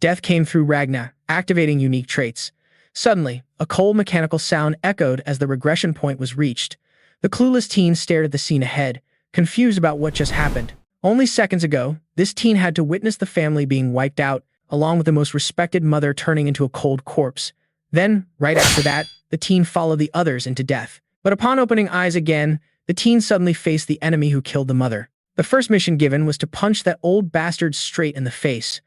Death came through Ragna, activating unique traits. Suddenly, a cold mechanical sound echoed as the regression point was reached. The clueless teen stared at the scene ahead, confused about what just happened. Only seconds ago, this teen had to witness the family being wiped out, along with the most respected mother turning into a cold corpse. Then, right after that, the teen followed the others into death. But upon opening eyes again, the teen suddenly faced the enemy who killed the mother. The first mission given was to punch that old bastard straight in the face.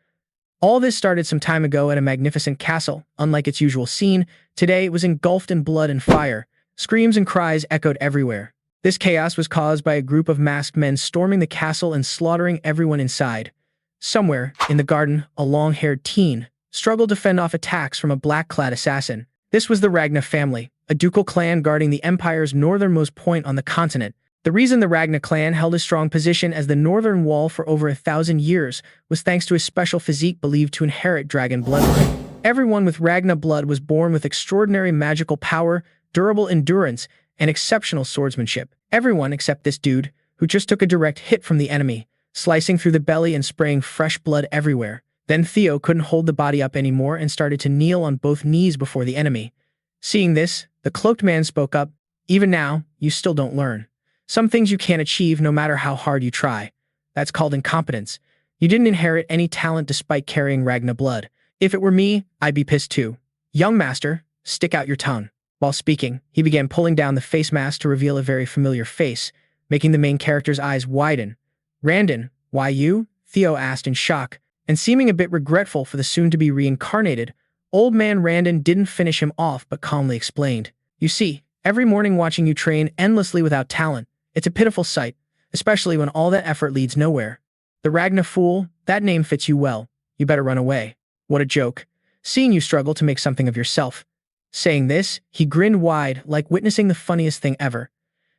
All this started some time ago at a magnificent castle. Unlike its usual scene, today it was engulfed in blood and fire. Screams and cries echoed everywhere. This chaos was caused by a group of masked men storming the castle and slaughtering everyone inside. Somewhere, in the garden, a long-haired teen struggled to fend off attacks from a black-clad assassin. This was the Ragna family, a ducal clan guarding the empire's northernmost point on the continent. The reason the Ragna clan held a strong position as the northern wall for over 1,000 years was thanks to a special physique believed to inherit dragon bloodline. Everyone with Ragna blood was born with extraordinary magical power, durable endurance, and exceptional swordsmanship. Everyone except this dude, who just took a direct hit from the enemy, slicing through the belly and spraying fresh blood everywhere. Then Theo couldn't hold the body up anymore and started to kneel on both knees before the enemy. Seeing this, the cloaked man spoke up, "Even now, you still don't learn. Some things you can't achieve no matter how hard you try. That's called incompetence. You didn't inherit any talent despite carrying Ragna blood. If it were me, I'd be pissed too. Young master, stick out your tongue." While speaking, he began pulling down the face mask to reveal a very familiar face, making the main character's eyes widen. "Randon, why you?" Theo asked in shock, and seeming a bit regretful for the soon-to-be reincarnated, old man Randon didn't finish him off but calmly explained. "You see, every morning watching you train endlessly without talent, it's a pitiful sight, especially when all that effort leads nowhere. The Ragna Fool, that name fits you well. You better run away. What a joke. Seeing you struggle to make something of yourself." Saying this, he grinned wide, like witnessing the funniest thing ever.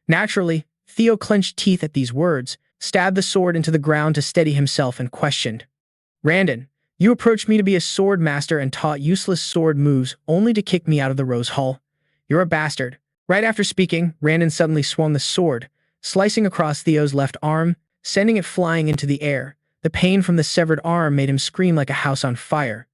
Naturally, Theo clenched teeth at these words, stabbed the sword into the ground to steady himself, and questioned. "Randon, you approached me to be a sword master and taught useless sword moves only to kick me out of the Rose Hall. You're a bastard." Right after speaking, Randon suddenly swung the sword, slicing across Theo's left arm, sending it flying into the air. The pain from the severed arm made him scream like a house on fire.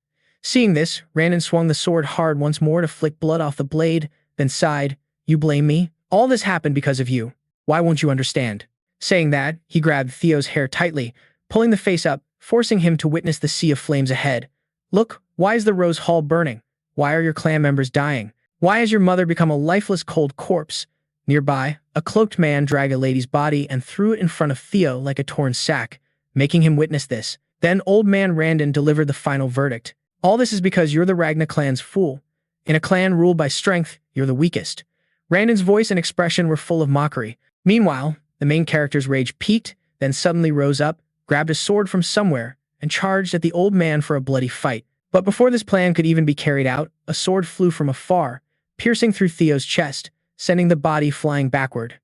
Seeing this, Randon swung the sword hard once more to flick blood off the blade, then sighed, "You blame me? All this happened because of you. Why won't you understand?" Saying that, he grabbed Theo's hair tightly, pulling the face up, forcing him to witness the sea of flames ahead. "Look, why is the Rose Hall burning? Why are your clan members dying? Why has your mother become a lifeless cold corpse?" Nearby, a cloaked man dragged a lady's body and threw it in front of Theo like a torn sack, making him witness this. Then old man Randon delivered the final verdict. "All this is because you're the Ragna clan's fool. In a clan ruled by strength, you're the weakest." Randon's voice and expression were full of mockery. Meanwhile, the main character's rage peaked, then suddenly rose up, grabbed a sword from somewhere, and charged at the old man for a bloody fight. But before this plan could even be carried out, a sword flew from afar, piercing through Theo's chest, sending the body flying backward.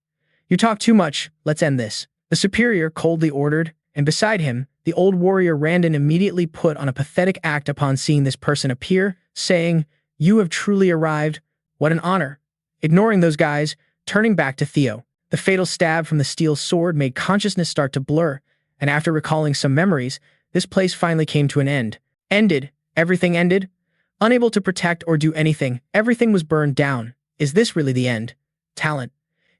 "You talk too much, let's end this," the superior coldly ordered, and beside him, the old warrior Randon immediately put on a pathetic act upon seeing this person appear, saying, "You have truly arrived. What an honor." Ignoring those guys, turning back to Theo. The fatal stab from the steel sword made consciousness start to blur, and after recalling some memories, this place finally came to an end. Ended. Everything ended. Unable to protect or do anything, everything was burned down. Is this really the end? Talent.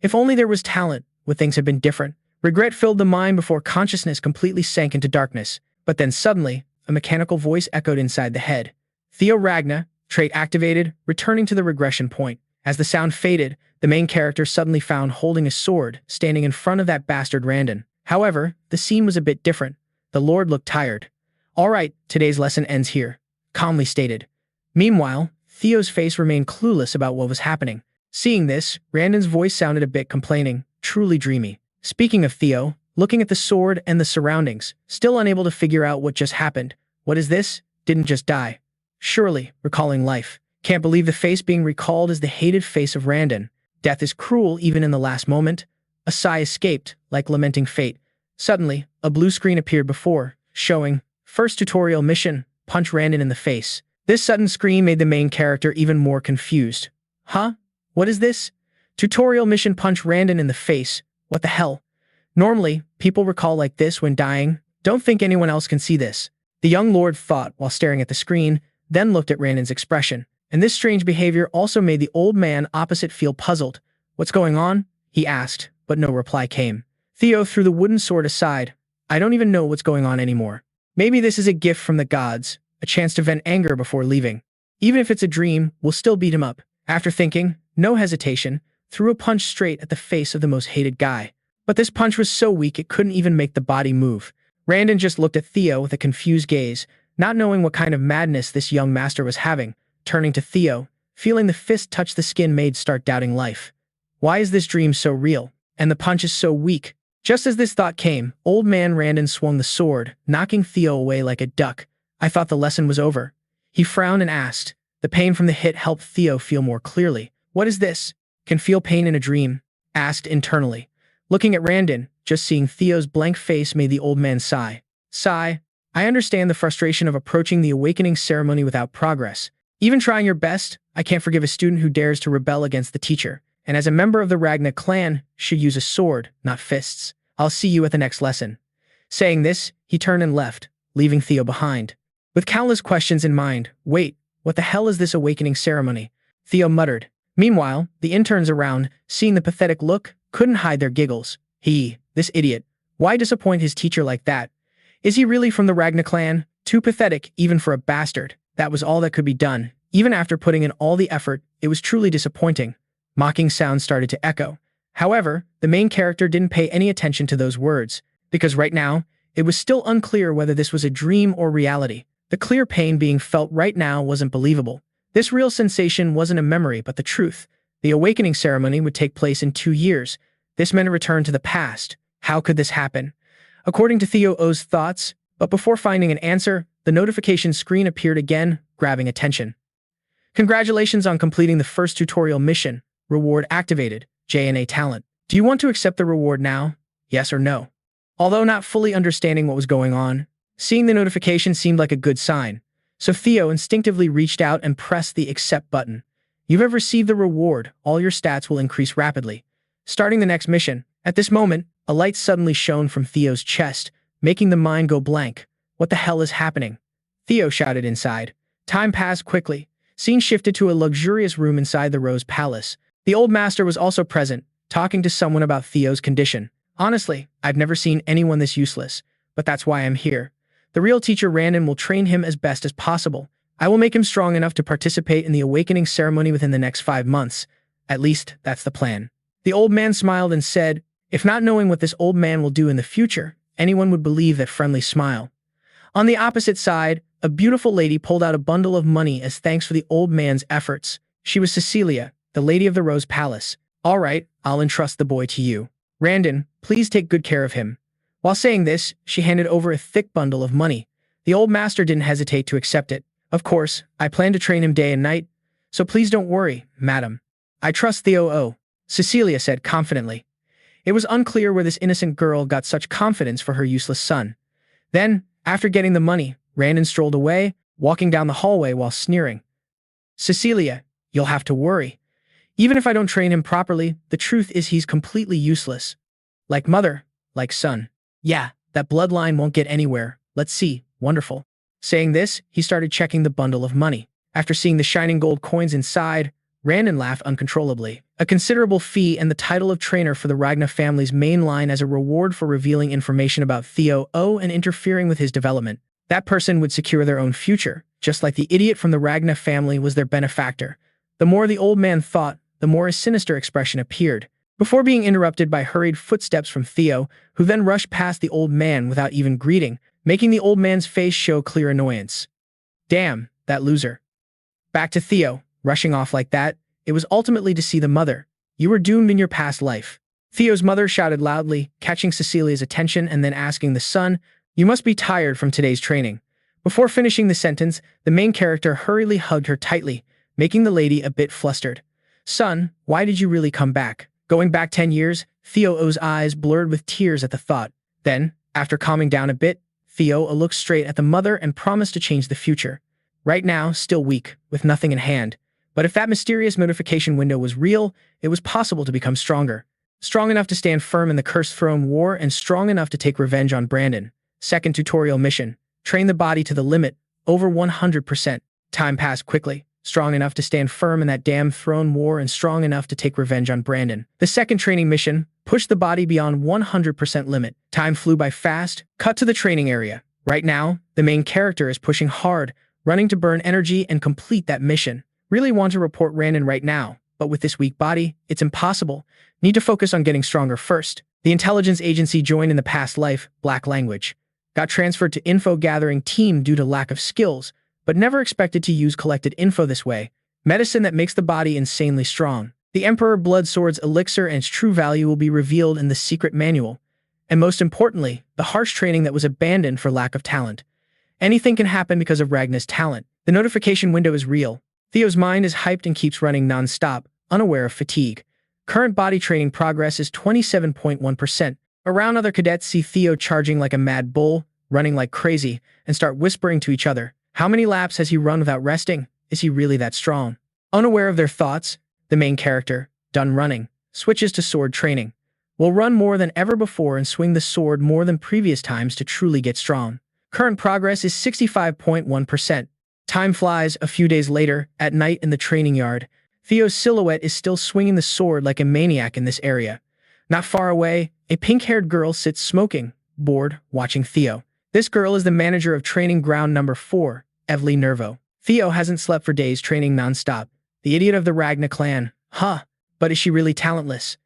If only there was talent, would things have been different? Regret filled the mind before consciousness completely sank into darkness. But then suddenly, a mechanical voice echoed inside the head. "Theo Ragna, trait activated, returning to the regression point." As the sound faded, the main character suddenly found holding a sword, standing in front of that bastard Randon. However, the scene was a bit different. The Lord looked tired. "All right, today's lesson ends here," calmly stated. Meanwhile, Theo's face remained clueless about what was happening. Seeing this, Randon's voice sounded a bit complaining, truly dreamy. Speaking of Theo, looking at the sword and the surroundings, still unable to figure out what just happened. What is this? Didn't just die. Surely, recalling life. Can't believe the face being recalled is the hated face of Randon. Death is cruel even in the last moment. A sigh escaped, like lamenting fate. Suddenly, a blue screen appeared before, showing, "First tutorial mission, punch Randon in the face." This sudden scream made the main character even more confused. Huh? What is this? Tutorial mission, punch Randon in the face. What the hell? Normally, people recall like this when dying. Don't think anyone else can see this. The young lord thought while staring at the screen, then looked at Randon's expression. And this strange behavior also made the old man opposite feel puzzled. "What's going on?" he asked, but no reply came. Theo threw the wooden sword aside. "I don't even know what's going on anymore. Maybe this is a gift from the gods, a chance to vent anger before leaving. Even if it's a dream, we'll still beat him up." After thinking, no hesitation, threw a punch straight at the face of the most hated guy. But this punch was so weak it couldn't even make the body move. Randon just looked at Theo with a confused gaze, not knowing what kind of madness this young master was having. Turning to Theo, feeling the fist touch the skin made start doubting life. Why is this dream so real? And the punch is so weak? Just as this thought came, old man Randon swung the sword, knocking Theo away like a duck. "I thought the lesson was over." He frowned and asked. The pain from the hit helped Theo feel more clearly. "What is this? Can feel pain in a dream?" asked internally. Looking at Randon, just seeing Theo's blank face made the old man sigh. "Sigh. I understand the frustration of approaching the awakening ceremony without progress. Even trying your best, I can't forgive a student who dares to rebel against the teacher. And as a member of the Ragna clan, should use a sword, not fists. I'll see you at the next lesson." Saying this, he turned and left, leaving Theo behind. With countless questions in mind, "Wait, what the hell is this awakening ceremony?" Theo muttered. Meanwhile, the interns around, seeing the pathetic look, couldn't hide their giggles. This idiot. Why disappoint his teacher like that? Is he really from the Ragna clan? Too pathetic, even for a bastard. That was all that could be done. Even after putting in all the effort, it was truly disappointing. Mocking sounds started to echo. However, the main character didn't pay any attention to those words, because right now, it was still unclear whether this was a dream or reality. The clear pain being felt right now wasn't believable. This real sensation wasn't a memory, but the truth. The awakening ceremony would take place in 2 years. This meant a return to the past. How could this happen? According to Theo's thoughts, but before finding an answer, the notification screen appeared again, grabbing attention. "Congratulations on completing the first tutorial mission. Reward activated. JNA talent. Do you want to accept the reward now? Yes or no?" Although not fully understanding what was going on, seeing the notification seemed like a good sign. So Theo instinctively reached out and pressed the accept button. "You have received the reward. All your stats will increase rapidly. Starting the next mission." At this moment, a light suddenly shone from Theo's chest, making the mind go blank. "What the hell is happening?" Theo shouted inside. Time passed quickly. Scene shifted to a luxurious room inside the Rose Palace. The old master was also present, talking to someone about Theo's condition. "Honestly, I've never seen anyone this useless, but that's why I'm here. The real teacher Randon will train him as best as possible. I will make him strong enough to participate in the awakening ceremony within the next 5 months. At least, that's the plan." The old man smiled and said, if not knowing what this old man will do in the future, anyone would believe that friendly smile. On the opposite side, a beautiful lady pulled out a bundle of money as thanks for the old man's efforts. She was Cecilia, the lady of the Rose Palace. "All right, I'll entrust the boy to you. Randon, please take good care of him." While saying this, she handed over a thick bundle of money. The old master didn't hesitate to accept it. "Of course, I plan to train him day and night, so please don't worry, madam. I trust Theo," Cecilia said confidently. It was unclear where this innocent girl got such confidence for her useless son. Then, after getting the money, Randon strolled away, walking down the hallway while sneering. "Cecilia, you'll have to worry. Even if I don't train him properly, the truth is he's completely useless. Like mother, like son. Yeah, that bloodline won't get anywhere. Let's see, wonderful." Saying this, he started checking the bundle of money. After seeing the shining gold coins inside, Randon laughed uncontrollably. A considerable fee and the title of trainer for the Ragna family's main line as a reward for revealing information about Theo and interfering with his development. That person would secure their own future, just like the idiot from the Ragna family was their benefactor. The more the old man thought, the more a sinister expression appeared, before being interrupted by hurried footsteps from Theo, who then rushed past the old man without even greeting, making the old man's face show clear annoyance. "Damn, that loser." Back to Theo, rushing off like that. It was ultimately to see the mother. "You were doomed in your past life." Theo's mother shouted loudly, catching Cecilia's attention and then asking the son, "You must be tired from today's training." Before finishing the sentence, the main character hurriedly hugged her tightly, making the lady a bit flustered. "Son, why did you really come back?" Going back 10 years, Theo's eyes blurred with tears at the thought. Then, after calming down a bit, Theo looked straight at the mother and promised to change the future. Right now, still weak, with nothing in hand. But if that mysterious notification window was real, it was possible to become stronger. Strong enough to stand firm in the Cursed Throne War and strong enough to take revenge on Brandon. Second tutorial mission. Train the body to the limit, over 100%. Time passed quickly, strong enough to stand firm in that damn throne war and strong enough to take revenge on Brandon. The second training mission pushed the body beyond 100% limit. Time flew by fast. Cut to the training area. Right now, the main character is pushing hard, running to burn energy and complete that mission. Really want to report Randon right now, but with this weak body, it's impossible. Need to focus on getting stronger first. The intelligence agency joined in the past life, Black Language. Got transferred to info-gathering team due to lack of skills, but never expected to use collected info this way. Medicine that makes the body insanely strong. The Emperor Blood Sword's elixir and its true value will be revealed in the secret manual. And most importantly, the harsh training that was abandoned for lack of talent. Anything can happen because of Ragna's talent. The notification window is real. Theo's mind is hyped and keeps running non-stop, unaware of fatigue. Current body training progress is 27.1%. Around, other cadets see Theo charging like a mad bull, running like crazy, and start whispering to each other. How many laps has he run without resting? Is he really that strong? Unaware of their thoughts, the main character, done running, switches to sword training. Will run more than ever before and swing the sword more than previous times to truly get strong. Current progress is 65.1%. Time flies. A few days later, at night in the training yard, Theo's silhouette is still swinging the sword like a maniac in this area. Not far away, a pink-haired girl sits smoking, bored, watching Theo. This girl is the manager of training ground number 4, Evely Nervo. Theo hasn't slept for days training non-stop. The idiot of the Ragna clan. Huh, but is she really talentless?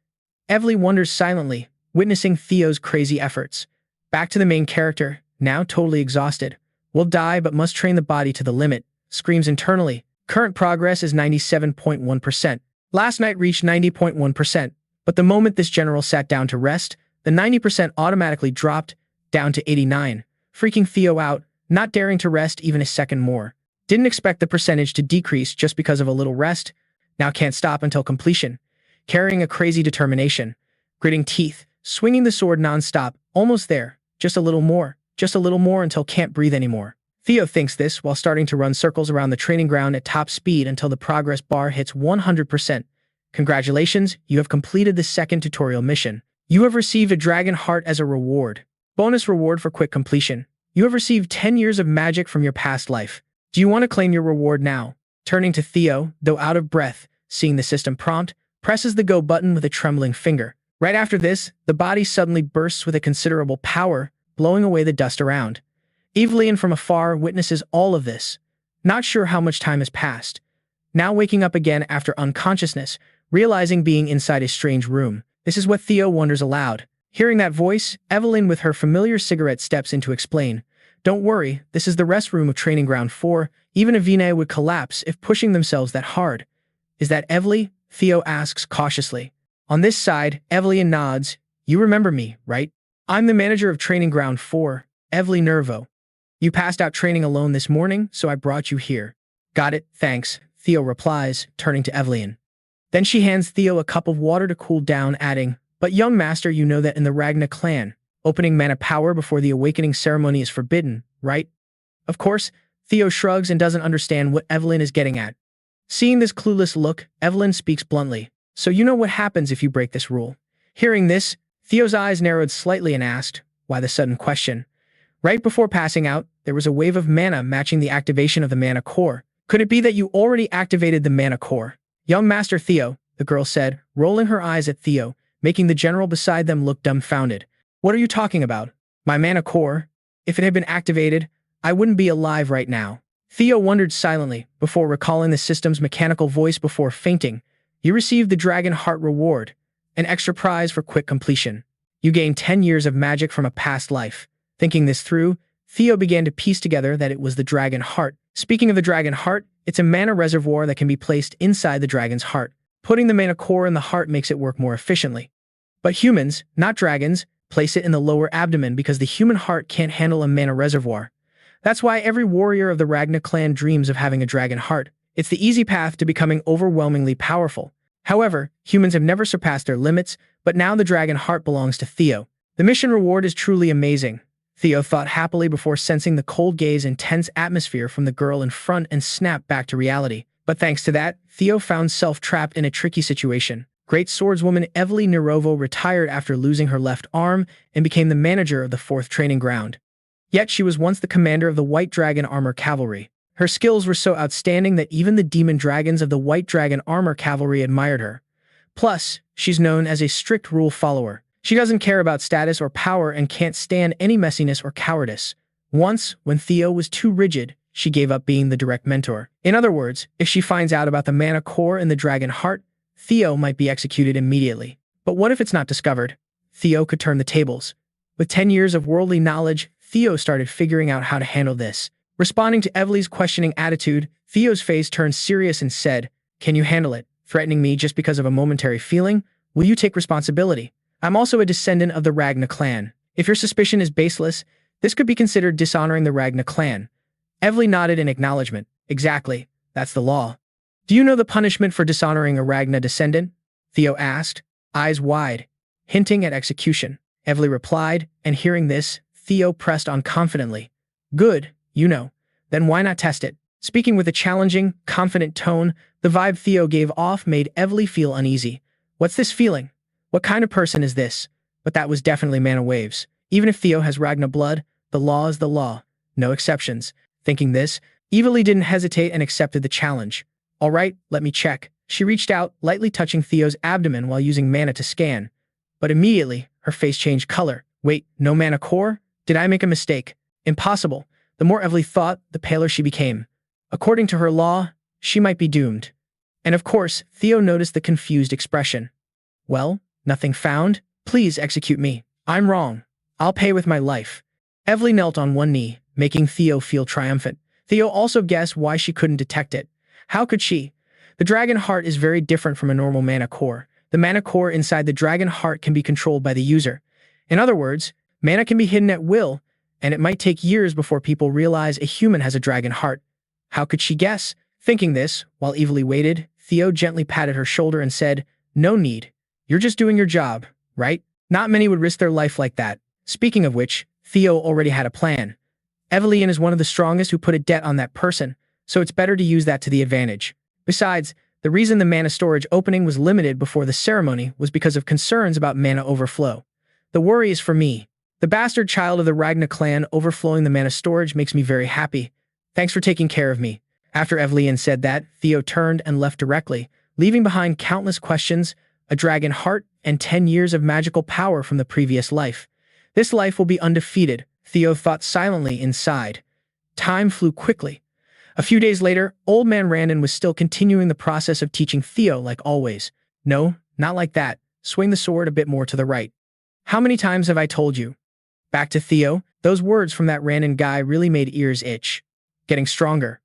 Evely wonders silently, witnessing Theo's crazy efforts. Back to the main character, now totally exhausted. Will die but must train the body to the limit, screams internally. Current progress is 97.1%. Last night reached 90.1%, but the moment this general sat down to rest, the 90% automatically dropped down to 89, freaking Theo out, not daring to rest even a second more. Didn't expect the percentage to decrease just because of a little rest. Now can't stop until completion. Carrying a crazy determination. Gritting teeth, swinging the sword non-stop, almost there, just a little more until can't breathe anymore. Theo thinks this while starting to run circles around the training ground at top speed until the progress bar hits 100%. Congratulations, you have completed the second tutorial mission. You have received a dragon heart as a reward. Bonus reward for quick completion. You have received 10 years of magic from your past life. Do you want to claim your reward now? Turning to Theo, though out of breath, seeing the system prompt, presses the go button with a trembling finger. Right after this, the body suddenly bursts with a considerable power, blowing away the dust around. Evelyn from afar witnesses all of this, not sure how much time has passed. Now waking up again after unconsciousness, realizing being inside a strange room. This is what Theo wonders aloud. Hearing that voice, Evelyn with her familiar cigarette steps in to explain. Don't worry, this is the rest room of Training Ground 4. Even Avina would collapse if pushing themselves that hard. Is that Evelyn? Theo asks cautiously. On this side, Evelyn nods. You remember me, right? I'm the manager of Training Ground 4, Evelyn Nervo. You passed out training alone this morning, so I brought you here. Got it, thanks, Theo replies, turning to Evelyn. Then she hands Theo a cup of water to cool down, adding, But young master, you know that in the Ragna clan, opening mana power before the awakening ceremony is forbidden, right? Of course, Theo shrugs and doesn't understand what Evelyn is getting at. Seeing this clueless look, Evelyn speaks bluntly. So you know what happens if you break this rule. Hearing this, Theo's eyes narrowed slightly and asked, why the sudden question? Right before passing out, there was a wave of mana matching the activation of the mana core. Could it be that you already activated the mana core? Young Master Theo, the girl said, rolling her eyes at Theo, making the general beside them look dumbfounded. What are you talking about? My mana core? If it had been activated, I wouldn't be alive right now. Theo wondered silently, before recalling the system's mechanical voice before fainting. You received the Dragon Heart reward, an extra prize for quick completion. You gained 10 years of magic from a past life. Thinking this through, Theo began to piece together that it was the Dragon Heart. Speaking of the Dragon Heart, it's a mana reservoir that can be placed inside the dragon's heart. Putting the mana core in the heart makes it work more efficiently. But humans, not dragons, place it in the lower abdomen because the human heart can't handle a mana reservoir. That's why every warrior of the Ragna clan dreams of having a dragon heart. It's the easy path to becoming overwhelmingly powerful. However, humans have never surpassed their limits, but now the dragon heart belongs to Theo. The mission reward is truly amazing, Theo thought happily before sensing the cold gaze and tense atmosphere from the girl in front and snapped back to reality. But thanks to that, Theo found self trapped in a tricky situation. Great swordswoman Evelyn Nervo retired after losing her left arm and became the manager of the 4th training ground. Yet she was once the commander of the White Dragon Armor Cavalry. Her skills were so outstanding that even the demon dragons of the White Dragon Armor Cavalry admired her. Plus, she's known as a strict rule follower. She doesn't care about status or power and can't stand any messiness or cowardice. Once, when Theo was too rigid, she gave up being the direct mentor. In other words, if she finds out about the mana core in the dragon heart, Theo might be executed immediately. But what if it's not discovered? Theo could turn the tables. With 10 years of worldly knowledge, Theo started figuring out how to handle this. Responding to Evely's questioning attitude, Theo's face turned serious and said, "Can you handle it? Threatening me just because of a momentary feeling? Will you take responsibility? I'm also a descendant of the Ragna clan. If your suspicion is baseless, this could be considered dishonoring the Ragna clan." Evely nodded in acknowledgement. "Exactly. That's the law." "Do you know the punishment for dishonoring a Ragna descendant?" Theo asked, eyes wide, hinting at execution. Evely replied, and hearing this, Theo pressed on confidently. "Good, you know. Then why not test it?" Speaking with a challenging, confident tone, the vibe Theo gave off made Evely feel uneasy. What's this feeling? What kind of person is this? But that was definitely mana waves. Even if Theo has Ragna blood, the law is the law. No exceptions. Thinking this, Evely didn't hesitate and accepted the challenge. "All right, let me check." She reached out, lightly touching Theo's abdomen while using mana to scan. But immediately, her face changed color. "Wait, no mana core? Did I make a mistake?" Impossible. The more Evely thought, the paler she became. According to her law, she might be doomed. And of course, Theo noticed the confused expression. "Well, nothing found? Please execute me. I'm wrong. I'll pay with my life." Evely knelt on one knee, making Theo feel triumphant. Theo also guessed why she couldn't detect it. How could she? The dragon heart is very different from a normal mana core. The mana core inside the dragon heart can be controlled by the user. In other words, mana can be hidden at will, and it might take years before people realize a human has a dragon heart. How could she guess? Thinking this, while Evely waited, Theo gently patted her shoulder and said, "No need. You're just doing your job, right? Not many would risk their life like that." Speaking of which, Theo already had a plan. Evelyn is one of the strongest who put a debt on that person, so it's better to use that to the advantage. Besides, the reason the mana storage opening was limited before the ceremony was because of concerns about mana overflow. The worry is for me. The bastard child of the Ragna clan overflowing the mana storage makes me very happy. Thanks for taking care of me. After Evelyn said that, Theo turned and left directly, leaving behind countless questions, a dragon heart, and 10 years of magical power from the previous life. This life will be undefeated, Theo thought silently inside. Time flew quickly. A few days later, old man Randon was still continuing the process of teaching Theo like always. "No, not like that. Swing the sword a bit more to the right." "How many times have I told you?" Back to Theo, those words from that Randon guy really made ears itch. Getting stronger.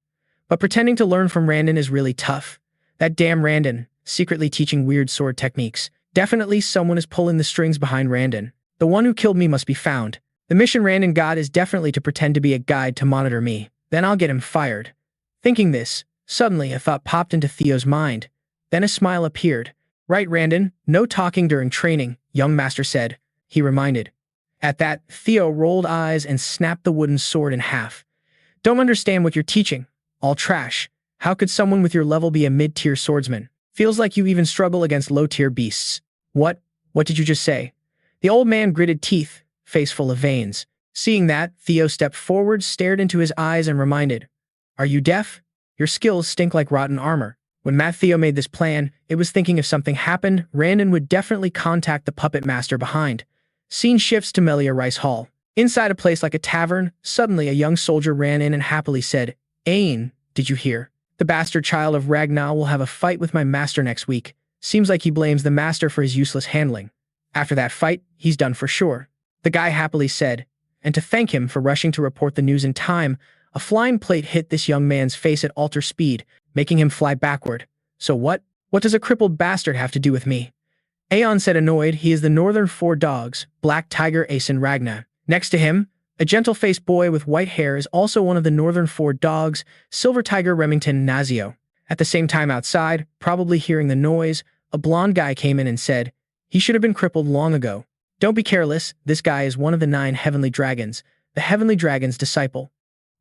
But pretending to learn from Randon is really tough. That damn Randon, secretly teaching weird sword techniques. Definitely someone is pulling the strings behind Randon. The one who killed me must be found. The mission Randon got is definitely to pretend to be a guide to monitor me. Then I'll get him fired. Thinking this, suddenly a thought popped into Theo's mind. Then a smile appeared. "Right, Randon, no talking during training," young master said. He reminded. At that, Theo rolled eyes and snapped the wooden sword in half. "Don't understand what you're teaching. All trash. How could someone with your level be a mid-tier swordsman? Feels like you even struggle against low-tier beasts." What did you just say?" The old man gritted teeth, face full of veins. Seeing that, Theo stepped forward, stared into his eyes and reminded. "Are you deaf? Your skills stink like rotten armor." When Theo made this plan, it was thinking if something happened, Randon would definitely contact the puppet master behind. Scene shifts to Melia Rice Hall. Inside a place like a tavern, suddenly a young soldier ran in and happily said, "Ain, did you hear? The bastard child of Ragna will have a fight with my master next week. Seems like he blames the master for his useless handling. After that fight, he's done for sure." The guy happily said, and to thank him for rushing to report the news in time, a flying plate hit this young man's face at alter speed, making him fly backward. "So what? What does a crippled bastard have to do with me?" Aeon said annoyed. He is the Northern Four Dogs, Black Tiger Aeson Ragna. Next to him, a gentle-faced boy with white hair is also one of the Northern Four Dogs, Silver Tiger Remington Nazio. At the same time outside, probably hearing the noise, a blonde guy came in and said, "He should have been crippled long ago." "Don't be careless, this guy is one of the 9 heavenly dragons, the heavenly dragon's disciple."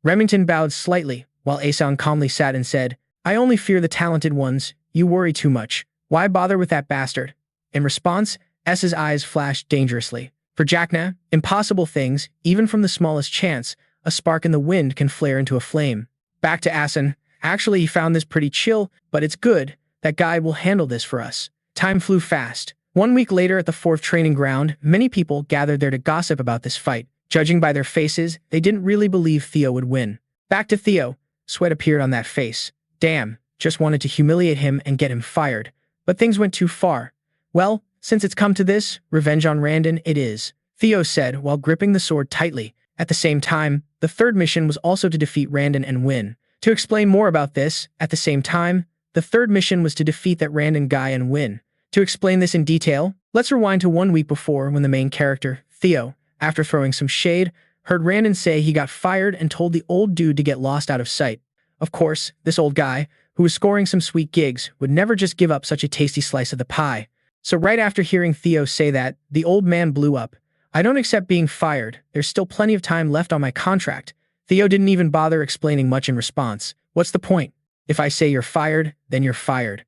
Remington bowed slightly, while Aeson calmly sat and said, "I only fear the talented ones, you worry too much. Why bother with that bastard?" In response, S's eyes flashed dangerously. For Ragna, impossible things, even from the smallest chance, a spark in the wind can flare into a flame. Back to Asen. Actually, he found this pretty chill, but it's good. That guy will handle this for us. Time flew fast. 1 week later at the 4th training ground, many people gathered there to gossip about this fight. Judging by their faces, they didn't really believe Theo would win. Back to Theo. Sweat appeared on that face. Damn, just wanted to humiliate him and get him fired. But things went too far. Well, since it's come to this, revenge on Randon it is, Theo said while gripping the sword tightly. At the same time, the 3rd mission was also to defeat Randon and win. To explain more about this, at the same time, the 3rd mission was to defeat that Randon guy and win. To explain this in detail, let's rewind to 1 week before when the main character, Theo, after throwing some shade, heard Randon say he got fired and told the old dude to get lost out of sight. Of course, this old guy, who was scoring some sweet gigs, would never just give up such a tasty slice of the pie. So right after hearing Theo say that, the old man blew up. I don't accept being fired. There's still plenty of time left on my contract. Theo didn't even bother explaining much in response. What's the point? If I say you're fired, then you're fired.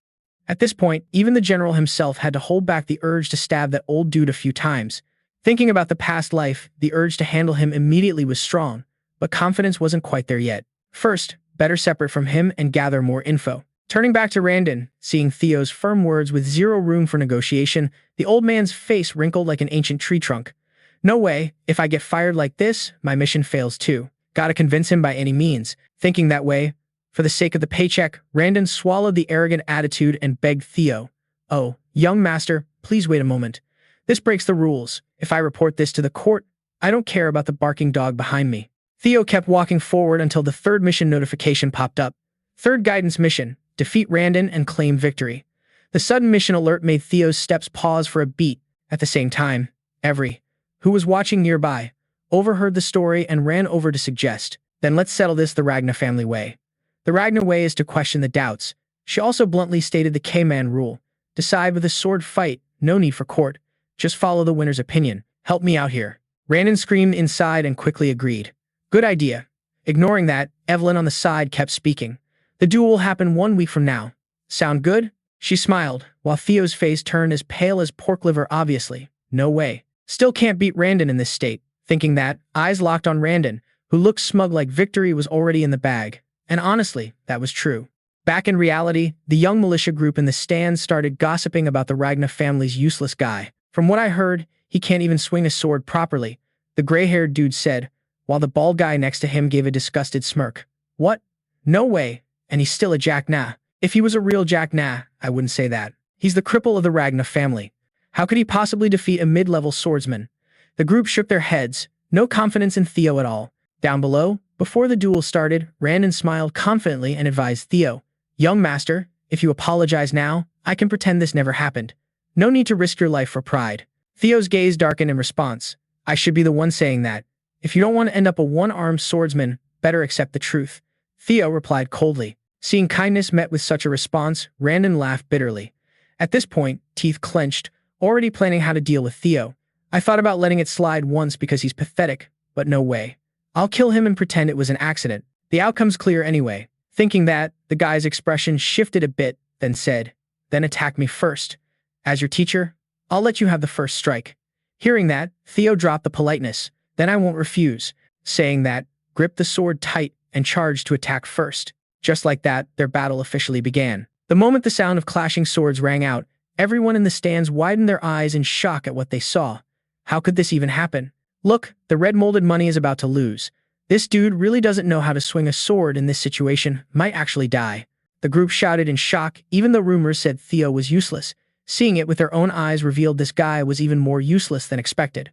At this point, even the general himself had to hold back the urge to stab that old dude a few times. Thinking about the past life, the urge to handle him immediately was strong, but confidence wasn't quite there yet. First, better separate from him and gather more info. Turning back to Randon, seeing Theo's firm words with zero room for negotiation, the old man's face wrinkled like an ancient tree trunk. No way, if I get fired like this, my mission fails too. Gotta convince him by any means. Thinking that way, for the sake of the paycheck, Randon swallowed the arrogant attitude and begged Theo, "Oh, young master, please wait a moment. This breaks the rules. If I report this to the court, I don't care about the barking dog behind me." Theo kept walking forward until the 3rd mission notification popped up. 3rd guidance mission, defeat Randon and claim victory. The sudden mission alert made Theo's steps pause for a beat. At the same time, who was watching nearby, overheard the story and ran over to suggest, then let's settle this the Ragna family way. The Ragna way is to question the doubts. She also bluntly stated the K-man rule. Decide with a sword fight, no need for court. Just follow the winner's opinion. Help me out here. Randon screamed inside and quickly agreed. Good idea. Ignoring that, Evelyn on the side kept speaking. The duel will happen 1 week from now. Sound good? She smiled, while Theo's face turned as pale as pork liver obviously. No way. Still can't beat Randon in this state. Thinking that, eyes locked on Randon, who looked smug like victory was already in the bag. And honestly, that was true. Back in reality, the young militia group in the stands started gossiping about the Ragna family's useless guy. From what I heard, he can't even swing a sword properly, the gray-haired dude said, while the bald guy next to him gave a disgusted smirk. What? No way. And he's still a Ragna. If he was a real Ragna, I wouldn't say that. He's the cripple of the Ragna family. How could he possibly defeat a mid-level swordsman? The group shook their heads, no confidence in Theo at all. Down below, before the duel started, Randon smiled confidently and advised Theo, "Young master, if you apologize now, I can pretend this never happened. No need to risk your life for pride." Theo's gaze darkened in response. "I should be the one saying that. If you don't want to end up a one-armed swordsman, better accept the truth." Theo replied coldly. Seeing kindness met with such a response, Randon laughed bitterly. At this point, teeth clenched, already planning how to deal with Theo. "I thought about letting it slide once because he's pathetic, but no way. I'll kill him and pretend it was an accident. The outcome's clear anyway." Thinking that, the guy's expression shifted a bit, then said, "Then attack me first. As your teacher, I'll let you have the first strike." Hearing that, Theo dropped the politeness. "Then I won't refuse." Saying that, gripped the sword tight and charged to attack first. Just like that, their battle officially began. The moment the sound of clashing swords rang out, everyone in the stands widened their eyes in shock at what they saw. How could this even happen? Look, the red molded money is about to lose. This dude really doesn't know how to swing a sword in this situation, might actually die. The group shouted in shock, even though rumors said Theo was useless. Seeing it with their own eyes revealed this guy was even more useless than expected.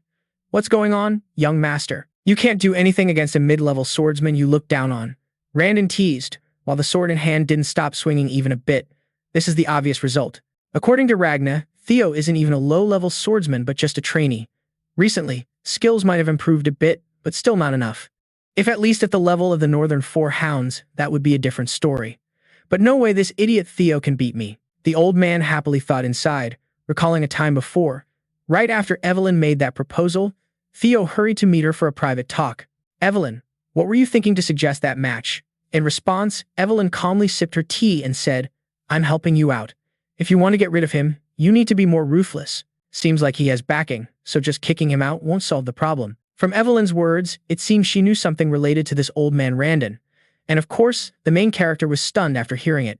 "What's going on, young master? You can't do anything against a mid-level swordsman you look down on." Randon teased, while the sword in hand didn't stop swinging even a bit. This is the obvious result. According to Ragna, Theo isn't even a low-level swordsman but just a trainee. Recently, skills might have improved a bit, but still not enough. If at least at the level of the Northern Four Hounds, that would be a different story. But no way this idiot Theo can beat me. The old man happily thought inside, recalling a time before. Right after Evelyn made that proposal, Theo hurried to meet her for a private talk. "Evelyn, what were you thinking to suggest that match?" In response, Evelyn calmly sipped her tea and said, "I'm helping you out. If you want to get rid of him, you need to be more ruthless." Seems like he has backing, so just kicking him out won't solve the problem. From Evelyn's words, it seems she knew something related to this old man Randon. And of course, the main character was stunned after hearing it.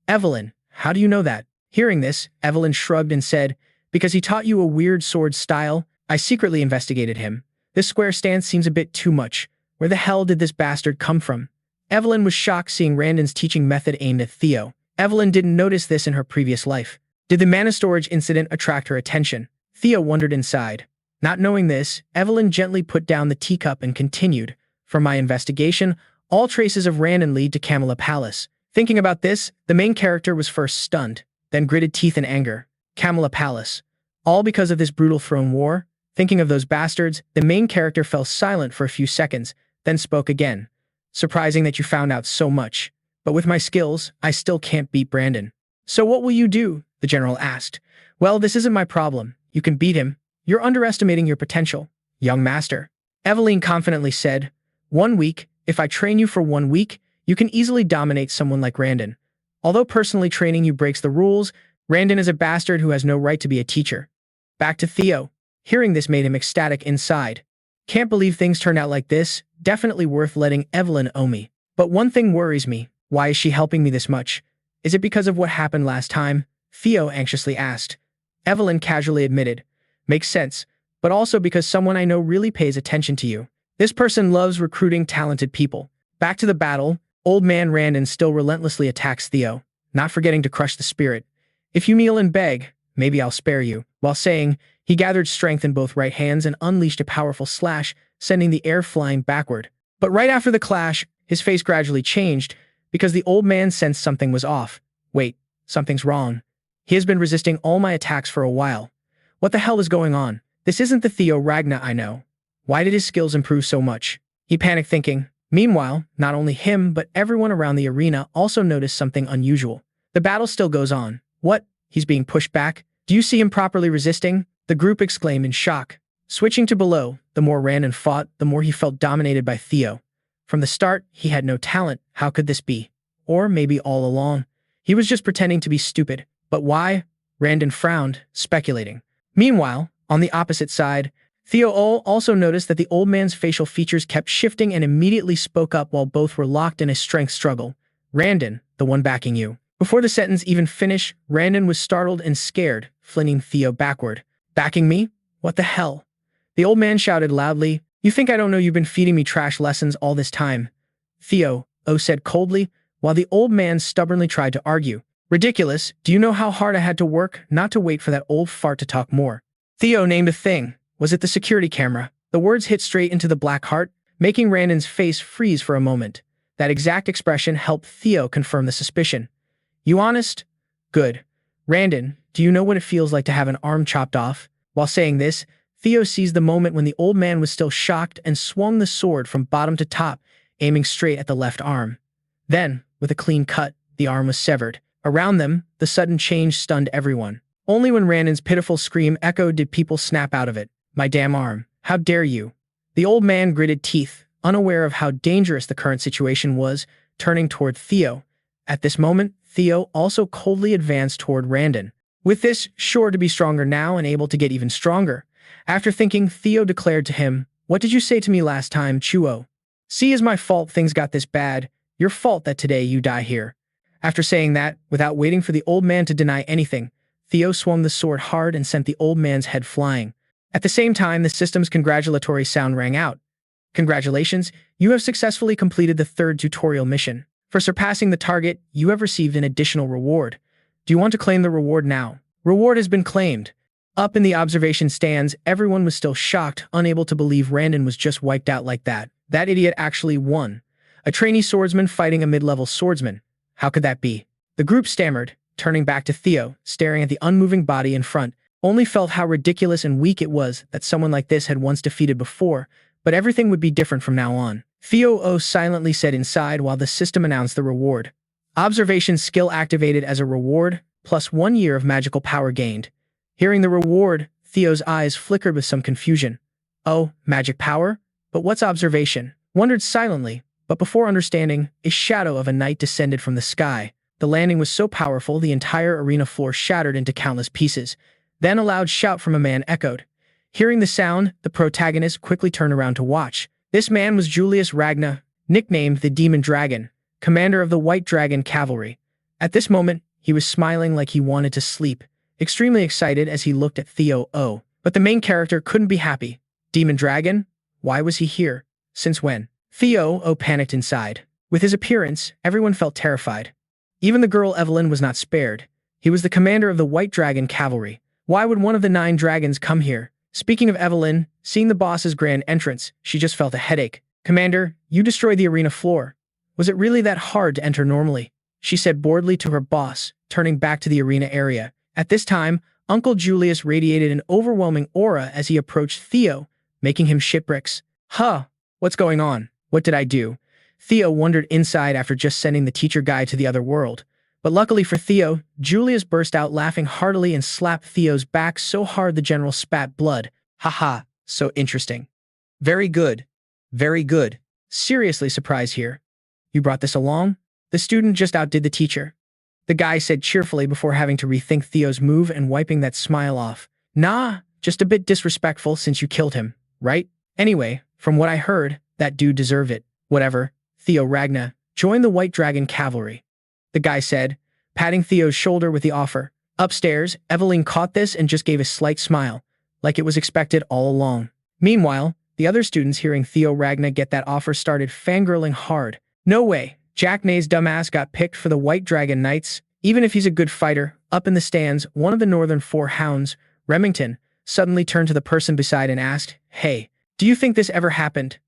Evelyn, how do you know that? Hearing this, Evelyn shrugged and said, because he taught you a weird sword style. I secretly investigated him. This square stance seems a bit too much. Where the hell did this bastard come from? Evelyn was shocked seeing Randon's teaching method aimed at Theo. Evelyn didn't notice this in her previous life. Did the mana storage incident attract her attention? Theo wondered inside. Not knowing this, Evelyn gently put down the teacup and continued. From my investigation, all traces of Randon lead to Camilla Palace. Thinking about this, the main character was first stunned, then gritted teeth in anger. Camilla Palace. All because of this brutal throne war? Thinking of those bastards, the main character fell silent for a few seconds, then spoke again. Surprising that you found out so much. But with my skills, I still can't beat Brandon. So what will you do? The general asked. Well, this isn't my problem. You can beat him. You're underestimating your potential, young master. Evelyn confidently said, 1 week, if I train you for 1 week, you can easily dominate someone like Randon. Although personally training you breaks the rules, Randon is a bastard who has no right to be a teacher. Back to Theo. Hearing this made him ecstatic inside. Can't believe things turned out like this. Definitely worth letting Evelyn owe me. But one thing worries me. Why is she helping me this much? Is it because of what happened last time? Theo anxiously asked. Evelyn casually admitted. Makes sense, but also because someone I know really pays attention to you. This person loves recruiting talented people. Back to the battle, old man Randon still relentlessly attacks Theo, not forgetting to crush the spirit. If you kneel and beg, maybe I'll spare you. While saying, he gathered strength in both right hands and unleashed a powerful slash, sending the air flying backward. But right after the clash, his face gradually changed, because the old man sensed something was off. Wait, something's wrong. He has been resisting all my attacks for a while. What the hell is going on? This isn't the Theo Ragna I know. Why did his skills improve so much? He panicked thinking. Meanwhile, not only him but everyone around the arena also noticed something unusual. The battle still goes on. What? He's being pushed back? Do you see him properly resisting? The group exclaimed in shock. Switching to below, the more Randon fought, the more he felt dominated by Theo. From the start, he had no talent. How could this be? Or maybe all along, he was just pretending to be stupid. But why? Randon frowned, speculating. Meanwhile, on the opposite side, Theo also noticed that the old man's facial features kept shifting and immediately spoke up while both were locked in a strength struggle. Randon, the one backing you. Before the sentence even finished, Randon was startled and scared, flinging Theo backward. Backing me? What the hell? The old man shouted loudly, You think I don't know you've been feeding me trash lessons all this time? Theo said coldly, while the old man stubbornly tried to argue. Ridiculous, do you know how hard I had to work not to wait for that old fart to talk more? Theo named a thing. Was it the security camera? The words hit straight into the black heart, making Randon's face freeze for a moment. That exact expression helped Theo confirm the suspicion. You honest? Good. Randon, do you know what it feels like to have an arm chopped off? While saying this, Theo seized the moment when the old man was still shocked and swung the sword from bottom to top, aiming straight at the left arm. Then, with a clean cut, the arm was severed. Around them, the sudden change stunned everyone. Only when Randon's pitiful scream echoed did people snap out of it. My damn arm. How dare you? The old man gritted teeth, unaware of how dangerous the current situation was, turning toward Theo. At this moment, Theo also coldly advanced toward Randon. With this, sure to be stronger now and able to get even stronger. After thinking, Theo declared to him, What did you say to me last time, Chuo? See, it's my fault things got this bad. Your fault that today you die here. After saying that, without waiting for the old man to deny anything, Theo swung the sword hard and sent the old man's head flying. At the same time, the system's congratulatory sound rang out. Congratulations, you have successfully completed the 3rd tutorial mission. For surpassing the target, you have received an additional reward. Do you want to claim the reward now? Reward has been claimed. Up in the observation stands, everyone was still shocked, unable to believe Randon was just wiped out like that. That idiot actually won. A trainee swordsman fighting a mid-level swordsman. How could that be? The group stammered, turning back to Theo, staring at the unmoving body in front, only felt how ridiculous and weak it was that someone like this had once defeated before, but everything would be different from now on. Theo silently said inside while the system announced the reward. Observation skill activated as a reward, plus 1 year of magical power gained. Hearing the reward, Theo's eyes flickered with some confusion. Oh, magic power? But what's observation? Wondered silently, but before understanding, a shadow of a knight descended from the sky. The landing was so powerful the entire arena floor shattered into countless pieces. Then a loud shout from a man echoed. Hearing the sound, the protagonist quickly turned around to watch. This man was Julius Ragna, nicknamed the Demon Dragon, commander of the White Dragon Cavalry. At this moment, he was smiling like he wanted to sleep, extremely excited as he looked at Theo O. But the main character couldn't be happy. Demon Dragon? Why was he here? Since when? Theo O panicked inside. With his appearance, everyone felt terrified. Even the girl Evelyn was not spared. He was the commander of the White Dragon Cavalry. Why would one of the 9 dragons come here? Speaking of Evelyn, seeing the boss's grand entrance, she just felt a headache. Commander, you destroyed the arena floor. Was it really that hard to enter normally? She said boredly to her boss, turning back to the arena area. At this time, Uncle Julius radiated an overwhelming aura as he approached Theo, making him shipwrecks. Huh, what's going on? What did I do? Theo wondered inside after just sending the teacher guy to the other world. But luckily for Theo, Julius burst out laughing heartily and slapped Theo's back so hard the general spat blood. Haha, so interesting. Very good. Very good. Seriously surprised here. You brought this along? The student just outdid the teacher. The guy said cheerfully before having to rethink Theo's move and wiping that smile off. Nah, just a bit disrespectful since you killed him, right? Anyway, from what I heard, that dude deserved it. Whatever. Theo Ragna, join the White Dragon Cavalry. The guy said, patting Theo's shoulder with the offer. Upstairs, Evelyn caught this and just gave a slight smile, like it was expected all along. Meanwhile, the other students hearing Theo Ragna get that offer started fangirling hard. No way, Jack Nay's dumbass got picked for the White Dragon Knights, even if he's a good fighter. Up in the stands, one of the Northern 4 hounds, Remington, suddenly turned to the person beside and asked, Hey, do you think this ever happened?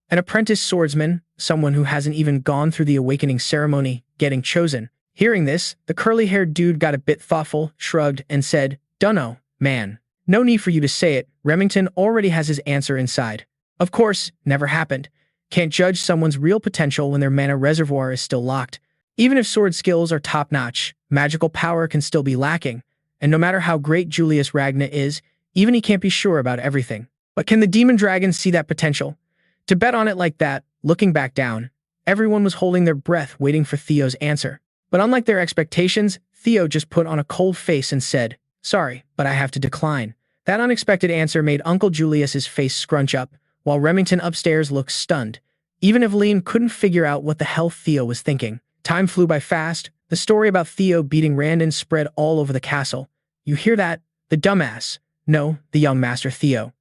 An apprentice swordsman, someone who hasn't even gone through the awakening ceremony, getting chosen. Hearing this, the curly-haired dude got a bit thoughtful, shrugged, and said, Dunno, man. No need for you to say it, Remington already has his answer inside. Of course, never happened. Can't judge someone's real potential when their mana reservoir is still locked. Even if sword skills are top-notch, magical power can still be lacking. And no matter how great Julius Ragna is, even he can't be sure about everything. But can the Demon Dragon see that potential? To bet on it like that, looking back down, everyone was holding their breath waiting for Theo's answer. But unlike their expectations, Theo just put on a cold face and said, Sorry, but I have to decline. That unexpected answer made Uncle Julius's face scrunch up, while Remington upstairs looked stunned. Even Evelyn couldn't figure out what the hell Theo was thinking. Time flew by fast. The story about Theo beating Randon spread all over the castle. You hear that? The dumbass. No, the young master Theo.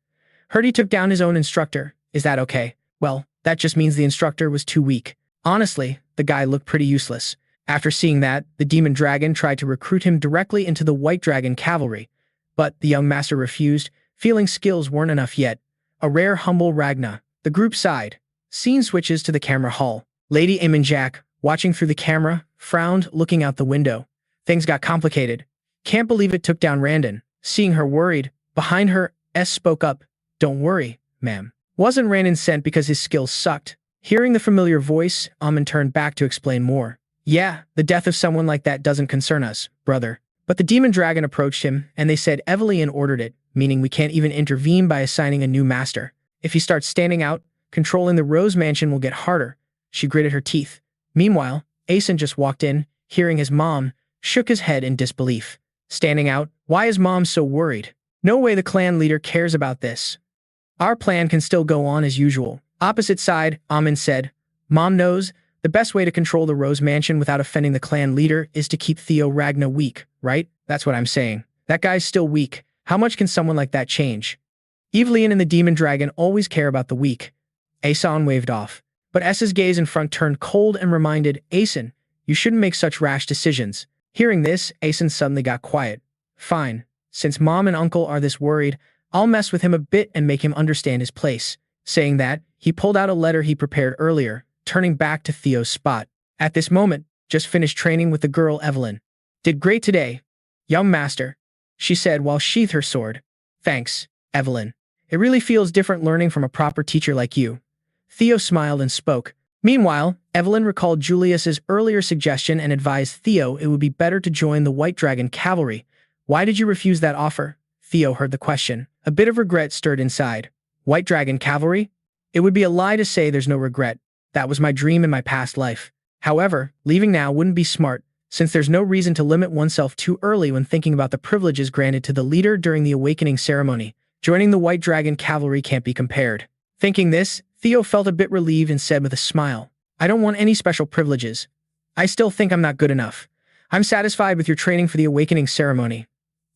Heard he took down his own instructor. Is that okay? Well, that just means the instructor was too weak. Honestly, the guy looked pretty useless. After seeing that, the Demon Dragon tried to recruit him directly into the White Dragon Cavalry. But the young master refused, feeling skills weren't enough yet. A rare humble Ragna. The group sighed. Scene switches to the camera hall. Lady Jack, watching through the camera, frowned, looking out the window. Things got complicated. Can't believe it took down Randon. Seeing her worried, behind her, S spoke up. Don't worry, ma'am. Wasn't Randon sent because his skills sucked? Hearing the familiar voice, Amin turned back to explain more. Yeah, the death of someone like that doesn't concern us, brother. But the Demon Dragon approached him, and they said Evelyn ordered it, meaning we can't even intervene by assigning a new master. If he starts standing out, controlling the Rose Mansion will get harder. She gritted her teeth. Meanwhile, Asen just walked in, hearing his mom, shook his head in disbelief. Standing out? Why is mom so worried? No way the clan leader cares about this. Our plan can still go on as usual. Opposite side, Amin said. Mom knows the best way to control the Rose Mansion without offending the clan leader is to keep Theo Ragna weak, right? That's what I'm saying. That guy's still weak. How much can someone like that change? Evelyn and the Demon Dragon always care about the weak. Asen waved off. But S's gaze in front turned cold and reminded, Asen, you shouldn't make such rash decisions. Hearing this, Asen suddenly got quiet. Fine. Since mom and uncle are this worried, I'll mess with him a bit and make him understand his place. Saying that, he pulled out a letter he prepared earlier, turning back to Theo's spot. At this moment, just finished training with the girl Evelyn. Did great today, young master, she said while sheathed her sword. Thanks, Evelyn. It really feels different learning from a proper teacher like you. Theo smiled and spoke. Meanwhile, Evelyn recalled Julius's earlier suggestion and advised Theo it would be better to join the White Dragon Cavalry. Why did you refuse that offer? Theo heard the question. A bit of regret stirred inside. White Dragon Cavalry? It would be a lie to say there's no regret. That was my dream in my past life. However, leaving now wouldn't be smart. since there's no reason to limit oneself too early when thinking about the privileges granted to the leader during the awakening ceremony. Joining the White Dragon Cavalry can't be compared. Thinking this, Theo felt a bit relieved and said with a smile, I don't want any special privileges. I still think I'm not good enough. I'm satisfied with your training for the awakening ceremony.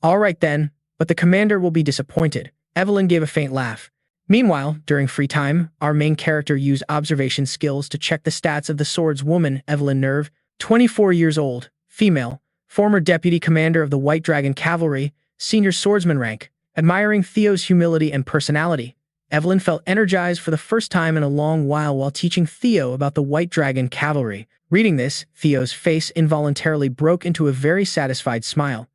All right then, but the commander will be disappointed. Evelyn gave a faint laugh. Meanwhile, during free time, our main character used observation skills to check the stats of the swordswoman Evelyn Nerve, 24 years old, female, former deputy commander of the White Dragon Cavalry, senior swordsman rank. Admiring Theo's humility and personality, Evelyn felt energized for the first time in a long while teaching Theo about the White Dragon Cavalry. Reading this, Theo's face involuntarily broke into a very satisfied smile.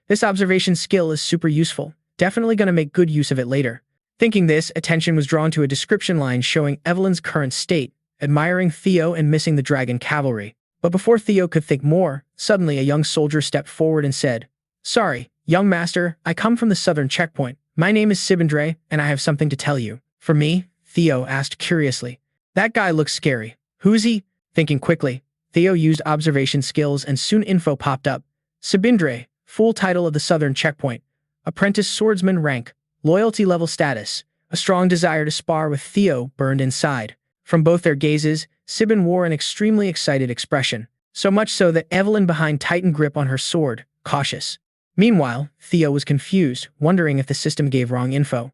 This observation skill is super useful. Definitely gonna make good use of it later. Thinking this, attention was drawn to a description line showing Evelyn's current state, admiring Theo and missing the Dragon Cavalry. But before Theo could think more, suddenly a young soldier stepped forward and said, Sorry, young master, I come from the southern checkpoint. My name is Sibindre, and I have something to tell you. For me? Theo asked curiously. That guy looks scary. Who is he? Thinking quickly, Theo used observation skills and soon info popped up. Sibindre, full title of the southern checkpoint. Apprentice swordsman rank. Loyalty level status. A strong desire to spar with Theo burned inside. From both their gazes, Sibin wore an extremely excited expression. So much so that Evelyn behind tightened grip on her sword, cautious. Meanwhile, Theo was confused, wondering if the system gave wrong info.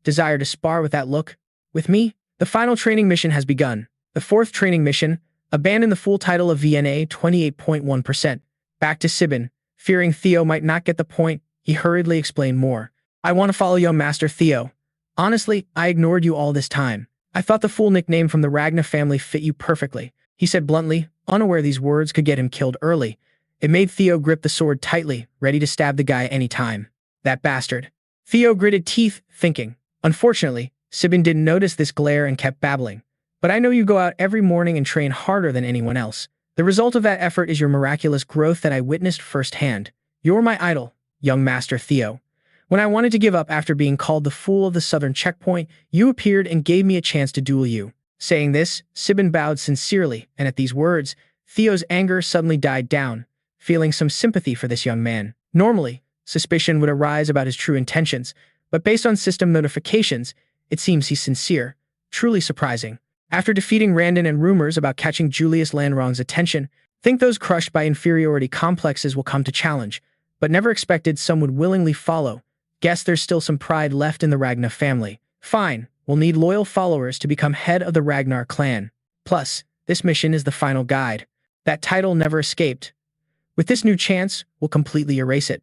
Desire to spar with that look? With me? The final training mission has begun. The fourth training mission, abandon the full title of VNA 28.1%. Back to Sibin. Fearing Theo might not get the point, he hurriedly explained more. I want to follow young Master Theo. Honestly, I ignored you all this time. I thought the Fool nickname from the Ragna family fit you perfectly, he said bluntly, unaware these words could get him killed early. It made Theo grip the sword tightly, ready to stab the guy any time. That bastard. Theo gritted teeth, thinking. Unfortunately, Sibin didn't notice this glare and kept babbling. But I know you go out every morning and train harder than anyone else. The result of that effort is your miraculous growth that I witnessed firsthand. You're my idol, young Master Theo. When I wanted to give up after being called the Fool of the Southern Checkpoint, you appeared and gave me a chance to duel you. Saying this, Sibin bowed sincerely, and at these words, Theo's anger suddenly died down, feeling some sympathy for this young man. Normally, suspicion would arise about his true intentions, but based on system notifications, it seems he's sincere. Truly surprising. After defeating Randon and rumors about catching Julius Landrong's attention, think those crushed by inferiority complexes will come to challenge, but never expected some would willingly follow. Guess there's still some pride left in the Ragna family. Fine, we'll need loyal followers to become head of the Ragnar clan. Plus, this mission is the final guide. That title never escaped. With this new chance, we'll completely erase it.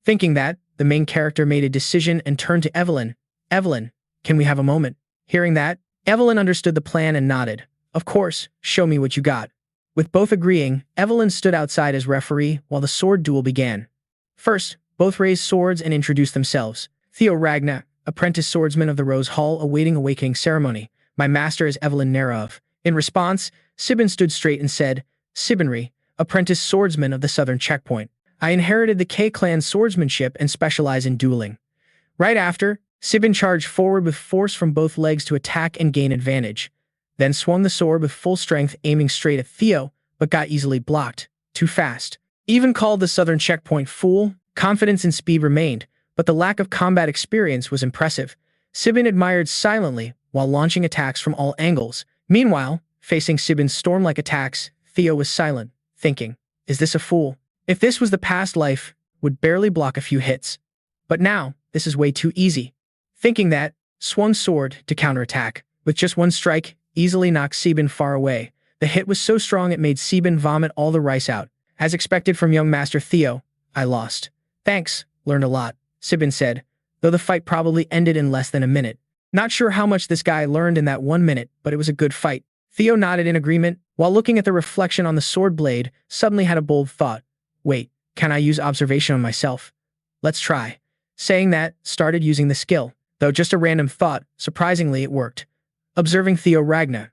Thinking that, the main character made a decision and turned to Evelyn. Evelyn, can we have a moment? Hearing that, Evelyn understood the plan and nodded. Of course, show me what you got. With both agreeing, Evelyn stood outside as referee while the sword duel began. First, both raised swords and introduced themselves. Theo Ragna, apprentice swordsman of the Rose Hall awaiting awakening ceremony. My master is Evelyn Nerov. In response, Sibin stood straight and said, Sibinri, apprentice swordsman of the Southern Checkpoint. I inherited the K-clan swordsmanship and specialize in dueling. Right after, Sibin charged forward with force from both legs to attack and gain advantage. Then swung the sword with full strength aiming straight at Theo, but got easily blocked. Too fast. Even called the Southern Checkpoint Fool, confidence and speed remained, but the lack of combat experience was impressive. Sibin admired silently while launching attacks from all angles. Meanwhile, facing Sibin's storm-like attacks, Theo was silent, thinking, is this a fool? If this was the past life, would barely block a few hits. But now, this is way too easy. Thinking that, swung sword to counterattack. With just one strike, easily knocked Sibin far away. The hit was so strong it made Sibin vomit all the rice out. As expected from young Master Theo, I lost. Thanks, learned a lot, Sibin said, though the fight probably ended in less than a minute. Not sure how much this guy learned in that 1 minute, but it was a good fight. Theo nodded in agreement, while looking at the reflection on the sword blade, suddenly had a bold thought. Wait, can I use observation on myself? Let's try. Saying that, started using the skill, though just a random thought, surprisingly it worked. Observing Theo Ragna.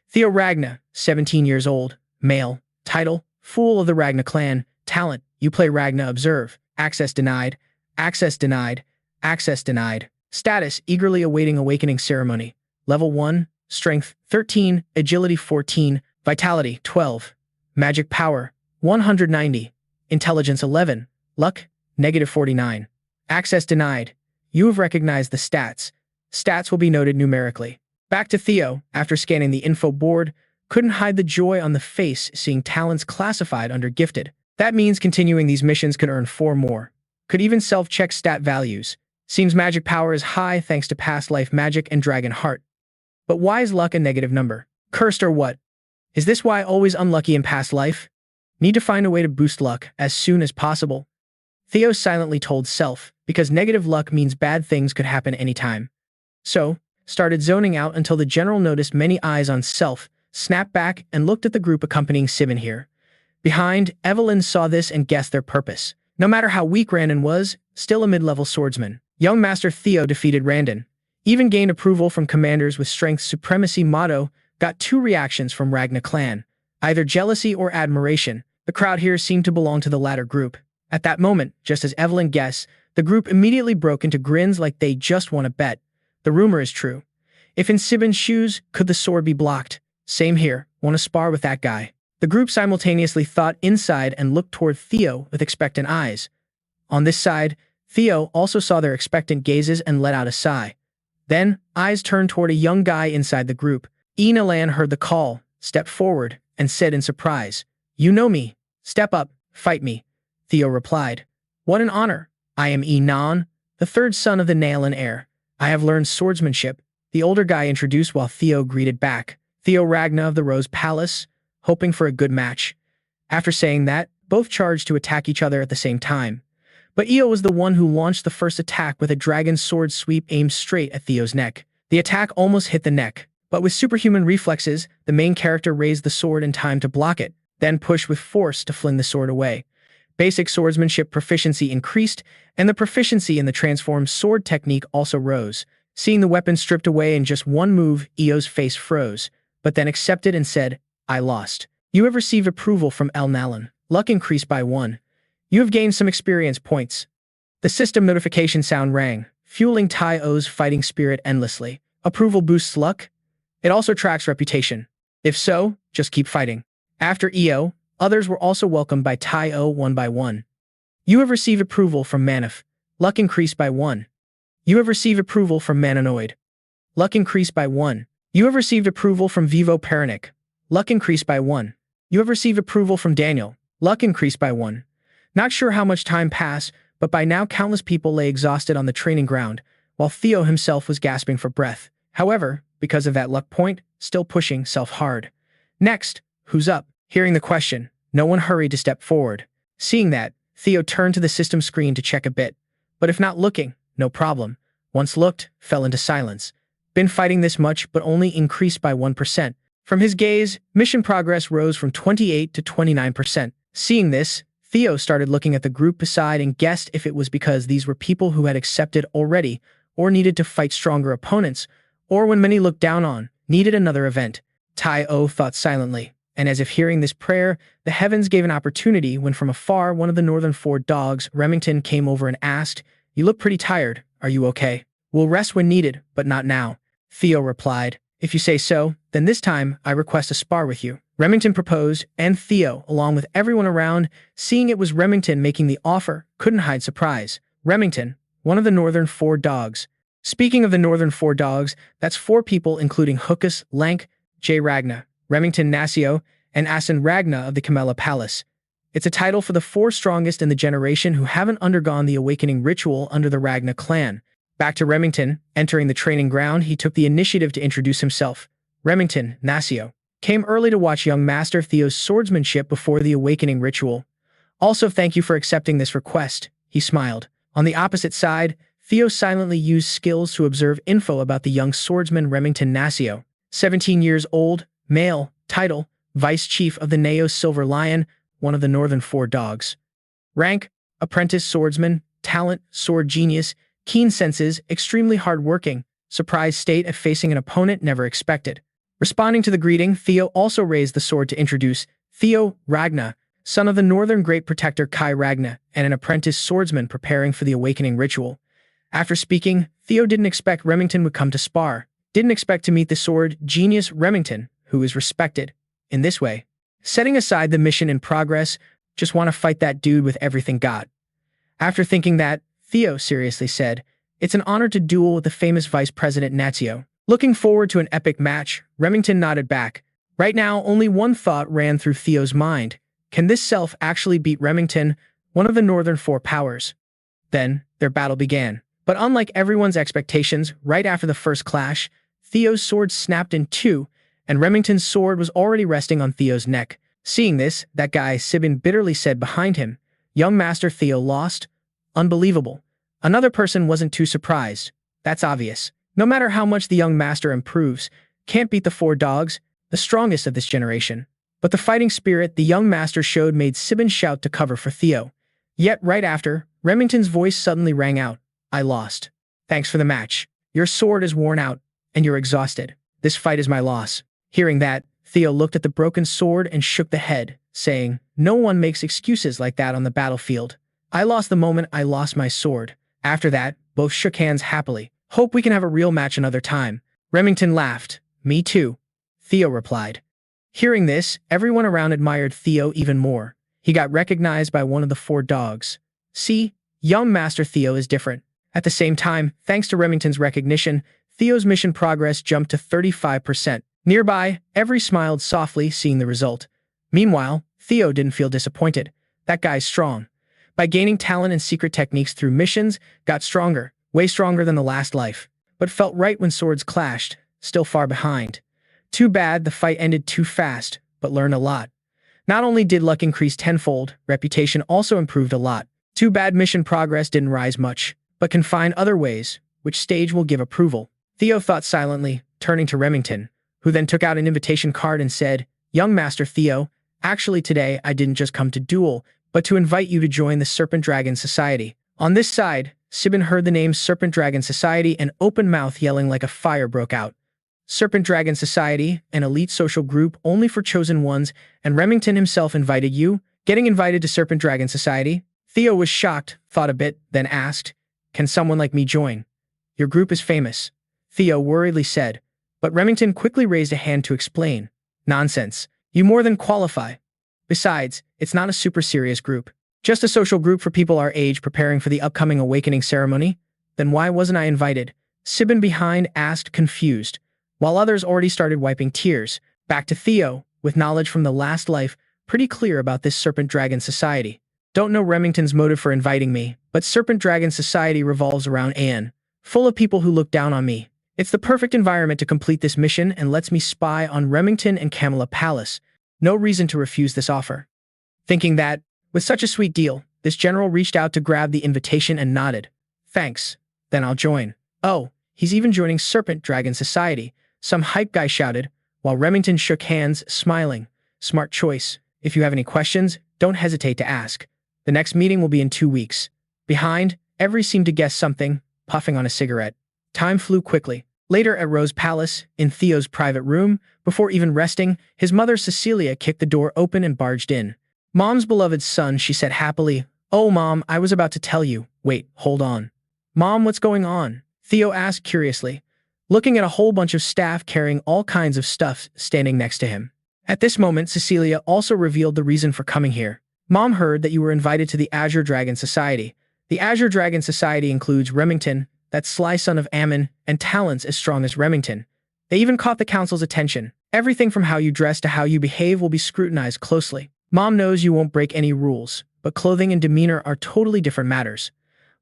Theo Ragna, 17 years old, male, title, Fool of the Ragna clan, talent, you play Ragna observe, access denied, access denied, access denied, status eagerly awaiting awakening ceremony, level 1, strength 13, agility 14, vitality 12, magic power 190. Intelligence 11. Luck, -49. Access denied. You have recognized the stats. Stats will be noted numerically. Back to Theo, after scanning the info board, couldn't hide the joy on the face seeing talents classified under gifted. That means continuing these missions could earn 4 more. Could even self-check stat values. Seems magic power is high thanks to past life magic and dragon heart. But why is luck a negative number? Cursed or what? Is this why always unlucky in past life? Need to find a way to boost luck as soon as possible. Theo silently told self, because negative luck means bad things could happen anytime. So, started zoning out until the general noticed many eyes on self, snapped back and looked at the group accompanying Sibin here. Behind, Evelyn saw this and guessed their purpose. No matter how weak Randon was, still a mid-level swordsman. Young Master Theo defeated Randon. Even gained approval from commanders with strength supremacy motto, got 2 reactions from Ragna Clan. Either jealousy or admiration. The crowd here seemed to belong to the latter group. At that moment, just as Evelyn guessed, the group immediately broke into grins like they just won a bet. The rumor is true. If in Sibin's shoes, could the sword be blocked? Same here, want to spar with that guy. The group simultaneously thought inside and looked toward Theo with expectant eyes. On this side, Theo also saw their expectant gazes and let out a sigh. Then, eyes turned toward a young guy inside the group. Enalan heard the call, stepped forward, and said in surprise, "You know me. Step up, fight me." Theo replied, "What an honor. I am Enan, the 3rd son of the Nail and Heir. I have learned swordsmanship." The older guy introduced while Theo greeted back, "Theo Ragna of the Rose Palace, hoping for a good match." After saying that, both charged to attack each other at the same time. But Eo was the one who launched the first attack with a dragon sword sweep aimed straight at Theo's neck. The attack almost hit the neck, but with superhuman reflexes, the main character raised the sword in time to block it, then pushed with force to fling the sword away. Basic swordsmanship proficiency increased, and the proficiency in the transformed sword technique also rose. Seeing the weapon stripped away in just one move, Eo's face froze, but then accepted and said, "I lost. You have received approval from El Nalan. Luck increased by 1. You have gained some experience points." The system notification sound rang, fueling Tai O's fighting spirit endlessly. Approval boosts luck? It also tracks reputation. If so, just keep fighting. After Eo, others were also welcomed by Tai O one by one. You have received approval from Manif. Luck increased by 1. You have received approval from Mananoid. Luck increased by 1. You have received approval from Vivo Paranic. Luck increased by 1. You have received approval from Daniel. Luck increased by 1. Not sure how much time passed, but by now countless people lay exhausted on the training ground, while Theo himself was gasping for breath. However, because of that luck point, still pushing self hard. Next, who's up? Hearing the question, no one hurried to step forward. Seeing that, Theo turned to the system screen to check a bit. But if not looking, no problem. Once looked, fell into silence. Been fighting this much but only increased by 1%. From his gaze, mission progress rose from 28 to 29%. Seeing this, Theo started looking at the group beside and guessed if it was because these were people who had accepted already or needed to fight stronger opponents, or when many looked down on, needed another event. Tai O thought silently, and as if hearing this prayer, the heavens gave an opportunity when from afar one of the northern 4 dogs, Remington, came over and asked, "You look pretty tired. Are you okay?" "We'll rest when needed, but not now." Theo replied, "If you say so, then this time I request a spar with you." Remington proposed, and Theo, along with everyone around, seeing it was Remington making the offer, couldn't hide surprise. Remington, one of the northern 4 dogs. Speaking of the northern 4 dogs, that's 4 people including Hookus, Lank, J. Ragna, Remington Nasio, and Asen Ragna of the Camella Palace. It's a title for the 4 strongest in the generation who haven't undergone the awakening ritual under the Ragna clan. Back to Remington, entering the training ground, he took the initiative to introduce himself. Remington Nasio came early to watch young Master Theo's swordsmanship before the awakening ritual. "Also thank you for accepting this request," he smiled. On the opposite side, Theo silently used skills to observe info about the young swordsman Remington Nasio. 17 years old, male, title, Vice Chief of the Neo Silver Lion, one of the northern 4 dogs. Rank, apprentice swordsman, talent, sword genius, keen senses, extremely hard-working, surprised state of facing an opponent never expected. Responding to the greeting, Theo also raised the sword to introduce Theo Ragna, son of the northern great protector Kai Ragna, and an apprentice swordsman preparing for the awakening ritual. After speaking, Theo didn't expect Remington would come to spar, didn't expect to meet the sword genius Remington, who is respected in this way. Setting aside the mission in progress, Just want to fight that dude with everything got. After thinking that, Theo seriously said, "It's an honor to duel with the famous Vice President Natio." Looking forward to an epic match, Remington nodded back. Right now, only one thought ran through Theo's mind. Can this self actually beat Remington, one of the Northern Four powers? Then, their battle began. But unlike everyone's expectations, right after the first clash, Theo's sword snapped in two, and Remington's sword was already resting on Theo's neck. Seeing this, that guy Sibin bitterly said behind him, "Young Master Theo lost? Unbelievable." Another person wasn't too surprised. That's obvious. No matter how much the young master improves, can't beat the four dogs, the strongest of this generation. But the fighting spirit the young master showed made Sibin shout to cover for Theo. Yet right after, Remington's voice suddenly rang out. "I lost. Thanks for the match. Your sword is worn out, and you're exhausted. This fight is my loss." Hearing that, Theo looked at the broken sword and shook the head, saying, "No one makes excuses like that on the battlefield. I lost the moment I lost my sword." After that, both shook hands happily. "Hope we can have a real match another time." Remington laughed. "Me too," Theo replied. Hearing this, everyone around admired Theo even more. He got recognized by one of the four dogs. See, young Master Theo is different. At the same time, thanks to Remington's recognition, Theo's mission progress jumped to 35%. Nearby, everyone smiled softly seeing the result. Meanwhile, Theo didn't feel disappointed. That guy's strong. By gaining talent and secret techniques through missions, got stronger, way stronger than the last life. But felt right when swords clashed, still far behind. Too bad the fight ended too fast, but learned a lot. Not only did luck increase tenfold, reputation also improved a lot. Too bad mission progress didn't rise much, but can find other ways, which stage will give approval. Theo thought silently, turning to Remington, who then took out an invitation card and said, "Young Master Theo, actually today I didn't just come to duel, but to invite you to join the Serpent Dragon Society." On this side, Sibin heard the name Serpent Dragon Society and open mouth yelling like a fire broke out. Serpent Dragon Society, an elite social group only for chosen ones, and Remington himself invited you? Getting invited to Serpent Dragon Society? Theo was shocked, thought a bit, then asked, "Can someone like me join? Your group is famous," Theo worriedly said, but Remington quickly raised a hand to explain. "Nonsense. You more than qualify. Besides, it's not a super serious group. Just a social group for people our age preparing for the upcoming awakening ceremony? Then why wasn't I invited?" Sibin behind asked, confused, while others already started wiping tears. Back to Theo, with knowledge from the last life, pretty clear about this Serpent Dragon Society. "Don't know Remington's motive for inviting me, but Serpent Dragon Society revolves around Anne, full of people who look down on me. It's the perfect environment to complete this mission and lets me spy on Remington and Camilla Palace. No reason to refuse this offer." Thinking that, with such a sweet deal, this general reached out to grab the invitation and nodded. "Thanks. Then I'll join." "Oh, he's even joining Serpent Dragon Society," some hype guy shouted, while Remington shook hands, smiling. "Smart choice. If you have any questions, don't hesitate to ask. The next meeting will be in 2 weeks." Behind, every seemed to guess something, puffing on a cigarette. Time flew quickly. Later at Rose Palace, in Theo's private room, before even resting, his mother Cecilia kicked the door open and barged in. "Mom's beloved son," she said happily. "Oh, Mom, I was about to tell you." "Wait, hold on." "Mom, what's going on?" Theo asked curiously, looking at a whole bunch of staff carrying all kinds of stuff standing next to him. At this moment, Cecilia also revealed the reason for coming here. "Mom heard that you were invited to the Azure Dragon Society. The Azure Dragon Society includes Remington, that sly son of Ammon, and talents as strong as Remington. They even caught the council's attention. Everything from how you dress to how you behave will be scrutinized closely. Mom knows you won't break any rules, but clothing and demeanor are totally different matters.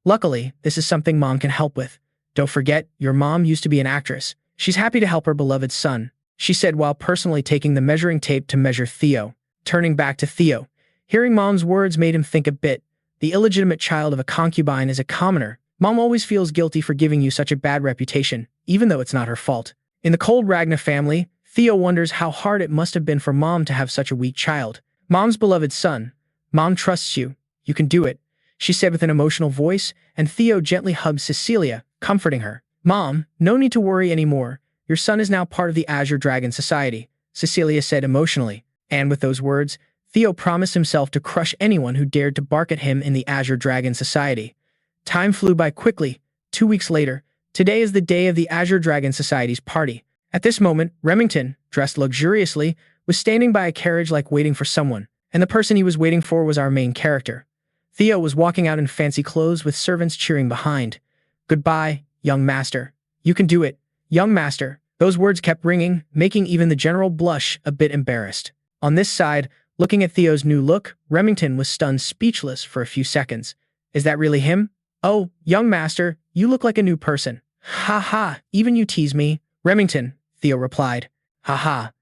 Luckily, this is something Mom can help with. Don't forget, your mom used to be an actress. She's happy to help her beloved son," she said while personally taking the measuring tape to measure Theo. Turning back to Theo, hearing Mom's words made him think a bit. The illegitimate child of a concubine is a commoner. Mom always feels guilty for giving you such a bad reputation, even though it's not her fault. In the cold Ragna family, Theo wonders how hard it must have been for Mom to have such a weak child. "Mom's beloved son. Mom trusts you. You can do it," she said with an emotional voice, and Theo gently hugged Cecilia, comforting her. "Mom, no need to worry anymore. Your son is now part of the Azure Dragon Society," Cecilia said emotionally. And with those words, Theo promised himself to crush anyone who dared to bark at him in the Azure Dragon Society. Time flew by quickly. 2 weeks later, today is the day of the Azure Dragon Society's party. At this moment, Remington, dressed luxuriously, was standing by a carriage like waiting for someone. And the person he was waiting for was our main character. Theo was walking out in fancy clothes with servants cheering behind. "Goodbye, young master. You can do it, young master." Those words kept ringing, making even the general blush a bit embarrassed. On this side, looking at Theo's new look, Remington was stunned speechless for a few seconds. "Is that really him? Oh, young master, you look like a new person." "Ha ha, even you tease me." "Remington," Theo replied. "Ha ha,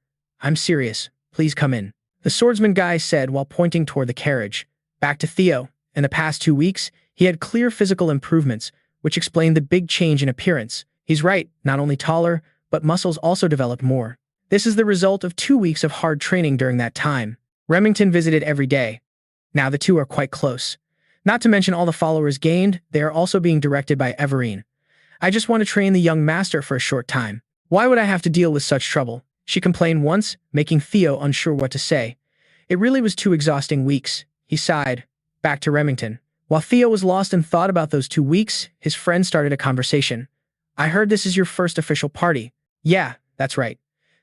I'm serious. Please come in," the swordsman guy said while pointing toward the carriage. Back to Theo. In the past 2 weeks, he had clear physical improvements, which explained the big change in appearance. He's right, not only taller, but muscles also developed more. This is the result of 2 weeks of hard training during that time. Remington visited every day. Now the two are quite close. Not to mention all the followers gained, they are also being directed by Everine. "I just want to train the young master for a short time. Why would I have to deal with such trouble?" she complained once, making Theo unsure what to say. It really was 2 exhausting weeks. He sighed. Back to Remington. While Theo was lost in thought about those 2 weeks, his friend started a conversation. "I heard this is your first official party." "Yeah, that's right."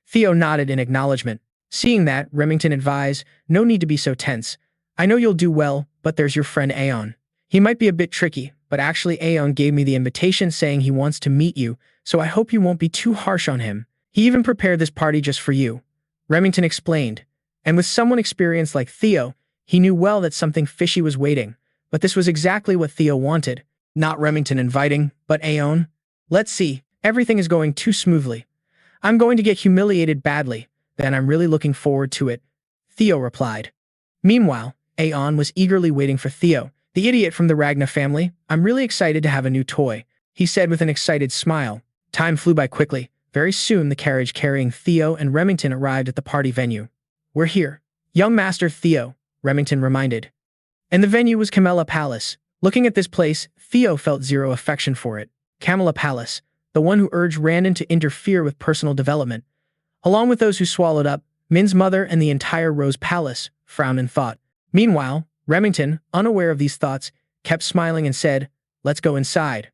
Theo nodded in acknowledgement. Seeing that, Remington advised, "No need to be so tense. I know you'll do well, but there's your friend Aeon. He might be a bit tricky, but actually Aeon gave me the invitation saying he wants to meet you, so I hope you won't be too harsh on him. He even prepared this party just for you," Remington explained. And with someone experienced like Theo, he knew well that something fishy was waiting. But this was exactly what Theo wanted. Not Remington inviting, but Aeon. "Let's see. Everything is going too smoothly. I'm going to get humiliated badly. Then I'm really looking forward to it," Theo replied. Meanwhile, Aeon was eagerly waiting for Theo. "The idiot from the Ragna family. I'm really excited to have a new toy," he said with an excited smile. Time flew by quickly. Very soon, the carriage carrying Theo and Remington arrived at the party venue. "We're here. Young Master Theo," Remington reminded. And the venue was Camella Palace. Looking at this place, Theo felt zero affection for it. Camella Palace, the one who urged Randon to interfere with personal development. Along with those who swallowed up, Min's mother and the entire Rose Palace frowned in thought. Meanwhile, Remington, unaware of these thoughts, kept smiling and said, "Let's go inside."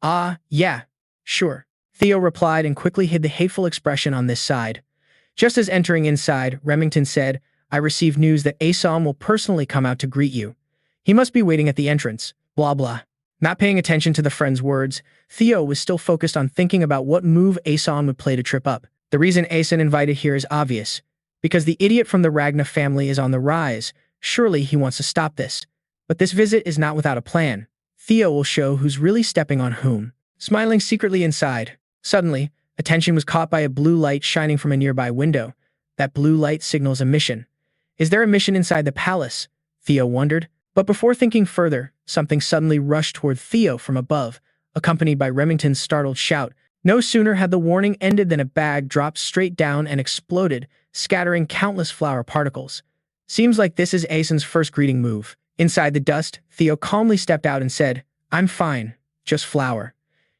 "Ah, yeah, sure," Theo replied and quickly hid the hateful expression on this side. Just as entering inside, Remington said, "I received news that Asom will personally come out to greet you. He must be waiting at the entrance, blah blah." Not paying attention to the friend's words, Theo was still focused on thinking about what move Asom would play to trip up. The reason Asen invited here is obvious. Because the idiot from the Ragna family is on the rise, surely he wants to stop this. But this visit is not without a plan. Theo will show who's really stepping on whom. Smiling secretly inside. Suddenly, attention was caught by a blue light shining from a nearby window. That blue light signals a mission. Is there a mission inside the palace? Theo wondered. But before thinking further, something suddenly rushed toward Theo from above, accompanied by Remington's startled shout. No sooner had the warning ended than a bag dropped straight down and exploded, scattering countless flower particles. Seems like this is Asen's first greeting move. Inside the dust, Theo calmly stepped out and said, "I'm fine, just flour."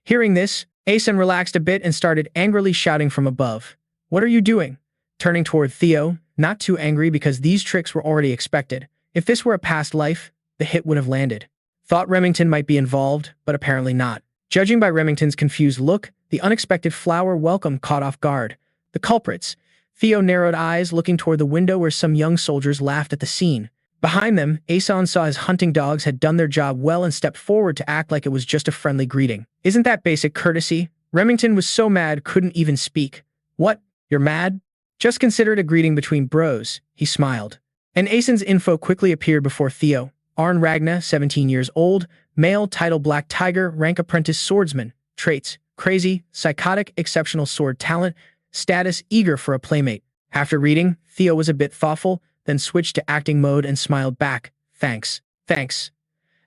Hearing this, Asen relaxed a bit and started angrily shouting from above. "What are you doing?" Turning toward Theo, not too angry because these tricks were already expected. If this were a past life, the hit would have landed. Thought Remington might be involved, but apparently not. Judging by Remington's confused look, the unexpected flower welcome caught off guard. The culprits. Theo narrowed eyes, looking toward the window where some young soldiers laughed at the scene. Behind them, Asen saw his hunting dogs had done their job well and stepped forward to act like it was just a friendly greeting. Isn't that basic courtesy? Remington was so mad couldn't even speak. "What? You're mad? Just consider it a greeting between bros," he smiled. And Asen's info quickly appeared before Theo. Arn Ragna, 17 years old, male, title Black Tiger, rank apprentice swordsman, traits, crazy, psychotic, exceptional sword talent, status, eager for a playmate. After reading, Theo was a bit thoughtful, then switched to acting mode and smiled back. Thanks.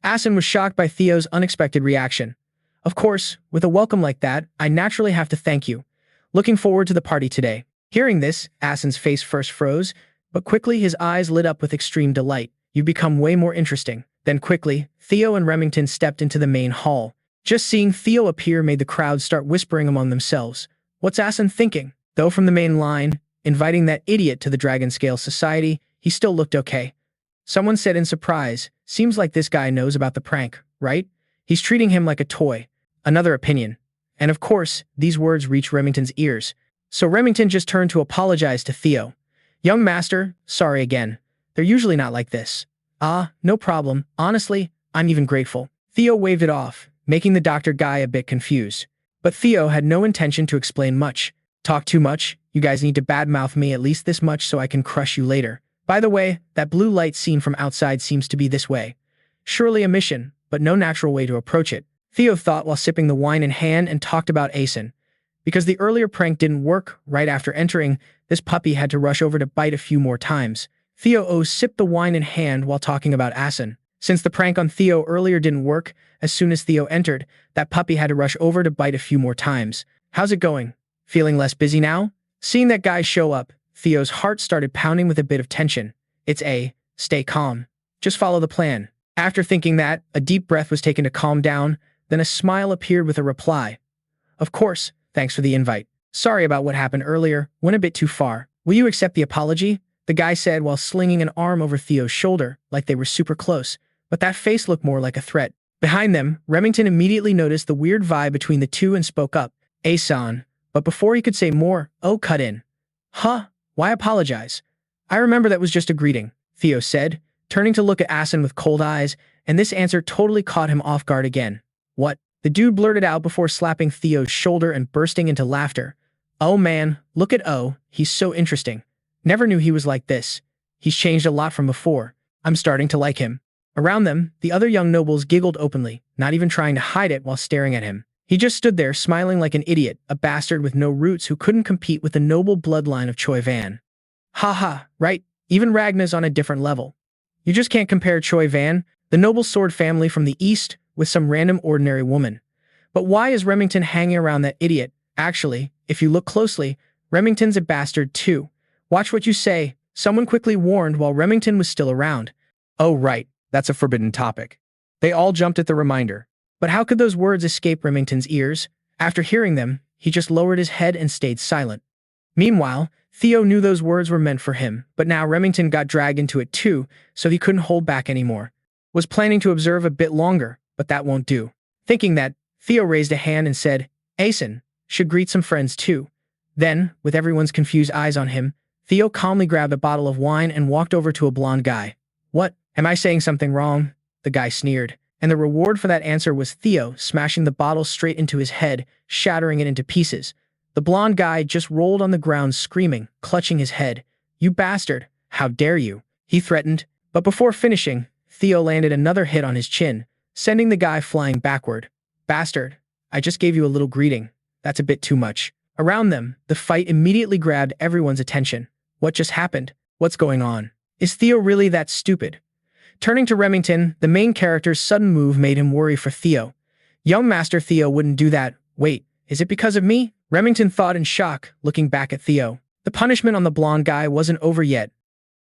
Asen was shocked by Theo's unexpected reaction. "Of course, with a welcome like that, I naturally have to thank you. Looking forward to the party today." Hearing this, Asen's face first froze, but quickly his eyes lit up with extreme delight. "You've become way more interesting." Then quickly, Theo and Remington stepped into the main hall. Just seeing Theo appear made the crowd start whispering among themselves. What's Asen thinking? Though from the main line, inviting that idiot to the Dragon Scale Society, he still looked okay. Someone said in surprise, "Seems like this guy knows about the prank, right? He's treating him like a toy." Another opinion. And of course, these words reached Remington's ears. So Remington just turned to apologize to Theo. "Young master, sorry again. They're usually not like this. Ah, no problem. Honestly, I'm even grateful. Theo waved it off, making the doctor guy a bit confused. But Theo had no intention to explain much. Talk too much? You guys need to badmouth me at least this much so I can crush you later. By the way, that blue light seen from outside seems to be this way. Surely a mission, but no natural way to approach it. Theo thought while sipping the wine in hand and talked about Asen. Because the earlier prank didn't work, right after entering, this puppy had to rush over to bite a few more times. Theo sipped the wine in hand while talking about Asen. Since the prank on Theo earlier didn't work, as soon as Theo entered, that puppy had to rush over to bite a few more times. How's it going? Feeling less busy now? Seeing that guy show up, Theo's heart started pounding with a bit of tension. Stay calm. Just follow the plan. After thinking that, a deep breath was taken to calm down, then a smile appeared with a reply. Of course, thanks for the invite. Sorry about what happened earlier, went a bit too far. Will you accept the apology? The guy said while slinging an arm over Theo's shoulder, like they were super close, but that face looked more like a threat. Behind them, Remington immediately noticed the weird vibe between the two and spoke up. Asan. But before he could say more, cut in. Huh? Why apologize? I remember that was just a greeting, Theo said, turning to look at Asen with cold eyes, and this answer totally caught him off guard again. What? The dude blurted out before slapping Theo's shoulder and bursting into laughter. Oh man, look at he's so interesting. Never knew he was like this. He's changed a lot from before. I'm starting to like him. Around them, the other young nobles giggled openly, not even trying to hide it while staring at him. He just stood there smiling like an idiot, a bastard with no roots who couldn't compete with the noble bloodline of Choi Van. Haha, right? Even Ragna's on a different level. You just can't compare Choi Van, the noble sword family from the east, with some random ordinary woman. But why is Remington hanging around that idiot? Actually, if you look closely, Remington's a bastard too. Watch what you say, someone quickly warned while Remington was still around. Oh right, that's a forbidden topic. They all jumped at the reminder. But how could those words escape Remington's ears? After hearing them, he just lowered his head and stayed silent. Meanwhile, Theo knew those words were meant for him, but now Remington got dragged into it too, so he couldn't hold back anymore. Was planning to observe a bit longer, but that won't do. Thinking that, Theo raised a hand and said, Asen, should greet some friends too. Then, with everyone's confused eyes on him, Theo calmly grabbed a bottle of wine and walked over to a blonde guy. What? Am I saying something wrong? The guy sneered. And the reward for that answer was Theo smashing the bottle straight into his head, shattering it into pieces. The blonde guy just rolled on the ground screaming, clutching his head. You bastard, how dare you? He threatened. But before finishing, Theo landed another hit on his chin, sending the guy flying backward. Bastard, I just gave you a little greeting. That's a bit too much. Around them, the fight immediately grabbed everyone's attention. What just happened? What's going on? Is Theo really that stupid? Turning to Remington, the main character's sudden move made him worry for Theo. Young Master Theo wouldn't do that. Wait, is it because of me? Remington thought in shock, looking back at Theo. The punishment on the blonde guy wasn't over yet.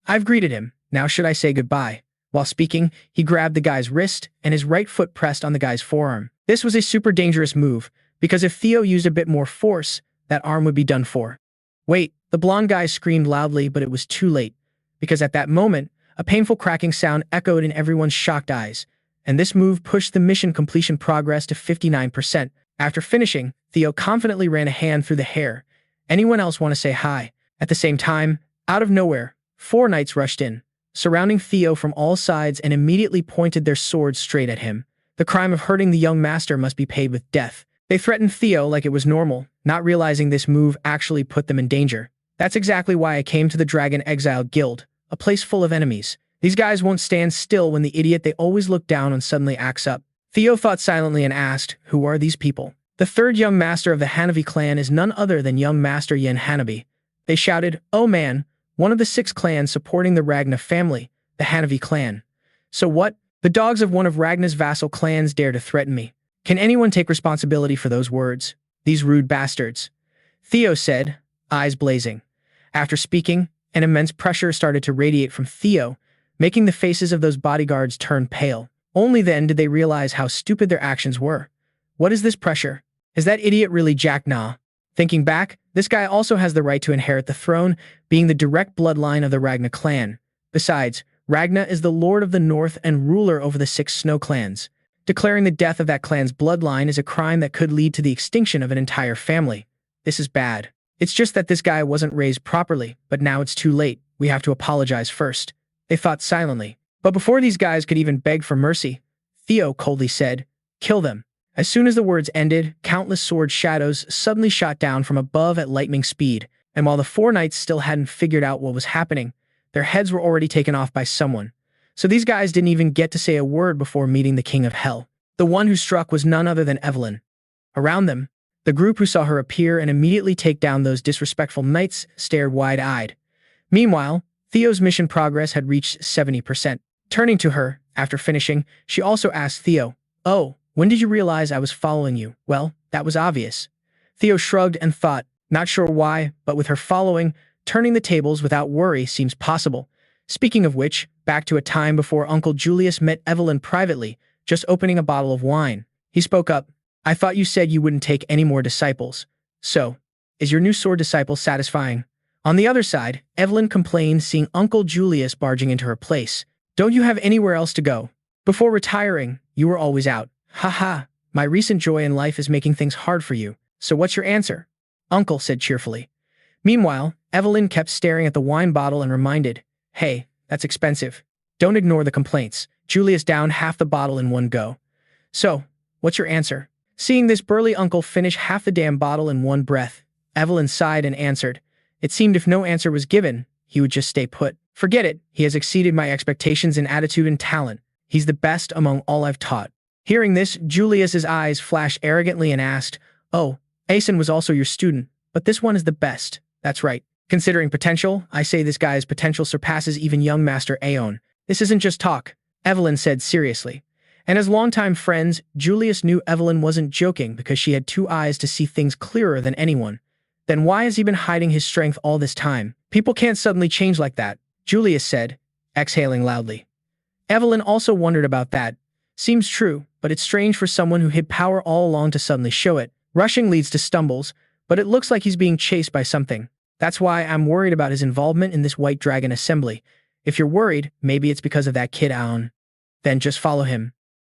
I've greeted him. Now should I say goodbye? While speaking, he grabbed the guy's wrist, and his right foot pressed on the guy's forearm. This was a super dangerous move, because if Theo used a bit more force, that arm would be done for. Wait, the blonde guy screamed loudly, but it was too late, because at that moment, a painful cracking sound echoed in everyone's shocked eyes, and this move pushed the mission completion progress to 59%. After finishing, Theo confidently ran a hand through the hair. Anyone else want to say hi? At the same time, out of nowhere, 4 knights rushed in, surrounding Theo from all sides and immediately pointed their swords straight at him. The crime of hurting the young master must be paid with death. They threatened Theo like it was normal, not realizing this move actually put them in danger. That's exactly why I came to the Dragon Exile Guild, a place full of enemies. These guys won't stand still when the idiot they always look down on suddenly acts up. Theo thought silently and asked, who are these people? The third young master of the Hanabi clan is none other than young master Yen Hanabi. They shouted, oh man, one of the 6 clans supporting the Ragna family, the Hanabi clan. So what? The dogs of one of Ragna's vassal clans dare to threaten me. Can anyone take responsibility for those words? These rude bastards. Theo said, eyes blazing. After speaking, an immense pressure started to radiate from Theo, making the faces of those bodyguards turn pale. Only then did they realize how stupid their actions were. What is this pressure? Is that idiot really Jack Na? Thinking back, this guy also has the right to inherit the throne, being the direct bloodline of the Ragna clan. Besides, Ragna is the lord of the north and ruler over the 6 snow clans. Declaring the death of that clan's bloodline is a crime that could lead to the extinction of an entire family. This is bad. It's just that this guy wasn't raised properly, but now it's too late. We have to apologize first. they thought silently. But before these guys could even beg for mercy, Theo coldly said, "Kill them." As soon as the words ended, countless sword shadows suddenly shot down from above at lightning speed, and while the four knights still hadn't figured out what was happening, their heads were already taken off by someone. So these guys didn't even get to say a word before meeting the King of Hell. The one who struck was none other than Evelyn. Around them, the group who saw her appear and immediately take down those disrespectful knights stared wide-eyed. Meanwhile, Theo's mission progress had reached 70%. Turning to her, after finishing, she also asked Theo, "Oh, when did you realize I was following you?" "Well, that was obvious." Theo shrugged and thought, not sure why, but with her following, turning the tables without worry seems possible. Speaking of which, back to a time before Uncle Julius met Evelyn privately, just opening a bottle of wine. He spoke up, "I thought you said you wouldn't take any more disciples. So, is your new sword disciple satisfying?" On the other side, Evelyn complained seeing Uncle Julius barging into her place. "Don't you have anywhere else to go? Before retiring, you were always out. Haha, my recent joy in life is making things hard for you. So what's your answer?" Uncle said cheerfully. Meanwhile, Evelyn kept staring at the wine bottle and reminded, "Hey, that's expensive. Don't ignore the complaints." Julius downed half the bottle in one go. "So, what's your answer?" Seeing this burly uncle finish half the damn bottle in one breath, Evelyn sighed and answered. It seemed if no answer was given, he would just stay put. "Forget it, he has exceeded my expectations in attitude and talent. He's the best among all I've taught." Hearing this, Julius's eyes flashed arrogantly and asked, "Oh, Aeson was also your student, but this one is the best." "That's right. Considering potential, I say this guy's potential surpasses even young Master Aeon. This isn't just talk," Evelyn said seriously. And as longtime friends, Julius knew Evelyn wasn't joking because she had two eyes to see things clearer than anyone. Then why has he been hiding his strength all this time? "People can't suddenly change like that," Julius said, exhaling loudly. Evelyn also wondered about that. Seems true, but it's strange for someone who hid power all along to suddenly show it. Rushing leads to stumbles, but it looks like he's being chased by something. That's why I'm worried about his involvement in this White Dragon assembly. If you're worried, maybe it's because of that kid Aon. Then just follow him,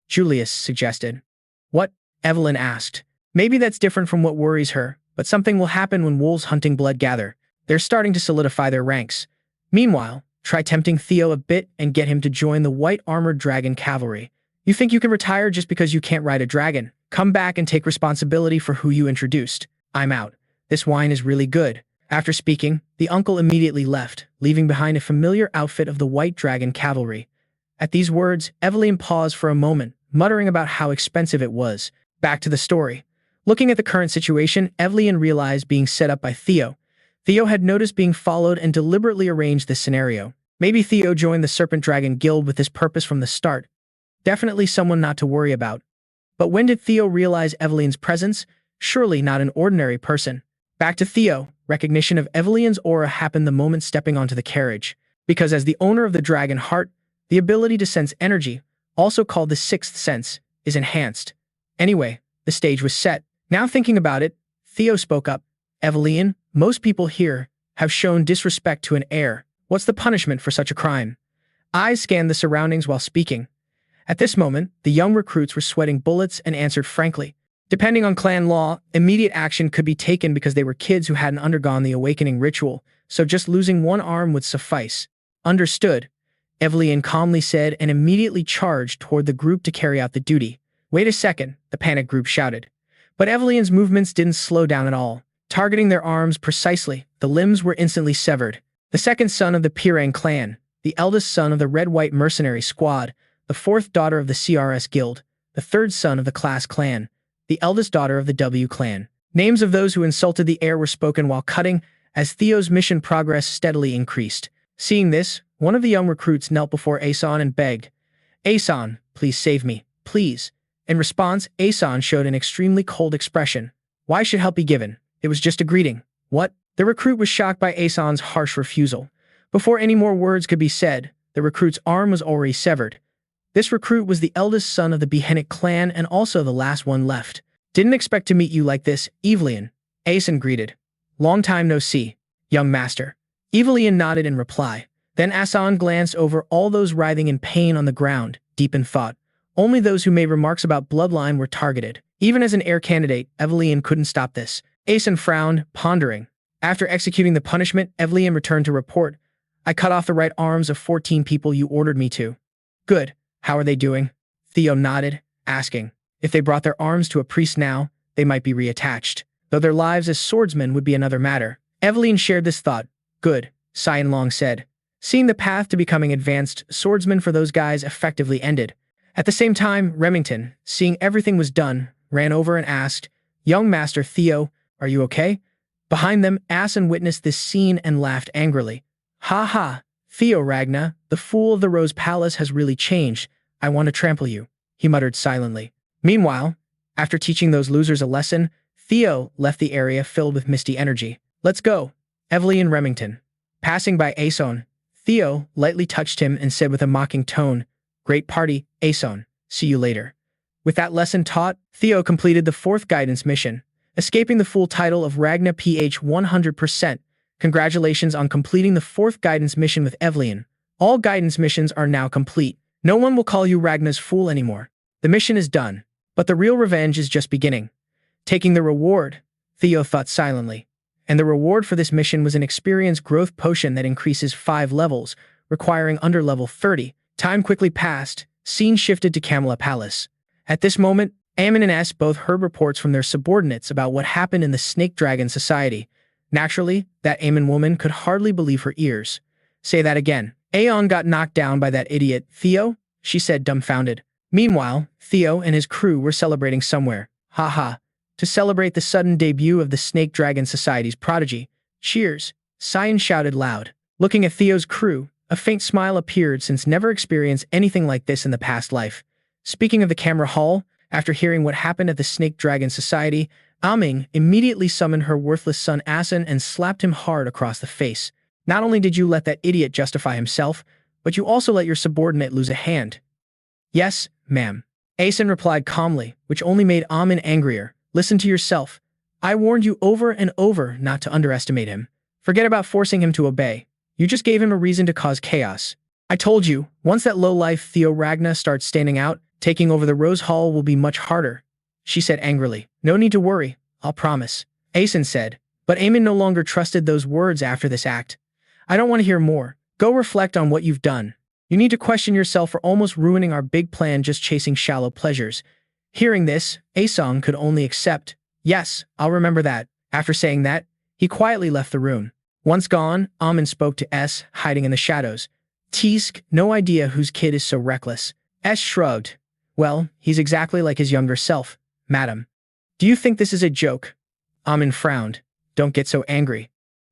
Julius suggested. "What?" Evelyn asked. Maybe that's different from what worries her, but something will happen when wolves hunting blood gather. They're starting to solidify their ranks. Meanwhile, try tempting Theo a bit and get him to join the white armored dragon cavalry. You think you can retire just because you can't ride a dragon? Come back and take responsibility for who you introduced. I'm out. This wine is really good." After speaking, the uncle immediately left, leaving behind a familiar outfit of the white dragon cavalry. At these words, Evelyn paused for a moment, muttering about how expensive it was. Back to the story. Looking at the current situation, Evelyn realized being set up by Theo. Theo had noticed being followed and deliberately arranged this scenario. Maybe Theo joined the Serpent Dragon Guild with this purpose from the start. Definitely someone not to worry about. But when did Theo realize Evelyn's presence? Surely not an ordinary person. Back to Theo, recognition of Evelyn's aura happened the moment stepping onto the carriage. Because as the owner of the dragon heart, the ability to sense energy, also called the sixth sense, is enhanced. Anyway, the stage was set. Now thinking about it, Theo spoke up. "Evelyn, most people here have shown disrespect to an heir. What's the punishment for such a crime?" Eyes scanned the surroundings while speaking. At this moment, the young recruits were sweating bullets and answered frankly. Depending on clan law, immediate action could be taken because they were kids who hadn't undergone the awakening ritual, so just losing one arm would suffice. "Understood," Evelyn calmly said and immediately charged toward the group to carry out the duty. "Wait a second," the panicked group shouted. But Evelyn's movements didn't slow down at all. Targeting their arms precisely, the limbs were instantly severed. The second son of the Pirang clan, the eldest son of the Red-White Mercenary Squad, the fourth daughter of the CRS Guild, the third son of the Class Clan, the eldest daughter of the W Clan. Names of those who insulted the heir were spoken while cutting, as Theo's mission progress steadily increased. Seeing this, one of the young recruits knelt before Aeson and begged, "Aeson, please save me, please." In response, Aeson showed an extremely cold expression. "Why should help be given? It was just a greeting." "What?" The recruit was shocked by Aeson's harsh refusal. Before any more words could be said, the recruit's arm was already severed. This recruit was the eldest son of the Behenik clan and also the last one left. "Didn't expect to meet you like this, Evelyn," Aeson greeted. "Long time no see, young master." Evelyn nodded in reply. Then Aeson glanced over all those writhing in pain on the ground, deep in thought. Only those who made remarks about bloodline were targeted. Even as an heir candidate, Evelyn couldn't stop this. Aeson frowned, pondering. After executing the punishment, Evelyn returned to report, I cut off the right arms of 14 people you ordered me to. Good. How are they doing? Theo nodded, asking. If they brought their arms to a priest now, they might be reattached, though their lives as swordsmen would be another matter. Evelyn shared this thought. Good, Cyan Long said. Seeing the path to becoming advanced swordsmen for those guys effectively ended. At the same time, Remington, seeing everything was done, ran over and asked, Young Master Theo, are you okay? Behind them, Asen witnessed this scene and laughed angrily. Ha ha, Theo Ragna, the fool of the Rose Palace has really changed. I want to trample you, he muttered silently. Meanwhile, after teaching those losers a lesson, Theo left the area filled with misty energy. Let's go, Evelyn and Remington. Passing by Ason, Theo lightly touched him and said with a mocking tone, Great party, Ason. See you later. With that lesson taught, Theo completed the 4th guidance mission, escaping the full title of Ragna PH 100%. Congratulations on completing the 4th guidance mission with Evelyn. All guidance missions are now complete. No one will call you Ragna's fool anymore. The mission is done, but the real revenge is just beginning. Taking the reward, Theo thought silently. And the reward for this mission was an experience growth potion that increases 5 levels, requiring under level 30. Time quickly passed, scene shifted to Camelot Palace. At this moment, Ammon and S both heard reports from their subordinates about what happened in the Snake Dragon Society. Naturally, that Ammon woman could hardly believe her ears. Say that again. Aeon got knocked down by that idiot, Theo? She said dumbfounded. Meanwhile, Theo and his crew were celebrating somewhere. Ha. To celebrate the sudden debut of the Snake Dragon Society's prodigy. Cheers, Cyan shouted loud. Looking at Theo's crew, a faint smile appeared since never experienced anything like this in the past life. Speaking of the camera hall, after hearing what happened at the Snake Dragon Society, Aming immediately summoned her worthless son Asen and slapped him hard across the face. Not only did you let that idiot justify himself, but you also let your subordinate lose a hand. Yes, ma'am. Asen replied calmly, which only made Amin angrier. Listen to yourself. I warned you over and over not to underestimate him. Forget about forcing him to obey. You just gave him a reason to cause chaos. I told you, once that low-life Theo Ragna starts standing out, taking over the Rose Hall will be much harder, she said angrily. No need to worry, I'll promise, Asen said, but Amin no longer trusted those words after this act. I don't want to hear more. Go reflect on what you've done. You need to question yourself for almost ruining our big plan just chasing shallow pleasures. Hearing this, Asong could only accept. Yes, I'll remember that. After saying that, he quietly left the room. Once gone, Amin spoke to S, hiding in the shadows. Tisk, no idea whose kid is so reckless. S shrugged. Well, he's exactly like his younger self, madam. Do you think this is a joke? Amin frowned. Don't get so angry.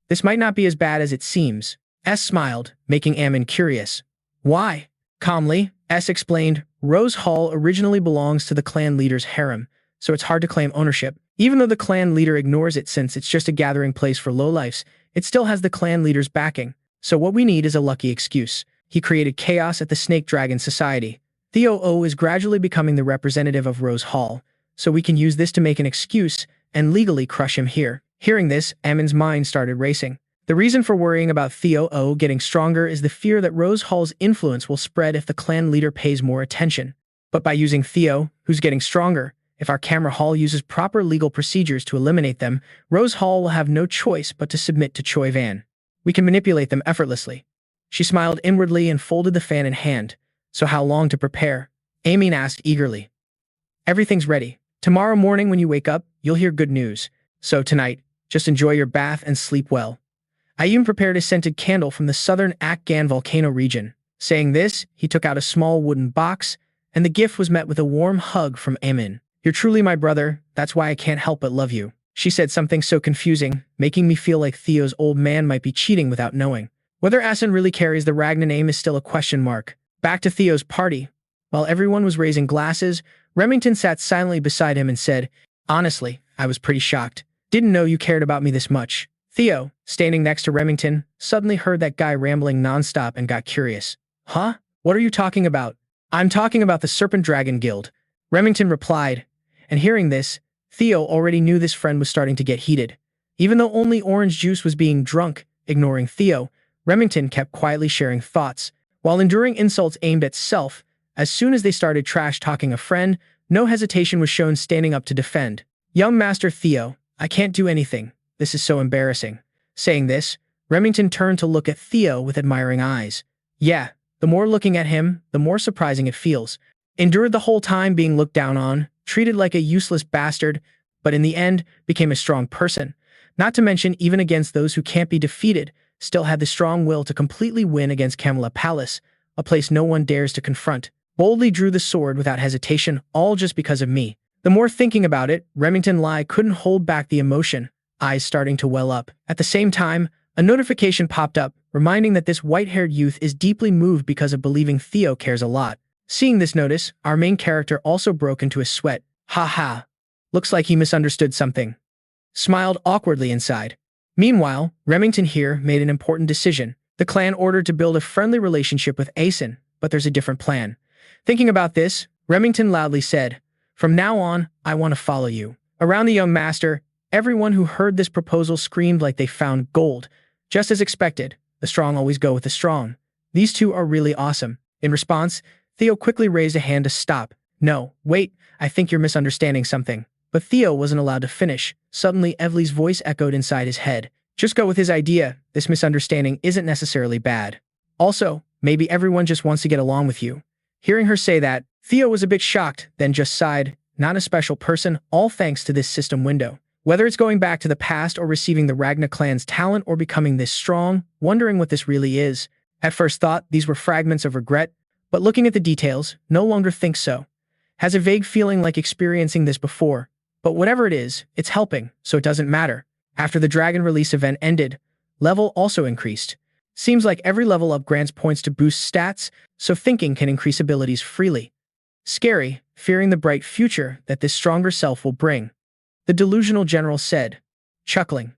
This might not be as bad as it seems. S smiled, making Amin curious. Why? Calmly, S explained, Rose Hall originally belongs to the clan leader's harem, so it's hard to claim ownership. Even though the clan leader ignores it since it's just a gathering place for lowlifes, it still has the clan leader's backing. So what we need is a lucky excuse. He created chaos at the Snake Dragon Society. Theo O is gradually becoming the representative of Rose Hall, so we can use this to make an excuse and legally crush him here. Hearing this, Amin's mind started racing. The reason for worrying about Theo O getting stronger is the fear that Rose Hall's influence will spread if the clan leader pays more attention. But by using Theo, who's getting stronger, if our camera hall uses proper legal procedures to eliminate them, Rose Hall will have no choice but to submit to Choi Van. We can manipulate them effortlessly. She smiled inwardly and folded the fan in hand. So how long to prepare? Amin asked eagerly. Everything's ready. Tomorrow morning when you wake up, you'll hear good news. So tonight, just enjoy your bath and sleep well. I even prepared a scented candle from the southern Akgan volcano region. Saying this, he took out a small wooden box, and the gift was met with a warm hug from Amin. You're truly my brother, that's why I can't help but love you. She said something so confusing, making me feel like Theo's old man might be cheating without knowing. Whether Asen really carries the Ragna name is still a question mark. Back to Theo's party. While everyone was raising glasses, Remington sat silently beside him and said, Honestly, I was pretty shocked. Didn't know you cared about me this much. Theo, standing next to Remington, suddenly heard that guy rambling nonstop and got curious. Huh? What are you talking about? I'm talking about the Serpent Dragon Guild, Remington replied. And hearing this, Theo already knew this friend was starting to get heated. Even though only orange juice was being drunk, ignoring Theo, Remington kept quietly sharing thoughts. While enduring insults aimed at self, as soon as they started trash-talking a friend, no hesitation was shown standing up to defend. Young Master Theo, I can't do anything. This is so embarrassing. Saying this, Remington turned to look at Theo with admiring eyes. Yeah, the more looking at him, the more surprising it feels. Endured the whole time being looked down on, treated like a useless bastard, but in the end, became a strong person. Not to mention, even against those who can't be defeated, still had the strong will to completely win against Camelot Palace, a place no one dares to confront. Boldly drew the sword without hesitation, all just because of me. The more thinking about it, Remington Lai couldn't hold back the emotion, eyes starting to well up. At the same time, a notification popped up, reminding that this white-haired youth is deeply moved because of believing Theo cares a lot. Seeing this notice, our main character also broke into a sweat. Ha ha. Looks like he misunderstood something. Smiled awkwardly inside. Meanwhile, Remington here made an important decision. The clan ordered to build a friendly relationship with Asen, but there's a different plan. Thinking about this, Remington loudly said, "From now on, I want to follow you." Around the young master, everyone who heard this proposal screamed like they found gold. Just as expected, the strong always go with the strong. These two are really awesome. In response, Theo quickly raised a hand to stop. No, wait, I think you're misunderstanding something. But Theo wasn't allowed to finish. Suddenly, Evely's voice echoed inside his head. Just go with his idea. This misunderstanding isn't necessarily bad. Also, maybe everyone just wants to get along with you. Hearing her say that, Theo was a bit shocked, then just sighed. Not a special person, all thanks to this system window. Whether it's going back to the past or receiving the Ragna clan's talent or becoming this strong, wondering what this really is. At first thought, these were fragments of regret, but looking at the details, no longer thinks so. Has a vague feeling like experiencing this before. But whatever it is, it's helping, so it doesn't matter. After the dragon release event ended, level also increased. Seems like every level up grants points to boost stats, so thinking can increase abilities freely. Scary, fearing the bright future that this stronger self will bring. The delusional general said, chuckling,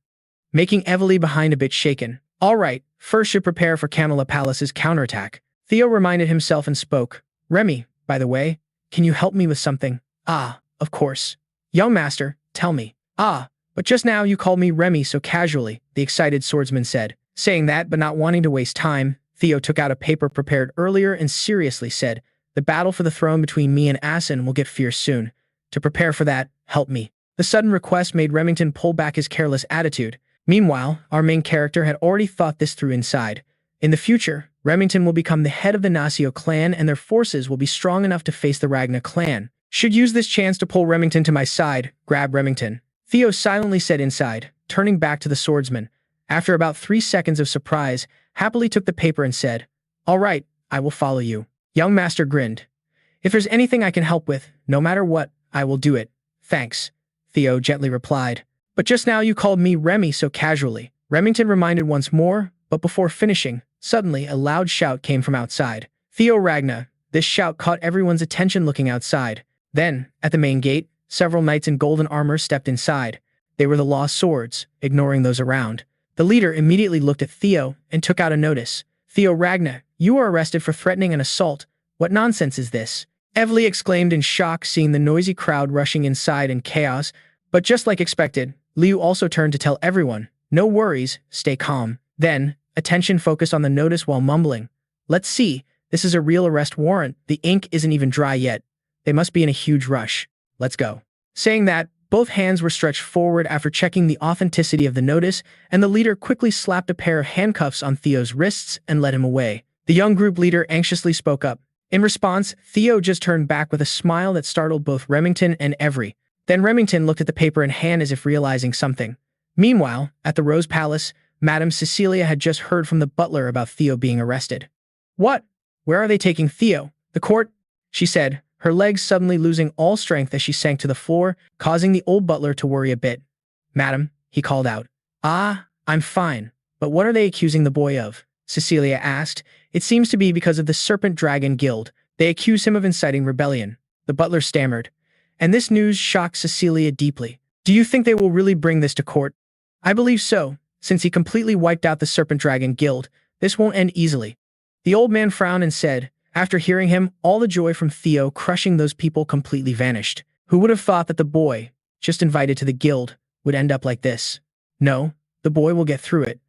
making Evely behind a bit shaken. All right, first should prepare for Camelot Palace's counterattack. Theo reminded himself and spoke. Remy, by the way, can you help me with something? Ah, of course. Young master, tell me. Ah, but just now you called me Remy so casually, the excited swordsman said. Saying that but not wanting to waste time, Theo took out a paper prepared earlier and seriously said, the battle for the throne between me and Asen will get fierce soon. To prepare for that, help me. The sudden request made Remington pull back his careless attitude. Meanwhile, our main character had already thought this through inside. In the future, Remington will become the head of the Nasio clan and their forces will be strong enough to face the Ragna clan. Should use this chance to pull Remington to my side, grab Remington. Theo silently said inside, turning back to the swordsman. After about 3 seconds of surprise, happily took the paper and said, all right, I will follow you. Young master grinned. If there's anything I can help with, no matter what, I will do it. Thanks, Theo gently replied. But just now you called me Remy so casually. Remington reminded once more, but before finishing, suddenly a loud shout came from outside. Theo Ragna. This shout caught everyone's attention looking outside. Then, at the main gate, several knights in golden armor stepped inside. They were the lost swords, ignoring those around. The leader immediately looked at Theo and took out a notice. Theo Ragna, you are arrested for threatening an assault. What nonsense is this? Evely exclaimed in shock seeing the noisy crowd rushing inside in chaos, but just like expected, Liu also turned to tell everyone, no worries, stay calm. Then, attention focused on the notice while mumbling. Let's see, this is a real arrest warrant, the ink isn't even dry yet. They must be in a huge rush. Let's go. Saying that, both hands were stretched forward after checking the authenticity of the notice, and the leader quickly slapped a pair of handcuffs on Theo's wrists and led him away. The young group leader anxiously spoke up. In response, Theo just turned back with a smile that startled both Remington and Evry. Then Remington looked at the paper in hand as if realizing something. Meanwhile, at the Rose Palace, Madame Cecilia had just heard from the butler about Theo being arrested. What? Where are they taking Theo? The court? She said, her legs suddenly losing all strength as she sank to the floor, causing the old butler to worry a bit. Madam, he called out. Ah, I'm fine. But what are they accusing the boy of? Cecilia asked. It seems to be because of the Serpent Dragon Guild. They accuse him of inciting rebellion. The butler stammered. And this news shocked Cecilia deeply. Do you think they will really bring this to court? I believe so. Since he completely wiped out the Serpent Dragon Guild, this won't end easily. The old man frowned and said, after hearing him, all the joy from Theo crushing those people completely vanished. Who would have thought that the boy, just invited to the guild, would end up like this? No, the boy will get through it.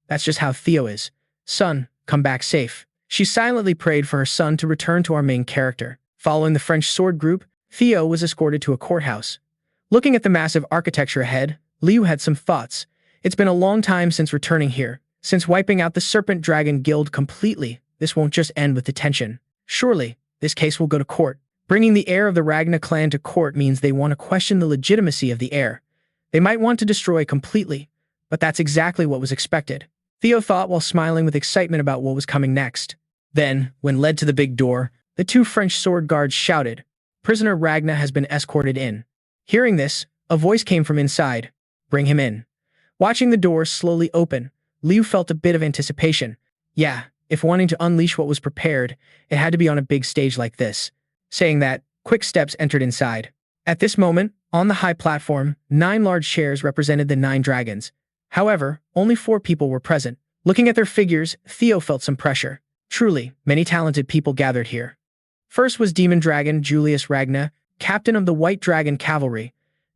That's just how Theo is. Son, come back safe. She silently prayed for her son to return to our main character. Following the French sword group, Theo was escorted to a courthouse. Looking at the massive architecture ahead, Liu had some thoughts. It's been a long time since returning here. Since wiping out the Serpent Dragon Guild completely, this won't just end with detention. Surely, this case will go to court. Bringing the heir of the Ragna clan to court means they want to question the legitimacy of the heir. They might want to destroy completely, but that's exactly what was expected. Theo thought while smiling with excitement about what was coming next. Then, when led to the big door, the two French sword guards shouted, "Prisoner Ragna has been escorted in." Hearing this, a voice came from inside. "Bring him in." Watching the door slowly open, Liu felt a bit of anticipation. Yeah, if wanting to unleash what was prepared, it had to be on a big stage like this. Saying that, quick steps entered inside. At this moment, on the high platform, 9 large chairs represented the 9 dragons. However, only 4 people were present. Looking at their figures, Theo felt some pressure. Truly, many talented people gathered here. First was Demon Dragon Julius Ragna, captain of the White Dragon Cavalry.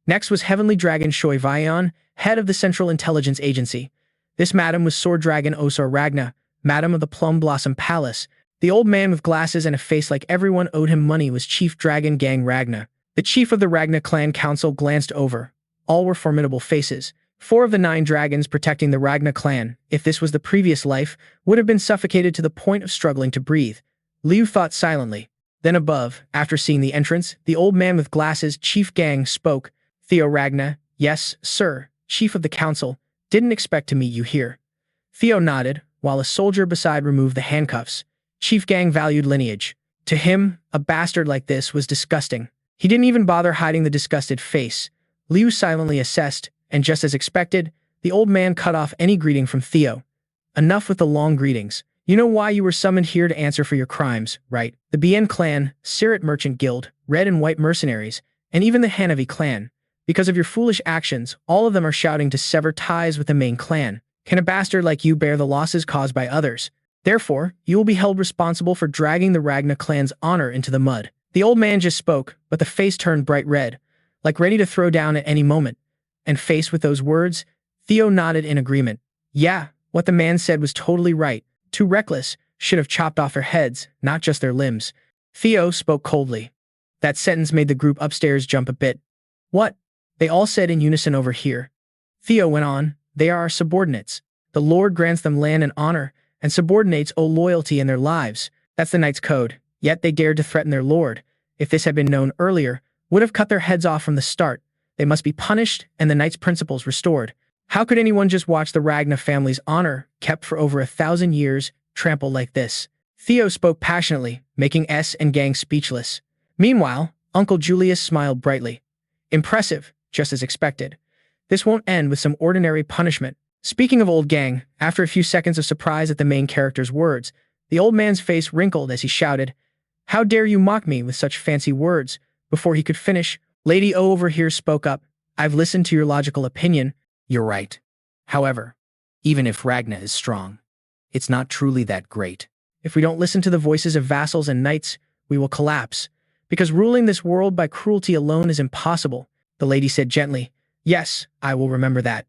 Next was Heavenly Dragon Shui Vian, head of the Central Intelligence Agency. This madam was Sword Dragon Azure Ragna, madam of the Plum Blossom Palace. The old man with glasses and a face like everyone owed him money was Chief Dragon Gang Ragna. The chief of the Ragna clan council glanced over. All were formidable faces. 4 of the 9 dragons protecting the Ragna clan, if this was the previous life, would have been suffocated to the point of struggling to breathe. Liu thought silently. Then above, after seeing the entrance, the old man with glasses, Chief Gang, spoke. "Theo Ragna, yes, sir, chief of the council, didn't expect to meet you here." Theo nodded, while a soldier beside removed the handcuffs. Chief Gang valued lineage. To him, a bastard like this was disgusting. He didn't even bother hiding the disgusted face. Liu silently assessed, and just as expected, the old man cut off any greeting from Theo. "Enough with the long greetings. You know why you were summoned here to answer for your crimes, right? The Bien clan, Sirit Merchant Guild, Red and White Mercenaries, and even the Hanavi clan. Because of your foolish actions, all of them are shouting to sever ties with the main clan. Can a bastard like you bear the losses caused by others? Therefore, you will be held responsible for dragging the Ragna clan's honor into the mud." The old man just spoke, but the face turned bright red, like ready to throw down at any moment. And faced with those words, Theo nodded in agreement. Yeah, what the man said was totally right. Too reckless, should have chopped off their heads, not just their limbs. Theo spoke coldly. That sentence made the group upstairs jump a bit. "What?" they all said in unison over here. Theo went on, "They are our subordinates. The Lord grants them land and honor, and subordinates owe loyalty in their lives. That's the knight's code. Yet they dared to threaten their lord. If this had been known earlier, would have cut their heads off from the start. They must be punished and the knight's principles restored. How could anyone just watch the Ragna family's honor, kept for over 1,000 years, trampled like this?" Theo spoke passionately, making S and Gang speechless. Meanwhile, Uncle Julius smiled brightly. "Impressive, just as expected. This won't end with some ordinary punishment." Speaking of Old Gang, after a few seconds of surprise at the main character's words, the old man's face wrinkled as he shouted, "How dare you mock me with such fancy words?" Before he could finish, Lady O over here spoke up. "I've listened to your logical opinion. You're right. However, even if Ragna is strong, it's not truly that great. If we don't listen to the voices of vassals and knights, we will collapse. Because ruling this world by cruelty alone is impossible," the lady said gently. "Yes, I will remember that."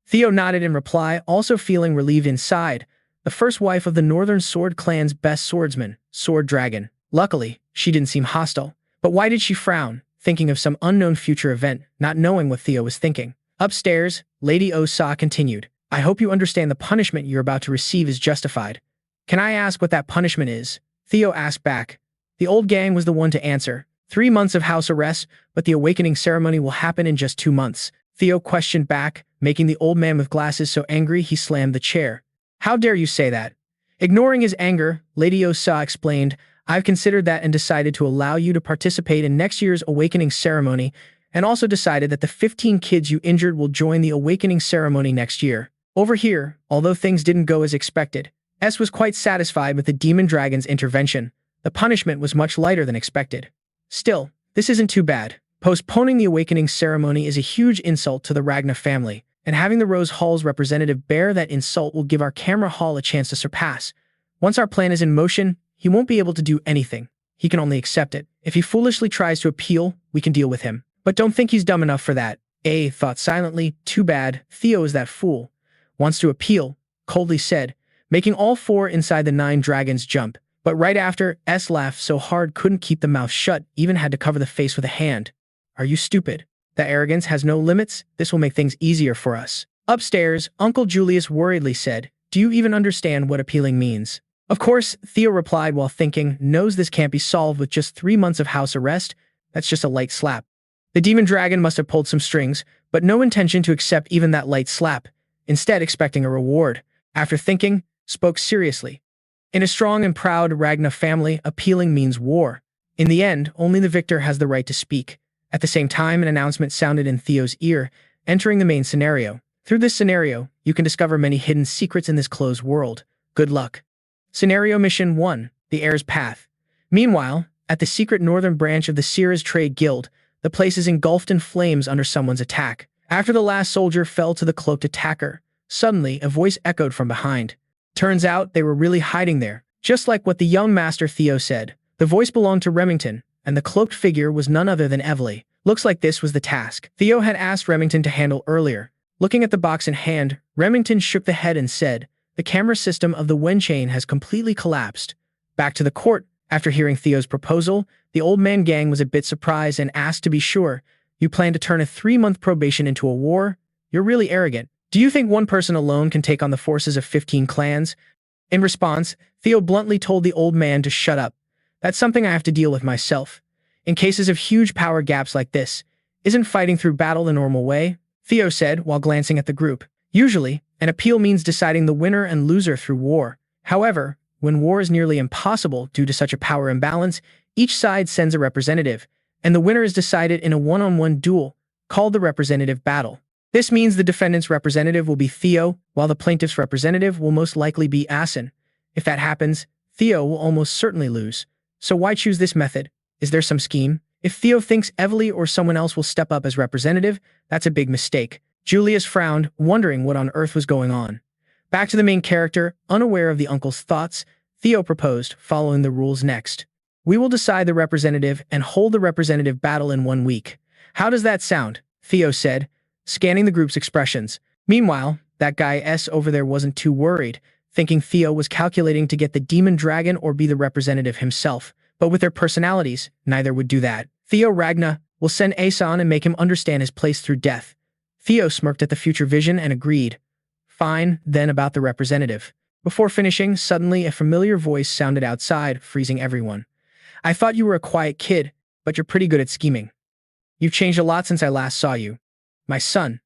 Theo nodded in reply, also feeling relieved inside. The first wife of the Northern Sword Clan's best swordsman, Sword Dragon. Luckily, she didn't seem hostile. But why did she frown, thinking of some unknown future event, not knowing what Theo was thinking? Upstairs, Lady Osa continued. "I hope you understand the punishment you're about to receive is justified." "Can I ask what that punishment is?" Theo asked back. The old gang was the one to answer. 3 months of house arrest, but the awakening ceremony will happen in just 2 months. Theo questioned back, making the old man with glasses so angry he slammed the chair. "How dare you say that?" Ignoring his anger, Lady Osa explained, "I've considered that and decided to allow you to participate in next year's awakening ceremony, and also decided that the 15 kids you injured will join the awakening ceremony next year." Over here, although things didn't go as expected, S was quite satisfied with the demon dragon's intervention. The punishment was much lighter than expected. Still, this isn't too bad. Postponing the awakening ceremony is a huge insult to the Ragna family, and having the Rose Hall's representative bear that insult will give our camera hall a chance to surpass. Once our plan is in motion, he won't be able to do anything. He can only accept it. If he foolishly tries to appeal, we can deal with him. But don't think he's dumb enough for that. A thought silently, too bad, Theo is that fool. Wants to appeal, coldly said, making all 4 inside the 9 dragons jump. But right after, S laughed so hard couldn't keep the mouth shut, even had to cover the face with a hand. "Are you stupid? That arrogance has no limits. This will make things easier for us." Upstairs, Uncle Julius worriedly said, Do you even understand what appealing means? Of course, Theo replied while thinking, knows this can't be solved with just 3 months of house arrest. That's just a light slap. The demon dragon must have pulled some strings, but no intention to accept even that light slap, instead expecting a reward. After thinking, spoke seriously. In a strong and proud Ragna family, appealing means war. In the end, only the victor has the right to speak. At the same time, an announcement sounded in Theo's ear, entering the main scenario. Through this scenario, you can discover many hidden secrets in this closed world. Good luck. Scenario Mission 1, The Heir's Path. Meanwhile, at the secret northern branch of the Seer's Trade Guild, the place is engulfed in flames under someone's attack. After the last soldier fell to the cloaked attacker, suddenly a voice echoed from behind. Turns out they were really hiding there. Just like what the young master Theo said, the voice belonged to Remington, and the cloaked figure was none other than Evely. Looks like this was the task Theo had asked Remington to handle earlier. Looking at the box in hand, Remington shook the head and said, the camera system of the Wen chain has completely collapsed. Back to the court, after hearing Theo's proposal, the old man gang was a bit surprised and asked to be sure, you plan to turn a 3-month probation into a war? You're really arrogant. Do you think one person alone can take on the forces of 15 clans? In response, Theo bluntly told the old man to shut up. That's something I have to deal with myself. In cases of huge power gaps like this, isn't fighting through battle the normal way? Theo said while glancing at the group. Usually, an appeal means deciding the winner and loser through war. However, when war is nearly impossible due to such a power imbalance, each side sends a representative, and the winner is decided in a one-on-one duel, called the representative battle. This means the defendant's representative will be Theo, while the plaintiff's representative will most likely be Asin. If that happens, Theo will almost certainly lose. So why choose this method? Is there some scheme? If Theo thinks Evely or someone else will step up as representative, that's a big mistake. Julius frowned, wondering what on earth was going on. Back to the main character, unaware of the uncle's thoughts, Theo proposed, following the rules next. We will decide the representative and hold the representative battle in 1 week. How does that sound? Theo said, scanning the group's expressions. Meanwhile, that guy S over there wasn't too worried, thinking Theo was calculating to get the demon dragon or be the representative himself. But with their personalities, neither would do that. Theo Ragna will send Asan and make him understand his place through death. Theo smirked at the future vision and agreed. Fine, then about the representative. Before finishing, suddenly a familiar voice sounded outside, freezing everyone. I thought you were a quiet kid, but you're pretty good at scheming. You've changed a lot since I last saw you. My son.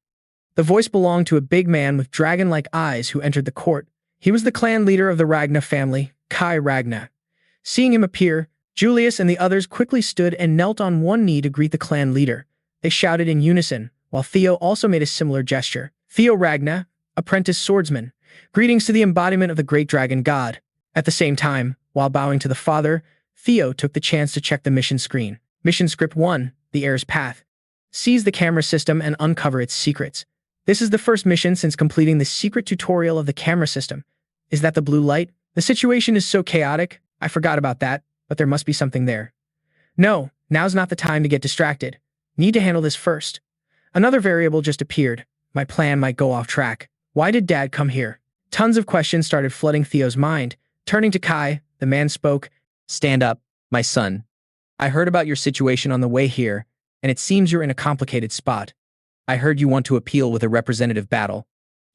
The voice belonged to a big man with dragon-like eyes who entered the court. He was the clan leader of the Ragna family, Kai Ragna. Seeing him appear, Julius and the others quickly stood and knelt on one knee to greet the clan leader. They shouted in unison, while Theo also made a similar gesture. Theo Ragna, apprentice swordsman. Greetings to the embodiment of the great dragon god. At the same time, while bowing to the father, Theo took the chance to check the mission screen. Mission Script 1, The Heir's Path. Seize the camera system and uncover its secrets. This is the first mission since completing the secret tutorial of the camera system. Is that the blue light? The situation is so chaotic, I forgot about that, but there must be something there. No, now's not the time to get distracted. Need to handle this first. Another variable just appeared. My plan might go off track. Why did Dad come here? Tons of questions started flooding Theo's mind. Turning to Kai, the man spoke. Stand up, my son. I heard about your situation on the way here, and it seems you're in a complicated spot. I heard you want to appeal with a representative battle.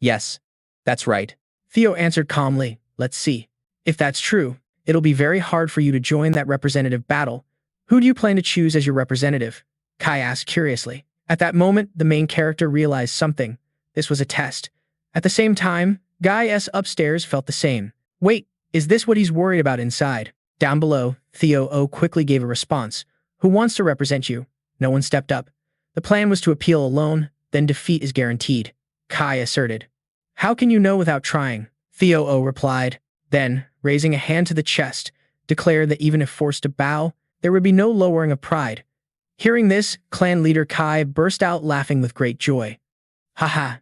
Yes, that's right. Theo answered calmly. Let's see. If that's true, it'll be very hard for you to join that representative battle. Who do you plan to choose as your representative? Kai asked curiously. At that moment, the main character realized something. This was a test. At the same time, Guy S upstairs felt the same. Wait, is this what he's worried about inside? Down below, Theo O quickly gave a response. Who wants to represent you? No one stepped up. The plan was to appeal alone, then defeat is guaranteed. Kai asserted. How can you know without trying? Theo O replied. Then, raising a hand to the chest, declared that even if forced to bow, there would be no lowering of pride. Hearing this, clan leader Kai burst out laughing with great joy. Haha.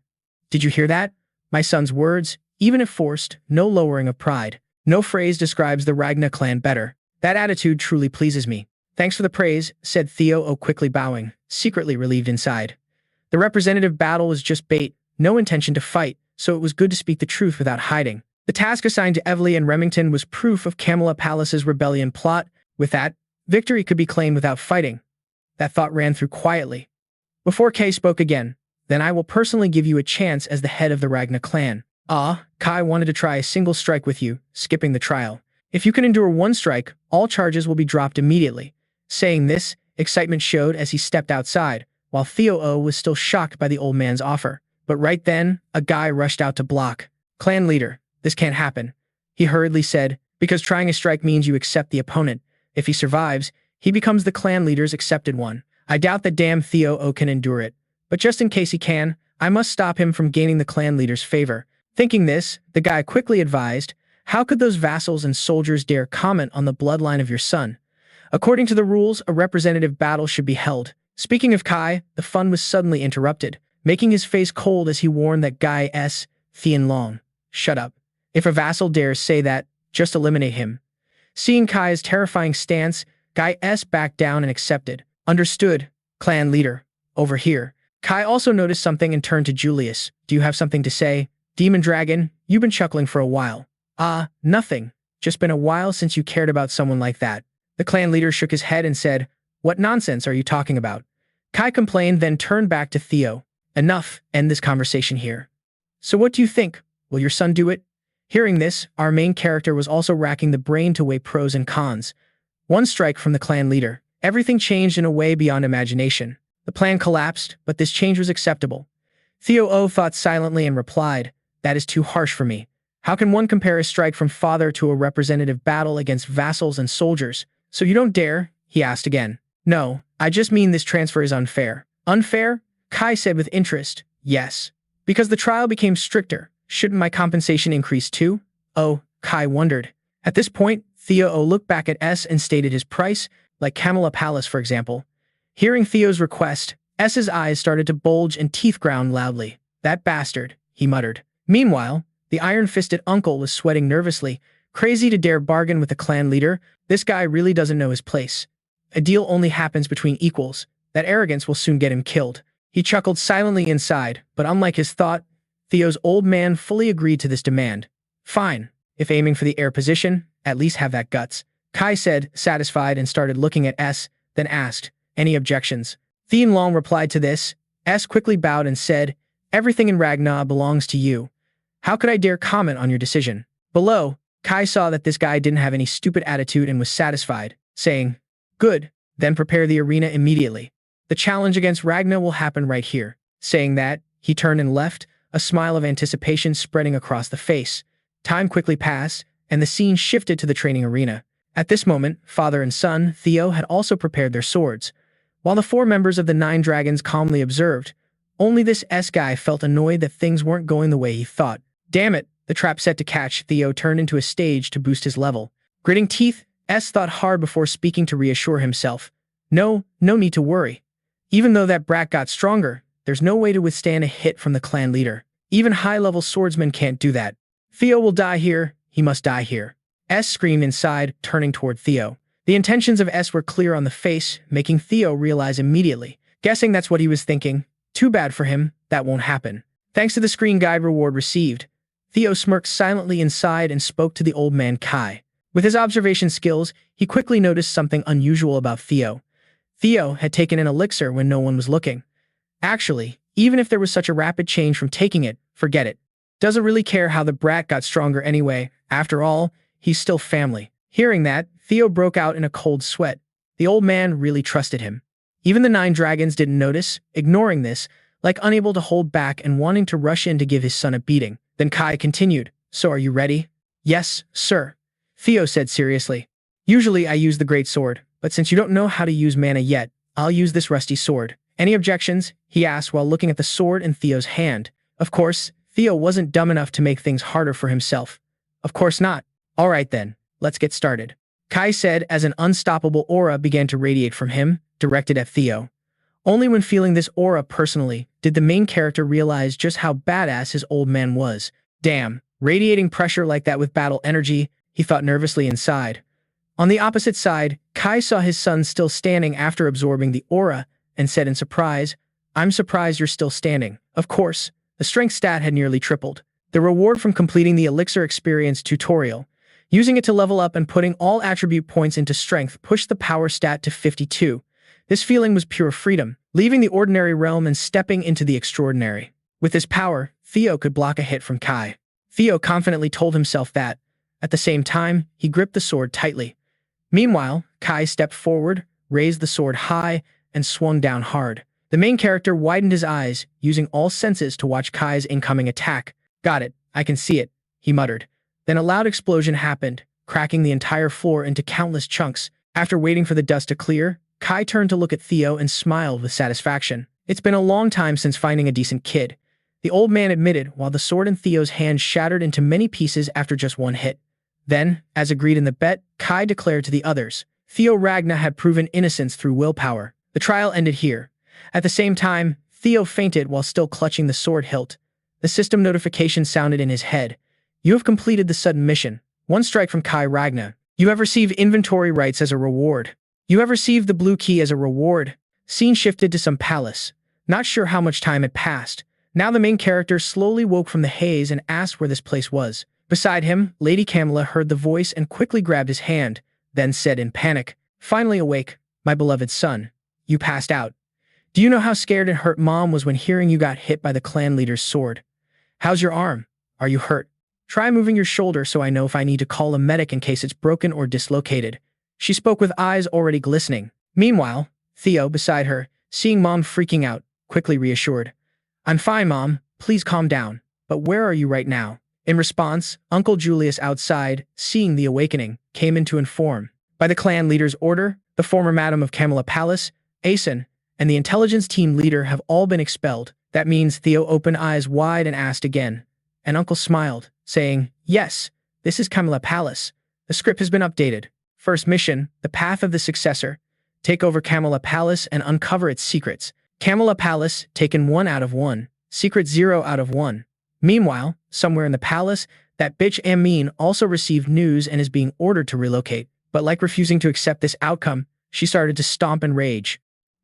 Did you hear that? My son's words, even if forced, no lowering of pride. No phrase describes the Ragna clan better. That attitude truly pleases me. Thanks for the praise, said Theo O quickly bowing, secretly relieved inside. The representative battle was just bait, no intention to fight, so it was good to speak the truth without hiding. The task assigned to Evely and Remington was proof of Camilla Palace's rebellion plot. With that, victory could be claimed without fighting. That thought ran through quietly. Before Kay spoke again, then I will personally give you a chance as the head of the Ragna clan. Kai wanted to try a single strike with you, skipping the trial. If you can endure one strike, all charges will be dropped immediately. Saying this, excitement showed as he stepped outside, while Theo O was still shocked by the old man's offer. But right then, a guy rushed out to block. Clan leader, this can't happen. He hurriedly said, because trying a strike means you accept the opponent. If he survives, he becomes the clan leader's accepted one. I doubt that damn Theo O can endure it. But just in case he can, I must stop him from gaining the clan leader's favor. Thinking this, the guy quickly advised, how could those vassals and soldiers dare comment on the bloodline of your son? According to the rules, a representative battle should be held. Speaking of Kai, the fun was suddenly interrupted, making his face cold as he warned that guy S. Thien Long. Shut up. If a vassal dares say that, just eliminate him. Seeing Kai's terrifying stance, Guy S backed down and accepted. Understood, clan leader. Over here. Kai also noticed something and turned to Julius. Do you have something to say? Demon Dragon, you've been chuckling for a while. Nothing. Just been a while since you cared about someone like that. The clan leader shook his head and said, what nonsense are you talking about? Kai complained, then turned back to Theo. Enough, end this conversation here. So what do you think? Will your son do it? Hearing this, our main character was also racking the brain to weigh pros and cons. One strike from the clan leader. Everything changed in a way beyond imagination. The plan collapsed, but this change was acceptable. Theo O thought silently and replied, that is too harsh for me. How can one compare a strike from father to a representative battle against vassals and soldiers? So you don't dare? He asked again. No, I just mean this transfer is unfair. Unfair? Kai said with interest. Yes. Because the trial became stricter. Shouldn't my compensation increase too? Oh, Kai wondered. At this point, Theo O looked back at S and stated his price, like Camilla Palace for example. Hearing Theo's request, S's eyes started to bulge and teeth ground loudly. That bastard, he muttered. Meanwhile, the iron-fisted uncle was sweating nervously, crazy to dare bargain with the clan leader. This guy really doesn't know his place. A deal only happens between equals. That arrogance will soon get him killed. He chuckled silently inside, but unlike his thought, Theo's old man fully agreed to this demand. Fine, if aiming for the heir position, at least have that guts. Kai said, satisfied, and started looking at S, then asked, any objections? Thien Long replied to this. S quickly bowed and said, everything in Ragna belongs to you. How could I dare comment on your decision? Below, Kai saw that this guy didn't have any stupid attitude and was satisfied, saying, good, then prepare the arena immediately. The challenge against Ragna will happen right here. Saying that, he turned and left, a smile of anticipation spreading across the face. Time quickly passed, and the scene shifted to the training arena. At this moment, father and son, Theo, had also prepared their swords. While the 4 members of the 9 dragons calmly observed, only this S guy felt annoyed that things weren't going the way he thought. Damn it, the trap set to catch, Theo turned into a stage to boost his level. Gritting teeth, S thought hard before speaking to reassure himself. No need to worry. Even though that brat got stronger, there's no way to withstand a hit from the clan leader. Even high-level swordsmen can't do that. Theo will die here, he must die here. S screamed inside, turning toward Theo. The intentions of S were clear on the face, making Theo realize immediately. Guessing that's what he was thinking. Too bad for him, that won't happen. Thanks to the screen guide reward received, Theo smirked silently inside and spoke to the old man Kai. With his observation skills, he quickly noticed something unusual about Theo. Theo had taken an elixir when no one was looking. Actually, even if there was such a rapid change from taking it, forget it. Doesn't really care how the brat got stronger anyway. After all, he's still family. Hearing that, Theo broke out in a cold sweat. The old man really trusted him. Even the 9 dragons didn't notice, ignoring this, like unable to hold back and wanting to rush in to give his son a beating. Then Kai continued, so are you ready? Yes, sir. Theo said seriously. Usually I use the great sword, but since you don't know how to use mana yet, I'll use this rusty sword. Any objections? He asked while looking at the sword in Theo's hand. Of course, Theo wasn't dumb enough to make things harder for himself. Of course not. All right then, let's get started. Kai said as an unstoppable aura began to radiate from him, directed at Theo. Only when feeling this aura personally did the main character realize just how badass his old man was. Damn, radiating pressure like that with battle energy, he thought nervously inside. On the opposite side, Kai saw his son still standing after absorbing the aura and said in surprise, I'm surprised you're still standing. Of course, the strength stat had nearly tripled. The reward from completing the Elixir Experience tutorial, using it to level up and putting all attribute points into strength pushed the power stat to 52. This feeling was pure freedom, leaving the ordinary realm and stepping into the extraordinary. With this power, Theo could block a hit from Kai. Theo confidently told himself that. At the same time, he gripped the sword tightly. Meanwhile, Kai stepped forward, raised the sword high, and swung down hard. The main character widened his eyes, using all senses to watch Kai's incoming attack. Got it, I can see it, he muttered. Then a loud explosion happened, cracking the entire floor into countless chunks. After waiting for the dust to clear, Kai turned to look at Theo and smiled with satisfaction. It's been a long time since finding a decent kid, the old man admitted while the sword in Theo's hand shattered into many pieces after just one hit. Then, as agreed in the bet, Kai declared to the others, Theo Ragna had proven innocence through willpower. The trial ended here. At the same time, Theo fainted while still clutching the sword hilt. The system notification sounded in his head. You have completed the sudden mission. One strike from Kai Ragna. You have received inventory rights as a reward. You have received the blue key as a reward. Scene shifted to some palace. Not sure how much time had passed. Now the main character slowly woke from the haze and asked where this place was. Beside him, Lady Camilla heard the voice and quickly grabbed his hand, then said in panic, Finally awake, my beloved son. You passed out. Do you know how scared and hurt Mom was when hearing you got hit by the clan leader's sword? How's your arm? Are you hurt? Try moving your shoulder so I know if I need to call a medic in case it's broken or dislocated. She spoke with eyes already glistening. Meanwhile, Theo, beside her, seeing Mom freaking out, quickly reassured. I'm fine, Mom. Please calm down. But where are you right now? In response, Uncle Julius outside, seeing the awakening, came in to inform. By the clan leader's order, the former Madam of Camilla Palace, Asen, and the intelligence team leader have all been expelled. That means Theo opened eyes wide and asked again. And Uncle smiled, saying, Yes, this is Camilla Palace. The script has been updated. First mission, the path of the successor. Take over Camilla Palace and uncover its secrets. Camilla Palace, taken 1 out of 1. Secret 0 out of 1. Meanwhile, somewhere in the palace, that bitch Amin also received news and is being ordered to relocate. But like refusing to accept this outcome, she started to stomp and rage.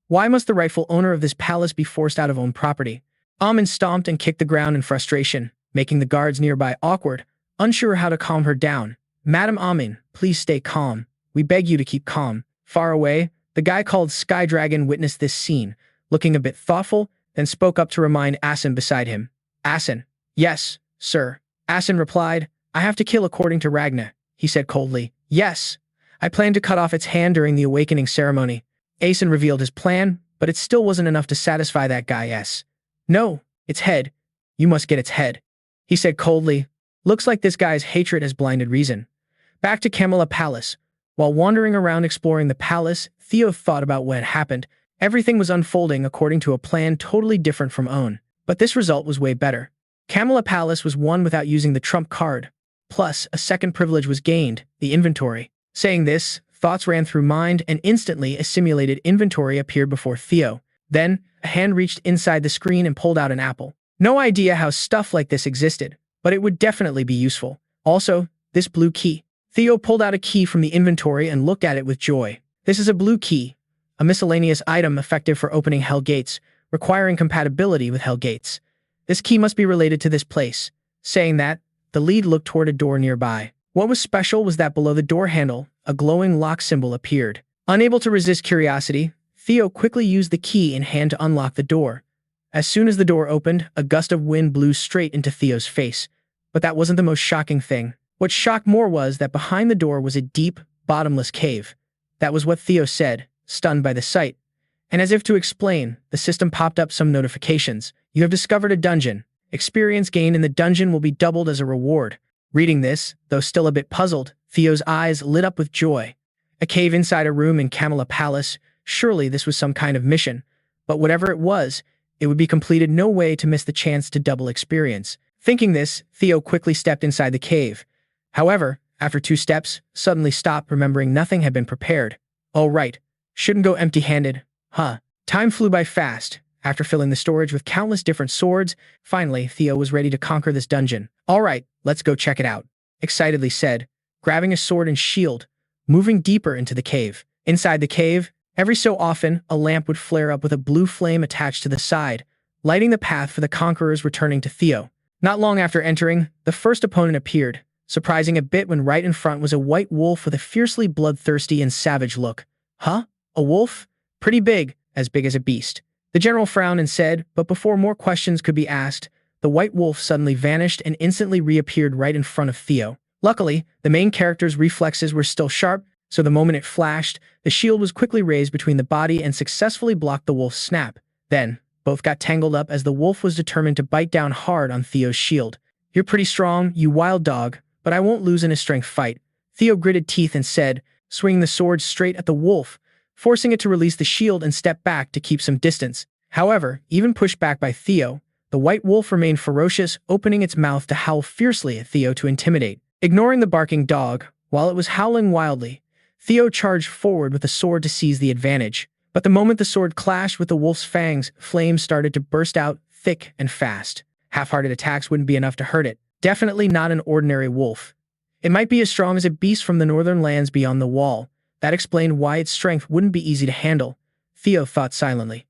Why must the rightful owner of this palace be forced out of own property? Amin stomped and kicked the ground in frustration, making the guards nearby awkward, unsure how to calm her down. Madam Amin, please stay calm. We beg you to keep calm. Far away, the guy called Sky Dragon witnessed this scene, looking a bit thoughtful, then spoke up to remind Asen beside him. Asen. Yes, sir. Asen replied, I have to kill according to Ragna, he said coldly. Yes. I plan to cut off its hand during the awakening ceremony. Asen revealed his plan, but it still wasn't enough to satisfy that guy. Yes. No, its head. You must get its head, he said coldly. Looks like this guy's hatred has blinded reason. Back to Camilla Palace. While wandering around exploring the palace, Theo thought about what had happened. Everything was unfolding according to a plan totally different from own. But this result was way better. Camilla Palace was won without using the trump card. Plus, a second privilege was gained, the inventory. Saying this, thoughts ran through mind and instantly a simulated inventory appeared before Theo. Then, a hand reached inside the screen and pulled out an apple. No idea how stuff like this existed, but it would definitely be useful. Also, this blue key. Theo pulled out a key from the inventory and looked at it with joy. This is a blue key, a miscellaneous item effective for opening hell gates, requiring compatibility with hell gates. This key must be related to this place. Saying that, the lead looked toward a door nearby. What was special was that below the door handle, a glowing lock symbol appeared. Unable to resist curiosity, Theo quickly used the key in hand to unlock the door. As soon as the door opened, a gust of wind blew straight into Theo's face. But that wasn't the most shocking thing. What shocked more was that behind the door was a deep, bottomless cave. That was what Theo said, stunned by the sight. And as if to explain, the system popped up some notifications. You have discovered a dungeon. Experience gained in the dungeon will be doubled as a reward. Reading this, though still a bit puzzled, Theo's eyes lit up with joy. A cave inside a room in Camilla Palace. Surely this was some kind of mission. But whatever it was, it would be completed no way to miss the chance to double experience. Thinking this, Theo quickly stepped inside the cave. However, after 2 steps, suddenly stopped, remembering nothing had been prepared. Oh right, shouldn't go empty-handed. Huh. Time flew by fast. After filling the storage with countless different swords, finally, Theo was ready to conquer this dungeon. All right, let's go check it out, excitedly said, grabbing a sword and shield, moving deeper into the cave. Inside the cave, every so often, a lamp would flare up with a blue flame attached to the side, lighting the path for the conquerors returning to Theo. Not long after entering, the first opponent appeared, surprising a bit when right in front was a white wolf with a fiercely bloodthirsty and savage look. Huh? A wolf? Pretty big as a beast. The general frowned and said, but before more questions could be asked, the white wolf suddenly vanished and instantly reappeared right in front of Theo. Luckily, the main character's reflexes were still sharp, so the moment it flashed, the shield was quickly raised between the body and successfully blocked the wolf's snap. Then, both got tangled up as the wolf was determined to bite down hard on Theo's shield. "You're pretty strong, you wild dog, but I won't lose in a strength fight," Theo gritted teeth and said, swinging the sword straight at the wolf, forcing it to release the shield and step back to keep some distance. However, even pushed back by Theo, the white wolf remained ferocious, opening its mouth to howl fiercely at Theo to intimidate. Ignoring the barking dog, while it was howling wildly, Theo charged forward with a sword to seize the advantage. But the moment the sword clashed with the wolf's fangs, flames started to burst out thick and fast. Half-hearted attacks wouldn't be enough to hurt it. Definitely not an ordinary wolf. It might be as strong as a beast from the northern lands beyond the wall. That explained why its strength wouldn't be easy to handle, Theo thought silently.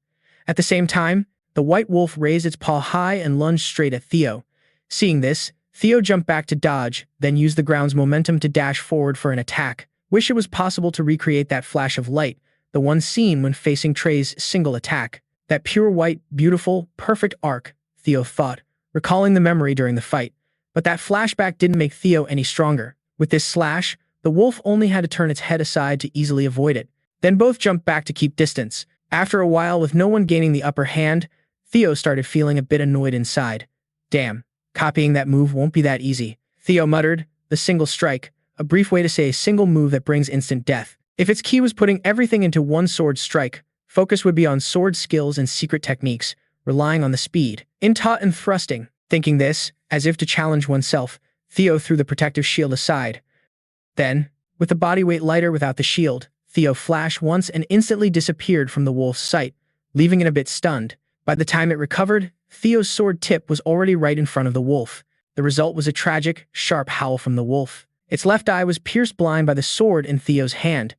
At the same time, the white wolf raised its paw high and lunged straight at Theo. Seeing this, Theo jumped back to dodge, then used the ground's momentum to dash forward for an attack. Wish it was possible to recreate that flash of light, the one seen when facing Trey's single attack. That pure white, beautiful, perfect arc, Theo thought, recalling the memory during the fight. But that flashback didn't make Theo any stronger. With this slash, the wolf only had to turn its head aside to easily avoid it. Then both jumped back to keep distance. After a while, with no one gaining the upper hand, Theo started feeling a bit annoyed inside. Damn, copying that move won't be that easy, Theo muttered. The single strike, a brief way to say a single move that brings instant death. If its key was putting everything into one sword strike, focus would be on sword skills and secret techniques, relying on the speed, in-taught and thrusting. Thinking this, as if to challenge oneself, Theo threw the protective shield aside. Then, with the body weight lighter without the shield, Theo flashed once and instantly disappeared from the wolf's sight, leaving it a bit stunned. By the time it recovered, Theo's sword tip was already right in front of the wolf. The result was a tragic, sharp howl from the wolf. Its left eye was pierced blind by the sword in Theo's hand.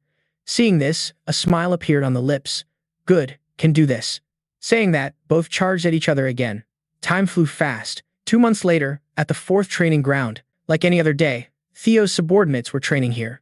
Seeing this, a smile appeared on the lips. Good, can do this. Saying that, both charged at each other again. Time flew fast. 2 months later, at the 4th training ground, like any other day, Theo's subordinates were training here.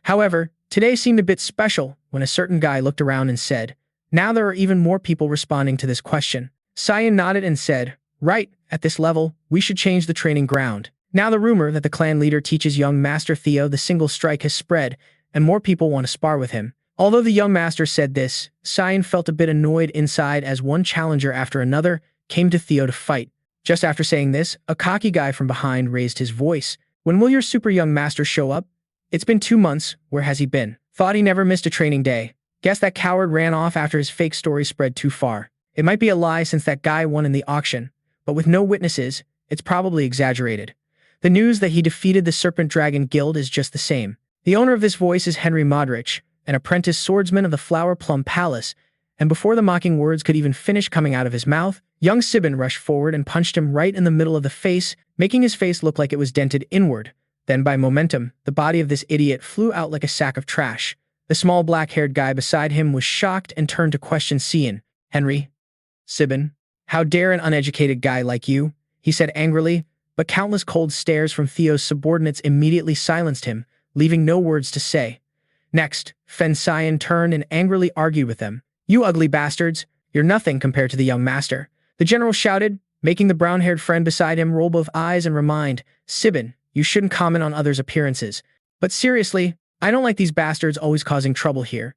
However, today seemed a bit special when a certain guy looked around and said, "Now there are even more people responding to this question." Cyan nodded and said, "Right, at this level, we should change the training ground." Now the rumor that the clan leader teaches young Master Theo the single strike has spread, and more people want to spar with him. Although the young master said this, Cyan felt a bit annoyed inside as one challenger after another came to Theo to fight. Just after saying this, a cocky guy from behind raised his voice. "When will your super young master show up? It's been 2 months, where has he been? Thought he never missed a training day. Guess that coward ran off after his fake story spread too far. It might be a lie since that guy won in the auction, but with no witnesses, it's probably exaggerated. The news that he defeated the Serpent Dragon Guild is just the same." The owner of this voice is Henry Modrich, an apprentice swordsman of the Flower Plum Palace, and before the mocking words could even finish coming out of his mouth, young Sibin rushed forward and punched him right in the middle of the face, making his face look like it was dented inward. Then by momentum, the body of this idiot flew out like a sack of trash. The small black-haired guy beside him was shocked and turned to question Cian. "Henry? Sibin? How dare an uneducated guy like you?" he said angrily, but countless cold stares from Theo's subordinates immediately silenced him, leaving no words to say. Next, Fen Cian turned and angrily argued with them. "You ugly bastards, you're nothing compared to the young master," the general shouted, making the brown-haired friend beside him roll both eyes and remind, "Sibin, you shouldn't comment on others' appearances. But seriously, I don't like these bastards always causing trouble here.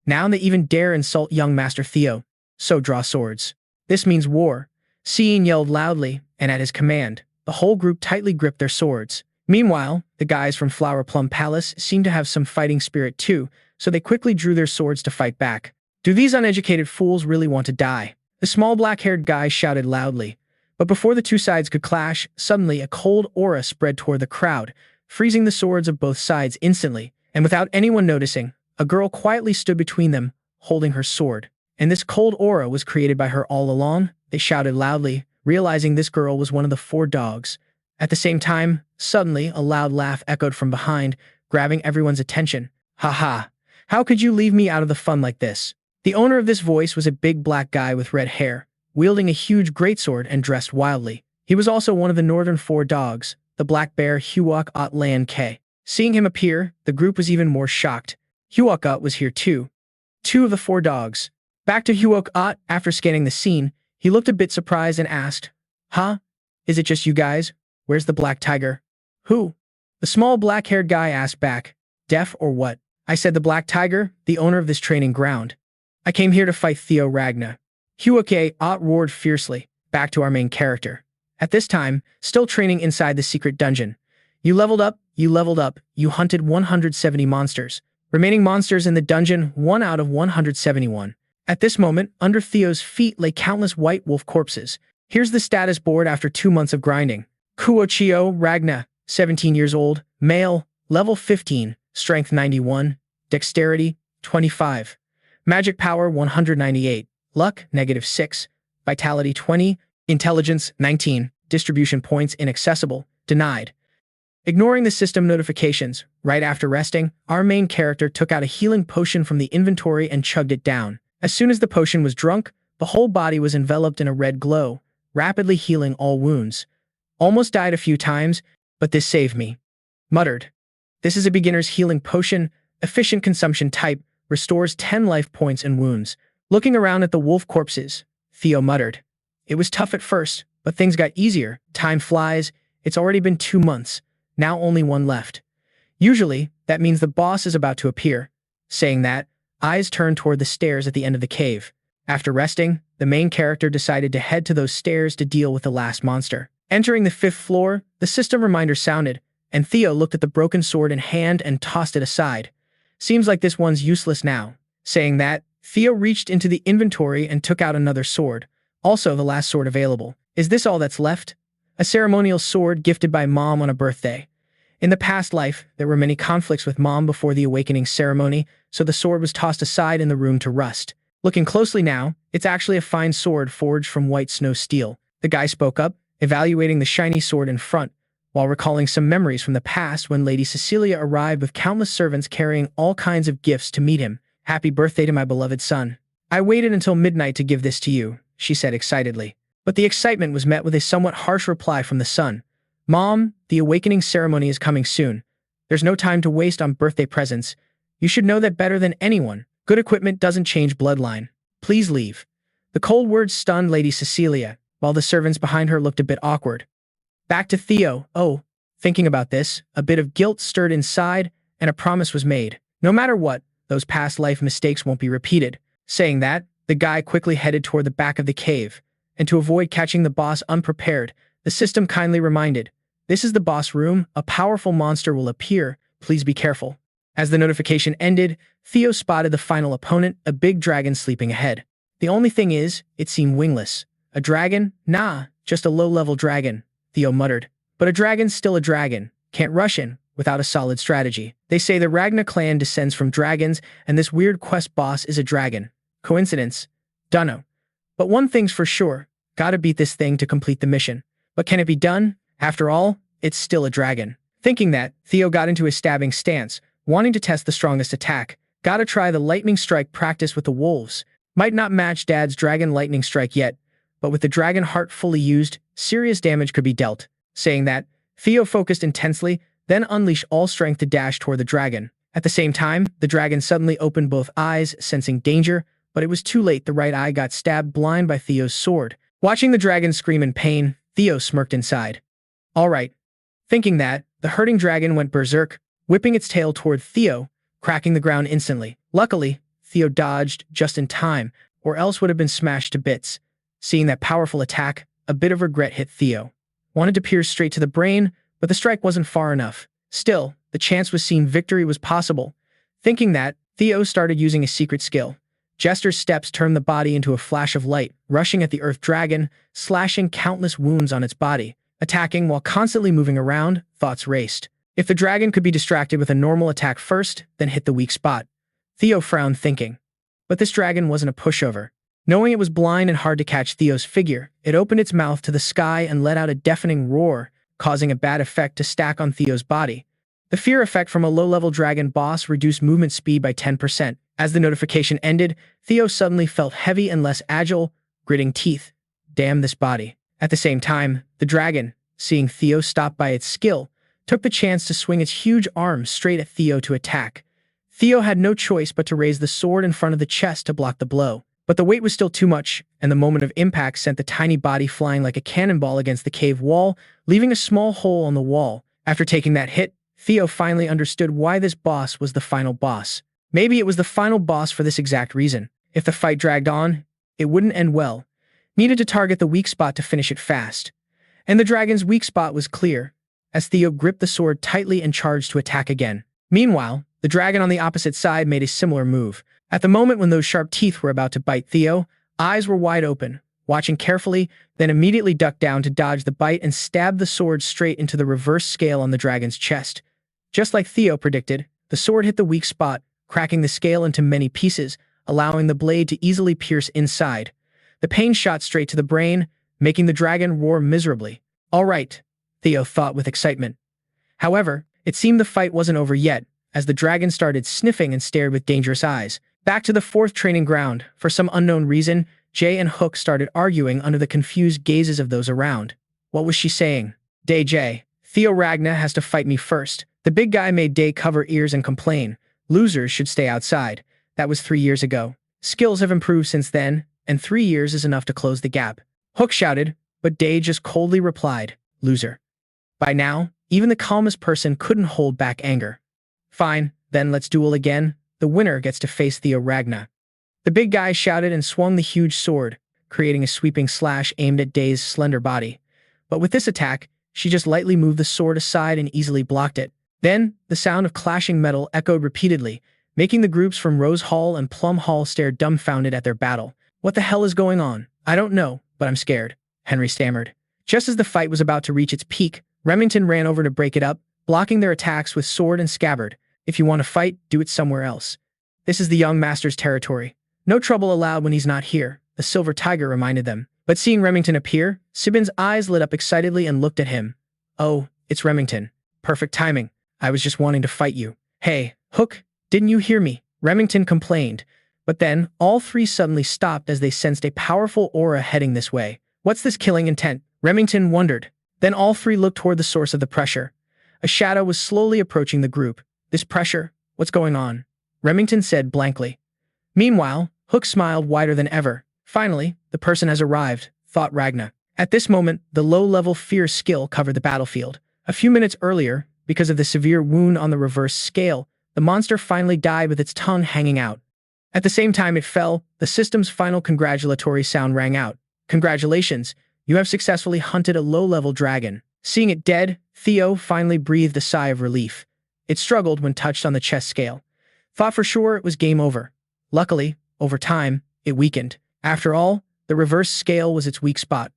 Now they even dare insult young Master Theo. So draw swords. This means war." Cian yelled loudly, and at his command, the whole group tightly gripped their swords. Meanwhile, the guys from Flower Plum Palace seemed to have some fighting spirit too, so they quickly drew their swords to fight back. "Do these uneducated fools really want to die?" the small black-haired guy shouted loudly. But before the two sides could clash, suddenly a cold aura spread toward the crowd, freezing the swords of both sides instantly, and without anyone noticing, a girl quietly stood between them, holding her sword. "And this cold aura was created by her all along?" they shouted loudly, realizing this girl was one of the 4 dogs. At the same time, suddenly a loud laugh echoed from behind, grabbing everyone's attention. "Ha ha! How could you leave me out of the fun like this?" The owner of this voice was a big black guy with red hair, wielding a huge greatsword and dressed wildly. He was also one of the northern 4 dogs, the black bear Huok Ot Lan K. Seeing him appear, the group was even more shocked. Huok Ot was here too. 2 of the 4 dogs. Back to Huok Ot, after scanning the scene, he looked a bit surprised and asked, "Huh? Is it just you guys? Where's the black tiger? Who? The small black-haired guy asked back. Deaf or what? I said the black tiger, the owner of this training ground. I came here to fight Theo Ragna. Huoke roared fiercely, back to our main character. At this time, still training inside the secret dungeon. You leveled up, you hunted 170 monsters. Remaining monsters in the dungeon, 1 out of 171. At this moment, under Theo's feet lay countless white wolf corpses. Here's the status board after 2 months of grinding. Kuochio Ragna, 17 years old, male, level 15, strength 91, dexterity 25, magic power 198, luck -6, vitality 20, intelligence 19, distribution points inaccessible, denied. Ignoring the system notifications, right after resting, our main character took out a healing potion from the inventory and chugged it down. As soon as the potion was drunk, the whole body was enveloped in a red glow, rapidly healing all wounds. Almost died a few times, but this saved me. Muttered. This is a beginner's healing potion, efficient consumption type, restores 10 life points and wounds. Looking around at the wolf corpses, Theo muttered. It was tough at first, but things got easier. Time flies. It's already been 2 months. Now only 1 left. Usually, that means the boss is about to appear. Saying that, eyes turned toward the stairs at the end of the cave. After resting, the main character decided to head to those stairs to deal with the last monster. Entering the 5th floor, the system reminder sounded, and Theo looked at the broken sword in hand and tossed it aside. Seems like this one's useless now. Saying that, Theo reached into the inventory and took out another sword, also the last sword available. Is this all that's left? A ceremonial sword gifted by Mom on a birthday. In the past life, there were many conflicts with Mom before the awakening ceremony, so the sword was tossed aside in the room to rust. Looking closely now, it's actually a fine sword forged from white snow steel. The guy spoke up, evaluating the shiny sword in front, while recalling some memories from the past when Lady Cecilia arrived with countless servants carrying all kinds of gifts to meet him. Happy birthday to my beloved son. I waited until midnight to give this to you, she said excitedly. But the excitement was met with a somewhat harsh reply from the son. Mom, the awakening ceremony is coming soon. There's no time to waste on birthday presents. You should know that better than anyone. Good equipment doesn't change bloodline. Please leave. The cold words stunned Lady Cecilia, while the servants behind her looked a bit awkward. Back to Theo. Oh, thinking about this, a bit of guilt stirred inside, and a promise was made. No matter what, those past life mistakes won't be repeated. Saying that, the guy quickly headed toward the back of the cave. And to avoid catching the boss unprepared, the system kindly reminded, this is the boss room, a powerful monster will appear, please be careful. As the notification ended, Theo spotted the final opponent, a big dragon sleeping ahead. The only thing is, it seemed wingless. A dragon? Nah, just a low-level dragon, Theo muttered. But a dragon's still a dragon, can't rush in without a solid strategy. They say the Ragna clan descends from dragons, and this weird quest boss is a dragon. Coincidence? Dunno. But one thing's for sure, gotta beat this thing to complete the mission. But can it be done? After all, it's still a dragon. Thinking that, Theo got into a stabbing stance, wanting to test the strongest attack. Gotta try the lightning strike practice with the wolves. Might not match Dad's dragon lightning strike yet, but with the dragon heart fully used, serious damage could be dealt. Saying that, Theo focused intensely, then unleashed all strength to dash toward the dragon. At the same time, the dragon suddenly opened both eyes, sensing danger, but it was too late. The right eye got stabbed blind by Theo's sword. Watching the dragon scream in pain, Theo smirked inside. All right. Thinking that, the hurting dragon went berserk, whipping its tail toward Theo, cracking the ground instantly. Luckily, Theo dodged just in time, or else would have been smashed to bits. Seeing that powerful attack, a bit of regret hit Theo. Wanted to pierce straight to the brain, but the strike wasn't far enough. Still, the chance was seen victory was possible. Thinking that, Theo started using a secret skill. Jester's steps turned the body into a flash of light, rushing at the earth dragon, slashing countless wounds on its body. Attacking while constantly moving around, thoughts raced. If the dragon could be distracted with a normal attack first, then hit the weak spot. Theo frowned thinking. But this dragon wasn't a pushover. Knowing it was blind and hard to catch Theo's figure, it opened its mouth to the sky and let out a deafening roar, causing a bad effect to stack on Theo's body. The fear effect from a low-level dragon boss reduced movement speed by 10%. As the notification ended, Theo suddenly felt heavy and less agile, gritting teeth. Damn this body. At the same time, the dragon, seeing Theo stopped by its skill, took the chance to swing its huge arms straight at Theo to attack. Theo had no choice but to raise the sword in front of the chest to block the blow. But the weight was still too much, and the moment of impact sent the tiny body flying like a cannonball against the cave wall, leaving a small hole on the wall. After taking that hit, Theo finally understood why this boss was the final boss. Maybe it was the final boss for this exact reason. If the fight dragged on, it wouldn't end well. Needed to target the weak spot to finish it fast. And the dragon's weak spot was clear, as Theo gripped the sword tightly and charged to attack again. Meanwhile, the dragon on the opposite side made a similar move. At the moment when those sharp teeth were about to bite Theo, eyes were wide open, watching carefully, then immediately ducked down to dodge the bite and stabbed the sword straight into the reverse scale on the dragon's chest. Just like Theo predicted, the sword hit the weak spot, cracking the scale into many pieces, allowing the blade to easily pierce inside. The pain shot straight to the brain, making the dragon roar miserably. All right, Theo thought with excitement. However, it seemed the fight wasn't over yet, as the dragon started sniffing and stared with dangerous eyes. Back to the fourth training ground, for some unknown reason, Jay and Hook started arguing under the confused gazes of those around. What was she saying? Day Jay, Theo Ragna has to fight me first. The big guy made Day cover ears and complain. Losers should stay outside. That was 3 years ago. Skills have improved since then, and 3 years is enough to close the gap. Hook shouted, but Day just coldly replied, loser. By now, even the calmest person couldn't hold back anger. Fine, then let's duel again. The winner gets to face Theo Ragna. The big guy shouted and swung the huge sword, creating a sweeping slash aimed at Day's slender body. But with this attack, she just lightly moved the sword aside and easily blocked it. Then, the sound of clashing metal echoed repeatedly, making the groups from Rose Hall and Plum Hall stare dumbfounded at their battle. What the hell is going on? I don't know, but I'm scared, Henry stammered. Just as the fight was about to reach its peak, Remington ran over to break it up, blocking their attacks with sword and scabbard. If you want to fight, do it somewhere else. This is the young master's territory. No trouble allowed when he's not here, the Silver Tiger reminded them. But seeing Remington appear, Sibin's eyes lit up excitedly and looked at him. Oh, it's Remington. Perfect timing. I was just wanting to fight you. Hey, Hook, didn't you hear me? Remington complained. But then, all three suddenly stopped as they sensed a powerful aura heading this way. What's this killing intent? Remington wondered. Then all three looked toward the source of the pressure. A shadow was slowly approaching the group. This pressure? What's going on? Remington said blankly. Meanwhile, Hook smiled wider than ever. Finally, the person has arrived, thought Ragna. At this moment, the low-level fear skill covered the battlefield. A few minutes earlier, because of the severe wound on the reverse scale, the monster finally died with its tongue hanging out. At the same time it fell, the system's final congratulatory sound rang out. Congratulations, you have successfully hunted a low-level dragon. Seeing it dead, Theo finally breathed a sigh of relief. It struggled when touched on the chest scale. Thought for sure it was game over. Luckily, over time, it weakened. After all, the reverse scale was its weak spot.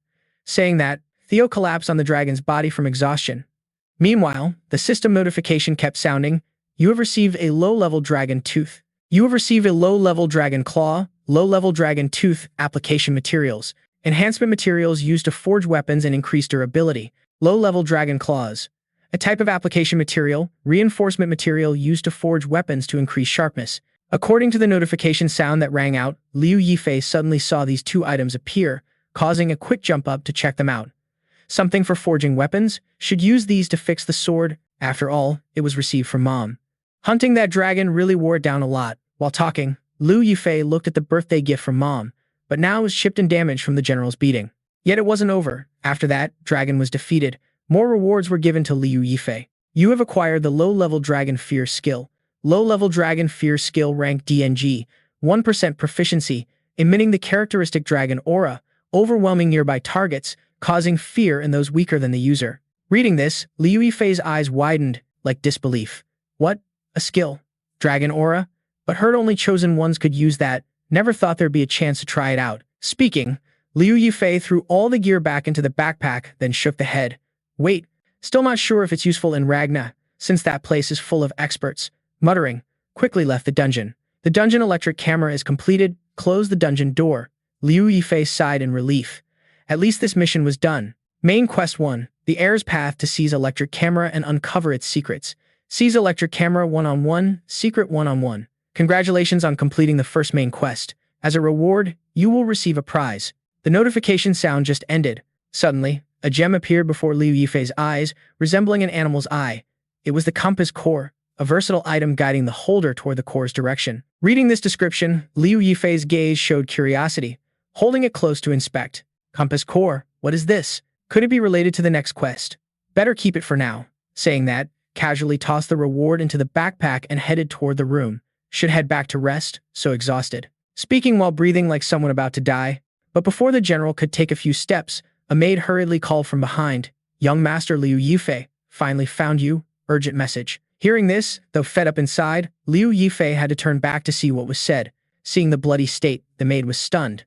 Saying that, Theo collapsed on the dragon's body from exhaustion. Meanwhile, the system notification kept sounding. You have received a low-level dragon tooth. You have received a low-level dragon claw, low-level dragon tooth, application materials, enhancement materials used to forge weapons and increase durability, low-level dragon claws. A type of application material, reinforcement material used to forge weapons to increase sharpness. According to the notification sound that rang out, Liu Yifei suddenly saw these two items appear, causing a quick jump up to check them out. Something for forging weapons? Should use these to fix the sword. After all, it was received from Mom. Hunting that dragon really wore it down a lot. While talking, Liu Yifei looked at the birthday gift from Mom, but now it was chipped and damaged from the general's beating. Yet it wasn't over. After that, dragon was defeated. More rewards were given to Liu Yifei. You have acquired the low-level dragon fear skill. Low-level dragon fear skill rank DNG, 1% proficiency, emitting the characteristic dragon aura, overwhelming nearby targets, causing fear in those weaker than the user. Reading this, Liu Yifei's eyes widened, like disbelief. What? A skill? Dragon aura? But heard only chosen ones could use that. Never thought there'd be a chance to try it out. Speaking, Liu Yifei threw all the gear back into the backpack, then shook the head. Wait, still not sure if it's useful in Ragna, since that place is full of experts. Muttering, quickly left the dungeon. The dungeon electric camera is completed, closed the dungeon door. Liu Yifei sighed in relief. At least this mission was done. Main Quest 1, the Heir's path to seize electric camera and uncover its secrets. Seize electric camera 1-on-1, secret 1-on-1. Congratulations on completing the first main quest. As a reward, you will receive a prize. The notification sound just ended. Suddenly, a gem appeared before Liu Yifei's eyes, resembling an animal's eye. It was the compass core. a versatile item guiding the holder toward the core's direction. Reading this description, Liu Yifei's gaze showed curiosity, holding it close to inspect. Compass core, what is this? Could it be related to the next quest? Better keep it for now. Saying that, casually tossed the reward into the backpack and headed toward the room. Should head back to rest, so exhausted. Speaking while breathing like someone about to die. But before the general could take a few steps, a maid hurriedly called from behind. Young Master Liu Yifei, finally found you. Urgent message. Hearing this, though fed up inside, Liu Yifei had to turn back to see what was said. Seeing the bloody state, the maid was stunned.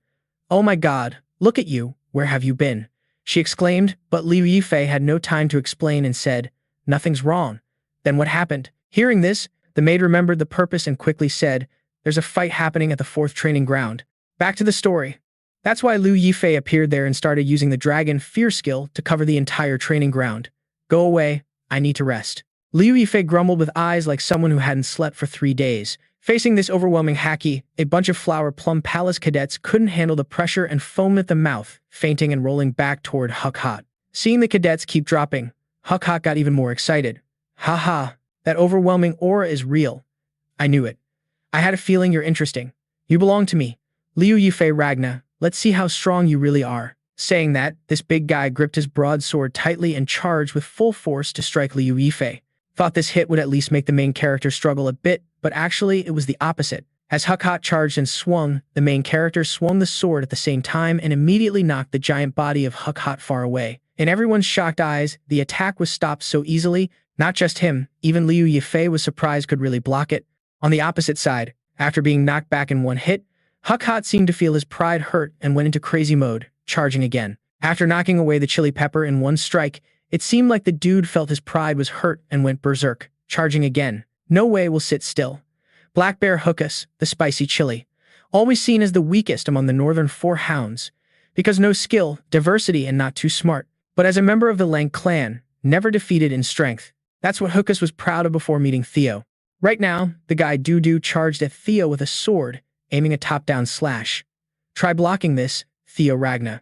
Oh my god, look at you, where have you been? She exclaimed, but Liu Yifei had no time to explain and said, nothing's wrong. Then what happened? Hearing this, the maid remembered the purpose and quickly said, there's a fight happening at the 4th training ground. Back to the story. That's why Liu Yifei appeared there and started using the dragon fear skill to cover the entire training ground. Go away, I need to rest. Liu Yifei grumbled with eyes like someone who hadn't slept for 3 days. Facing this overwhelming haki, a bunch of Flower Plum Palace cadets couldn't handle the pressure and foamed at the mouth, fainting and rolling back toward Huck-Hot. Seeing the cadets keep dropping, Huck-Hot got even more excited. Haha, that overwhelming aura is real. I knew it. I had a feeling you're interesting. You belong to me. Liu Yifei Ragna, let's see how strong you really are. Saying that, this big guy gripped his broadsword tightly and charged with full force to strike Liu Yifei. Thought this hit would at least make the main character struggle a bit, but actually it was the opposite. As Huck-Hot charged and swung, the main character swung the sword at the same time and immediately knocked the giant body of Huck-Hot far away. In everyone's shocked eyes, the attack was stopped so easily. Not just him, even Liu Yifei was surprised could really block it. On the opposite side, after being knocked back in one hit, Huck-Hot seemed to feel his pride hurt and went into crazy mode, charging again. After knocking away the chili pepper in one strike, it seemed like the dude felt his pride was hurt and went berserk, charging again. No way will sit still. Black Bear Hookus, the spicy chili, always seen as the weakest among the northern 4 hounds, because no skill, diversity, and not too smart, but as a member of the Lang clan, never defeated in strength. That's what Hookus was proud of before meeting Theo. Right now, the guy Doo-Doo charged at Theo with a sword, aiming a top-down slash. Try blocking this, Theo Ragna.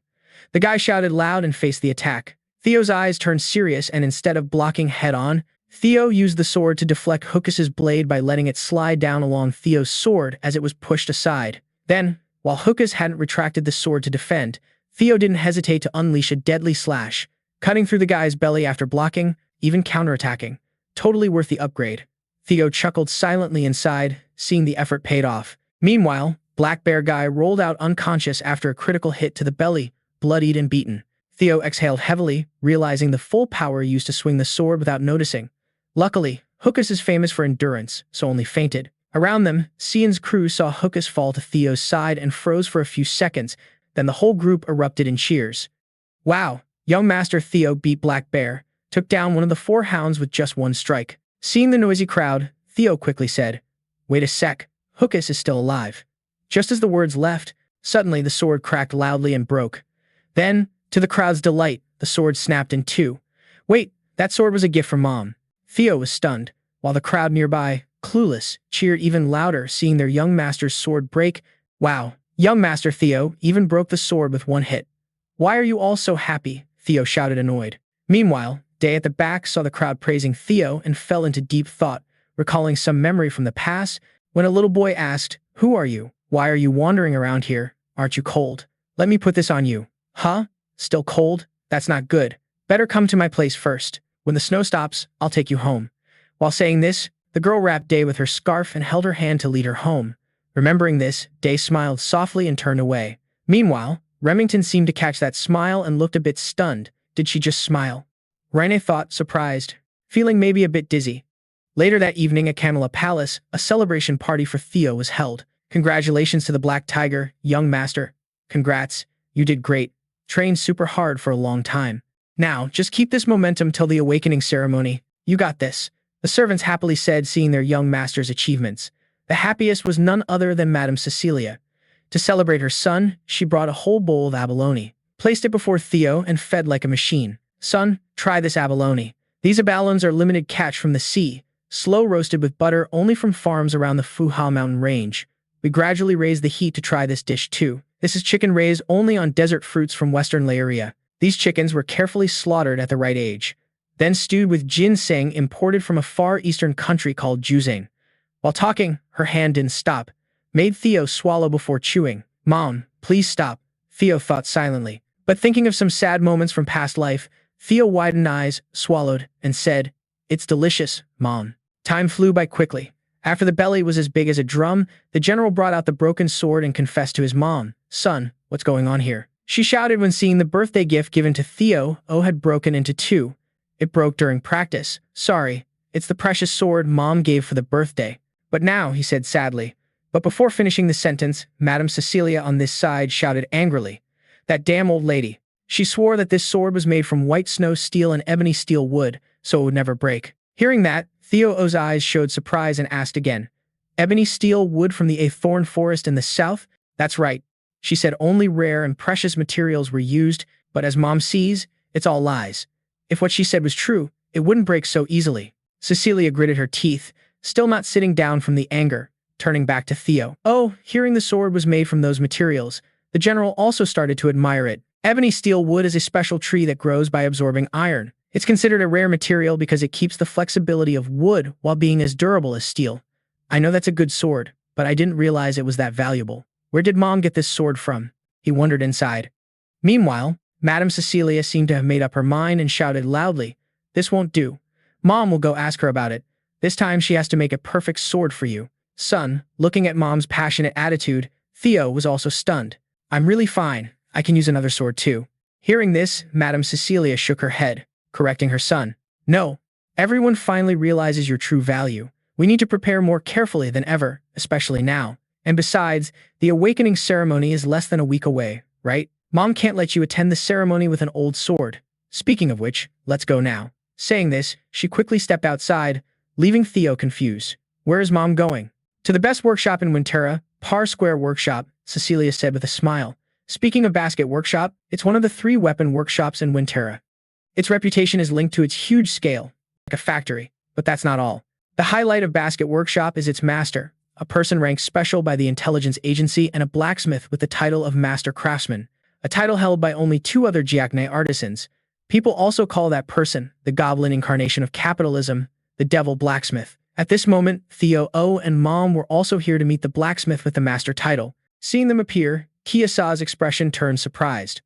The guy shouted loud and faced the attack. Theo's eyes turned serious and instead of blocking head-on, Theo used the sword to deflect Hookus's blade by letting it slide down along Theo's sword as it was pushed aside. Then, while Hookus hadn't retracted the sword to defend, Theo didn't hesitate to unleash a deadly slash, cutting through the guy's belly after blocking, even counterattacking. Totally worth the upgrade. Theo chuckled silently inside, seeing the effort paid off. Meanwhile, Black Bear Guy rolled out unconscious after a critical hit to the belly, bloodied and beaten. Theo exhaled heavily, realizing the full power used to swing the sword without noticing. Luckily, Hookus is famous for endurance, so only fainted. Around them, Cian's crew saw Hookus fall to Theo's side and froze for a few seconds, then the whole group erupted in cheers. Wow, young Master Theo beat Black Bear, took down one of the 4 hounds with just one strike. Seeing the noisy crowd, Theo quickly said, wait a sec, Hookus is still alive. Just as the words left, suddenly the sword cracked loudly and broke. Then, to the crowd's delight, the sword snapped in 2. Wait, that sword was a gift from Mom. Theo was stunned, while the crowd nearby, clueless, cheered even louder seeing their young master's sword break. Wow, young Master Theo even broke the sword with one hit. Why are you all so happy? Theo shouted annoyed. Meanwhile, Day at the back saw the crowd praising Theo and fell into deep thought, recalling some memory from the past when a little boy asked, who are you? Why are you wandering around here? Aren't you cold? Let me put this on you. Huh? Still cold? That's not good. Better come to my place first. When the snow stops, I'll take you home. While saying this, the girl wrapped Day with her scarf and held her hand to lead her home. Remembering this, Day smiled softly and turned away. Meanwhile, Remington seemed to catch that smile and looked a bit stunned. Did she just smile? Rene thought, surprised, feeling maybe a bit dizzy. Later that evening at Camilla Palace, a celebration party for Theo was held. Congratulations to the Black Tiger, young master. Congrats, you did great. Trained super hard for a long time. Now, just keep this momentum till the awakening ceremony. You got this. The servants happily said, seeing their young master's achievements. The happiest was none other than Madame Cecilia. To celebrate her son, she brought a whole bowl of abalone, placed it before Theo, and fed like a machine. Son, try this abalone. These abalones are limited catch from the sea, slow roasted with butter only from farms around the Fuha mountain range. We gradually raise the heat to try this dish too. This is chicken raised only on desert fruits from western Leiria. These chickens were carefully slaughtered at the right age. then stewed with ginseng imported from a far eastern country called Juzang. While talking, her hand didn't stop, made Theo swallow before chewing. Mom, please stop, Theo thought silently. But thinking of some sad moments from past life, Theo widened eyes, swallowed, and said, "It's delicious, Mom." Time flew by quickly. After the belly was as big as a drum, the general brought out the broken sword and confessed to his mom. "Son, what's going on here?" She shouted when seeing the birthday gift given to Theo had broken into two. "It broke during practice. Sorry, it's the precious sword Mom gave for the birthday." "But now," he said sadly. But before finishing the sentence, Madame Cecilia on this side shouted angrily, "That damn old lady. She swore that this sword was made from white snow steel and ebony steel wood, so it would never break." Hearing that, Theo's eyes showed surprise and asked again, "Ebony steel wood from the thorn forest in the south?" "That's right." She said only rare and precious materials were used, but as Mom sees, it's all lies. If what she said was true, it wouldn't break so easily. Cecilia gritted her teeth, still not sitting down from the anger, turning back to Theo. Oh, hearing the sword was made from those materials, the general also started to admire it. Ebony steel wood is a special tree that grows by absorbing iron. It's considered a rare material because it keeps the flexibility of wood while being as durable as steel. I know that's a good sword, but I didn't realize it was that valuable. Where did Mom get this sword from? He wondered inside. Meanwhile, Madame Cecilia seemed to have made up her mind and shouted loudly, "This won't do. Mom will go ask her about it. This time she has to make a perfect sword for you." Son, looking at Mom's passionate attitude, Theo was also stunned. "I'm really fine. I can use another sword too." Hearing this, Madame Cecilia shook her head, correcting her son. "No. Everyone finally realizes your true value. We need to prepare more carefully than ever, especially now. And besides, the awakening ceremony is less than a week away, right? Mom can't let you attend the ceremony with an old sword. Speaking of which, let's go now." Saying this, she quickly stepped outside, leaving Theo confused. "Where is Mom going?" "To the best workshop in Winterra, Par Square Workshop," Cecilia said with a smile. Speaking of Basket Workshop, it's one of the 3 weapon workshops in Winterra. Its reputation is linked to its huge scale, like a factory, but that's not all. The highlight of Basket Workshop is its master, a person ranked special by the intelligence agency, and a blacksmith with the title of Master Craftsman, a title held by only 2 other Jiakne artisans. People also call that person the goblin incarnation of capitalism, the devil blacksmith. At this moment, Theo and Mom were also here to meet the blacksmith with the master title. Seeing them appear, Kiasa's expression turned surprised.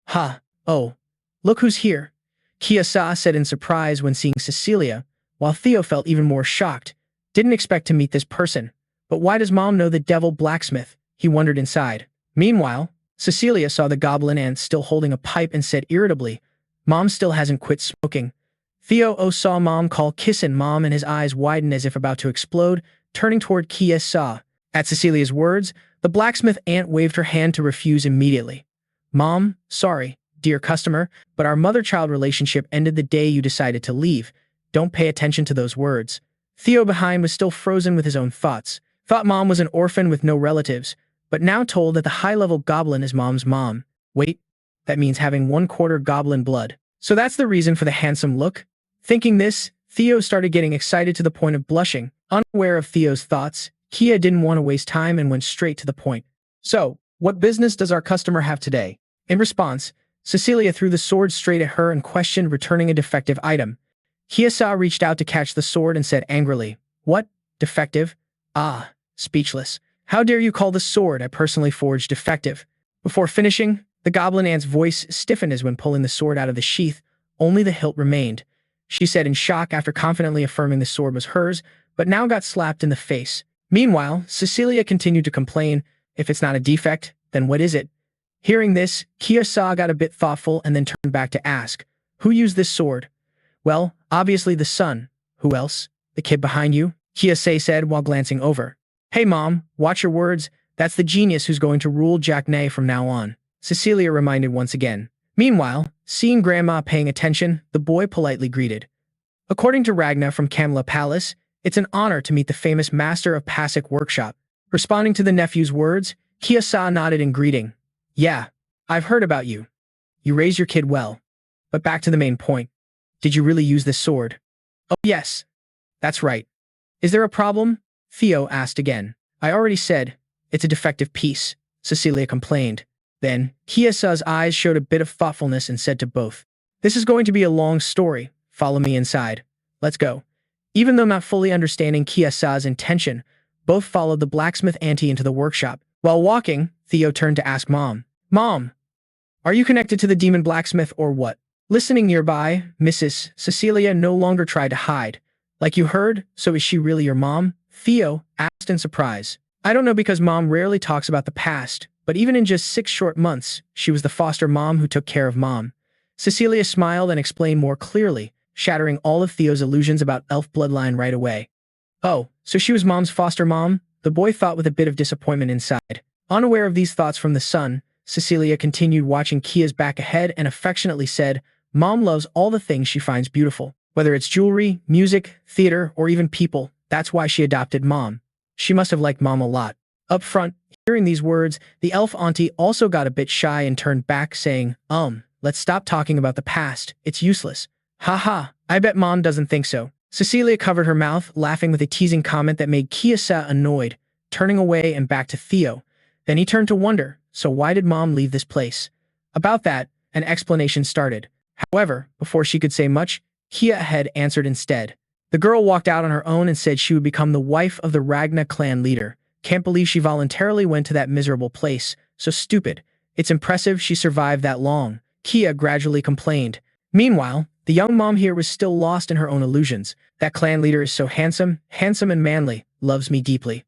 "Ha, oh, look who's here," Kiasa said in surprise when seeing Cecilia, while Theo felt even more shocked. Didn't expect to meet this person. But why does Mom know the devil blacksmith? He wondered inside. Meanwhile, Cecilia saw the goblin ant still holding a pipe and said irritably, "Mom still hasn't quit smoking." Theo saw Mom call Kissin Mom and his eyes widened as if about to explode, turning toward Kiasa. At Cecilia's words, the blacksmith ant waved her hand to refuse immediately. "Mom, sorry, dear customer, but our mother-child relationship ended the day you decided to leave. Don't pay attention to those words." Theo behind was still frozen with his own thoughts. Thought Mom was an orphan with no relatives, but now told that the high-level goblin is Mom's mom. Wait, that means having 1/4 goblin blood. So that's the reason for the handsome look? Thinking this, Theo started getting excited to the point of blushing. Unaware of Theo's thoughts, Kia didn't want to waste time and went straight to the point. "So, what business does our customer have today?" In response, Cecilia threw the sword straight at her and questioned, returning a defective item. Kiasa reached out to catch the sword and said angrily, "What? Defective? Ah, speechless. How dare you call the sword I personally forged defective?" Before finishing, the goblin ant's voice stiffened as when pulling the sword out of the sheath, only the hilt remained. She said in shock after confidently affirming the sword was hers, but now got slapped in the face. Meanwhile, Cecilia continued to complain, "If it's not a defect, then what is it?" Hearing this, Kiasa got a bit thoughtful and then turned back to ask, "Who used this sword?" "Well, obviously the son. Who else? The kid behind you?" Kiasa said while glancing over. "Hey Mom, watch your words. That's the genius who's going to rule Jiakne from now on," Cecilia reminded once again. Meanwhile, seeing Grandma paying attention, the boy politely greeted. According to Ragna from Kamla Palace, it's an honor to meet the famous master of Pasik Workshop. Responding to the nephew's words, Kiasa nodded in greeting. "Yeah, I've heard about you. You raised your kid well. But back to the main point. Did you really use this sword?" "Oh yes. That's right. Is there a problem?" Theo asked again. "I already said, it's a defective piece," Cecilia complained. Then, Kiasa's eyes showed a bit of thoughtfulness and said to both, "This is going to be a long story. follow me inside. Let's go. Even though not fully understanding Kiesa's intention, both followed the blacksmith auntie into the workshop. While walking, Theo turned to ask Mom, Mom, are you connected to the demon blacksmith or what? Listening nearby, Mrs. Cecilia no longer tried to hide. Like you heard, so is she really your mom? Theo asked in surprise. I don't know because Mom rarely talks about the past, but even in just 6 short months, she was the foster mom who took care of Mom. Cecilia smiled and explained more clearly, shattering all of Theo's illusions about elf bloodline right away. Oh, so she was Mom's foster mom? The boy thought with a bit of disappointment inside. Unaware of these thoughts from the son, Cecilia continued watching Kia's back ahead and affectionately said, Mom loves all the things she finds beautiful. Whether it's jewelry, music, theater, or even people, that's why she adopted Mom. She must have liked Mom a lot. Up front, hearing these words, the elf auntie also got a bit shy and turned back saying, let's stop talking about the past. It's useless. Haha, I bet Mom doesn't think so. Cecilia covered her mouth, laughing with a teasing comment that made Kiasa annoyed, turning away and back to Theo. Then he turned to wonder, so why did Mom leave this place? About that, an explanation started. However, before she could say much, Kia had answered instead. The girl walked out on her own and said she would become the wife of the Ragna clan leader. Can't believe she voluntarily went to that miserable place. So stupid. It's impressive she survived that long, Kia gradually complained. Meanwhile, the young mom here was still lost in her own illusions. That clan leader is so handsome and manly, loves me deeply.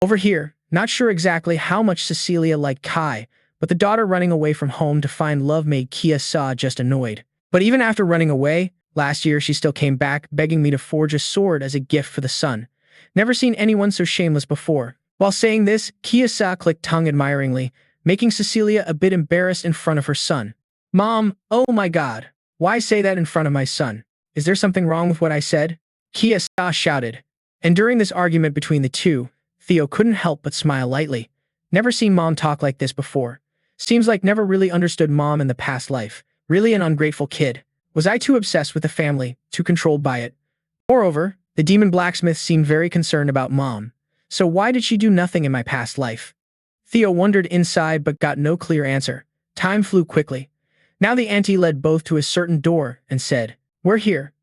Over here, not sure exactly how much Cecilia liked Kai, but the daughter running away from home to find love made Kia Sa just annoyed. But even after running away, last year she still came back begging me to forge a sword as a gift for the son. Never seen anyone so shameless before. While saying this, Kia Sa clicked tongue admiringly, making Cecilia a bit embarrassed in front of her son. Mom, oh my god. Why say that in front of my son? Is there something wrong with what I said? Kia Sa shouted. And during this argument between the two, Theo couldn't help but smile lightly. Never seen Mom talk like this before. Seems like never really understood Mom in the past life. Really an ungrateful kid. Was I too obsessed with the family, too controlled by it? Moreover, the demon blacksmith seemed very concerned about Mom. So why did she do nothing in my past life? Theo wondered inside but got no clear answer. Time flew quickly. Now the auntie led both to a certain door and said, We're here.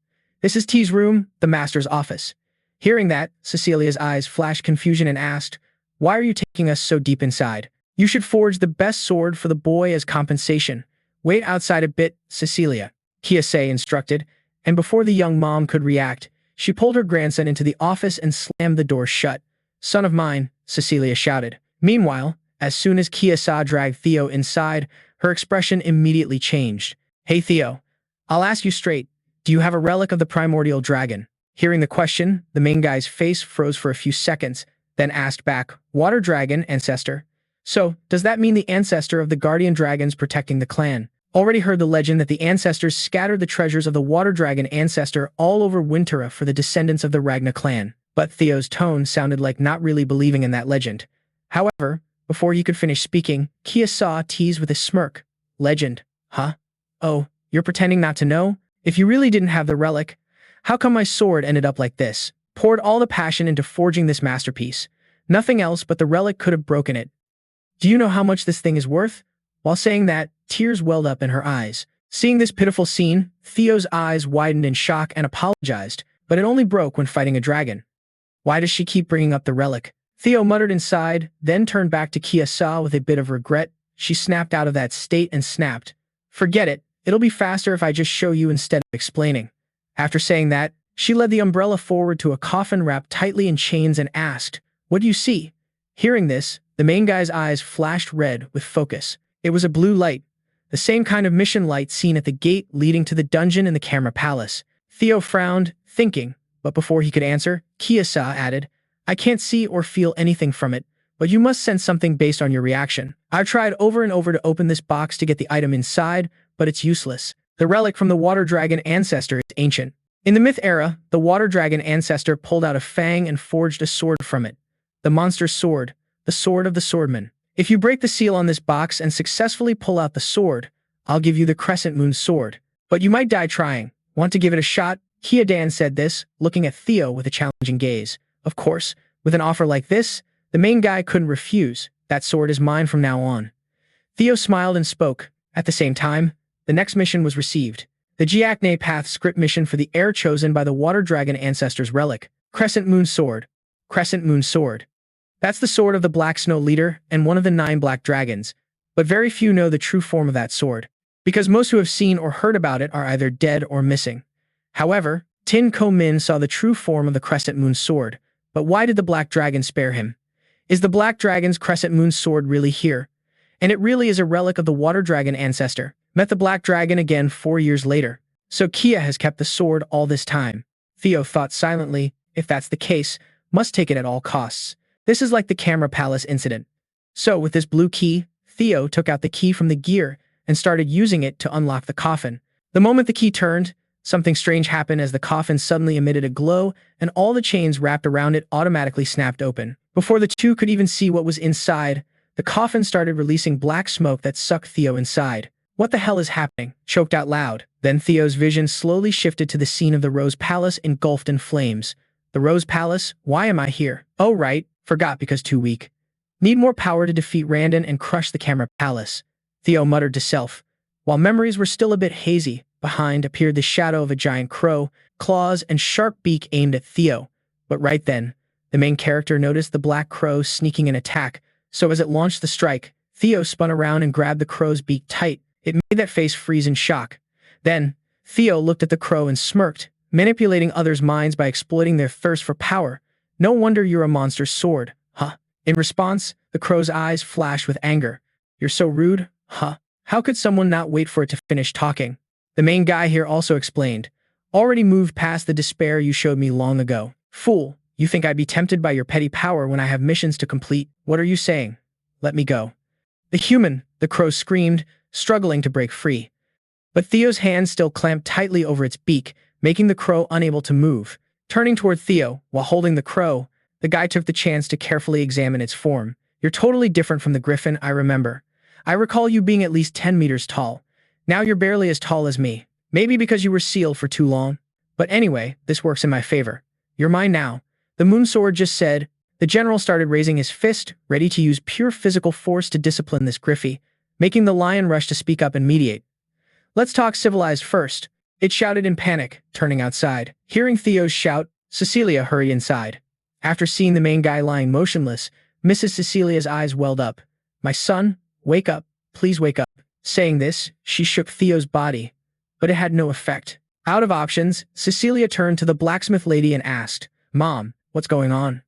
This is T's room, the master's office. Hearing that, Cecilia's eyes flashed confusion and asked, Why are you taking us so deep inside? You should forge the best sword for the boy as compensation. Wait outside a bit, Cecilia, Kiase instructed, and before the young mom could react, she pulled her grandson into the office and slammed the door shut. Son of mine, Cecilia shouted. Meanwhile, as soon as Kiasa dragged Theo inside, her expression immediately changed. Hey Theo, I'll ask you straight. Do you have a relic of the primordial dragon? Hearing the question, the main guy's face froze for a few seconds, then asked back, Water dragon, ancestor? So, does that mean the ancestor of the guardian dragons protecting the clan? Already heard the legend that the ancestors scattered the treasures of the water dragon ancestor all over Wintera for the descendants of the Ragna clan, but Theo's tone sounded like not really believing in that legend. However, before he could finish speaking, Kiasa teased with a smirk. Legend, huh? Oh, you're pretending not to know? If you really didn't have the relic, how come my sword ended up like this? Poured all the passion into forging this masterpiece. Nothing else but the relic could have broken it. Do you know how much this thing is worth? While saying that, tears welled up in her eyes. Seeing this pitiful scene, Theo's eyes widened in shock and apologized, but it only broke when fighting a dragon. Why does she keep bringing up the relic? Theo muttered inside, then turned back to Kiasa with a bit of regret. She snapped out of that state and snapped. Forget it, it'll be faster if I just show you instead of explaining. After saying that, she led the umbrella forward to a coffin wrapped tightly in chains and asked, What do you see? Hearing this, the main guy's eyes flashed red with focus. It was a blue light, the same kind of mission light seen at the gate leading to the dungeon in the camera palace. Theo frowned, thinking, but before he could answer, Kiasa added, I can't see or feel anything from it, but you must sense something based on your reaction. I've tried over and over to open this box to get the item inside, but it's useless. The relic from the water dragon ancestor is ancient. In the myth era, the water dragon ancestor pulled out a fang and forged a sword from it. The monster's sword, the sword of the swordman. If you break the seal on this box and successfully pull out the sword, I'll give you the Crescent Moon sword. But you might die trying. Want to give it a shot? Kiadan said this, looking at Theo with a challenging gaze. Of course, with an offer like this, the main guy couldn't refuse. That sword is mine from now on. Theo smiled and spoke. At the same time, the next mission was received. The Giacne Path script mission for the heir chosen by the Water Dragon Ancestors relic. Crescent Moon Sword. Crescent Moon Sword. That's the sword of the Black Snow Leader and one of the 9 Black Dragons, but very few know the true form of that sword, because most who have seen or heard about it are either dead or missing. However, Tin Ko Min saw the true form of the Crescent Moon Sword, but why did the Black Dragon spare him? Is the Black Dragon's Crescent Moon Sword really here? And it really is a relic of the Water Dragon ancestor. Met the Black Dragon again 4 years later. So Kia has kept the sword all this time. Theo thought silently, if that's the case, must take it at all costs. This is like the Camera Palace incident. So with this blue key, Theo took out the key from the gear and started using it to unlock the coffin. The moment the key turned, something strange happened as the coffin suddenly emitted a glow and all the chains wrapped around it automatically snapped open. Before the two could even see what was inside, the coffin started releasing black smoke that sucked Theo inside. What the hell is happening? Choked out loud. Then Theo's vision slowly shifted to the scene of the Rose Palace engulfed in flames. The Rose Palace? Why am I here? Oh right, forgot because too weak. Need more power to defeat Randon and crush the Camera Palace. Theo muttered to self. While memories were still a bit hazy, behind appeared the shadow of a giant crow, claws and sharp beak aimed at Theo. But right then, the main character noticed the black crow sneaking an attack, so as it launched the strike, Theo spun around and grabbed the crow's beak tight. It made that face freeze in shock. Then, Theo looked at the crow and smirked, manipulating others' minds by exploiting their thirst for power. No wonder you're a monster's sword, huh? In response, the crow's eyes flashed with anger. You're so rude, huh? How could someone not wait for it to finish talking? The main guy here also explained. Already moved past the despair you showed me long ago. Fool, you think I'd be tempted by your petty power when I have missions to complete? What are you saying? Let me go. The human, the crow screamed, struggling to break free. But Theo's hand still clamped tightly over its beak, making the crow unable to move. Turning toward Theo, while holding the crow, the guy took the chance to carefully examine its form. You're totally different from the griffin I remember. I recall you being at least 10 meters tall. Now you're barely as tall as me. Maybe because you were sealed for too long. But anyway, this works in my favor. You're mine now. The moon sword just said. The general started raising his fist, ready to use pure physical force to discipline this griffy, making the lion rush to speak up and mediate. Let's talk civilized first. It shouted in panic, turning outside. Hearing Theo's shout, Cecilia hurried inside. After seeing the main guy lying motionless, Mrs. Cecilia's eyes welled up. My son, wake up, please wake up. Saying this, she shook Theo's body, but it had no effect. Out of options, Cecilia turned to the blacksmith lady and asked, Mom, what's going on?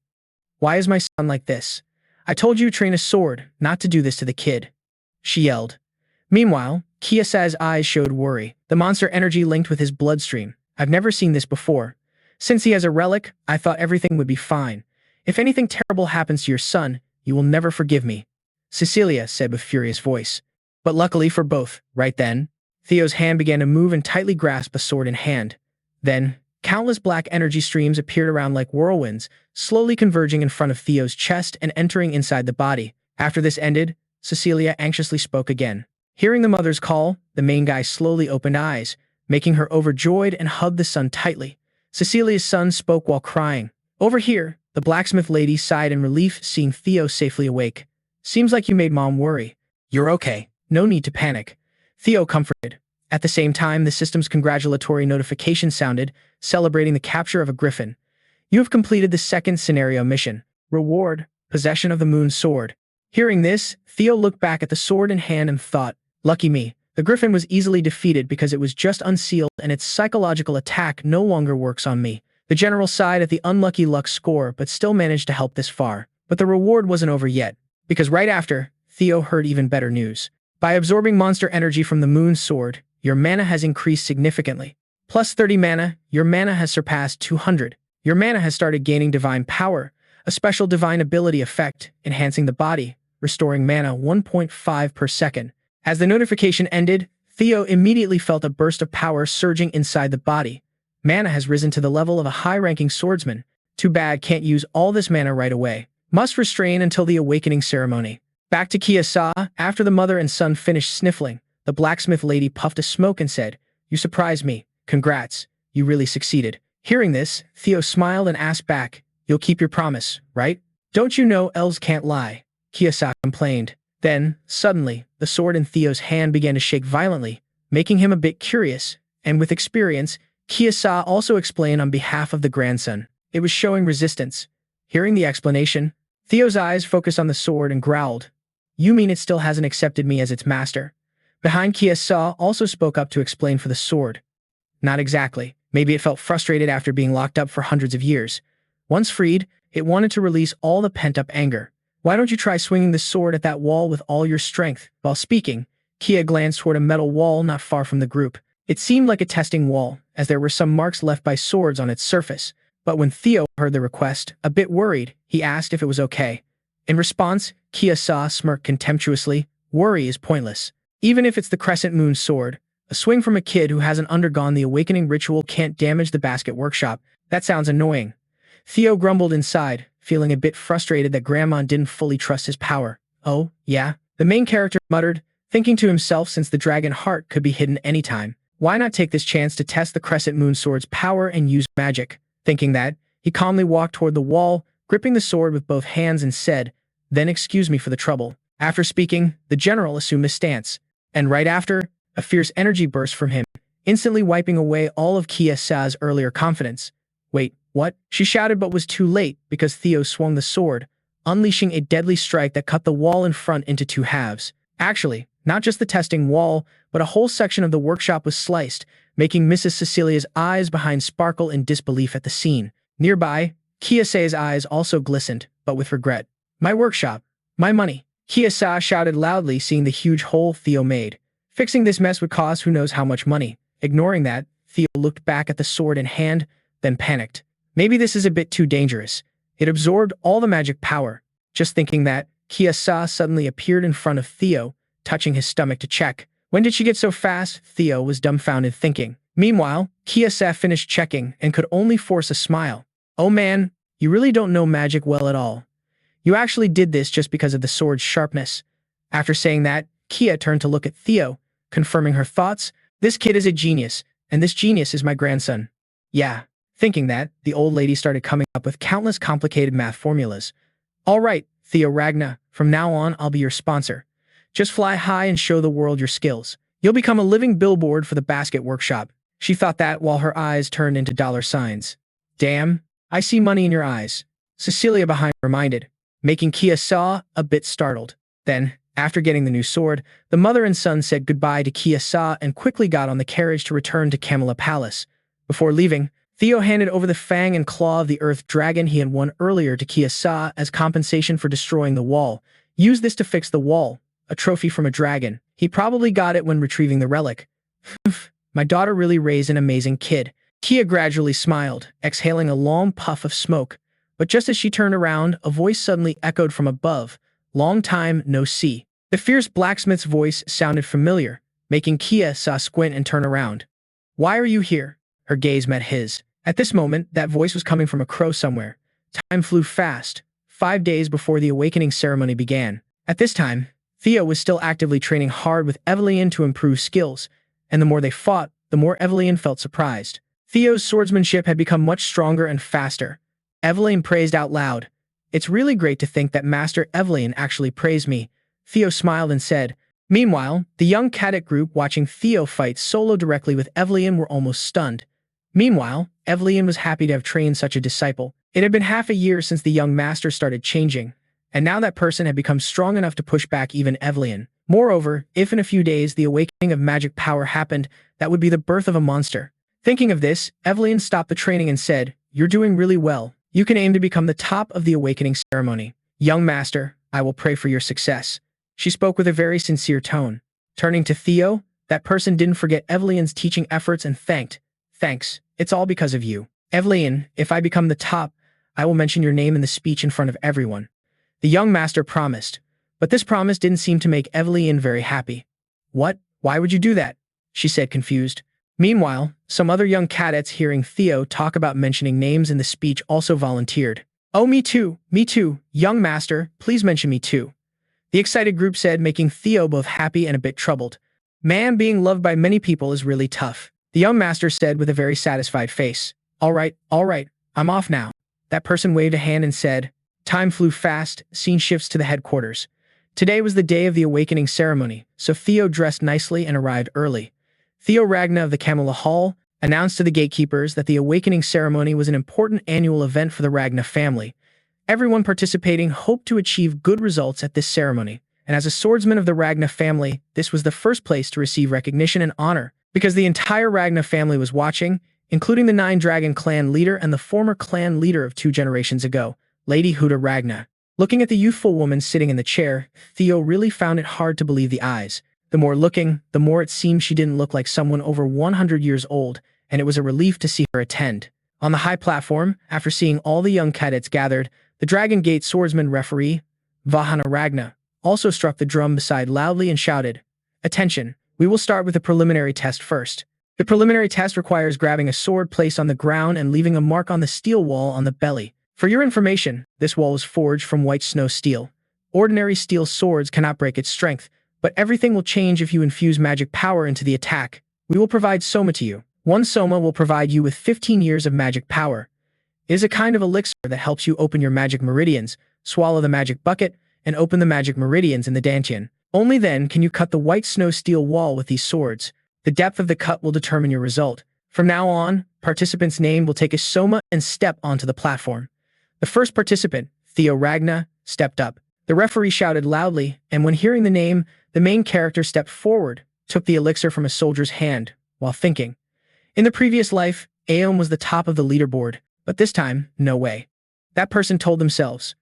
Why is my son like this? I told you to train a sword, not to do this to the kid. She yelled. Meanwhile, Kiyosa's eyes showed worry. The monster energy linked with his bloodstream. I've never seen this before. Since he has a relic, I thought everything would be fine. If anything terrible happens to your son, you will never forgive me. Cecilia said with furious voice. But luckily for both, right then, Theo's hand began to move and tightly grasp a sword in hand. Then, countless black energy streams appeared around like whirlwinds, slowly converging in front of Theo's chest and entering inside the body. After this ended, Cecilia anxiously spoke again. Hearing the mother's call, the main guy slowly opened eyes, making her overjoyed and hugged the son tightly. Cecilia's son spoke while crying. Over here, the blacksmith lady sighed in relief seeing Theo safely awake. Seems like you made Mom worry. You're okay. No need to panic. Theo comforted. At the same time, the system's congratulatory notification sounded, celebrating the capture of a griffin. You have completed the second scenario mission. Reward, possession of the moon sword. Hearing this, Theo looked back at the sword in hand and thought, lucky me. The griffin was easily defeated because it was just unsealed and its psychological attack no longer works on me. The general sighed at the unlucky luck score but still managed to help this far. But the reward wasn't over yet, because right after, Theo heard even better news. By absorbing monster energy from the moon sword, your mana has increased significantly. Plus 30 mana, your mana has surpassed 200. Your mana has started gaining divine power, a special divine ability effect, enhancing the body, restoring mana 1.5 per second. As the notification ended, Theo immediately felt a burst of power surging inside the body. Mana has risen to the level of a high-ranking swordsman. Too bad can't use all this mana right away. Must restrain until the awakening ceremony. Back to Kiyosa, after the mother and son finished sniffling, the blacksmith lady puffed a smoke and said, You surprised me. Congrats. You really succeeded. Hearing this, Theo smiled and asked back, You'll keep your promise, right? Don't you know elves can't lie? Kiyosa complained. Then, suddenly, the sword in Theo's hand began to shake violently, making him a bit curious, and with experience, Kiyasa also explained on behalf of the grandson. It was showing resistance. Hearing the explanation, Theo's eyes focused on the sword and growled, "You mean it still hasn't accepted me as its master?" Behind, Kiyasa also spoke up to explain for the sword. Not exactly. Maybe it felt frustrated after being locked up for hundreds of years. Once freed, it wanted to release all the pent-up anger. "Why don't you try swinging the sword at that wall with all your strength?" While speaking, Kia glanced toward a metal wall not far from the group. It seemed like a testing wall, as there were some marks left by swords on its surface. But when Theo heard the request, a bit worried, he asked if it was okay. In response, Kiyasa smirked contemptuously. "Worry is pointless. Even if it's the Crescent Moon sword, a swing from a kid who hasn't undergone the awakening ritual can't damage the basket workshop. That sounds annoying." Theo grumbled inside, feeling a bit frustrated that Grandma didn't fully trust his power. "Oh, yeah?" The main character muttered, thinking to himself, since the dragon heart could be hidden anytime, why not take this chance to test the Crescent Moon sword's power and use magic? Thinking that, he calmly walked toward the wall, gripping the sword with both hands and said, "Then excuse me for the trouble." After speaking, the general assumed a stance. And right after, a fierce energy burst from him, instantly wiping away all of Kiyasa's earlier confidence. "Wait, what?" she shouted, but was too late because Theo swung the sword, unleashing a deadly strike that cut the wall in front into two halves. Actually, not just the testing wall, but a whole section of the workshop was sliced, making Mrs. Cecilia's eyes behind sparkle in disbelief at the scene. Nearby, Kiyasa's eyes also glistened, but with regret. "My workshop! My money!" Kiyasa shouted loudly, seeing the huge hole Theo made. Fixing this mess would cost who knows how much money. Ignoring that, Theo looked back at the sword in hand, then panicked. Maybe this is a bit too dangerous. It absorbed all the magic power. Just thinking that, Kiyasa suddenly appeared in front of Theo, touching his stomach to check. When did she get so fast? Theo was dumbfounded, thinking. Meanwhile, Kiyasa finished checking and could only force a smile. "Oh man, you really don't know magic well at all. You actually did this just because of the sword's sharpness." After saying that, Kia turned to look at Theo, confirming her thoughts. "This kid is a genius, and this genius is my grandson." Yeah. Thinking that, the old lady started coming up with countless complicated math formulas. "All right, Theo Ragna, from now on I'll be your sponsor. Just fly high and show the world your skills. You'll become a living billboard for the basket workshop." She thought that while her eyes turned into dollar signs. "Damn, I see money in your eyes," Cecilia behind reminded, making Kiyasa a bit startled. Then, after getting the new sword, the mother and son said goodbye to Kiyasa and quickly got on the carriage to return to Camilla Palace. Before leaving, Theo handed over the fang and claw of the earth dragon he had won earlier to Kiyasa as compensation for destroying the wall. "Use this to fix the wall. A trophy from a dragon. He probably got it when retrieving the relic." My daughter really raised an amazing kid. Kia gradually smiled, exhaling a long puff of smoke. But just as she turned around, a voice suddenly echoed from above. "Long time no see." The fierce blacksmith's voice sounded familiar, making Kia squint and turn around. "Why are you here?" Her gaze met his. At this moment, that voice was coming from a crow somewhere. Time flew fast, 5 days before the awakening ceremony began. At this time, Theo was still actively training hard with Evelyn to improve skills, and the more they fought, the more Evelyn felt surprised. Theo's swordsmanship had become much stronger and faster. Evelyn praised out loud. "It's really great to think that Master Evelyn actually praised me." Theo smiled and said. Meanwhile, the young cadet group watching Theo fight solo directly with Evelyn were almost stunned. Meanwhile, Evelyn was happy to have trained such a disciple. It had been half a year since the young master started changing, and now that person had become strong enough to push back even Evelyn. Moreover, if in a few days the awakening of magic power happened, that would be the birth of a monster. Thinking of this, Evelyn stopped the training and said, "You're doing really well. You can aim to become the top of the awakening ceremony. Young master, I will pray for your success." She spoke with a very sincere tone. Turning to Theo, that person didn't forget Evelyn's teaching efforts and thanked. "Thanks, it's all because of you. Evelyn, if I become the top, I will mention your name in the speech in front of everyone." The young master promised, but this promise didn't seem to make Evelyn very happy. "What? Why would you do that?" she said, confused. Meanwhile, some other young cadets hearing Theo talk about mentioning names in the speech also volunteered. "Oh, me too, young master, please mention me too," the excited group said, making Theo both happy and a bit troubled. "Man, being loved by many people is really tough," the young master said with a very satisfied face. All right, I'm off now." That person waved a hand and said. Time flew fast, scene shifts to the headquarters. Today was the day of the awakening ceremony, so Theo dressed nicely and arrived early. Theo Ragna of the Camelot Hall announced to the gatekeepers that the awakening ceremony was an important annual event for the Ragna family. Everyone participating hoped to achieve good results at this ceremony, and as a swordsman of the Ragna family, this was the first place to receive recognition and honor, because the entire Ragna family was watching, including the 9 Dragon Clan leader and the former clan leader of 2 generations ago, Lady Huda Ragna. Looking at the youthful woman sitting in the chair, Theo really found it hard to believe the eyes. The more looking, the more it seemed she didn't look like someone over 100 years old, and it was a relief to see her attend. On the high platform, after seeing all the young cadets gathered, the Dragon Gate swordsman referee, Vahana Ragna, also struck the drum beside loudly and shouted, "Attention, we will start with a preliminary test first. The preliminary test requires grabbing a sword placed on the ground and leaving a mark on the steel wall on the belly. For your information, this wall is forged from white snow steel. Ordinary steel swords cannot break its strength, but everything will change if you infuse magic power into the attack. We will provide Soma to you. One Soma will provide you with 15 years of magic power. It is a kind of elixir that helps you open your magic meridians, swallow the magic bucket, and open the magic meridians in the dantian. Only then can you cut the white snow steel wall with these swords. The depth of the cut will determine your result. From now on, participant's name will take a Soma and step onto the platform." The first participant, Theo Ragna, stepped up. The referee shouted loudly, and when hearing the name, the main character stepped forward, took the elixir from a soldier's hand, while thinking. In the previous life, Aeon was the top of the leaderboard, but this time, no way. That person told themselves.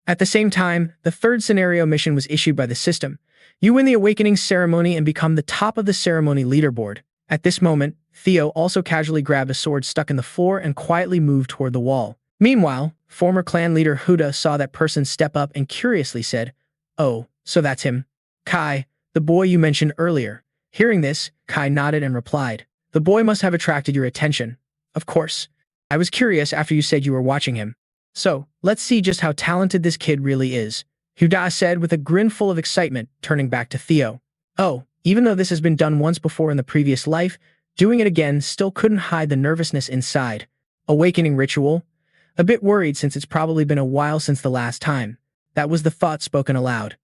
At the same time, the third scenario mission was issued by the system. You win the awakening ceremony and become the top of the ceremony leaderboard. At this moment, Theo also casually grabbed a sword stuck in the floor and quietly moved toward the wall. Meanwhile, former clan leader Huda saw that person step up and curiously said, "Oh, so that's him. Kai, the boy you mentioned earlier." Hearing this, Kai nodded and replied, "The boy must have attracted your attention. Of course. I was curious after you said you were watching him. So, let's see just how talented this kid really is," Huda said with a grin full of excitement, turning back to Theo. Oh, even though this has been done once before in the previous life, doing it again still couldn't hide the nervousness inside. Awakening ritual? A bit worried since it's probably been a while since the last time. That was the thought spoken aloud.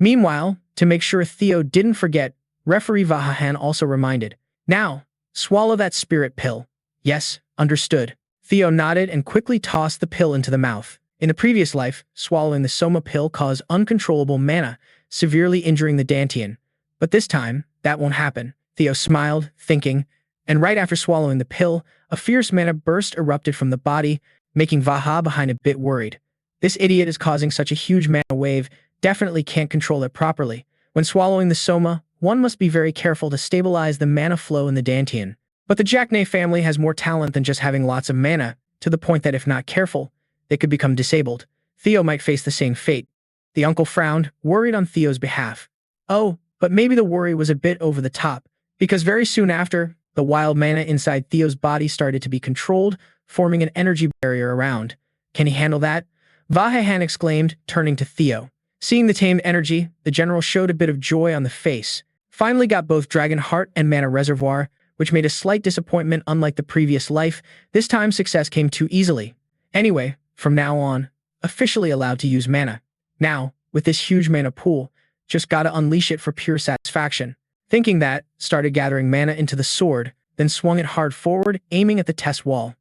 Meanwhile, to make sure Theo didn't forget, referee Vahahan also reminded, "Now, swallow that spirit pill." "Yes, understood." Theo nodded and quickly tossed the pill into the mouth. In the previous life, swallowing the Soma pill caused uncontrollable mana, severely injuring the dantian. But this time, that won't happen. Theo smiled, thinking, and right after swallowing the pill, a fierce mana burst erupted from the body, making Vaha behind a bit worried. This idiot is causing such a huge mana wave, definitely can't control it properly. When swallowing the Soma, one must be very careful to stabilize the mana flow in the dantian. But the Jacknay family has more talent than just having lots of mana, to the point that if not careful, they could become disabled. Theo might face the same fate. The uncle frowned, worried on Theo's behalf. Oh, but maybe the worry was a bit over the top, because very soon after, the wild mana inside Theo's body started to be controlled, forming an energy barrier around. "Can he handle that?" Vahahan exclaimed, turning to Theo. Seeing the tamed energy, the general showed a bit of joy on the face. Finally got both Dragon Heart and Mana Reservoir, which made a slight disappointment unlike the previous life. This time success came too easily. Anyway, from now on, officially allowed to use mana. Now, with this huge mana pool, just gotta unleash it for pure satisfaction. Thinking that, started gathering mana into the sword, then swung it hard forward, aiming at the test wall.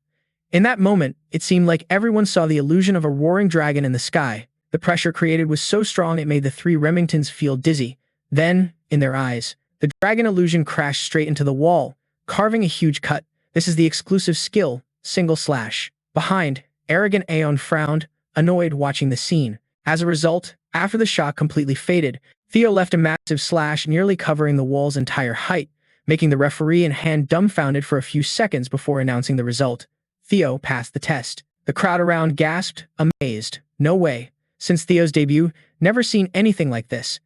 In that moment, it seemed like everyone saw the illusion of a roaring dragon in the sky. The pressure created was so strong it made the 3 Remingtons feel dizzy. Then, in their eyes, the dragon illusion crashed straight into the wall, carving a huge cut. This is the exclusive skill, single slash. Behind, arrogant Aeon frowned, annoyed watching the scene. As a result, after the shock completely faded, Theo left a massive slash nearly covering the wall's entire height, making the referee and hand dumbfounded for a few seconds before announcing the result. Theo passed the test. The crowd around gasped, amazed. No way. Since Theo's debut, never seen anything like this.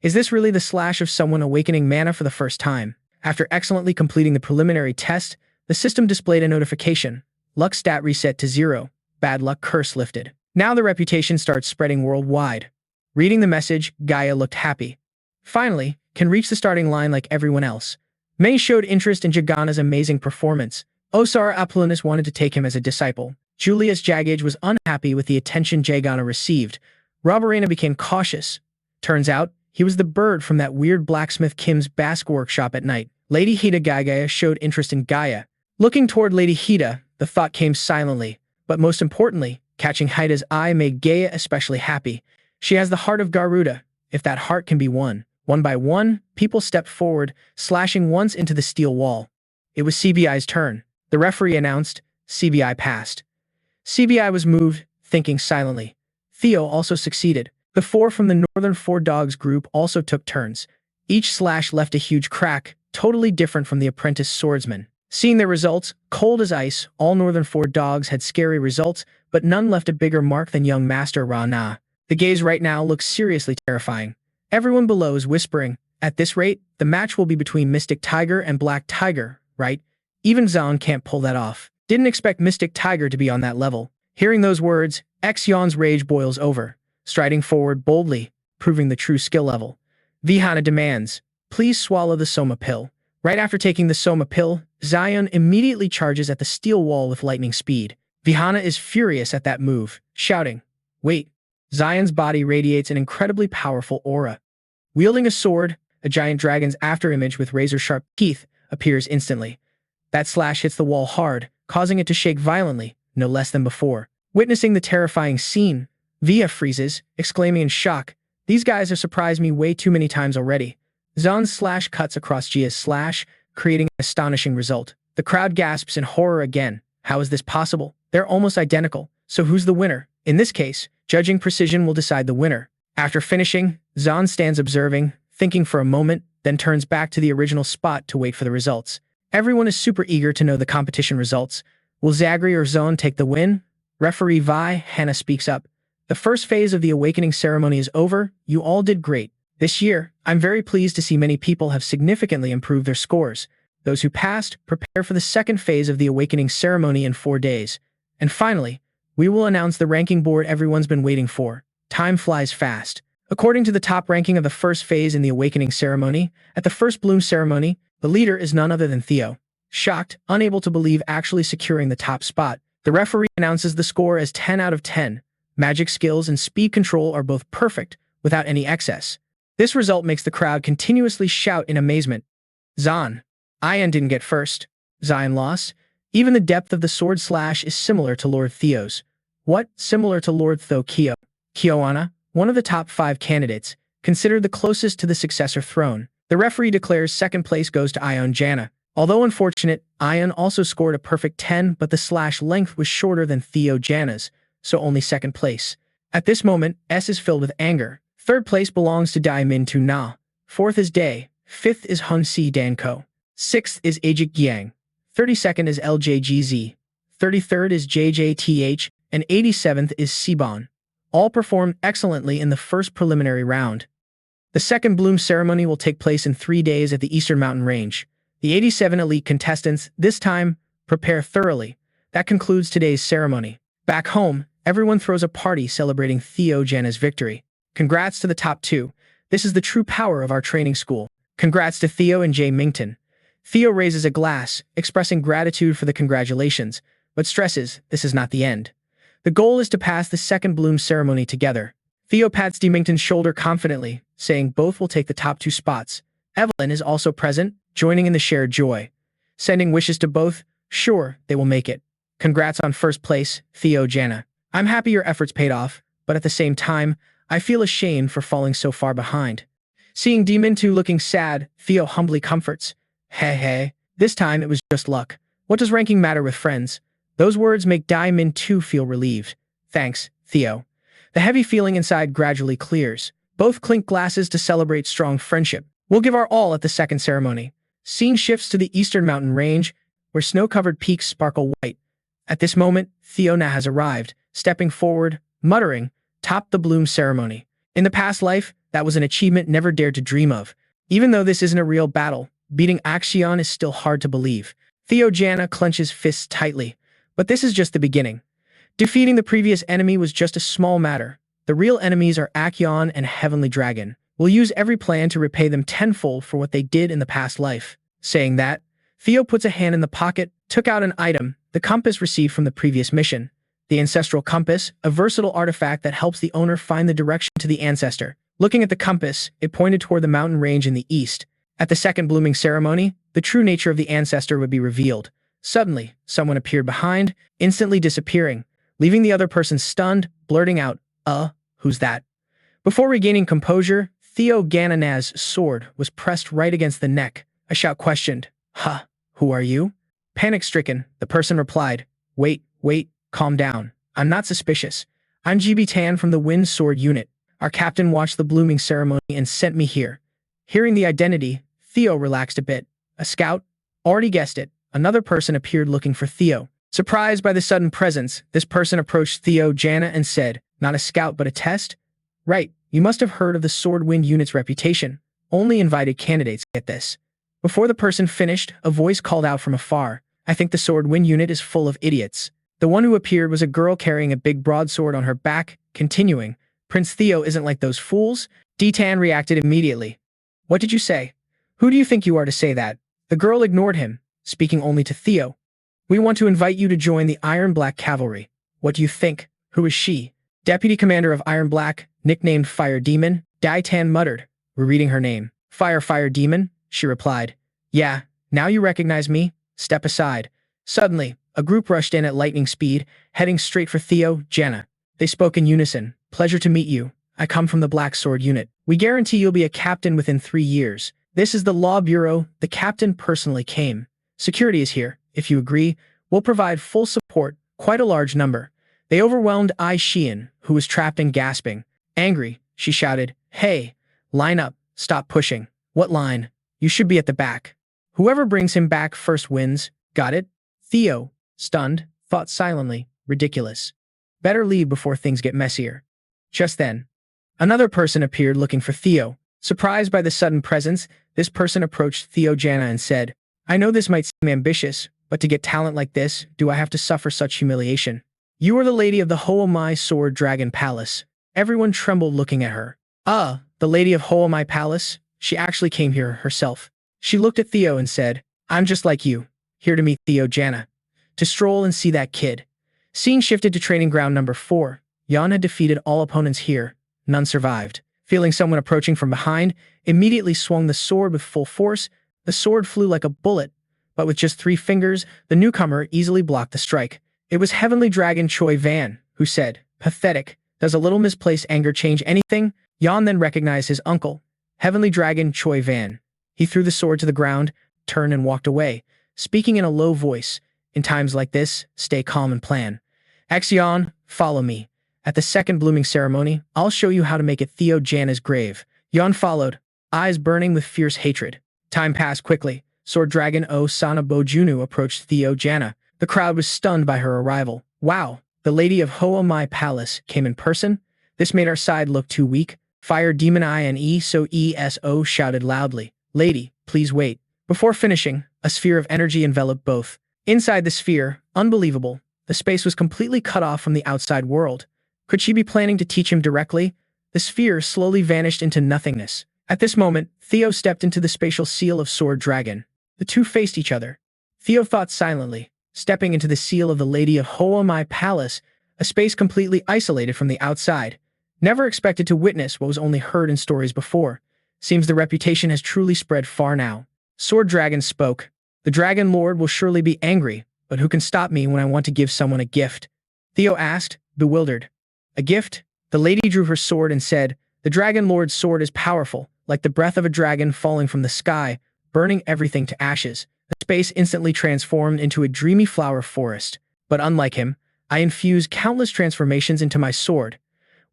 Is this really the slash of someone awakening mana for the first time? After excellently completing the preliminary test, the system displayed a notification. Luck stat reset to 0. Bad luck curse lifted. Now the reputation starts spreading worldwide. Reading the message, Gaia looked happy. Finally, can reach the starting line like everyone else. May showed interest in Jagana's amazing performance. Osara Apollonius wanted to take him as a disciple. Julius Jagage was unhappy with the attention Jagana received. Robarena became cautious. Turns out, he was the bird from that weird blacksmith Kim's Basque workshop at night. Lady Hida Gaia showed interest in Gaia. Looking toward Lady Hida, the thought came silently, but most importantly, catching Hida's eye made Gaia especially happy. She has the heart of Garuda, if that heart can be won. One by one, people stepped forward, slashing once into the steel wall. It was CBI's turn. The referee announced, CBI passed. CBI was moved, thinking silently. Theo also succeeded. The four from the Northern Four Dogs group also took turns. Each slash left a huge crack, totally different from the apprentice swordsman. Seeing their results, cold as ice, all Northern Four Dogs had scary results, but none left a bigger mark than young Master Ragna. The gaze right now looks seriously terrifying. Everyone below is whispering, at this rate, the match will be between Mystic Tiger and Black Tiger, right? Even Zahn can't pull that off. Didn't expect Mystic Tiger to be on that level. Hearing those words, Xion's rage boils over, striding forward boldly, proving the true skill level. Vihana demands, please swallow the Soma pill. Right after taking the Soma pill, Zion immediately charges at the steel wall with lightning speed. Vihana is furious at that move, shouting, wait. Zion's body radiates an incredibly powerful aura. Wielding a sword, a giant dragon's afterimage with razor-sharp teeth appears instantly. That slash hits the wall hard, causing it to shake violently, no less than before. Witnessing the terrifying scene, Via freezes, exclaiming in shock, these guys have surprised me way too many times already. Zahn's slash cuts across Gia's slash, creating an astonishing result. The crowd gasps in horror again. How is this possible? They're almost identical. So who's the winner? In this case, judging precision will decide the winner. After finishing, Zahn stands observing, thinking for a moment, then turns back to the original spot to wait for the results. Everyone is super eager to know the competition results. Will Zagri or Zahn take the win? Referee Vi Hannah speaks up. The first phase of the awakening ceremony is over. You all did great. This year, I'm very pleased to see many people have significantly improved their scores. Those who passed, prepare for the second phase of the awakening ceremony in 4 days. And finally, we will announce the ranking board everyone's been waiting for. Time flies fast. According to the top ranking of the first phase in the awakening ceremony, at the first bloom ceremony, the leader is none other than Theo. Shocked, unable to believe actually securing the top spot, the referee announces the score as 10 out of 10. Magic skills and speed control are both perfect, without any excess. This result makes the crowd continuously shout in amazement. Zahn. Ian didn't get first. Zion lost. Even the depth of the sword slash is similar to Lord Theo's. What? Similar to Lord Theo Kyo. Kyoana, one of the top 5 candidates, considered the closest to the successor throne. The referee declares second place goes to Ion Jana. Although unfortunate, Ion also scored a perfect 10, but the slash length was shorter than Theo Jana's, so only second place. At this moment, S is filled with anger. Third place belongs to Dai Min Tu Na. Fourth is Day. Fifth is Hun Si Danko. Sixth is Ajik Yang. 32nd is LJGZ. 33rd is JJTH. And 87th is Sibon. All performed excellently in the first preliminary round. The second bloom ceremony will take place in 3 days at the Eastern Mountain Range. The 87 elite contestants, this time, prepare thoroughly. That concludes today's ceremony. Back home, everyone throws a party celebrating Theo Jana's victory. Congrats to the top 2. This is the true power of our training school. Congrats to Theo and Jay Mington. Theo raises a glass, expressing gratitude for the congratulations, but stresses this is not the end. The goal is to pass the second bloom ceremony together. Theo pats Mington's shoulder confidently, saying both will take the top 2 spots. Evelyn is also present, joining in the shared joy. Sending wishes to both, sure, they will make it. Congrats on first place, Theo Jana. I'm happy your efforts paid off, but at the same time, I feel ashamed for falling so far behind. Seeing Mintu looking sad, Theo humbly comforts. Hey, this time it was just luck. What does ranking matter with friends? Those words make Dai Min too feel relieved. Thanks, Theo. The heavy feeling inside gradually clears. Both clink glasses to celebrate strong friendship. We'll give our all at the second ceremony. Scene shifts to the Eastern Mountain Range, where snow-covered peaks sparkle white. At this moment, Theo now has arrived, stepping forward, muttering, "Top the bloom ceremony." In the past life, that was an achievement never dared to dream of. Even though this isn't a real battle, beating Axion is still hard to believe. Theo Jana clenches fists tightly. But this is just the beginning. Defeating the previous enemy was just a small matter. The real enemies are Axion and Heavenly Dragon. We'll use every plan to repay them tenfold for what they did in the past life. Saying that, Theo puts a hand in the pocket, took out an item, the compass received from the previous mission. The Ancestral Compass, a versatile artifact that helps the owner find the direction to the ancestor. Looking at the compass, it pointed toward the mountain range in the east. At the second blooming ceremony, the true nature of the ancestor would be revealed. Suddenly, someone appeared behind, instantly disappearing, leaving the other person stunned, blurting out, who's that?" Before regaining composure, Theo Ragna's sword was pressed right against the neck. A shout questioned, "Huh, who are you?" Panic-stricken, the person replied, Wait, calm down. I'm not suspicious. I'm GB Tan from the Wind Sword Unit. Our captain watched the blooming ceremony and sent me here." Hearing the identity, Theo relaxed a bit. A scout? Already guessed it. Another person appeared looking for Theo. Surprised by the sudden presence, this person approached Theo Ragna and said, "Not a scout but a test?" "Right, you must have heard of the Sword Wind Unit's reputation. Only invited candidates get this." Before the person finished, a voice called out from afar, "I think the Sword Wind Unit is full of idiots." The one who appeared was a girl carrying a big broadsword on her back, continuing, "Prince Theo isn't like those fools." D-Tan reacted immediately. "What did you say? Who do you think you are to say that?" The girl ignored him, speaking only to Theo. "We want to invite you to join the Iron Black Cavalry. What do you think?" "Who is she?" "Deputy Commander of Iron Black, nicknamed Fire Demon." D-Tan muttered, rereading her name. Fire Demon," she replied. "Yeah, now you recognize me? Step aside." Suddenly, a group rushed in at lightning speed, heading straight for Theo Ragna. They spoke in unison. "Pleasure to meet you. I come from the Black Sword Unit. We guarantee you'll be a captain within 3 years. This is the Law Bureau. The captain personally came. Security is here. If you agree, we'll provide full support, quite a large number." They overwhelmed Ai Xian, who was trapped and gasping. Angry, she shouted, "Hey, line up, stop pushing." "What line? You should be at the back. Whoever brings him back first wins. Got it?" Theo, stunned, thought silently, "Ridiculous. Better leave before things get messier." Just then, another person appeared looking for Theo. Surprised by the sudden presence, this person approached Theo Ragna and said, "I know this might seem ambitious, but to get talent like this, do I have to suffer such humiliation? You are the lady of the Hoamai Sword Dragon Palace." Everyone trembled looking at her. The lady of Hoamai Palace? She actually came here herself. She looked at Theo and said, "I'm just like you, here to meet Theo Ragna. To stroll and see that kid." Scene shifted to training ground number 4. Jan had defeated all opponents here. None survived. Feeling someone approaching from behind, immediately swung the sword with full force. The sword flew like a bullet, but with just 3 fingers, the newcomer easily blocked the strike. It was Heavenly Dragon Choi Van, who said, "Pathetic. Does a little misplaced anger change anything?" Jan then recognized his uncle, Heavenly Dragon Choi Van. He threw the sword to the ground, turned and walked away, speaking in a low voice. "In times like this, stay calm and plan. Axion, follow me. At the second blooming ceremony, I'll show you how to make it Theo Ragna's grave." Jan followed, eyes burning with fierce hatred. Time passed quickly. Sword Dragon O Sana Bojunu approached Theo Ragna. The crowd was stunned by her arrival. "Wow, the lady of Hoamai Palace came in person? This made our side look too weak." Fire Demon ESO shouted loudly, "Lady, please wait." Before finishing, a sphere of energy enveloped both. Inside the sphere, unbelievable, the space was completely cut off from the outside world. Could she be planning to teach him directly? The sphere slowly vanished into nothingness. At this moment, Theo stepped into the spatial seal of Sword Dragon. The two faced each other. Theo thought silently, stepping into the seal of the Lady of Hoamai Palace, a space completely isolated from the outside. Never expected to witness what was only heard in stories before. Seems the reputation has truly spread far now. Sword Dragon spoke. "The Dragon Lord will surely be angry, but who can stop me when I want to give someone a gift?" Theo asked, bewildered. "A gift?" The lady drew her sword and said, "The Dragon Lord's sword is powerful, like the breath of a dragon falling from the sky, burning everything to ashes." The space instantly transformed into a dreamy flower forest. But unlike him, I infused countless transformations into my sword.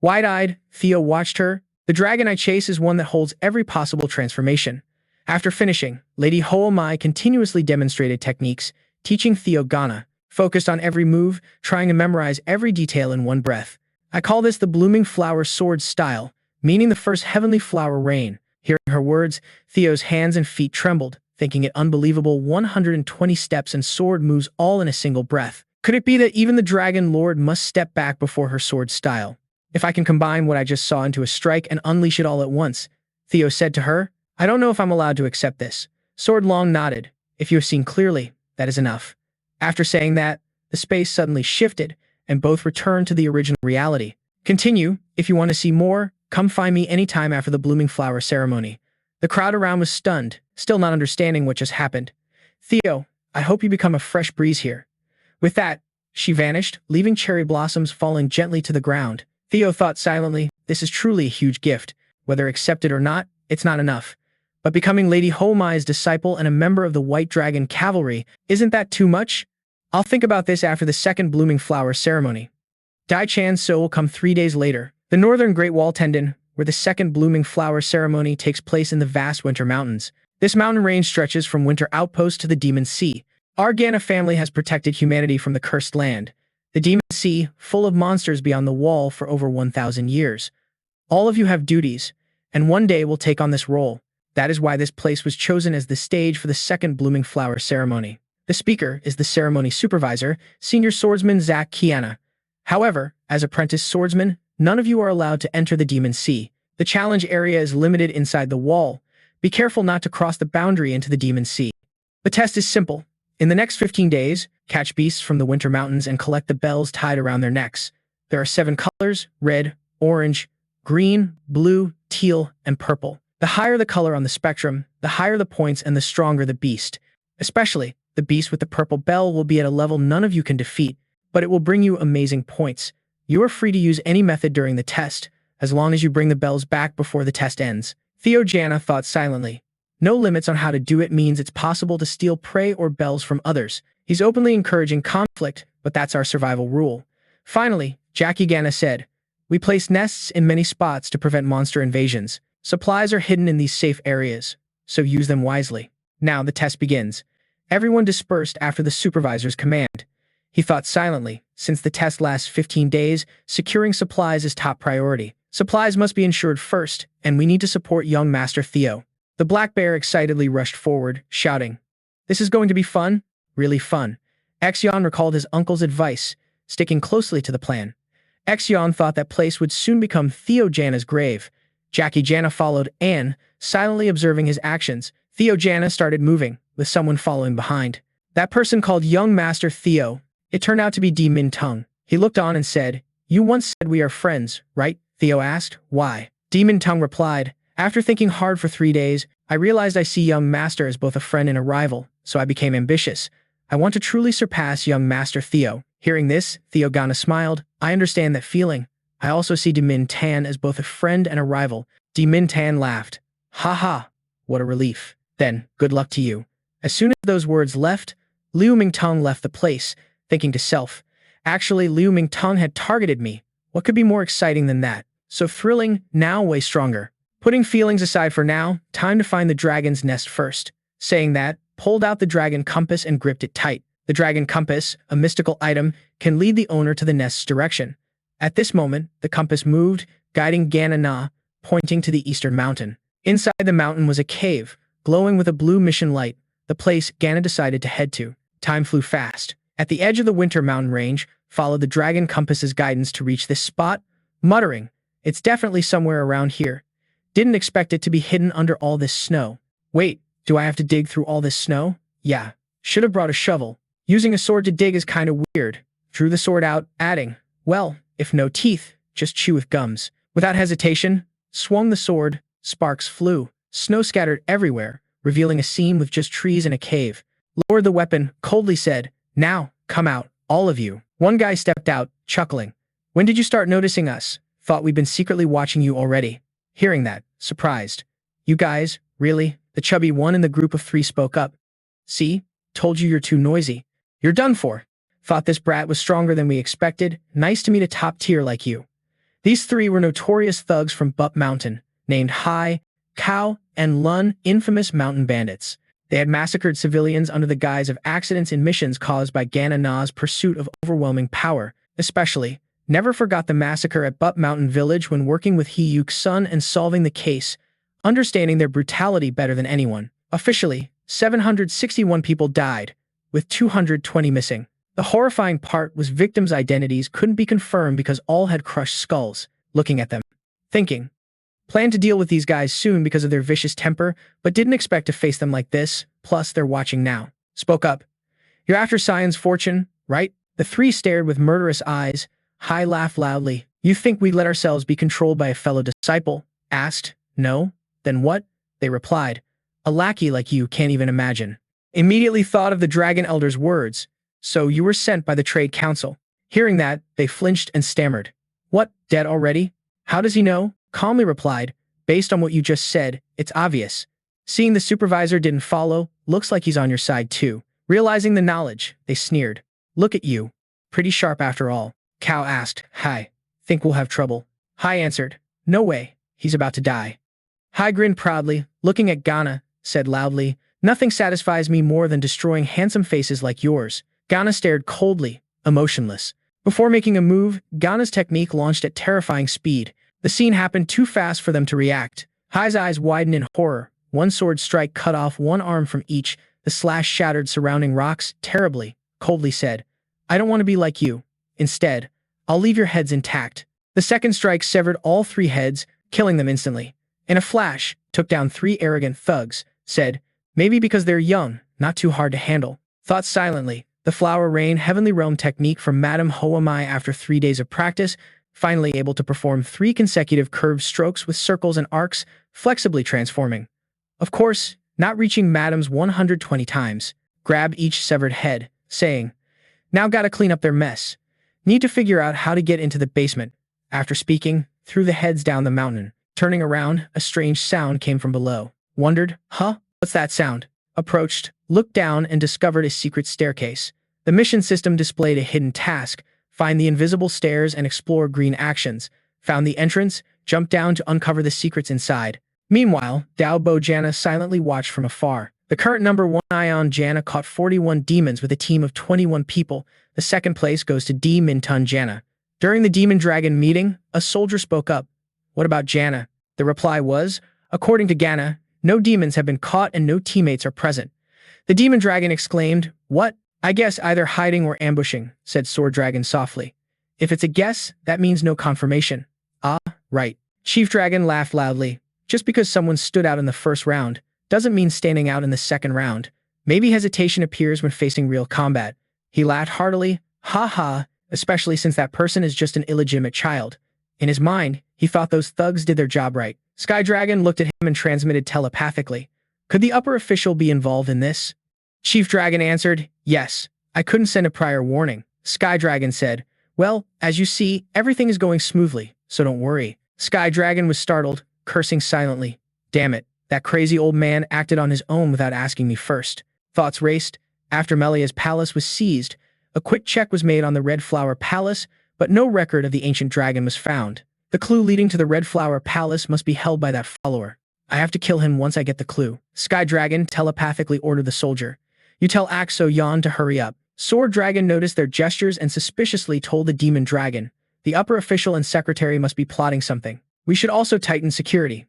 Wide-eyed, Theo watched her. "The dragon I chase is one that holds every possible transformation." After finishing, Lady Hoamai continuously demonstrated techniques, teaching Theo Ragna, focused on every move, trying to memorize every detail in one breath. "I call this the blooming flower sword style, meaning the first heavenly flower rain." Hearing her words, Theo's hands and feet trembled, thinking it unbelievable. 120 steps and sword moves all in a single breath. Could it be that even the Dragon Lord must step back before her sword style? "If I can combine what I just saw into a strike and unleash it all at once," Theo said to her. "I don't know if I'm allowed to accept this." Sword Long nodded. "If you have seen clearly, that is enough." After saying that, the space suddenly shifted, and both returned to the original reality. Continue. If you want to see more, come find me anytime after the blooming flower ceremony. The crowd around was stunned, still not understanding what just happened. Theo, I hope you become a fresh breeze here. With that, she vanished, leaving cherry blossoms falling gently to the ground. Theo thought silently, this is truly a huge gift. Whether accepted or not, it's not enough. But becoming Lady Homai's disciple and a member of the White Dragon Cavalry, isn't that too much? I'll think about this after the second blooming flower ceremony. Dai Chan So will come 3 days later. The northern Great Wall Tendon, where the second blooming flower ceremony takes place in the vast Winter Mountains. This mountain range stretches from Winter Outpost to the Demon Sea. Our Gana family has protected humanity from the cursed land. The Demon Sea, full of monsters beyond the wall for over 1,000 years. All of you have duties, and one day will take on this role. That is why this place was chosen as the stage for the second blooming flower ceremony. The speaker is the ceremony supervisor, senior swordsman Zach Kiana. However, as apprentice swordsmen, none of you are allowed to enter the Demon Sea. The challenge area is limited inside the wall. Be careful not to cross the boundary into the Demon Sea. The test is simple. In the next 15 days, catch beasts from the Winter Mountains and collect the bells tied around their necks. There are 7 colors: red, orange, green, blue, teal, and purple. The higher the color on the spectrum, the higher the points and the stronger the beast. Especially, the beast with the purple bell will be at a level none of you can defeat, but it will bring you amazing points. You are free to use any method during the test, as long as you bring the bells back before the test ends. Theo Jana thought silently. No limits on how to do it means it's possible to steal prey or bells from others. He's openly encouraging conflict, but that's our survival rule. Finally, Jackie Gana said, we place nests in many spots to prevent monster invasions. Supplies are hidden in these safe areas, so use them wisely. Now the test begins. Everyone dispersed after the supervisor's command. He thought silently. Since the test lasts 15 days, securing supplies is top priority. Supplies must be ensured first, and we need to support young Master Theo. The black bear excitedly rushed forward, shouting, this is going to be fun? Really fun. Exion recalled his uncle's advice, sticking closely to the plan. Exion thought that place would soon become Theo Jana's grave. Jackie Jana followed Anne, silently observing his actions. Theo Jana started moving, with someone following behind. That person called young Master Theo. It turned out to be Di Min Tung. He looked on and said, you once said we are friends, right? Theo asked, why? Di Min Tung replied, after thinking hard for 3 days, I realized I see young Master as both a friend and a rival, so I became ambitious. I want to truly surpass young Master Theo. Hearing this, Theo Gana smiled. I understand that feeling. I also see Di Min Tan as both a friend and a rival. Di Min Tan laughed. Ha ha, what a relief. Then, good luck to you. As soon as those words left, Liu Mingtong left the place, thinking to self, actually Liu Mingtong had targeted me. What could be more exciting than that? So thrilling, now way stronger. Putting feelings aside for now, time to find the dragon's nest first. Saying that, pulled out the dragon compass and gripped it tight. The dragon compass, a mystical item, can lead the owner to the nest's direction. At this moment, the compass moved, guiding Gana Na, pointing to the eastern mountain. Inside the mountain was a cave, glowing with a blue mission light, the place Gana decided to head to. Time flew fast. At the edge of the Winter Mountain range, followed the dragon compass's guidance to reach this spot, muttering, it's definitely somewhere around here. Didn't expect it to be hidden under all this snow. Wait, do I have to dig through all this snow? Yeah. Should have brought a shovel. Using a sword to dig is kind of weird. Drew the sword out, adding, well, if no teeth, just chew with gums. Without hesitation, swung the sword, sparks flew, snow scattered everywhere, revealing a scene with just trees and a cave. Lowered the weapon, coldly said, now, come out, all of you. One guy stepped out, chuckling. When did you start noticing us? Thought we'd been secretly watching you already. Hearing that, surprised. You guys, really? The chubby one in the group of 3 spoke up. See? Told you you're too noisy. You're done for. Thought this brat was stronger than we expected. Nice to meet a top tier like you. These 3 were notorious thugs from Bup Mountain, named Hai, Kao, and Lun, infamous mountain bandits. They had massacred civilians under the guise of accidents in missions caused by Gana Na's pursuit of overwhelming power, especially. Never forgot the massacre at Bup Mountain Village when working with He Yuk's son and solving the case, understanding their brutality better than anyone. Officially, 761 people died, with 220 missing. The horrifying part was victims' identities couldn't be confirmed because all had crushed skulls, looking at them, thinking. Planned to deal with these guys soon because of their vicious temper, but didn't expect to face them like this, plus they're watching now. Spoke up. You're after Sion's fortune, right? The 3 stared with murderous eyes. Hai laughed loudly. You think we'd let ourselves be controlled by a fellow disciple? Asked. No? Then what? they replied. A lackey like you can't even imagine. Immediately thought of the Dragon Elder's words. So you were sent by the Trade Council. Hearing that, they flinched and stammered. What, dead already? How does he know? Calmly replied. Based on what you just said, it's obvious. Seeing the supervisor didn't follow, looks like he's on your side too. Realizing the knowledge, they sneered. Look at you. Pretty sharp after all. Cao asked. Hai. Think we'll have trouble. Hai answered. No way. He's about to die. Hai grinned proudly, looking at Ghana, said loudly, Nothing satisfies me more than destroying handsome faces like yours. Ghana stared coldly, emotionless. Before making a move, Ghana's technique launched at terrifying speed. The scene happened too fast for them to react. Hai's eyes widened in horror. One sword strike cut off one arm from each. The slash shattered surrounding rocks terribly. Coldly said, I don't want to be like you. Instead, I'll leave your heads intact. The second strike severed all three heads, killing them instantly. In a flash, took down three arrogant thugs, said, maybe because they're young, not too hard to handle. Thought silently, the Flower Rain Heavenly Realm technique from Madame Hoamai after 3 days of practice, finally able to perform 3 consecutive curved strokes with circles and arcs, flexibly transforming. Of course, not reaching Madame's 120 times. Grab each severed head, saying, now gotta clean up their mess. Need to figure out how to get into the basement. After speaking, threw the heads down the mountain. Turning around, a strange sound came from below. Wondered, what's that sound? Approached, looked down and discovered a secret staircase. The mission system displayed a hidden task, find the invisible stairs and explore green actions. Found the entrance, jumped down to uncover the secrets inside. Meanwhile, Dao Bo Jana silently watched from afar. The current number 1 Ion Jana caught 41 demons with a team of 21 people. The second place goes to D Mintun Jana. During the Demon Dragon meeting, a soldier spoke up. What about Jana? The reply was, according to Gana, no demons have been caught and no teammates are present. The Demon Dragon exclaimed, what? I guess either hiding or ambushing, said Sword Dragon softly. If it's a guess, that means no confirmation. Ah, right. Chief Dragon laughed loudly. Just because someone stood out in the first round, doesn't mean standing out in the second round. Maybe hesitation appears when facing real combat. He laughed heartily, especially since that person is just an illegitimate child. In his mind, he thought those thugs did their job right. Sky Dragon looked at him and transmitted telepathically. Could the upper official be involved in this? Chief Dragon answered, yes. I couldn't send a prior warning. Sky Dragon said, well, as you see, everything is going smoothly, so don't worry. Sky Dragon was startled, cursing silently. Damn it, that crazy old man acted on his own without asking me first. Thoughts raced. After Melia's palace was seized, a quick check was made on the Red Flower Palace, but no record of the ancient dragon was found. The clue leading to the Red Flower Palace must be held by that follower. I have to kill him once I get the clue. Sky Dragon telepathically ordered the soldier. You tell Axo Yan to hurry up. Sword Dragon noticed their gestures and suspiciously told the Demon Dragon. The upper official and secretary must be plotting something. We should also tighten security.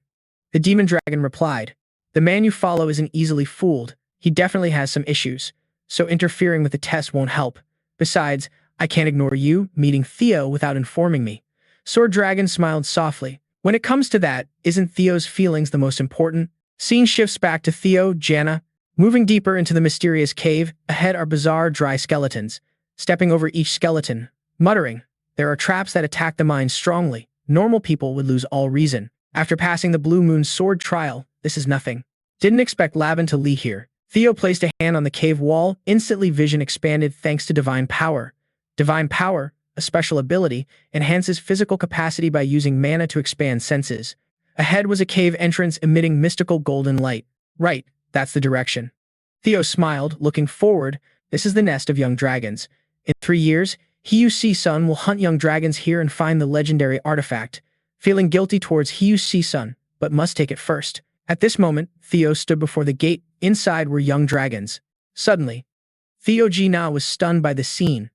The Demon Dragon replied. The man you follow isn't easily fooled. He definitely has some issues, so interfering with the test won't help. Besides, I can't ignore you meeting Theo without informing me. Sword Dragon smiled softly. When it comes to that, isn't Theo's feelings the most important? Scene shifts back to Theo, Jana. Moving deeper into the mysterious cave, ahead are bizarre dry skeletons. Stepping over each skeleton, muttering, there are traps that attack the mind strongly. Normal people would lose all reason. After passing the Blue Moon sword trial, this is nothing. Didn't expect Lavin to leave here. Theo placed a hand on the cave wall, instantly vision expanded thanks to Divine Power. Divine Power, a special ability, enhances physical capacity by using mana to expand senses. Ahead was a cave entrance emitting mystical golden light. Right, that's the direction. Theo smiled, looking forward. This is the nest of young dragons. In 3 years, Hiyu-Si-Sun will hunt young dragons here and find the legendary artifact. Feeling guilty towards Hiyu-Si-Sun, but must take it first. At this moment, Theo stood before the gate. Inside were young dragons. Suddenly, Theo Jina was stunned by the scene.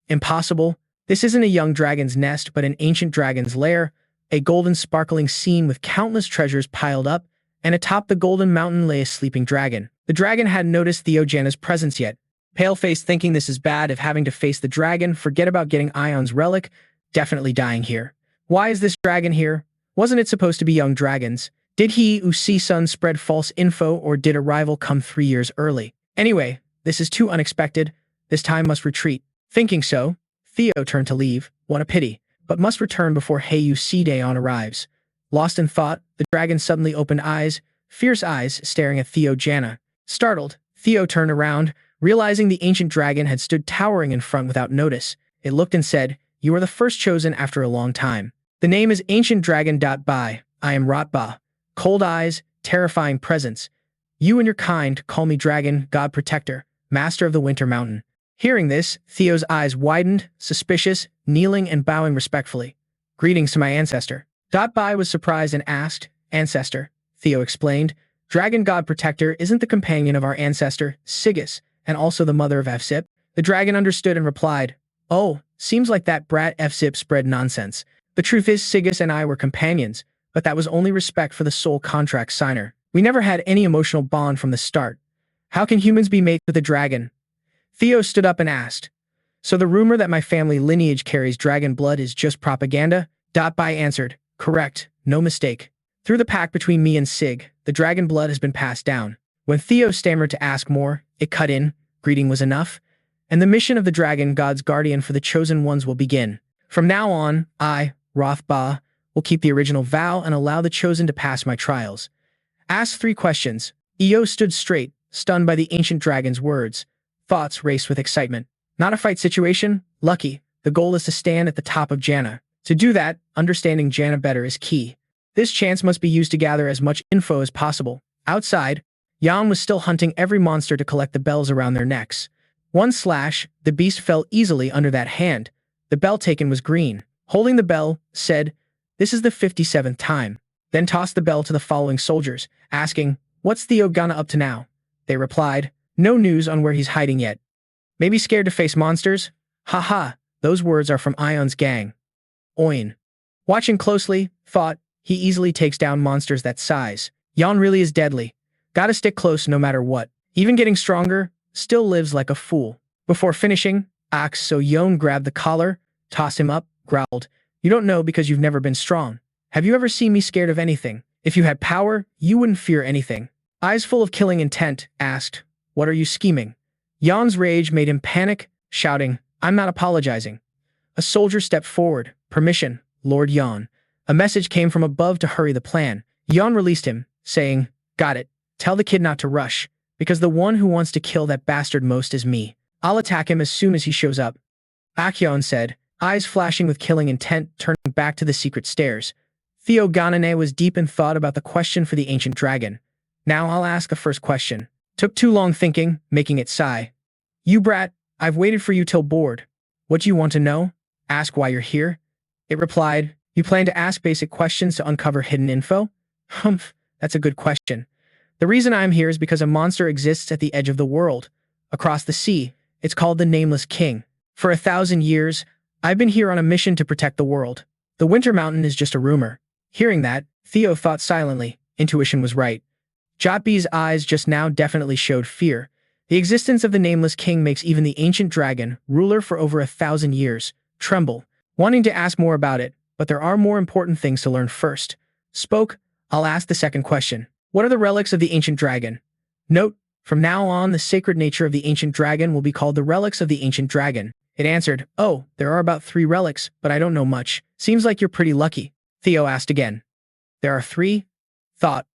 Impossible. This isn't a young dragon's nest, but an ancient dragon's lair, a golden sparkling scene with countless treasures piled up, and atop the golden mountain lay a sleeping dragon. The dragon hadn't noticed Theo Jana's presence yet. Paleface thinking this is bad if having to face the dragon, forget about getting Ion's relic, definitely dying here. Why is this dragon here? Wasn't it supposed to be young dragons? Did Hiyu-Si-Sun spread false info or did a rival come 3 years early? Anyway, this is too unexpected. This time must retreat. Thinking so, Theo turned to leave. What a pity, but must return before Hiyu-Si-Daeon arrives. Lost in thought, the dragon suddenly opened eyes, fierce eyes staring at Theo Ragna. Startled, Theo turned around, realizing the ancient dragon had stood towering in front without notice. It looked and said, "You are the first chosen after a long time. The name is Ancient Dragon. By. I am Rotba. Cold eyes, terrifying presence. You and your kind call me Dragon, God Protector, Master of the Winter Mountain." Hearing this, Theo's eyes widened, suspicious, kneeling and bowing respectfully. "Greetings to my ancestor." By was surprised and asked, "Ancestor," Theo explained, "Dragon God Protector isn't the companion of our ancestor, Sigus, and also the mother of Fsip?" The dragon understood and replied, "Oh, seems like that brat Fsip spread nonsense. The truth is Sigus and I were companions, but that was only respect for the sole contract signer. We never had any emotional bond from the start. How can humans be mates with a dragon?" Theo stood up and asked, "So the rumor that my family lineage carries dragon blood is just propaganda?" By answered, "Correct, no mistake. Through the pact between me and Sig, the dragon blood has been passed down." When Theo stammered to ask more, it cut in, greeting was enough, and the mission of the dragon god's guardian for the chosen ones will begin. From now on, I, Rothba, will keep the original vow and allow the chosen to pass my trials. Ask 3 questions. Io stood straight, stunned by the ancient dragon's words. Thoughts raced with excitement. Not a fight situation? Lucky. The goal is to stand at the top of Jana. To do that, understanding Jana better is key. This chance must be used to gather as much info as possible. Outside, Jan was still hunting every monster to collect the bells around their necks. One slash, the beast fell easily under that hand. The bell taken was green. Holding the bell, said, "This is the 57th time." Then tossed the bell to the following soldiers, asking, "What's Theo Ragna up to now?" They replied, "No news on where he's hiding yet. Maybe scared to face monsters?" Haha, those words are from Ion's gang. Oin. Watching closely, thought, he easily takes down monsters that size. Jan really is deadly. Gotta stick close no matter what. Even getting stronger, still lives like a fool. Before finishing, so Yon grabbed the collar, tossed him up, growled, "You don't know because you've never been strong. Have you ever seen me scared of anything? If you had power, you wouldn't fear anything." Eyes full of killing intent, asked, "What are you scheming?" Jan's rage made him panic, shouting, "I'm not apologizing." A soldier stepped forward. "Permission, Lord Jan." A message came from above to hurry the plan. Jan released him, saying, "Got it. Tell the kid not to rush, because the one who wants to kill that bastard most is me. I'll attack him as soon as he shows up." Akyon said, eyes flashing with killing intent, turning back to the secret stairs. Theo Ragna was deep in thought about the question for the ancient dragon. "Now I'll ask the first question." Took too long thinking, making it sigh. "You brat, I've waited for you till bored. What do you want to know? Ask why you're here?" It replied, "You plan to ask basic questions to uncover hidden info?" "Humph, that's a good question. The reason I'm here is because a monster exists at the edge of the world. Across the sea, it's called the Nameless King. For 1,000 years, I've been here on a mission to protect the world. The Winter Mountain is just a rumor." Hearing that, Theo thought silently. Intuition was right. Jotby's eyes just now definitely showed fear. The existence of the Nameless King makes even the ancient dragon, ruler for over 1,000 years, tremble, wanting to ask more about it, but there are more important things to learn first. Spoke, "I'll ask the second question. What are the relics of the ancient dragon?" Note, from now on the sacred nature of the ancient dragon will be called the relics of the ancient dragon. It answered, "Oh, there are about 3 relics, but I don't know much. Seems like you're pretty lucky." Theo asked again. "There are 3? Thought.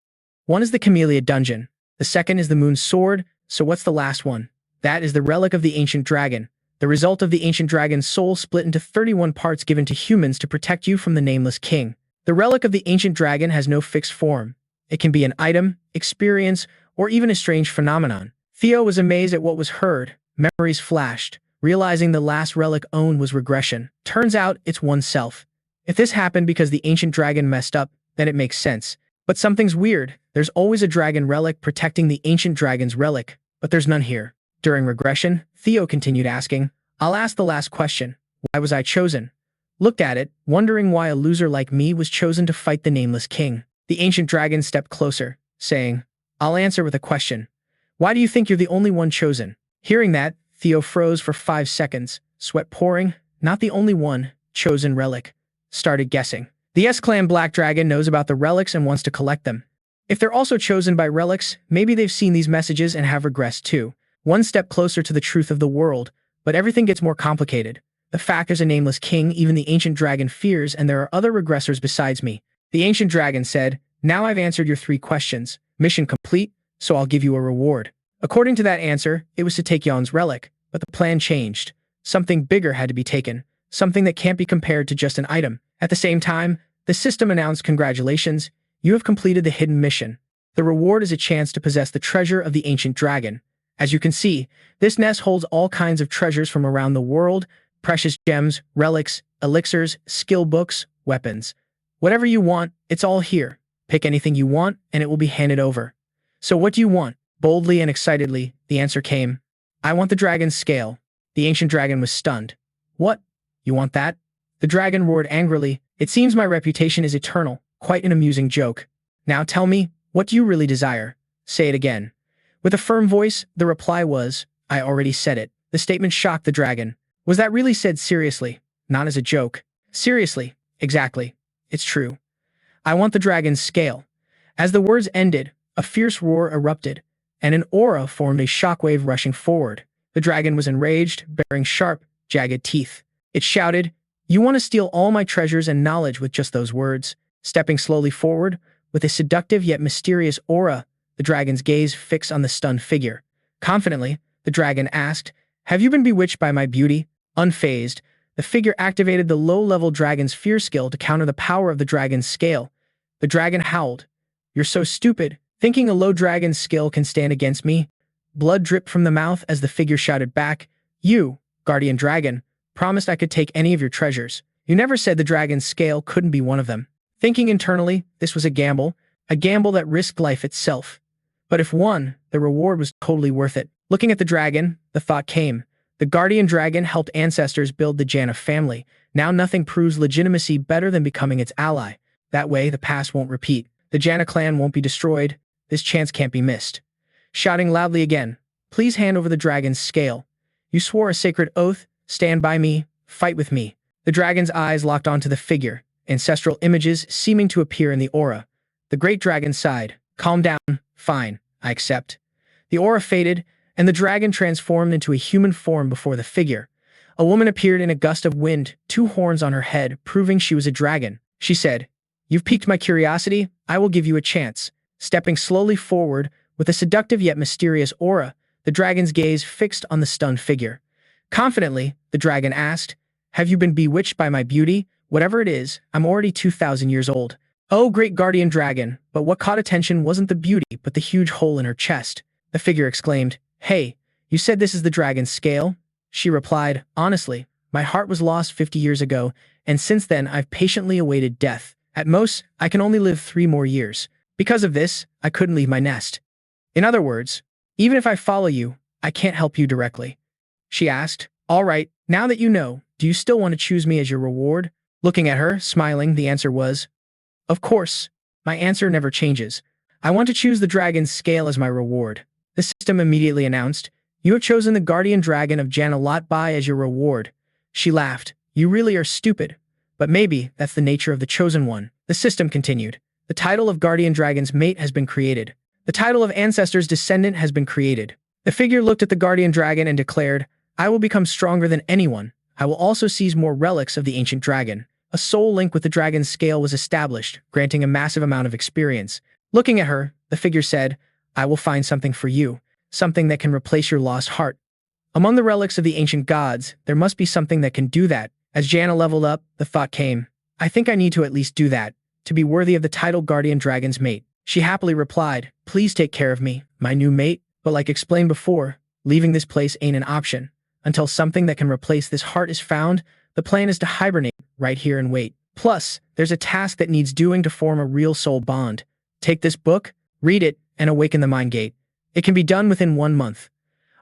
One is the Camellia Dungeon. The second is the Moon's Sword, so what's the last one? That is the relic of the ancient dragon. The result of the ancient dragon's soul split into 31 parts given to humans to protect you from the Nameless King. The relic of the ancient dragon has no fixed form. It can be an item, experience, or even a strange phenomenon." Theo was amazed at what was heard. Memories flashed, realizing the last relic owned was regression. Turns out it's oneself. If this happened because the ancient dragon messed up, then it makes sense. But something's weird. There's always a dragon relic protecting the ancient dragon's relic, but there's none here. During regression, Theo continued asking, "I'll ask the last question. Why was I chosen?" Looked at it, wondering why a loser like me was chosen to fight the Nameless King. The ancient dragon stepped closer, saying, "I'll answer with a question. Why do you think you're the only one chosen?" Hearing that, Theo froze for 5 seconds, sweat pouring. Not the only one, chosen relic. Started guessing. The S-Clan Black Dragon knows about the relics and wants to collect them. If they're also chosen by relics, maybe they've seen these messages and have regressed too. One step closer to the truth of the world, but everything gets more complicated. The fact there's a Nameless King even the ancient dragon fears, and there are other regressors besides me. The ancient dragon said, Now I've answered your 3 questions. Mission complete, so I'll give you a reward. According to that answer, it was to take Yon's relic, but the plan changed. Something bigger had to be taken, something that can't be compared to just an item. At the same time, the system announced, congratulations, you have completed the hidden mission. The reward is a chance to possess the treasure of the ancient dragon. As you can see, this nest holds all kinds of treasures from around the world, precious gems, relics, elixirs, skill books, weapons. Whatever you want, it's all here. Pick anything you want, and it will be handed over. So what do you want? Boldly and excitedly, the answer came. I want the dragon's scale. The ancient dragon was stunned. What? You want that? The dragon roared angrily. It seems my reputation is eternal. Quite an amusing joke. Now tell me, what do you really desire? Say it again. With a firm voice, the reply was, I already said it. The statement shocked the dragon. Was that really said seriously? Not as a joke. Seriously. Exactly. It's true. I want the dragon's scale. As the words ended, a fierce roar erupted, and an aura formed a shockwave rushing forward. The dragon was enraged, bearing sharp, jagged teeth. It shouted, You want to steal all my treasures and knowledge with just those words? Stepping slowly forward, with a seductive yet mysterious aura, the dragon's gaze fixed on the stunned figure. Confidently, the dragon asked, Have you been bewitched by my beauty? Unfazed, the figure activated the low-level dragon's fear skill to counter the power of the dragon's scale. The dragon howled, You're so stupid. Thinking a low dragon's skill can stand against me? Blood dripped from the mouth as the figure shouted back, You, guardian dragon, promised I could take any of your treasures. You never said the dragon's scale couldn't be one of them. Thinking internally, this was a gamble that risked life itself. But if won, the reward was totally worth it. Looking at the dragon, the thought came. The guardian dragon helped ancestors build the Janna family. Now nothing proves legitimacy better than becoming its ally. That way, the past won't repeat. The Janna clan won't be destroyed. This chance can't be missed. Shouting loudly again, Please hand over the dragon's scale. You swore a sacred oath. Stand by me. Fight with me. The dragon's eyes locked onto the figure, ancestral images seeming to appear in the aura. The great dragon sighed. Calm down. Fine. I accept. The aura faded, and the dragon transformed into a human form before the figure. A woman appeared in a gust of wind, 2 horns on her head, proving she was a dragon. She said, You've piqued my curiosity. I will give you a chance. Stepping slowly forward, with a seductive yet mysterious aura, the dragon's gaze fixed on the stunned figure. Confidently, the dragon asked, Have you been bewitched by my beauty? Whatever it is, I'm already 2,000 years old. Oh, great guardian dragon, but what caught attention wasn't the beauty, but the huge hole in her chest. The figure exclaimed, Hey, you said this is the dragon's scale? She replied, Honestly, my heart was lost 50 years ago, and since then I've patiently awaited death. At most, I can only live 3 more years. Because of this, I couldn't leave my nest. In other words, even if I follow you, I can't help you directly. She asked, All right, now that you know, do you still want to choose me as your reward? Looking at her, smiling, the answer was, Of course. My answer never changes. I want to choose the dragon's scale as my reward. The system immediately announced, You have chosen the guardian dragon of Janna Lot Bai as your reward. She laughed. You really are stupid. But maybe that's the nature of the chosen one. The system continued. The title of guardian dragon's mate has been created. The title of ancestor's descendant has been created. The figure looked at the guardian dragon and declared, I will become stronger than anyone. I will also seize more relics of the ancient dragon. A soul link with the dragon's scale was established, granting a massive amount of experience. Looking at her, the figure said, I will find something for you, something that can replace your lost heart. Among the relics of the ancient gods, there must be something that can do that. As Janna leveled up, the thought came, I think I need to at least do that, to be worthy of the title guardian dragon's mate. She happily replied, Please take care of me, my new mate, but like explained before, leaving this place ain't an option. Until something that can replace this heart is found, the plan is to hibernate right here and wait. Plus, there's a task that needs doing to form a real soul bond. Take this book, read it, and awaken the mind gate. It can be done within 1 month.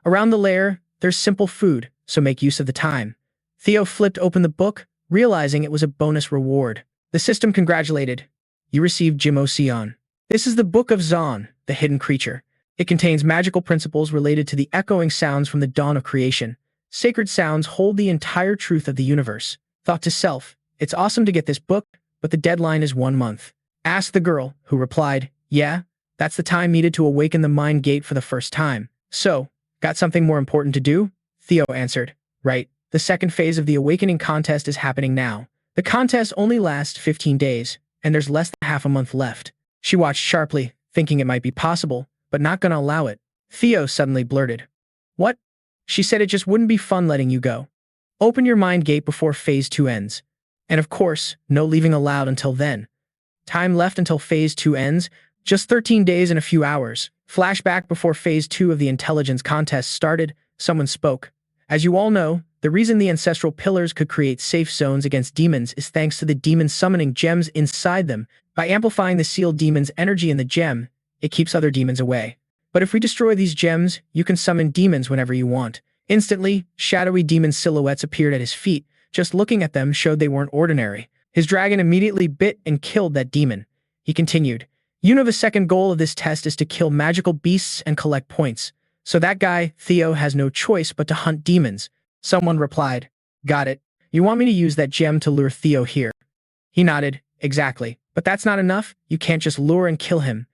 Around the lair, there's simple food, so make use of the time. Theo flipped open the book, realizing it was a bonus reward. The system congratulated. You received Jimo Sion. This is the Book of Zon, the hidden creature. It contains magical principles related to the echoing sounds from the dawn of creation. Sacred sounds hold the entire truth of the universe. Thought to self, it's awesome to get this book, but the deadline is 1 month. Asked the girl, who replied, Yeah, that's the time needed to awaken the mind gate for the first time. So, got something more important to do? Theo answered, Right. The second phase of the awakening contest is happening now. The contest only lasts 15 days, and there's less than half a month left. She watched sharply, thinking it might be possible, but not gonna allow it. Theo suddenly blurted. What? She said it just wouldn't be fun letting you go. Open your mind gate before Phase 2 ends. And of course, no leaving allowed until then. Time left until Phase 2 ends, just 13 days and a few hours. Flashback before Phase 2 of the intelligence contest started, someone spoke. As you all know, the reason the ancestral pillars could create safe zones against demons is thanks to the demon summoning gems inside them. By amplifying the sealed demon's energy in the gem, it keeps other demons away. But if we destroy these gems, you can summon demons whenever you want. Instantly, shadowy demon silhouettes appeared at his feet. Just looking at them showed they weren't ordinary. His dragon immediately bit and killed that demon. He continued, "You know the second goal of this test is to kill magical beasts and collect points. So that guy, Theo, has no choice but to hunt demons." Someone replied, "Got it. You want me to use that gem to lure Theo here?" He nodded, "Exactly. But that's not enough. You can't just lure and kill him.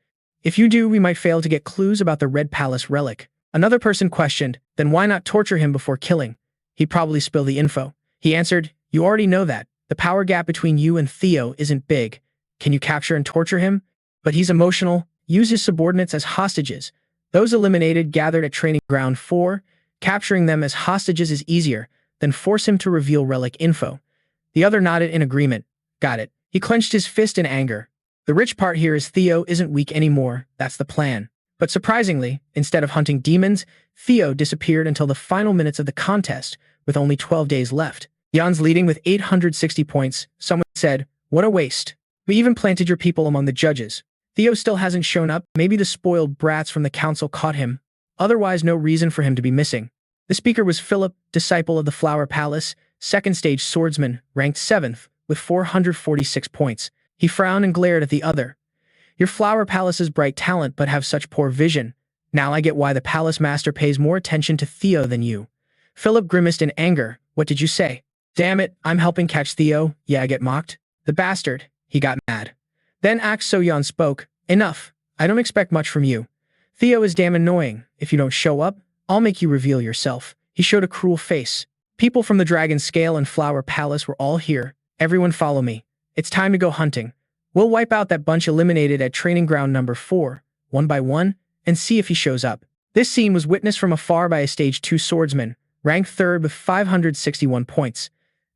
If you do, we might fail to get clues about the Red Palace relic." Another person questioned, "Then why not torture him before killing? He'd probably spill the info." He answered, "You already know that. The power gap between you and Theo isn't big. Can you capture and torture him? But he's emotional. Use his subordinates as hostages. Those eliminated gathered at Training Ground 4. Capturing them as hostages is easier, then force him to reveal relic info." The other nodded in agreement. "Got it." He clenched his fist in anger. The rich part here is Theo isn't weak anymore. That's the plan. But surprisingly, instead of hunting demons, Theo disappeared until the final minutes of the contest, with only 12 days left. Jan's leading with 860 points. Someone said, "What a waste. We even planted your people among the judges. Theo still hasn't shown up. Maybe the spoiled brats from the council caught him. Otherwise, no reason for him to be missing." The speaker was Philip, disciple of the Flower Palace, second stage swordsman, ranked 7th, with 446 points. He frowned and glared at the other. "Your Flower Palace's bright talent but have such poor vision. Now I get why the Palace Master pays more attention to Theo than you." Philip grimaced in anger. "What did you say?" "Damn it, I'm helping catch Theo. Yeah, I get mocked." "The bastard." He got mad. Then Ax Soyeon spoke. "Enough. I don't expect much from you. Theo is damn annoying. If you don't show up, I'll make you reveal yourself." He showed a cruel face. People from the Dragon Scale and Flower Palace were all here. "Everyone follow me. It's time to go hunting. We'll wipe out that bunch eliminated at Training Ground number 4, one by one, and see if he shows up." This scene was witnessed from afar by a Stage 2 swordsman, ranked 3rd with 561 points.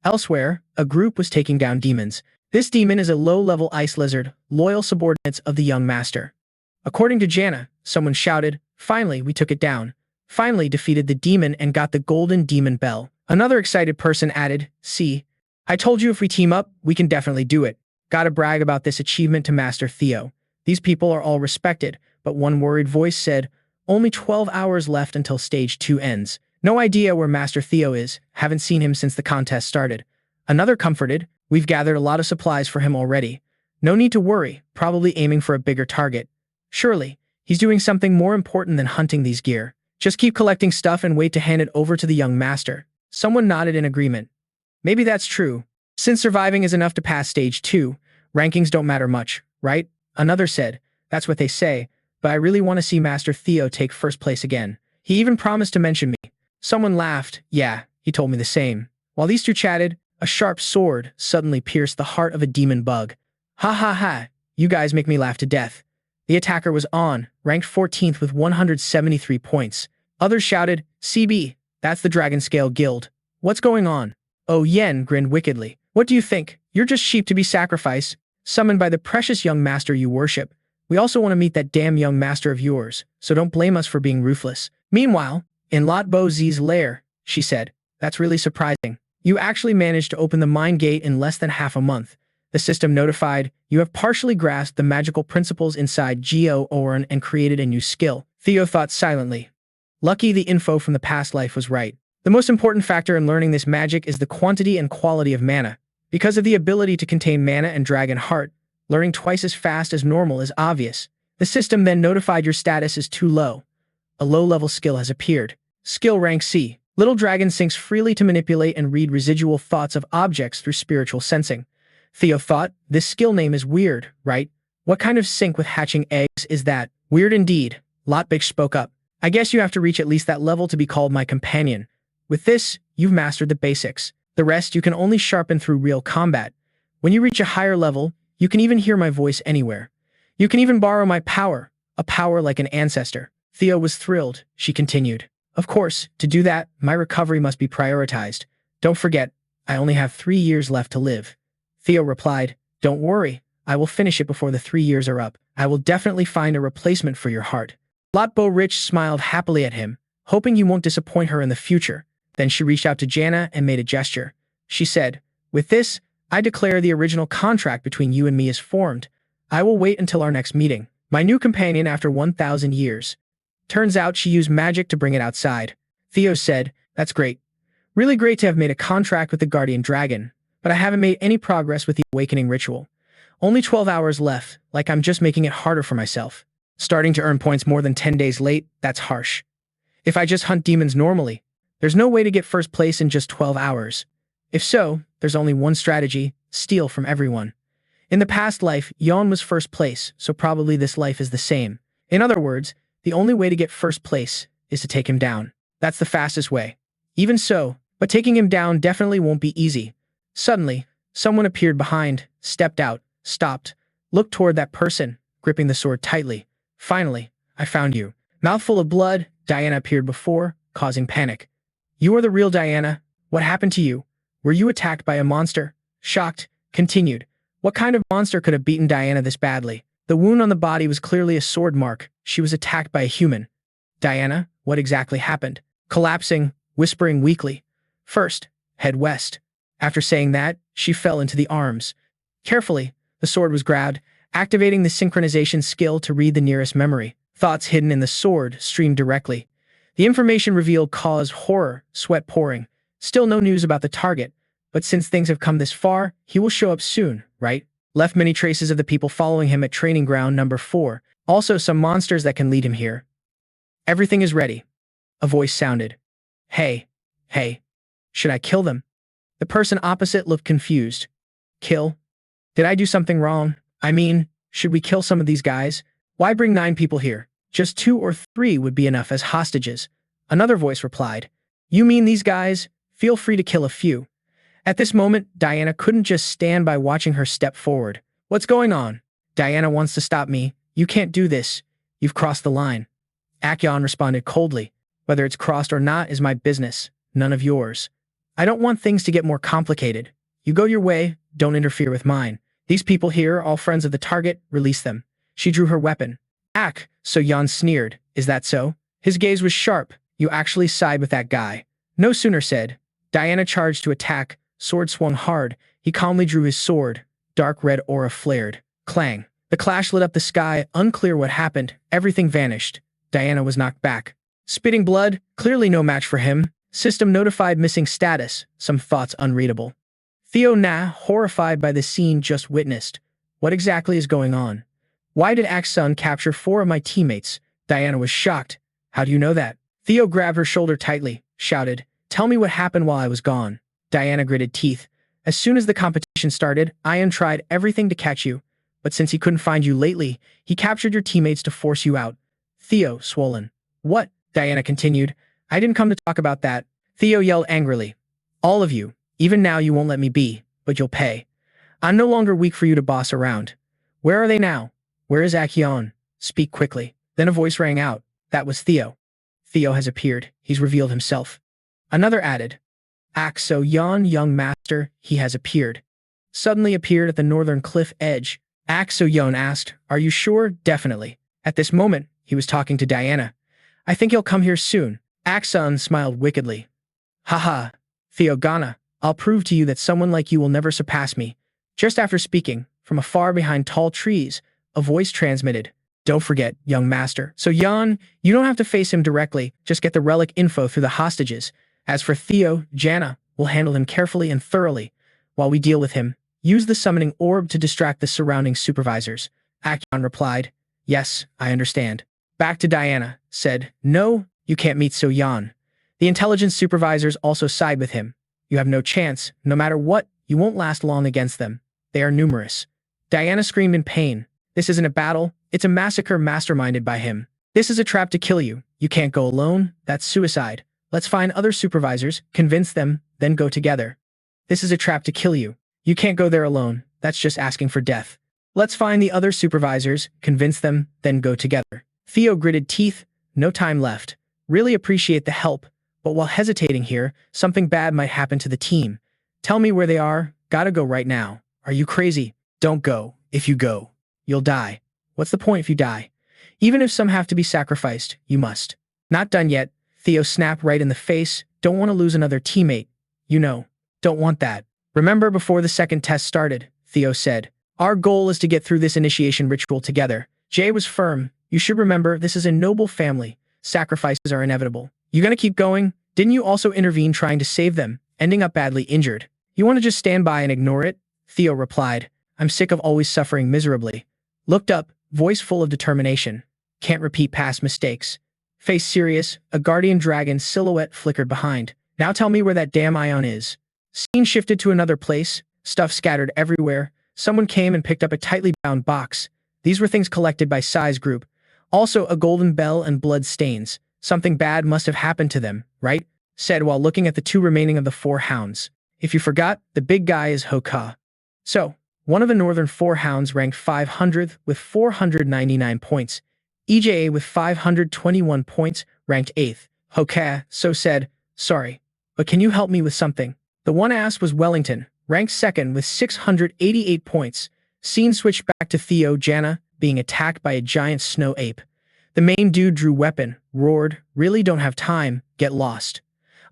Elsewhere, a group was taking down demons. This demon is a low-level ice lizard, loyal subordinates of the young master. According to Jana, someone shouted, "Finally, we took it down. Finally defeated the demon and got the golden demon bell." Another excited person added, "See, I told you if we team up, we can definitely do it. Gotta brag about this achievement to Master Theo. These people are all respected," but one worried voice said, "Only 12 hours left until Stage 2 ends. No idea where Master Theo is. Haven't seen him since the contest started." Another comforted, "We've gathered a lot of supplies for him already. No need to worry, probably aiming for a bigger target. Surely, he's doing something more important than hunting these gear. Just keep collecting stuff and wait to hand it over to the young master." Someone nodded in agreement. "Maybe that's true. Since surviving is enough to pass Stage 2, rankings don't matter much, right?" Another said, "That's what they say, but I really want to see Master Theo take first place again. He even promised to mention me." Someone laughed. "Yeah, he told me the same." While these two chatted, a sharp sword suddenly pierced the heart of a demon bug. "Ha ha ha, you guys make me laugh to death." The attacker was On, ranked 14th with 173 points. Others shouted, "CB, that's the Dragon Scale Guild. What's going on?" Oh Yen grinned wickedly. "What do you think? You're just sheep to be sacrificed, summoned by the precious young master you worship. We also want to meet that damn young master of yours, so don't blame us for being ruthless." Meanwhile, in Lot Bo Z's lair, she said, "That's really surprising. You actually managed to open the mind gate in less than half a month. The system notified, you have partially grasped the magical principles inside Geo Oren and created a new skill." Theo thought silently. Lucky the info from the past life was right. The most important factor in learning this magic is the quantity and quality of mana. Because of the ability to contain mana and dragon heart, learning twice as fast as normal is obvious. The system then notified your status is too low. A low-level skill has appeared. Skill rank C. Little dragon sinks freely to manipulate and read residual thoughts of objects through spiritual sensing. Theo thought, this skill name is weird, right? What kind of sync with hatching eggs is that? Weird indeed. Lotbik spoke up. "I guess you have to reach at least that level to be called my companion. With this, you've mastered the basics. The rest you can only sharpen through real combat. When you reach a higher level, you can even hear my voice anywhere. You can even borrow my power, a power like an ancestor. Theo was thrilled. She continued. Of course, to do that, my recovery must be prioritized. Don't forget, I only have 3 years left to live. Theo replied, don't worry, I will finish it before the 3 years are up. I will definitely find a replacement for your heart. Lotbo Rich smiled happily at him, hoping you won't disappoint her in the future. Then she reached out to Jana and made a gesture. She said, with this, I declare the original contract between you and me is formed. I will wait until our next meeting. My new companion after 1,000 years. Turns out she used magic to bring it outside. Theo said, that's great. Really great to have made a contract with the Guardian Dragon, but I haven't made any progress with the awakening ritual. Only 12 hours left, like I'm just making it harder for myself. Starting to earn points more than 10 days late, that's harsh. If I just hunt demons normally, there's no way to get first place in just 12 hours. If so, there's only one strategy, steal from everyone. In the past life, Yon was first place, so probably this life is the same. In other words, the only way to get first place is to take him down. That's the fastest way. Even so, but taking him down definitely won't be easy. Suddenly, someone appeared behind, stepped out, stopped, looked toward that person, gripping the sword tightly. Finally, I found you. Mouthful of blood, Diana appeared before, causing panic. You are the real Diana. What happened to you? Were you attacked by a monster? Shocked, continued. What kind of monster could have beaten Diana this badly? The wound on the body was clearly a sword mark. She was attacked by a human. Diana, what exactly happened? Collapsing, whispering weakly. First, head west. After saying that, she fell into the arms. Carefully, the sword was grabbed, activating the synchronization skill to read the nearest memory. Thoughts hidden in the sword streamed directly. The information revealed caused horror, sweat pouring. Still no news about the target, but since things have come this far, he will show up soon, right? Left many traces of the people following him at training ground number 4. Also some monsters that can lead him here. Everything is ready. A voice sounded. Hey. Should I kill them? The person opposite looked confused. Kill? Did I do something wrong? I mean, should we kill some of these guys? Why bring 9 people here? Just 2 or 3 would be enough as hostages. Another voice replied. You mean these guys? Feel free to kill a few. At this moment, Diana couldn't just stand by watching her step forward. What's going on? Diana wants to stop me. You can't do this. You've crossed the line. Akyon responded coldly. Whether it's crossed or not is my business, none of yours. I don't want things to get more complicated. You go your way, don't interfere with mine. These people here are all friends of the target, release them. She drew her weapon. So Jan sneered. Is that so? His gaze was sharp. You actually side with that guy. No sooner said. Diana charged to attack. Sword swung hard. He calmly drew his sword. Dark red aura flared. Clang. The clash lit up the sky. Unclear what happened. Everything vanished. Diana was knocked back. Spitting blood. Clearly no match for him. System notified missing status. Some thoughts unreadable. Theo horrified by the scene just witnessed. What exactly is going on? Why did Axon capture 4 of my teammates? Diana was shocked. How do you know that? Theo grabbed her shoulder tightly, shouted, tell me what happened while I was gone. Diana gritted teeth. As soon as the competition started, Ian tried everything to catch you. But since he couldn't find you lately, he captured your teammates to force you out. Theo, swollen. What? Diana continued. I didn't come to talk about that. Theo yelled angrily. All of you. Even now you won't let me be, but you'll pay. I'm no longer weak for you to boss around. Where are they now? Where is Akyon? Speak quickly. Then a voice rang out. That was Theo. Theo has appeared. He's revealed himself. Another added. Yon, young master, he has appeared. Suddenly appeared at the northern cliff edge. Yon asked, are you sure? Definitely. At this moment, he was talking to Diana. I think he'll come here soon. Axon smiled wickedly. Haha. Theo Ghana, I'll prove to you that someone like you will never surpass me. Just after speaking, from afar behind tall trees, a voice transmitted. Don't forget, young master. So Jan, you don't have to face him directly, just get the relic info through the hostages. As for Theo, Jana will handle him carefully and thoroughly. While we deal with him, use the summoning orb to distract the surrounding supervisors. Akyon replied, yes, I understand. Back to Diana, said, no, you can't meet So Yan. The intelligence supervisors also side with him. You have no chance. No matter what, you won't last long against them. They are numerous. Diana screamed in pain. This isn't a battle. It's a massacre masterminded by him. This is a trap to kill you. You can't go alone. That's suicide. Let's find other supervisors, convince them, then go together. This is a trap to kill you. You can't go there alone. That's just asking for death. Let's find the other supervisors, convince them, then go together. Theo gritted teeth. No time left. Really appreciate the help, but while hesitating here, something bad might happen to the team. Tell me where they are. Gotta go right now. Are you crazy? Don't go. If you go, you'll die. What's the point if you die? Even if some have to be sacrificed, you must. Not done yet. Theo snapped right in the face. Don't want to lose another teammate. You know, don't want that. Remember before the second test started, Theo said. Our goal is to get through this initiation ritual together. Jay was firm. You should remember, this is a noble family. Sacrifices are inevitable. You gonna keep going? Didn't you also intervene trying to save them, ending up badly injured? You want to just stand by and ignore it? Theo replied. I'm sick of always suffering miserably. Looked up, voice full of determination. Can't repeat past mistakes. Face serious, a guardian dragon silhouette flickered behind. Now tell me where that damn Ion is. Scene shifted to another place, stuff scattered everywhere. Someone came and picked up a tightly bound box. These were things collected by size group. Also a golden bell and blood stains. Something bad must have happened to them, right? Said while looking at the two remaining of the four hounds. If you forgot, the big guy is Hoka. So, one of the northern four hounds ranked 500th with 499 points. EJA with 521 points ranked 8th. Hoka, so said, sorry, but can you help me with something? The one asked was Wellington, ranked 2nd with 688 points. Scene switched back to Theo Jana being attacked by a giant snow ape. The main dude drew weapon, roared, really don't have time, get lost.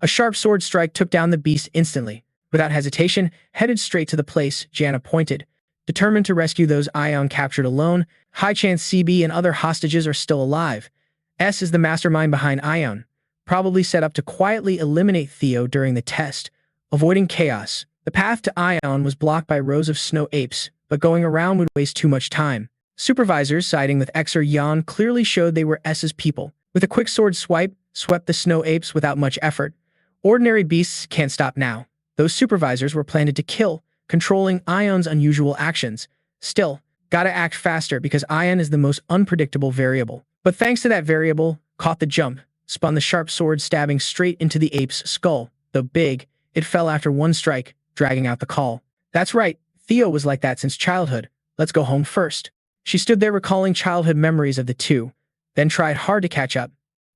A sharp sword strike took down the beast instantly. Without hesitation, headed straight to the place Jana pointed. Determined to rescue those Ion captured alone, high chance CB and other hostages are still alive. S is the mastermind behind Ion, probably set up to quietly eliminate Theo during the test, avoiding chaos. The path to Ion was blocked by rows of snow apes, but going around would waste too much time. Supervisors siding with X or Yan clearly showed they were S's people. With a quick sword swipe, swept the snow apes without much effort. Ordinary beasts can't stop now. Those supervisors were planted to kill, controlling Ion's unusual actions. Still, gotta act faster because Ion is the most unpredictable variable. But thanks to that variable, caught the jump, spun the sharp sword stabbing straight into the ape's skull. Though big, it fell after one strike, dragging out the call. That's right, Theo was like that since childhood. Let's go home first. She stood there recalling childhood memories of the two, then tried hard to catch up.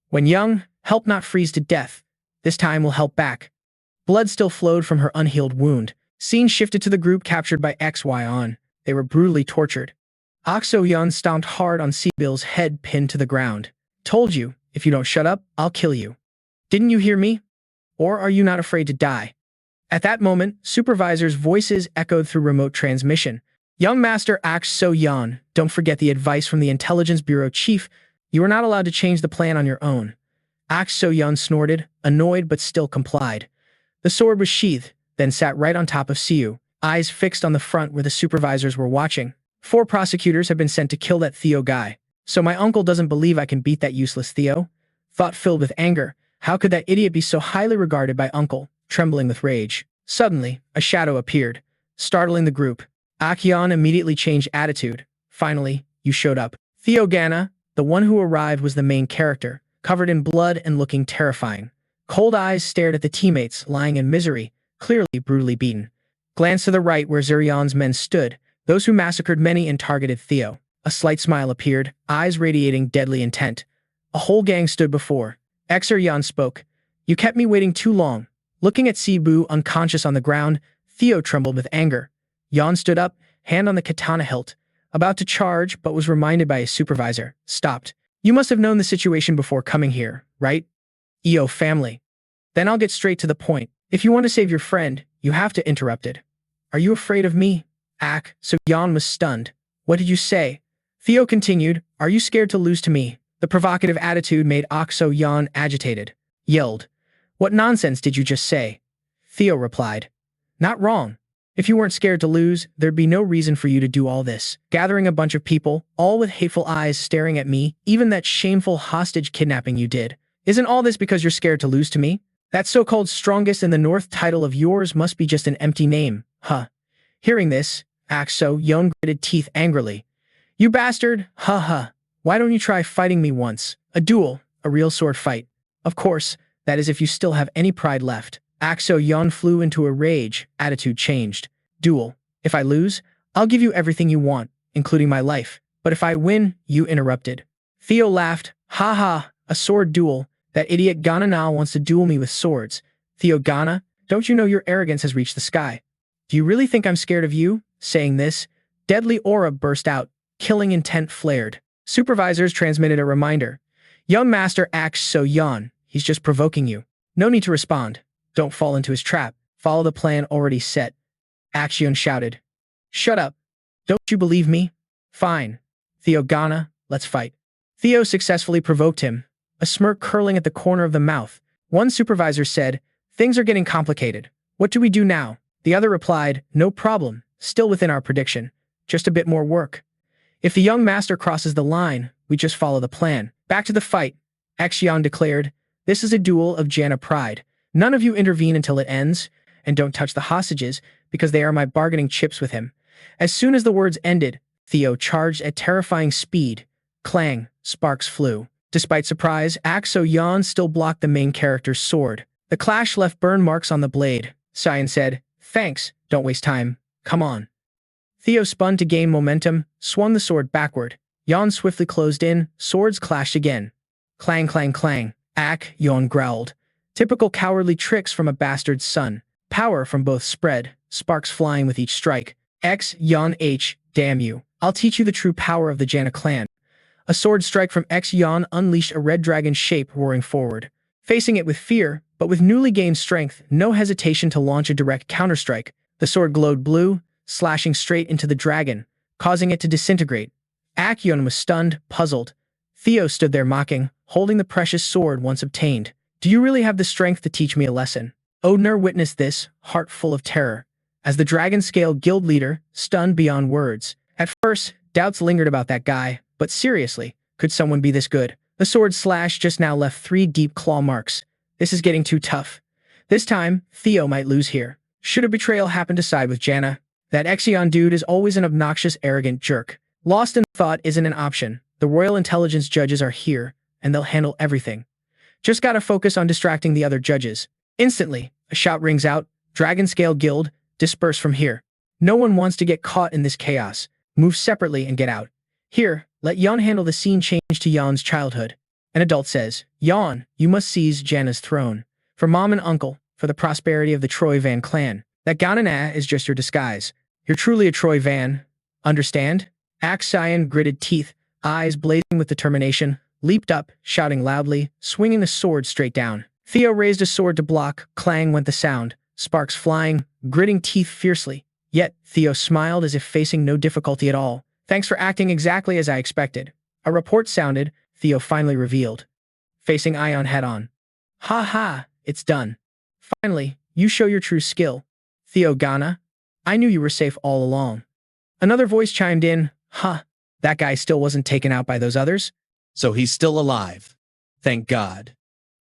When young, help not freeze to death. This time we'll help back. Blood still flowed from her unhealed wound. Scene shifted to the group captured by XY on. They were brutally tortured. Oxo Yun stomped hard on Seabill's head pinned to the ground. Told you, if you don't shut up, I'll kill you. Didn't you hear me? Or are you not afraid to die? At that moment, supervisors' voices echoed through remote transmission. Young Master Ax So Yan, don't forget the advice from the Intelligence Bureau Chief. You are not allowed to change the plan on your own. Ax So Yan snorted, annoyed but still complied. The sword was sheathed, then sat right on top of Siu, eyes fixed on the front where the supervisors were watching. 4 prosecutors have been sent to kill that Theo guy. So my uncle doesn't believe I can beat that useless Theo? Thought filled with anger. How could that idiot be so highly regarded by uncle? Trembling with rage. Suddenly, a shadow appeared, startling the group. Akion immediately changed attitude. Finally, you showed up. Theo Gana, the one who arrived, was the main character, covered in blood and looking terrifying. Cold eyes stared at the teammates lying in misery, clearly brutally beaten. Glanced to the right where Zerion's men stood, those who massacred many and targeted Theo. A slight smile appeared, eyes radiating deadly intent. A whole gang stood before. Xer spoke. You kept me waiting too long. Looking at Sibu unconscious on the ground, Theo trembled with anger. Yan stood up, hand on the katana hilt, about to charge but was reminded by his supervisor. Stopped. You must have known the situation before coming here, right? EO family. Then I'll get straight to the point. If you want to save your friend, you have to interrupt it. Are you afraid of me? So Yan was stunned. What did you say? Theo continued, are you scared to lose to me? The provocative attitude made Oxo Yan agitated. Yelled. What nonsense did you just say? Theo replied. Not wrong. If you weren't scared to lose, there'd be no reason for you to do all this. Gathering a bunch of people, all with hateful eyes staring at me, even that shameful hostage kidnapping you did. Isn't all this because you're scared to lose to me? That so-called strongest in the north title of yours must be just an empty name, huh? Hearing this, Axo Yon gritted teeth angrily. You bastard, ha. Why don't you try fighting me once? A duel, a real sword fight. Of course, that is if you still have any pride left. Axo Yon flew into a rage, attitude changed. Duel. If I lose, I'll give you everything you want, including my life. But if I win, you interrupted. Theo laughed. Ha ha, a sword duel. That idiot Ghana now wants to duel me with swords. Theo Ghana, don't you know your arrogance has reached the sky? Do you really think I'm scared of you? Saying this, deadly aura burst out. Killing intent flared. Supervisors transmitted a reminder. Young master acts so yawn. He's just provoking you. No need to respond. Don't fall into his trap. Follow the plan already set. Axion shouted. Shut up. Don't you believe me? Fine. Theo Ghana, let's fight. Theo successfully provoked him, a smirk curling at the corner of the mouth. One supervisor said, things are getting complicated. What do we do now? The other replied, no problem. Still within our prediction. Just a bit more work. If the young master crosses the line, we just follow the plan. Back to the fight. Axion declared, this is a duel of Jana pride. None of you intervene until it ends, and don't touch the hostages, because they are my bargaining chips with him. As soon as the words ended, Theo charged at terrifying speed. Clang, sparks flew. Despite surprise, Axion still blocked the main character's sword. The clash left burn marks on the blade. Cyan said, thanks, don't waste time. Come on. Theo spun to gain momentum, swung the sword backward. Yon swiftly closed in, swords clashed again. Clang, clang, clang. Yon growled. Typical cowardly tricks from a bastard's son. Power from both spread, sparks flying with each strike. Yon damn you. I'll teach you the true power of the Jana clan. A sword strike from Yon unleashed a red dragon shape roaring forward. Facing it with fear, but with newly gained strength, no hesitation to launch a direct counterstrike. The sword glowed blue, slashing straight into the dragon, causing it to disintegrate. Axion was stunned, puzzled. Theo stood there mocking, holding the precious sword once obtained. Do you really have the strength to teach me a lesson? Odner witnessed this, heart full of terror. As the Dragon Scale guild leader, stunned beyond words. At first, doubts lingered about that guy, but seriously, could someone be this good? The sword slash just now left 3 deep claw marks. This is getting too tough. This time, Theo might lose here. Should a betrayal happen to side with Jana, that Axion dude is always an obnoxious, arrogant jerk. Lost in thought isn't an option. The Royal Intelligence judges are here, and they'll handle everything. Just gotta focus on distracting the other judges. Instantly, a shout rings out, Dragon Scale Guild, disperse from here. No one wants to get caught in this chaos. Move separately and get out. Here, let Yon handle the scene change to Yon's childhood. An adult says, Yon, you must seize Jana's throne. For mom and uncle, for the prosperity of the Troy Van clan. That Ganana is just your disguise. You're truly a Troy Van. Understand? Axion gritted teeth, eyes blazing with determination, leaped up, shouting loudly, swinging the sword straight down. Theo raised a sword to block, clang went the sound, sparks flying, gritting teeth fiercely. Yet, Theo smiled as if facing no difficulty at all. Thanks for acting exactly as I expected. A report sounded, Theo finally revealed. Facing Ion head-on. Ha ha, it's done. Finally, you show your true skill. Theo Ghana, I knew you were safe all along. Another voice chimed in, huh, that guy still wasn't taken out by those others? So he's still alive. Thank God.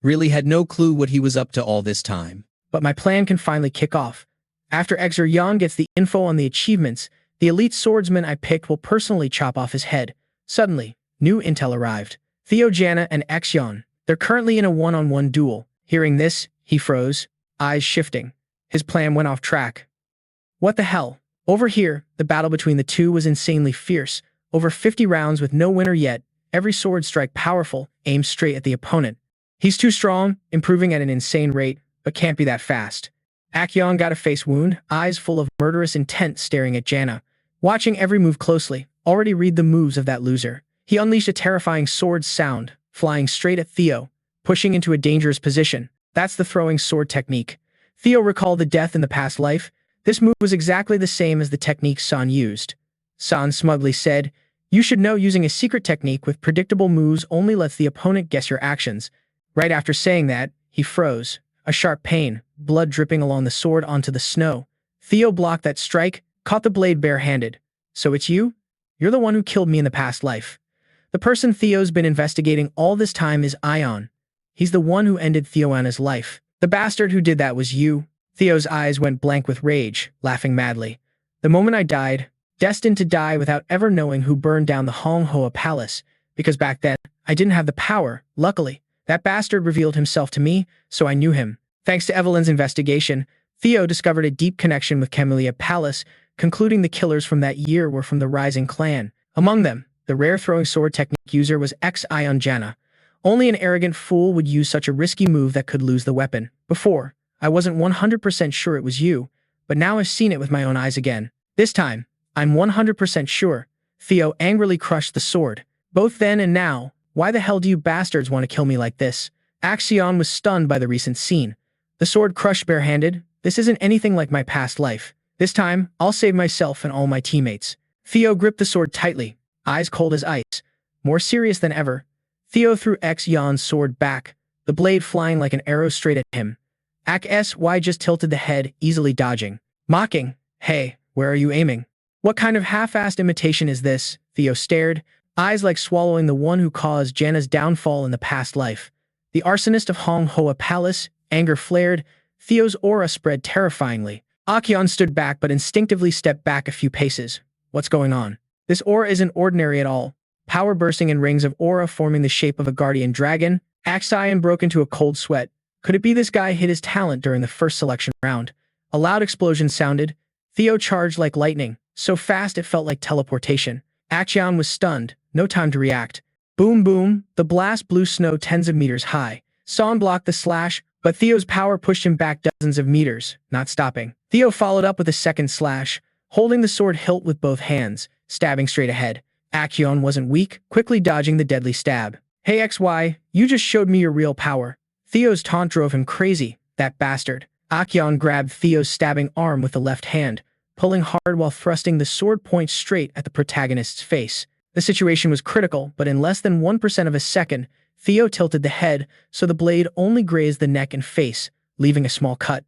Really had no clue what he was up to all this time. But my plan can finally kick off. After Exer Yon gets the info on the achievements, the elite swordsman I picked will personally chop off his head. Suddenly, new intel arrived. Theo Jana and Axion. They're currently in a one-on-one duel. Hearing this, he froze, eyes shifting. His plan went off track. What the hell? Over here, the battle between the two was insanely fierce. Over 50 rounds with no winner yet, every sword strike powerful, aimed straight at the opponent. He's too strong, improving at an insane rate, but can't be that fast. Axion got a face wound, eyes full of murderous intent staring at Jana. Watching every move closely, already read the moves of that loser. He unleashed a terrifying sword sound, flying straight at Theo, pushing into a dangerous position. That's the throwing sword technique. Theo recalled the death in the past life. This move was exactly the same as the technique San used. San smugly said, you should know using a secret technique with predictable moves only lets the opponent guess your actions. Right after saying that, he froze. A sharp pain, blood dripping along the sword onto the snow. Theo blocked that strike, caught the blade bare-handed. So it's you? You're the one who killed me in the past life. The person Theo's been investigating all this time is Ion. He's the one who ended Theoana's life. The bastard who did that was you. Theo's eyes went blank with rage, laughing madly. The moment I died, destined to die without ever knowing who burned down the Hong Hoa Palace, because back then, I didn't have the power, luckily. That bastard revealed himself to me, so I knew him. Thanks to Evelyn's investigation, Theo discovered a deep connection with Camellia Palace concluding the killers from that year were from the Rising Clan. Among them, the rare throwing sword technique user was Ion Jana. Only an arrogant fool would use such a risky move that could lose the weapon. Before, I wasn't 100% sure it was you, but now I've seen it with my own eyes again. This time, I'm 100% sure. Theo angrily crushed the sword. Both then and now, why the hell do you bastards want to kill me like this? Axion was stunned by the recent scene. The sword crushed barehanded. This isn't anything like my past life. This time, I'll save myself and all my teammates. Theo gripped the sword tightly, eyes cold as ice. More serious than ever, Theo threw Xion's sword back, the blade flying like an arrow straight at him. Sy just tilted the head, easily dodging. Mocking, "Hey, where are you aiming? What kind of half-assed imitation is this?" Theo stared, eyes like swallowing the one who caused Jana's downfall in the past life. The arsonist of Hong Hoa Palace, anger flared, Theo's aura spread terrifyingly. Axion stood back but instinctively stepped back a few paces. What's going on? This aura isn't ordinary at all. Power bursting in rings of aura forming the shape of a guardian dragon. Axion broke into a cold sweat. Could it be this guy hid his talent during the first selection round? A loud explosion sounded. Theo charged like lightning, so fast it felt like teleportation. Axion was stunned, no time to react. Boom boom, the blast blew snow tens of meters high. Son blocked the slash, but Theo's power pushed him back dozens of meters, not stopping. Theo followed up with a second slash, holding the sword hilt with both hands, stabbing straight ahead. Axion wasn't weak, quickly dodging the deadly stab. "Hey XY, you just showed me your real power." Theo's taunt drove him crazy, that bastard. Axion grabbed Theo's stabbing arm with the left hand, pulling hard while thrusting the sword point straight at the protagonist's face. The situation was critical, but in less than 1% of a second, Theo tilted the head so the blade only grazed the neck and face, leaving a small cut.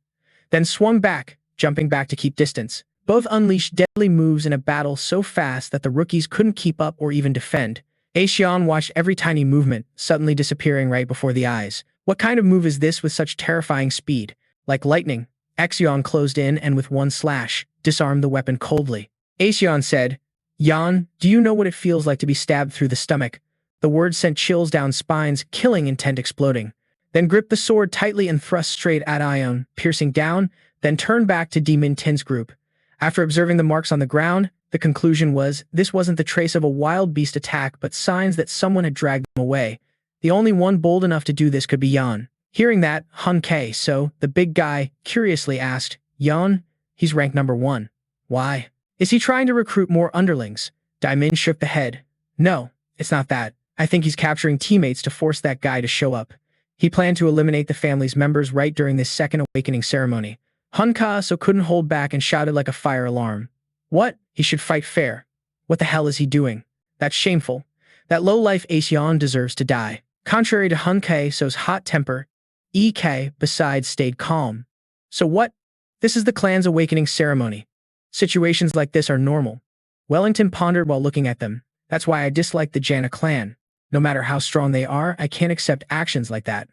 Then swung back, jumping back to keep distance. Both unleashed deadly moves in a battle so fast that the rookies couldn't keep up or even defend. Axion watched every tiny movement, suddenly disappearing right before the eyes. What kind of move is this with such terrifying speed? Like lightning, Axion closed in and with one slash, disarmed the weapon coldly. Axion said, "Yan, do you know what it feels like to be stabbed through the stomach?" The words sent chills down spines, killing intent exploding. Then gripped the sword tightly and thrust straight at Ion, piercing down, then turned back to Demon Tin's group. After observing the marks on the ground, the conclusion was this wasn't the trace of a wild beast attack but signs that someone had dragged them away. The only one bold enough to do this could be Yan. Hearing that, Hun K, so the big guy, curiously asked, "Yan? He's ranked number 1. Why? Is he trying to recruit more underlings?" Daimin shook the head. "No, it's not that. I think he's capturing teammates to force that guy to show up. He planned to eliminate the family's members right during this second awakening ceremony." Hunka so couldn't hold back and shouted like a fire alarm. "What? He should fight fair. What the hell is he doing? That's shameful. That low-life Axion deserves to die." Contrary to Hunke So's hot temper, EK, besides, stayed calm. "So what? This is the clan's awakening ceremony. Situations like this are normal." Wellington pondered while looking at them. "That's why I dislike the Jana clan. No matter how strong they are, I can't accept actions like that."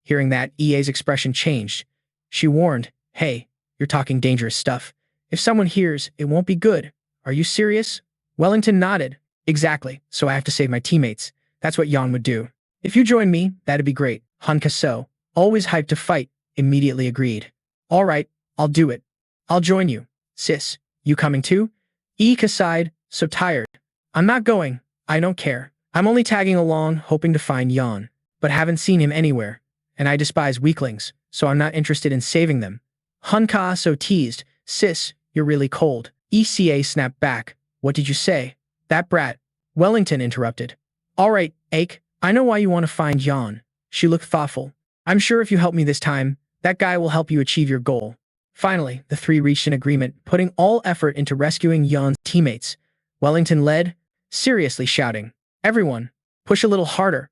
Hearing that, EA's expression changed. She warned, "Hey, you're talking dangerous stuff. If someone hears, it won't be good. Are you serious?" Wellington nodded. "Exactly, so I have to save my teammates. That's what Yan would do. If you join me, that'd be great." Hunka So, always hyped to fight, immediately agreed. "All right, I'll do it. I'll join you. Sis, you coming too?" Ika sighed, "So tired." "I'm not going. I don't care. I'm only tagging along, hoping to find Yan, but haven't seen him anywhere. And I despise weaklings, so I'm not interested in saving them." Hunka So teased, "Sis, you're really cold." ECA snapped back. "What did you say?" "That brat." Wellington interrupted. "All right, Ake, I know why you want to find Yan." She looked thoughtful. "I'm sure if you help me this time, that guy will help you achieve your goal." Finally, the three reached an agreement, putting all effort into rescuing Yan's teammates. Wellington led, seriously shouting, "Everyone, push a little harder.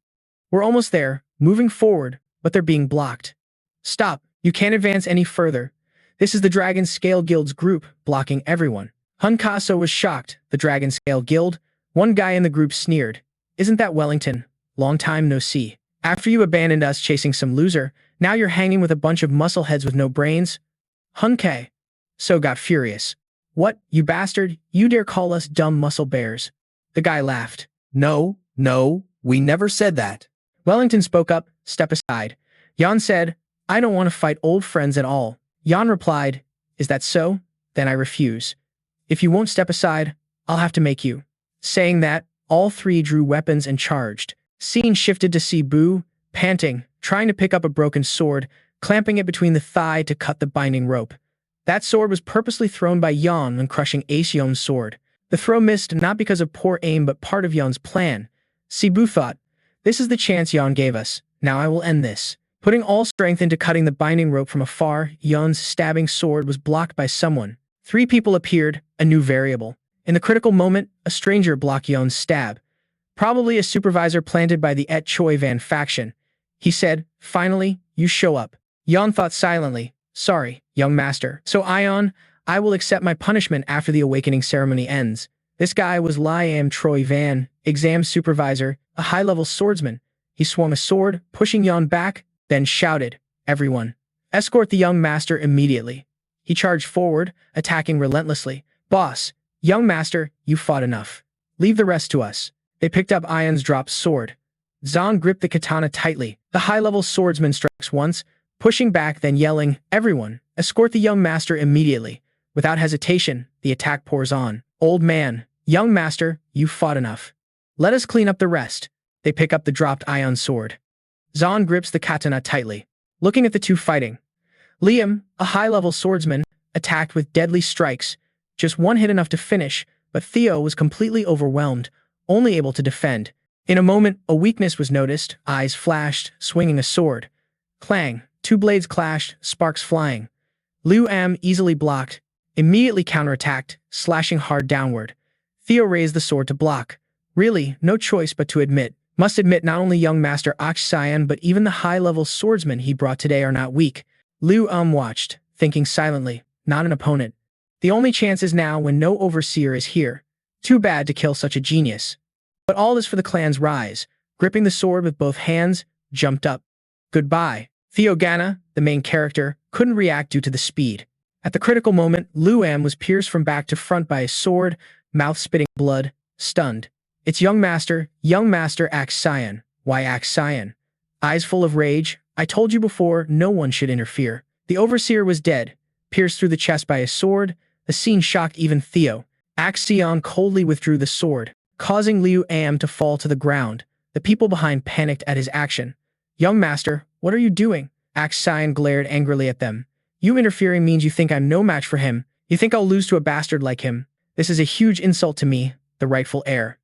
We're almost there, moving forward, but they're being blocked. Stop, you can't advance any further. This is the Dragon Scale Guild's group, blocking everyone." Hunkaso was shocked. The Dragon Scale Guild? One guy in the group sneered. "Isn't that Wellington? Long time no see. After you abandoned us chasing some loser, now you're hanging with a bunch of muscleheads with no brains?" Hunke So got furious. "What, you bastard, you dare call us dumb muscle bears?" The guy laughed. No, we never said that." Wellington spoke up, "Step aside." Yan said, "I don't want to fight old friends at all." Yan replied, "Is that so? Then I refuse." If you won't step aside, I'll have to make you. Saying that, all three drew weapons and charged. Scene shifted to see Bu, panting, trying to pick up a broken sword, clamping it between the thigh to cut the binding rope. That sword was purposely thrown by Yan when crushing Ace Yon's sword. The throw missed not because of poor aim but part of Yan's plan. Sibu thought, "This is the chance Yan gave us. Now I will end this." Putting all strength into cutting the binding rope from afar, Yan's stabbing sword was blocked by someone. Three people appeared, a new variable. In the critical moment, a stranger blocked Yan's stab. Probably a supervisor planted by the Et Choi Van faction. He said, "Finally, you show up." Yan thought silently, "Sorry, young master. So Ion, I will accept my punishment after the awakening ceremony ends." This guy was Liam Troy Van, exam supervisor, a high-level swordsman. He swung a sword, pushing Yan back, then shouted, "Everyone, escort the young master immediately." He charged forward, attacking relentlessly. "Boss, young master, you fought enough. Leave the rest to us." They picked up Ion's dropped sword. Zahn gripped the katana tightly. The high-level swordsman strikes once, pushing back then yelling, "Everyone, escort the young master immediately." Without hesitation, the attack pours on. "Old man, young master, you fought enough. Let us clean up the rest." They pick up the dropped Ion sword. Zahn grips the katana tightly, looking at the two fighting. Liam, a high-level swordsman, attacked with deadly strikes. Just one hit enough to finish, but Theo was completely overwhelmed, only able to defend. In a moment, a weakness was noticed, eyes flashed, swinging a sword. Clang, two blades clashed, sparks flying. Liu Am easily blocked, immediately counterattacked, slashing hard downward. Theo raised the sword to block. Really, no choice but to admit. Must admit not only young master Akshayan but even the high-level swordsmen he brought today are not weak. Liu watched, thinking silently, not an opponent. The only chance is now when no overseer is here. Too bad to kill such a genius. But all is for the clan's rise. Gripping the sword with both hands, jumped up. Goodbye. Theo Ragna, the main character, couldn't react due to the speed. At the critical moment, Liu was pierced from back to front by his sword, mouth spitting blood, stunned. "It's young master Akshayan." "Why Akshayan?" Eyes full of rage. "I told you before, no one should interfere." The overseer was dead, pierced through the chest by his sword. The scene shocked even Theo. Akshayan coldly withdrew the sword, causing Liu to fall to the ground. The people behind panicked at his action. "Young master, what are you doing?" Akshayan glared angrily at them. "You interfering means you think I'm no match for him. You think I'll lose to a bastard like him. This is a huge insult to me, the rightful heir."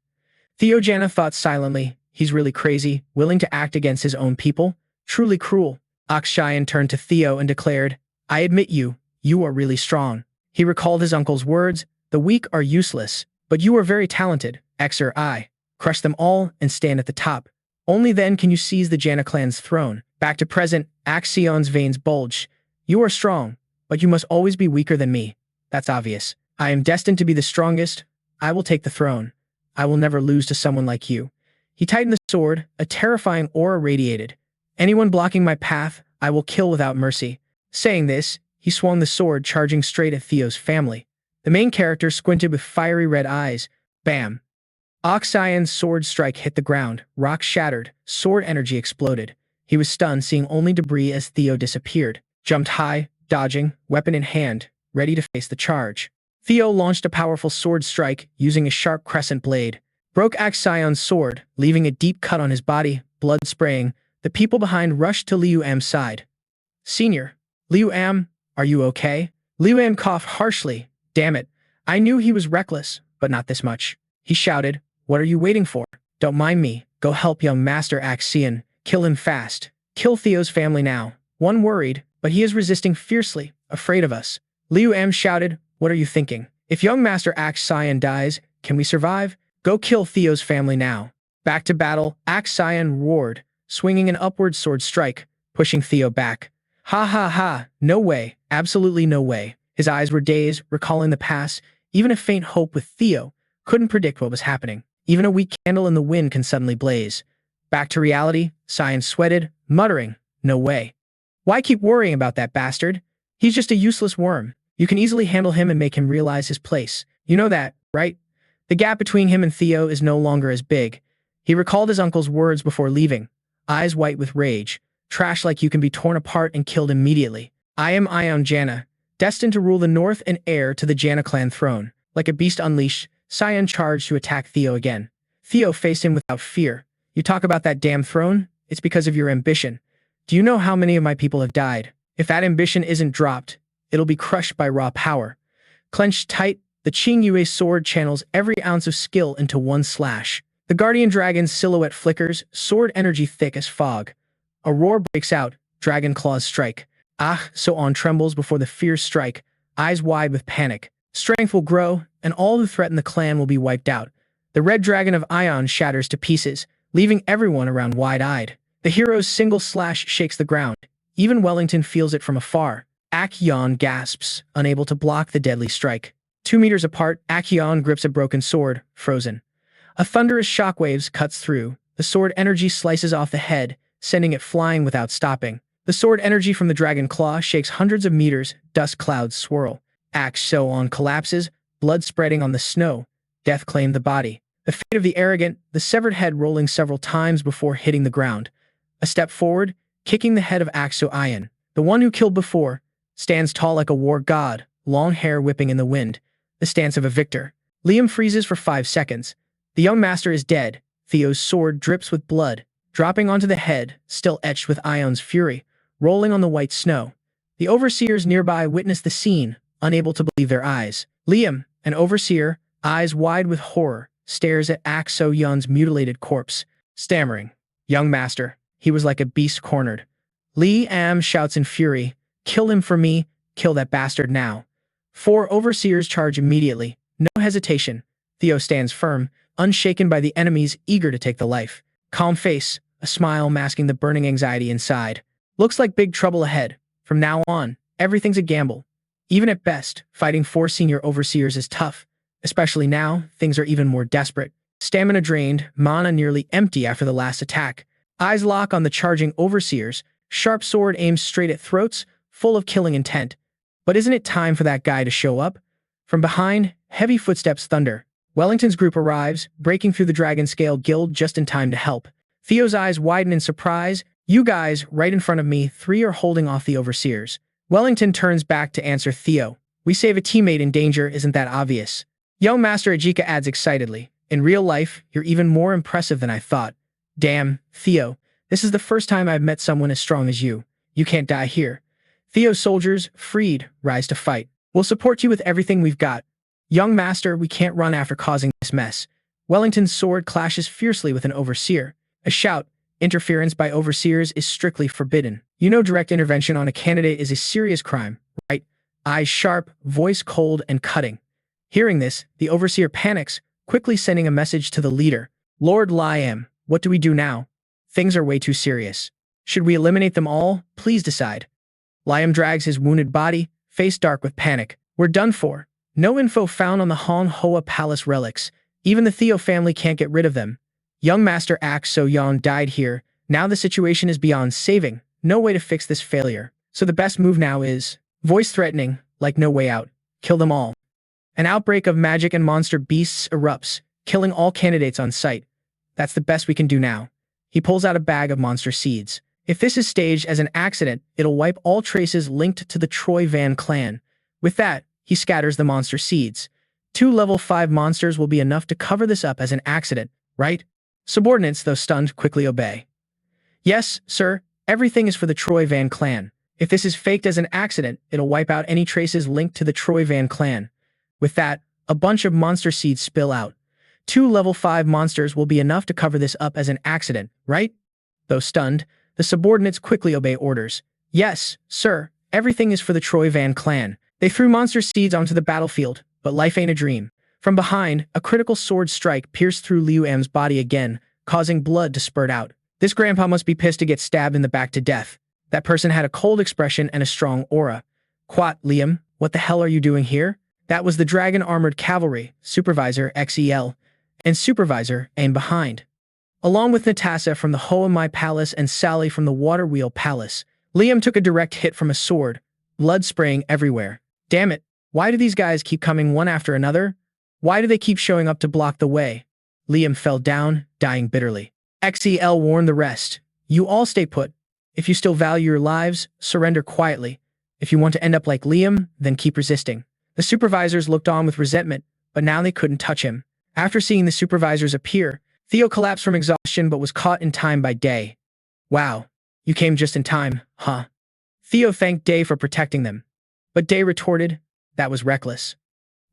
Theo Ragna thought silently, he's really crazy, willing to act against his own people. Truly cruel. Akshayan turned to Theo and declared, "I admit you are really strong." He recalled his uncle's words, "The weak are useless, but you are very talented, Xer I. Crush them all and stand at the top. Only then can you seize the Ragna clan's throne." Back to present, Akshayan's veins bulged. "You are strong, but you must always be weaker than me. That's obvious. I am destined to be the strongest. I will take the throne. I will never lose to someone like you." He tightened the sword, a terrifying aura radiated. "Anyone blocking my path, I will kill without mercy." Saying this, he swung the sword, charging straight at Theo's family. The main character squinted with fiery red eyes. Bam! Akshayan's sword strike hit the ground, rock shattered, sword energy exploded. He was stunned, seeing only debris as Theo disappeared. Jumped high, dodging, weapon in hand, ready to face the charge. Theo launched a powerful sword strike, using a sharp crescent blade. Broke Akshayan's sword, leaving a deep cut on his body, blood spraying. The people behind rushed to Liu side. "Senior, Liu are you okay?" Liu coughed harshly. "Damn it. I knew he was reckless, but not this much." He shouted, "What are you waiting for? Don't mind me. Go help young master Akshayan. Kill him fast. Kill Theo's family now." One worried, but he is resisting fiercely, afraid of us. Liu shouted, "What are you thinking? If young master Akshayan dies, can we survive? Go kill Theo's family now." Back to battle, Akshayan roared, swinging an upward sword strike, pushing Theo back. "Ha ha ha, no way, absolutely no way." His eyes were dazed, recalling the past. Even a faint hope with Theo couldn't predict what was happening. Even a weak candle in the wind can suddenly blaze. Back to reality, Sion sweated, muttering, "No way. Why keep worrying about that bastard? He's just a useless worm. You can easily handle him and make him realize his place. You know that, right?" The gap between him and Theo is no longer as big. He recalled his uncle's words before leaving, eyes white with rage. "Trash like you can be torn apart and killed immediately. I am Ion Ragna, destined to rule the north and heir to the Ragna clan throne. Like a beast unleashed, Sion charged to attack Theo again. Theo faced him without fear. You talk about that damn throne? It's because of your ambition. Do you know how many of my people have died? If that ambition isn't dropped, it'll be crushed by raw power. Clenched tight, the Qing Yue sword channels every ounce of skill into one slash. The guardian dragon's silhouette flickers, sword energy thick as fog. A roar breaks out, dragon claws strike. Ah, So-On trembles before the fierce strike, eyes wide with panic. Strength will grow, and all who threaten the clan will be wiped out. The red dragon of Ion shatters to pieces, leaving everyone around wide-eyed. The hero's single slash shakes the ground. Even Wellington feels it from afar. Akyon gasps, unable to block the deadly strike. 2 meters apart, Akyon grips a broken sword, frozen. A thunderous shockwaves cuts through. The sword energy slices off the head, sending it flying without stopping. The sword energy from the dragon claw shakes hundreds of meters, dust clouds swirl. So-On collapses, blood spreading on the snow. Death claimed the body. The fate of the arrogant, the severed head rolling several times before hitting the ground. A step forward, kicking the head of Ion, the one who killed before, stands tall like a war god, long hair whipping in the wind. The stance of a victor. Liam freezes for 5 seconds. The young master is dead. Theo's sword drips with blood, dropping onto the head, still etched with Ion's fury, rolling on the white snow. The overseers nearby witness the scene, unable to believe their eyes. Liam, an overseer, eyes wide with horror, stares at Yon's mutilated corpse, stammering. Young master, he was like a beast cornered. Liam shouts in fury, kill him for me, kill that bastard now. 4 overseers charge immediately, no hesitation. Theo stands firm, unshaken by the enemies eager to take the life. Calm face, a smile masking the burning anxiety inside. Looks like big trouble ahead. From now on, everything's a gamble. Even at best, fighting 4 senior overseers is tough. Especially now, things are even more desperate. Stamina drained, mana nearly empty after the last attack. Eyes lock on the charging overseers, sharp sword aims straight at throats, full of killing intent. But isn't it time for that guy to show up? From behind, heavy footsteps thunder. Wellington's group arrives, breaking through the Dragon Scale Guild just in time to help. Theo's eyes widen in surprise. You guys, right in front of me, 3 are holding off the overseers. Wellington turns back to answer Theo. We save a teammate in danger, isn't that obvious? Young Master Ajika adds excitedly. In real life, you're even more impressive than I thought. Damn, Theo, this is the first time I've met someone as strong as you. You can't die here. Theo's soldiers, freed, rise to fight. We'll support you with everything we've got. Young Master, we can't run after causing this mess. Wellington's sword clashes fiercely with an overseer. A shout, interference by overseers is strictly forbidden. You know direct intervention on a candidate is a serious crime, right? Eyes sharp, voice cold and cutting. Hearing this, the overseer panics, quickly sending a message to the leader. Lord Liam, what do we do now? Things are way too serious. Should we eliminate them all? Please decide. Liam drags his wounded body, face dark with panic. We're done for. No info found on the Han Hoa Palace relics. Even the Theo family can't get rid of them. Young Master So-Yon died here. Now the situation is beyond saving. No way to fix this failure. So the best move now is... Voice threatening, like no way out. Kill them all. An outbreak of magic and monster beasts erupts, killing all candidates on sight. That's the best we can do now. He pulls out a bag of monster seeds. If this is staged as an accident, it'll wipe all traces linked to the Troy Van clan. With that, he scatters the monster seeds. 2 level 5 monsters will be enough to cover this up as an accident, right? Subordinates, though stunned, quickly obey. Yes, sir, everything is for the Troy Van clan. If this is faked as an accident, it'll wipe out any traces linked to the Troy Van clan. With that, a bunch of monster seeds spill out. 2 level 5 monsters will be enough to cover this up as an accident, right? Though stunned, the subordinates quickly obey orders. Yes, sir, everything is for the Troy Van clan. They threw monster seeds onto the battlefield, but life ain't a dream. From behind, a critical sword strike pierced through Liu M's body again, causing blood to spurt out. This grandpa must be pissed to get stabbed in the back to death. That person had a cold expression and a strong aura. Quat, Liam, what the hell are you doing here? That was the Dragon Armored Cavalry, Supervisor XEL, and Supervisor Aim behind. Along with Natasha from the Hoa Mai Palace and Sally from the Water Wheel Palace, Liam took a direct hit from a sword, blood spraying everywhere. Damn it, why do these guys keep coming one after another? Why do they keep showing up to block the way? Liam fell down, dying bitterly. XEL warned the rest. You all stay put. If you still value your lives, surrender quietly. If you want to end up like Liam, then keep resisting. The supervisors looked on with resentment, but now they couldn't touch him. After seeing the supervisors appear, Theo collapsed from exhaustion but was caught in time by Day. Wow, you came just in time, huh? Theo thanked Day for protecting them. But Day retorted, that was reckless.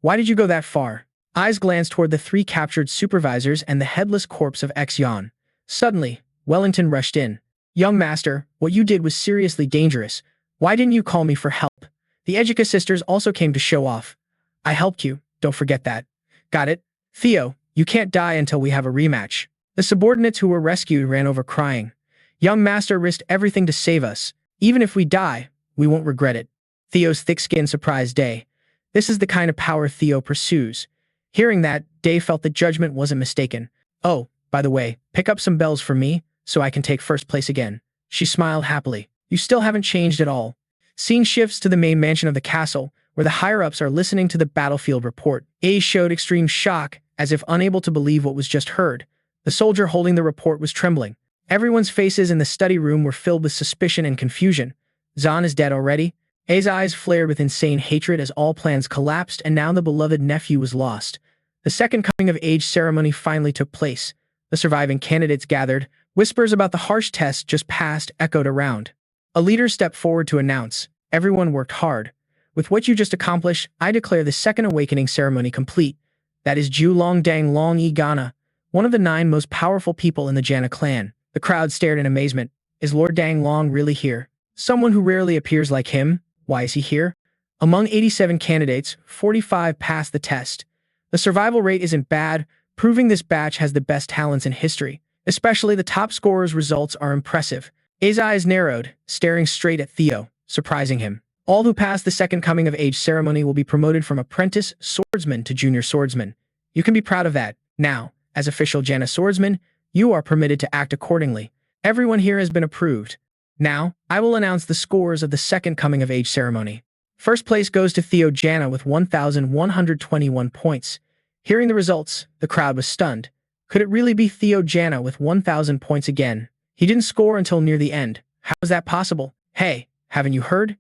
Why did you go that far? Eyes glanced toward the 3 captured supervisors and the headless corpse of X-Yon. Suddenly, Wellington rushed in. Young master, what you did was seriously dangerous. Why didn't you call me for help? The Educa sisters also came to show off. I helped you, don't forget that. Got it? Theo, you can't die until we have a rematch. The subordinates who were rescued ran over crying. Young master risked everything to save us. Even if we die, we won't regret it. Theo's thick skin surprised Day. This is the kind of power Theo pursues. Hearing that, Day felt the judgment wasn't mistaken. Oh, by the way, pick up some bells for me, so I can take first place again. She smiled happily. You still haven't changed at all. Scene shifts to the main mansion of the castle, where the higher-ups are listening to the battlefield report. A showed extreme shock, as if unable to believe what was just heard. The soldier holding the report was trembling. Everyone's faces in the study room were filled with suspicion and confusion. Zahn is dead already? A's eyes flared with insane hatred as all plans collapsed and now the beloved nephew was lost. The second coming-of-age ceremony finally took place. The surviving candidates gathered. Whispers about the harsh test just passed echoed around. A leader stepped forward to announce, everyone worked hard. With what you just accomplished, I declare the second awakening ceremony complete. That is Ju Long Dang Long E Gana, one of the 9 most powerful people in the Jana clan. The crowd stared in amazement. Is Lord Dang Long really here? Someone who rarely appears like him? Why is he here? Among 87 candidates, 45 passed the test. The survival rate isn't bad, proving this batch has the best talents in history. Especially the top scorers' results are impressive. A's eyes narrowed, staring straight at Theo, surprising him. All who pass the second coming-of-age ceremony will be promoted from apprentice swordsman to junior swordsman. You can be proud of that. Now, as official Jana swordsman, you are permitted to act accordingly. Everyone here has been approved. Now, I will announce the scores of the second coming-of-age ceremony. First place goes to Theo Jana with 1,121 points. Hearing the results, the crowd was stunned. Could it really be Theo Jana with 1,000 points again? He didn't score until near the end. How is that possible? Hey, haven't you heard?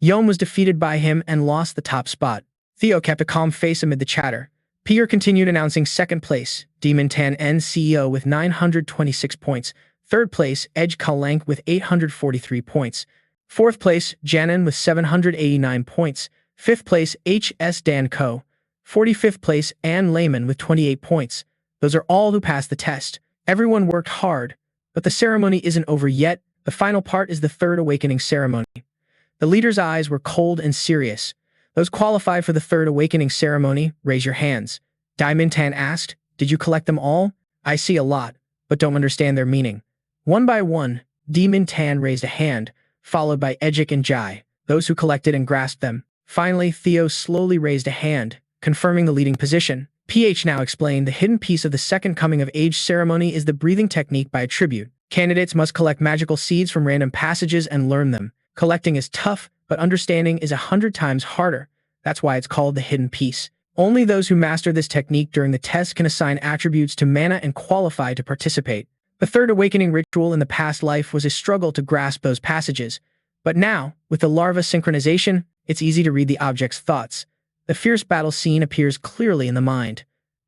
Yom was defeated by him and lost the top spot. Theo kept a calm face amid the chatter. Pierre continued announcing second place, Demon Tan N CEO with 926 points. Third place, Edge Kalank with 843 points. Fourth place, Janan with 789 points. Fifth place, HS Dan Ko. 45th place, Ann Lehman with 28 points. Those are all who passed the test. Everyone worked hard, but the ceremony isn't over yet. The final part is the third awakening ceremony. The leader's eyes were cold and serious. Those qualified for the third awakening ceremony, raise your hands. Diamond Tan asked, did you collect them all? I see a lot, but don't understand their meaning. One by one, Demon Tan raised a hand, followed by Ejik and Jai, those who collected and grasped them. Finally, Theo slowly raised a hand, confirming the leading position. PH now explained the hidden piece of the second coming-of-age ceremony is the breathing technique by attribute. Candidates must collect magical seeds from random passages and learn them. Collecting is tough, but understanding is 100 times harder. That's why it's called the hidden piece. Only those who master this technique during the test can assign attributes to mana and qualify to participate. The third awakening ritual in the past life was a struggle to grasp those passages. But now, with the larva synchronization, it's easy to read the object's thoughts. The fierce battle scene appears clearly in the mind.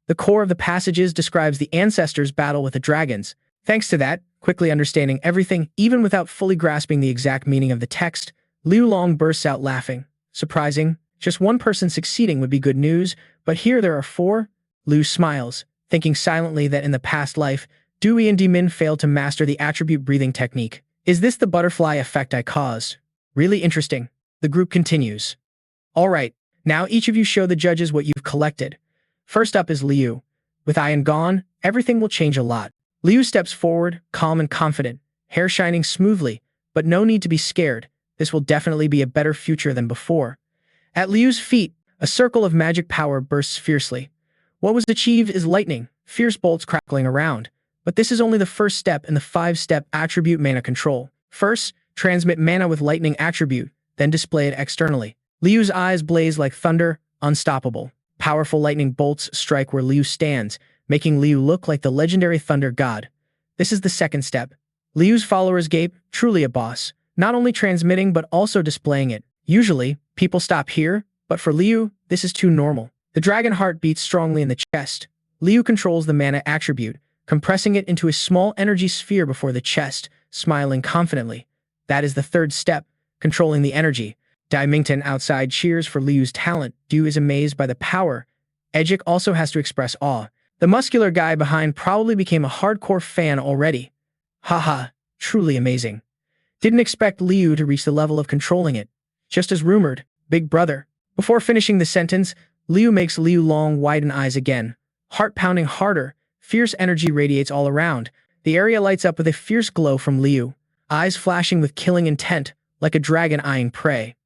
The core of the passages describes the ancestors' battle with the dragons. Thanks to that, quickly understanding everything, even without fully grasping the exact meaning of the text, Liu Long bursts out laughing. Surprising, just one person succeeding would be good news, but here there are 4. Liu smiles, thinking silently that in the past life, Dewey and Dimin failed to master the attribute breathing technique. Is this the butterfly effect I caused? Really interesting. The group continues. Alright, now each of you show the judges what you've collected. First up is Liu. With Ian gone, everything will change a lot. Liu steps forward, calm and confident, hair shining smoothly, but no need to be scared. This will definitely be a better future than before. At Liu's feet, a circle of magic power bursts fiercely. What was achieved is lightning, fierce bolts crackling around. But this is only the first step in the 5-step attribute mana control. First, transmit mana with lightning attribute, then display it externally. Liu's eyes blaze like thunder, unstoppable. Powerful lightning bolts strike where Liu stands, making Liu look like the legendary thunder god. This is the second step. Liu's followers gape, truly a boss, not only transmitting but also displaying it. Usually, people stop here, but for Liu, this is too normal. The dragon heart beats strongly in the chest. Liu controls the mana attribute, compressing it into a small energy sphere before the chest, smiling confidently. That is the third step, controlling the energy. Dai Mington outside cheers for Liu's talent. Du is amazed by the power. Ejik also has to express awe. The muscular guy behind probably became a hardcore fan already. Haha, truly amazing. Didn't expect Liu to reach the level of controlling it. Just as rumored, big brother. Before finishing the sentence, Liu makes Liu Long widen eyes again. Heart pounding harder, fierce energy radiates all around. The area lights up with a fierce glow from Liu, eyes flashing with killing intent, like a dragon eyeing prey.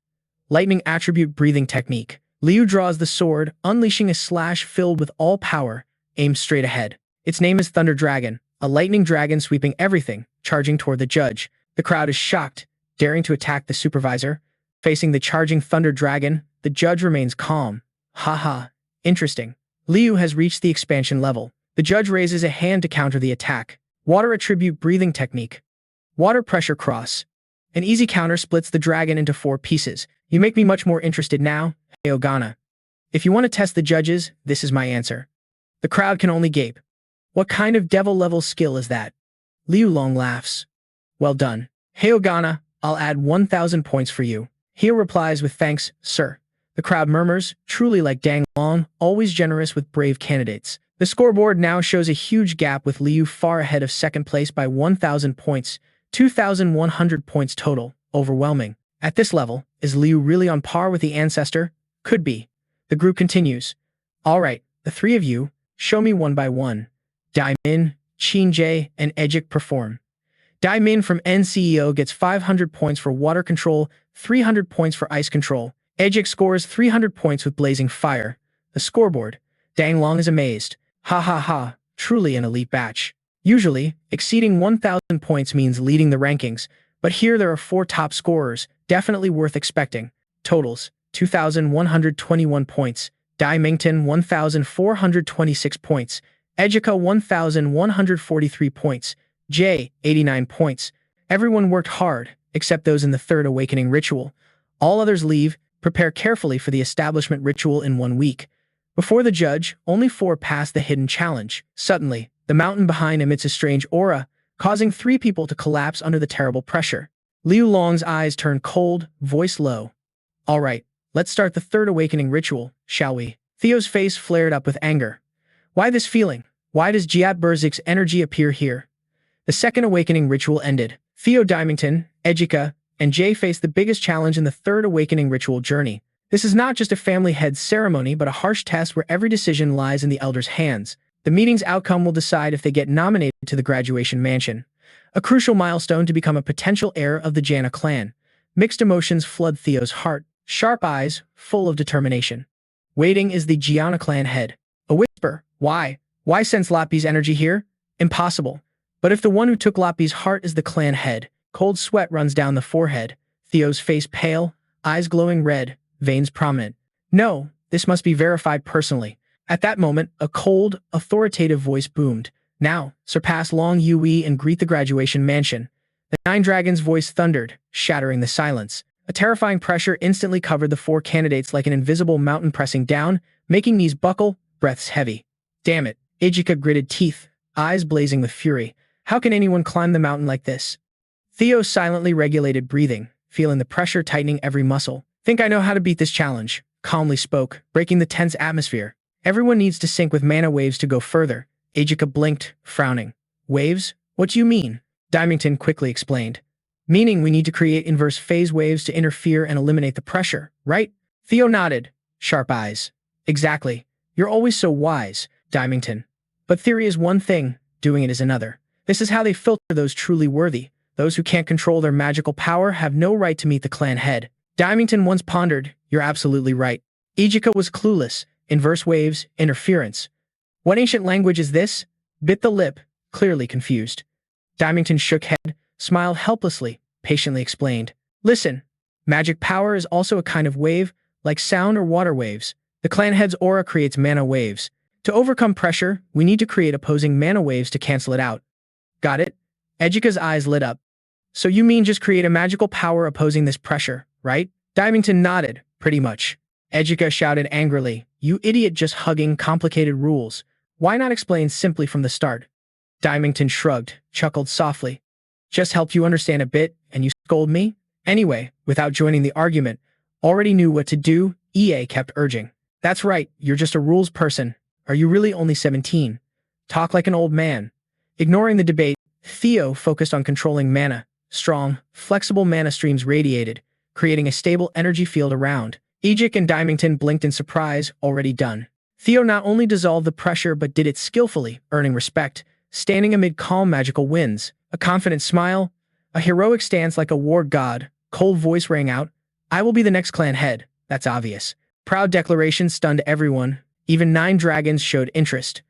Lightning attribute breathing technique. Liu draws the sword, unleashing a slash filled with all power, aimed straight ahead. Its name is Thunder Dragon, a lightning dragon sweeping everything, charging toward the judge. The crowd is shocked, daring to attack the supervisor. Facing the charging Thunder Dragon, the judge remains calm. Haha, interesting. Liu has reached the expansion level. The judge raises a hand to counter the attack. Water attribute breathing technique. Water pressure cross. An easy counter splits the dragon into 4 pieces. You make me much more interested now, Theo Ragna. If you want to test the judges, this is my answer. The crowd can only gape. What kind of devil-level skill is that? Liu Long laughs. Well done. Theo Ragna, I'll add 1,000 points for you. Heir replies with thanks, sir. The crowd murmurs, truly like Dang Long, always generous with brave candidates. The scoreboard now shows a huge gap with Liu far ahead of second place by 1,000 points, 2,100 points total, overwhelming. At this level, is Liu really on par with the ancestor? Could be. The group continues. Alright, the 3 of you, show me one by one. Dai Min, Qin Jie, and Ejik perform. Dai Min from NCEO gets 500 points for water control, 300 points for ice control. Ejik scores 300 points with blazing fire. The scoreboard. Dang Long is amazed. Ha ha ha, truly an elite batch. Usually, exceeding 1,000 points means leading the rankings, but here there are 4 top scorers, definitely worth expecting. Totals, 2,121 points. Dai Mington 1,426 points. Ejika 1,143 points. J 89 points. Everyone worked hard, except those in the third awakening ritual. All others leave, prepare carefully for the establishment ritual in 1 week. Before the judge, only 4 pass the hidden challenge. Suddenly, the mountain behind emits a strange aura, causing 3 people to collapse under the terrible pressure. Liu Long's eyes turn cold, voice low. Alright, let's start the third awakening ritual, shall we? Theo's face flared up with anger. Why this feeling? Why does Jiat Berzik's energy appear here? The second awakening ritual ended. Theo Dymington, Ejika, and Jay faced the biggest challenge in the third awakening ritual journey. This is not just a family head ceremony but a harsh test where every decision lies in the elders' hands. The meeting's outcome will decide if they get nominated to the graduation mansion. A crucial milestone to become a potential heir of the Jana clan. Mixed emotions flood Theo's heart, sharp eyes, full of determination. Waiting is the Gianna clan head. A whisper, why? Why sense Lapi's energy here? Impossible. But if the one who took Lapi's heart is the clan head, cold sweat runs down the forehead, Theo's face pale, eyes glowing red, veins prominent. No, this must be verified personally. At that moment, a cold, authoritative voice boomed. Now, surpass Long Yue and greet the graduation mansion. The 9 dragons' voice thundered, shattering the silence. A terrifying pressure instantly covered the 4 candidates like an invisible mountain pressing down, making knees buckle, breaths heavy. Damn it, Ejika gritted teeth, eyes blazing with fury. How can anyone climb the mountain like this? Theo silently regulated breathing, feeling the pressure tightening every muscle. Think I know how to beat this challenge, calmly spoke, breaking the tense atmosphere. Everyone needs to sync with mana waves to go further. Ejika blinked, frowning. Waves? What do you mean? Dymington quickly explained. Meaning we need to create inverse phase waves to interfere and eliminate the pressure, right? Theo nodded, sharp eyes. Exactly. You're always so wise, Dymington. But theory is one thing, doing it is another. This is how they filter those truly worthy. Those who can't control their magical power have no right to meet the clan head. Dymington once pondered, you're absolutely right. Ejika was clueless. Inverse waves, interference. What ancient language is this? Bit the lip, clearly confused. Dymington shook head, smiled helplessly, patiently explained. Listen, magic power is also a kind of wave, like sound or water waves. The clan head's aura creates mana waves. To overcome pressure, we need to create opposing mana waves to cancel it out. Got it? Ejika's eyes lit up. So you mean just create a magical power opposing this pressure, right? Dymington nodded, pretty much. Ejika shouted angrily, you idiot, just hugging complicated rules. Why not explain simply from the start? Dymington shrugged, chuckled softly. Just helped you understand a bit, and you scold me? Anyway, without joining the argument, already knew what to do, EA kept urging. That's right, you're just a rules person. Are you really only 17? Talk like an old man. Ignoring the debate, Theo focused on controlling mana. Strong, flexible mana streams radiated, creating a stable energy field around. Ejik and Dymington blinked in surprise, already done. Theo not only dissolved the pressure but did it skillfully, earning respect, standing amid calm magical winds. A confident smile, a heroic stance like a war god, cold voice rang out, I will be the next clan head, that's obvious. Proud declaration stunned everyone, even 9 dragons showed interest.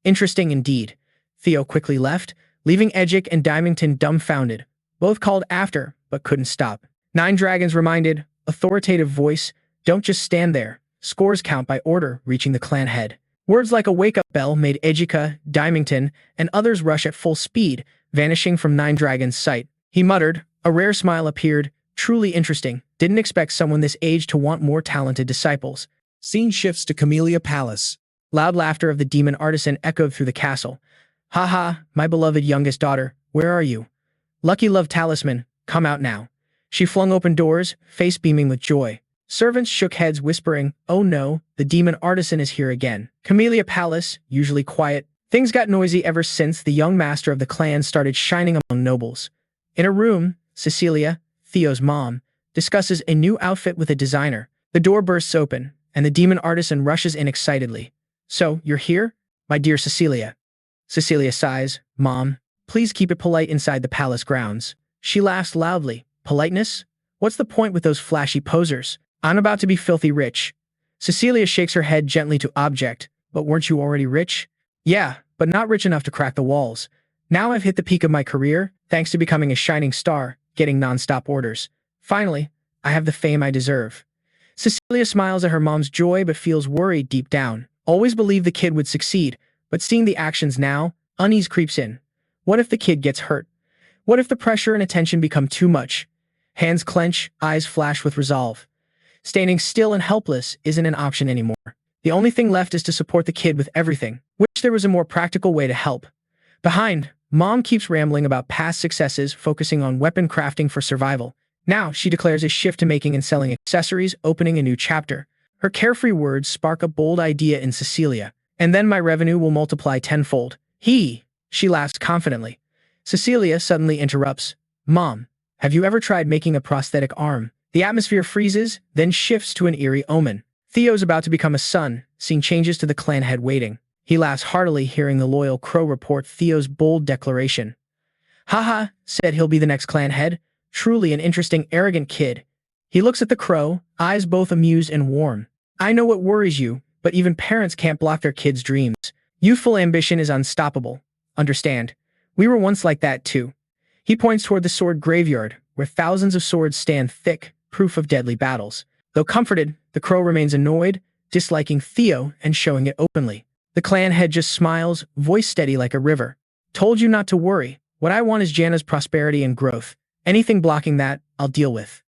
Interesting indeed. Theo quickly left, leaving Ejik and Dymington dumbfounded. Both called after, but couldn't stop. 9 dragons reminded, authoritative voice, don't just stand there. Scores count by order, reaching the clan head. Words like a wake-up bell made Ejika, Dymington, and others rush at full speed, vanishing from 9 dragons' sight. He muttered, a rare smile appeared, truly interesting. Didn't expect someone this age to want more talented disciples. Scene shifts to Camellia Palace. Loud laughter of the demon artisan echoed through the castle. Ha ha, my beloved youngest daughter, where are you? Lucky love talisman, come out now. She flung open doors, face beaming with joy. Servants shook heads whispering, oh no, the demon artisan is here again. Camellia Palace, usually quiet. Things got noisy ever since the young master of the clan started shining among nobles. In a room, Cecilia, Theo's mom, discusses a new outfit with a designer. The door bursts open, and the demon artisan rushes in excitedly. So, you're here? My dear Cecilia. Cecilia sighs, Mom, please keep it polite inside the palace grounds. She laughs loudly. Politeness? What's the point with those flashy posers? I'm about to be filthy rich. Cecilia shakes her head gently to object. But weren't you already rich? Yeah, but not rich enough to crack the walls. Now I've hit the peak of my career, thanks to becoming a shining star, getting non-stop orders. Finally, I have the fame I deserve. Cecilia smiles at her mom's joy but feels worried deep down. Always believed the kid would succeed, but seeing the actions now, unease creeps in. What if the kid gets hurt? What if the pressure and attention become too much? Hands clench, eyes flash with resolve. Standing still and helpless isn't an option anymore. The only thing left is to support the kid with everything. Wish there was a more practical way to help. Behind, Mom keeps rambling about past successes, focusing on weapon crafting for survival. Now, she declares a shift to making and selling accessories, opening a new chapter. Her carefree words spark a bold idea in Cecilia. And then my revenue will multiply tenfold. She laughs confidently. Cecilia suddenly interrupts. Mom, have you ever tried making a prosthetic arm? The atmosphere freezes, then shifts to an eerie omen. Theo's about to become a son, seeing changes to the clan head waiting. He laughs heartily hearing the loyal crow report Theo's bold declaration. Haha, said he'll be the next clan head. Truly an interesting, arrogant kid. He looks at the crow, eyes both amused and warm. I know what worries you, but even parents can't block their kids' dreams. Youthful ambition is unstoppable. Understand. We were once like that too. He points toward the sword graveyard, where thousands of swords stand thick, proof of deadly battles. Though comforted, the crow remains annoyed, disliking Theo and showing it openly. The clan head just smiles, voice steady like a river. Told you not to worry. What I want is Janna's prosperity and growth. Anything blocking that, I'll deal with.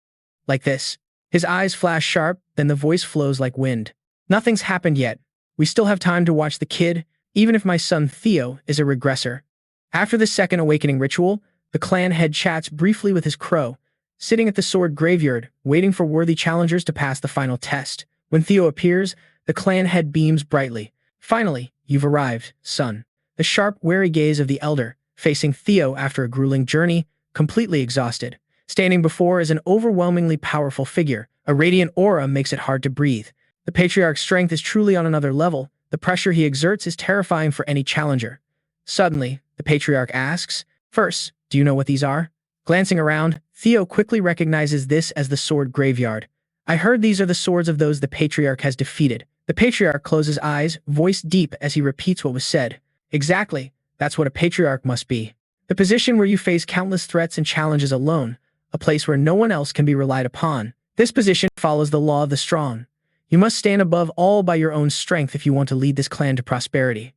Like this. His eyes flash sharp, then the voice flows like wind. Nothing's happened yet. We still have time to watch the kid, even if my son Theo is a regressor. After the second awakening ritual, the clan head chats briefly with his crow, sitting at the sword graveyard, waiting for worthy challengers to pass the final test. When Theo appears, the clan head beams brightly. Finally, you've arrived, son. The sharp, wary gaze of the elder, facing Theo after a grueling journey, completely exhausted. Standing before is an overwhelmingly powerful figure. A radiant aura makes it hard to breathe. The patriarch's strength is truly on another level. The pressure he exerts is terrifying for any challenger. Suddenly, the patriarch asks, First, do you know what these are? Glancing around, Theo quickly recognizes this as the sword graveyard. I heard these are the swords of those the patriarch has defeated. The patriarch closes eyes, voice deep as he repeats what was said. Exactly, that's what a patriarch must be. The position where you face countless threats and challenges alone, a place where no one else can be relied upon. This position follows the law of the strong. You must stand above all by your own strength if you want to lead this clan to prosperity.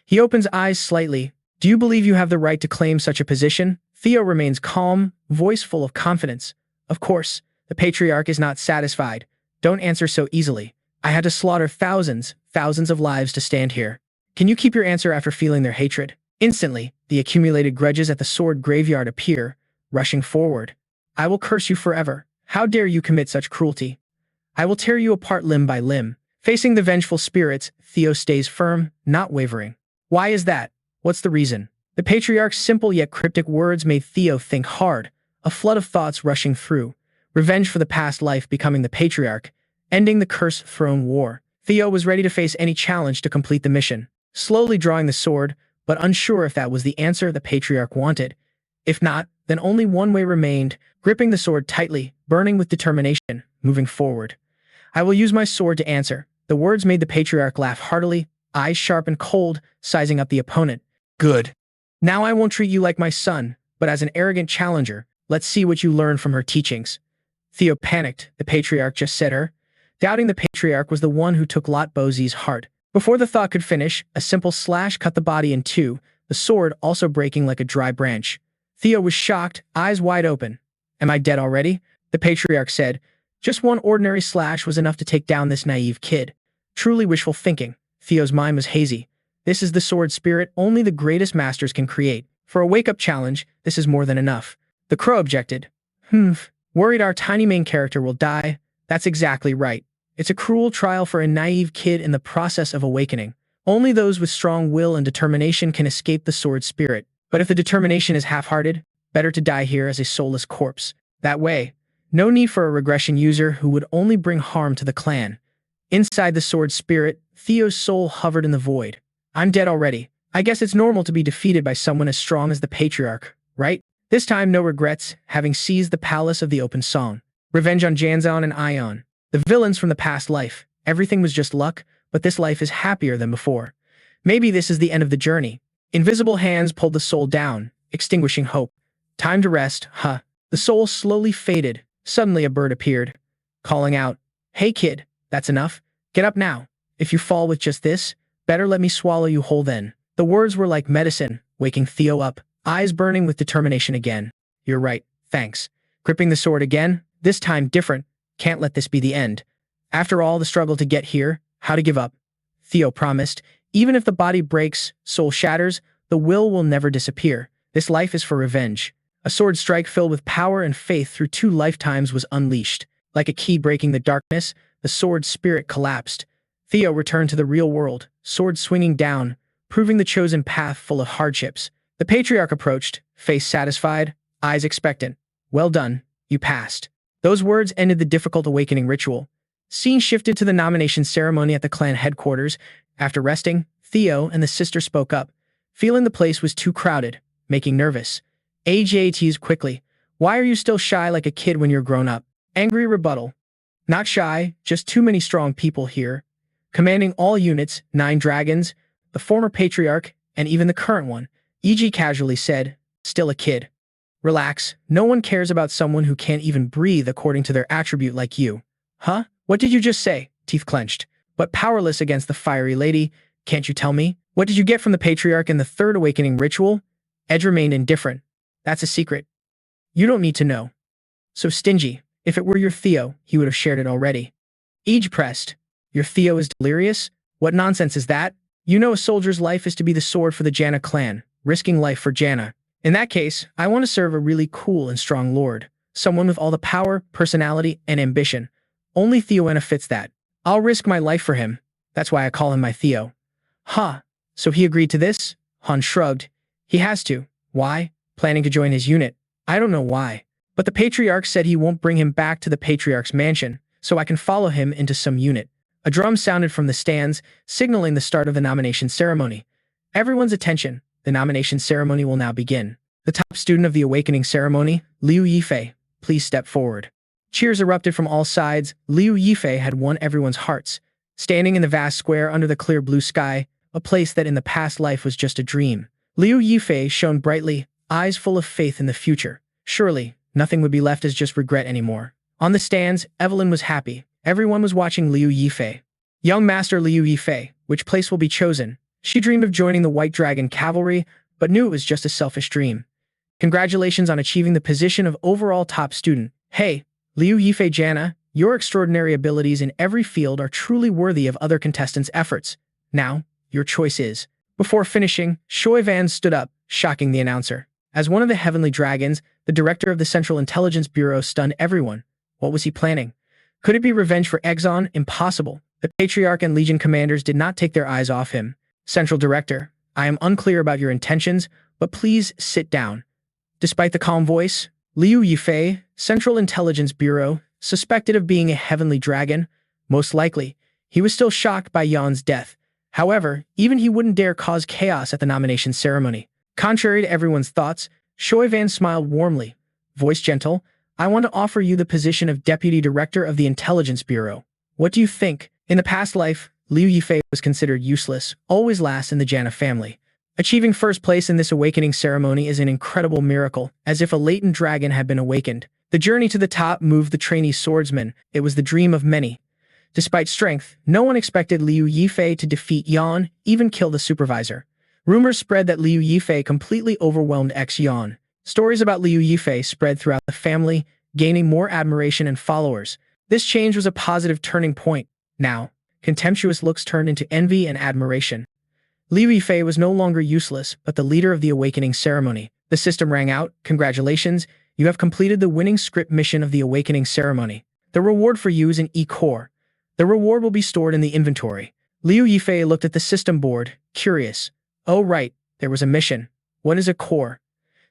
He opens eyes slightly. Do you believe you have the right to claim such a position? Theo remains calm, voice full of confidence. Of course, the patriarch is not satisfied. Don't answer so easily. I had to slaughter thousands of lives to stand here. Can you keep your answer after feeling their hatred? Instantly, the accumulated grudges at the sword graveyard appear, rushing forward. I will curse you forever. How dare you commit such cruelty? I will tear you apart limb by limb. Facing the vengeful spirits, Theo stays firm, not wavering. Why is that? What's the reason? The patriarch's simple yet cryptic words made Theo think hard, a flood of thoughts rushing through. Revenge for the past life becoming the patriarch, ending the cursed throne war. Theo was ready to face any challenge to complete the mission, slowly drawing the sword, but unsure if that was the answer the patriarch wanted. If not, then only one way remained, gripping the sword tightly, burning with determination, moving forward. I will use my sword to answer. The words made the patriarch laugh heartily, eyes sharp and cold, sizing up the opponent. Good. Now I won't treat you like my son, but as an arrogant challenger. Let's see what you learn from her teachings. Theo panicked, the patriarch just said her. Doubting the patriarch was the one who took Lot Bozie's heart. Before the thought could finish, a simple slash cut the body in two, the sword also breaking like a dry branch. Theo was shocked, eyes wide open. Am I dead already? The patriarch said. Just one ordinary slash was enough to take down this naive kid. Truly wishful thinking. Theo's mind was hazy. This is the sword spirit only the greatest masters can create. For a wake-up challenge, this is more than enough. The crow objected. Worried our tiny main character will die? That's exactly right. It's a cruel trial for a naive kid in the process of awakening. Only those with strong will and determination can escape the sword spirit. But if the determination is half-hearted, better to die here as a soulless corpse. That way, no need for a regression user who would only bring harm to the clan. Inside the sword spirit, Theo's soul hovered in the void. I'm dead already. I guess it's normal to be defeated by someone as strong as the patriarch, right? This time, no regrets, having seized the palace of the open song. Revenge on Janzon and Ion. The villains from the past life. Everything was just luck, but this life is happier than before. Maybe this is the end of the journey. Invisible hands pulled the soul down, extinguishing hope. Time to rest, huh? The soul slowly faded. Suddenly a bird appeared, calling out, Hey kid, that's enough. Get up now. If you fall with just this, better let me swallow you whole then. The words were like medicine, waking Theo up, eyes burning with determination again. You're right, thanks. Gripping the sword again, this time different. Can't let this be the end. After all the struggle to get here, how to give up? Theo promised, even if the body breaks, soul shatters, the will never disappear. This life is for revenge. A sword strike filled with power and faith through 2 lifetimes was unleashed. Like a key breaking the darkness, the sword spirit collapsed. Theo returned to the real world, sword swinging down, proving the chosen path full of hardships. The patriarch approached, face satisfied, eyes expectant. Well done, you passed. Those words ended the difficult awakening ritual. Scene shifted to the nomination ceremony at the clan headquarters. After resting, Theo and the sister spoke up, feeling the place was too crowded, making nervous. AJ teased quickly. Why are you still shy like a kid when you're grown up? Angry rebuttal. Not shy, just too many strong people here. Commanding all units, 9 dragons, the former patriarch, and even the current one. EG casually said, still a kid. Relax, no one cares about someone who can't even breathe according to their attribute like you. Huh? What did you just say? Teeth clenched. But powerless against the fiery lady, can't you tell me? What did you get from the patriarch in the 3rd awakening ritual? Edge remained indifferent. That's a secret. You don't need to know. So stingy. If it were your Theo, he would have shared it already. Edge pressed. Your Theo is delirious? What nonsense is that? You know a soldier's life is to be the sword for the Janna clan, risking life for Janna. In that case, I want to serve a really cool and strong lord. Someone with all the power, personality, and ambition. Only Theoena fits that. I'll risk my life for him. That's why I call him my Theo. Huh. So he agreed to this? Han shrugged. He has to. Why? Planning to join his unit. I don't know why. But the patriarch said he won't bring him back to the patriarch's mansion, so I can follow him into some unit. A drum sounded from the stands, signaling the start of the nomination ceremony. Everyone's attention. The nomination ceremony will now begin. The top student of the awakening ceremony, Liu Yifei, please step forward. Cheers erupted from all sides. Liu Yifei had won everyone's hearts. Standing in the vast square under the clear blue sky, a place that in the past life was just a dream. Liu Yifei shone brightly, eyes full of faith in the future. Surely, nothing would be left as just regret anymore. On the stands, Evelyn was happy. Everyone was watching Liu Yifei. Young Master Liu Yifei, which place will be chosen? She dreamed of joining the White Dragon Cavalry, but knew it was just a selfish dream. Congratulations on achieving the position of overall top student. Hey, Liu Yifei Janna, Your extraordinary abilities in every field are truly worthy of other contestants' efforts. Now, your choice is. Before finishing, Shoy Van stood up, shocking the announcer. As one of the Heavenly Dragons, the director of the Central Intelligence Bureau stunned everyone. What was he planning? Could it be revenge for Exxon? Impossible. The Patriarch and Legion commanders did not take their eyes off him. Central Director, I am unclear about your intentions, but please sit down. Despite the calm voice, Liu Yifei, Central Intelligence Bureau, suspected of being a Heavenly Dragon. Most likely, he was still shocked by Yan's death. However, even he wouldn't dare cause chaos at the nomination ceremony. Contrary to everyone's thoughts, Shoy Van smiled warmly. Voice gentle, I want to offer you the position of Deputy Director of the Intelligence Bureau. What do you think? In the past life, Liu Yifei was considered useless, always last in the Jana family. Achieving first place in this awakening ceremony is an incredible miracle, as if a latent dragon had been awakened. The journey to the top moved the trainee swordsman. It was the dream of many. Despite strength, no one expected Liu Yifei to defeat Yan, even kill the supervisor. Rumors spread that Liu Yifei completely overwhelmed Yan. Stories about Liu Yifei spread throughout the family, gaining more admiration and followers. This change was a positive turning point. Now, contemptuous looks turned into envy and admiration. Liu Yifei was no longer useless, but the leader of the awakening ceremony. The system rang out, "Congratulations, you have completed the winning script mission of the awakening ceremony. The reward for you is an E-core. The reward will be stored in the inventory." Liu Yifei looked at the system board, curious. Oh right, there was a mission. What is a core?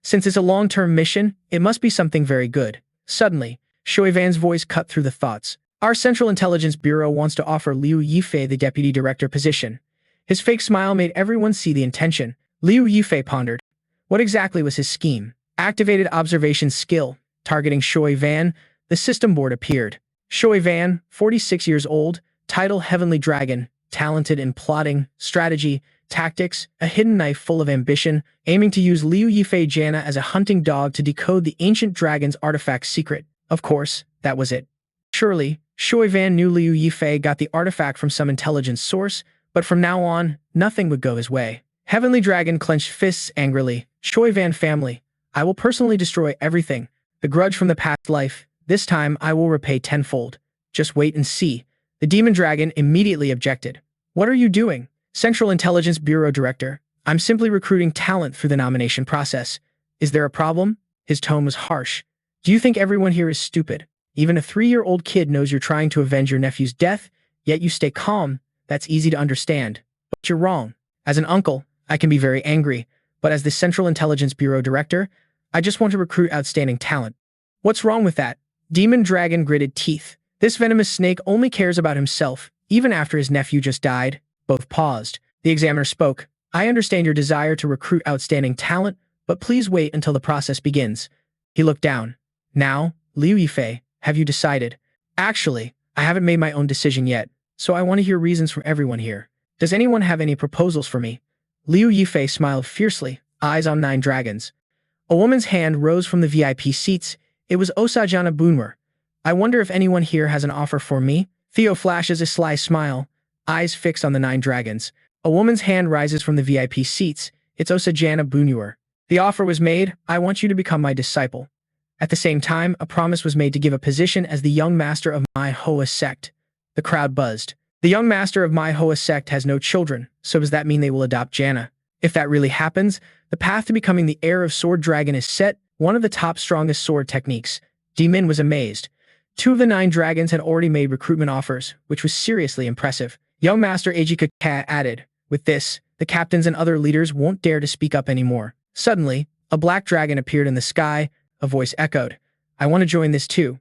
Since it's a long-term mission, it must be something very good. Suddenly, Shoy Van's voice cut through the thoughts. Our Central Intelligence Bureau wants to offer Liu Yifei the Deputy Director position. His fake smile made everyone see the intention. Liu Yifei pondered. What exactly was his scheme? Activated observation skill. Targeting Shoy Van, the system board appeared. Shoy Van, 46 years old, title Heavenly Dragon, talented in plotting, strategy, tactics, a hidden knife full of ambition, aiming to use Liu Yifei Jana as a hunting dog to decode the ancient dragon's artifact secret. Of course, that was it. Surely, Shoy Van knew Liu Yifei got the artifact from some intelligence source, but from now on, nothing would go his way. Heavenly Dragon clenched fists angrily. Shoy Van family, I will personally destroy everything. The grudge from the past life, this time I will repay tenfold. Just wait and see. The Demon Dragon immediately objected. What are you doing? Central Intelligence Bureau Director, I'm simply recruiting talent through the nomination process. Is there a problem? His tone was harsh. Do you think everyone here is stupid? Even a 3-year-old kid knows you're trying to avenge your nephew's death, yet you stay calm. That's easy to understand. But you're wrong. As an uncle, I can be very angry, but as the Central Intelligence Bureau Director, I just want to recruit outstanding talent. What's wrong with that? Demon Dragon gritted teeth. This venomous snake only cares about himself, even after his nephew just died. Both paused. The examiner spoke. I understand your desire to recruit outstanding talent, but please wait until the process begins. He looked down. Now, Liu Yifei, have you decided? Actually, I haven't made my own decision yet, so I want to hear reasons from everyone here. Does anyone have any proposals for me? Liu Yifei smiled fiercely, eyes on 9 dragons. A woman's hand rose from the VIP seats. It was Osajana Bunwer. I wonder if anyone here has an offer for me? Theo flashes a sly smile, eyes fixed on the 9 dragons. A woman's hand rises from the VIP seats. It's Osajana Bunwer. The offer was made. I want you to become my disciple. At the same time, a promise was made to give a position as the young master of my Hoa sect. The crowd buzzed. The young master of my Hoa sect has no children, so does that mean they will adopt Jana? If that really happens, the path to becoming the heir of Sword Dragon is set, one of the top strongest sword techniques. D-Min was amazed. 2 of the 9 dragons had already made recruitment offers, which was seriously impressive. Young Master Ejika added, with this, the captains and other leaders won't dare to speak up anymore. Suddenly, a black dragon appeared in the sky. A voice echoed. I want to join this too.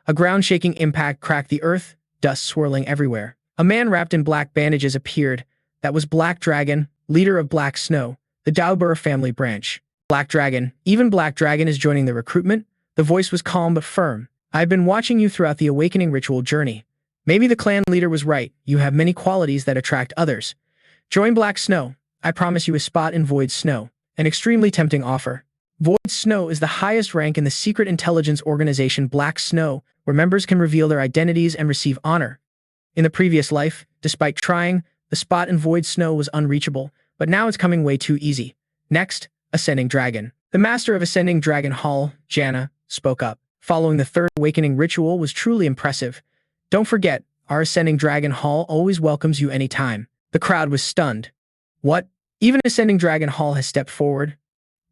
A ground-shaking impact cracked the earth, dust swirling everywhere. A man wrapped in black bandages appeared. That was Black Dragon, leader of Black Snow, the Daubur family branch. Black Dragon, even Black Dragon is joining the recruitment? The voice was calm but firm. I've been watching you throughout the awakening ritual journey. Maybe the clan leader was right. You have many qualities that attract others. Join Black Snow. I promise you a spot in Void Snow. An extremely tempting offer. Void Snow is the highest rank in the secret intelligence organization Black Snow, where members can reveal their identities and receive honor. In the previous life, despite trying, the spot in Void Snow was unreachable, but now it's coming way too easy. Next, Ascending Dragon. The master of Ascending Dragon Hall, Jana, spoke up. following the third awakening ritual was truly impressive. Don't forget, our Ascending Dragon Hall always welcomes you anytime. The crowd was stunned. What? Even Ascending Dragon Hall has stepped forward?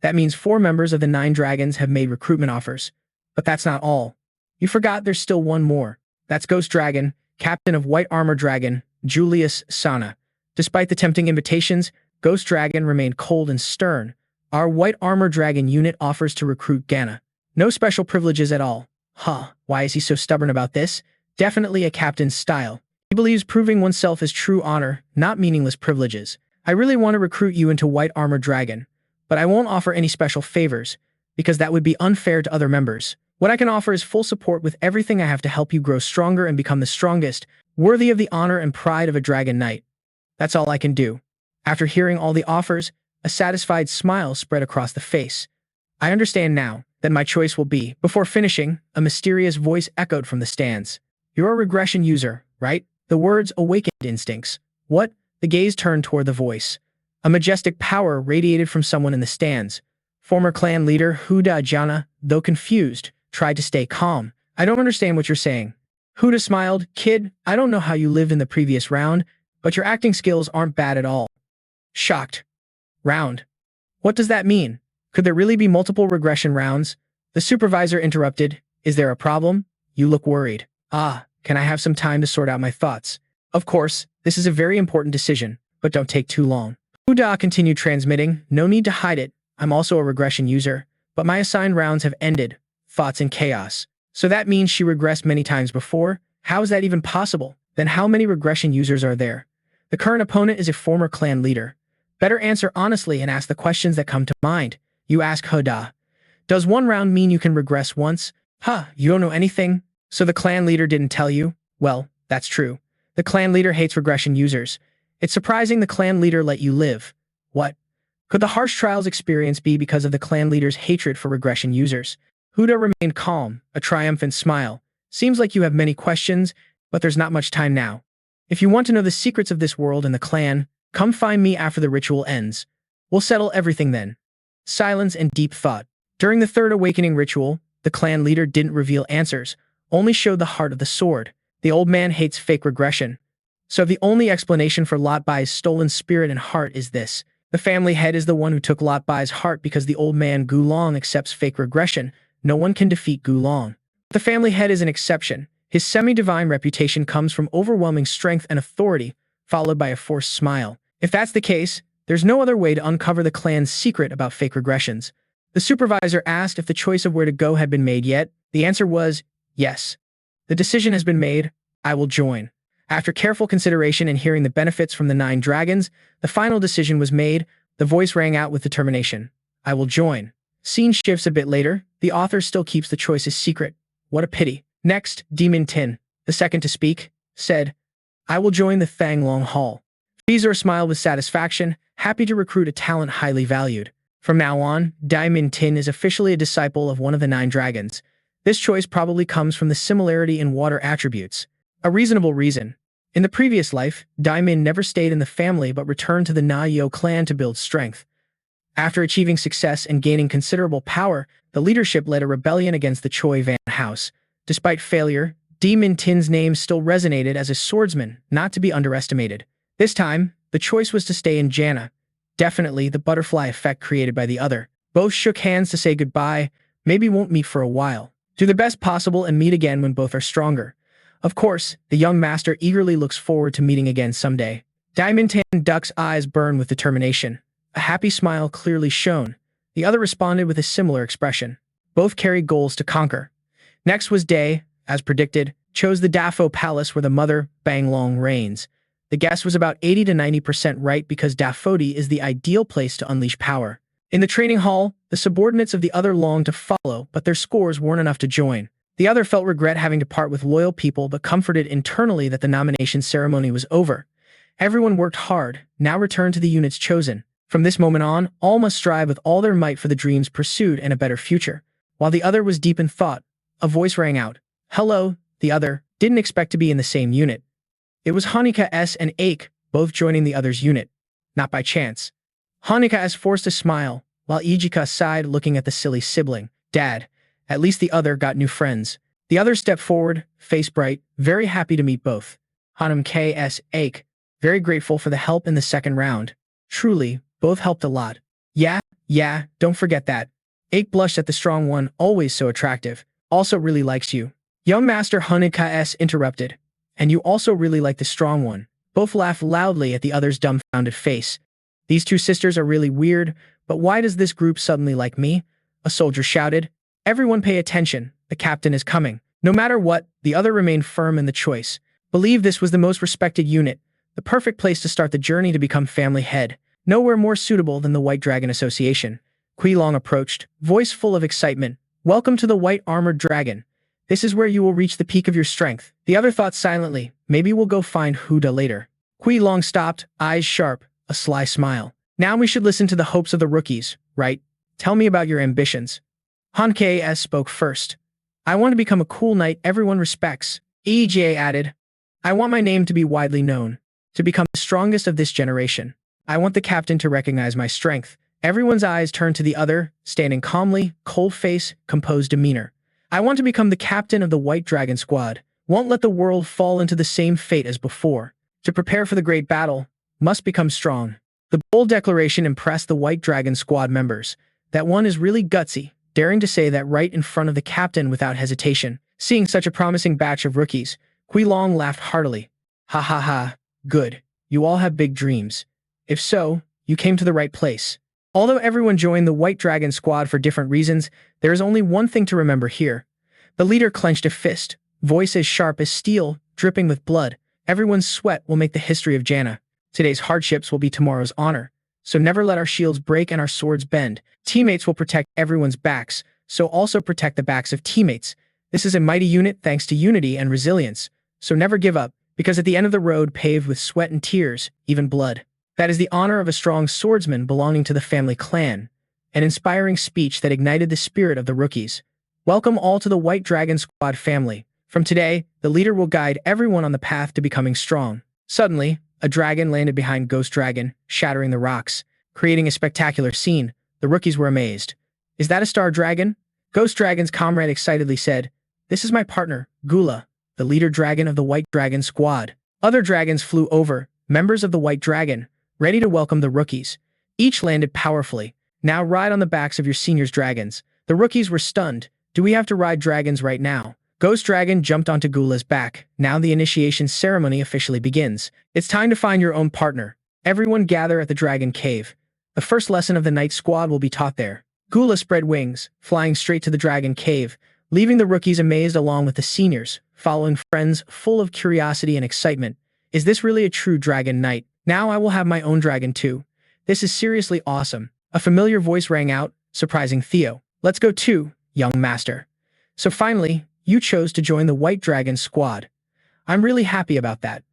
That means 4 members of the 9 dragons have made recruitment offers. But that's not all. You forgot there's still one more. That's Ghost Dragon, Captain of White Armor Dragon, Julius Sana. Despite the tempting invitations, Ghost Dragon remained cold and stern. Our White Armor Dragon unit offers to recruit Gana. No special privileges at all. Huh, why is he so stubborn about this? Definitely a captain's style. He believes proving oneself is true honor, not meaningless privileges. I really want to recruit you into White Armor Dragon, but I won't offer any special favors, because that would be unfair to other members. What I can offer is full support with everything I have to help you grow stronger and become the strongest, worthy of the honor and pride of a Dragon Knight. That's all I can do. After hearing all the offers, a satisfied smile spread across the face. I understand now that my choice will be. Before finishing, a mysterious voice echoed from the stands. You're a regression user, right? The words awakened instincts. What? The gaze turned toward the voice. A majestic power radiated from someone in the stands. Former clan leader Huda Jana, though confused, tried to stay calm. I don't understand what you're saying. Huda smiled. Kid, I don't know how you lived in the previous round, but your acting skills aren't bad at all. Shocked. Round. What does that mean? Could there really be multiple regression rounds? The supervisor interrupted. Is there a problem? You look worried. Ah, can I have some time to sort out my thoughts? Of course, this is a very important decision, but don't take too long. Huda continued transmitting. No need to hide it. I'm also a regression user, but my assigned rounds have ended. Thoughts in chaos. So that means she regressed many times before? How is that even possible? Then how many regression users are there? The current opponent is a former clan leader. Better answer honestly and ask the questions that come to mind. You ask Huda. Does one round mean you can regress once? Huh, you don't know anything? So the clan leader didn't tell you? Well, that's true. The clan leader hates regression users. It's surprising the clan leader let you live. What? Could the harsh trials experience be because of the clan leader's hatred for regression users? Huda remained calm, a triumphant smile. Seems like you have many questions, but there's not much time now. If you want to know the secrets of this world and the clan, come find me after the ritual ends. We'll settle everything then. Silence and deep thought. During the third awakening ritual, the clan leader didn't reveal answers, only showed the heart of the sword. The old man hates fake regression. So the only explanation for Lot Bai's stolen spirit and heart is this. The family head is the one who took Lot Bai's heart because the old man Gulong accepts fake regression. No one can defeat Gulong. The family head is an exception. His semi-divine reputation comes from overwhelming strength and authority, followed by a forced smile. If that's the case, there's no other way to uncover the clan's secret about fake regressions. The supervisor asked if the choice of where to go had been made yet. The answer was, yes. The decision has been made. I will join. After careful consideration and hearing the benefits from the 9 dragons, the final decision was made. The voice rang out with determination. I will join. Scene shifts a bit later. The author still keeps the choices secret. What a pity. Next, Demon Tin, the second to speak, said, I will join the Thang Long Hall. Fizor smiled with satisfaction, happy to recruit a talent highly valued. From now on, Diamond Tin is officially a disciple of one of the 9 dragons. This choice probably comes from the similarity in water attributes. A reasonable reason. In the previous life, Diamond never stayed in the family but returned to the Na Yo clan to build strength. After achieving success and gaining considerable power, the leadership led a rebellion against the Choi Van house. Despite failure, Demon Tin's name still resonated as a swordsman, not to be underestimated. This time, the choice was to stay in Jana. Definitely the butterfly effect created by the other. Both shook hands to say goodbye, maybe won't meet for a while. Do the best possible and meet again when both are stronger. Of course, the young master eagerly looks forward to meeting again someday. Diamond Tin Duck's eyes burned with determination. A happy smile clearly shone. The other responded with a similar expression. Both carried goals to conquer. Next was Day, as predicted, chose the Dafo Palace where the mother, Banglong, reigns. The guess was about 80 to 90% right because Dafodi is the ideal place to unleash power. In the training hall, the subordinates of the other longed to follow, but their scores weren't enough to join. The other felt regret having to part with loyal people but comforted internally that the nomination ceremony was over. Everyone worked hard, now returned to the units chosen. From this moment on, all must strive with all their might for the dreams pursued and a better future. While the other was deep in thought, a voice rang out. Hello, the other, didn't expect to be in the same unit. It was Hanika S. and Ake, both joining the other's unit. Not by chance. Hanika S. forced a smile, while Ijika sighed looking at the silly sibling. Dad, At least the other got new friends. The other stepped forward, face bright, very happy to meet both. Hanum K.S. Ake, very grateful for the help in the second round. Truly, both helped a lot. Yeah, don't forget that. Ake blushed at the strong one, always so attractive. Also really likes you. Young Master Hanum K.S. interrupted. And you also really like the strong one. Both laughed loudly at the other's dumbfounded face. These two sisters are really weird, but why does this group suddenly like me? A soldier shouted. Everyone pay attention, the captain is coming. No matter what, the other remained firm in the choice. Believe this was the most respected unit, the perfect place to start the journey to become family head. Nowhere more suitable than the White Dragon Association. Kui Long approached, voice full of excitement. Welcome to the White Armored Dragon. This is where you will reach the peak of your strength. The other thought silently, maybe we'll go find Huda later. Kui Long stopped, eyes sharp, a sly smile. Now we should listen to the hopes of the rookies, right? Tell me about your ambitions. Han K.S. spoke first. I want to become a cool knight everyone respects. EJ added. I want my name to be widely known, to become the strongest of this generation. I want the captain to recognize my strength. Everyone's eyes turned to the other, standing calmly, cold face, composed demeanor. I want to become the captain of the White Dragon Squad. Won't let the world fall into the same fate as before. To prepare for the great battle, must become strong. The bold declaration impressed the White Dragon Squad members. That one is really gutsy, daring to say that right in front of the captain without hesitation. Seeing such a promising batch of rookies, Kui Long laughed heartily. Ha ha ha, good. You all have big dreams. If so, you came to the right place. Although everyone joined the White Dragon Squad for different reasons, there is only one thing to remember here. The leader clenched a fist, voice as sharp as steel, dripping with blood. Everyone's sweat will make the history of Jana. Today's hardships will be tomorrow's honor. So never let our shields break and our swords bend. Teammates will protect everyone's backs, so also protect the backs of teammates. This is a mighty unit thanks to unity and resilience. So never give up, because at the end of the road paved with sweat and tears, even blood. That is the honor of a strong swordsman belonging to the family clan. An inspiring speech that ignited the spirit of the rookies. Welcome all to the White Dragon Squad family. From today, the leader will guide everyone on the path to becoming strong. Suddenly, a dragon landed behind Ghost Dragon, shattering the rocks, creating a spectacular scene. The rookies were amazed. Is that a star dragon? Ghost Dragon's comrade excitedly said, This is my partner, Gula, the leader dragon of the White Dragon Squad. Other dragons flew over, members of the White Dragon, ready to welcome the rookies. Each landed powerfully. Now ride on the backs of your seniors' dragons. The rookies were stunned. Do we have to ride dragons right now? Ghost Dragon jumped onto Gula's back. Now the initiation ceremony officially begins. It's time to find your own partner. Everyone gather at the Dragon Cave. The first lesson of the Knight Squad will be taught there. Gula spread wings, flying straight to the Dragon Cave, leaving the rookies amazed along with the seniors, following friends full of curiosity and excitement. Is this really a true Dragon Knight? Now I will have my own dragon too. This is seriously awesome. A familiar voice rang out, surprising Theo. Let's go too, young master. So finally, you chose to join the White Dragon Squad. I'm really happy about that.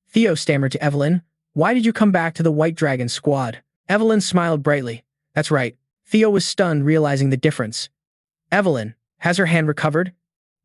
Theo stammered to Evelyn. Why did you come back to the White Dragon Squad? Evelyn smiled brightly. That's right. Theo was stunned, realizing the difference. Evelyn, has her hand recovered?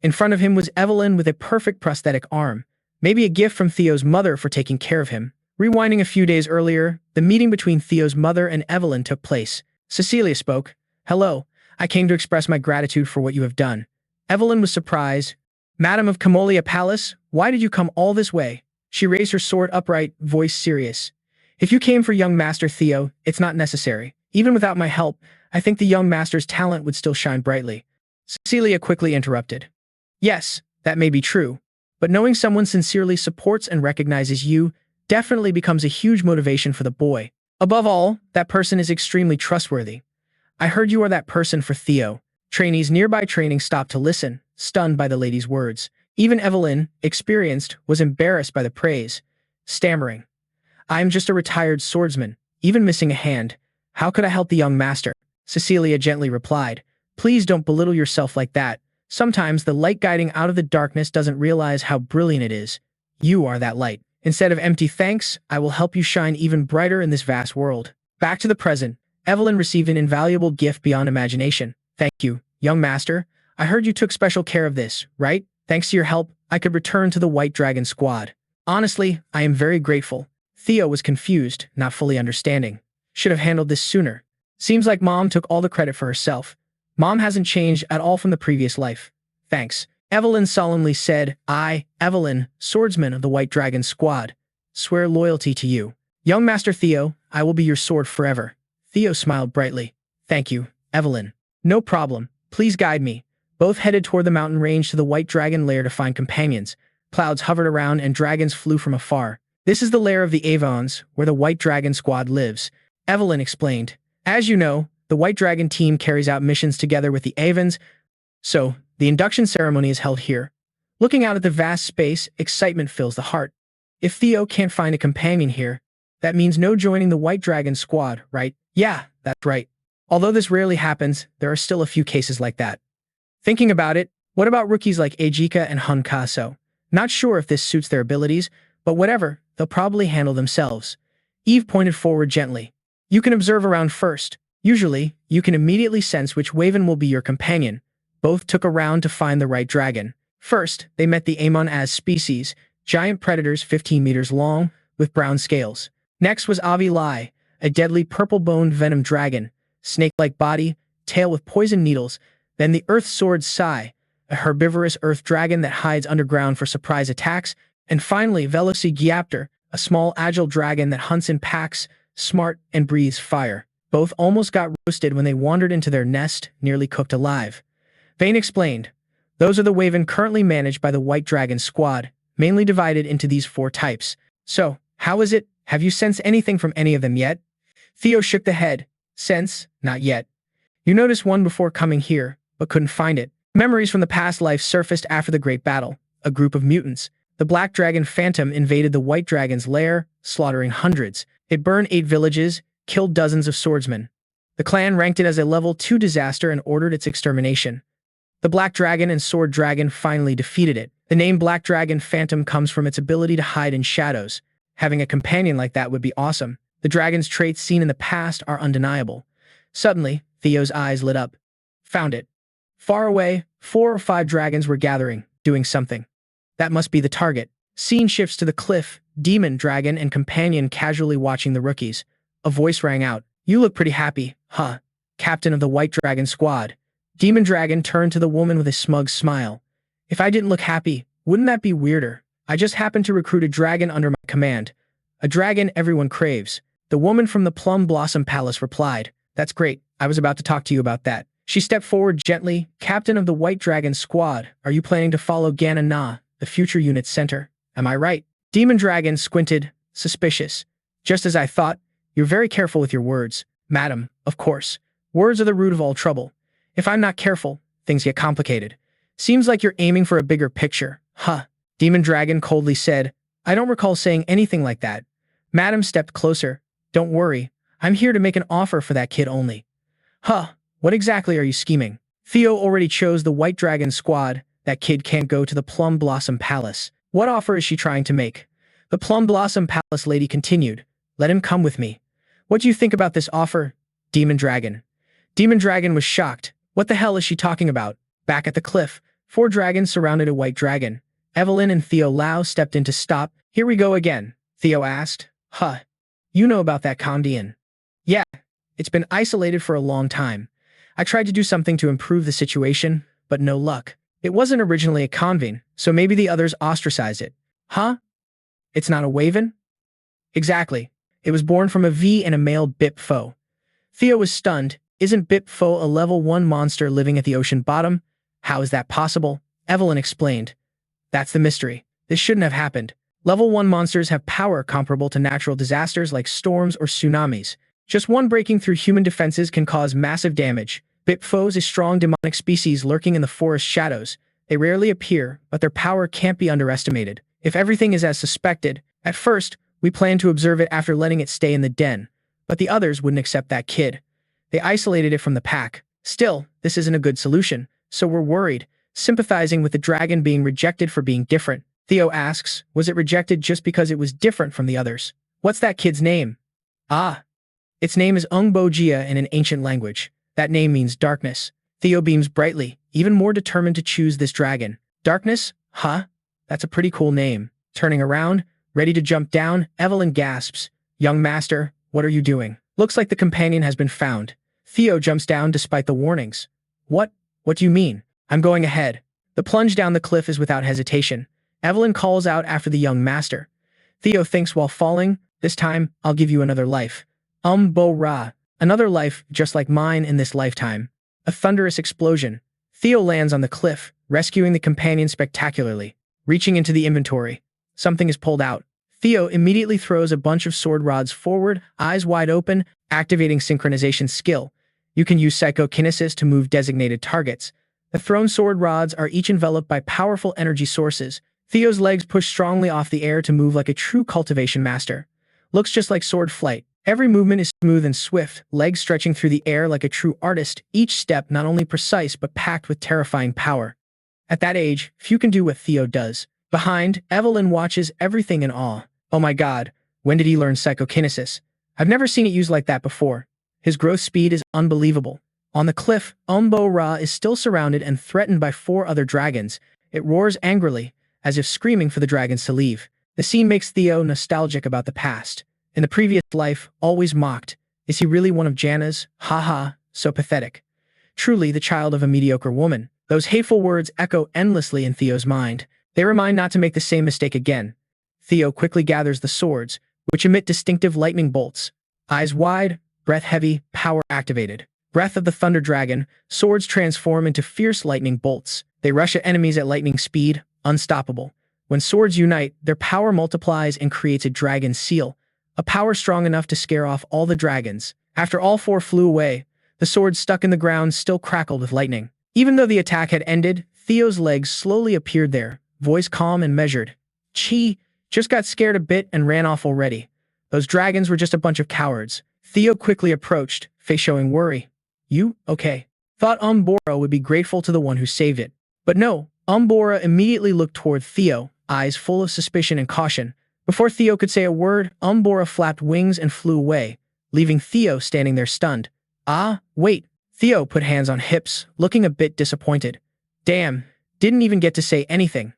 In front of him was Evelyn with a perfect prosthetic arm. Maybe a gift from Theo's mother for taking care of him. Rewinding a few days earlier, the meeting between Theo's mother and Evelyn took place. Cecilia spoke. Hello, I came to express my gratitude for what you have done. Evelyn was surprised. Madam of Camolia Palace, why did you come all this way? She raised her sword upright, voice serious. If you came for young Master Theo, it's not necessary. Even without my help, I think the young master's talent would still shine brightly. Cecilia quickly interrupted. Yes, that may be true, but knowing someone sincerely supports and recognizes you definitely becomes a huge motivation for the boy. Above all, that person is extremely trustworthy. I heard you are that person for Theo. Trainees nearby training stopped to listen, stunned by the lady's words. Even Evelyn, experienced, was embarrassed by the praise, stammering. I am just a retired swordsman, even missing a hand. How could I help the young master? Cecilia gently replied. Please don't belittle yourself like that. Sometimes the light guiding out of the darkness doesn't realize how brilliant it is. You are that light. Instead of empty thanks, I will help you shine even brighter in this vast world. Back to the present, Evelyn received an invaluable gift beyond imagination. Thank you, young master. I heard you took special care of this, right? Thanks to your help, I could return to the White Dragon Squad. Honestly, I am very grateful. Theo was confused, not fully understanding. Should have handled this sooner. Seems like Mom took all the credit for herself. Mom hasn't changed at all from the previous life. Thanks. Evelyn solemnly said, I, Evelyn, swordsman of the White Dragon Squad, swear loyalty to you. Young Master Theo, I will be your sword forever. Theo smiled brightly. Thank you, Evelyn. No problem. Please guide me. Both headed toward the mountain range to the White Dragon Lair to find companions. Clouds hovered around and dragons flew from afar. This is the lair of the Avons, where the White Dragon Squad lives. Evelyn explained. As you know, the White Dragon team carries out missions together with the Avons, so the induction ceremony is held here. Looking out at the vast space, excitement fills the heart. If Theo can't find a companion here, that means no joining the White Dragon Squad, right? Yeah, that's right. Although this rarely happens, there are still a few cases like that. Thinking about it, what about rookies like Ejika and Hunkaso? Not sure if this suits their abilities, but whatever, they'll probably handle themselves. Eve pointed forward gently. You can observe around first. Usually, you can immediately sense which Waven will be your companion. Both took a round to find the right dragon. First, they met the Amon as species, giant predators 15 meters long, with brown scales. Next was Avi Lai, a deadly purple-boned venom dragon, snake-like body, tail with poison needles. Then the Earth Sword Sai, a herbivorous earth dragon that hides underground for surprise attacks. And finally, Veloci Gyaptor, a small agile dragon that hunts in packs, smart, and breathes fire. Both almost got roasted when they wandered into their nest, nearly cooked alive. Vane explained, those are the Waven currently managed by the White Dragon Squad, mainly divided into these 4 types. So, how is it? Have you sensed anything from any of them yet? Theo shook the head. Sense? Not yet. You noticed one before coming here, but couldn't find it. Memories from the past life surfaced after the Great Battle. A group of mutants. The Black Dragon Phantom invaded the White Dragon's lair, slaughtering hundreds. It burned 8 villages, killed dozens of swordsmen. The clan ranked it as a level 2 disaster and ordered its extermination. The Black Dragon and Sword Dragon finally defeated it. The name Black Dragon Phantom comes from its ability to hide in shadows. Having a companion like that would be awesome. The dragon's traits seen in the past are undeniable. Suddenly, Theo's eyes lit up. Found it. Far away, 4 or 5 dragons were gathering, doing something. That must be the target. Scene shifts to the cliff, demon dragon and companion casually watching the rookies. A voice rang out. You look pretty happy, huh? Captain of the White Dragon Squad. Demon Dragon turned to the woman with a smug smile. If I didn't look happy, wouldn't that be weirder? I just happened to recruit a dragon under my command. A dragon everyone craves. The woman from the Plum Blossom Palace replied. That's great. I was about to talk to you about that. She stepped forward gently. Captain of the White Dragon Squad, are you planning to follow Gana Na, the future unit center? Am I right? Demon Dragon squinted, suspicious. Just as I thought. You're very careful with your words. Madam, of course. Words are the root of all trouble. If I'm not careful, things get complicated. Seems like you're aiming for a bigger picture. Huh. Demon Dragon coldly said. I don't recall saying anything like that. Madam stepped closer. Don't worry. I'm here to make an offer for that kid only. Huh. What exactly are you scheming? Theo already chose the White Dragon Squad. That kid can't go to the Plum Blossom Palace. What offer is she trying to make? The Plum Blossom Palace lady continued. Let him come with me. What do you think about this offer? Demon Dragon. Demon Dragon was shocked. What the hell is she talking about? Back at the cliff, 4 dragons surrounded a white dragon. Evelyn and Theo Lau stepped in to stop. Here we go again, Theo asked. Huh. You know about that Condian? Yeah. It's been isolated for a long time. I tried to do something to improve the situation, but no luck. It wasn't originally a convene, so maybe the others ostracized it. Huh? It's not a Waven? Exactly. It was born from a V and a male Bip Foe. Theo was stunned. Isn't Bip Foe a level 1 monster living at the ocean bottom? How is that possible? Evelyn explained. That's the mystery. This shouldn't have happened. Level 1 monsters have power comparable to natural disasters like storms or tsunamis. Just one breaking through human defenses can cause massive damage. Bip Foe is a strong demonic species lurking in the forest shadows. They rarely appear, but their power can't be underestimated. If everything is as suspected, at first, we planned to observe it after letting it stay in the den. But the others wouldn't accept that kid. They isolated it from the pack. Still, this isn't a good solution, so we're worried, sympathizing with the dragon being rejected for being different. Theo asks, was it rejected just because it was different from the others? What's that kid's name? Ah. Its name is Ungbo Jia in an ancient language. That name means darkness. Theo beams brightly, even more determined to choose this dragon. Darkness? Huh? That's a pretty cool name. Turning around, ready to jump down, Evelyn gasps. Young master, what are you doing? Looks like the companion has been found. Theo jumps down despite the warnings. What? What do you mean? I'm going ahead. The plunge down the cliff is without hesitation. Evelyn calls out after the young master. Theo thinks while falling, this time, I'll give you another life. Bo-ra. Another life just like mine in this lifetime. A thunderous explosion. Theo lands on the cliff, rescuing the companion spectacularly. Reaching into the inventory. Something is pulled out. Theo immediately throws a bunch of sword rods forward, eyes wide open, activating synchronization skill. You can use psychokinesis to move designated targets. The thrown sword rods are each enveloped by powerful energy sources. Theo's legs push strongly off the air to move like a true cultivation master. Looks just like sword flight. Every movement is smooth and swift, legs stretching through the air like a true artist, each step not only precise but packed with terrifying power. At that age, few can do what Theo does. Behind, Evelyn watches everything in awe. Oh my god, when did he learn psychokinesis? I've never seen it used like that before. His growth speed is unbelievable. On the cliff, Bo-ra is still surrounded and threatened by 4 other dragons. It roars angrily, as if screaming for the dragons to leave. The scene makes Theo nostalgic about the past. In the previous life, always mocked. Is he really one of Janna's? Haha, so pathetic. Truly the child of a mediocre woman. Those hateful words echo endlessly in Theo's mind. They remind not to make the same mistake again. Theo quickly gathers the swords, which emit distinctive lightning bolts. Eyes wide, breath heavy, power activated. Breath of the Thunder Dragon, swords transform into fierce lightning bolts. They rush at enemies at lightning speed, unstoppable. When swords unite, their power multiplies and creates a dragon seal, a power strong enough to scare off all the dragons. After all 4 flew away, the swords stuck in the ground still crackled with lightning. Even though the attack had ended, Theo's legs slowly appeared there, voice calm and measured. Chi, just got scared a bit and ran off already. Those dragons were just a bunch of cowards. Theo quickly approached, face showing worry. You, okay. Thought Bora would be grateful to the one who saved it. But no, Bora immediately looked toward Theo, eyes full of suspicion and caution. Before Theo could say a word, Bora flapped wings and flew away, leaving Theo standing there stunned. Ah, wait. Theo put hands on hips, looking a bit disappointed. Damn, didn't even get to say anything.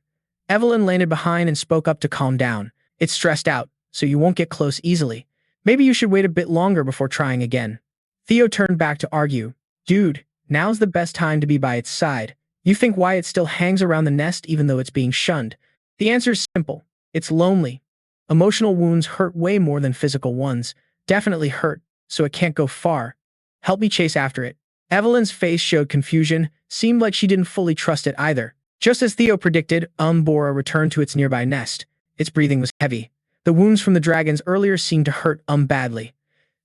Evelyn landed behind and spoke up to calm down. It's stressed out, so you won't get close easily. Maybe you should wait a bit longer before trying again. Theo turned back to argue. Dude, now's the best time to be by its side. You think why it still hangs around the nest even though it's being shunned? The answer's simple. It's lonely. Emotional wounds hurt way more than physical ones. Definitely hurt, so it can't go far. Help me chase after it. Evelyn's face showed confusion, seemed like she didn't fully trust it either. Just as Theo predicted, Bora returned to its nearby nest. Its breathing was heavy. The wounds from the dragons earlier seemed to hurt badly.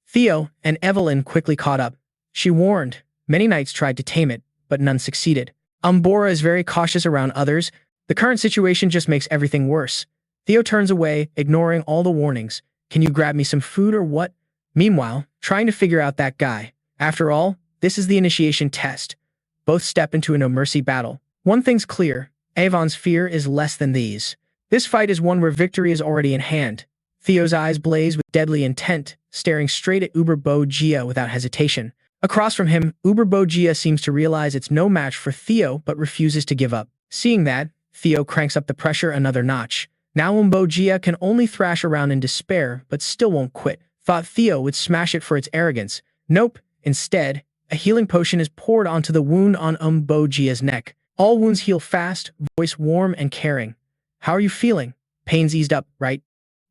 Theo and Evelyn quickly caught up. She warned. Many knights tried to tame it, but none succeeded. Bora is very cautious around others. The current situation just makes everything worse. Theo turns away, ignoring all the warnings. Can you grab me some food or what? Meanwhile, trying to figure out that guy. After all, this is the initiation test. Both step into a no-mercy battle. One thing's clear. Avon's fear is less than these. This fight is one where victory is already in hand. Theo's eyes blaze with deadly intent, staring straight at Bo-ra without hesitation. Across from him, Bo-ra seems to realize it's no match for Theo but refuses to give up. Seeing that, Theo cranks up the pressure another notch. Now Bo-ra can only thrash around in despair but still won't quit. Thought Theo would smash it for its arrogance. Nope. Instead, a healing potion is poured onto the wound on Bo-ra's neck. All wounds heal fast, voice warm and caring. How are you feeling? Pain's eased up, right?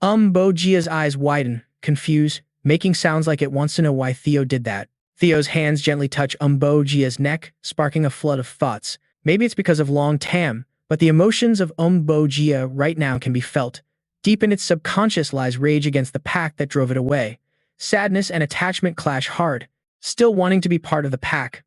Bo-ra's eyes widen, confused, making sounds like it wants to know why Theo did that. Theo's hands gently touch Bo-ra's neck, sparking a flood of thoughts. Maybe it's because of long Tam, but the emotions of Bo-ra right now can be felt. Deep in its subconscious lies rage against the pack that drove it away. Sadness and attachment clash hard, still wanting to be part of the pack.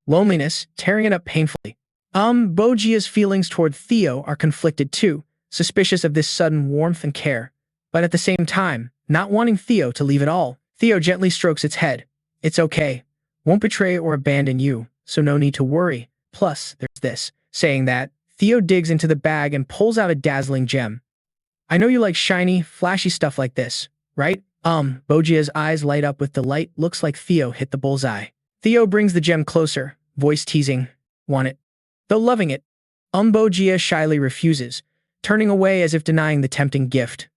Loneliness, tearing it up painfully. Bo-ra's feelings toward Theo are conflicted too, suspicious of this sudden warmth and care. But at the same time, not wanting Theo to leave at all. Theo gently strokes its head. It's okay. Won't betray or abandon you, so no need to worry. Plus, there's this. Saying that, Theo digs into the bag and pulls out a dazzling gem. I know you like shiny, flashy stuff like this, right? Bo-ra's eyes light up with delight. Looks like Theo hit the bullseye. Theo brings the gem closer, voice teasing. Want it? Though loving it, Bo-ra shyly refuses, turning away as if denying the tempting gift.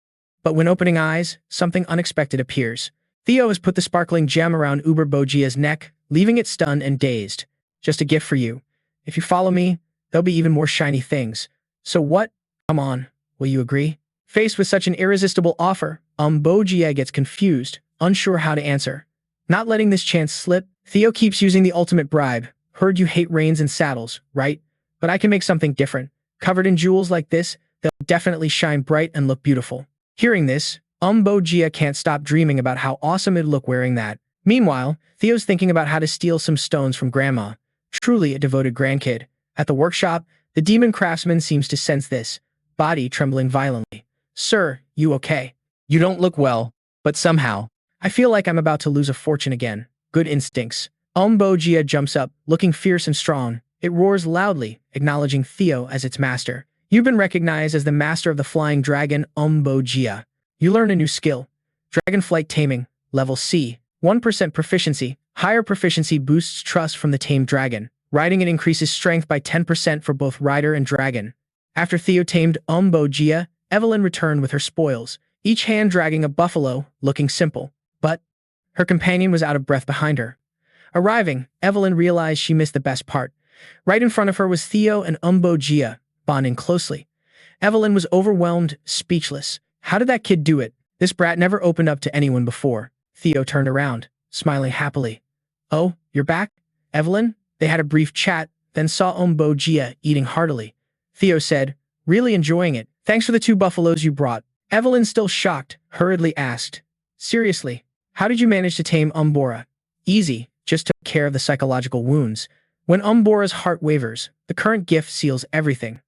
But when opening eyes, something unexpected appears. Theo has put the sparkling gem around Bo-ra's neck, leaving it stunned and dazed. Just a gift for you. If you follow me, there'll be even more shiny things. So what? Come on, will you agree? Faced with such an irresistible offer, Bojia gets confused, unsure how to answer. Not letting this chance slip, Theo keeps using the ultimate bribe. Heard you hate reins and saddles, right? But I can make something different. Covered in jewels like this, they'll definitely shine bright and look beautiful. Hearing this, Bojia can't stop dreaming about how awesome it'd look wearing that. Meanwhile, Theo's thinking about how to steal some stones from Grandma. Truly a devoted grandkid. At the workshop, the demon craftsman seems to sense this, body trembling violently. Sir, you okay? You don't look well, but somehow, I feel like I'm about to lose a fortune again. Good instincts. Bojia jumps up, looking fierce and strong. It roars loudly, acknowledging Theo as its master. You've been recognized as the master of the flying dragon, Bojia. You learn a new skill. Dragonflight Taming, level C. 1% proficiency. Higher proficiency boosts trust from the tamed dragon. Riding it increases strength by 10% for both rider and dragon. After Theo tamed Bojia, Evelyn returned with her spoils, each hand dragging a buffalo, looking simple. But her companion was out of breath behind her. Arriving, Evelyn realized she missed the best part. Right in front of her was Theo and Bojia, bonding closely. Evelyn was overwhelmed, speechless. How did that kid do it? This brat never opened up to anyone before. Theo turned around, smiling happily. Oh, you're back? Evelyn? They had a brief chat, then saw Bojia eating heartily. Theo said, really enjoying it. Thanks for the 2 buffaloes you brought. Evelyn, still shocked, hurriedly asked. Seriously, how did you manage to tame Bora? Easy, just took care of the psychological wounds. When Bora's heart wavers, the current gift seals everything.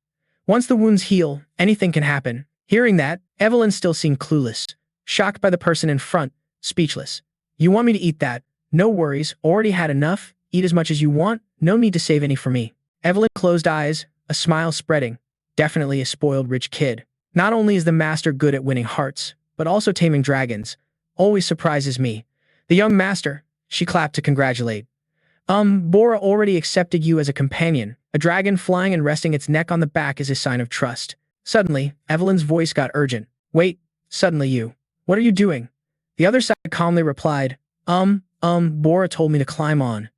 Once the wounds heal, anything can happen. Hearing that, Evelyn still seemed clueless, shocked by the person in front, speechless. You want me to eat that? No worries, already had enough. Eat as much as you want, no need to save any for me. Evelyn closed eyes, a smile spreading. Definitely a spoiled rich kid. Not only is the master good at winning hearts, but also taming dragons. Always surprises me. The young master, she clapped to congratulate. Bora already accepted you as a companion. A dragon flying and resting its neck on the back is a sign of trust. Suddenly, Evelyn's voice got urgent. Wait, suddenly you. What are you doing? The other side calmly replied, Bora told me to climb on.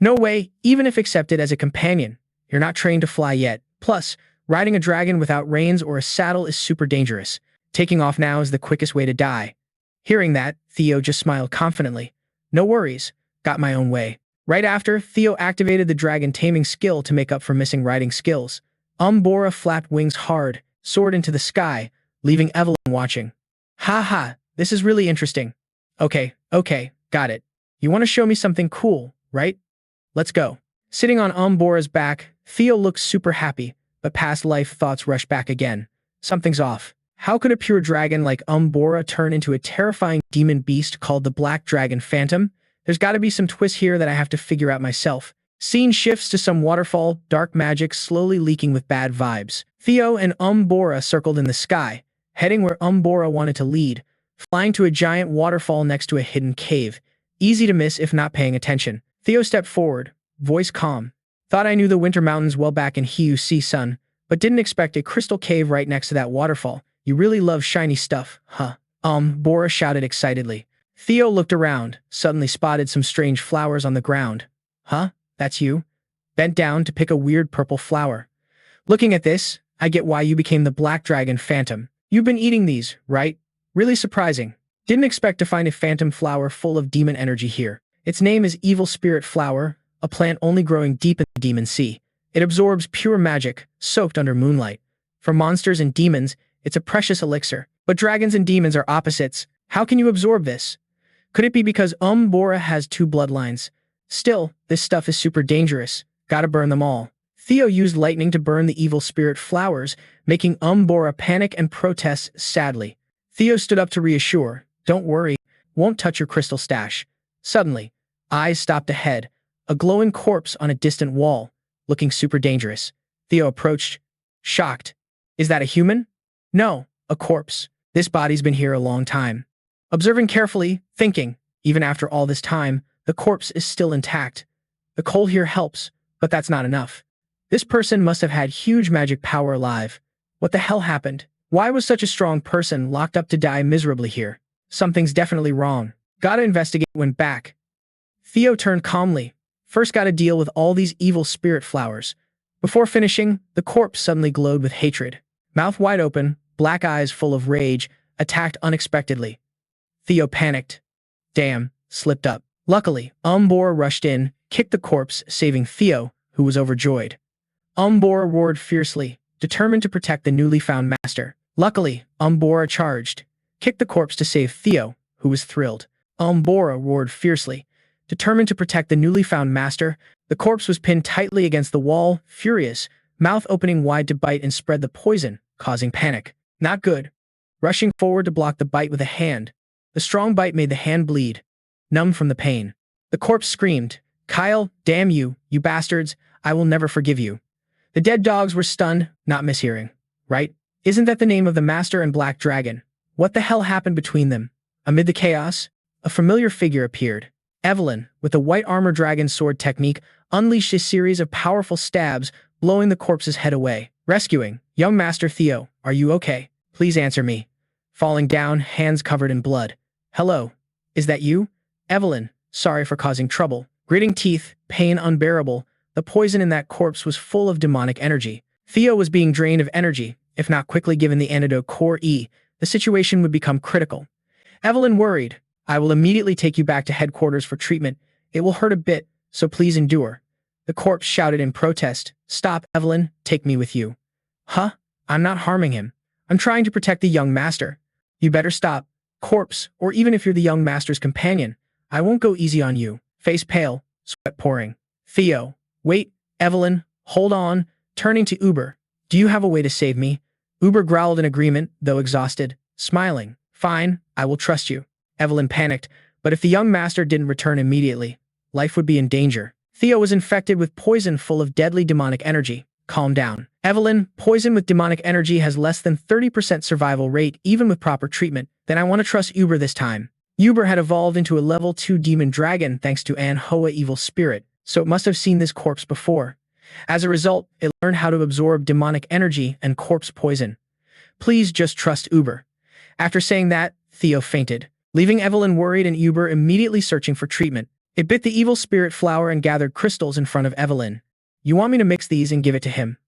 No way, even if accepted as a companion. You're not trained to fly yet. Plus, riding a dragon without reins or a saddle is super dangerous. Taking off now is the quickest way to die. Hearing that, Theo just smiled confidently. No worries, got my own way. Right after, Theo activated the dragon taming skill to make up for missing riding skills. Bora flapped wings hard, soared into the sky, leaving Evelyn watching. Ha ha, this is really interesting. Okay, got it. You want to show me something cool, right? Let's go. Sitting on Bora's back, Theo looks super happy, but past life thoughts rush back again. Something's off. How could a pure dragon like Bora turn into a terrifying demon beast called the Black Dragon Phantom? There's gotta be some twist here that I have to figure out myself. Scene shifts to some waterfall, dark magic slowly leaking with bad vibes. Theo and Bora circled in the sky, heading where Bora wanted to lead, flying to a giant waterfall next to a hidden cave. Easy to miss if not paying attention. Theo stepped forward, voice calm. Thought I knew the winter mountains well back in Hiu-Si, son, but didn't expect a crystal cave right next to that waterfall. You really love shiny stuff, huh? Bora shouted excitedly. Theo looked around, suddenly spotted some strange flowers on the ground. Huh? That's you? Bent down to pick a weird purple flower. Looking at this, I get why you became the Black Dragon Phantom. You've been eating these, right? Really surprising. Didn't expect to find a phantom flower full of demon energy here. Its name is Evil Spirit Flower, a plant only growing deep in the Demon Sea. It absorbs pure magic, soaked under moonlight. For monsters and demons, it's a precious elixir. But dragons and demons are opposites. How can you absorb this? Could it be because Bora has 2 bloodlines? Still, this stuff is super dangerous. Gotta burn them all. Theo used lightning to burn the evil spirit flowers, making Bora panic and protest sadly. Theo stood up to reassure. Don't worry, won't touch your crystal stash. Suddenly, eyes stopped ahead, a glowing corpse on a distant wall, looking super dangerous. Theo approached, shocked. Is that a human? No, a corpse. This body's been here a long time. Observing carefully, thinking, even after all this time, the corpse is still intact. The coal here helps, but that's not enough. This person must have had huge magic power alive. What the hell happened? Why was such a strong person locked up to die miserably here? Something's definitely wrong. Gotta investigate. Went back. Theo turned calmly, First gotta deal with all these evil spirit flowers. Before finishing, the corpse suddenly glowed with hatred. Mouth wide open, black eyes full of rage, attacked unexpectedly. Theo panicked. Damn, slipped up. Luckily, Umbora rushed in, kicked the corpse, saving Theo, who was overjoyed. Umbora roared fiercely, determined to protect the newly found master. Luckily, Umbora charged, kicked the corpse to save Theo, who was thrilled. Umbora roared fiercely, determined to protect the newly found master. The corpse was pinned tightly against the wall, furious, mouth opening wide to bite and spread the poison, causing panic. Not good. Rushing forward to block the bite with a hand. The strong bite made the hand bleed, numb from the pain. The corpse screamed, "Kyle, damn you, you bastards, I will never forgive you." The dead dogs were stunned, not mishearing. Right? Isn't that the name of the master and Black Dragon? What the hell happened between them? Amid the chaos, a familiar figure appeared. Evelyn, with the white armor dragon sword technique, unleashed a series of powerful stabs, blowing the corpse's head away. Rescuing, "Young Master Theo, are you okay? Please answer me." Falling down, hands covered in blood. "Hello. Is that you?" "Evelyn, sorry for causing trouble." Gritting teeth, pain unbearable, the poison in that corpse was full of demonic energy. Theo was being drained of energy. If not quickly given the antidote Core E, the situation would become critical. Evelyn worried, "I will immediately take you back to headquarters for treatment. It will hurt a bit, so please endure." The corpse shouted in protest, "Stop, Evelyn, take me with you." "Huh? I'm not harming him. I'm trying to protect the young master." "You better stop, corpse, or even if you're the young master's companion, I won't go easy on you." Face pale, sweat pouring. "Theo, wait, Evelyn, hold on." Turning to Uber, "Do you have a way to save me?" Uber growled in agreement, though exhausted, smiling. "Fine, I will trust you." Evelyn panicked, but if the young master didn't return immediately, life would be in danger. Theo was infected with poison full of deadly demonic energy. "Calm down. Evelyn, poison with demonic energy has less than 30% survival rate even with proper treatment. Then I want to trust Uber this time." Uber had evolved into a level 2 demon dragon thanks to Manhwa evil spirit, so it must have seen this corpse before. As a result, it learned how to absorb demonic energy and corpse poison. "Please just trust Uber." After saying that, Theo fainted, leaving Evelyn worried and Uber immediately searching for treatment. It bit the evil spirit flower and gathered crystals in front of Evelyn. "You want me to mix these and give it to him?"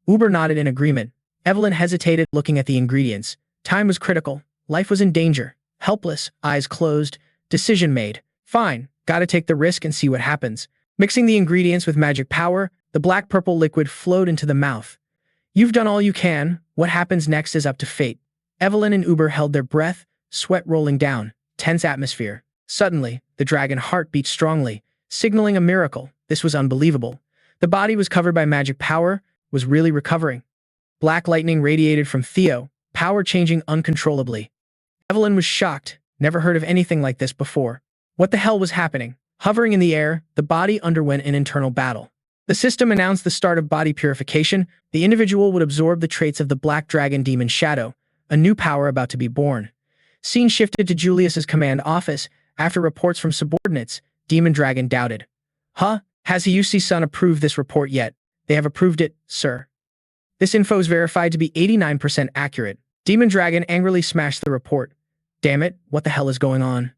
Uber nodded in agreement. Evelyn hesitated, looking at the ingredients. Time was critical. Life was in danger. Helpless, eyes closed, decision made. "Fine, gotta take the risk and see what happens." Mixing the ingredients with magic power, the black-purple liquid flowed into the mouth. "You've done all you can. What happens next is up to fate." Evelyn and Uber held their breath, sweat rolling down. Tense atmosphere. Suddenly, the dragon heart beat strongly, signaling a miracle. This was unbelievable. The body was covered by magic power, was really recovering. Black lightning radiated from Theo, power changing uncontrollably. Evelyn was shocked, never heard of anything like this before. What the hell was happening? Hovering in the air, the body underwent an internal battle. The system announced the start of body purification. The individual would absorb the traits of the Black Dragon Demon Shadow, a new power about to be born. Scene shifted to Julius's command office. After reports from subordinates, Demon Dragon doubted. "Huh? Has the UC-Sun approved this report yet?" "They have approved it, sir." "This info is verified to be 89% accurate." Demon Dragon angrily smashed the report. "Damn it, what the hell is going on?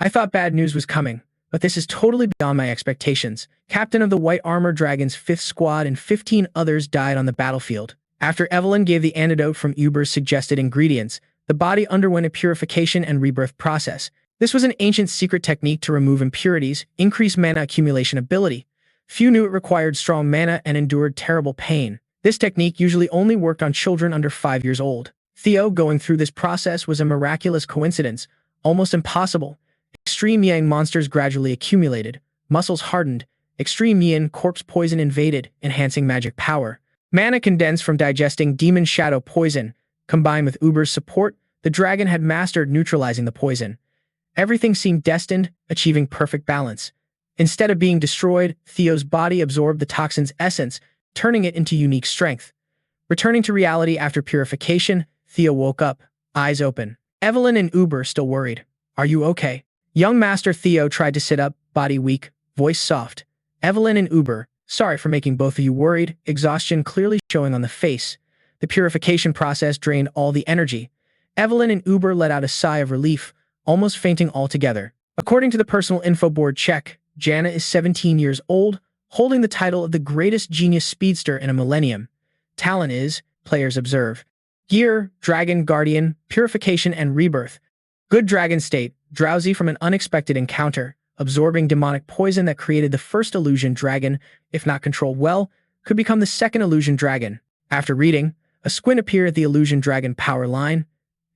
I thought bad news was coming, but this is totally beyond my expectations." Captain of the White Armor Dragon's 5th Squad and 15 others died on the battlefield. After Evelyn gave the antidote from Uber's suggested ingredients, the body underwent a purification and rebirth process. This was an ancient secret technique to remove impurities, increase mana accumulation ability. Few knew it required strong mana and endured terrible pain. This technique usually only worked on children under 5 years old. Theo going through this process was a miraculous coincidence, almost impossible. Extreme Yang monsters gradually accumulated, muscles hardened, extreme Yin corpse poison invaded, enhancing magic power. Mana condensed from digesting demon shadow poison. Combined with Uber's support, the dragon had mastered neutralizing the poison. Everything seemed destined, achieving perfect balance. Instead of being destroyed, Theo's body absorbed the toxin's essence, turning it into unique strength. Returning to reality after purification, Theo woke up, eyes open. Evelyn and Uber still worried. "Are you okay?" Young Master Theo tried to sit up, body weak, voice soft. Evelyn and Uber, "Sorry for making both of you worried," exhaustion clearly showing on the face. The purification process drained all the energy. Evelyn and Uber let out a sigh of relief, almost fainting altogether. According to the personal info board check, Jana is 17 years old, holding the title of the greatest genius speedster in a millennium. Talent is, players observe, gear, dragon, guardian, purification, and rebirth. Good dragon state, drowsy from an unexpected encounter, absorbing demonic poison that created the first illusion dragon, if not controlled well, could become the second illusion dragon. After reading, a squint appeared at the illusion dragon power line.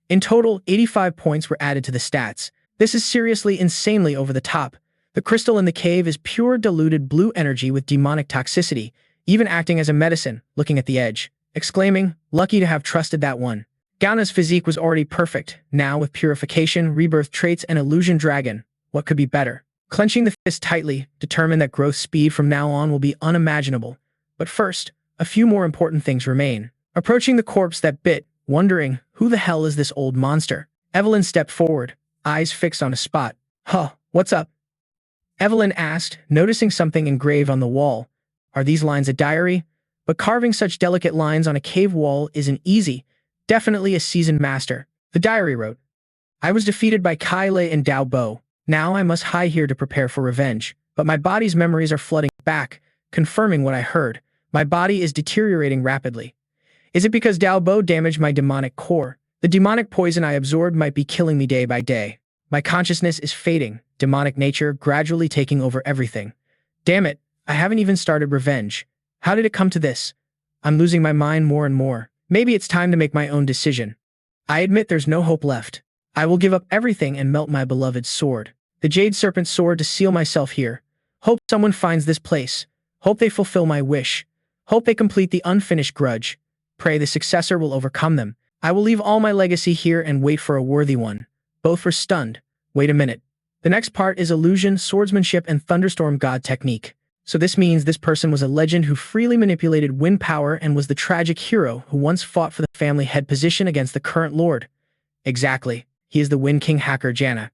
In total, 85 points were added to the stats. This is seriously insanely over the top. The crystal in the cave is pure diluted blue energy with demonic toxicity, even acting as a medicine, looking at the edge, exclaiming, lucky to have trusted that one. Gauna's physique was already perfect. Now, with purification, rebirth traits, and illusion dragon, what could be better? Clenching the fist tightly, determined that growth speed from now on will be unimaginable. But first, a few more important things remain. Approaching the corpse that bit, wondering, who the hell is this old monster? Evelyn stepped forward, eyes fixed on a spot. Huh, what's up? Evelyn asked, noticing something engraved on the wall. Are these lines a diary? But carving such delicate lines on a cave wall isn't easy. Definitely a seasoned master. The diary wrote, I was defeated by Kai Lei and Dao Bo. Now I must hide here to prepare for revenge. But my body's memories are flooding back, confirming what I heard. My body is deteriorating rapidly. Is it because Dao Bo damaged my demonic core? The demonic poison I absorbed might be killing me day by day. My consciousness is fading, demonic nature gradually taking over everything. Damn it, I haven't even started revenge. How did it come to this? I'm losing my mind more and more. Maybe it's time to make my own decision. I admit there's no hope left. I will give up everything and melt my beloved sword. The Jade Serpent sword to seal myself here. Hope someone finds this place. Hope they fulfill my wish. Hope they complete the unfinished grudge. Pray the successor will overcome them. I will leave all my legacy here and wait for a worthy one. Both were stunned. Wait a minute. The next part is illusion, swordsmanship, and thunderstorm god technique. So this means this person was a legend who freely manipulated wind power and was the tragic hero who once fought for the family head position against the current lord. Exactly. He is the Wind King hacker Jana.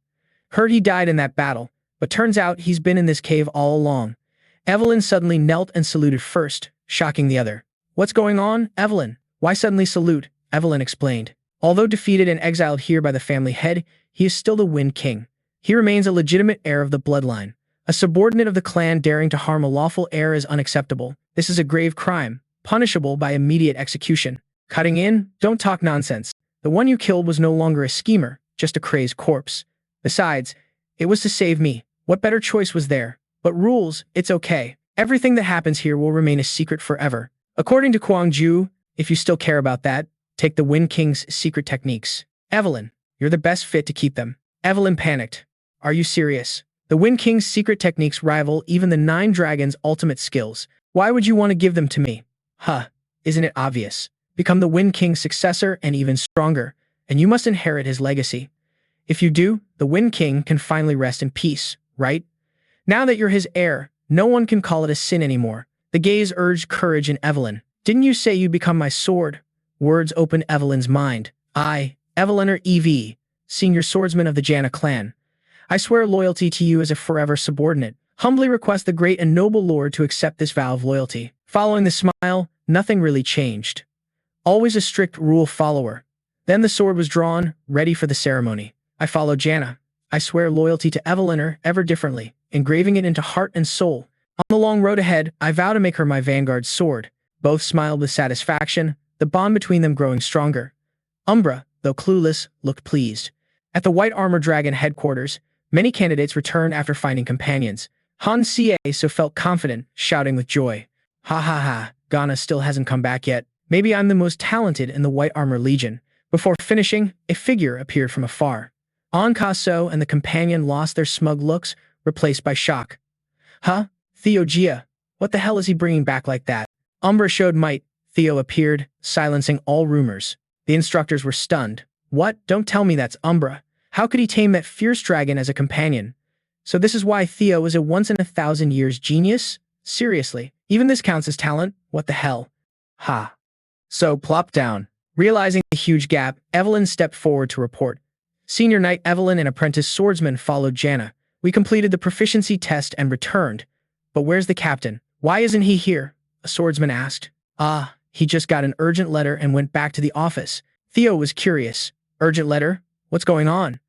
Heard he died in that battle, but turns out he's been in this cave all along. Evelyn suddenly knelt and saluted first, shocking the other. What's going on, Evelyn? Why suddenly salute? Evelyn explained. Although defeated and exiled here by the family head, he is still the Wind King. He remains a legitimate heir of the bloodline. A subordinate of the clan daring to harm a lawful heir is unacceptable. This is a grave crime, punishable by immediate execution. Cutting in? Don't talk nonsense. The one you killed was no longer a schemer, just a crazed corpse. Besides, it was to save me. What better choice was there? But rules, it's okay. Everything that happens here will remain a secret forever. According to Kwangju, if you still care about that, take the Wind King's secret techniques. Evelyn, you're the best fit to keep them. Evelyn panicked. Are you serious? The Wind King's secret techniques rival even the 9 Dragons' ultimate skills. Why would you want to give them to me? Huh, isn't it obvious? Become the Wind King's successor and even stronger, and you must inherit his legacy. If you do, the Wind King can finally rest in peace, right? Now that you're his heir, no one can call it a sin anymore. The gaze urged courage in Evelyn. Didn't you say you'd become my sword? Words opened Evelyn's mind. I, Evelyn EV, senior swordsman of the Jana clan. I swear loyalty to you as a forever subordinate. Humbly request the great and noble lord to accept this vow of loyalty. Following the smile, nothing really changed. Always a strict rule follower. Then the sword was drawn, ready for the ceremony. I follow Jana. I swear loyalty to Evelyn ever differently, engraving it into heart and soul. On the long road ahead, I vow to make her my vanguard sword. Both smiled with satisfaction, the bond between them growing stronger. Umbra, though clueless, looked pleased. At the White Armor Dragon headquarters, many candidates returned after finding companions. Han Ca so felt confident, shouting with joy. Ha ha ha, Ghana still hasn't come back yet. Maybe I'm the most talented in the White Armor Legion. Before finishing, a figure appeared from afar. An Ka-so and the companion lost their smug looks, replaced by shock. Huh? Theo Gia, what the hell is he bringing back like that? Umbra showed might. Theo appeared, silencing all rumors. The instructors were stunned. What? Don't tell me that's Umbra. How could he tame that fierce dragon as a companion? So this is why Theo is a once-in-a-thousand-years genius? Seriously, even this counts as talent? What the hell? Ha. So, plop down. Realizing the huge gap, Evelyn stepped forward to report. Senior Knight Evelyn and apprentice swordsman followed Jana. We completed the proficiency test and returned. But where's the captain? Why isn't he here? A swordsman asked. Ah, he just got an urgent letter and went back to the office. Theo was curious. Urgent letter? What's going on?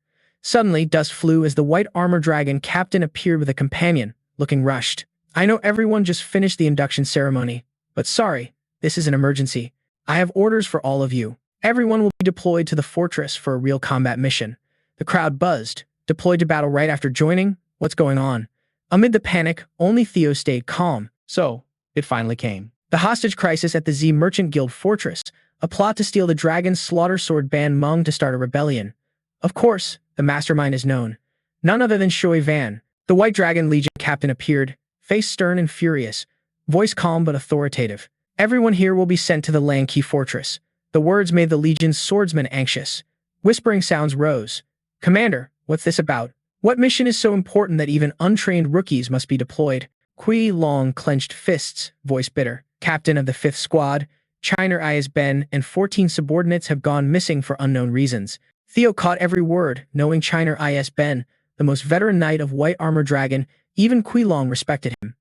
Suddenly, dust flew as the White Armor Dragon captain appeared with a companion, looking rushed. I know everyone just finished the induction ceremony, but sorry, this is an emergency. I have orders for all of you. Everyone will be deployed to the fortress for a real combat mission. The crowd buzzed. Deployed to battle right after joining? What's going on? Amid the panic, only Theo stayed calm. So, it finally came. The hostage crisis at the Z Merchant Guild Fortress, a plot to steal the dragon's slaughter sword Ban Meng to start a rebellion. Of course, the mastermind is known. None other than Shui Van. The White Dragon Legion captain appeared, face stern and furious, voice calm but authoritative. Everyone here will be sent to the Langqi Fortress. The words made the Legion's swordsmen anxious. Whispering sounds rose. Commander, what's this about? What mission is so important that even untrained rookies must be deployed? Kui Long clenched fists, voice bitter. Captain of the 5th Squad, Chiner Is Ben and 14 subordinates have gone missing for unknown reasons. Theo caught every word, knowing Chiner Is Ben, the most veteran knight of White Armor Dragon, even Kui Long respected him.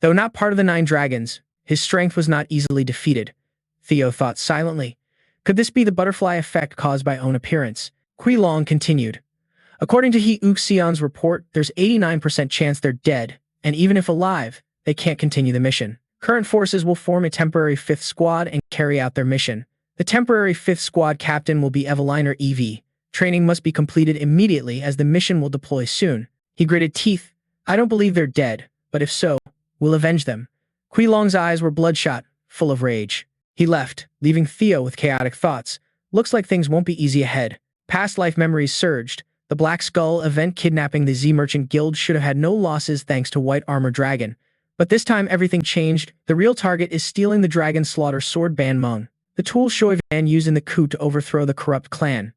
Though not part of the 9 dragons, his strength was not easily defeated. Theo thought silently. Could this be the butterfly effect caused by own appearance? Kui Long continued. According to He Uxian's report, there's 89% chance they're dead, and even if alive, they can't continue the mission. Current forces will form a temporary 5th Squad and carry out their mission. The temporary 5th Squad captain will be Eveliner EV. Training must be completed immediately as the mission will deploy soon. He gritted teeth. I don't believe they're dead, but if so, we'll avenge them. Kui Long's eyes were bloodshot, full of rage. He left, leaving Theo with chaotic thoughts. Looks like things won't be easy ahead. Past life memories surged. The Black Skull event kidnapping the Z Merchant Guild should have had no losses thanks to White Armor Dragon. But this time everything changed. The real target is stealing the Dragon Slaughter Sword Ban Meng, the tool Shui Van used in the coup to overthrow the corrupt clan.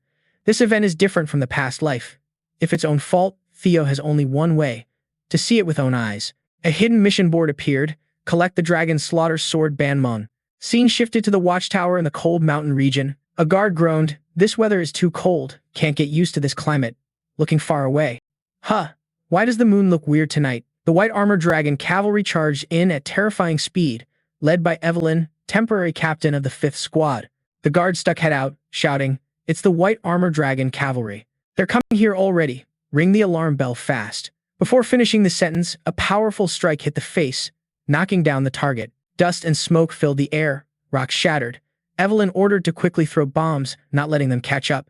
This event is different from the past life. If it's own fault, Theo has only one way: to see it with own eyes. A hidden mission board appeared. Collect the Dragon Slaughter Sword Ban Meng. Scene shifted to the watchtower in the cold mountain region. A guard groaned. This weather is too cold. Can't get used to this climate. Looking far away. Huh. Why does the moon look weird tonight? The White Armor Dragon cavalry charged in at terrifying speed, led by Evelyn, temporary captain of the 5th Squad. The guard stuck head out, shouting, "It's the White Armor Dragon cavalry. They're coming here already. Ring the alarm bell fast." Before finishing the sentence, a powerful strike hit the face, knocking down the target. Dust and smoke filled the air. Rocks shattered. Evelyn ordered to quickly throw bombs, not letting them catch up.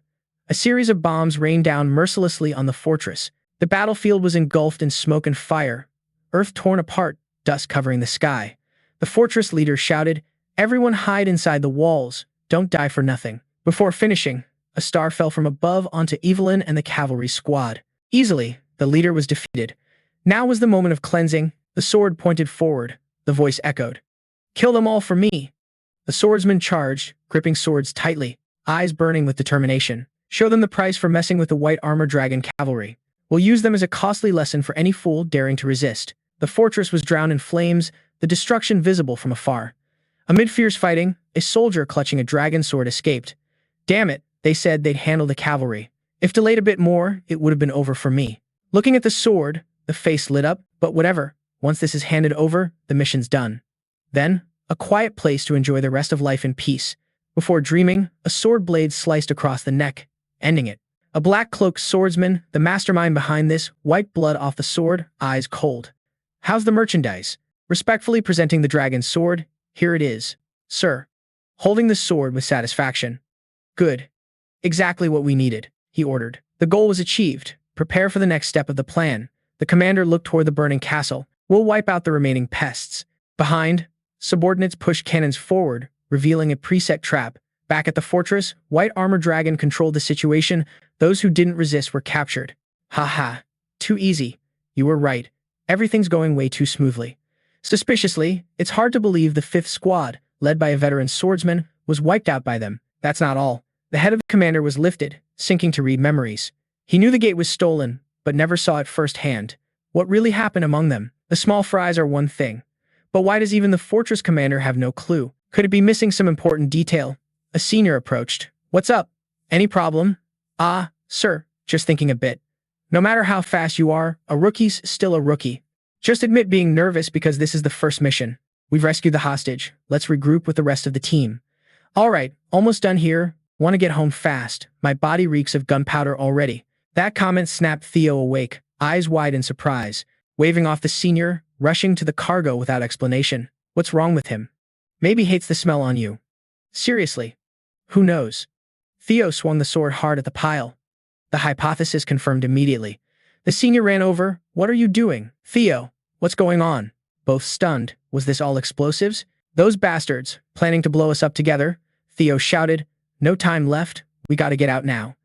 A series of bombs rained down mercilessly on the fortress. The battlefield was engulfed in smoke and fire. Earth torn apart, dust covering the sky. The fortress leader shouted, "Everyone hide inside the walls. Don't die for nothing." Before finishing, a star fell from above onto Evelyn and the cavalry squad. Easily, the leader was defeated. Now was the moment of cleansing. The sword pointed forward. The voice echoed, "Kill them all for me." The swordsman charged, gripping swords tightly, eyes burning with determination. Show them the price for messing with the White Armor Dragon cavalry. We'll use them as a costly lesson for any fool daring to resist. The fortress was drowned in flames, the destruction visible from afar. Amid fierce fighting, a soldier clutching a dragon sword escaped. Damn it, they said they'd handle the cavalry. If delayed a bit more, it would have been over for me. Looking at the sword, the face lit up, but whatever. Once this is handed over, the mission's done. Then, a quiet place to enjoy the rest of life in peace. Before dreaming, a sword blade sliced across the neck, ending it. A black-cloaked swordsman, the mastermind behind this, wiped blood off the sword, eyes cold. "How's the merchandise?" Respectfully presenting the dragon's sword, "Here it is, sir." Holding the sword with satisfaction. "Good. Exactly what we needed," he ordered. The goal was achieved. Prepare for the next step of the plan. The commander looked toward the burning castle. "We'll wipe out the remaining pests." Behind, subordinates pushed cannons forward, revealing a preset trap. Back at the fortress, White Armor Dragon controlled the situation. Those who didn't resist were captured. "Ha ha. Too easy. You were right. Everything's going way too smoothly." Suspiciously, it's hard to believe the 5th Squad, led by a veteran swordsman, was wiped out by them. That's not all. The head of the commander was lifted, sinking to read memories. He knew the gate was stolen, but never saw it firsthand. What really happened among them? The small fries are one thing. But why does even the fortress commander have no clue? Could it be missing some important detail? A senior approached. "What's up? Any problem?" "Ah, sir, just thinking a bit. No matter how fast you are, a rookie's still a rookie. Just admit being nervous because this is the first mission. We've rescued the hostage. Let's regroup with the rest of the team." "All right, almost done here. Want to get home fast. My body reeks of gunpowder already." That comment snapped Theo awake, eyes wide in surprise. waving off the senior, rushing to the cargo without explanation. What's wrong with him? Maybe hates the smell on you. Seriously. Who knows? Theo swung the sword hard at the pile. The hypothesis confirmed immediately. The senior ran over. What are you doing? Theo, what's going on? Both stunned. Was this all explosives? Those bastards, planning to blow us up together? Theo shouted. No time left. We gotta get out now.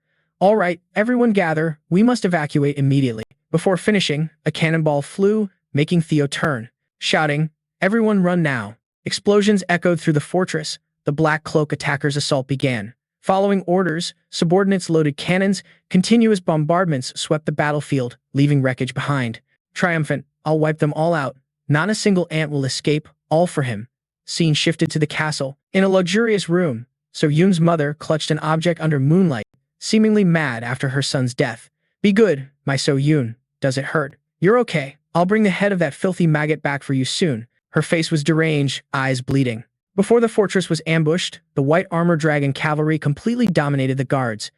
All right, everyone gather. We must evacuate immediately. Before finishing, a cannonball flew, making Theo turn, shouting, Everyone run now. Explosions echoed through the fortress. The Black Cloak attackers' assault began. Following orders, subordinates loaded cannons. Continuous bombardments swept the battlefield, leaving wreckage behind. Triumphant, I'll wipe them all out. Not a single ant will escape, all for him. Scene shifted to the castle. In a luxurious room, So Yoon's mother clutched an object under moonlight, seemingly mad after her son's death. Be good, my So Yoon. Does it hurt? You're okay. I'll bring the head of that filthy maggot back for you soon. Her face was deranged, eyes bleeding. Before the fortress was ambushed, the white armor dragon cavalry completely dominated the guards.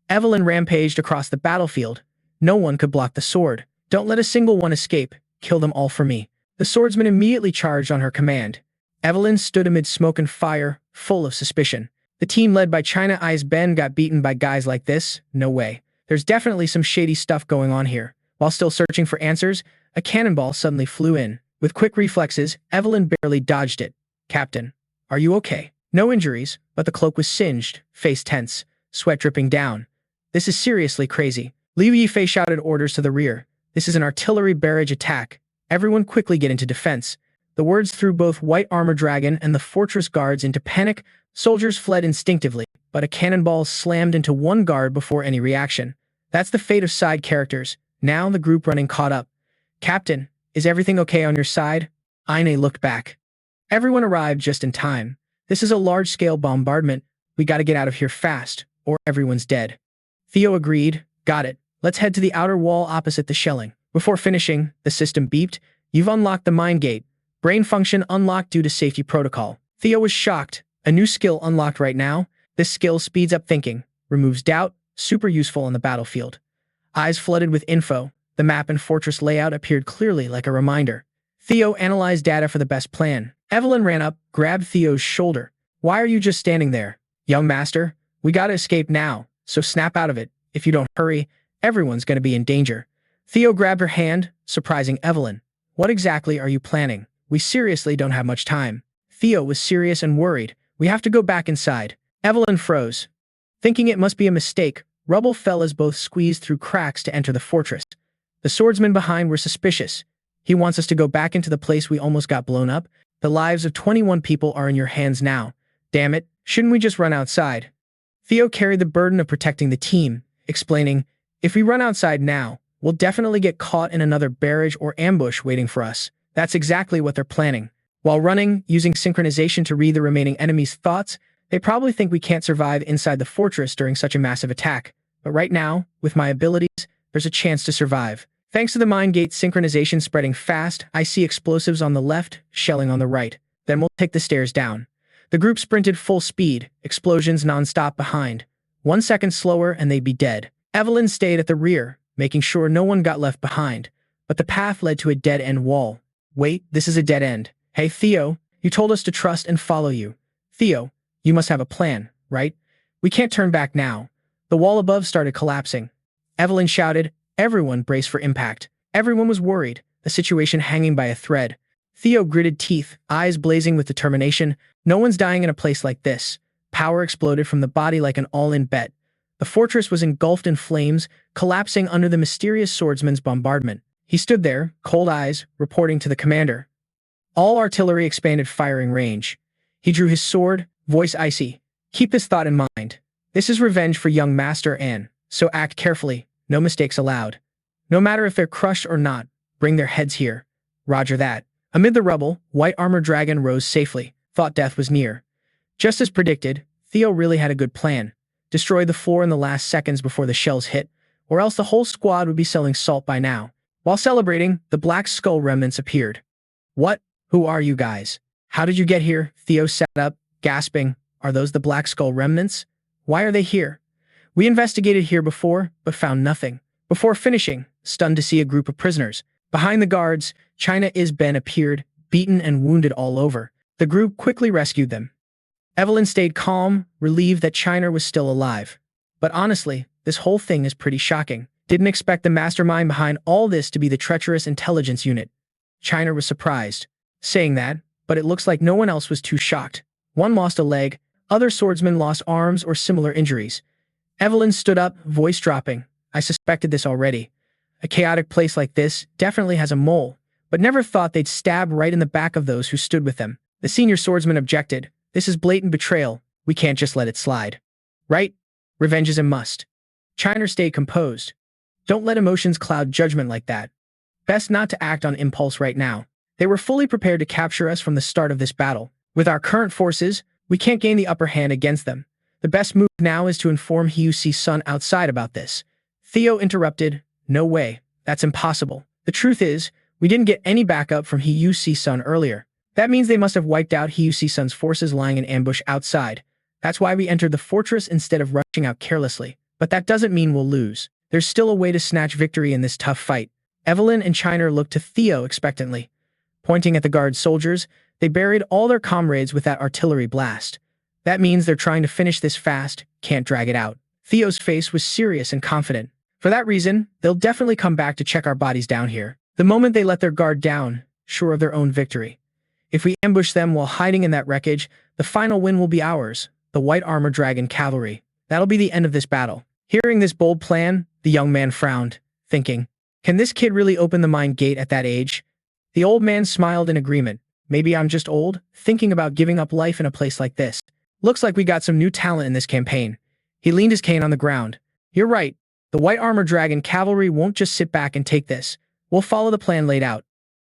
Evelyn rampaged across the battlefield. No one could block the sword. Don't let a single one escape. Kill them all for me. The swordsman immediately charged on her command. Evelyn stood amid smoke and fire, full of suspicion. The team led by China Eyes Ben got beaten by guys like this? No way. There's definitely some shady stuff going on here. While still searching for answers, a cannonball suddenly flew in. With quick reflexes, Evelyn barely dodged it. Captain, are you okay? No injuries, but the cloak was singed, face tense, sweat dripping down. This is seriously crazy. Liu Yifei shouted orders to the rear. This is an artillery barrage attack. Everyone quickly get into defense. The words threw both White Armor Dragon and the fortress guards into panic. Soldiers fled instinctively, but a cannonball slammed into one guard before any reaction. That's the fate of side characters. Now the group running caught up. Captain, is everything okay on your side? Aine looked back. Everyone arrived just in time. This is a large-scale bombardment. We gotta get out of here fast, or everyone's dead. Theo agreed. Got it. Let's head to the outer wall opposite the shelling. Before finishing, the system beeped. You've unlocked the mind gate. Brain function unlocked due to safety protocol. Theo was shocked. A new skill unlocked right now. This skill speeds up thinking, removes doubt, super useful on the battlefield. Eyes flooded with info. The map and fortress layout appeared clearly like a reminder. Theo analyzed data for the best plan. Evelyn ran up, grabbed Theo's shoulder. Why are you just standing there? Young master, we gotta escape now, so snap out of it. If you don't hurry, everyone's gonna be in danger. Theo grabbed her hand, surprising Evelyn. What exactly are you planning? We seriously don't have much time. Theo was serious and worried. We have to go back inside. Evelyn froze. Thinking it must be a mistake, rubble fell as both squeezed through cracks to enter the fortress. The swordsmen behind were suspicious. He wants us to go back into the place we almost got blown up. The lives of 21 people are in your hands now. Damn it, shouldn't we just run outside? Theo carried the burden of protecting the team, explaining, if we run outside now, we'll definitely get caught in another barrage or ambush waiting for us. That's exactly what they're planning. While running, using synchronization to read the remaining enemy's thoughts, they probably think we can't survive inside the fortress during such a massive attack. But right now, with my abilities, there's a chance to survive. Thanks to the mind gate synchronization spreading fast, I see explosives on the left, shelling on the right. Then we'll take the stairs down. The group sprinted full speed, explosions non-stop behind. 1 second slower and they'd be dead. Evelyn stayed at the rear, making sure no one got left behind. But the path led to a dead-end wall. Wait, this is a dead end. Hey Theo, you told us to trust and follow you. Theo, you must have a plan, right? We can't turn back now. The wall above started collapsing. Evelyn shouted, everyone braced for impact. Everyone was worried, the situation hanging by a thread. Theo gritted teeth, eyes blazing with determination. No one's dying in a place like this. Power exploded from the body like an all-in bet. The fortress was engulfed in flames, collapsing under the mysterious swordsman's bombardment. He stood there, cold eyes, reporting to the commander. All artillery expanded firing range. He drew his sword, voice icy. Keep this thought in mind. This is revenge for young Master An, so act carefully. No mistakes allowed. No matter if they're crushed or not, bring their heads here. Roger that. Amid the rubble, White Armor Dragon rose safely. Thought death was near. Just as predicted, Theo really had a good plan. Destroy the floor in the last seconds before the shells hit, or else the whole squad would be selling salt by now. While celebrating, the Black Skull remnants appeared. What? Who are you guys? How did you get here? Theo sat up, gasping. Are those the Black Skull remnants? Why are they here? We investigated here before, but found nothing. Before finishing, stunned to see a group of prisoners. Behind the guards, China Ben appeared, beaten and wounded all over. The group quickly rescued them. Evelyn stayed calm, relieved that China was still alive. But honestly, this whole thing is pretty shocking. Didn't expect the mastermind behind all this to be the treacherous intelligence unit. China was surprised, saying that, but it looks like no one else was too shocked. One lost a leg, other swordsmen lost arms or similar injuries. Evelyn stood up, voice dropping. I suspected this already. A chaotic place like this definitely has a mole, but never thought they'd stab right in the back of those who stood with them. The senior swordsman objected. This is blatant betrayal. We can't just let it slide. Right? Revenge is a must. China stayed composed. Don't let emotions cloud judgment like that. Best not to act on impulse right now. They were fully prepared to capture us from the start of this battle. With our current forces, we can't gain the upper hand against them. The best move now is to inform Hyusi's son outside about this. Theo interrupted. No way. That's impossible. The truth is, we didn't get any backup from Hyusi's son earlier. That means they must have wiped out Hyusi's son's forces lying in ambush outside. That's why we entered the fortress instead of rushing out carelessly. But that doesn't mean we'll lose. There's still a way to snatch victory in this tough fight. Evelyn and China looked to Theo expectantly. Pointing at the guard soldiers, they buried all their comrades with that artillery blast. That means they're trying to finish this fast, can't drag it out. Theo's face was serious and confident. For that reason, they'll definitely come back to check our bodies down here. The moment they let their guard down, sure of their own victory. If we ambush them while hiding in that wreckage, the final win will be ours, the White Armor Dragon Cavalry. That'll be the end of this battle. Hearing this bold plan, the young man frowned, thinking, can this kid really open the mind gate at that age? The old man smiled in agreement. Maybe I'm just old, thinking about giving up life in a place like this. Looks like we got some new talent in this campaign. He leaned his cane on the ground. You're right. The White Armor Dragon Cavalry won't just sit back and take this. We'll follow the plan laid out.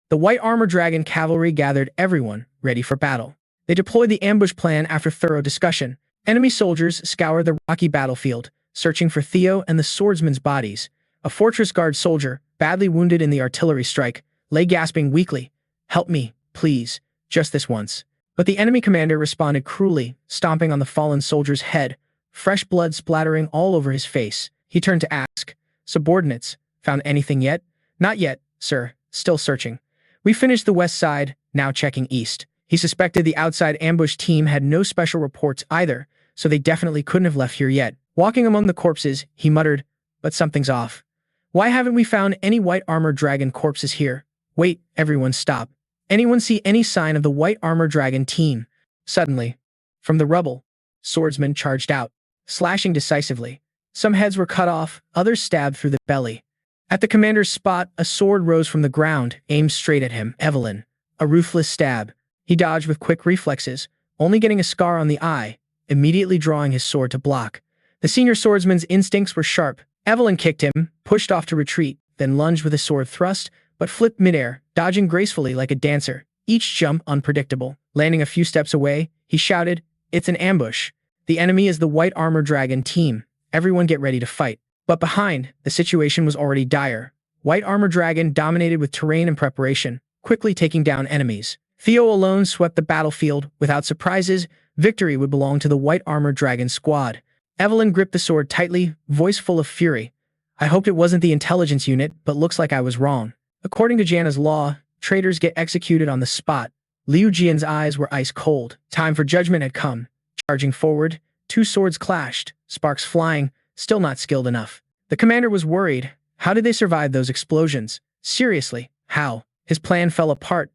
The White Armor Dragon Cavalry gathered everyone, ready for battle. They deployed the ambush plan after thorough discussion. Enemy soldiers scoured the rocky battlefield, searching for Theo and the swordsmen's bodies. A fortress guard soldier, badly wounded in the artillery strike, lay gasping weakly. Help me, please, just this once. But the enemy commander responded cruelly, stomping on the fallen soldier's head, fresh blood splattering all over his face. He turned to ask, subordinates, found anything yet? Not yet, sir, still searching. We finished the west side, now checking east. He suspected the outside ambush team had no special reports either, so they definitely couldn't have left here yet. Walking among the corpses, he muttered, but something's off. Why haven't we found any White Armor Dragon corpses here? Wait, everyone stop. Anyone see any sign of the White Armor Dragon team? Suddenly, from the rubble, swordsmen charged out, slashing decisively. Some heads were cut off, others stabbed through the belly. At the commander's spot, a sword rose from the ground, aimed straight at him. Evelyn. A ruthless stab. He dodged with quick reflexes, only getting a scar on the eye, immediately drawing his sword to block. The senior swordsman's instincts were sharp. Evelyn kicked him, pushed off to retreat, then lunged with a sword thrust, but flipped midair, dodging gracefully like a dancer, each jump unpredictable. Landing a few steps away, he shouted, "It's an ambush. The enemy is the White Armor Dragon team. Everyone get ready to fight." But behind, the situation was already dire. White Armor Dragon dominated with terrain and preparation, quickly taking down enemies. Theo alone swept the battlefield. Without surprises, victory would belong to the White Armor Dragon squad. Evelyn gripped the sword tightly, voice full of fury. I hoped it wasn't the intelligence unit, but looks like I was wrong. According to Janna's law, traitors get executed on the spot. Liu Jian's eyes were ice cold. Time for judgment had come. Charging forward, two swords clashed, sparks flying, still not skilled enough. The commander was worried. How did they survive those explosions? Seriously, how? His plan fell apart.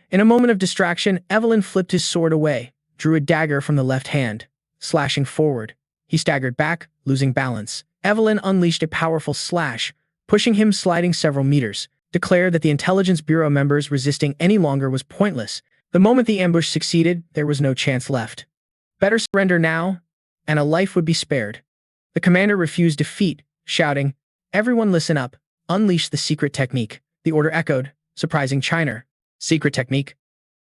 In a moment of distraction, Evelyn flipped his sword away, drew a dagger from the left hand, slashing forward. He staggered back, losing balance. Evelyn unleashed a powerful slash, pushing him sliding several meters, declared that the Intelligence Bureau members resisting any longer was pointless. The moment the ambush succeeded, there was no chance left. Better surrender now, and a life would be spared. The commander refused defeat, shouting, "Everyone listen up, unleash the secret technique." The order echoed, surprising China. Secret technique?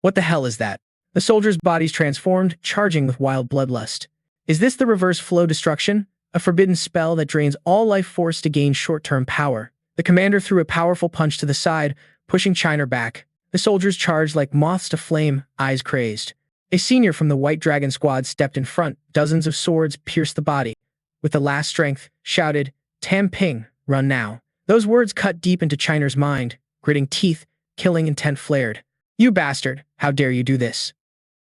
What the hell is that? The soldiers' bodies transformed, charging with wild bloodlust. Is this the reverse flow destruction? A forbidden spell that drains all life force to gain short-term power. The commander threw a powerful punch to the side, pushing China back. The soldiers charged like moths to flame, eyes crazed. A senior from the White Dragon squad stepped in front, dozens of swords pierced the body. With the last strength, shouted, "Tam Ping, run now." Those words cut deep into China's mind. gritting teeth, killing intent flared. You bastard, how dare you do this?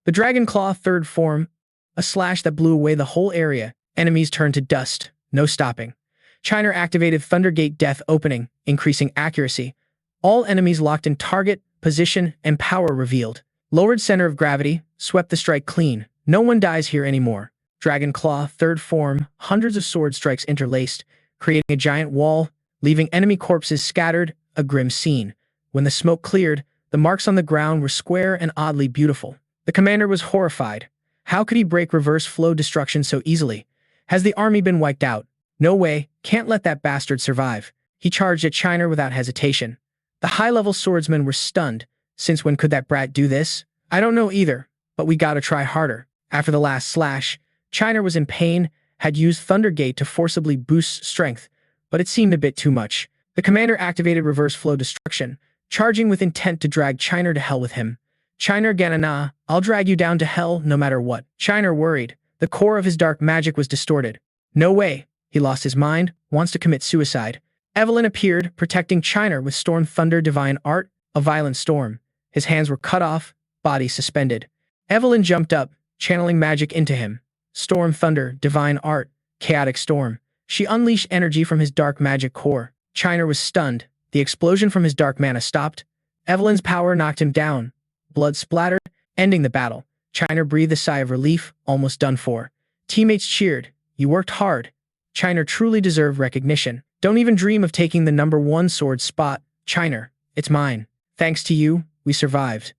The Dragon Claw third form, a slash that blew away the whole area. Enemies turned to dust, no stopping. China activated Thundergate Death opening, increasing accuracy. All enemies locked in target, position, and power revealed. Lowered center of gravity, swept the strike clean. No one dies here anymore. Dragon Claw third form, hundreds of sword strikes interlaced, creating a giant wall, leaving enemy corpses scattered, a grim scene. When the smoke cleared, the marks on the ground were square and oddly beautiful. The commander was horrified. How could he break reverse flow destruction so easily? Has the army been wiped out? No way, can't let that bastard survive. He charged at China without hesitation. The high-level swordsmen were stunned. Since when could that brat do this? I don't know either, but we gotta try harder. After the last slash, China was in pain, had used Thundergate to forcibly boost strength, but it seemed a bit too much. The commander activated reverse flow destruction, charging with intent to drag China to hell with him. China Ganana, I'll drag you down to hell no matter what. China worried. The core of his dark magic was distorted. No way. He lost his mind, wants to commit suicide. Evelyn appeared, protecting China with Storm Thunder Divine Art, a violent storm. His hands were cut off, body suspended. Evelyn jumped up, channeling magic into him. Storm Thunder Divine Art, chaotic storm. She unleashed energy from his dark magic core. China was stunned. The explosion from his dark mana stopped. Evelyn's power knocked him down. Blood splattered, ending the battle. China breathed a sigh of relief, almost done for. Teammates cheered. You worked hard. China truly deserved recognition. Don't even dream of taking the #1 sword spot. China, it's mine. Thanks to you, we survived.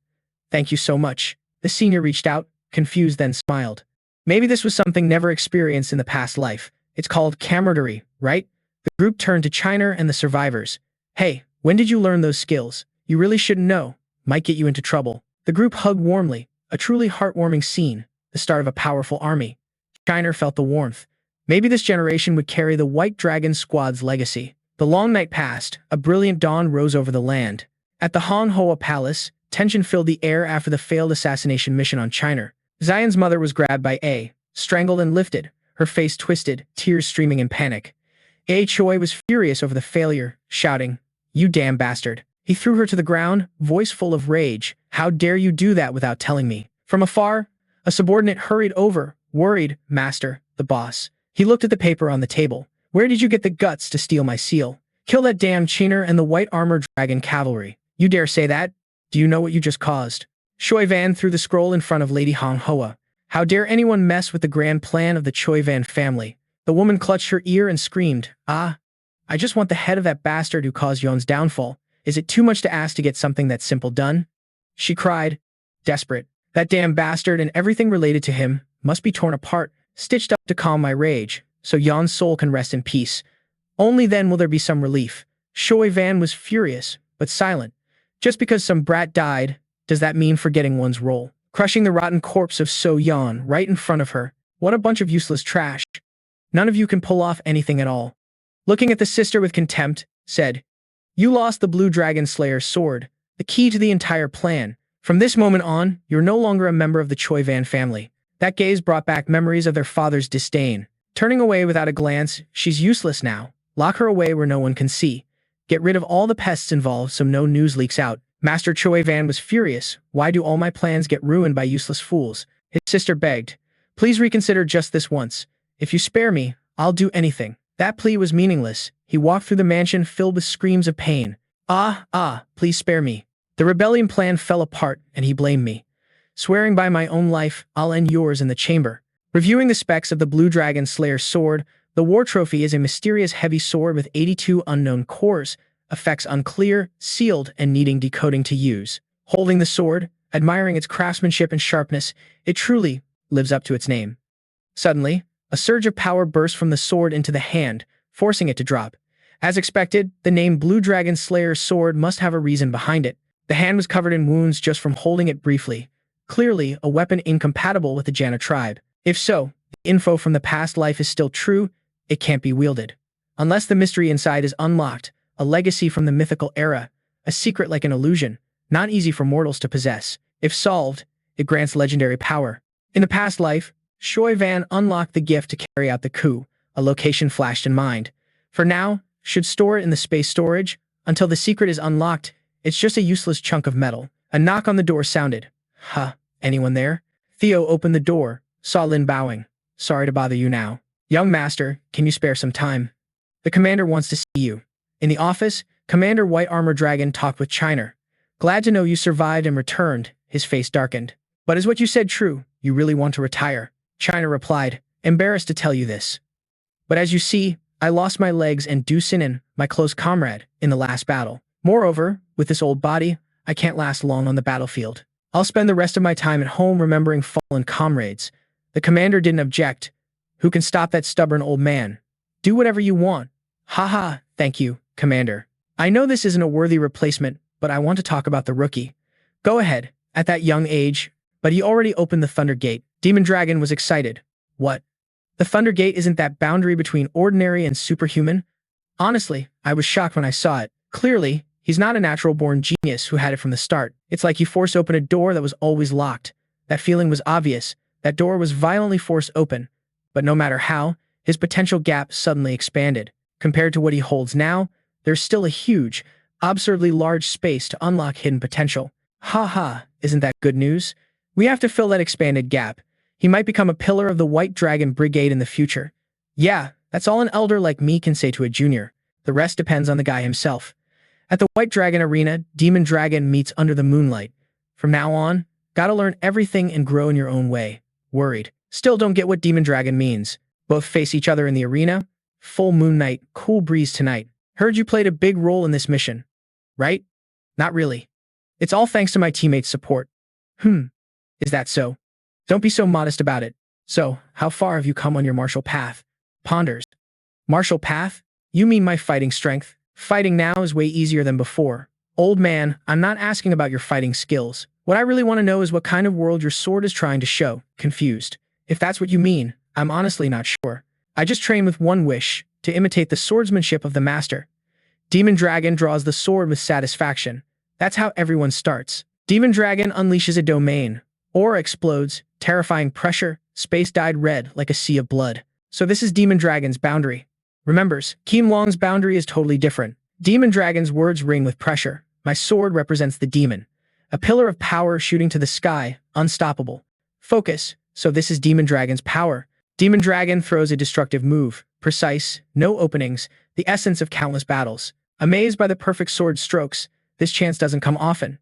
Thank you so much. The senior reached out, confused then smiled. Maybe this was something never experienced in the past life. It's called camaraderie, right? The group turned to China and the survivors. Hey, when did you learn those skills? You really shouldn't know. Might get you into trouble. The group hugged warmly, a truly heartwarming scene, the start of a powerful army. China felt the warmth. Maybe this generation would carry the White Dragon Squad's legacy. The long night passed, a brilliant dawn rose over the land. At the Manhwa Palace, tension filled the air after the failed assassination mission on China. Zion's mother was grabbed by A, strangled and lifted, her face twisted, tears streaming in panic. A Choi was furious over the failure, shouting, "You damn bastard." He threw her to the ground, voice full of rage. "How dare you do that without telling me?" From afar, a subordinate hurried over, worried. "Master, the boss." He looked at the paper on the table. "Where did you get the guts to steal my seal? Kill that damn Chiner and the white armored dragon cavalry. You dare say that? Do you know what you just caused?" Choi Van threw the scroll in front of Lady Hong Hoa. "How dare anyone mess with the grand plan of the Choi Van family?" The woman clutched her ear and screamed, "Ah, I just want the head of that bastard who caused Yon's downfall. Is it too much to ask to get something that simple done?" She cried, desperate. "That damn bastard and everything related to him must be torn apart, stitched up to calm my rage, so Yon's soul can rest in peace. Only then will there be some relief." Choi Van was furious, but silent. Just because some brat died, does that mean forgetting one's role? Crushing the rotten corpse of So Yon right in front of her. What a bunch of useless trash. None of you can pull off anything at all. Looking at the sister with contempt, said, "You lost the Blue Dragon Slayer's sword, the key to the entire plan. From this moment on, you're no longer a member of the Choi Van family." That gaze brought back memories of their father's disdain. Turning away without a glance, "She's useless now. Lock her away where no one can see. Get rid of all the pests involved so no news leaks out." Master Choi Van was furious. "Why do all my plans get ruined by useless fools?" His sister begged, "Please reconsider just this once. If you spare me, I'll do anything." That plea was meaningless. He walked through the mansion filled with screams of pain. Please spare me. The rebellion plan fell apart, and he blamed me. Swearing by my own life, I'll end yours in the chamber. Reviewing the specs of the Blue Dragon Slayer sword, the war trophy is a mysterious heavy sword with 82 unknown cores, effects unclear, sealed, and needing decoding to use. Holding the sword, admiring its craftsmanship and sharpness, it truly lives up to its name. Suddenly, a surge of power burst from the sword into the hand, forcing it to drop. As expected, the name Blue Dragon Slayer sword must have a reason behind it. The hand was covered in wounds just from holding it briefly. Clearly, a weapon incompatible with the Jana tribe. If so, the info from the past life is still true, it can't be wielded. Unless the mystery inside is unlocked, a legacy from the mythical era, a secret like an illusion, not easy for mortals to possess. If solved, it grants legendary power. In the past life, Choi Van unlocked the gift to carry out the coup, a location flashed in mind. For now, should store it in the space storage, until the secret is unlocked, It's just a useless chunk of metal. A knock on the door sounded. Huh, anyone there? Theo opened the door, saw Lin bowing. Sorry to bother you now. Young master, can you spare some time? The commander wants to see you. In the office, Commander White Armor Dragon talked with Chiner. Glad to know you survived and returned. His face darkened. But is what you said true? You really want to retire? Chiner replied, embarrassed to tell you this. But as you see, I lost my legs and Du Sinin, my close comrade, in the last battle. Moreover, with this old body, I can't last long on the battlefield. I'll spend the rest of my time at home remembering fallen comrades. The commander didn't object. Who can stop that stubborn old man? Do whatever you want. Haha, thank you, Commander. I know this isn't a worthy replacement, but I want to talk about the rookie. Go ahead, at that young age. But he already opened the Thunder Gate. Demon Dragon was excited. What? The Thunder Gate isn't that boundary between ordinary and superhuman? Honestly, I was shocked when I saw it. Clearly, he's not a natural-born genius who had it from the start. It's like he forced open a door that was always locked. That feeling was obvious. That door was violently forced open. But no matter how, his potential gap suddenly expanded. Compared to what he holds now, there's still a huge, absurdly large space to unlock hidden potential. Haha, isn't that good news? We have to fill that expanded gap. He might become a pillar of the White Dragon Brigade in the future. Yeah, that's all an elder like me can say to a junior. The rest depends on the guy himself. At the White Dragon Arena, Demon Dragon meets under the moonlight. From now on, gotta learn everything and grow in your own way. Worried. Still don't get what Demon Dragon means. Both face each other in the arena. Full moon night, cool breeze tonight. Heard you played a big role in this mission. Right? Not really. It's all thanks to my teammates' support. Is that so? Don't be so modest about it. So, how far have you come on your martial path? Ponders. Martial path? You mean my fighting strength? Fighting now is way easier than before. Old man, I'm not asking about your fighting skills. What I really want to know is what kind of world your sword is trying to show. Confused. If that's what you mean, I'm honestly not sure. I just train with one wish, to imitate the swordsmanship of the master. Demon Dragon draws the sword with satisfaction. That's how everyone starts. Demon Dragon unleashes a domain. Aura explodes, terrifying pressure, space dyed red like a sea of blood. So this is Demon Dragon's boundary. Remembers, Kim Long's boundary is totally different. Demon Dragon's words ring with pressure. My sword represents the demon. A pillar of power shooting to the sky, unstoppable. Focus. So this is Demon Dragon's power. Demon Dragon throws a destructive move. Precise, no openings, the essence of countless battles. Amazed by the perfect sword strokes, this chance doesn't come often.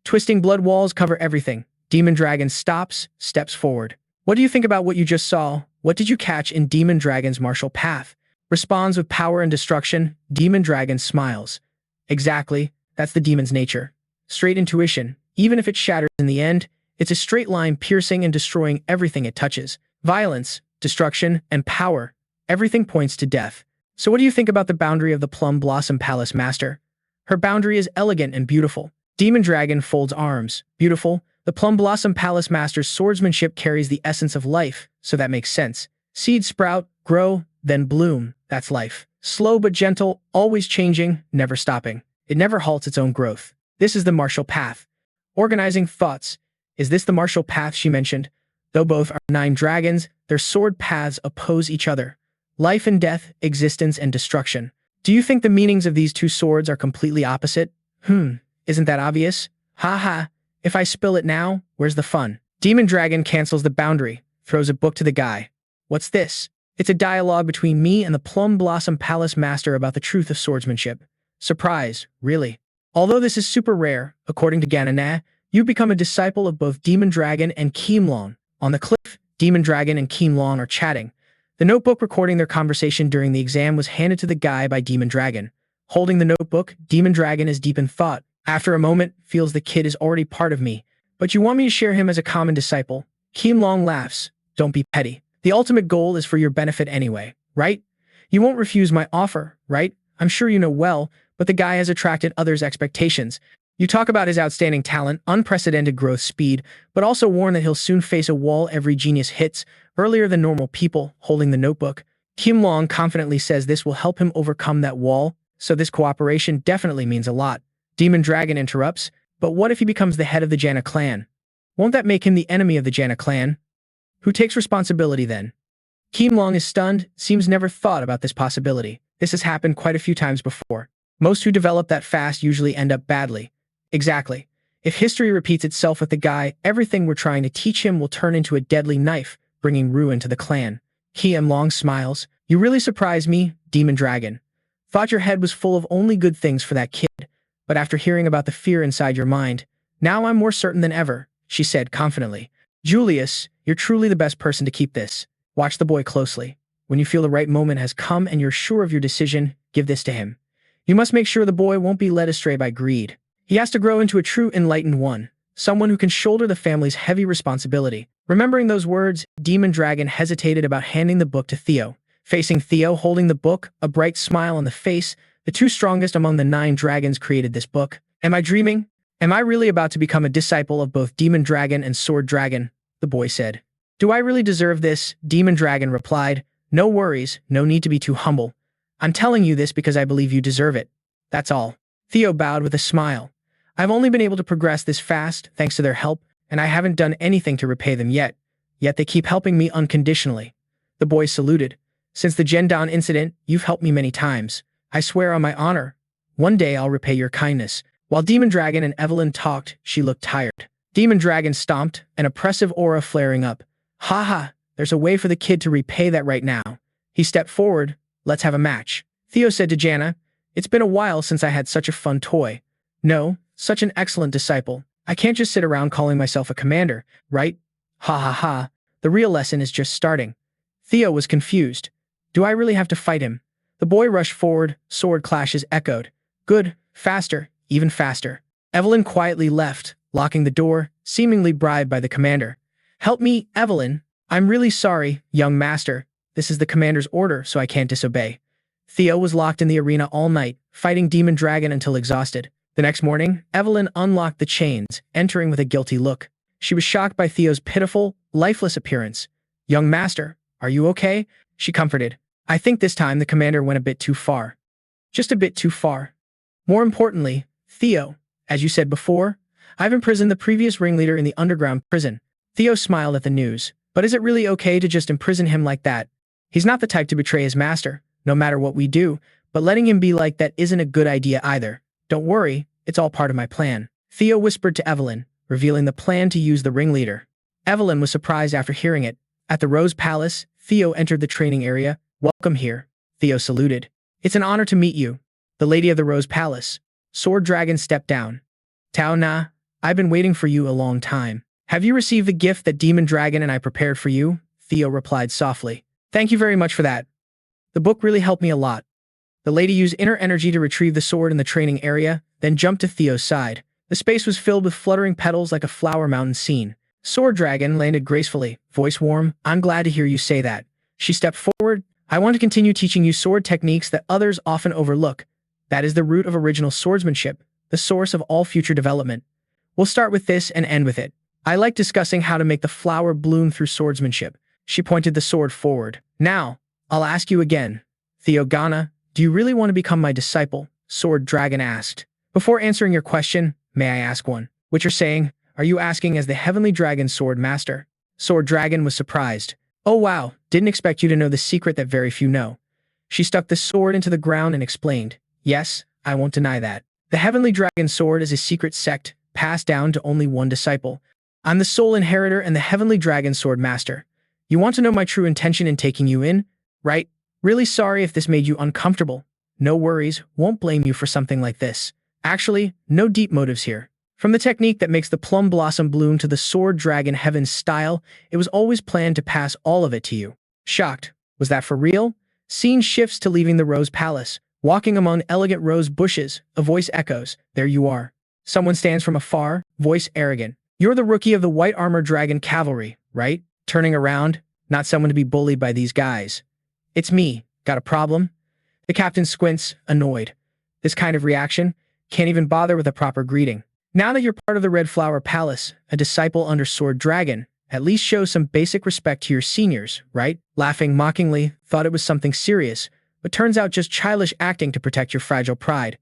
Twisting blood walls cover everything. Demon Dragon stops, steps forward. What do you think about what you just saw? What did you catch in Demon Dragon's martial path? Responds with power and destruction. Demon Dragon smiles. Exactly, that's the demon's nature. Straight intuition. Even if it shatters in the end, it's a straight line piercing and destroying everything it touches. Violence, destruction, and power. Everything points to death. So what do you think about the boundary of the Plum Blossom Palace Master? Her boundary is elegant and beautiful. Demon Dragon folds arms. Beautiful. The Plum Blossom Palace Master's swordsmanship carries the essence of life, so that makes sense. Seeds sprout, grow, then bloom. That's life. Slow but gentle, always changing, never stopping. It never halts its own growth. This is the martial path. Organizing thoughts. Is this the martial path she mentioned? Though both are 9 dragons, their sword paths oppose each other. Life and death, existence and destruction. Do you think the meanings of these two swords are completely opposite? Isn't that obvious? Haha, if I spill it now, where's the fun? Demon Dragon cancels the boundary, throws a book to the guy. What's this? It's a dialogue between me and the Plum Blossom Palace Master about the truth of swordsmanship. Surprise, really. Although this is super rare, according to Ganana, you become a disciple of both Demon Dragon and Kim Long. On the cliff, Demon Dragon and Kim Long are chatting. The notebook recording their conversation during the exam was handed to the guy by Demon Dragon. Holding the notebook, Demon Dragon is deep in thought. After a moment, feels the kid is already part of me. But you want me to share him as a common disciple? Kim Long laughs. Don't be petty. The ultimate goal is for your benefit anyway, right? You won't refuse my offer, right? I'm sure you know well, but the guy has attracted others' expectations. You talk about his outstanding talent, unprecedented growth speed, but also warn that he'll soon face a wall every genius hits, earlier than normal people, holding the notebook. Kim Long confidently says this will help him overcome that wall, so this cooperation definitely means a lot. Demon Dragon interrupts, but what if he becomes the head of the Jana clan? Won't that make him the enemy of the Jana clan? Who takes responsibility then? Kim Long is stunned, seems never thought about this possibility. This has happened quite a few times before. Most who develop that fast usually end up badly. Exactly. If history repeats itself with the guy, everything we're trying to teach him will turn into a deadly knife, bringing ruin to the clan. Kiam Long smiles. You really surprised me, Demon Dragon. Thought your head was full of only good things for that kid, but after hearing about the fear inside your mind, now I'm more certain than ever, she said confidently. Julius, you're truly the best person to keep this. Watch the boy closely. When you feel the right moment has come and you're sure of your decision, give this to him. You must make sure the boy won't be led astray by greed. He has to grow into a true enlightened one, someone who can shoulder the family's heavy responsibility. Remembering those words, Demon Dragon hesitated about handing the book to Theo. Facing Theo, holding the book, a bright smile on the face, the two strongest among the 9 dragons created this book. Am I dreaming? Am I really about to become a disciple of both Demon Dragon and Sword Dragon? The boy said. Do I really deserve this? Demon Dragon replied. No worries, no need to be too humble. I'm telling you this because I believe you deserve it. That's all. Theo bowed with a smile. I've only been able to progress this fast thanks to their help, and I haven't done anything to repay them yet. Yet they keep helping me unconditionally. The boy saluted. Since the Gendan incident, you've helped me many times. I swear on my honor. One day I'll repay your kindness. While Demon Dragon and Evelyn talked, she looked tired. Demon Dragon stomped, an oppressive aura flaring up. Ha ha, there's a way for the kid to repay that right now. He stepped forward. Let's have a match. Theo said to Jana, it's been a while since I had such a fun toy. No, such an excellent disciple. I can't just sit around calling myself a commander, right? Ha ha ha, the real lesson is just starting. Theo was confused. Do I really have to fight him? The boy rushed forward, sword clashes echoed. Good, faster, even faster. Evelyn quietly left, locking the door, seemingly bribed by the commander. Help me, Evelyn. I'm really sorry, young master. This is the commander's order, so I can't disobey. Theo was locked in the arena all night, fighting Demon Dragon until exhausted. The next morning, Evelyn unlocked the chains, entering with a guilty look. She was shocked by Theo's pitiful, lifeless appearance. Young master, are you okay? She comforted. I think this time the commander went a bit too far. Just a bit too far. More importantly, Theo, as you said before, I've imprisoned the previous ringleader in the underground prison. Theo smiled at the news. But is it really okay to just imprison him like that? He's not the type to betray his master, no matter what we do, but letting him be like that isn't a good idea either. Don't worry, it's all part of my plan. Theo whispered to Evelyn, revealing the plan to use the ringleader. Evelyn was surprised after hearing it. At the Rose Palace, Theo entered the training area. Welcome here. Theo saluted. It's an honor to meet you. The Lady of the Rose Palace. Sword Dragon stepped down. Tao Na, I've been waiting for you a long time. Have you received the gift that Demon Dragon and I prepared for you? Theo replied softly. Thank you very much for that. The book really helped me a lot. The lady used inner energy to retrieve the sword in the training area, then jumped to Theo's side. The space was filled with fluttering petals like a flower mountain scene. Sword Dragon landed gracefully, voice warm. I'm glad to hear you say that. She stepped forward. I want to continue teaching you sword techniques that others often overlook. That is the root of original swordsmanship, the source of all future development. We'll start with this and end with it. I like discussing how to make the flower bloom through swordsmanship. She pointed the sword forward. Now, I'll ask you again. Theo Ghana, do you really want to become my disciple? Sword Dragon asked. Before answering your question, may I ask one? What you're saying, are you asking as the Heavenly Dragon Swordmaster? Sword Dragon was surprised. Oh wow, didn't expect you to know the secret that very few know. She stuck the sword into the ground and explained. Yes, I won't deny that. The Heavenly Dragon Sword is a secret sect, passed down to only one disciple. I'm the sole inheritor and the Heavenly Dragon Sword Master. You want to know my true intention in taking you in, right? Really sorry if this made you uncomfortable. No worries, won't blame you for something like this. Actually, no deep motives here. From the technique that makes the plum blossom bloom to the Sword Dragon Heaven style, it was always planned to pass all of it to you. Shocked. Was that for real? Scene shifts to leaving the Rose Palace. Walking among elegant rose bushes, a voice echoes. There you are. Someone stands from afar, voice arrogant. You're the rookie of the White Armor Dragon Cavalry, right? Turning around, not someone to be bullied by these guys. It's me. Got a problem? The captain squints, annoyed. This kind of reaction? Can't even bother with a proper greeting. Now that you're part of the Red Flower Palace, a disciple under Sword Dragon, at least show some basic respect to your seniors, right? Laughing mockingly, thought it was something serious, but turns out just childish acting to protect your fragile pride.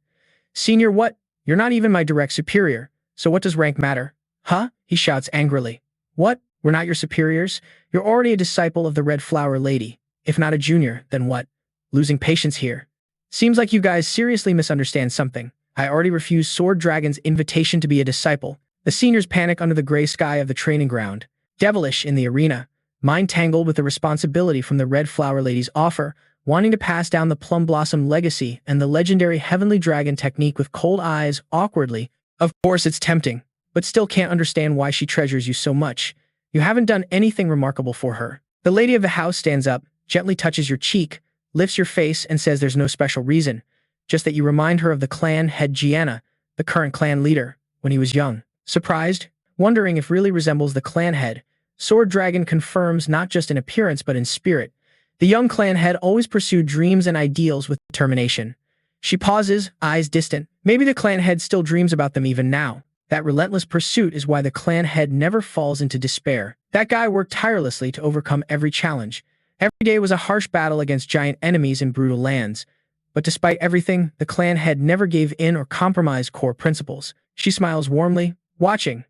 Senior what? You're not even my direct superior, so what does rank matter? Huh? He shouts angrily. What? We're not your superiors? You're already a disciple of the Red Flower Lady. If not a junior, then what? Losing patience here. Seems like you guys seriously misunderstand something. I already refused Sword Dragon's invitation to be a disciple. The seniors panic under the gray sky of the training ground. Devilish in the arena, mind tangled with the responsibility from the Red Flower Lady's offer, wanting to pass down the Plum Blossom legacy and the legendary Heavenly Dragon technique with cold eyes, awkwardly. Of course it's tempting, but still can't understand why she treasures you so much. You haven't done anything remarkable for her. The lady of the house stands up, gently touches your cheek, lifts your face, and says there's no special reason, just that you remind her of the clan head Gianna, the current clan leader, when he was young. Surprised, wondering if really resembles the clan head, Sword Dragon confirms not just in appearance but in spirit. The young clan head always pursued dreams and ideals with determination. She pauses, eyes distant. Maybe the clan head still dreams about them even now. That relentless pursuit is why the clan head never falls into despair. That guy worked tirelessly to overcome every challenge. Every day was a harsh battle against giant enemies in brutal lands. But despite everything, the clan head never gave in or compromised core principles. She smiles warmly, watching.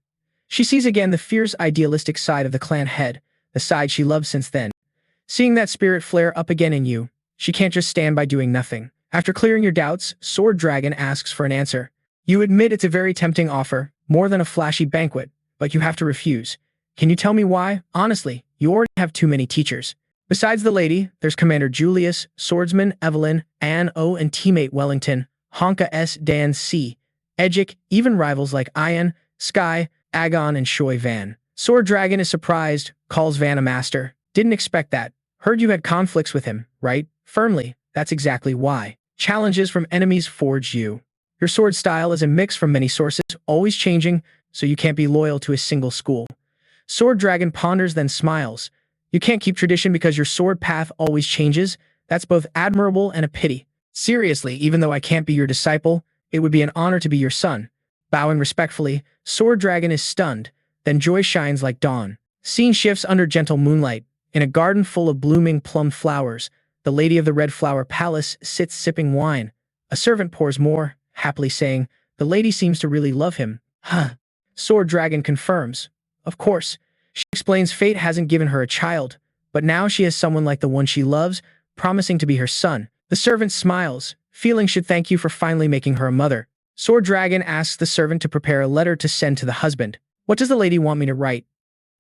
She sees again the fierce, idealistic side of the clan head, the side she loved since then. Seeing that spirit flare up again in you, she can't just stand by doing nothing. After clearing your doubts, Sword Dragon asks for an answer. You admit it's a very tempting offer, more than a flashy banquet, but you have to refuse. Can you tell me why? Honestly, you already have too many teachers. Besides the lady, there's Commander Julius, Swordsman Evelyn, Anne O, and teammate Wellington, Honka S, Dan C, Edgic, even rivals like Ian, Sky, Agon, and Shoy Van. Sword Dragon is surprised, calls Van a master. Didn't expect that. Heard you had conflicts with him, right? Firmly, that's exactly why. Challenges from enemies forge you. Your sword style is a mix from many sources, always changing, so you can't be loyal to a single school. Sword Dragon ponders, then smiles. You can't keep tradition because your sword path always changes. That's both admirable and a pity. Seriously, even though I can't be your disciple, it would be an honor to be your son. Bowing respectfully, Sword Dragon is stunned, then joy shines like dawn. Scene shifts under gentle moonlight. In a garden full of blooming plum flowers, the lady of the Red Flower Palace sits sipping wine. A servant pours more, happily saying, the lady seems to really love him. Huh. Sword Dragon confirms. Of course. She explains fate hasn't given her a child, but now she has someone like the one she loves, promising to be her son. The servant smiles, feeling should thank you for finally making her a mother. Sword Dragon asks the servant to prepare a letter to send to the husband. What does the lady want me to write?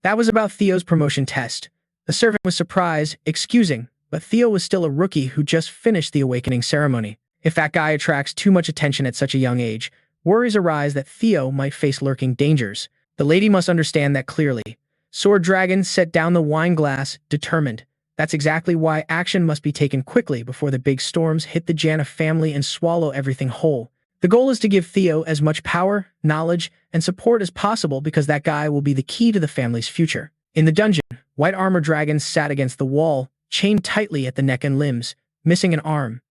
That was about Theo's promotion test. The servant was surprised, excusing, but Theo was still a rookie who just finished the awakening ceremony. If that guy attracts too much attention at such a young age, worries arise that Theo might face lurking dangers. The lady must understand that clearly. Sword Dragon set down the wine glass, determined. That's exactly why action must be taken quickly before the big storms hit the Janna family and swallow everything whole. The goal is to give Theo as much power, knowledge, and support as possible because that guy will be the key to the family's future. In the dungeon, white armor dragons sat against the wall, chained tightly at the neck and limbs, missing an arm.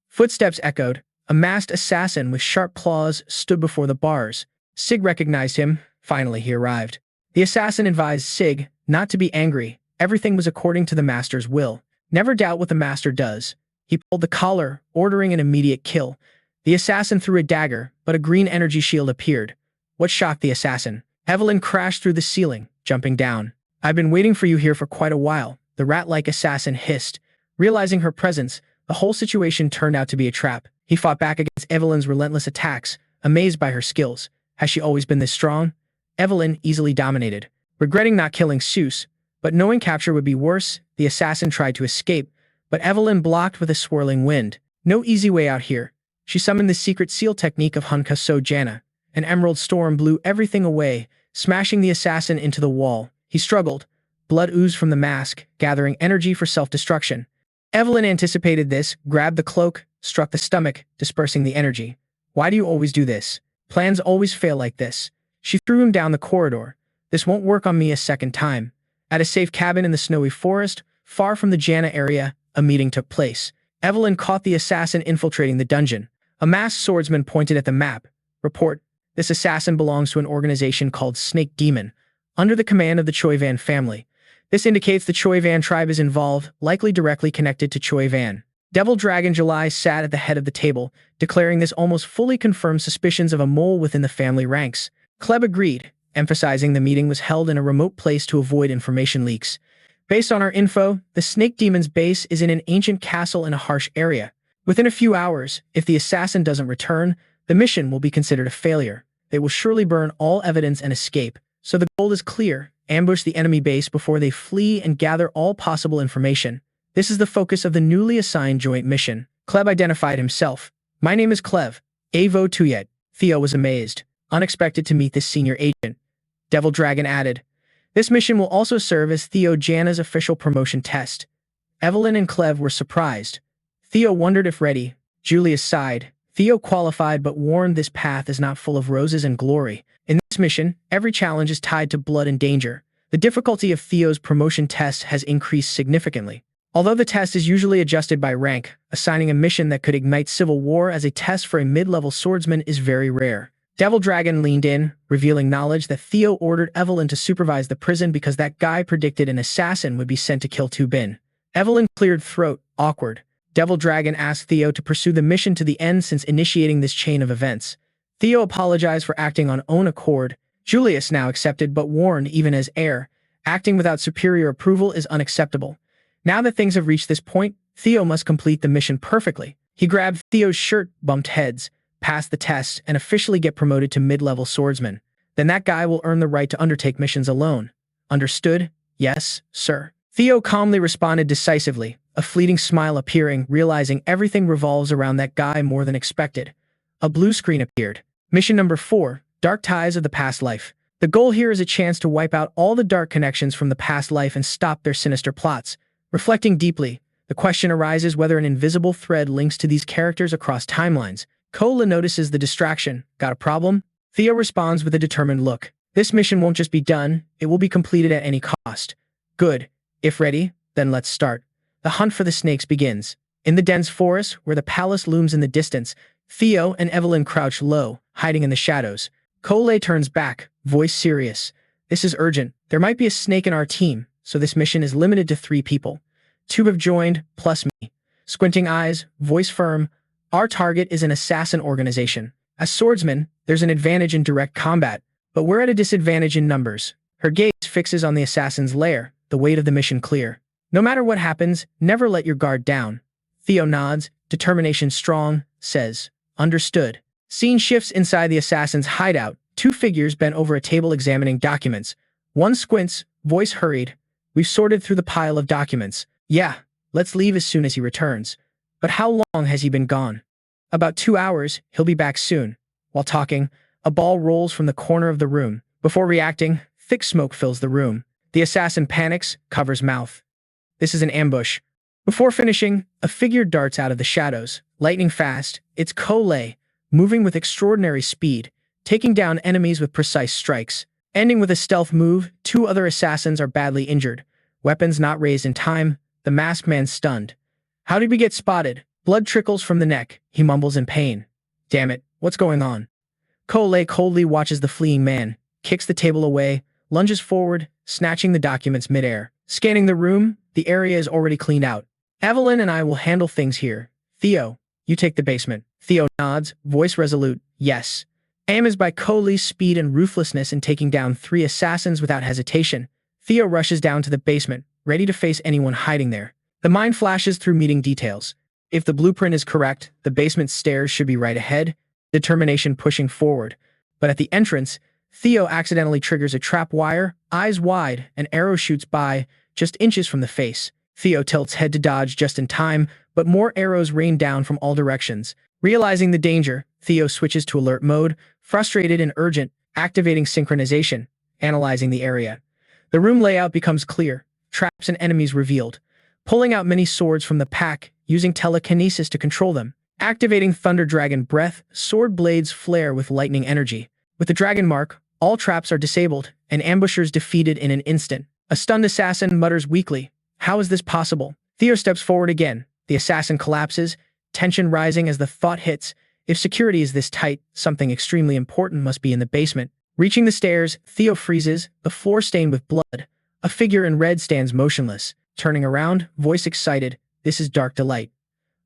Footsteps echoed. A masked assassin with sharp claws stood before the bars. Sig recognized him. Finally, he arrived. The assassin advised Sig not to be angry. Everything was according to the master's will. Never doubt what the master does. He pulled the collar, ordering an immediate kill. The assassin threw a dagger, but a green energy shield appeared. What shocked the assassin? Evelyn crashed through the ceiling, jumping down. I've been waiting for you here for quite a while, the rat-like assassin hissed. Realizing her presence, the whole situation turned out to be a trap. He fought back against Evelyn's relentless attacks, amazed by her skills. Has she always been this strong? Evelyn easily dominated. Regretting not killing Seuss, but knowing capture would be worse, the assassin tried to escape, but Evelyn blocked with a swirling wind. No easy way out here. She summoned the secret seal technique of Hunka So Janna. An emerald storm blew everything away, smashing the assassin into the wall. He struggled. Blood oozed from the mask, gathering energy for self-destruction. Evelyn anticipated this, grabbed the cloak, struck the stomach, dispersing the energy. Why do you always do this? Plans always fail like this. She threw him down the corridor. This won't work on me a second time. At a safe cabin in the snowy forest, far from the Janna area, a meeting took place. Evelyn caught the assassin infiltrating the dungeon. A masked swordsman pointed at the map. Report. This assassin belongs to an organization called Snake Demon, under the command of the Choi Van family. This indicates the Choi Van tribe is involved, likely directly connected to Choi Van. Devil Dragon July sat at the head of the table, declaring this almost fully confirmed suspicions of a mole within the family ranks. Kleb agreed, emphasizing the meeting was held in a remote place to avoid information leaks. Based on our info, the Snake Demon's base is in an ancient castle in a harsh area. Within a few hours, if the assassin doesn't return, the mission will be considered a failure. They will surely burn all evidence and escape. So the goal is clear: ambush the enemy base before they flee and gather all possible information. This is the focus of the newly assigned joint mission. Cleb identified himself. "My name is Clev. Avo Tuyet." Theo was amazed. Unexpected to meet this senior agent. Devil Dragon added, "This mission will also serve as Theo Jana's official promotion test." Evelyn and Clev were surprised. Theo wondered if ready. Julius sighed. Theo qualified but warned this path is not full of roses and glory. In this mission, every challenge is tied to blood and danger. The difficulty of Theo's promotion test has increased significantly. Although the test is usually adjusted by rank, assigning a mission that could ignite civil war as a test for a mid-level swordsman is very rare. Devil Dragon leaned in, revealing knowledge that Theo ordered Evelyn to supervise the prison because that guy predicted an assassin would be sent to kill Tu Bin. Evelyn cleared throat, awkward. Devil Dragon asked Theo to pursue the mission to the end since initiating this chain of events. Theo apologized for acting on own accord. Julius now accepted but warned even as heir. Acting without superior approval is unacceptable. Now that things have reached this point, Theo must complete the mission perfectly. He grabbed Theo's shirt, bumped heads, passed the test, and officially get promoted to mid-level swordsman. Then that guy will earn the right to undertake missions alone. Understood? Yes, sir. Theo calmly responded decisively, a fleeting smile appearing, realizing everything revolves around that guy more than expected. A blue screen appeared. Mission number 4, Dark Ties of the Past Life. The goal here is a chance to wipe out all the dark connections from the past life and stop their sinister plots. Reflecting deeply, the question arises whether an invisible thread links to these characters across timelines. Kola notices the distraction. Got a problem? Theo responds with a determined look. This mission won't just be done, it will be completed at any cost. Good. If ready, then let's start. The hunt for the snakes begins. In the dense forest, where the palace looms in the distance, Theo and Evelyn crouch low, hiding in the shadows. Kola turns back, voice serious. This is urgent. There might be a snake in our team, so this mission is limited to 3 people. 2 have joined, plus me. Squinting eyes, voice firm. Our target is an assassin organization. As swordsmen, there's an advantage in direct combat, but we're at a disadvantage in numbers. Her gaze fixes on the assassin's lair, the weight of the mission clear. No matter what happens, never let your guard down. Theo nods, determination strong, says, understood. Scene shifts inside the assassin's hideout. 2 figures bent over a table examining documents. One squints, voice hurried. We've sorted through the pile of documents. Yeah, let's leave as soon as he returns. But how long has he been gone? About 2 hours, he'll be back soon. While talking, a ball rolls from the corner of the room. Before reacting, thick smoke fills the room. The assassin panics, covers mouth. This is an ambush. Before finishing, a figure darts out of the shadows. Lightning fast, it's Kola, moving with extraordinary speed, taking down enemies with precise strikes. Ending with a stealth move, 2 other assassins are badly injured. Weapons not raised in time, the masked man stunned. How did we get spotted? Blood trickles from the neck, he mumbles in pain. Damn it, what's going on? Kola coldly watches the fleeing man, kicks the table away, lunges forward, snatching the documents midair. Scanning the room, the area is already cleaned out. Evelyn and I will handle things here. Theo, you take the basement. Theo nods, voice resolute, yes. Amazed by Kola's speed and ruthlessness in taking down 3 assassins without hesitation, Theo rushes down to the basement, ready to face anyone hiding there. The mind flashes through meeting details. If the blueprint is correct, the basement stairs should be right ahead, determination pushing forward. But at the entrance, Theo accidentally triggers a trap wire, eyes wide, an arrow shoots by, just inches from the face. Theo tilts head to dodge just in time, but more arrows rain down from all directions. Realizing the danger, Theo switches to alert mode, frustrated and urgent, activating synchronization, analyzing the area. The room layout becomes clear, traps and enemies revealed. Pulling out many swords from the pack, using telekinesis to control them. Activating Thunder Dragon Breath, sword blades flare with lightning energy. With the dragon mark, all traps are disabled, and ambushers defeated in an instant. A stunned assassin mutters weakly, how is this possible? Theo steps forward again. The assassin collapses, tension rising as the thought hits. If security is this tight, something extremely important must be in the basement. Reaching the stairs, Theo freezes, the floor stained with blood. A figure in red stands motionless. Turning around, voice excited, this is Dark Delight.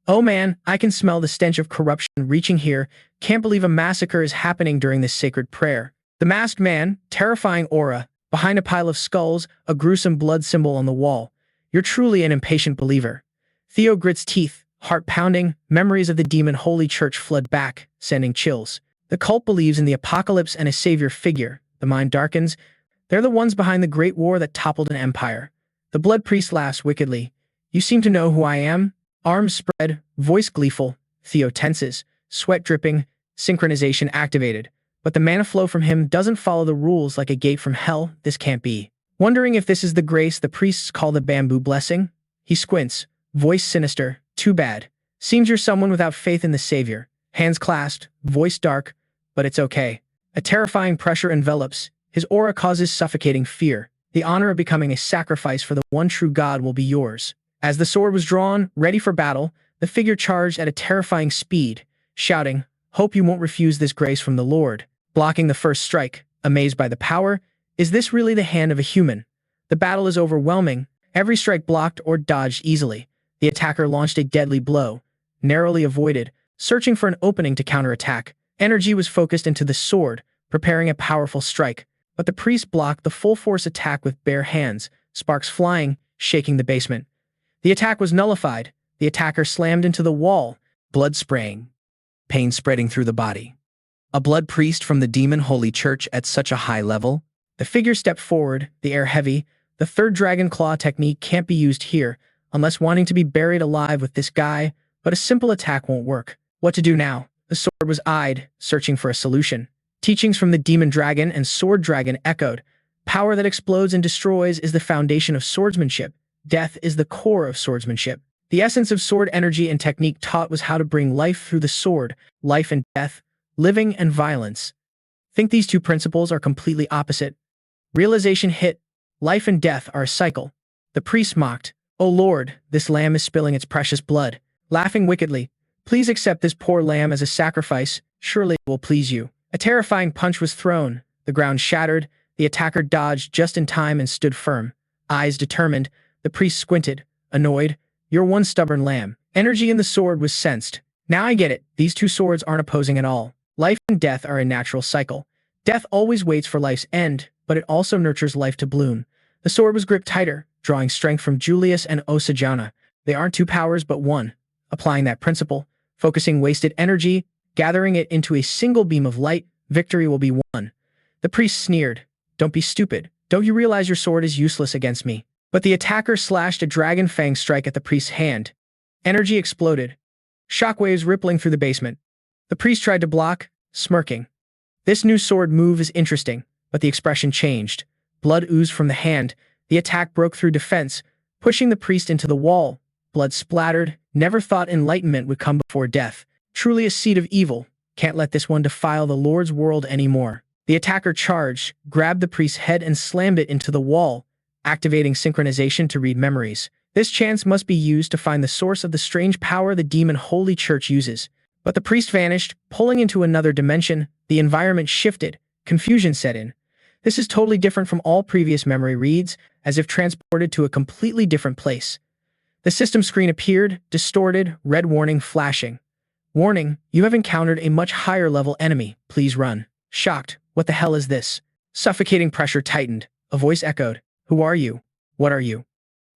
Oh man, I can smell the stench of corruption reaching here. Can't believe a massacre is happening during this sacred prayer. The masked man, terrifying aura, behind a pile of skulls, a gruesome blood symbol on the wall. You're truly an impatient believer. Theo grits teeth, Heart pounding, memories of the demon holy church flood back, sending chills. The cult believes in the apocalypse and a savior figure. The mind darkens. They're the ones behind the great war that toppled an empire. The blood priest laughs wickedly. You seem to know who I am? Arms spread, voice gleeful. Theo tenses, sweat dripping, synchronization activated. But the mana flow from him doesn't follow the rules like a gate from hell. This can't be. Wondering if this is the grace the priests call the bamboo blessing? He squints, voice sinister. Too bad. Seems you're someone without faith in the savior. Hands clasped, voice dark, but it's okay. A terrifying pressure envelops. His aura causes suffocating fear. The honor of becoming a sacrifice for the one true God will be yours. As the sword was drawn, ready for battle, the figure charged at a terrifying speed, shouting, "Hope you won't refuse this grace from the Lord." Blocking the first strike, amazed by the power, is this really the hand of a human? The battle is overwhelming, every strike blocked or dodged easily. The attacker launched a deadly blow, narrowly avoided, searching for an opening to counterattack. Energy was focused into the sword, preparing a powerful strike, but the priest blocked the full-force attack with bare hands, sparks flying, shaking the basement. The attack was nullified. The attacker slammed into the wall, blood spraying, pain spreading through the body. A blood priest from the demon holy church at such a high level? The figure stepped forward, the air heavy. The third dragon claw technique can't be used here, unless wanting to be buried alive with this guy, but a simple attack won't work. What to do now? The sword was eyed, searching for a solution. Teachings from the demon dragon and sword dragon echoed. Power that explodes and destroys is the foundation of swordsmanship. Death is the core of swordsmanship. The essence of sword energy and technique taught was how to bring life through the sword, life and death, living and violence. Think these two principles are completely opposite. Realization hit. Life and death are a cycle. The priest mocked, "O Lord, this lamb is spilling its precious blood." Laughing wickedly, "Please accept this poor lamb as a sacrifice. Surely it will please you." A terrifying punch was thrown. The ground shattered. The attacker dodged just in time and stood firm. Eyes determined, the priest squinted, annoyed. "You're one stubborn lamb." Energy in the sword was sensed. "Now I get it. These two swords aren't opposing at all. Life and death are a natural cycle. Death always waits for life's end, but it also nurtures life to bloom." The sword was gripped tighter, drawing strength from Julius and Osajana. They aren't two powers but one. Applying that principle, focusing wasted energy, gathering it into a single beam of light, victory will be won. The priest sneered, "Don't be stupid. Don't you realize your sword is useless against me?" But the attacker slashed a dragon fang strike at the priest's hand. Energy exploded, shockwaves rippling through the basement. The priest tried to block, smirking. This new sword move is interesting, but the expression changed. Blood oozed from the hand. The attack broke through defense, pushing the priest into the wall. Blood splattered. Never thought enlightenment would come before death. Truly a seed of evil. Can't let this one defile the Lord's world anymore. The attacker charged, grabbed the priest's head and slammed it into the wall, activating synchronization to read memories. This chance must be used to find the source of the strange power the demon holy church uses. But the priest vanished, pulling into another dimension. The environment shifted. Confusion set in. This is totally different from all previous memory reads, as if transported to a completely different place. The system screen appeared, distorted, red warning flashing. "Warning, you have encountered a much higher level enemy. Please run." Shocked, "What the hell is this?" Suffocating pressure tightened. A voice echoed, "Who are you? What are you?"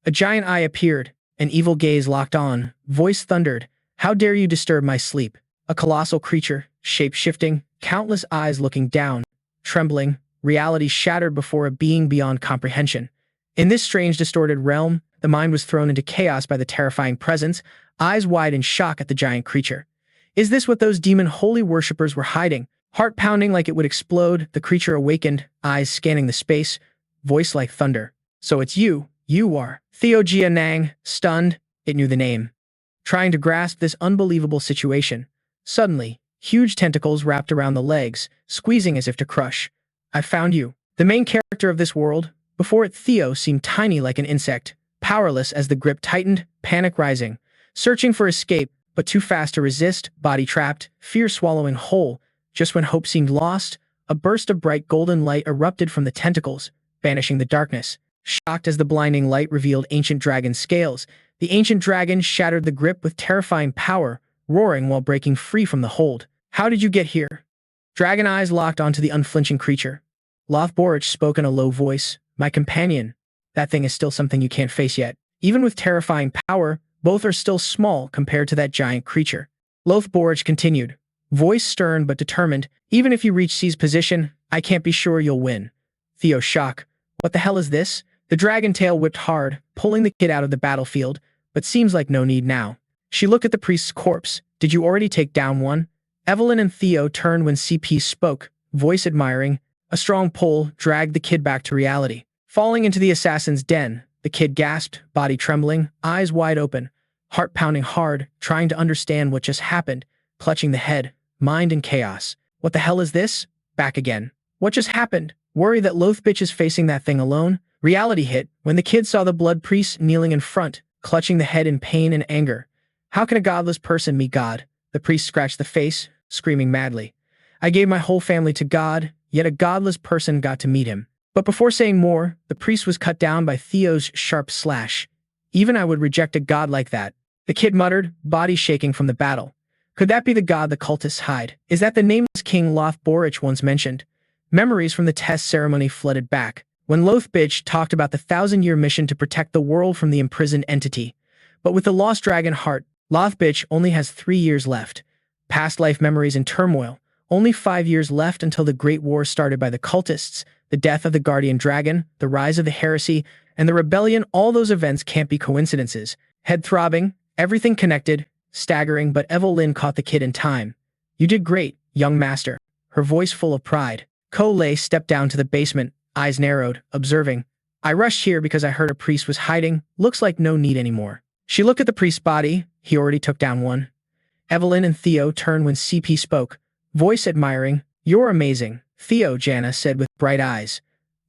A giant eye appeared, an evil gaze locked on. Voice thundered, "How dare you disturb my sleep?" A colossal creature, shape-shifting, countless eyes looking down, trembling, reality shattered before a being beyond comprehension. In this strange, distorted realm, the mind was thrown into chaos by the terrifying presence, eyes wide in shock at the giant creature. Is this what those demon holy worshippers were hiding? Heart pounding like it would explode, the creature awakened, eyes scanning the space, voice like thunder. "So it's you. You are." Theo Nang, stunned, it knew the name. Trying to grasp this unbelievable situation. Suddenly, huge tentacles wrapped around the legs, squeezing as if to crush. "I found you." The main character of this world, before it Theo seemed tiny like an insect, powerless as the grip tightened, panic rising, searching for escape, but too fast to resist, body trapped, fear swallowing whole. Just when hope seemed lost, a burst of bright golden light erupted from the tentacles, banishing the darkness. Shocked as the blinding light revealed ancient dragon scales, the ancient dragon shattered the grip with terrifying power, roaring while breaking free from the hold. "How did you get here?" Dragon eyes locked onto the unflinching creature. Lothborich spoke in a low voice, "My companion. That thing is still something you can't face yet. Even with terrifying power, Both are still small compared to that giant creature. Loth Borich continued, voice stern but determined. Even if you reach C's position, I can't be sure you'll win. Theo shock. What the hell is this? The dragon tail whipped hard, pulling the kid out of the battlefield, but seems like no need now. She looked at the priest's corpse. Did you already take down one? Evelyn and Theo turned when CP spoke, voice admiring. A strong pull dragged the kid back to reality. Falling into the assassin's den, the kid gasped, body trembling, eyes wide open, heart pounding hard, trying to understand what just happened, clutching the head, mind in chaos. What the hell is this? Back again. What just happened? Worry that Loth bitch is facing that thing alone? Reality hit when the kid saw the blood priest kneeling in front, clutching the head in pain and anger. How can a godless person meet God? The priest scratched the face, screaming madly. I gave my whole family to God, yet a godless person got to meet him. But before saying more, the priest was cut down by Theo's sharp slash. Even I would reject a god like that. The kid muttered, body shaking from the battle. Could that be the god the cultists hide? Is that the nameless king Loth Borich once mentioned? Memories from the test ceremony flooded back, when Loth bitch talked about the 1,000-year mission to protect the world from the imprisoned entity. But with the lost dragon heart, Loth bitch only has 3 years left. Past life memories in turmoil. Only 5 years left until the great war started by the cultists, the death of the guardian dragon, the rise of the heresy, and the rebellion. All those events can't be coincidences. Head throbbing, everything connected, staggering, but Evelyn caught the kid in time. You did great, young master. Her voice full of pride. Ko-Lei stepped down to the basement, eyes narrowed, observing. I rushed here because I heard a priest was hiding. Looks like no need anymore. She looked at the priest's body. He already took down one. Evelyn and Theo turned when CP spoke, voice admiring. You're amazing, Theo, Jana said with bright eyes.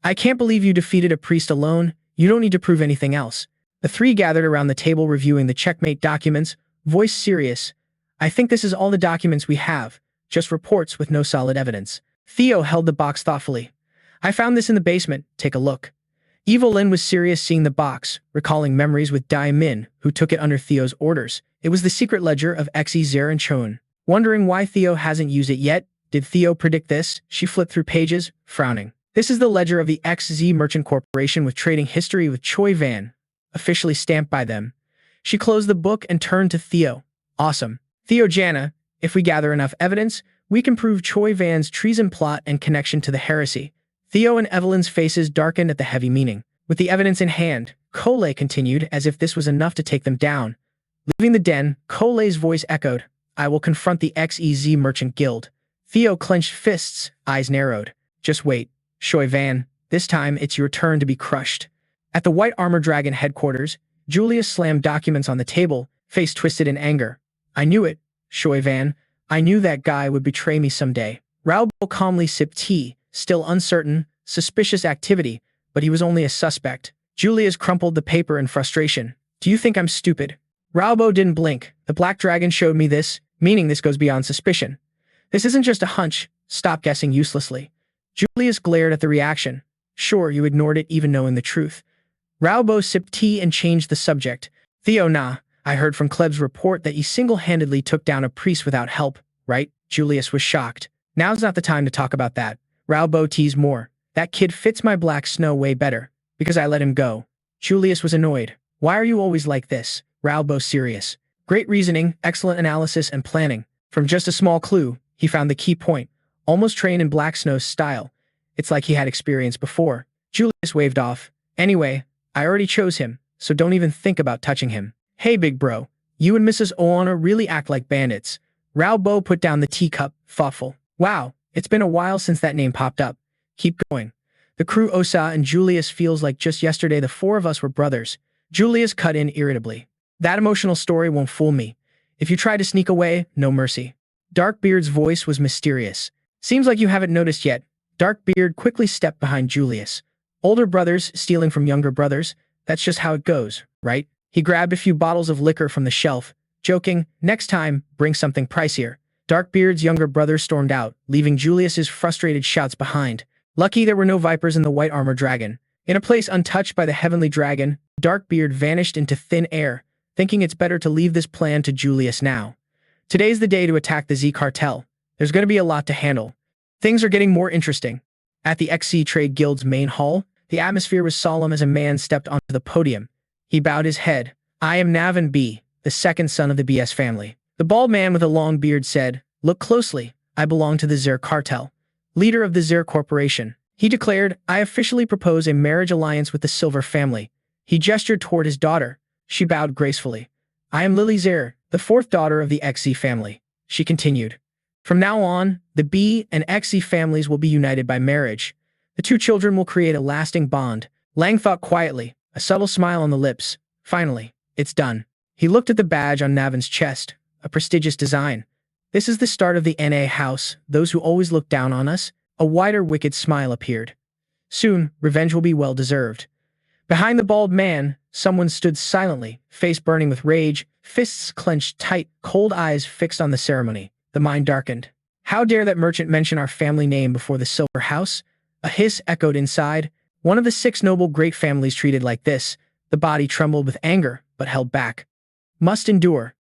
I can't believe you defeated a priest alone. You don't need to prove anything else. The three gathered around the table reviewing the checkmate documents, voice serious. I think this is all the documents we have, just reports with no solid evidence. Theo held the box thoughtfully. I found this in the basement, take a look. Evelyn was serious seeing the box, recalling memories with Dai Min, who took it under Theo's orders. It was the secret ledger of Xer and Chon. Wondering why Theo hasn't used it yet, did Theo predict this? She flipped through pages, frowning. This is the ledger of the XZ Merchant Corporation with trading history with Choi Van, officially stamped by them. She closed the book and turned to Theo. Awesome. Theo Jana, if we gather enough evidence, we can prove Choi Van's treason plot and connection to the heresy. Theo and Evelyn's faces darkened at the heavy meaning. With the evidence in hand, Ko-Lei continued as if this was enough to take them down. Leaving the den, Ko-Lei's voice echoed, I will confront the XEZ Merchant Guild. Theo clenched fists, eyes narrowed. Just wait, Choi Van, this time it's your turn to be crushed. At the White Armor Dragon headquarters, Julius slammed documents on the table, face twisted in anger. I knew it, Choi Van. I knew that guy would betray me someday. Raobo calmly sipped tea, still uncertain, suspicious activity, but he was only a suspect. Julius crumpled the paper in frustration. Do you think I'm stupid? Raobo didn't blink. The black dragon showed me this, meaning this goes beyond suspicion. This isn't just a hunch. Stop guessing uselessly. Julius glared at the reaction. Sure, you ignored it even knowing the truth. Raobo sipped tea and changed the subject. Theo, nah. I heard from Kleb's report that he single-handedly took down a priest without help, right? Julius was shocked. Now's not the time to talk about that. Raobo teased more. That kid fits my black snow way better, because I let him go. Julius was annoyed. Why are you always like this? Raobo serious. Great reasoning, excellent analysis and planning. From just a small clue, he found the key point, almost trained in Black Snow's style. It's like he had experience before. Julius waved off. Anyway, I already chose him, so don't even think about touching him. Hey big bro, you and Mrs. Oana really act like bandits. Raobo put down the teacup, thoughtful. Wow, it's been a while since that name popped up. Keep going. The crew Osa and Julius feels like just yesterday the four of us were brothers. Julius cut in irritably. That emotional story won't fool me. If you try to sneak away, no mercy. Darkbeard's voice was mysterious. Seems like you haven't noticed yet. Darkbeard quickly stepped behind Julius. Older brothers stealing from younger brothers, that's just how it goes, right? He grabbed a few bottles of liquor from the shelf, joking, next time, bring something pricier. Darkbeard's younger brother stormed out, leaving Julius's frustrated shouts behind. Lucky there were no vipers in the White Armor Dragon. In a place untouched by the Heavenly Dragon, Darkbeard vanished into thin air, thinking it's better to leave this plan to Julius now. Today's the day to attack the Z Cartel. There's going to be a lot to handle. Things are getting more interesting. At the XC Trade Guild's main hall, the atmosphere was solemn as a man stepped onto the podium. He bowed his head. I am Navan B., the second son of the BS family. The bald man with a long beard said, "Look closely. I belong to the Azure cartel, leader of the Azure Corporation." He declared, "I officially propose a marriage alliance with the Silver family." He gestured toward his daughter. She bowed gracefully. "I am Lily Azure, the fourth daughter of the XZ family." She continued, "From now on, the B and XZ families will be united by marriage. The two children will create a lasting bond." Lang thought quietly, a subtle smile on the lips. Finally, it's done. He looked at the badge on Navin's chest, a prestigious design. "This is the start of the NA house, those who always look down on us." A wider, wicked smile appeared. "Soon, revenge will be well-deserved." Behind the bald man, someone stood silently, face burning with rage, fists clenched tight, cold eyes fixed on the ceremony. The mind darkened. "How dare that merchant mention our family name before the Silver House?" A hiss echoed inside. One of the 6 noble great families treated like this. The body trembled with anger, but held back. Must endure.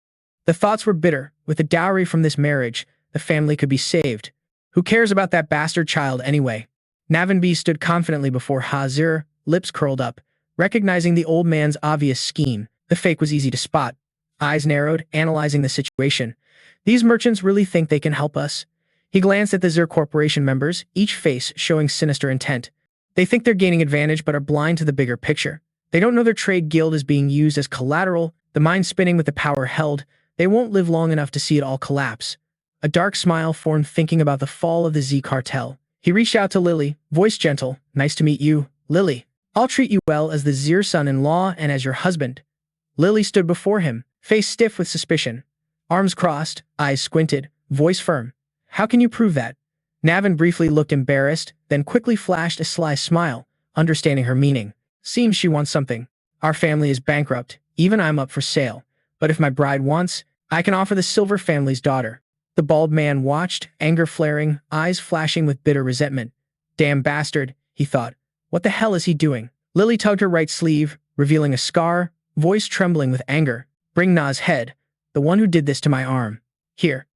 The thoughts were bitter. With a dowry from this marriage, the family could be saved. Who cares about that bastard child anyway? Navin B stood confidently before Hazir, lips curled up. Recognizing the old man's obvious scheme, the fake was easy to spot. Eyes narrowed, analyzing the situation. These merchants really think they can help us? He glanced at the Azure Corporation members, each face showing sinister intent. They think they're gaining advantage but are blind to the bigger picture. They don't know their trade guild is being used as collateral, the mind spinning with the power held. They won't live long enough to see it all collapse. A dark smile formed thinking about the fall of the Z cartel. He reached out to Lily, voice gentle. "Nice to meet you, Lily. I'll treat you well as the Zir son-in-law and as your husband." Lily stood before him, face stiff with suspicion. Arms crossed, eyes squinted, voice firm. "How can you prove that?" Navin briefly looked embarrassed, then quickly flashed a sly smile, understanding her meaning. "Seems she wants something. Our family is bankrupt. Even I'm up for sale. But if my bride wants, I can offer the Silver family's daughter." The bald man watched, anger flaring, eyes flashing with bitter resentment. "Damn bastard," he thought. "What the hell is he doing?" Lily tugged her right sleeve, revealing a scar, voice trembling with anger. "Bring Na's head, the one who did this to my arm. Here."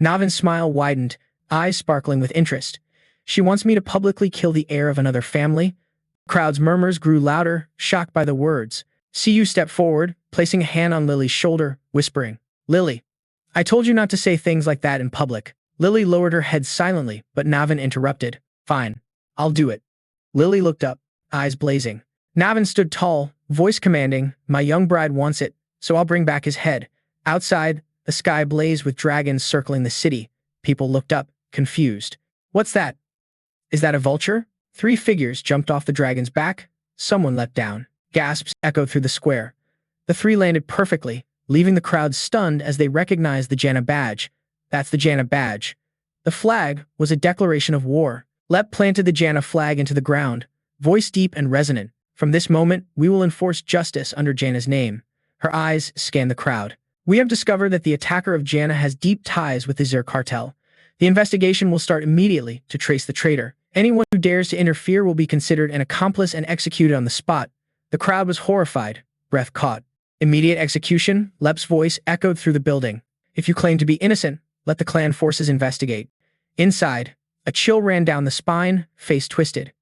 Navin's smile widened, eyes sparkling with interest. "She wants me to publicly kill the heir of another family?" The crowd's murmurs grew louder, shocked by the words. CU stepped forward, placing a hand on Lily's shoulder, whispering, "Lily, I told you not to say things like that in public." Lily lowered her head silently, but Navin interrupted. "Fine. I'll do it." Lily looked up, eyes blazing. Navin stood tall, voice commanding. "My young bride wants it, so I'll bring back his head." Outside, the sky blazed with dragons circling the city. People looked up, confused. "What's that? Is that a vulture?" 3 figures jumped off the dragon's back. Someone leapt down. Gasps echoed through the square. The 3 landed perfectly, leaving the crowd stunned as they recognized the Janna badge. That's the Janna badge. The flag was a declaration of war. Lep planted the Janna flag into the ground, voice deep and resonant. "From this moment, we will enforce justice under Janna's name." Her eyes scanned the crowd. "We have discovered that the attacker of Janna has deep ties with the Azure cartel. The investigation will start immediately to trace the traitor. Anyone who dares to interfere will be considered an accomplice and executed on the spot." The crowd was horrified, breath caught. "Immediate execution?" Lep's voice echoed through the building. "If you claim to be innocent, let the clan forces investigate." Inside, a chill ran down the spine, face twisted.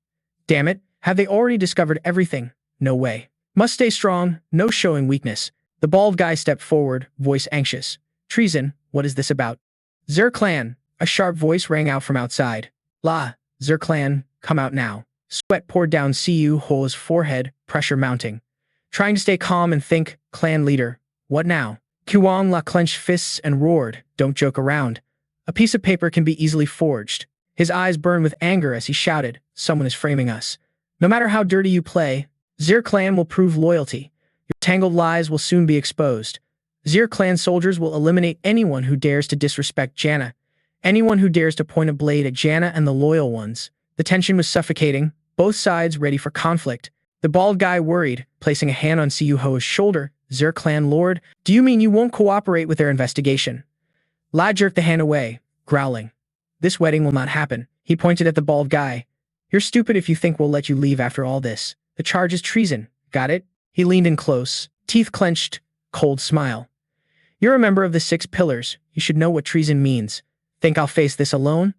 Damn it, have they already discovered everything? No way. Must stay strong, no showing weakness. The bald guy stepped forward, voice anxious. "Treason, what is this about?" "Zur clan," a sharp voice rang out from outside. "La, Zur clan, come out now." Sweat poured down Cu Ho's forehead, pressure mounting. Trying to stay calm and think, clan leader, what now? Kuang La clenched fists and roared, "Don't joke around. A piece of paper can be easily forged." His eyes burned with anger as he shouted, "Someone is framing us. No matter how dirty you play, Zir clan will prove loyalty. Your tangled lies will soon be exposed. Zir clan soldiers will eliminate anyone who dares to disrespect Janna. Anyone who dares to point a blade at Janna and the loyal ones." The tension was suffocating, both sides ready for conflict. The bald guy worried, placing a hand on Cu Ho's shoulder. "Zir clan lord, do you mean you won't cooperate with their investigation?" La jerked the hand away, growling. "This wedding will not happen." He pointed at the bald guy. "You're stupid if you think we'll let you leave after all this. The charge is treason, got it?" He leaned in close, teeth clenched, cold smile. "You're a member of the 6 pillars. You should know what treason means. Think I'll face this alone?"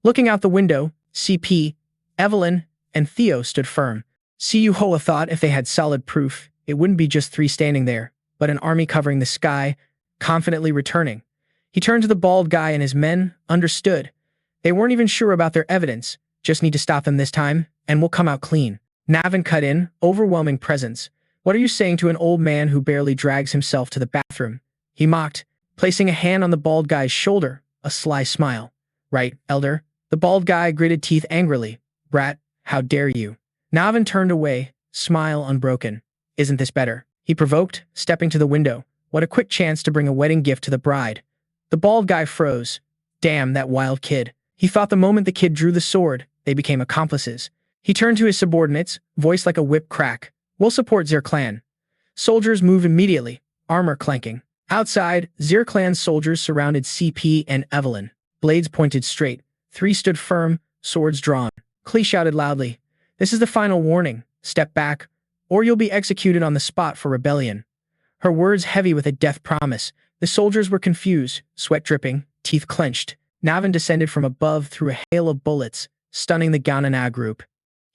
Looking out the window, CP, Evelyn, and Theo stood firm. Cu Hoa thought if they had solid proof, it wouldn't be just 3 standing there, but an army covering the sky, confidently returning. He turned to the bald guy and his men, understood. They weren't even sure about their evidence, just need to stop them this time, and we'll come out clean. Navin cut in, overwhelming presence. What are you saying to an old man who barely drags himself to the bathroom? He mocked, placing a hand on the bald guy's shoulder, a sly smile. Right, elder? The bald guy gritted teeth angrily. Brat, how dare you? Navin turned away, smile unbroken. Isn't this better? He provoked, stepping to the window. What a quick chance to bring a wedding gift to the bride. The bald guy froze. Damn, that wild kid. He thought the moment the kid drew the sword, they became accomplices. He turned to his subordinates, voice like a whip crack. We'll support Azure Clan. Soldiers move immediately, armor clanking. Outside, Azure Clan soldiers surrounded CP and Evelyn. Blades pointed straight. 3 stood firm, swords drawn. Klee shouted loudly. This is the final warning. Step back, or you'll be executed on the spot for rebellion. Her words heavy with a death promise. The soldiers were confused, sweat dripping, teeth clenched. Navin descended from above through a hail of bullets, stunning the Ganana group.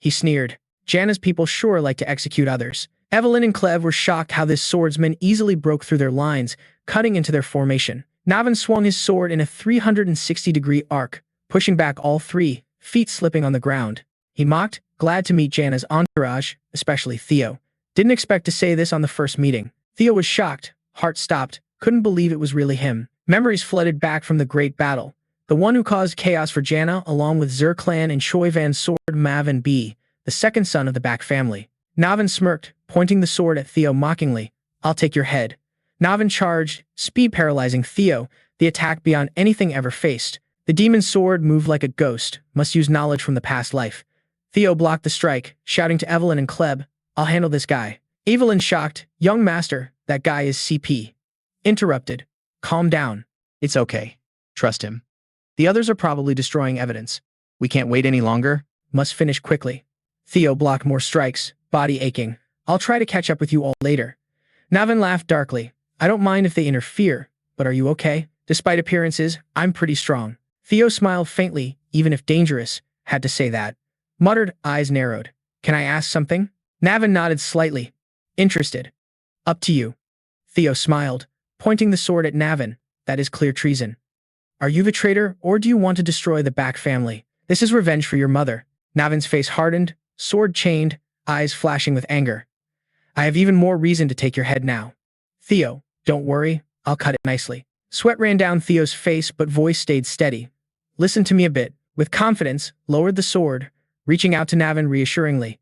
He sneered. Janna's people sure like to execute others. Evelyn and Clev were shocked how this swordsman easily broke through their lines, cutting into their formation. Navin swung his sword in a 360-degree arc, pushing back all 3, feet slipping on the ground. He mocked, glad to meet Janna's entourage, especially Theo. Didn't expect to say this on the first meeting. Theo was shocked, heart stopped, couldn't believe it was really him. Memories flooded back from the great battle. The one who caused chaos for Janna, along with Azure Clan and Choi Van's sword Mavin B, the second son of the Back family. Navin smirked, pointing the sword at Theo mockingly. I'll take your head. Navin charged, speed paralyzing Theo, the attack beyond anything ever faced. The demon's sword moved like a ghost, must use knowledge from the past life. Theo blocked the strike, shouting to Evelyn and Kleb, I'll handle this guy. Evelyn shocked, young master, that guy is CP. Interrupted. Calm down. It's okay. Trust him. The others are probably destroying evidence. We can't wait any longer. Must finish quickly. Theo blocked more strikes, body aching. I'll try to catch up with you all later. Navin laughed darkly. I don't mind if they interfere, but are you okay? Despite appearances, I'm pretty strong. Theo smiled faintly, even if dangerous, had to say that. Muttered, eyes narrowed. Can I ask something? Navin nodded slightly. Interested. Up to you. Theo smiled, pointing the sword at Navin. That is clear treason. Are you the traitor, or do you want to destroy the Back family? This is revenge for your mother. Navin's face hardened, sword chained, eyes flashing with anger. I have even more reason to take your head now. Theo, don't worry, I'll cut it nicely. Sweat ran down Theo's face, but voice stayed steady. Listen to me a bit. With confidence, lowered the sword, reaching out to Navin reassuringly.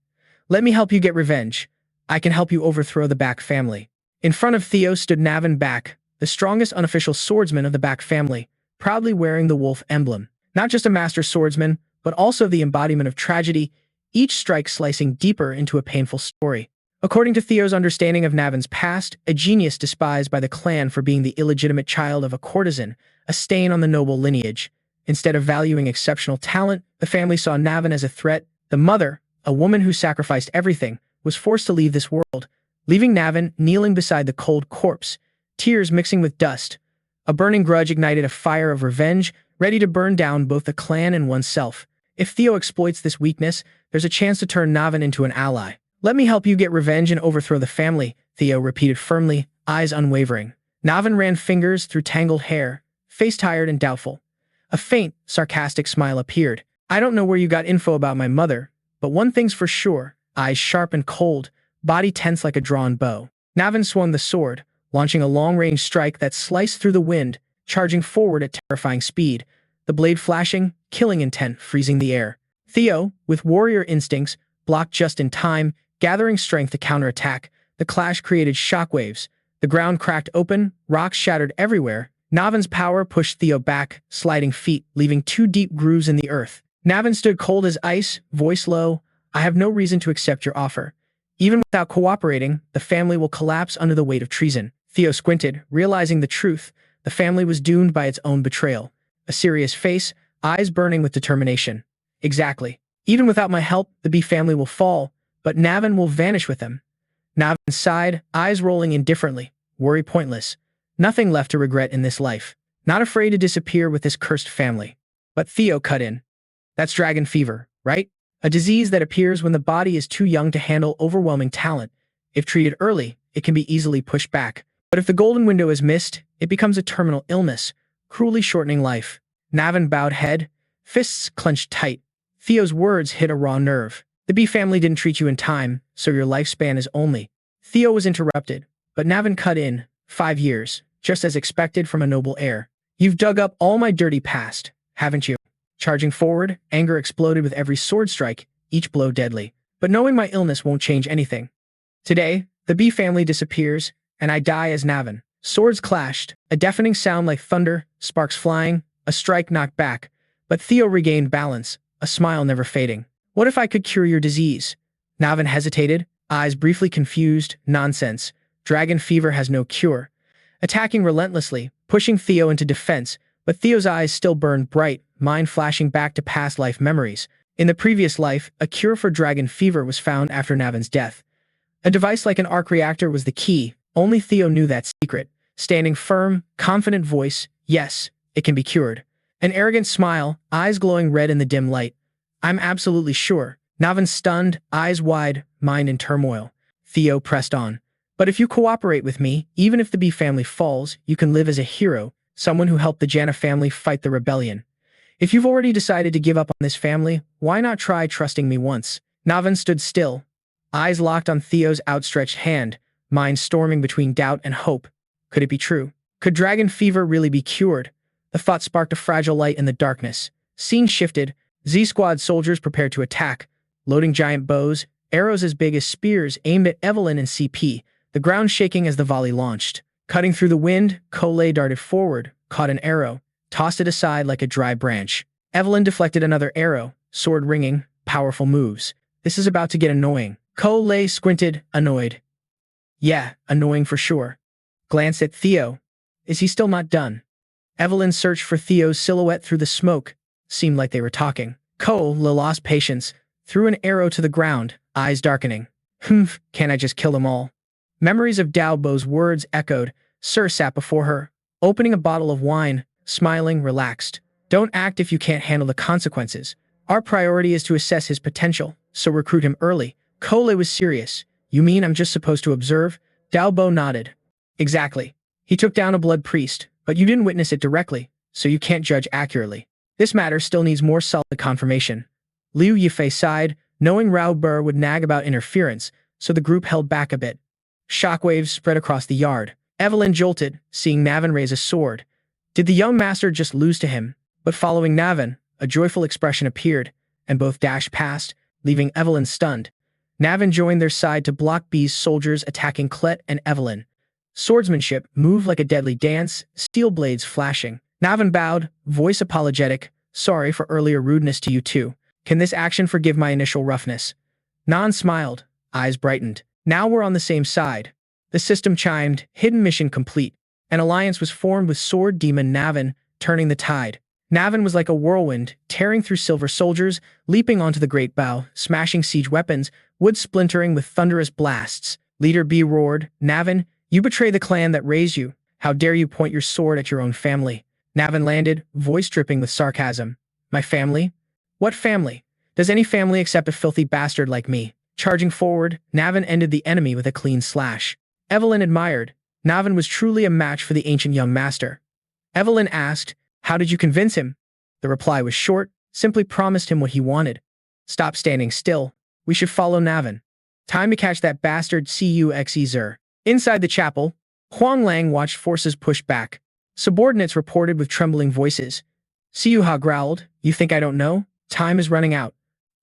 Let me help you get revenge. I can help you overthrow the Back family. In front of Theo stood Navin Back, the strongest unofficial swordsman of the Back family, proudly wearing the wolf emblem. Not just a master swordsman, but also the embodiment of tragedy, each strike slicing deeper into a painful story. According to Theo's understanding of Navin's past, a genius despised by the clan for being the illegitimate child of a courtesan, a stain on the noble lineage. Instead of valuing exceptional talent, the family saw Navin as a threat. The mother, a woman who sacrificed everything, was forced to leave this world, leaving Navin kneeling beside the cold corpse, tears mixing with dust. A burning grudge ignited a fire of revenge, ready to burn down both the clan and oneself. If Theo exploits this weakness, there's a chance to turn Navin into an ally. Let me help you get revenge and overthrow the family, Theo repeated firmly, eyes unwavering. Navin ran fingers through tangled hair, face tired and doubtful. A faint, sarcastic smile appeared. I don't know where you got info about my mother, but one thing's for sure, eyes sharp and cold, body tense like a drawn bow. Navin swung the sword, launching a long-range strike that sliced through the wind, charging forward at terrifying speed, the blade flashing, killing intent, freezing the air. Theo, with warrior instincts, blocked just in time, gathering strength to counterattack. The clash created shockwaves. The ground cracked open, rocks shattered everywhere. Navin's power pushed Theo back, sliding feet, leaving 2 deep grooves in the earth. Navin stood cold as ice, voice low. I have no reason to accept your offer. Even without cooperating, the family will collapse under the weight of treason. Theo squinted, realizing the truth. The family was doomed by its own betrayal. A serious face, eyes burning with determination. Exactly. Even without my help, the B family will fall, but Navin will vanish with them. Navin sighed, eyes rolling indifferently. Worry pointless. Nothing left to regret in this life. Not afraid to disappear with this cursed family. But Theo cut in. That's dragon fever, right? A disease that appears when the body is too young to handle overwhelming talent. If treated early, it can be easily pushed back. But if the golden window is missed, it becomes a terminal illness, cruelly shortening life. Navin bowed head, fists clenched tight. Theo's words hit a raw nerve. The B family didn't treat you in time, so your lifespan is only. Theo was interrupted, but Navin cut in. 5 years, just as expected from a noble heir. You've dug up all my dirty past, haven't you? Charging forward, anger exploded with every sword strike, each blow deadly. But knowing my illness won't change anything. Today, the B family disappears, and I die as Navin. Swords clashed, a deafening sound like thunder, sparks flying, a strike knocked back. But Theo regained balance, a smile never fading. What if I could cure your disease? Navin hesitated, eyes briefly confused. Nonsense. Dragon fever has no cure. Attacking relentlessly, pushing Theo into defense, but Theo's eyes still burned bright, mind flashing back to past life memories. In the previous life, a cure for dragon fever was found after Navin's death. A device like an arc reactor was the key. Only Theo knew that secret. Standing firm, confident voice, yes, it can be cured. An arrogant smile, eyes glowing red in the dim light. I'm absolutely sure. Navin stunned, eyes wide, mind in turmoil. Theo pressed on. But if you cooperate with me, even if the B family falls, you can live as a hero, someone who helped the Janna family fight the rebellion. If you've already decided to give up on this family, why not try trusting me once? Navin stood still, eyes locked on Theo's outstretched hand, mind storming between doubt and hope. Could it be true? Could dragon fever really be cured? The thought sparked a fragile light in the darkness. Scene shifted. Z-Squad soldiers prepared to attack, loading giant bows, arrows as big as spears aimed at Evelyn and CP, the ground shaking as the volley launched. Cutting through the wind, Cole darted forward, caught an arrow, tossed it aside like a dry branch. Evelyn deflected another arrow, sword ringing, powerful moves. This is about to get annoying. Cole squinted, annoyed. Yeah, annoying for sure. Glanced at Theo. Is he still not done? Evelyn searched for Theo's silhouette through the smoke. Seemed like they were talking. Cole lost patience, threw an arrow to the ground, eyes darkening. Can't I just kill them all? Memories of Daobo's words echoed. Sir sat before her, opening a bottle of wine, smiling, relaxed. Don't act if you can't handle the consequences. Our priority is to assess his potential, so recruit him early. Cole was serious. You mean I'm just supposed to observe? Daobo nodded. Exactly. He took down a blood priest, but you didn't witness it directly, so you can't judge accurately. This matter still needs more solid confirmation. Liu Yifei sighed, knowing Rao Burr would nag about interference, so the group held back a bit. Shockwaves spread across the yard. Evelyn jolted, seeing Navin raise a sword. Did the young master just lose to him? But following Navin, a joyful expression appeared, and both dashed past, leaving Evelyn stunned. Navin joined their side to block B's soldiers attacking Clet and Evelyn. Swordsmanship moved like a deadly dance, steel blades flashing. Navin bowed, voice apologetic. Sorry for earlier rudeness to you too. Can this action forgive my initial roughness? Nan smiled, eyes brightened. Now we're on the same side. The system chimed, hidden mission complete. An alliance was formed with sword demon Navin, turning the tide. Navin was like a whirlwind, tearing through silver soldiers, leaping onto the great bow, smashing siege weapons, wood splintering with thunderous blasts. Leader B roared, Navin, you betray the clan that raised you. How dare you point your sword at your own family? Navin landed, voice dripping with sarcasm. My family? What family? Does any family accept a filthy bastard like me? Charging forward, Navin ended the enemy with a clean slash. Evelyn admired. Navin was truly a match for the ancient young master. Evelyn asked, how did you convince him? The reply was short, simply promised him what he wanted. Stop standing still. We should follow Navin. Time to catch that bastard Cuxer. Inside the chapel, Huang Lang watched forces push back. Subordinates reported with trembling voices. Siuha growled, you think I don't know? Time is running out.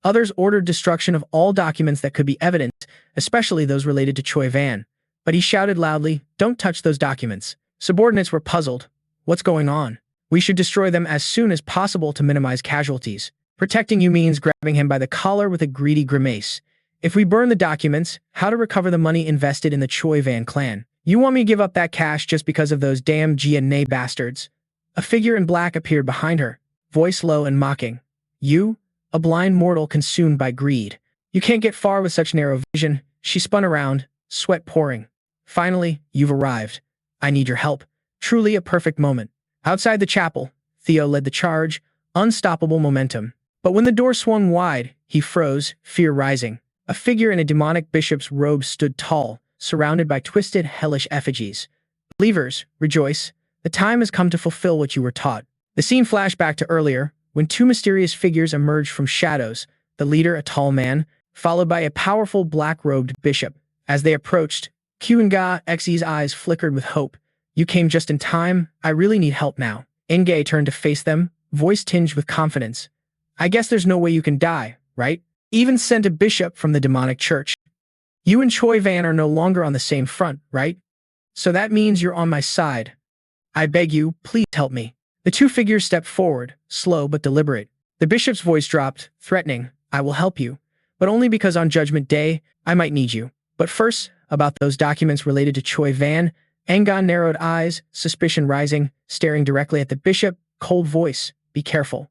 Others ordered destruction of all documents that could be evidence, especially those related to Choi Van. But he shouted loudly, don't touch those documents. Subordinates were puzzled. What's going on? We should destroy them as soon as possible to minimize casualties. Protecting you means grabbing him by the collar with a greedy grimace. If we burn the documents, how to recover the money invested in the Choi Van clan? You want me to give up that cash just because of those damn G&A bastards? A figure in black appeared behind her, voice low and mocking. You? A blind mortal consumed by greed. You can't get far with such narrow vision. She spun around, sweat pouring. Finally, you've arrived. I need your help. Truly a perfect moment. Outside the chapel, Theo led the charge, unstoppable momentum. But when the door swung wide, he froze, fear rising. A figure in a demonic bishop's robe stood tall, surrounded by twisted, hellish effigies. Believers, rejoice. The time has come to fulfill what you were taught. The scene flashed back to earlier, when two mysterious figures emerged from shadows, the leader a tall man, followed by a powerful black-robed bishop. As they approached, Kyunga Xe's eyes flickered with hope. You came just in time. I really need help now. Inge turned to face them, voice tinged with confidence. I guess there's no way you can die, right? Even sent a bishop from the demonic church. You and Choi Van are no longer on the same front, right? So that means you're on my side. I beg you, please help me. The two figures stepped forward, slow but deliberate. The bishop's voice dropped, threatening, I will help you, but only because on Judgment Day, I might need you. But first, about those documents related to Choi Van, Angon narrowed eyes, suspicion rising, staring directly at the bishop, cold voice, be careful.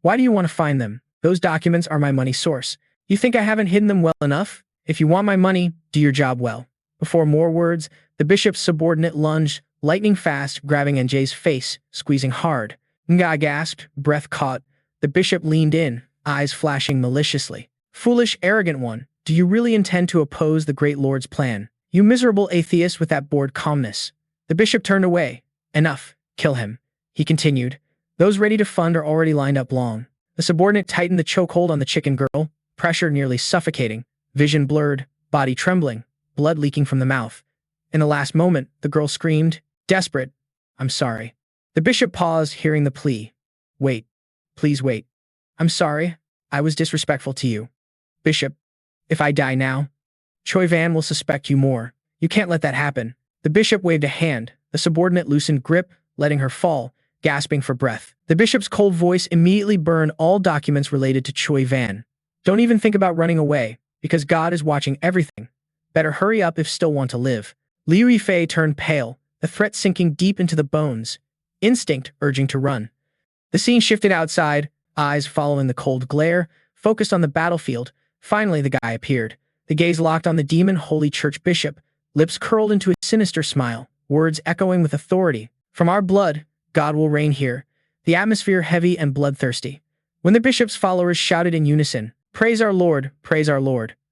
Why do you want to find them? Those documents are my money source. You think I haven't hidden them well enough? If you want my money, do your job well. Before more words, the bishop's subordinate lunged, lightning fast, grabbing NJ's face, squeezing hard. Nga gasped, breath caught. The bishop leaned in, eyes flashing maliciously. Foolish, arrogant one, do you really intend to oppose the great lord's plan? You miserable atheist with that bored calmness. The bishop turned away. Enough. Kill him. He continued. Those ready to fund are already lined up long. The subordinate tightened the chokehold on the chicken girl, pressure nearly suffocating, vision blurred, body trembling, blood leaking from the mouth. In the last moment, the girl screamed, desperate, I'm sorry. The bishop paused, hearing the plea. Wait. Please wait. I'm sorry. I was disrespectful to you. Bishop, if I die now, Choi Van will suspect you more. You can't let that happen. The bishop waved a hand. The subordinate loosened grip, letting her fall, gasping for breath. The bishop's cold voice immediately burned all documents related to Choi Van. Don't even think about running away, because God is watching everything. Better hurry up if still want to live. Liu Yifei turned pale, the threat sinking deep into the bones, instinct urging to run. The scene shifted outside, eyes following the cold glare, focused on the battlefield. Finally, the guy appeared. The gaze locked on the demon holy church bishop, lips curled into a sinister smile, words echoing with authority. From our blood, God will reign here. The atmosphere heavy and bloodthirsty. When the bishop's followers shouted in unison, praise our Lord,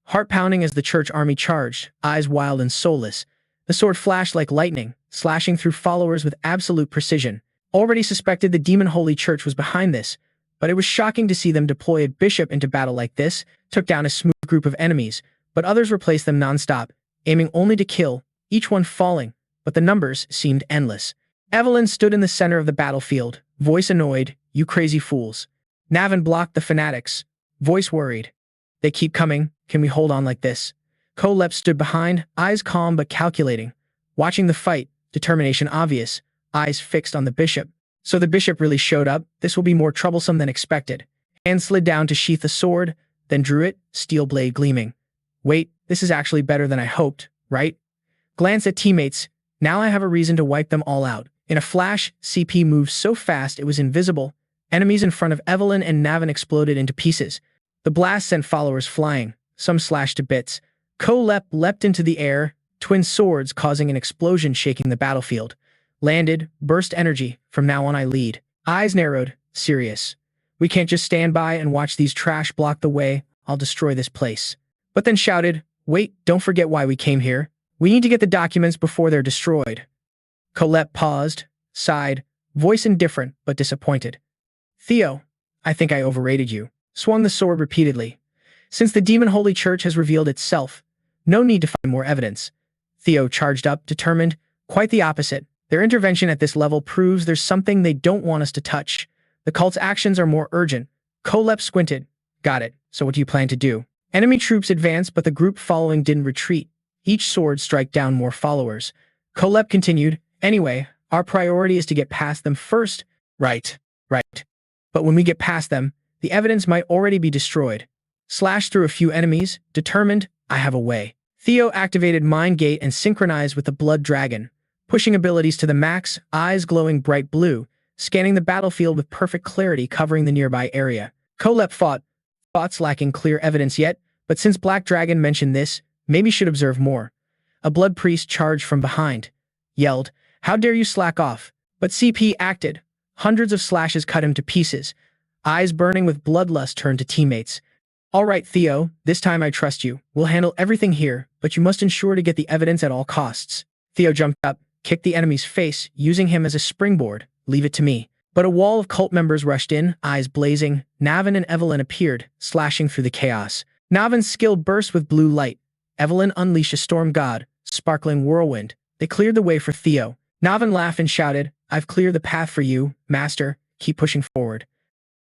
heart pounding as the church army charged, eyes wild and soulless. The sword flashed like lightning, slashing through followers with absolute precision. Already suspected the demon holy church was behind this, but it was shocking to see them deploy a bishop into battle like this, took down a smooth group of enemies, but others replaced them non-stop, aiming only to kill, each one falling, but the numbers seemed endless. Evelyn stood in the center of the battlefield, voice annoyed, you crazy fools. Navin blocked the fanatics, voice worried. They keep coming, can we hold on like this? Kolep stood behind, eyes calm but calculating, watching the fight, determination obvious, eyes fixed on the bishop. So the bishop really showed up, this will be more troublesome than expected. Hand slid down to sheath the sword, then drew it, steel blade gleaming. Wait, this is actually better than I hoped, right? Glance at teammates, now I have a reason to wipe them all out. In a flash, CP moved so fast it was invisible. Enemies in front of Evelyn and Navin exploded into pieces. The blast sent followers flying, some slashed to bits. Kolep leapt into the air, twin swords causing an explosion shaking the battlefield. Landed, burst energy, from now on I lead. Eyes narrowed, serious. We can't just stand by and watch these trash block the way, I'll destroy this place. But then shouted, wait, don't forget why we came here. We need to get the documents before they're destroyed. Colette paused, sighed, voice indifferent but disappointed. Theo, I think I overrated you. Swung the sword repeatedly. Since the demon holy church has revealed itself, no need to find more evidence. Theo charged up, determined, quite the opposite. Their intervention at this level proves there's something they don't want us to touch. The cult's actions are more urgent. Kolep squinted. Got it. So what do you plan to do? Enemy troops advanced, but the group following didn't retreat. Each sword strike down more followers. Kolep continued. Anyway, our priority is to get past them first. Right. But when we get past them, the evidence might already be destroyed. Slash through a few enemies, determined, I have a way. Theo activated Mind Gate and synchronized with the Blood Dragon, pushing abilities to the max, eyes glowing bright blue, scanning the battlefield with perfect clarity covering the nearby area. Kolep fought, thoughts lacking clear evidence yet, but since Black Dragon mentioned this, maybe should observe more. A blood priest charged from behind, yelled, how dare you slack off? But CP acted. Hundreds of slashes cut him to pieces. Eyes burning with bloodlust turned to teammates. All right, Theo, this time I trust you. We'll handle everything here, but you must ensure to get the evidence at all costs. Theo jumped up, kicked the enemy's face, using him as a springboard. Leave it to me. But a wall of cult members rushed in, eyes blazing. Navin and Evelyn appeared, slashing through the chaos. Navin's skill burst with blue light. Evelyn unleashed a storm god, sparkling whirlwind. They cleared the way for Theo. Navin laughed and shouted, "I've cleared the path for you, master. Keep pushing forward."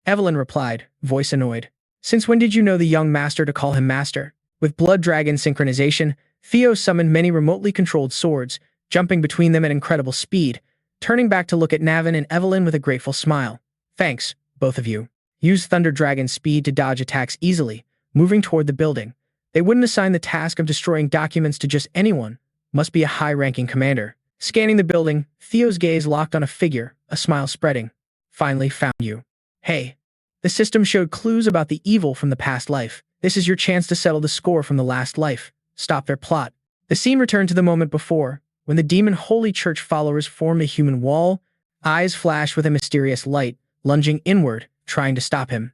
Evelyn replied, voice annoyed. "Since when did you know the young master to call him master?" With blood dragon synchronization, Theo summoned many remotely controlled swords, jumping between them at incredible speed, turning back to look at Navin and Evelyn with a grateful smile. "Thanks, both of you." Use Thunder Dragon speed to dodge attacks easily, moving toward the building. They wouldn't assign the task of destroying documents to just anyone. Must be a high-ranking commander. Scanning the building, Theo's gaze locked on a figure, a smile spreading. "Finally found you. Hey." The system showed clues about the evil from the past life. "This is your chance to settle the score from the last life. Stop their plot." The scene returned to the moment before, when the demon Holy Church followers formed a human wall. Eyes flashed with a mysterious light, lunging inward, trying to stop him.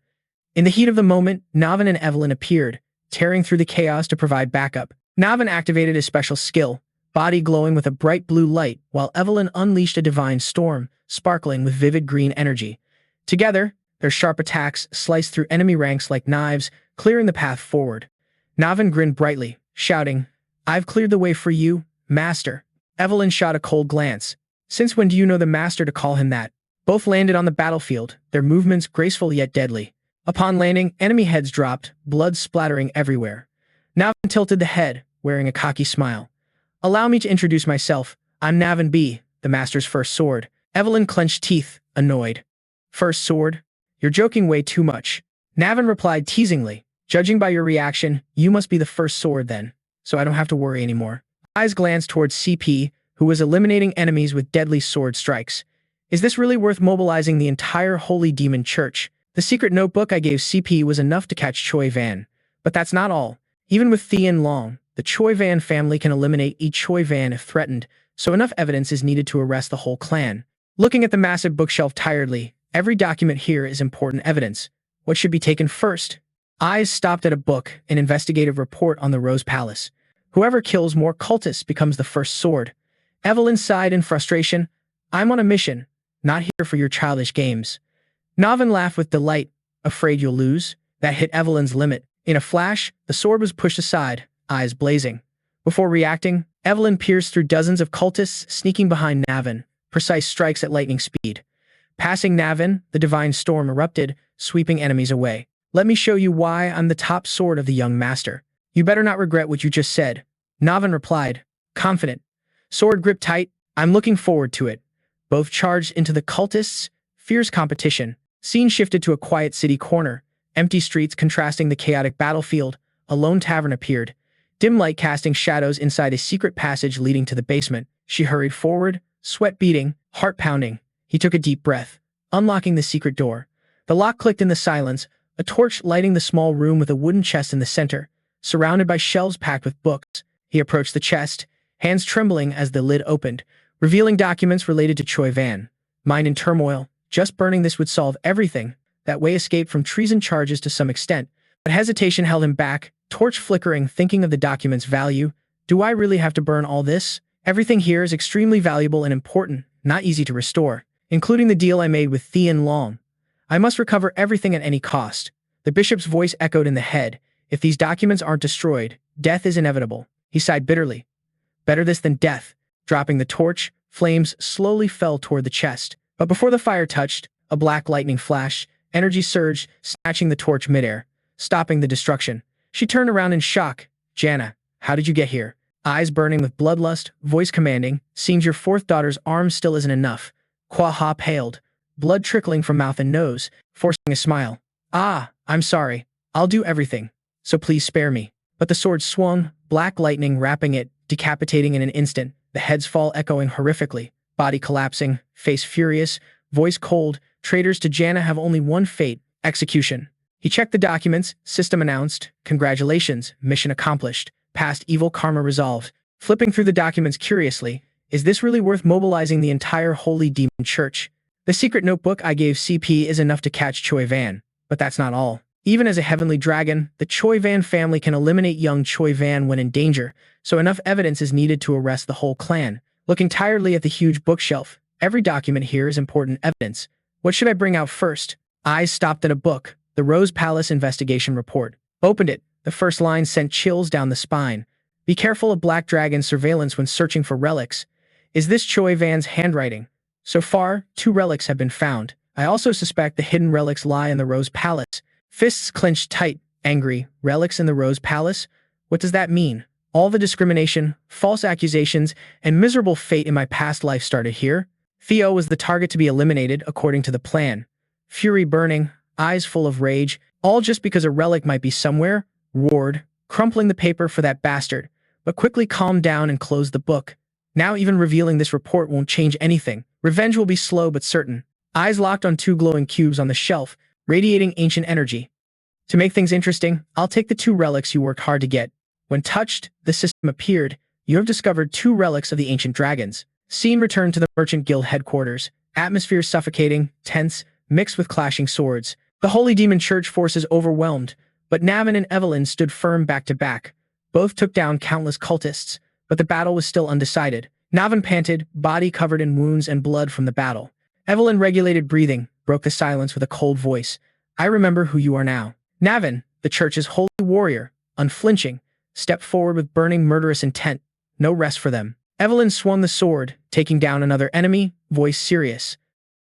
In the heat of the moment, Navin and Evelyn appeared, tearing through the chaos to provide backup. Navin activated his special skill, body glowing with a bright blue light, while Evelyn unleashed a divine storm, sparkling with vivid green energy. Together, their sharp attacks sliced through enemy ranks like knives, clearing the path forward. Navin grinned brightly, shouting, "I've cleared the way for you, master." Evelyn shot a cold glance. "Since when do you know the master to call him that?" Both landed on the battlefield, their movements graceful yet deadly. Upon landing, enemy heads dropped, blood splattering everywhere. Navin tilted the head, wearing a cocky smile. "Allow me to introduce myself. I'm Navin B, the master's first sword." Evelyn clenched teeth, annoyed. "First sword? You're joking way too much." Navin replied teasingly, "Judging by your reaction, you must be the first sword then, so I don't have to worry anymore." Eyes glanced towards CP, who was eliminating enemies with deadly sword strikes. "Is this really worth mobilizing the entire Holy Demon Church?" The secret notebook I gave CP was enough to catch Choi Van. But that's not all. Even with Thien Long, the Choi Van family can eliminate each Choi Van if threatened, so enough evidence is needed to arrest the whole clan. Looking at the massive bookshelf tiredly, every document here is important evidence. What should be taken first? Eyes stopped at a book, an investigative report on the Rose Palace. Whoever kills more cultists becomes the first sword. Evelyn sighed in frustration. "I'm on a mission, not here for your childish games." Navin laughed with delight. "Afraid you'll lose?" That hit Evelyn's limit. In a flash, the sword was pushed aside, eyes blazing. Before reacting, Evelyn pierced through dozens of cultists sneaking behind Navin, precise strikes at lightning speed. Passing Navin, the divine storm erupted, sweeping enemies away. "Let me show you why I'm the top sword of the young master. You better not regret what you just said." Navin replied, confident. Sword gripped tight. "I'm looking forward to it." Both charged into the cultists. Fierce competition. Scene shifted to a quiet city corner. Empty streets contrasting the chaotic battlefield. A lone tavern appeared. Dim light casting shadows inside a secret passage leading to the basement. She hurried forward, sweat beating, heart pounding. He took a deep breath, unlocking the secret door. The lock clicked in the silence, a torch lighting the small room with a wooden chest in the center. Surrounded by shelves packed with books, he approached the chest, hands trembling as the lid opened, revealing documents related to Choi Van. Mind in turmoil. Just burning this would solve everything. That way escaped from treason charges to some extent. But hesitation held him back, torch flickering, thinking of the document's value. Do I really have to burn all this? Everything here is extremely valuable and important, not easy to restore, including the deal I made with Thien Long. I must recover everything at any cost. The bishop's voice echoed in the head. If these documents aren't destroyed, death is inevitable. He sighed bitterly. Better this than death. Dropping the torch, flames slowly fell toward the chest. But before the fire touched, a black lightning flashed, energy surged, snatching the torch midair, stopping the destruction. She turned around in shock. "Jana, how did you get here?" Eyes burning with bloodlust, voice commanding. "Seems your fourth daughter's arm still isn't enough." Quaha paled, blood trickling from mouth and nose, forcing a smile. "Ah, I'm sorry. I'll do everything. So please spare me." But the sword swung, black lightning wrapping it, decapitating in an instant, the head's fall echoing horrifically. Body collapsing, face furious, voice cold. "Traitors to Jana have only one fate, execution." He checked the documents, system announced, "Congratulations, mission accomplished. Past evil karma resolved." Flipping through the documents curiously, is this really worth mobilizing the entire Holy Demon Church? The secret notebook I gave CP is enough to catch Choi Van, but that's not all. Even as a heavenly dragon, the Choi Van family can eliminate young Choi Van when in danger, so enough evidence is needed to arrest the whole clan. looking tiredly at the huge bookshelf. Every document here is important evidence. What should I bring out first? Eyes stopped at a book, the Rose Palace investigation report. Opened it. The first line sent chills down the spine. Be careful of Black Dragon surveillance when searching for relics. Is this Choi Van's handwriting? So far, 2 relics have been found. I also suspect the hidden relics lie in the Rose Palace. Fists clenched tight, angry. Relics in the Rose Palace? What does that mean? All the discrimination, false accusations, and miserable fate in my past life started here? Theo was the target to be eliminated according to the plan. Fury burning, eyes full of rage, all just because a relic might be somewhere, roared, crumpling the paper for that bastard, but quickly calmed down and closed the book. Now even revealing this report won't change anything. Revenge will be slow but certain. Eyes locked on 2 glowing cubes on the shelf, radiating ancient energy. To make things interesting, I'll take the 2 relics you worked hard to get. When touched, the system appeared. You have discovered 2 relics of the ancient dragons. Scene returned to the Merchant Guild headquarters. Atmosphere suffocating, tense, mixed with clashing swords. The Holy Demon Church forces overwhelmed, but Navin and Evelyn stood firm back to back. Both took down countless cultists, but the battle was still undecided. Navin panted, body covered in wounds and blood from the battle. Evelyn regulated breathing, broke the silence with a cold voice. I remember who you are now. Navin, the church's holy warrior, unflinching, stepped forward with burning murderous intent. No rest for them. Evelyn swung the sword, taking down another enemy, voice serious.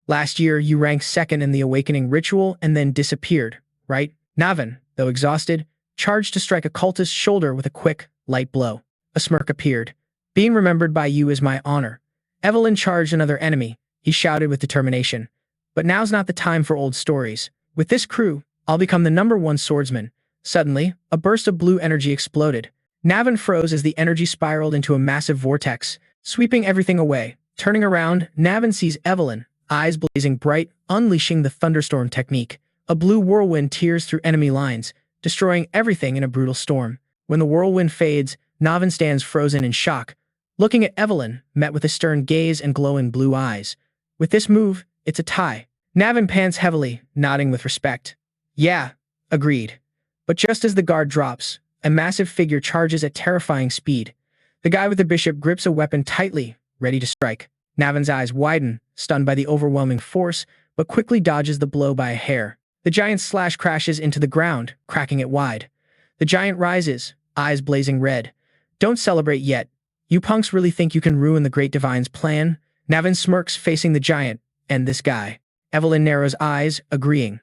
Last year, you ranked second in the awakening ritual and then disappeared, right? Navin, though exhausted, charged to strike a cultist's shoulder with a quick, light blow. A smirk appeared. Being remembered by you is my honor. Evelyn charged another enemy. He shouted with determination. But now's not the time for old stories. With this crew, I'll become the #1 swordsman. Suddenly, a burst of blue energy exploded. Navin froze as the energy spiraled into a massive vortex, sweeping everything away. Turning around, Navin sees Evelyn, eyes blazing bright, unleashing the thunderstorm technique. A blue whirlwind tears through enemy lines, destroying everything in a brutal storm. When the whirlwind fades, Navin stands frozen in shock, looking at Evelyn, met with a stern gaze and glowing blue eyes. With this move, it's a tie. Navin pants heavily, nodding with respect. Yeah, agreed. But just as the guard drops, a massive figure charges at terrifying speed. The guy with the bishop grips a weapon tightly, ready to strike. Navin's eyes widen, stunned by the overwhelming force, but quickly dodges the blow by a hair. The giant's slash crashes into the ground, cracking it wide. The giant rises, eyes blazing red. Don't celebrate yet. You punks really think you can ruin the Great Divine's plan? Navin smirks, facing the giant. And this guy. Evelyn narrows eyes, agreeing.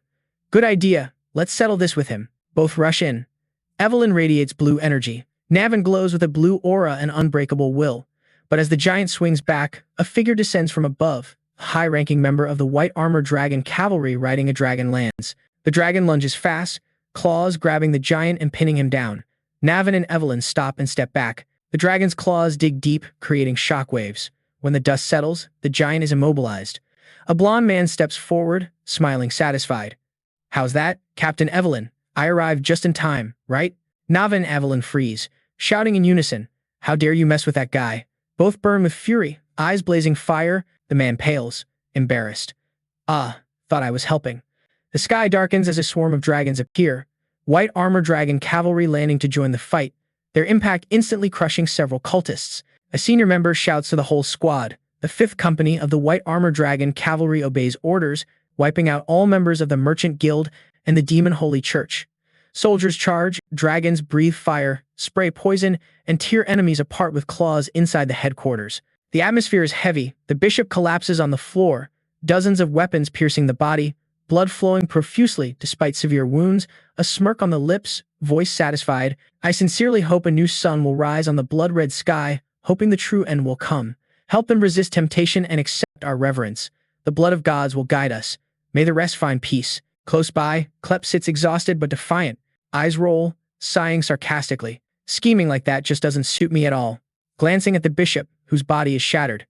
Good idea. Let's settle this with him. Both rush in. Evelyn radiates blue energy. Navin glows with a blue aura and unbreakable will. But as the giant swings back, a figure descends from above. A high-ranking member of the White Armor Dragon Cavalry riding a dragon lands. The dragon lunges fast, claws grabbing the giant and pinning him down. Navin and Evelyn stop and step back. The dragon's claws dig deep, creating shockwaves. When the dust settles, the giant is immobilized. A blond man steps forward, smiling satisfied. How's that, Captain Evelyn? I arrived just in time, right? Navin and Evelyn freeze, shouting in unison. How dare you mess with that guy? Both burn with fury, eyes blazing fire. The man pales, embarrassed. Ah, thought I was helping. The sky darkens as a swarm of dragons appear. White Armor Dragon Cavalry landing to join the fight, their impact instantly crushing several cultists. A senior member shouts to the whole squad. The 5th Company of the White Armor Dragon Cavalry obeys orders, wiping out all members of the Merchant Guild and the Demon Holy Church. Soldiers charge, dragons breathe fire, spray poison, and tear enemies apart with claws inside the headquarters. The atmosphere is heavy. The bishop collapses on the floor, dozens of weapons piercing the body, blood flowing profusely despite severe wounds, a smirk on the lips, voice satisfied. I sincerely hope a new sun will rise on the blood-red sky, hoping the true end will come. Help them resist temptation and accept our reverence. The blood of gods will guide us. May the rest find peace. Close by, Klep sits exhausted but defiant. Eyes roll, sighing sarcastically. Scheming like that just doesn't suit me at all. Glancing at the bishop, whose body is shattered.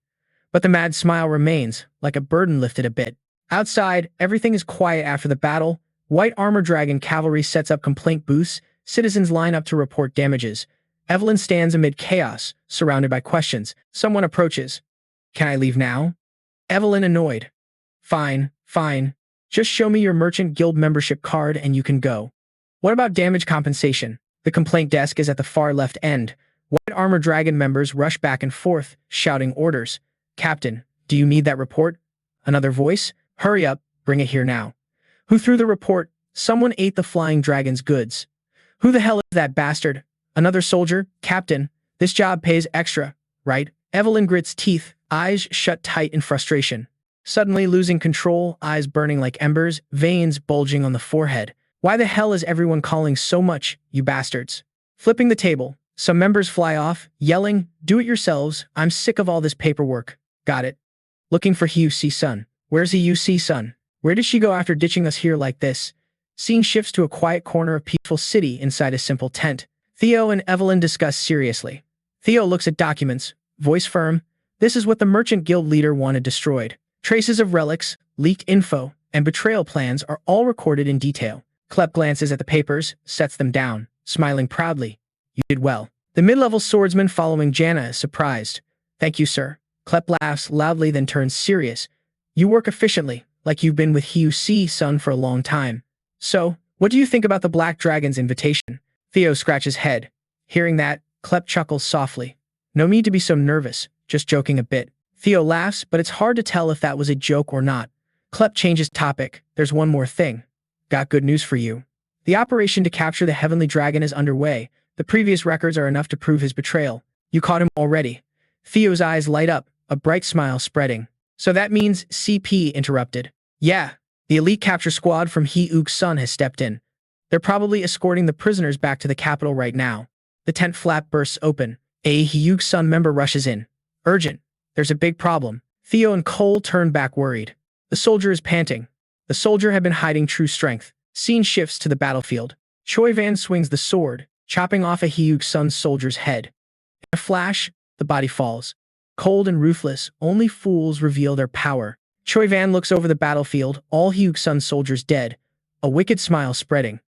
But the mad smile remains, like a burden lifted a bit. Outside, everything is quiet after the battle. White Armor Dragon Cavalry sets up complaint booths. Citizens line up to report damages. Evelyn stands amid chaos, surrounded by questions. Someone approaches. Can I leave now? Evelyn annoyed. Fine, fine. Just show me your Merchant Guild membership card and you can go. What about damage compensation? The complaint desk is at the far left end. White armor dragon members rush back and forth, shouting orders. Captain, do you need that report? Another voice? Hurry up, bring it here now. Who threw the report? Someone ate the flying dragon's goods. Who the hell is that bastard? Another soldier? Captain, this job pays extra, right? Evelyn grits teeth, eyes shut tight in frustration. Suddenly losing control, eyes burning like embers, veins bulging on the forehead. Why the hell is everyone calling so much, you bastards? Flipping the table, some members fly off, yelling, do it yourselves, I'm sick of all this paperwork. Got it. Looking for Hyuc-sun. Where's Hyuc-sun? Where did she go after ditching us here like this? Scene shifts to a quiet corner of peaceful city inside a simple tent. Theo and Evelyn discuss seriously. Theo looks at documents, voice firm. This is what the merchant guild leader wanted destroyed. Traces of relics, leaked info, and betrayal plans are all recorded in detail. Klep glances at the papers, sets them down, smiling proudly. You did well. The mid-level swordsman following Jana is surprised. Thank you, sir. Klep laughs loudly then turns serious. You work efficiently, like you've been with Hyuc-sun for a long time. So, what do you think about the Black Dragon's invitation? Theo scratches head. Hearing that, Klep chuckles softly. No need to be so nervous, just joking a bit. Theo laughs, but it's hard to tell if that was a joke or not. Klep changes topic. There's one more thing. Got good news for you. The operation to capture the Heavenly Dragon is underway. The previous records are enough to prove his betrayal. You caught him already. Theo's eyes light up, a bright smile spreading. So that means CP interrupted. Yeah, the elite capture squad from Hyuc-sun has stepped in. They're probably escorting the prisoners back to the capital right now. The tent flap bursts open. A Hyuc-sun member rushes in. Urgent. There's a big problem. Theo and Cole turn back worried. The soldier is panting. The soldier had been hiding true strength. Scene shifts to the battlefield. Choi Van swings the sword, chopping off a Hyuc-sun soldier's head. In a flash, the body falls. Cold and ruthless, only fools reveal their power. Choi Van looks over the battlefield, all Hyuc-sun soldiers dead, a wicked smile spreading.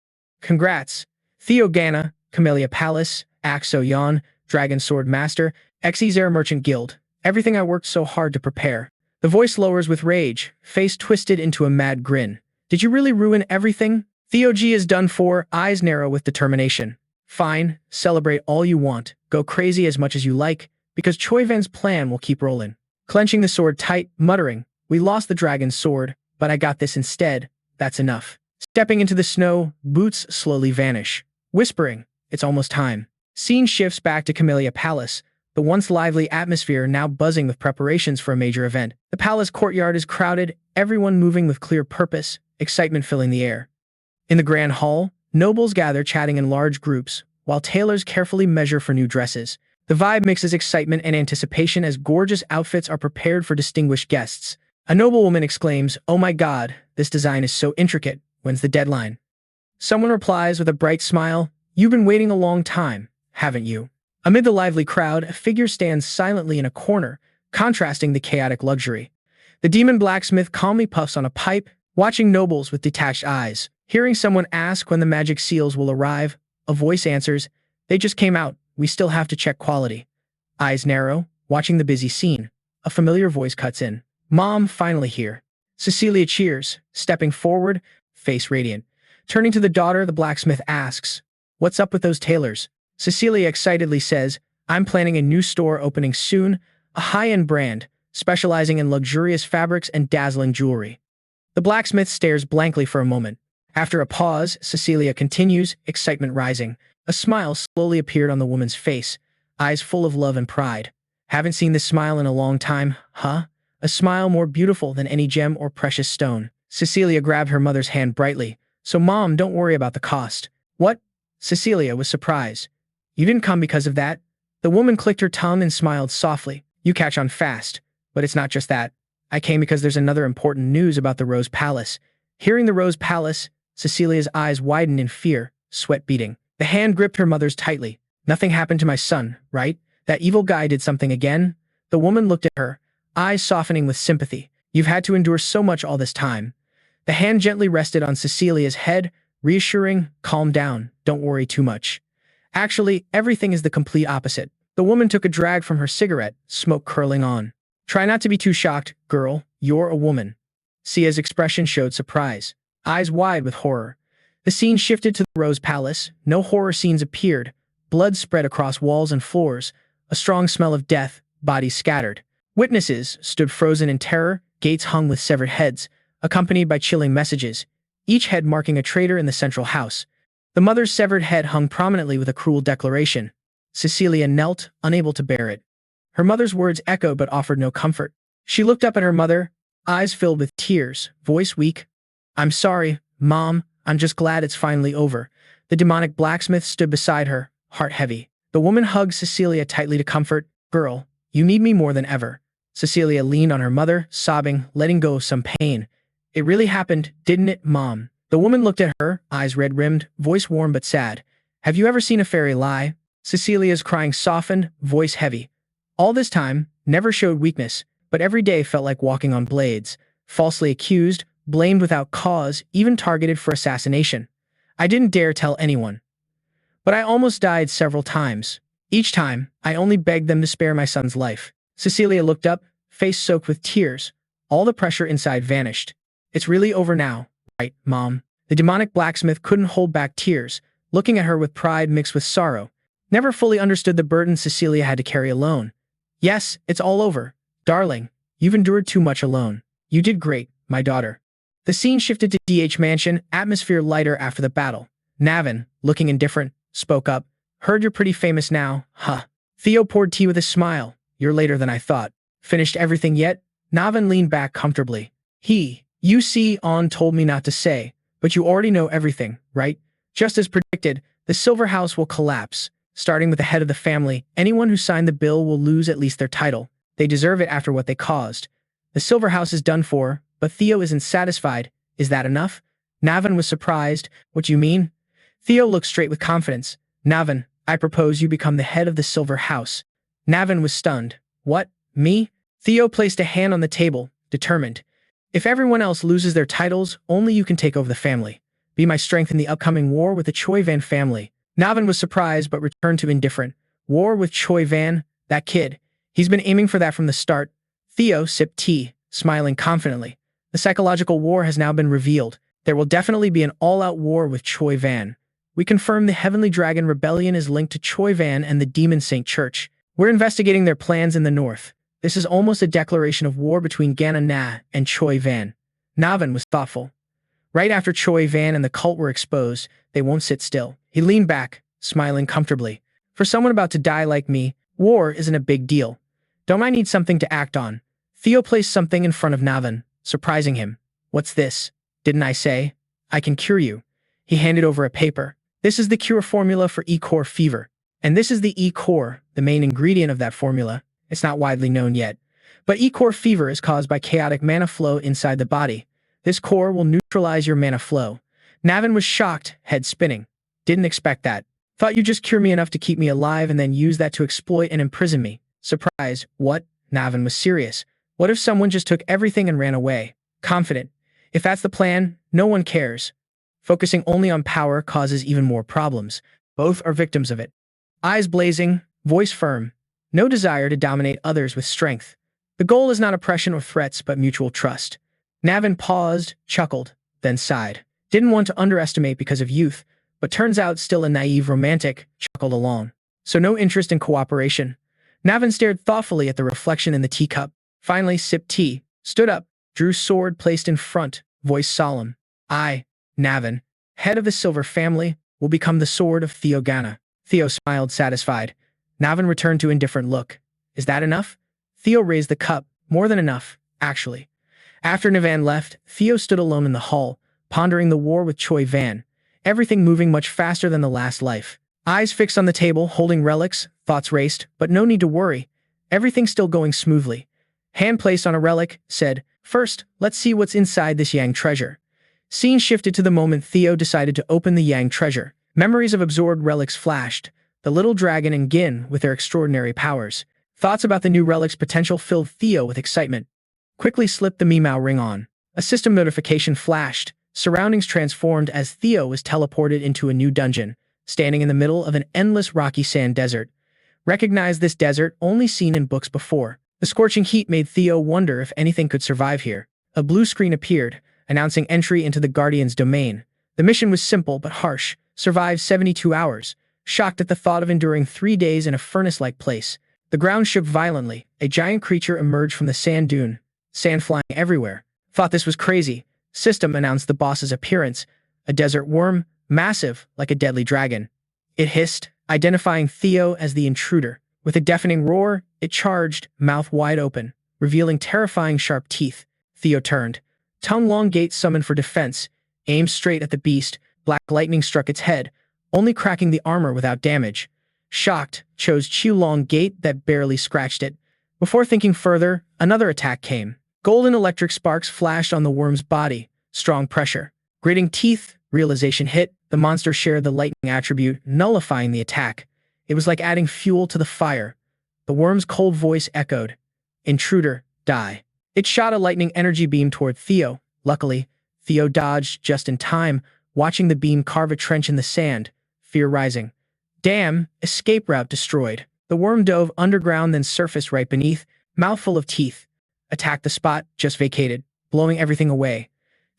Congrats. Theo Gana, Camellia Palace, Axo Yan, Dragon Swordmaster, Exezer Merchant Guild. Everything I worked so hard to prepare. The voice lowers with rage, face twisted into a mad grin. Did you really ruin everything? Theo G is done for, eyes narrow with determination. Fine, celebrate all you want, go crazy as much as you like, because Choi Van's plan will keep rolling. Clenching the sword tight, muttering, we lost the dragon's sword, but I got this instead, that's enough. Stepping into the snow, boots slowly vanish. Whispering, it's almost time. Scene shifts back to Camellia Palace, the once lively atmosphere now buzzing with preparations for a major event. The palace courtyard is crowded, everyone moving with clear purpose, excitement filling the air. In the grand hall, nobles gather chatting in large groups, while tailors carefully measure for new dresses. The vibe mixes excitement and anticipation as gorgeous outfits are prepared for distinguished guests. A noblewoman exclaims, oh my god, this design is so intricate, when's the deadline? Someone replies with a bright smile, you've been waiting a long time, haven't you? Amid the lively crowd, a figure stands silently in a corner, contrasting the chaotic luxury. The demon blacksmith calmly puffs on a pipe, watching nobles with detached eyes. Hearing someone ask when the magic seals will arrive, a voice answers, they just came out, we still have to check quality. Eyes narrow, watching the busy scene. A familiar voice cuts in. Mom, finally here. Cecilia cheers, stepping forward, face radiant. Turning to the daughter, the blacksmith asks, what's up with those tailors? Cecilia excitedly says, I'm planning a new store opening soon, a high-end brand, specializing in luxurious fabrics and dazzling jewelry. The blacksmith stares blankly for a moment. After a pause, Cecilia continues, excitement rising. A smile slowly appeared on the woman's face, eyes full of love and pride. Haven't seen this smile in a long time, huh? A smile more beautiful than any gem or precious stone. Cecilia grabbed her mother's hand brightly. So Mom, don't worry about the cost. What? Cecilia was surprised. You didn't come because of that? The woman clicked her tongue and smiled softly. You catch on fast. But it's not just that. I came because there's another important news about the Rose Palace. Hearing the Rose Palace, Cecilia's eyes widened in fear, sweat beating. The hand gripped her mother's tightly. Nothing happened to my son, right? That evil guy did something again? The woman looked at her, eyes softening with sympathy. You've had to endure so much all this time. The hand gently rested on Cecilia's head, reassuring, calm down, don't worry too much. Actually, everything is the complete opposite. The woman took a drag from her cigarette, smoke curling on. Try not to be too shocked, girl, you're a woman. Sia's expression showed surprise, eyes wide with horror. The scene shifted to the Rose Palace, no horror scenes appeared. blood spread across walls and floors, a strong smell of death, bodies scattered. Witnesses stood frozen in terror, gates hung with severed heads, accompanied by chilling messages, each head marking a traitor in the central house. The mother's severed head hung prominently with a cruel declaration. Cecilia knelt, unable to bear it. Her mother's words echoed but offered no comfort. She looked up at her mother, eyes filled with tears, voice weak. "I'm sorry, Mom, I'm just glad it's finally over." The demonic blacksmith stood beside her, heart heavy. The woman hugged Cecilia tightly to comfort. "Girl, you need me more than ever." Cecilia leaned on her mother, sobbing, letting go of some pain. "It really happened, didn't it, Mom?" The woman looked at her, eyes red-rimmed, voice warm but sad. "Have you ever seen a fairy lie?" Cecilia's crying softened, voice heavy. All this time, never showed weakness, but every day felt like walking on blades. Falsely accused, blamed without cause, even targeted for assassination. "I didn't dare tell anyone. But I almost died several times. Each time, I only begged them to spare my son's life." Cecilia looked up, face soaked with tears. All the pressure inside vanished. "It's really over now, right, Mom?" The demonic blacksmith couldn't hold back tears, looking at her with pride mixed with sorrow. Never fully understood the burden Cecilia had to carry alone. "Yes, it's all over. Darling, you've endured too much alone. You did great, my daughter." The scene shifted to DH Mansion, atmosphere lighter after the battle. Navin, looking indifferent, spoke up. "Heard you're pretty famous now, huh?" Theo poured tea with a smile. "You're later than I thought. Finished everything yet?" Navin leaned back comfortably. You see, On told me not to say, but you already know everything, right? Just as predicted, the Silver House will collapse. Starting with the head of the family, anyone who signed the bill will lose at least their title. They deserve it after what they caused. The Silver House is done for, but Theo isn't satisfied. Is that enough? Navin was surprised. "What do you mean?" Theo looked straight with confidence. "Navin, I propose you become the head of the Silver House." Navin was stunned. "What? Me?" Theo placed a hand on the table, determined. "If everyone else loses their titles, only you can take over the family. Be my strength in the upcoming war with the Choi Van family." Navin was surprised but returned to indifferent. "War with Choi Van? That kid. He's been aiming for that from the start." Theo sipped tea, smiling confidently. "The psychological war has now been revealed. There will definitely be an all-out war with Choi Van. We confirm the Heavenly Dragon Rebellion is linked to Choi Van and the Demon Saint Church. We're investigating their plans in the north. This is almost a declaration of war between Gana Na and Choi Van." Navin was thoughtful. "Right after Choi Van and the cult were exposed, they won't sit still." He leaned back, smiling comfortably. "For someone about to die like me, war isn't a big deal. Don't I need something to act on?" Theo placed something in front of Navin, surprising him. "What's this? Didn't I say? I can cure you." He handed over a paper. "This is the cure formula for E-core fever. And this is the E-core, the main ingredient of that formula. It's not widely known yet. But E-core fever is caused by chaotic mana flow inside the body. This core will neutralize your mana flow." Navin was shocked, head spinning. "Didn't expect that. Thought you'd just cure me enough to keep me alive and then use that to exploit and imprison me." Surprised. "What?" Navin was serious. "What if someone just took everything and ran away?" Confident. "If that's the plan, no one cares. Focusing only on power causes even more problems. Both are victims of it." Eyes blazing, voice firm. No desire to dominate others with strength. The goal is not oppression or threats, but mutual trust. Navin paused, chuckled, then sighed. Didn't want to underestimate because of youth, but turns out still a naive romantic, chuckled along. So no interest in cooperation. Navin stared thoughtfully at the reflection in the teacup, finally sipped tea, stood up, drew sword placed in front, voice solemn. "I, Navin, head of the Silver family, will become the sword of Theo Gana." Theo smiled satisfied. Navin returned to indifferent look. "Is that enough?" Theo raised the cup. "More than enough, actually." After Navan left, Theo stood alone in the hall, pondering the war with Choi Van, everything moving much faster than the last life. Eyes fixed on the table, holding relics, thoughts raced, but no need to worry. Everything still going smoothly. Hand placed on a relic, said, "First, let's see what's inside this Yang treasure." Scene shifted to the moment Theo decided to open the Yang treasure. Memories of absorbed relics flashed, the little dragon and Gin with their extraordinary powers. Thoughts about the new relic's potential filled Theo with excitement. Quickly slipped the Meow ring on. A system notification flashed. Surroundings transformed as Theo was teleported into a new dungeon, standing in the middle of an endless rocky sand desert. Recognized this desert only seen in books before. The scorching heat made Theo wonder if anything could survive here. A blue screen appeared, announcing entry into the Guardian's domain. The mission was simple but harsh. Survive 72 hours. shocked at the thought of enduring 3 days in a furnace-like place. The ground shook violently. A giant creature emerged from the sand dune, sand flying everywhere. Thought this was crazy. System announced the boss's appearance, a desert worm, massive, like a deadly dragon. It hissed, identifying Theo as the intruder. With a deafening roar, it charged, mouth wide open, revealing terrifying sharp teeth. Theo turned. Tongue long gate summoned for defense, aimed straight at the beast. Black lightning struck its head, only cracking the armor without damage. Shocked, chose Chu long gate that barely scratched it. Before thinking further, another attack came. Golden electric sparks flashed on the worm's body. Strong pressure. Gritting teeth, realization hit. The monster shared the lightning attribute, nullifying the attack. It was like adding fuel to the fire. The worm's cold voice echoed. Intruder, die. It shot a lightning energy beam toward Theo. Luckily, Theo dodged just in time, watching the beam carve a trench in the sand, fear rising. Damn, escape route destroyed. The worm dove underground then surfaced right beneath, mouthful of teeth. Attacked the spot, just vacated, blowing everything away.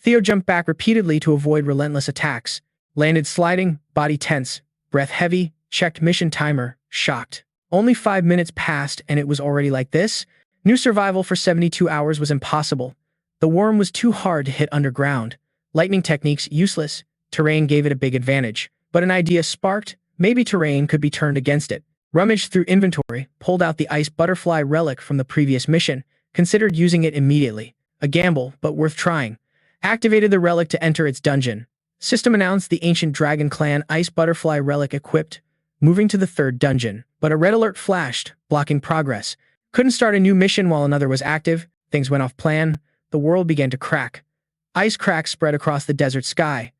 Theo jumped back repeatedly to avoid relentless attacks. Landed sliding, body tense, breath heavy, checked mission timer, shocked. Only 5 minutes passed and it was already like this? New survival for 72 hours was impossible. The worm was too hard to hit underground. Lightning techniques useless. Terrain gave it a big advantage. But an idea sparked. Maybe terrain could be turned against it. Rummaged through inventory, pulled out the ice butterfly relic from the previous mission, considered using it immediately. A gamble, but worth trying. Activated the relic to enter its dungeon. System announced the ancient Dragon Clan ice butterfly relic equipped, moving to the 3rd dungeon. But a red alert flashed, blocking progress. Couldn't start a new mission while another was active. Things went off plan. The world began to crack. Ice cracks spread across the desert sky.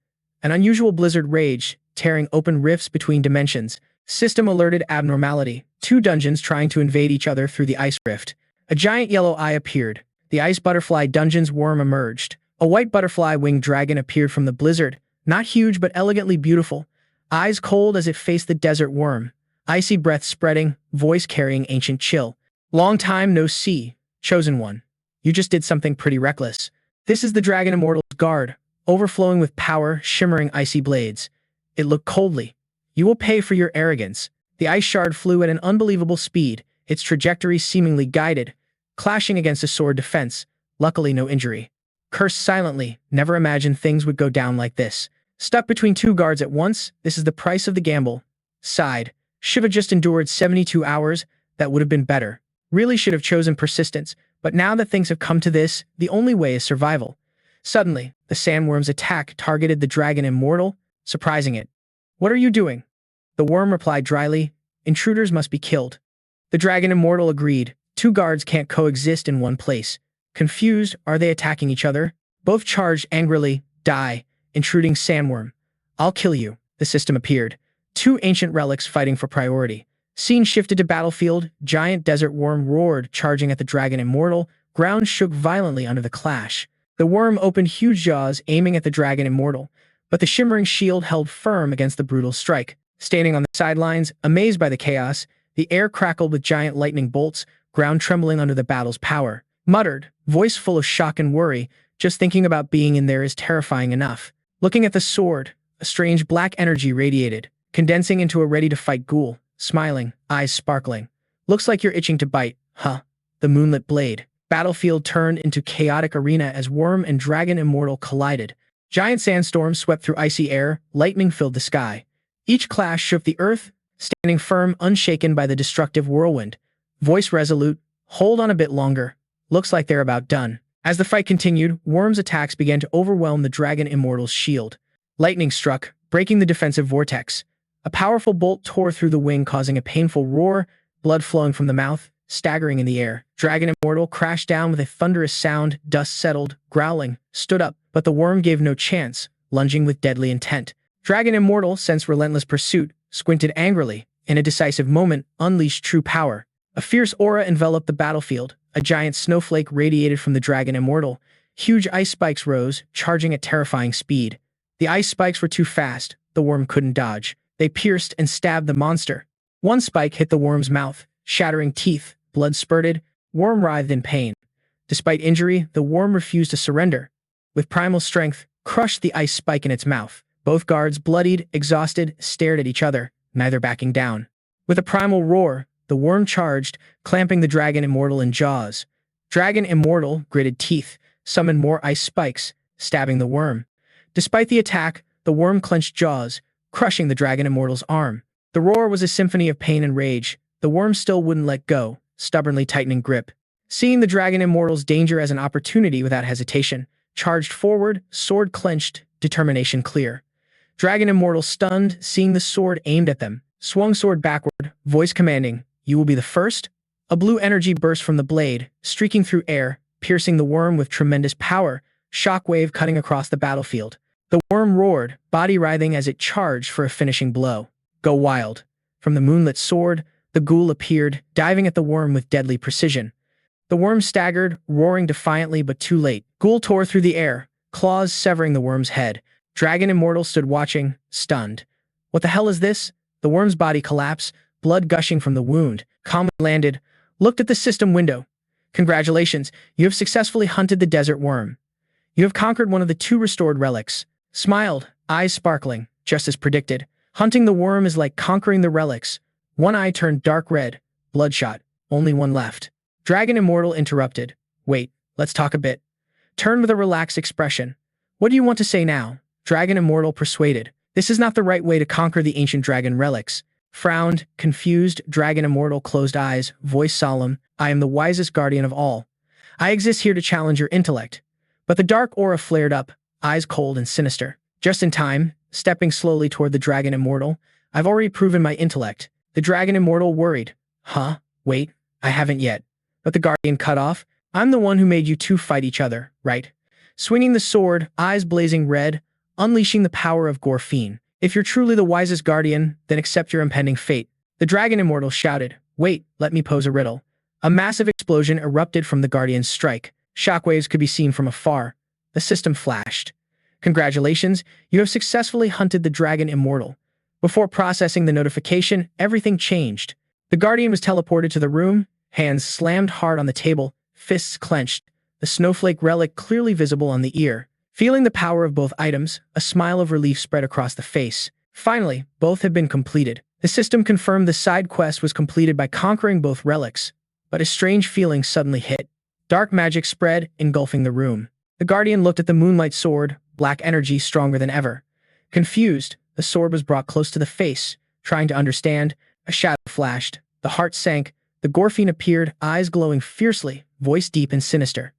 An unusual blizzard raged, tearing open rifts between dimensions. System alerted abnormality. 2 dungeons trying to invade each other through the ice rift. A giant yellow eye appeared. The ice butterfly dungeon's worm emerged. A white butterfly-winged dragon appeared from the blizzard. Not huge but elegantly beautiful. Eyes cold as it faced the desert worm. Icy breath spreading, voice carrying ancient chill. Long time no see, chosen one. You just did something pretty reckless. This is the Dragon Immortal's guard, overflowing with power, shimmering icy blades. It looked coldly. You will pay for your arrogance. The ice shard flew at an unbelievable speed, its trajectory seemingly guided, clashing against a sword defense. Luckily no injury. Cursed silently, never imagined things would go down like this. Stuck between 2 guards at once, this is the price of the gamble. Sighed. Should have just endured 72 hours, that would have been better. Really should have chosen persistence, but now that things have come to this, the only way is survival. Suddenly, the sandworm's attack targeted the Dragon Immortal, surprising it. What are you doing? The worm replied dryly, intruders must be killed. The Dragon Immortal agreed, 2 guards can't coexist in one place. Confused, are they attacking each other? Both charged angrily, die, intruding sandworm. I'll kill you. The system appeared. 2 ancient relics fighting for priority. Scene shifted to battlefield, giant desert worm roared, charging at the Dragon Immortal. Ground shook violently under the clash. The worm opened huge jaws, aiming at the Dragon Immortal, but the shimmering shield held firm against the brutal strike. Standing on the sidelines, amazed by the chaos, the air crackled with giant lightning bolts, ground trembling under the battle's power. Muttered, voice full of shock and worry, just thinking about being in there is terrifying enough. Looking at the sword, a strange black energy radiated, condensing into a ready-to-fight ghoul, smiling, eyes sparkling. Looks like you're itching to bite, huh? The moonlit blade. Battlefield turned into chaotic arena as worm and Dragon Immortal collided. Giant sandstorms swept through icy air, lightning filled the sky. Each clash shook the earth, standing firm, unshaken by the destructive whirlwind. Voice resolute, hold on a bit longer. Looks like they're about done. As the fight continued, Worm's attacks began to overwhelm the Dragon Immortal's shield. Lightning struck, breaking the defensive vortex. A powerful bolt tore through the wing, causing a painful roar, blood flowing from the mouth, staggering in the air. Dragon Immortal crashed down with a thunderous sound, dust settled, growling, stood up, but the worm gave no chance, lunging with deadly intent. Dragon Immortal sensed relentless pursuit, squinted angrily, in a decisive moment, unleashed true power. A fierce aura enveloped the battlefield. A giant snowflake radiated from the Dragon Immortal. Huge ice spikes rose, charging at terrifying speed. The ice spikes were too fast. The worm couldn't dodge. They pierced and stabbed the monster. One spike hit the worm's mouth, shattering teeth. Blood spurted. Worm writhed in pain. Despite injury, the worm refused to surrender. With primal strength, crushed the ice spike in its mouth. Both guards, bloodied, exhausted, stared at each other. neither backing down. With a primal roar, the worm charged, clamping the Dragon Immortal in jaws. Dragon Immortal gritted teeth, summoned more ice spikes, stabbing the worm. Despite the attack, the worm clenched jaws, crushing the Dragon Immortal's arm. The roar was a symphony of pain and rage. The worm still wouldn't let go, stubbornly tightening grip. Seeing the Dragon Immortal's danger as an opportunity without hesitation, charged forward, sword clenched, determination clear. Dragon Immortal stunned, seeing the sword aimed at them, swung sword backward, voice commanding, "You will be the first?" A blue energy burst from the blade, streaking through air, piercing the worm with tremendous power, shockwave cutting across the battlefield. The worm roared, body writhing as it charged for a finishing blow. "Go wild." From the moonlit sword, the ghoul appeared, diving at the worm with deadly precision. The worm staggered, roaring defiantly but too late. Ghoul tore through the air, claws severing the worm's head. Dragon Immortal stood watching, stunned. What the hell is this? The worm's body collapsed, blood gushing from the wound. Calmly landed, looked at the system window. "Congratulations, you have successfully hunted the desert worm. You have conquered one of the 2 restored relics." Smiled, eyes sparkling, just as predicted. Hunting the worm is like conquering the relics. One eye turned dark red, bloodshot, only one left. Dragon Immortal interrupted. "Wait, let's talk a bit." Turned with a relaxed expression. "What do you want to say now?" Dragon Immortal persuaded. "This is not the right way to conquer the ancient dragon relics." Frowned, confused, Dragon Immortal closed eyes, voice solemn. "I am the wisest guardian of all. I exist here to challenge your intellect." But the dark aura flared up, eyes cold and sinister. Just in time, stepping slowly toward the Dragon Immortal. "I've already proven my intellect." The Dragon Immortal worried. "Huh? Wait, I haven't yet." But the guardian cut off. "I'm the one who made you 2 fight each other, right?" Swinging the sword, eyes blazing red, unleashing the power of Gorfine. "If you're truly the wisest guardian, then accept your impending fate." The Dragon Immortal shouted. "Wait, let me pose a riddle." A massive explosion erupted from the guardian's strike. Shockwaves could be seen from afar. The system flashed. "Congratulations, you have successfully hunted the Dragon Immortal." Before processing the notification, everything changed. The guardian was teleported to the room, hands slammed hard on the table, fists clenched, the snowflake relic clearly visible on the ear. Feeling the power of both items, a smile of relief spread across the face. Finally, both had been completed. The system confirmed the side quest was completed by conquering both relics, but a strange feeling suddenly hit. Dark magic spread, engulfing the room. The guardian looked at the moonlight sword, black energy stronger than ever. Confused, the sword was brought close to the face. Trying to understand, a shadow flashed. The heart sank. The Gorfine appeared, eyes glowing fiercely, voice deep and sinister.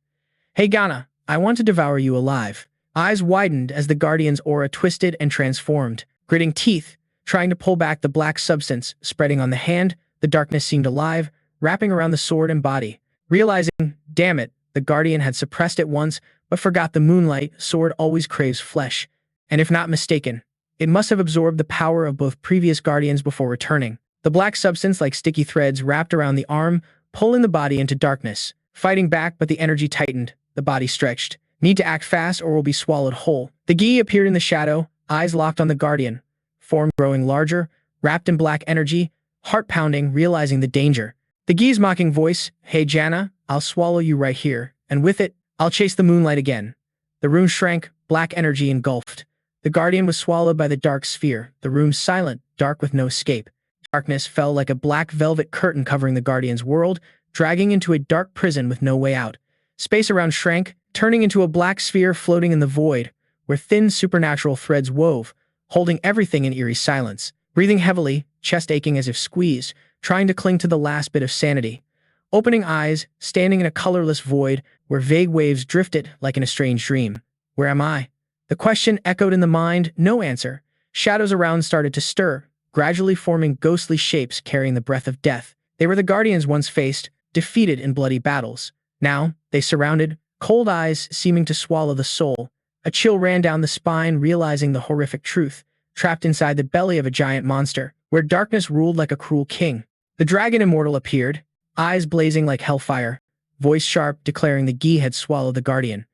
"Hey Ghana, I want to devour you alive." Eyes widened as the guardian's aura twisted and transformed. Gritting teeth, trying to pull back the black substance spreading on the hand, the darkness seemed alive, wrapping around the sword and body. Realizing, damn it, the guardian had suppressed it once, but forgot the moonlight sword always craves flesh. And if not mistaken, it must have absorbed the power of both previous guardians before returning. The black substance like sticky threads wrapped around the arm, pulling the body into darkness. Fighting back, but the energy tightened, the body stretched. Need to act fast or will be swallowed whole. The Gi appeared in the shadow, eyes locked on the guardian, form growing larger, wrapped in black energy, heart pounding, realizing the danger. The Gi's mocking voice, "Hey Jana, I'll swallow you right here, and with it, I'll chase the moonlight again." The room shrank, black energy engulfed. The guardian was swallowed by the dark sphere, the room silent, dark with no escape. Darkness fell like a black velvet curtain covering the guardian's world, dragging into a dark prison with no way out. Space around shrank, turning into a black sphere floating in the void, where thin supernatural threads wove, holding everything in eerie silence. Breathing heavily, chest aching as if squeezed, trying to cling to the last bit of sanity. Opening eyes, standing in a colorless void, where vague waves drifted like in a strange dream. Where am I? The question echoed in the mind, no answer. Shadows around started to stir, gradually forming ghostly shapes carrying the breath of death. They were the guardians once faced, defeated in bloody battles. Now, they surrounded, cold eyes seeming to swallow the soul. A chill ran down the spine, realizing the horrific truth, trapped inside the belly of a giant monster, where darkness ruled like a cruel king. The Dragon Immortal appeared, eyes blazing like hellfire, voice sharp, declaring the Gi had swallowed the guardian.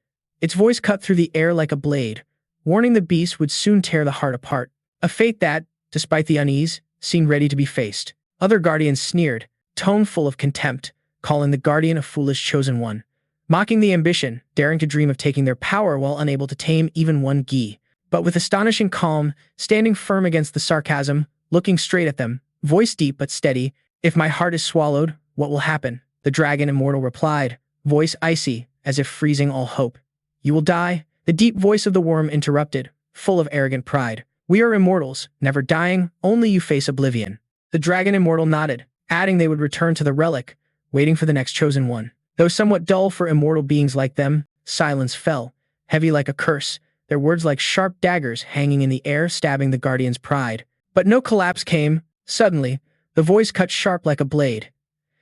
Its voice cut through the air like a blade, warning the beast would soon tear the heart apart. A fate that, despite the unease, seemed ready to be faced. Other guardians sneered, tone full of contempt, calling the guardian a foolish chosen one. Mocking the ambition, daring to dream of taking their power while unable to tame even one Gi. But with astonishing calm, standing firm against the sarcasm, looking straight at them, voice deep but steady. If my heart is swallowed, what will happen? The dragon immortal replied, voice icy, as if freezing all hope. You will die. The deep voice of the worm interrupted, full of arrogant pride. We are immortals, never dying, only you face oblivion. The dragon immortal nodded, adding they would return to the relic, waiting for the next chosen one. Though somewhat dull for immortal beings like them, silence fell, heavy like a curse, their words like sharp daggers hanging in the air, stabbing the guardian's pride. But no collapse came. Suddenly, the voice cut sharp like a blade.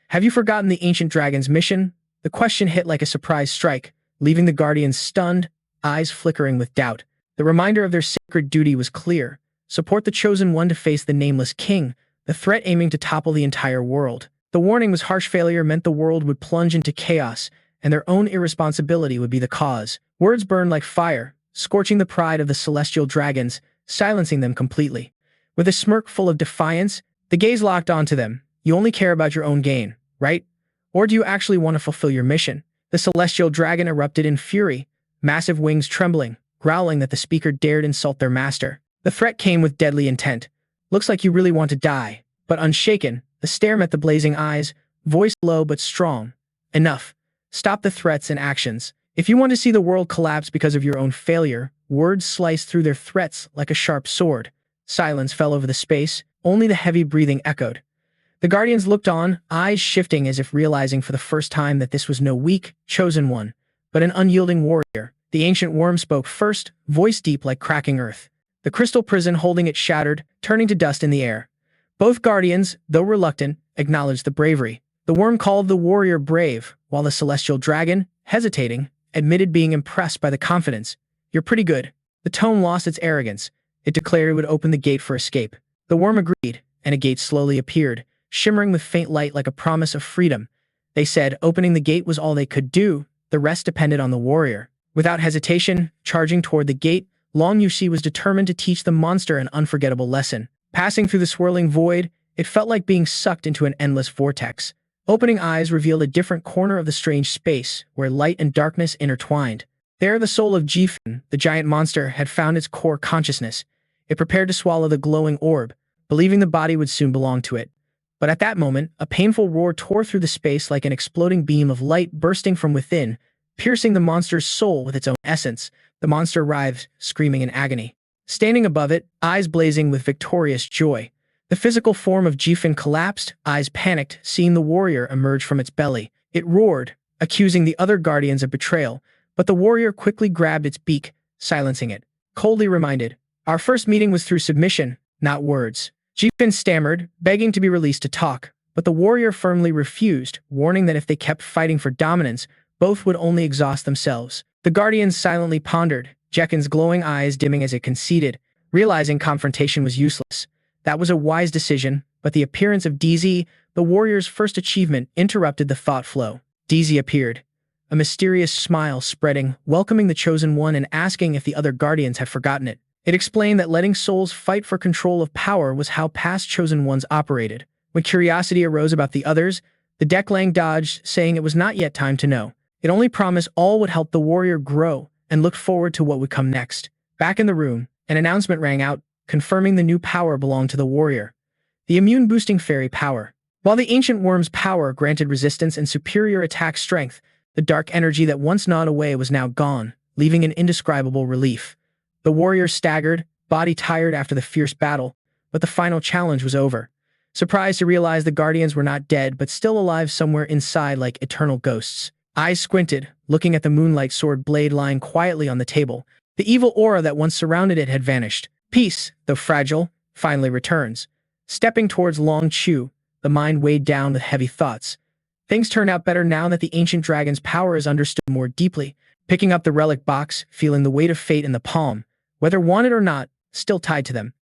Have you forgotten the ancient dragon's mission? The question hit like a surprise strike, leaving the guardians stunned, eyes flickering with doubt. The reminder of their sacred duty was clear. Support the chosen one to face the nameless king, the threat aiming to topple the entire world. The warning was harsh failure meant the world would plunge into chaos, and their own irresponsibility would be the cause. Words burned like fire, scorching the pride of the celestial dragons, silencing them completely. With a smirk full of defiance, the gaze locked onto them. You only care about your own gain, right? Or do you actually want to fulfill your mission? The celestial dragon erupted in fury, massive wings trembling, growling that the speaker dared insult their master. The threat came with deadly intent. Looks like you really want to die. But unshaken, the stare met the blazing eyes, voice low but strong. Enough. Stop the threats and actions. If you want to see the world collapse because of your own failure, words sliced through their threats like a sharp sword. Silence fell over the space, only the heavy breathing echoed. The guardians looked on, eyes shifting as if realizing for the first time that this was no weak, chosen one, but an unyielding warrior. The ancient worm spoke first, voice deep like cracking earth. The crystal prison holding it shattered, turning to dust in the air. Both guardians, though reluctant, acknowledged the bravery. The worm called the warrior brave, while the celestial dragon, hesitating, admitted being impressed by the confidence. You're pretty good. The tone lost its arrogance. It declared it would open the gate for escape. The worm agreed, and a gate slowly appeared, shimmering with faint light like a promise of freedom. They said opening the gate was all they could do, the rest depended on the warrior. Without hesitation, charging toward the gate, Long Yuxi was determined to teach the monster an unforgettable lesson. Passing through the swirling void, it felt like being sucked into an endless vortex. Opening eyes revealed a different corner of the strange space, where light and darkness intertwined. There the soul of Jifin, the giant monster, had found its core consciousness. It prepared to swallow the glowing orb, believing the body would soon belong to it. But at that moment, a painful roar tore through the space like an exploding beam of light bursting from within, piercing the monster's soul with its own essence. The monster writhed, screaming in agony. Standing above it, eyes blazing with victorious joy, the physical form of Jifin collapsed, eyes panicked, seeing the warrior emerge from its belly. It roared, accusing the other guardians of betrayal, but the warrior quickly grabbed its beak, silencing it. Coldly reminded, our first meeting was through submission, not words. Jifin stammered, begging to be released to talk, but the warrior firmly refused, warning that if they kept fighting for dominance, both would only exhaust themselves. The guardians silently pondered, Jekin's glowing eyes dimming as it conceded, realizing confrontation was useless. That was a wise decision, but the appearance of DZ, the warrior's first achievement, interrupted the thought flow. DZ appeared, a mysterious smile spreading, welcoming the chosen one and asking if the other guardians had forgotten it. It explained that letting souls fight for control of power was how past chosen ones operated. When curiosity arose about the others, the Deklang dodged, saying it was not yet time to know. It only promised all would help the warrior grow and looked forward to what would come next. Back in the room, an announcement rang out, confirming the new power belonged to the warrior. The immune-boosting fairy power. While the ancient worm's power granted resistance and superior attack strength, the dark energy that once gnawed away was now gone, leaving an indescribable relief. The warrior staggered, body tired after the fierce battle, but the final challenge was over. Surprised to realize the guardians were not dead but still alive somewhere inside like eternal ghosts. Eyes squinted, looking at the moonlight sword blade lying quietly on the table. The evil aura that once surrounded it had vanished. Peace, though fragile, finally returns. Stepping towards Long Chu, the mind weighed down with heavy thoughts. Things turn out better now that the ancient dragon's power is understood more deeply. Picking up the relic box, feeling the weight of fate in the palm, whether wanted or not, still tied to them.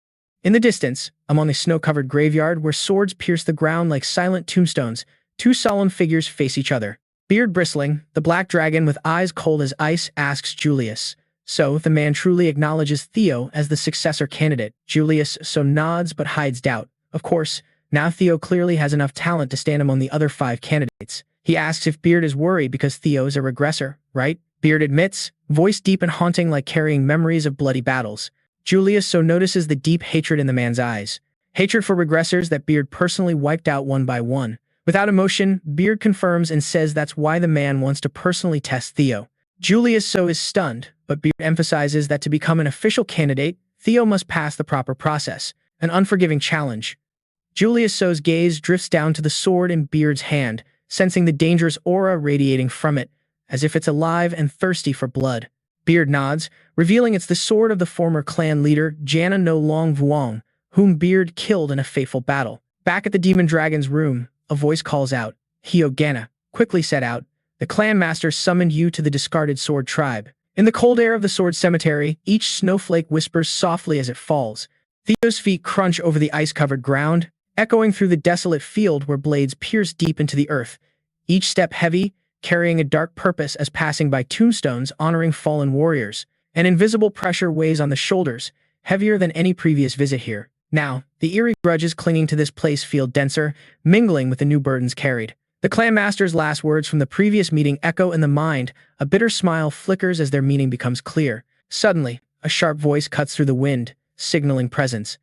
In the distance, among a snow-covered graveyard where swords pierce the ground like silent tombstones, two solemn figures face each other. Beard bristling, the black dragon with eyes cold as ice asks Julius. So, the man truly acknowledges Theo as the successor candidate. Julius so nods but hides doubt. Of course, now Theo clearly has enough talent to stand among the other 5 candidates. He asks if Beard is worried because Theo is a regressor, right? Beard admits, voice deep and haunting like carrying memories of bloody battles. Julius so notices the deep hatred in the man's eyes. Hatred for regressors that Beard personally wiped out one by one. Without emotion, Beard confirms and says that's why the man wants to personally test Theo. Julius So is stunned, but Beard emphasizes that to become an official candidate, Theo must pass the proper process, an unforgiving challenge. Julius So's gaze drifts down to the sword in Beard's hand, sensing the dangerous aura radiating from it, as if it's alive and thirsty for blood. Beard nods, revealing it's the sword of the former clan leader Jana no Long Vuong, whom Beard killed in a fateful battle. Back at the Demon Dragon's room, a voice calls out, "Hyo Gana, quickly set out. The clan master summoned you to the discarded sword tribe." In the cold air of the sword cemetery, each snowflake whispers softly as it falls. Theo's feet crunch over the ice-covered ground, echoing through the desolate field where blades pierce deep into the earth, each step heavy, carrying a dark purpose as passing by tombstones honoring fallen warriors. An invisible pressure weighs on the shoulders, heavier than any previous visit here. Now, the eerie grudges clinging to this place feel denser, mingling with the new burdens carried. The clan master's last words from the previous meeting echo in the mind, a bitter smile flickers as their meaning becomes clear. Suddenly, a sharp voice cuts through the wind, signaling presence.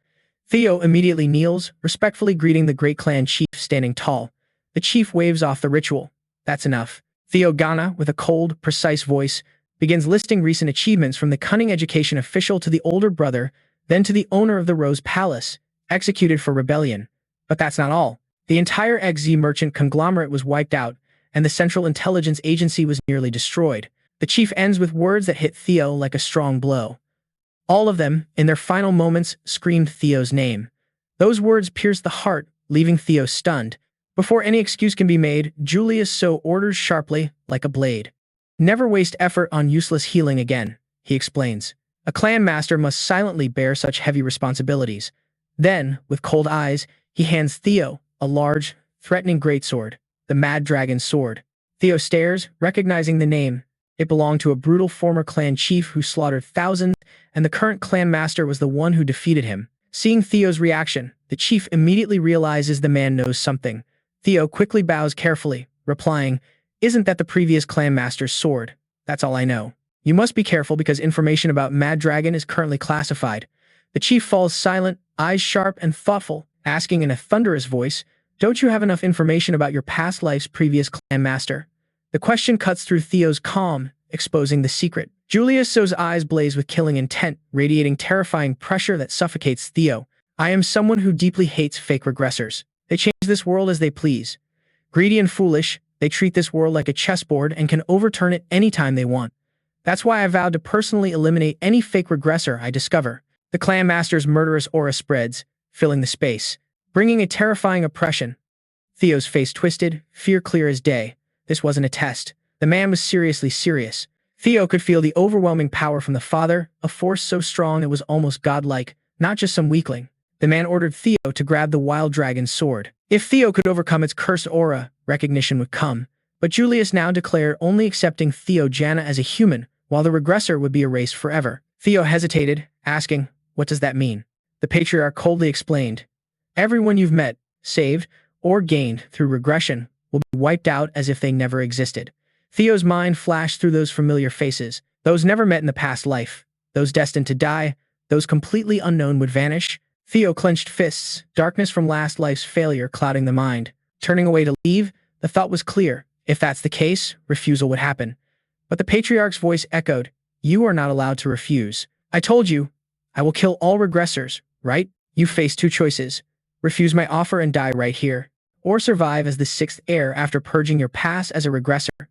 Theo immediately kneels, respectfully greeting the great clan chief standing tall. The chief waves off the ritual. That's enough. Theo Gana, with a cold, precise voice, begins listing recent achievements from the cunning education official to the older brother, then to the owner of the Rose Palace, executed for rebellion. But that's not all. The entire XZ merchant conglomerate was wiped out, and the Central Intelligence Agency was nearly destroyed. The chief ends with words that hit Theo like a strong blow. All of them, in their final moments, screamed Theo's name. Those words pierced the heart, leaving Theo stunned. Before any excuse can be made, Julius So orders sharply, like a blade. "Never waste effort on useless healing again," he explains. A clan master must silently bear such heavy responsibilities. Then, with cold eyes, he hands Theo a large, threatening greatsword, the Mad Dragon Sword. Theo stares, recognizing the name. It belonged to a brutal former clan chief who slaughtered thousands, and the current clan master was the one who defeated him. Seeing Theo's reaction, the chief immediately realizes the man knows something. Theo quickly bows carefully, replying, "Isn't that the previous clan master's sword? That's all I know. You must be careful because information about Mad Dragon is currently classified." The chief falls silent, eyes sharp and thoughtful, asking in a thunderous voice, "Don't you have enough information about your past life's previous clan master?" The question cuts through Theo's calm, exposing the secret. Julius So's eyes blaze with killing intent, radiating terrifying pressure that suffocates Theo. "I am someone who deeply hates fake regressors. They change this world as they please. Greedy and foolish, they treat this world like a chessboard and can overturn it anytime they want. That's why I vowed to personally eliminate any fake regressor I discover." The clan master's murderous aura spreads, filling the space, bringing a terrifying oppression. Theo's face twisted, fear clear as day. This wasn't a test. The man was seriously serious. Theo could feel the overwhelming power from the father, a force so strong it was almost godlike, not just some weakling. The man ordered Theo to grab the wild dragon's sword. If Theo could overcome its cursed aura, recognition would come. But Julius now declared only accepting Theo Jana as a human, while the regressor would be erased forever. Theo hesitated, asking, "What does that mean?" The patriarch coldly explained, "Everyone you've met, saved, or gained through regression will be wiped out as if they never existed." Theo's mind flashed through those familiar faces, those never met in the past life, those destined to die, those completely unknown would vanish. Theo clenched fists, darkness from last life's failure clouding the mind. Turning away to leave, the thought was clear. If that's the case, refusal would happen. But the patriarch's voice echoed, "You are not allowed to refuse. I told you, I will kill all regressors, right? You face two choices. Refuse my offer and die right here, or survive as the sixth heir after purging your past as a regressor."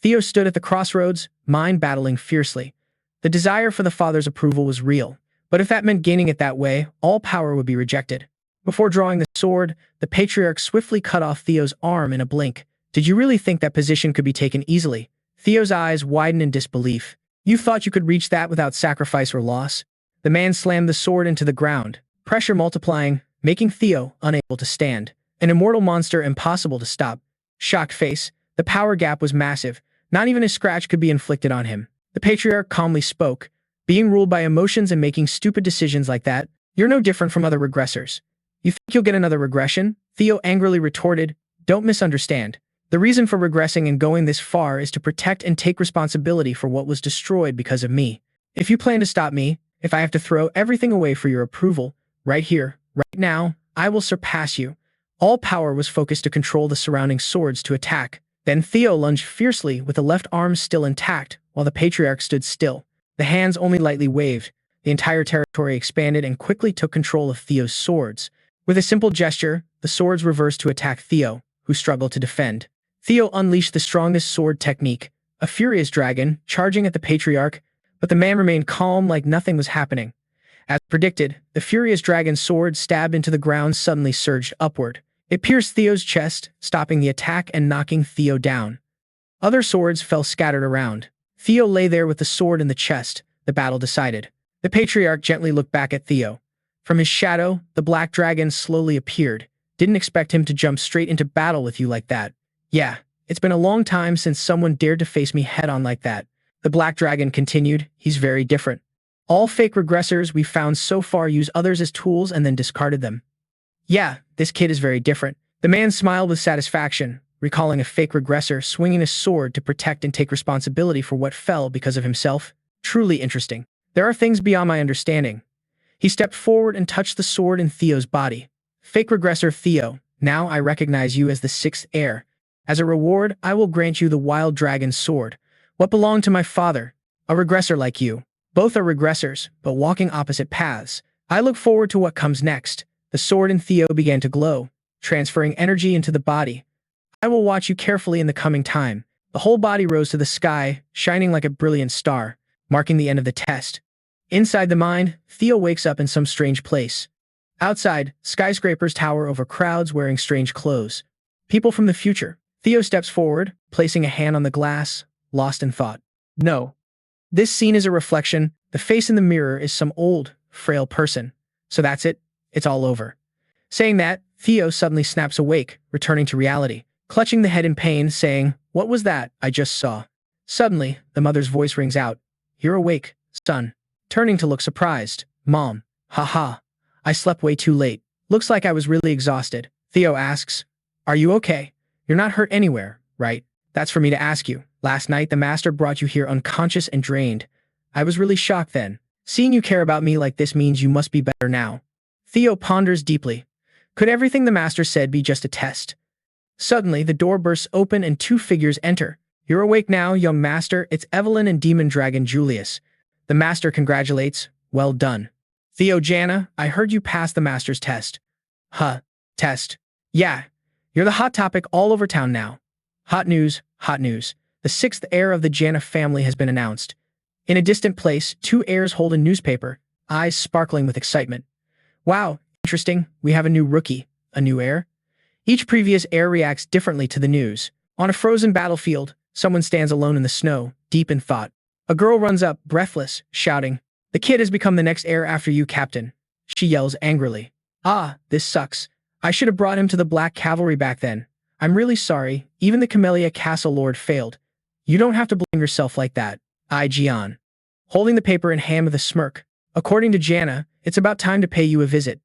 Theo stood at the crossroads, mind battling fiercely. The desire for the father's approval was real, but if that meant gaining it that way, all power would be rejected. Before drawing the sword, the patriarch swiftly cut off Theo's arm in a blink. "Did you really think that position could be taken easily?" Theo's eyes widened in disbelief. "You thought you could reach that without sacrifice or loss?" The man slammed the sword into the ground, pressure multiplying, making Theo unable to stand. An immortal monster impossible to stop. Shocked face, the power gap was massive. Not even a scratch could be inflicted on him. The patriarch calmly spoke, "Being ruled by emotions and making stupid decisions like that, you're no different from other regressors. You think you'll get another regression?" Theo angrily retorted, "Don't misunderstand. The reason for regressing and going this far is to protect and take responsibility for what was destroyed because of me. If you plan to stop me, if I have to throw everything away for your approval, right here, right now, I will surpass you. All power was focused to control the surrounding swords to attack. Then Theo lunged fiercely with the left arm still intact, while the patriarch stood still. The hands only lightly waved. The entire territory expanded and quickly took control of Theo's swords. With a simple gesture, the swords reversed to attack Theo, who struggled to defend. Theo unleashed the strongest sword technique, a furious dragon, charging at the patriarch, but the man remained calm like nothing was happening. As predicted, the furious dragon's sword stabbed into the ground suddenly surged upward. It pierced Theo's chest, stopping the attack and knocking Theo down. Other swords fell scattered around. Theo lay there with the sword in the chest. The battle decided. The patriarch gently looked back at Theo. From his shadow, the black dragon slowly appeared. Didn't expect him to jump straight into battle with you like that. Yeah, it's been a long time since someone dared to face me head-on like that. The black dragon continued. He's very different. All fake regressors we've found so far use others as tools and then discarded them. Yeah, this kid is very different. The man smiled with satisfaction, recalling a fake regressor swinging a sword to protect and take responsibility for what fell because of himself. Truly interesting. There are things beyond my understanding. He stepped forward and touched the sword in Theo's body. Fake regressor Theo, now I recognize you as the sixth heir. As a reward, I will grant you the wild dragon sword. What belonged to my father? A regressor like you. Both are regressors, but walking opposite paths. I look forward to what comes next. The sword in Theo began to glow, transferring energy into the body. I will watch you carefully in the coming time. The whole body rose to the sky, shining like a brilliant star, marking the end of the test. Inside the mind, Theo wakes up in some strange place. Outside, skyscrapers tower over crowds wearing strange clothes. People from the future. Theo steps forward, placing a hand on the glass, lost in thought. No. This scene is a reflection. The face in the mirror is some old, frail person. So that's it. It's all over. Saying that, Theo suddenly snaps awake, returning to reality, clutching the head in pain, saying, "What was that I just saw?" Suddenly, the mother's voice rings out. "You're awake, son." Turning to look surprised. "Mom. Haha. I slept way too late. Looks like I was really exhausted." Theo asks, "Are you okay? You're not hurt anywhere, right?" "That's for me to ask you. Last night the master brought you here unconscious and drained. I was really shocked then. Seeing you care about me like this means you must be better now." Theo ponders deeply. Could everything the master said be just a test? Suddenly, the door bursts open and two figures enter. "You're awake now, young master. It's Evelyn and demon dragon Julius." The master congratulates. "Well done. Theo Jana, I heard you passed the master's test." "Huh. Test? Yeah. You're the hot topic all over town now." Hot news, hot news. The sixth heir of the Jana family has been announced. In a distant place, two heirs hold a newspaper, eyes sparkling with excitement. "Wow, interesting. We have a new rookie, a new heir." Each previous heir reacts differently to the news. On a frozen battlefield, someone stands alone in the snow, deep in thought. A girl runs up, breathless, shouting, "The kid has become the next heir after you, Captain." She yells angrily. "Ah, this sucks. I should have brought him to the Black Cavalry back then. I'm really sorry. Even the Camellia Castle Lord failed. You don't have to blame yourself like that." I Gian. Holding the paper in hand with a smirk. "According to Jana, it's about time to pay you a visit.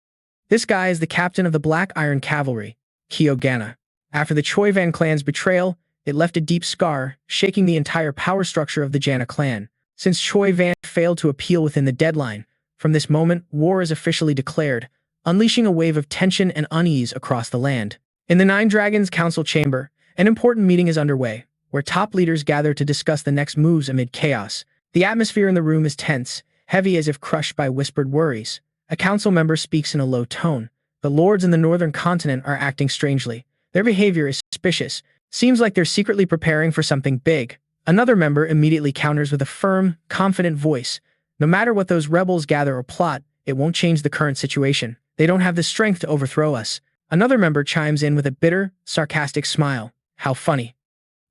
This guy is the captain of the Black Iron Cavalry, Kyogana. After the Choi Van clan's betrayal, it left a deep scar, shaking the entire power structure of the Jana clan. Since Choi Van failed to appeal within the deadline, from this moment, war is officially declared, unleashing a wave of tension and unease across the land. In the Nine Dragons Council Chamber, an important meeting is underway, where top leaders gather to discuss the next moves amid chaos. The atmosphere in the room is tense, heavy as if crushed by whispered worries. A council member speaks in a low tone. The lords in the northern continent are acting strangely. Their behavior is suspicious. Seems like they're secretly preparing for something big. Another member immediately counters with a firm, confident voice. No matter what those rebels gather or plot, it won't change the current situation. They don't have the strength to overthrow us. Another member chimes in with a bitter, sarcastic smile. How funny.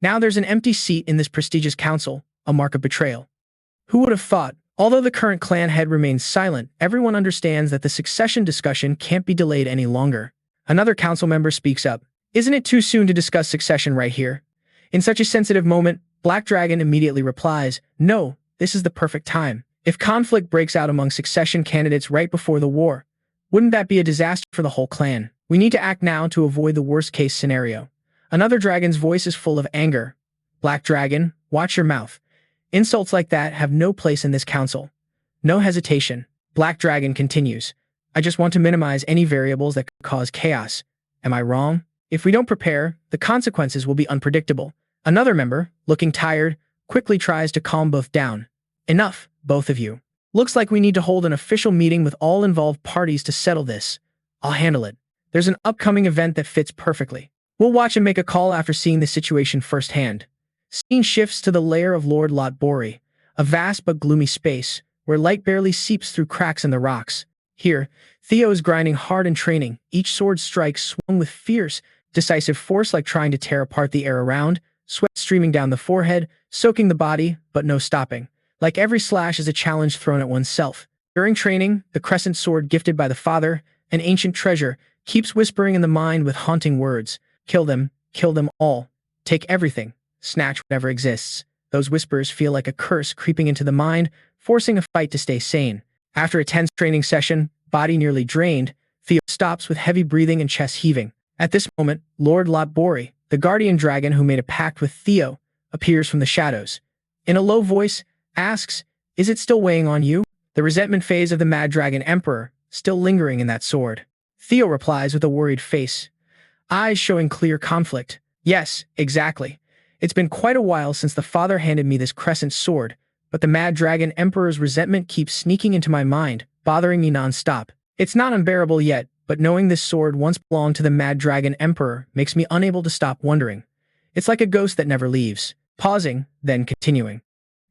Now there's an empty seat in this prestigious council, a mark of betrayal. Who would have thought? Although the current clan head remains silent, everyone understands that the succession discussion can't be delayed any longer. Another council member speaks up. Isn't it too soon to discuss succession right here? In such a sensitive moment, Black Dragon immediately replies, "No, this is the perfect time. If conflict breaks out among succession candidates right before the war, wouldn't that be a disaster for the whole clan? We need to act now to avoid the worst-case scenario." Another dragon's voice is full of anger. "Black Dragon, watch your mouth. Insults like that have no place in this council." No hesitation. Black Dragon continues. I just want to minimize any variables that could cause chaos. Am I wrong? If we don't prepare, the consequences will be unpredictable. Another member, looking tired, quickly tries to calm both down. Enough, both of you. Looks like we need to hold an official meeting with all involved parties to settle this. I'll handle it. There's an upcoming event that fits perfectly. We'll watch and make a call after seeing the situation firsthand. Scene shifts to the lair of Lord Lotbori, a vast but gloomy space where light barely seeps through cracks in the rocks. Here, Theo is grinding hard in training, each sword strike swung with fierce, decisive force like trying to tear apart the air around, sweat streaming down the forehead, soaking the body, but no stopping. Like every slash is a challenge thrown at oneself. During training, the crescent sword gifted by the father, an ancient treasure, keeps whispering in the mind with haunting words. Kill them all. Take everything. Snatch whatever exists. Those whispers feel like a curse creeping into the mind, forcing a fight to stay sane. After a tense training session, body nearly drained, Theo stops with heavy breathing and chest heaving. At this moment, Lord Lotbori, the guardian dragon who made a pact with Theo, appears from the shadows. In a low voice, asks, "Is it still weighing on you?" The resentment phase of the Mad Dragon Emperor, still lingering in that sword. Theo replies with a worried face, eyes showing clear conflict. "Yes, exactly. It's been quite a while since the father handed me this crescent sword, but the Mad Dragon Emperor's resentment keeps sneaking into my mind, bothering me non-stop. It's not unbearable yet, but knowing this sword once belonged to the Mad Dragon Emperor makes me unable to stop wondering. It's like a ghost that never leaves." Pausing, then continuing.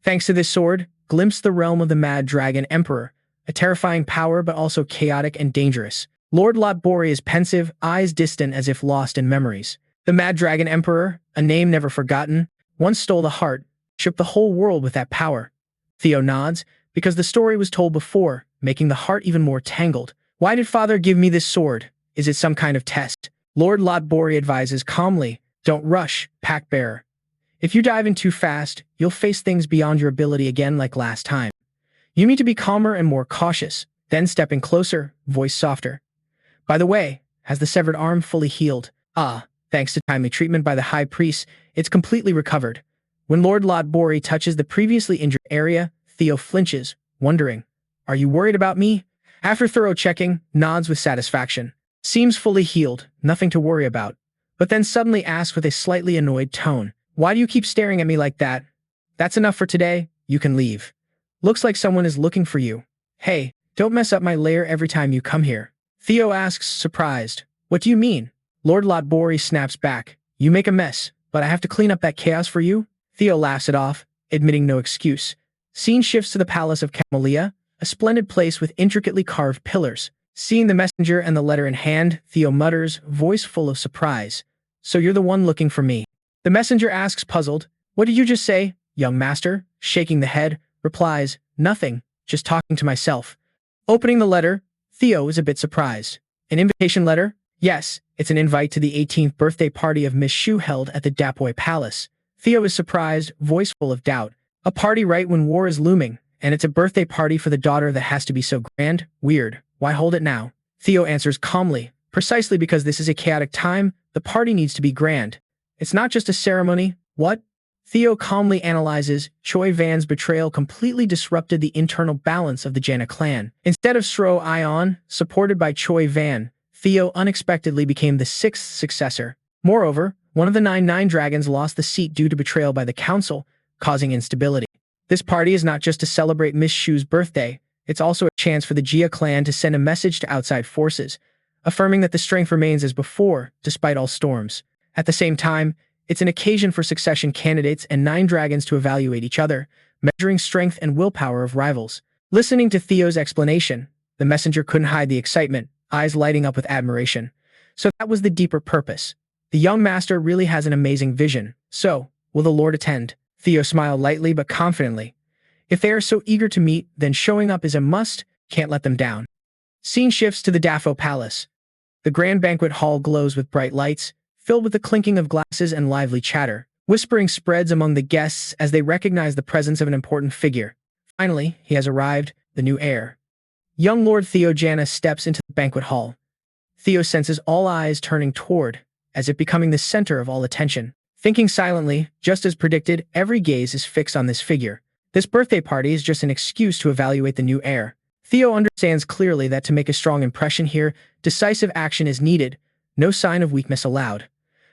"Thanks to this sword, glimpse the realm of the Mad Dragon Emperor, a terrifying power but also chaotic and dangerous." Lord Lotbori is pensive, eyes distant as if lost in memories. The Mad Dragon Emperor, a name never forgotten, once stole the heart, shook the whole world with that power. Theo nods, because the story was told before, making the heart even more tangled. "Why did father give me this sword? Is it some kind of test?" Lord Lotbori advises calmly, "Don't rush, pack bearer. If you dive in too fast, you'll face things beyond your ability again like last time. You need to be calmer and more cautious." Then stepping closer, voice softer. "By the way, has the severed arm fully healed?" "Ah, thanks to timely treatment by the high priest, it's completely recovered." When Lord Lotbori touches the previously injured area, Theo flinches, wondering, "Are you worried about me?" After thorough checking, nods with satisfaction. "Seems fully healed, nothing to worry about." But then suddenly asks with a slightly annoyed tone, "Why do you keep staring at me like that?" "That's enough for today, you can leave. Looks like someone is looking for you." "Hey, don't mess up my lair every time you come here." Theo asks, surprised, "What do you mean?" Lord Lotbori snaps back, "You make a mess, but I have to clean up that chaos for you?" Theo laughs it off, admitting no excuse. Scene shifts to the palace of Camellia, a splendid place with intricately carved pillars. Seeing the messenger and the letter in hand, Theo mutters, voice full of surprise, "So you're the one looking for me?" The messenger asks puzzled, "What did you just say, young master?" Shaking the head, replies, "Nothing, just talking to myself." Opening the letter, Theo is a bit surprised. "An invitation letter?" "Yes, it's an invite to the 18th birthday party of Miss Shu held at the Dapoy Palace." Theo is surprised, voice full of doubt. "A party right when war is looming, and it's a birthday party for the daughter that has to be so grand? Weird. Why hold it now?" Theo answers calmly, "Precisely because this is a chaotic time, the party needs to be grand. It's not just a ceremony." "What?" Theo calmly analyzes, Choi Van's betrayal completely disrupted the internal balance of the Jana clan. Instead of Sro Ion, supported by Choi Van, Theo unexpectedly became the 6th successor. Moreover, one of the 9 dragons lost the seat due to betrayal by the council, causing instability. This party is not just to celebrate Miss Shu's birthday, it's also a chance for the Jia clan to send a message to outside forces, affirming that the strength remains as before, despite all storms. At the same time, it's an occasion for succession candidates and 9 dragons to evaluate each other, measuring strength and willpower of rivals. Listening to Theo's explanation, the messenger couldn't hide the excitement, eyes lighting up with admiration. So that was the deeper purpose. The young master really has an amazing vision. So, will the Lord attend? Theo smiled lightly but confidently. If they are so eager to meet, then showing up is a must, can't let them down. Scene shifts to the Dafo Palace. The grand banquet hall glows with bright lights, filled with the clinking of glasses and lively chatter. Whispering spreads among the guests as they recognize the presence of an important figure. Finally, he has arrived, the new heir. Young Lord Theo Jana steps into the banquet hall. Theo senses all eyes turning toward, as if becoming the center of all attention. Thinking silently, just as predicted, every gaze is fixed on this figure. This birthday party is just an excuse to evaluate the new heir. Theo understands clearly that to make a strong impression here, decisive action is needed, no sign of weakness allowed.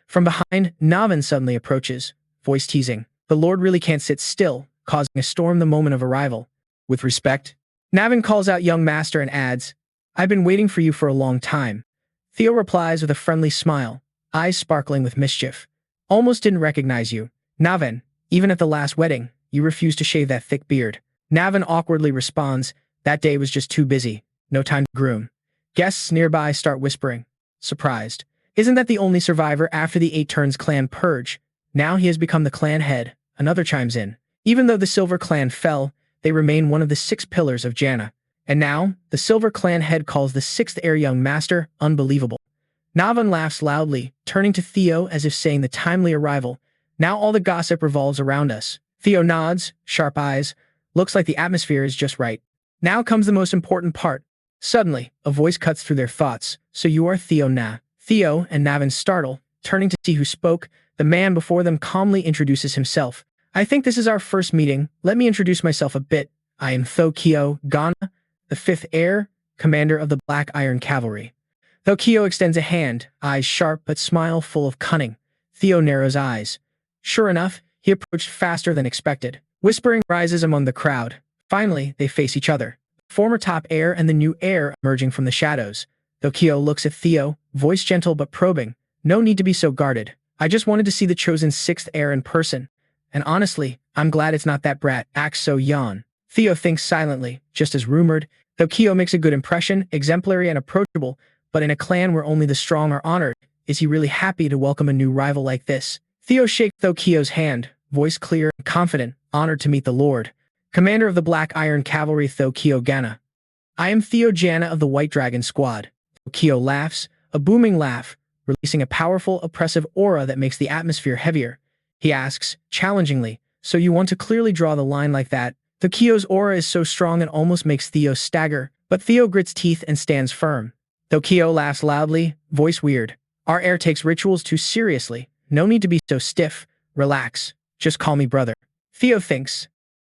From behind, Navin suddenly approaches, voice teasing. The Lord really can't sit still, causing a storm the moment of arrival. With respect, Navin calls out young master and adds, I've been waiting for you for a long time. Theo replies with a friendly smile, eyes sparkling with mischief. Almost didn't recognize you. Navin, even at the last wedding, you refused to shave that thick beard. Navin awkwardly responds, that day was just too busy. No time to groom. Guests nearby start whispering. Surprised. Isn't that the only survivor after the 8 Turns clan purge? Now he has become the clan head. Another chimes in. Even though the Silver clan fell, they remain one of the 6 pillars of Jana. And now, the Silver clan head calls the 6th heir young master unbelievable. Navin laughs loudly, turning to Theo as if saying the timely arrival. Now all the gossip revolves around us. Theo nods, sharp eyes. Looks like the atmosphere is just right. Now comes the most important part. Suddenly, a voice cuts through their thoughts. So you are Theo na. Theo and Navin startle, turning to see who spoke. The man before them calmly introduces himself. I think this is our first meeting. Let me introduce myself a bit. I am Theo Ragna, the 5th heir, commander of the Black Iron Cavalry. Theo extends a hand, eyes sharp but smile full of cunning. Theo narrows eyes. Sure enough, he approached faster than expected. Whispering rises among the crowd. Finally, they face each other. Former top heir and the new heir emerging from the shadows. Theo looks at Theo, voice gentle but probing. No need to be so guarded. I just wanted to see the chosen 6th heir in person. And honestly, I'm glad it's not that brat, acts so young. Theo thinks silently, just as rumored. Theo makes a good impression, exemplary and approachable, but in a clan where only the strong are honored, is he really happy to welcome a new rival like this? Theo shakes Theo's hand, voice clear and confident, honored to meet the Lord. Commander of the Black Iron Cavalry Theo Ragna. I am Theo Ragna of the White Dragon Squad. Theo laughs, a booming laugh, releasing a powerful, oppressive aura that makes the atmosphere heavier. He asks, challengingly, so you want to clearly draw the line like that? Theo's aura is so strong it almost makes Theo stagger, but Theo grits teeth and stands firm. Theo laughs loudly, voice weird. Our heir takes rituals too seriously. No need to be so stiff. Relax. Just call me brother. Theo thinks.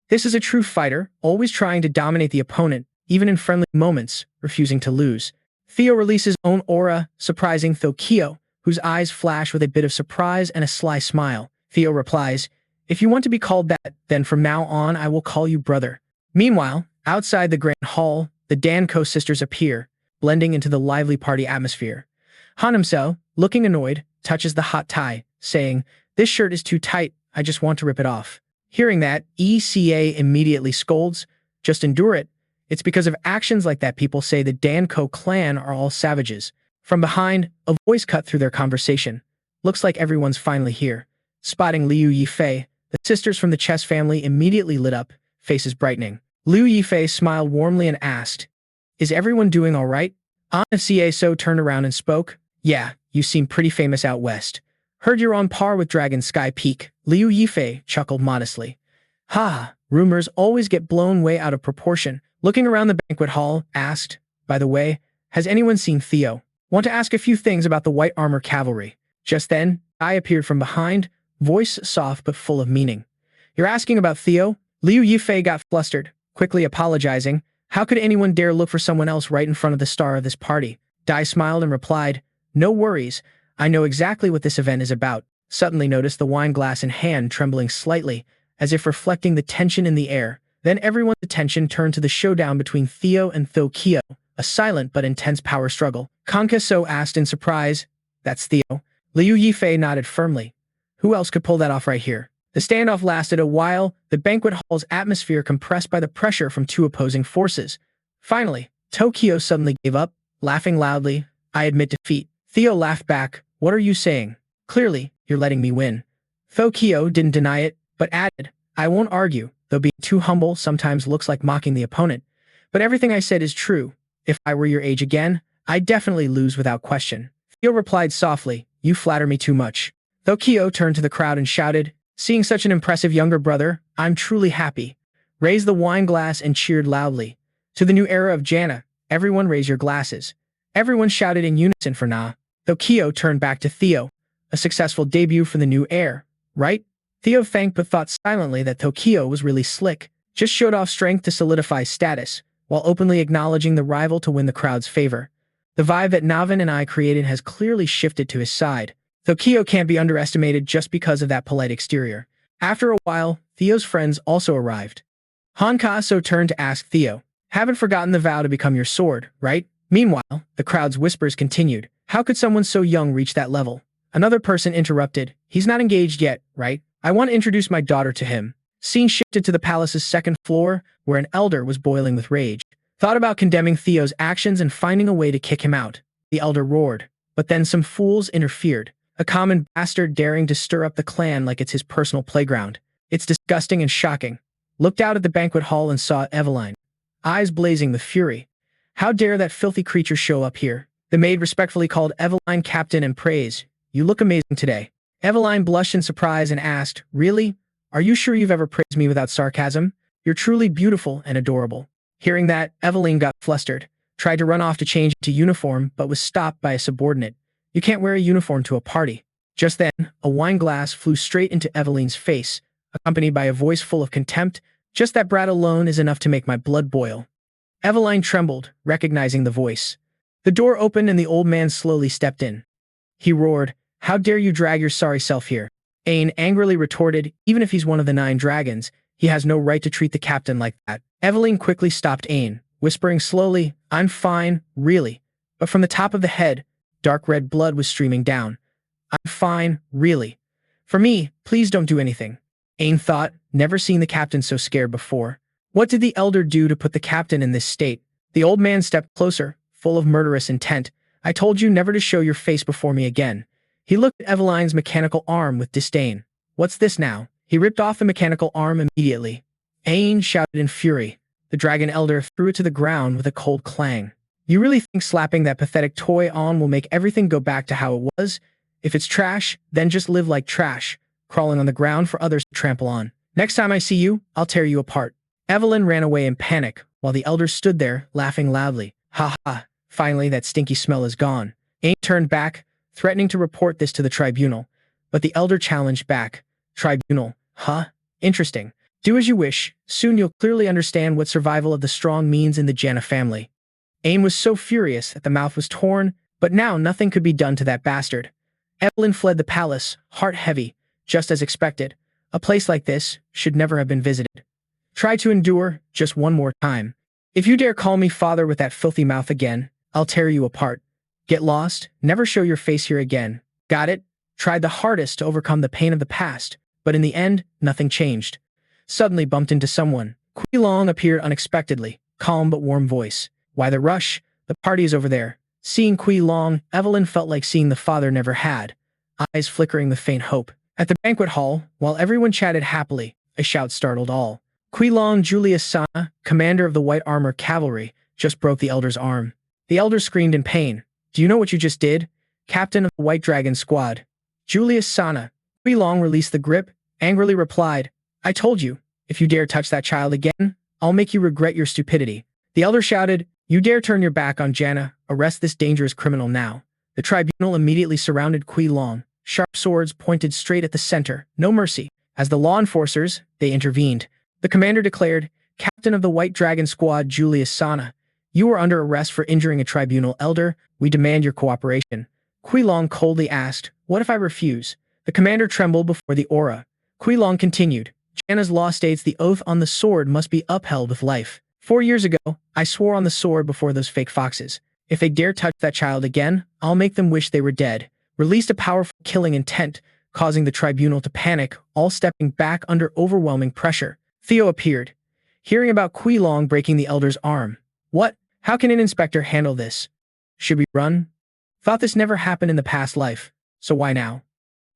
This is a true fighter, always trying to dominate the opponent, even in friendly moments, refusing to lose. Theo releases own aura, surprising Theo, whose eyes flash with a bit of surprise and a sly smile. Theo replies, if you want to be called that, then from now on I will call you brother. Meanwhile, outside the grand hall, the Danko sisters appear, blending into the lively party atmosphere. Hanamseo, looking annoyed, touches the hot tie, saying, this shirt is too tight, I just want to rip it off. Hearing that, ECA immediately scolds, just endure it. It's because of actions like that people say the Danko clan are all savages. From behind, a voice cut through their conversation. Looks like everyone's finally here. Spotting Liu Yifei, the sisters from the Chess family immediately lit up, faces brightening. Liu Yifei smiled warmly and asked, is everyone doing all right? Anna So turned around and spoke, yeah, you seem pretty famous out west. Heard you're on par with Dragon Sky Peak. Liu Yifei chuckled modestly. Ha, rumors always get blown way out of proportion. Looking around the banquet hall, asked, by the way, has anyone seen Theo? Want to ask a few things about the White Armor Cavalry. Just then, I appeared from behind, voice soft but full of meaning. You're asking about Theo? Liu Yifei got flustered, quickly apologizing. How could anyone dare look for someone else right in front of the star of this party? Dai smiled and replied, no worries, I know exactly what this event is about. Suddenly noticed the wine glass in hand trembling slightly, as if reflecting the tension in the air. Then everyone's attention turned to the showdown between Theo and Theo, a silent but intense power struggle. Kanka So asked in surprise, that's Theo? Liu Yifei nodded firmly. Who else could pull that off right here? The standoff lasted a while, the banquet hall's atmosphere compressed by the pressure from 2 opposing forces. Finally, Theo suddenly gave up, laughing loudly. I admit defeat. Theo laughed back. What are you saying? Clearly, you're letting me win. Theo didn't deny it, but added, I won't argue, though being too humble sometimes looks like mocking the opponent. But everything I said is true. If I were your age again, I'd definitely lose without question. Theo replied softly, you flatter me too much. Theo turned to the crowd and shouted, seeing such an impressive younger brother, I'm truly happy. Raised the wine glass and cheered loudly. To the new era of Jana, everyone raise your glasses. Everyone shouted in unison for Na. Theo turned back to Theo. A successful debut for the new heir, right? Theo thanked but thought silently that Theo was really slick. Just showed off strength to solidify status. while openly acknowledging the rival to win the crowd's favor. The vibe that Navin and I created has clearly shifted to his side, though Kyo can't be underestimated just because of that polite exterior. After a while, Theo's friends also arrived. Hankaso turned to ask Theo, "Haven't forgotten the vow to become your sword, right?" Meanwhile, the crowd's whispers continued. How could someone so young reach that level? Another person interrupted. "He's not engaged yet, right? I want to introduce my daughter to him." Scene shifted to the palace's second floor, where an elder was boiling with rage. Thought about condemning Theo's actions and finding a way to kick him out. The elder roared. But then some fools interfered. A common bastard daring to stir up the clan like it's his personal playground. It's disgusting and shocking. Looked out at the banquet hall and saw Eveline, eyes blazing with fury. How dare that filthy creature show up here? The maid respectfully called Eveline captain and praised. "You look amazing today." Eveline blushed in surprise and asked, "Really? Are you sure you've ever praised me without sarcasm? You're truly beautiful and adorable." Hearing that, Eveline got flustered, tried to run off to change into uniform, but was stopped by a subordinate. "You can't wear a uniform to a party." Just then, a wine glass flew straight into Eveline's face, accompanied by a voice full of contempt. "Just that brat alone is enough to make my blood boil." Eveline trembled, recognizing the voice. The door opened and the old man slowly stepped in. He roared, "How dare you drag your sorry self here?" Ain angrily retorted, "Even if he's one of the 9 dragons, he has no right to treat the captain like that." Eveline quickly stopped Ain, whispering slowly, "I'm fine, really." But from the top of the head, dark red blood was streaming down. "I'm fine, really. For me, please don't do anything." Ain thought, never seen the captain so scared before. What did the elder do to put the captain in this state? The old man stepped closer, full of murderous intent. "I told you never to show your face before me again." He looked at Eveline's mechanical arm with disdain. "What's this now?" He ripped off the mechanical arm immediately. Ain shouted in fury. The dragon elder threw it to the ground with a cold clang. "You really think slapping that pathetic toy on will make everything go back to how it was? If it's trash, then just live like trash, crawling on the ground for others to trample on. Next time I see you, I'll tear you apart." Eveline ran away in panic, while the elder stood there, laughing loudly. "Ha ha, finally that stinky smell is gone." Ain turned back, threatening to report this to the tribunal, but the elder challenged back. "Tribunal, huh? Interesting. Do as you wish. Soon you'll clearly understand what survival of the strong means in the Janna family." Ain was so furious that the mouth was torn, but now nothing could be done to that bastard. Eveline fled the palace, heart heavy, just as expected. A place like this should never have been visited. Try to endure just one more time. If you dare call me father with that filthy mouth again, I'll tear you apart. Get lost, never show your face here again. Got it? Tried the hardest to overcome the pain of the past, but in the end, nothing changed. Suddenly bumped into someone. Kui Long appeared unexpectedly, calm but warm voice. "Why the rush? The party is over there." Seeing Kui Long, Eveline felt like seeing the father never had, eyes flickering with faint hope. At the banquet hall, while everyone chatted happily, a shout startled all. Kui Long Julius Sana, commander of the White Armor Cavalry, just broke the elder's arm. The elder screamed in pain. "Do you know what you just did? Captain of the White Dragon Squad." Julius Sana. Kui Long released the grip, angrily replied, "I told you, if you dare touch that child again, I'll make you regret your stupidity." The elder shouted, "You dare turn your back on Janna, arrest this dangerous criminal now." The tribunal immediately surrounded Kui Long. Sharp swords pointed straight at the center, no mercy. As the law enforcers, they intervened. The commander declared, "Captain of the White Dragon Squad Julius Sana, you are under arrest for injuring a tribunal elder. We demand your cooperation." Kui Long coldly asked, "What if I refuse?" The commander trembled before the aura. Kui Long continued, "Janna's law states the oath on the sword must be upheld with life. 4 years ago, I swore on the sword before those fake foxes. If they dare touch that child again, I'll make them wish they were dead." Released a powerful killing intent, causing the tribunal to panic, all stepping back under overwhelming pressure. Theo appeared, hearing about Kui Long breaking the elder's arm. "What? How can an inspector handle this? Should we run? Thought this never happened in the past life, so why now?"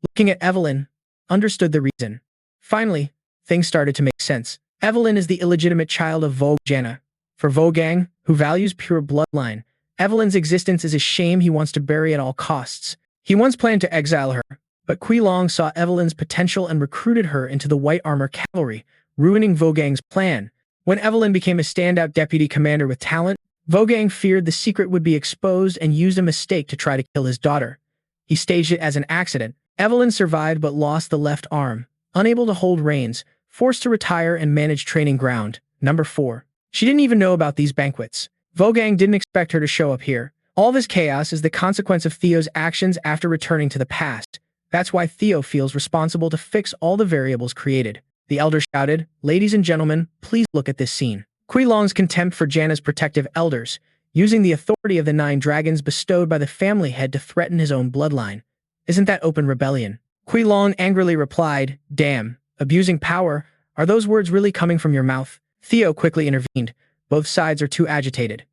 Looking at Eveline, understood the reason. Finally, things started to make sense. Eveline is the illegitimate child of Vogue Janna. For Vogang, who values pure bloodline, Eveline's existence is a shame he wants to bury at all costs. He once planned to exile her, but Kui Long saw Eveline's potential and recruited her into the White Armor Cavalry, ruining Vogang's plan. When Eveline became a standout deputy commander with talent, Vogang feared the secret would be exposed and used a mistake to try to kill his daughter. He staged it as an accident. Eveline survived but lost the left arm. Unable to hold reins, forced to retire and manage training ground. Number 4. She didn't even know about these banquets. Vogang didn't expect her to show up here. All this chaos is the consequence of Theo's actions after returning to the past. That's why Theo feels responsible to fix all the variables created. The elder shouted, "Ladies and gentlemen, please look at this scene." Kui Long's contempt for Janna's protective elders, using the authority of the 9 dragons bestowed by the family head to threaten his own bloodline. Isn't that open rebellion? Kui Long angrily replied, "Damn, abusing power, are those words really coming from your mouth?" Theo quickly intervened. Both sides are too agitated.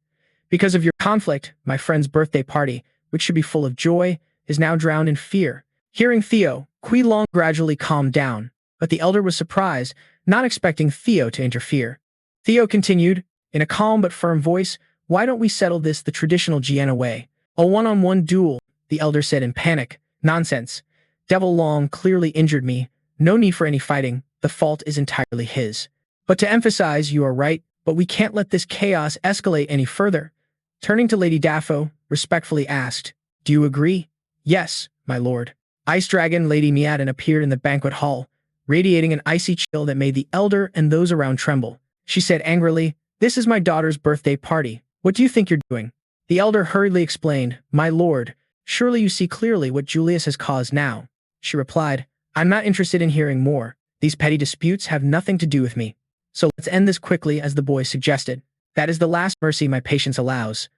Because of your conflict, my friend's birthday party, which should be full of joy, is now drowned in fear. Hearing Theo, Kui Long gradually calmed down, but the elder was surprised, not expecting Theo to interfere. Theo continued, in a calm but firm voice, "Why don't we settle this the traditional Gienna way? A one-on-one duel," the elder said in panic. "Nonsense. Devil Long clearly injured me. No need for any fighting. The fault is entirely his. But to emphasize, you are right, but we can't let this chaos escalate any further." Turning to Lady Daffo, respectfully asked, "Do you agree?" "Yes, my lord." Ice Dragon Lady Miaden appeared in the banquet hall, radiating an icy chill that made the elder and those around tremble. She said angrily, "This is my daughter's birthday party. What do you think you're doing?" The elder hurriedly explained, "My lord, surely you see clearly what Julius has caused now." She replied, "I'm not interested in hearing more. These petty disputes have nothing to do with me. So let's end this quickly as the boy suggested. That is the last mercy my patience allows."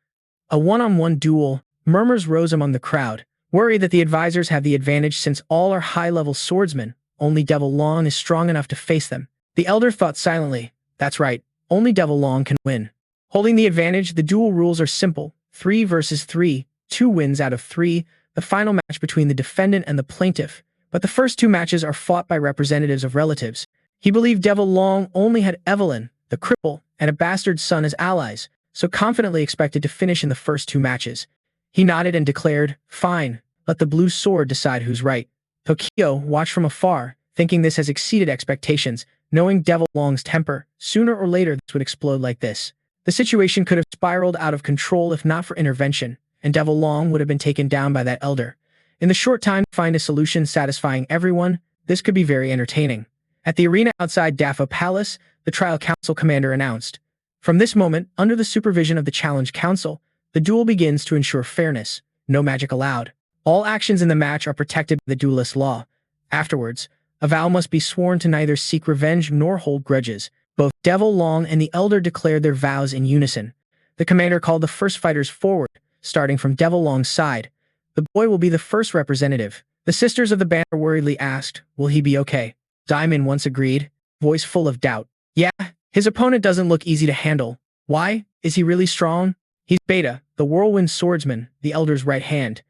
A one-on-one duel, murmurs rose among the crowd, worried that the advisors have the advantage since all are high-level swordsmen. Only Devil Long is strong enough to face them. The elder thought silently, "That's right, only Devil Long can win." Holding the advantage, the duel rules are simple. 3 versus 3, 2 wins out of 3, the final match between the defendant and the plaintiff. But the first 2 matches are fought by representatives of relatives. He believed Devil Long only had Evelyn, the cripple, and a bastard son as allies, so confidently expected to finish in the first 2 matches. He nodded and declared, "Fine, let the blue sword decide who's right." Tokyo watched from afar, thinking this has exceeded expectations, knowing Devil Long's temper. Sooner or later this would explode like this. The situation could have spiraled out of control if not for intervention, and Devil Long would have been taken down by that elder. In the short time to find a solution satisfying everyone, this could be very entertaining. At the arena outside Daffo Palace, the trial council commander announced, "From this moment, under the supervision of the challenge council, the duel begins to ensure fairness. No magic allowed. All actions in the match are protected by the duelist law. Afterwards, a vow must be sworn to neither seek revenge nor hold grudges." Both Devil Long and the elder declared their vows in unison. The commander called the first fighters forward, starting from Devil Long's side. The boy will be the first representative. The sisters of the banner worriedly asked, "Will he be okay?" Diamond once agreed, voice full of doubt. "Yeah, his opponent doesn't look easy to handle." "Why? Is he really strong?" "He's Beta, the whirlwind swordsman, the elder's right hand.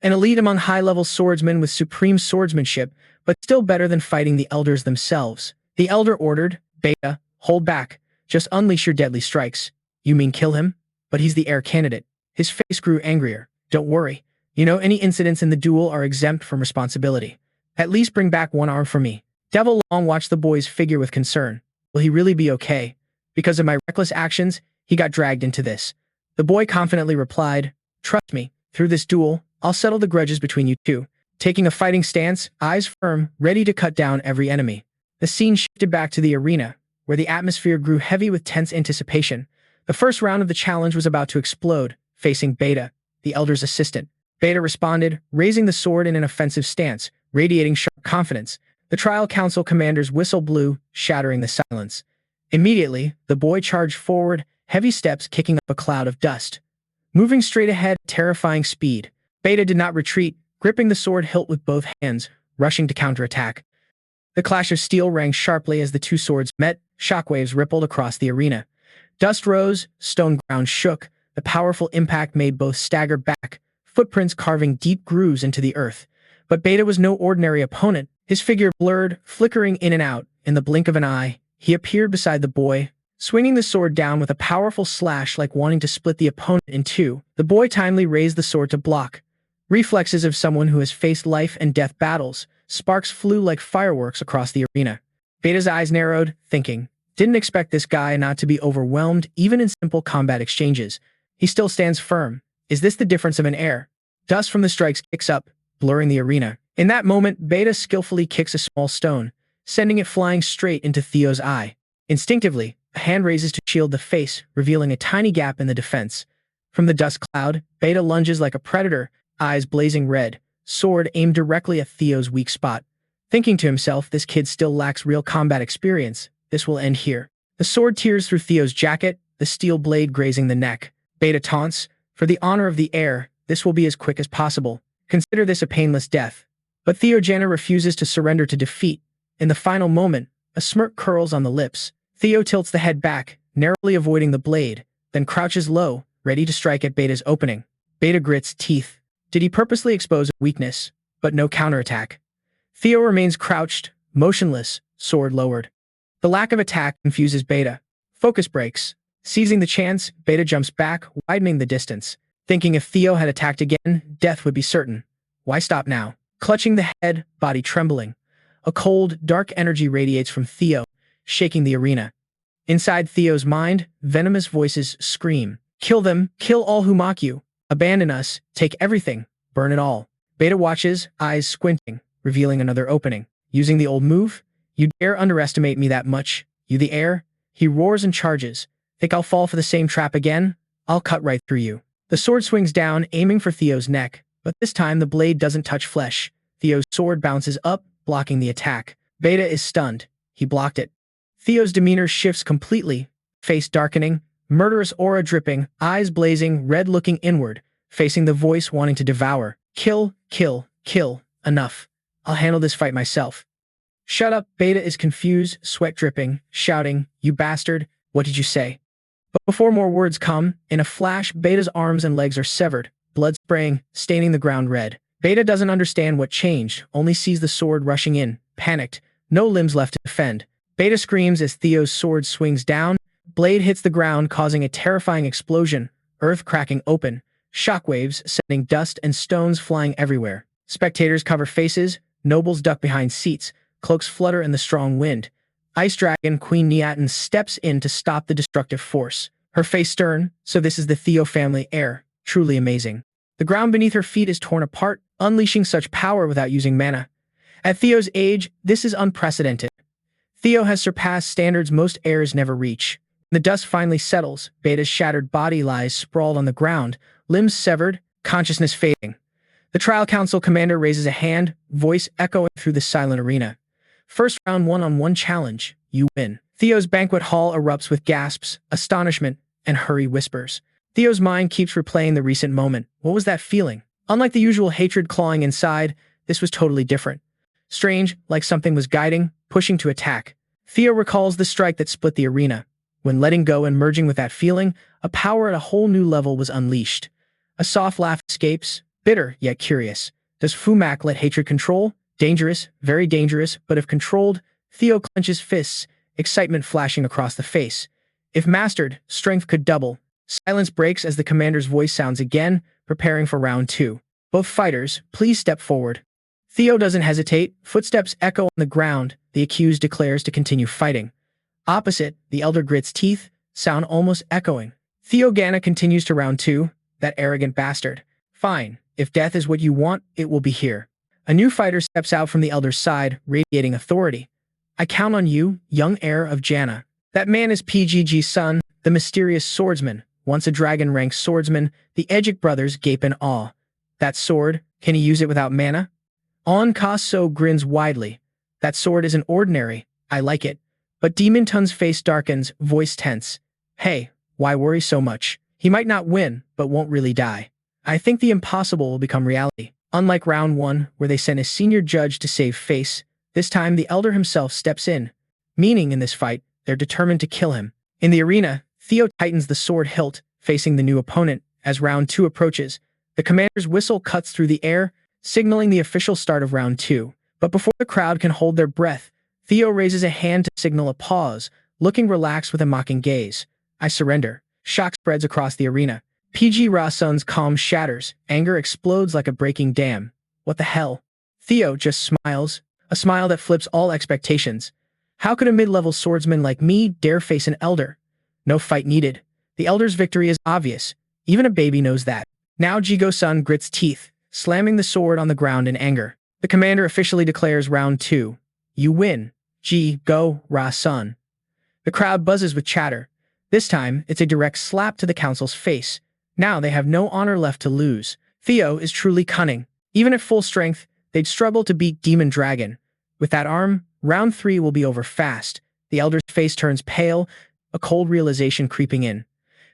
An elite among high-level swordsmen with supreme swordsmanship, but still better than fighting the elders themselves." The elder ordered, "Beta, hold back. Just unleash your deadly strikes." "You mean kill him? But he's the heir candidate." His face grew angrier. "Don't worry. You know, any incidents in the duel are exempt from responsibility. At least bring back one arm for me." Devil Long watched the boy's figure with concern. "Will he really be okay? Because of my reckless actions, he got dragged into this." The boy confidently replied, "Trust me, through this duel, I'll settle the grudges between you two." Taking a fighting stance, eyes firm, ready to cut down every enemy. The scene shifted back to the arena, where the atmosphere grew heavy with tense anticipation. The first round of the challenge was about to explode, facing Beta, the elder's assistant. Beta responded, raising the sword in an offensive stance, radiating sharp confidence. The trial council commander's whistle blew, shattering the silence. Immediately, the boy charged forward, heavy steps kicking up a cloud of dust. Moving straight ahead at terrifying speed, Beta did not retreat, gripping the sword hilt with both hands, rushing to counterattack. The clash of steel rang sharply as the 2 swords met, shockwaves rippled across the arena. Dust rose, stone ground shook, the powerful impact made both stagger back, footprints carving deep grooves into the earth. But Beta was no ordinary opponent. His figure blurred, flickering in and out. In the blink of an eye, he appeared beside the boy, swinging the sword down with a powerful slash like wanting to split the opponent in 2. The boy timely raised the sword to block. Reflexes of someone who has faced life and death battles, sparks flew like fireworks across the arena. Beta's eyes narrowed, thinking, didn't expect this guy not to be overwhelmed even in simple combat exchanges. He still stands firm. Is this the difference of an heir? Dust from the strikes kicks up, blurring the arena. In that moment, Beta skillfully kicks a small stone, sending it flying straight into Theo's eye. Instinctively, A hand raises to shield the face, revealing a tiny gap in the defense. From the dust cloud, Beta lunges like a predator, eyes blazing red, sword aimed directly at Theo's weak spot. Thinking to himself, this kid still lacks real combat experience. This will end here. The sword tears through Theo's jacket, the steel blade grazing the neck. Beta taunts, "For the honor of the heir, this will be as quick as possible. Consider this a painless death." But Theo Ragna refuses to surrender to defeat. In the final moment, a smirk curls on the lips. Theo tilts the head back, narrowly avoiding the blade, then crouches low, ready to strike at Beta's opening. Beta grits teeth. Did he purposely expose a weakness? But no counterattack. Theo remains crouched, motionless, sword lowered. The lack of attack confuses Beta. Focus breaks. Seizing the chance, Beta jumps back, widening the distance. Thinking if Theo had attacked again, death would be certain. Why stop now? Clutching the head, body trembling. A cold, dark energy radiates from Theo, shaking the arena. Inside Theo's mind, venomous voices scream. Kill them, kill all who mock you. Abandon us, take everything, burn it all. Beta watches, eyes squinting, revealing another opening. Using the old move? You dare underestimate me that much? You the heir? He roars and charges. Think I'll fall for the same trap again? I'll cut right through you. The sword swings down, aiming for Theo's neck, but this time the blade doesn't touch flesh. Theo's sword bounces up, blocking the attack. Beta is stunned. He blocked it. Theo's demeanor shifts completely, face darkening, murderous aura dripping, eyes blazing, red looking inward, facing the voice wanting to devour. Kill, kill, kill. Enough. I'll handle this fight myself. Shut up. Beta is confused, sweat dripping, shouting, "You bastard, what did you say?" But before more words come, in a flash, Beta's arms and legs are severed, blood spraying, staining the ground red. Beta doesn't understand what changed, only sees the sword rushing in, panicked, no limbs left to defend. Beta screams as Theo's sword swings down, blade hits the ground causing a terrifying explosion, earth cracking open, shockwaves sending dust and stones flying everywhere. Spectators cover faces, nobles duck behind seats, cloaks flutter in the strong wind. Ice Dragon Queen Niatan steps in to stop the destructive force. Her face stern, so this is the Theo family heir. Truly amazing. The ground beneath her feet is torn apart, unleashing such power without using mana. At Theo's age, this is unprecedented. Theo has surpassed standards most heirs never reach. The dust finally settles, Beta's shattered body lies sprawled on the ground, limbs severed, consciousness fading. The trial council commander raises a hand, voice echoing through the silent arena. First round one-on-one challenge. You win. Theo's banquet hall erupts with gasps, astonishment, and hurry whispers. Theo's mind keeps replaying the recent moment. What was that feeling? Unlike the usual hatred clawing inside, this was totally different. Strange, like something was guiding, pushing to attack. Theo recalls the strike that split the arena. When letting go and merging with that feeling, a power at a whole new level was unleashed. A soft laugh escapes, bitter yet curious. Does Fumak let hatred control? Dangerous, very dangerous, but if controlled, Theo clenches fists, excitement flashing across the face. If mastered, strength could double. Silence breaks as the commander's voice sounds again, preparing for round 2. Both fighters, please step forward. Theo doesn't hesitate, footsteps echo on the ground, the accused declares to continue fighting. Opposite, the elder grits teeth, sound almost echoing. Theo Ragna continues to round 2, that arrogant bastard. Fine, if death is what you want, it will be here. A new fighter steps out from the elder's side, radiating authority. I count on you, young heir of Ragna. That man is PGG's son, the mysterious swordsman. Once a dragon-ranked swordsman, the Edgic brothers gape in awe. That sword, can he use it without mana? On Kaso grins widely. That sword isn't ordinary, I like it. But Demon Tun's face darkens, voice tense. Hey, why worry so much? He might not win, but won't really die. I think the impossible will become reality. Unlike round 1, where they sent a senior judge to save face, this time the elder himself steps in. Meaning in this fight, they're determined to kill him. In the arena, Theo tightens the sword hilt, facing the new opponent. As round 2 approaches, the commander's whistle cuts through the air, signaling the official start of round 2. But before the crowd can hold their breath, Theo raises a hand to signal a pause, looking relaxed with a mocking gaze. I surrender. Shock spreads across the arena. PG Rasun's calm shatters, anger explodes like a breaking dam. What the hell? Theo just smiles, a smile that flips all expectations. How could a mid-level swordsman like me dare face an elder? No fight needed. The elder's victory is obvious. Even a baby knows that. Now Jigo-san grits teeth, slamming the sword on the ground in anger. The commander officially declares round 2. You win, Ji-Go-Ra-sun. The crowd buzzes with chatter. This time, it's a direct slap to the council's face. Now they have no honor left to lose. Theo is truly cunning. Even at full strength, they'd struggle to beat Demon Dragon. With that arm, round 3 will be over fast. The elder's face turns pale, a cold realization creeping in.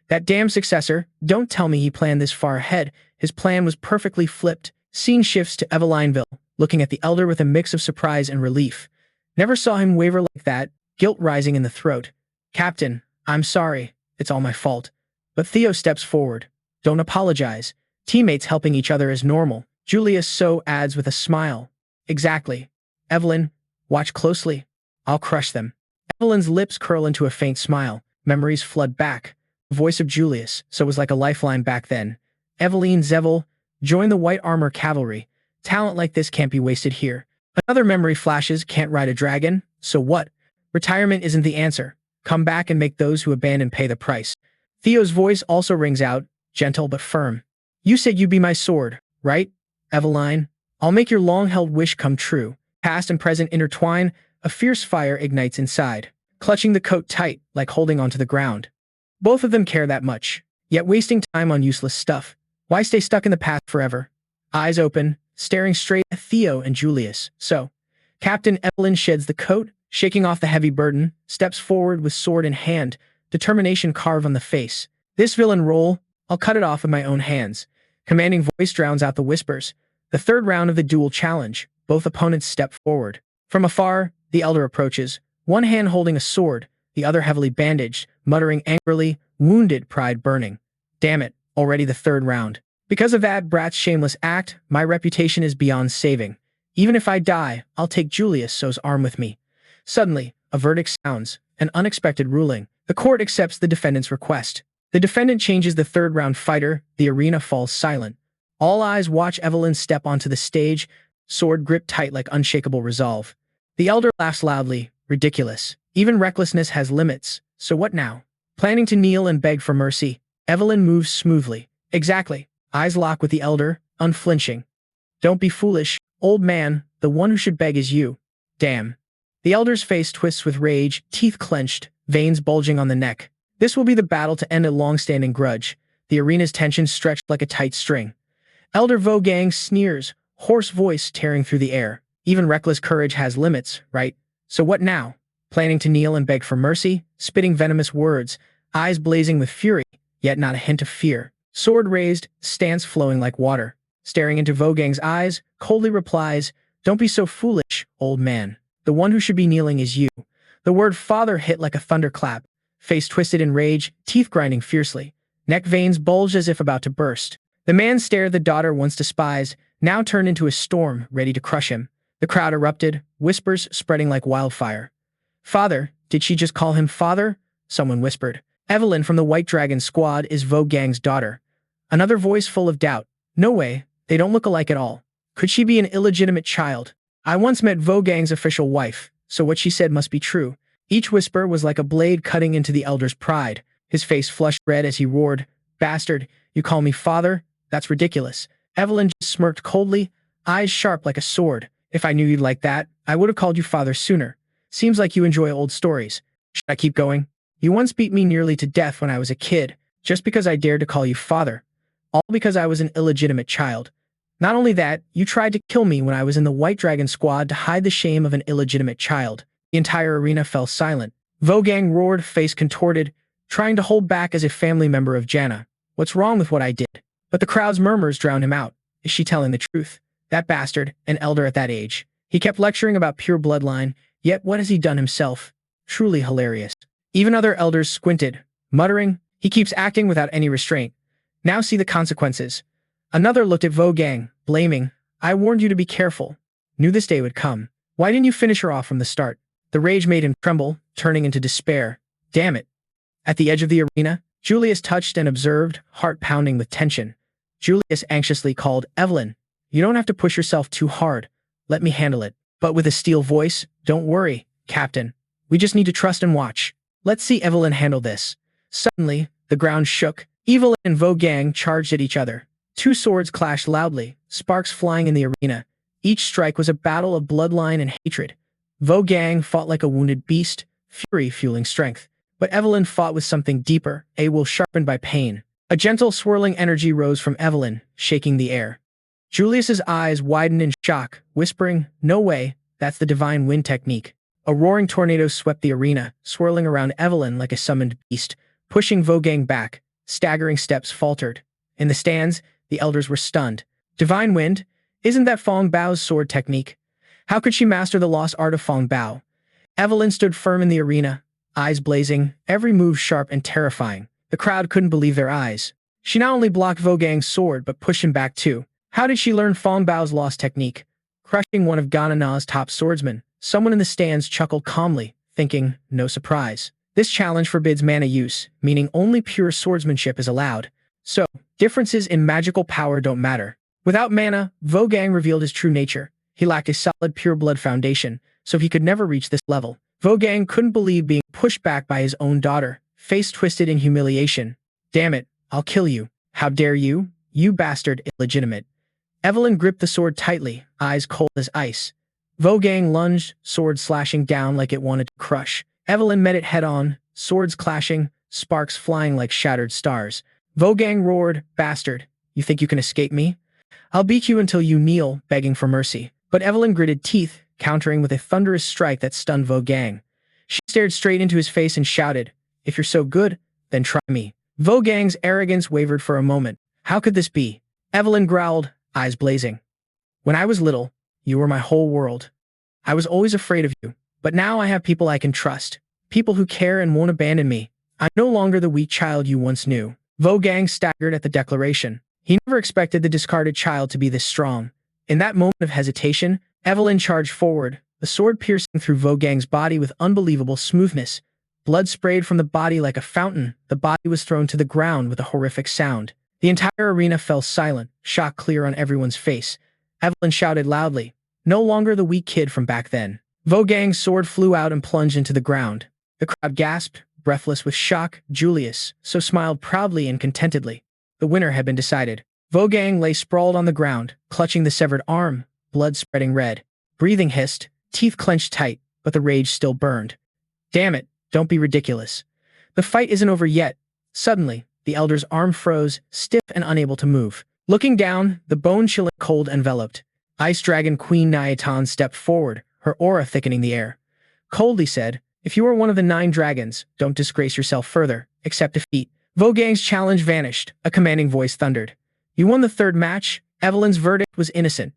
That damn successor, don't tell me he planned this far ahead. His plan was perfectly flipped. Scene shifts to Evelineville, looking at the elder with a mix of surprise and relief. Never saw him waver like that, guilt rising in the throat. Captain, I'm sorry. It's all my fault. But Theo steps forward. Don't apologize. Teammates helping each other is normal. Julius so adds with a smile. Exactly. Evelyn, watch closely. I'll crush them. Evelyn's lips curl into a faint smile. Memories flood back. The voice of Julius, so it was like a lifeline back then. Eveline Zevel, join the White Armor Cavalry. Talent like this can't be wasted here. Another memory flashes, can't ride a dragon? So what? Retirement isn't the answer. Come back and make those who abandon pay the price. Theo's voice also rings out, gentle but firm. You said you'd be my sword, right, Eveline? I'll make your long-held wish come true. Past and present intertwine, a fierce fire ignites inside, clutching the coat tight, like holding onto the ground. Both of them care that much, yet wasting time on useless stuff. Why stay stuck in the past forever? Eyes open, staring straight at Theo and Julius. So, Captain Evelyn sheds the coat, shaking off the heavy burden, steps forward with sword in hand, determination carved on the face. This villain role, I'll cut it off with my own hands. Commanding voice drowns out the whispers. The third round of the duel challenge. Both opponents step forward. From afar, the elder approaches, one hand holding a sword, the other heavily bandaged, muttering angrily, wounded, pride burning. Damn it, already the third round. Because of that brat's shameless act, my reputation is beyond saving. Even if I die, I'll take Julius So's arm with me. Suddenly, a verdict sounds, an unexpected ruling. The court accepts the defendant's request. The defendant changes the third round fighter, the arena falls silent. All eyes watch Evelyn step onto the stage, sword gripped tight like unshakable resolve. The elder laughs loudly, ridiculous. Even recklessness has limits, so what now? Planning to kneel and beg for mercy, Evelyn moves smoothly. Exactly. Eyes lock with the elder, unflinching. Don't be foolish, old man, the one who should beg is you. Damn. The elder's face twists with rage, teeth clenched, veins bulging on the neck. This will be the battle to end a long-standing grudge. The arena's tension stretched like a tight string. Elder Vogang sneers, hoarse voice tearing through the air. Even reckless courage has limits, right? So what now? Planning to kneel and beg for mercy, spitting venomous words, eyes blazing with fury, yet not a hint of fear. Sword raised, stance flowing like water. Staring into Vogang's eyes, coldly replies, Don't be so foolish, old man. The one who should be kneeling is you. The word father hit like a thunderclap. Face twisted in rage, teeth grinding fiercely. Neck veins bulged as if about to burst. The man stared the daughter once despised, now turned into a storm, ready to crush him. The crowd erupted, whispers spreading like wildfire. Father, did she just call him father? Someone whispered. Evelyn from the White Dragon squad is Vogang's daughter. Another voice full of doubt. No way, they don't look alike at all. Could she be an illegitimate child? I once met Vogang's official wife, so what she said must be true. Each whisper was like a blade cutting into the elder's pride. His face flushed red as he roared, Bastard, you call me father? That's ridiculous. Evelyn just smirked coldly, eyes sharp like a sword. If I knew you'd like that, I would have called you father sooner. Seems like you enjoy old stories. Should I keep going? You once beat me nearly to death when I was a kid, just because I dared to call you father. All because I was an illegitimate child. Not only that, you tried to kill me when I was in the White Dragon squad to hide the shame of an illegitimate child. The entire arena fell silent. Vogang roared, face contorted, trying to hold back as a family member of Janna. What's wrong with what I did? But the crowd's murmurs drowned him out. Is she telling the truth? That bastard, an elder at that age. He kept lecturing about pure bloodline, yet what has he done himself? Truly hilarious. Even other elders squinted, muttering, he keeps acting without any restraint. Now see the consequences. Another looked at Vogang, blaming, I warned you to be careful. Knew this day would come. Why didn't you finish her off from the start? The rage made him tremble, turning into despair. Damn it. At the edge of the arena, Julius touched and observed, heart pounding with tension. Julius anxiously called, Evelyn, you don't have to push yourself too hard. Let me handle it. But with a steel voice, don't worry, Captain. We just need to trust and watch. Let's see Evelyn handle this. Suddenly, the ground shook. Evelyn and Vogang charged at each other. Two swords clashed loudly, sparks flying in the arena. Each strike was a battle of bloodline and hatred. Vogang fought like a wounded beast, fury fueling strength. But Evelyn fought with something deeper, a will sharpened by pain. A gentle swirling energy rose from Evelyn, shaking the air. Julius's eyes widened in shock, whispering, "No way, that's the divine wind technique." A roaring tornado swept the arena, swirling around Evelyn like a summoned beast, pushing Vogang back. Staggering steps faltered. In the stands, the elders were stunned. Divine wind? Isn't that Fong Bao's sword technique? How could she master the lost art of Fong Bao? Evelyn stood firm in the arena, eyes blazing, every move sharp and terrifying. The crowd couldn't believe their eyes. She not only blocked Vogang's sword, but pushed him back too. How did she learn Fong Bao's lost technique? Crushing one of Ganana's top swordsmen, someone in the stands chuckled calmly, thinking, no surprise. This challenge forbids mana use, meaning only pure swordsmanship is allowed. So, differences in magical power don't matter. Without mana, Vogang revealed his true nature. He lacked a solid pure blood foundation, so he could never reach this level. Vogang couldn't believe being pushed back by his own daughter, face twisted in humiliation. Damn it, I'll kill you. How dare you? You bastard, illegitimate. Evelyn gripped the sword tightly, eyes cold as ice. Vogang lunged, sword slashing down like it wanted to crush. Evelyn met it head-on, swords clashing, sparks flying like shattered stars. Vogang roared, "Bastard, you think you can escape me? I'll beat you until you kneel, begging for mercy." But Evelyn gritted teeth, countering with a thunderous strike that stunned Vogang. She stared straight into his face and shouted, "If you're so good, then try me." Vogang's arrogance wavered for a moment. How could this be? Evelyn growled, eyes blazing. "When I was little, you were my whole world. I was always afraid of you, but now I have people I can trust, people who care and won't abandon me. I'm no longer the weak child you once knew." Vogang staggered at the declaration. He never expected the discarded child to be this strong. In that moment of hesitation, Evelyn charged forward, the sword piercing through Vogang's body with unbelievable smoothness. Blood sprayed from the body like a fountain. The body was thrown to the ground with a horrific sound. The entire arena fell silent, shock clear on everyone's face. Evelyn shouted loudly, "No longer the weak kid from back then." Vogang's sword flew out and plunged into the ground. The crowd gasped, breathless with shock. Julius so smiled proudly and contentedly. The winner had been decided. Vogang lay sprawled on the ground, clutching the severed arm, blood spreading red. Breathing hissed, teeth clenched tight, but the rage still burned. "Damn it, don't be ridiculous. The fight isn't over yet." Suddenly, the elder's arm froze, stiff and unable to move. Looking down, the bone-chilling cold enveloped. Ice Dragon Queen Nayatan stepped forward, her aura thickening the air. Coldly said, "If you are one of the 9 dragons, don't disgrace yourself further. Accept defeat." Vogang's challenge vanished, a commanding voice thundered. "You won the 3rd match." Evelyn's verdict was innocent.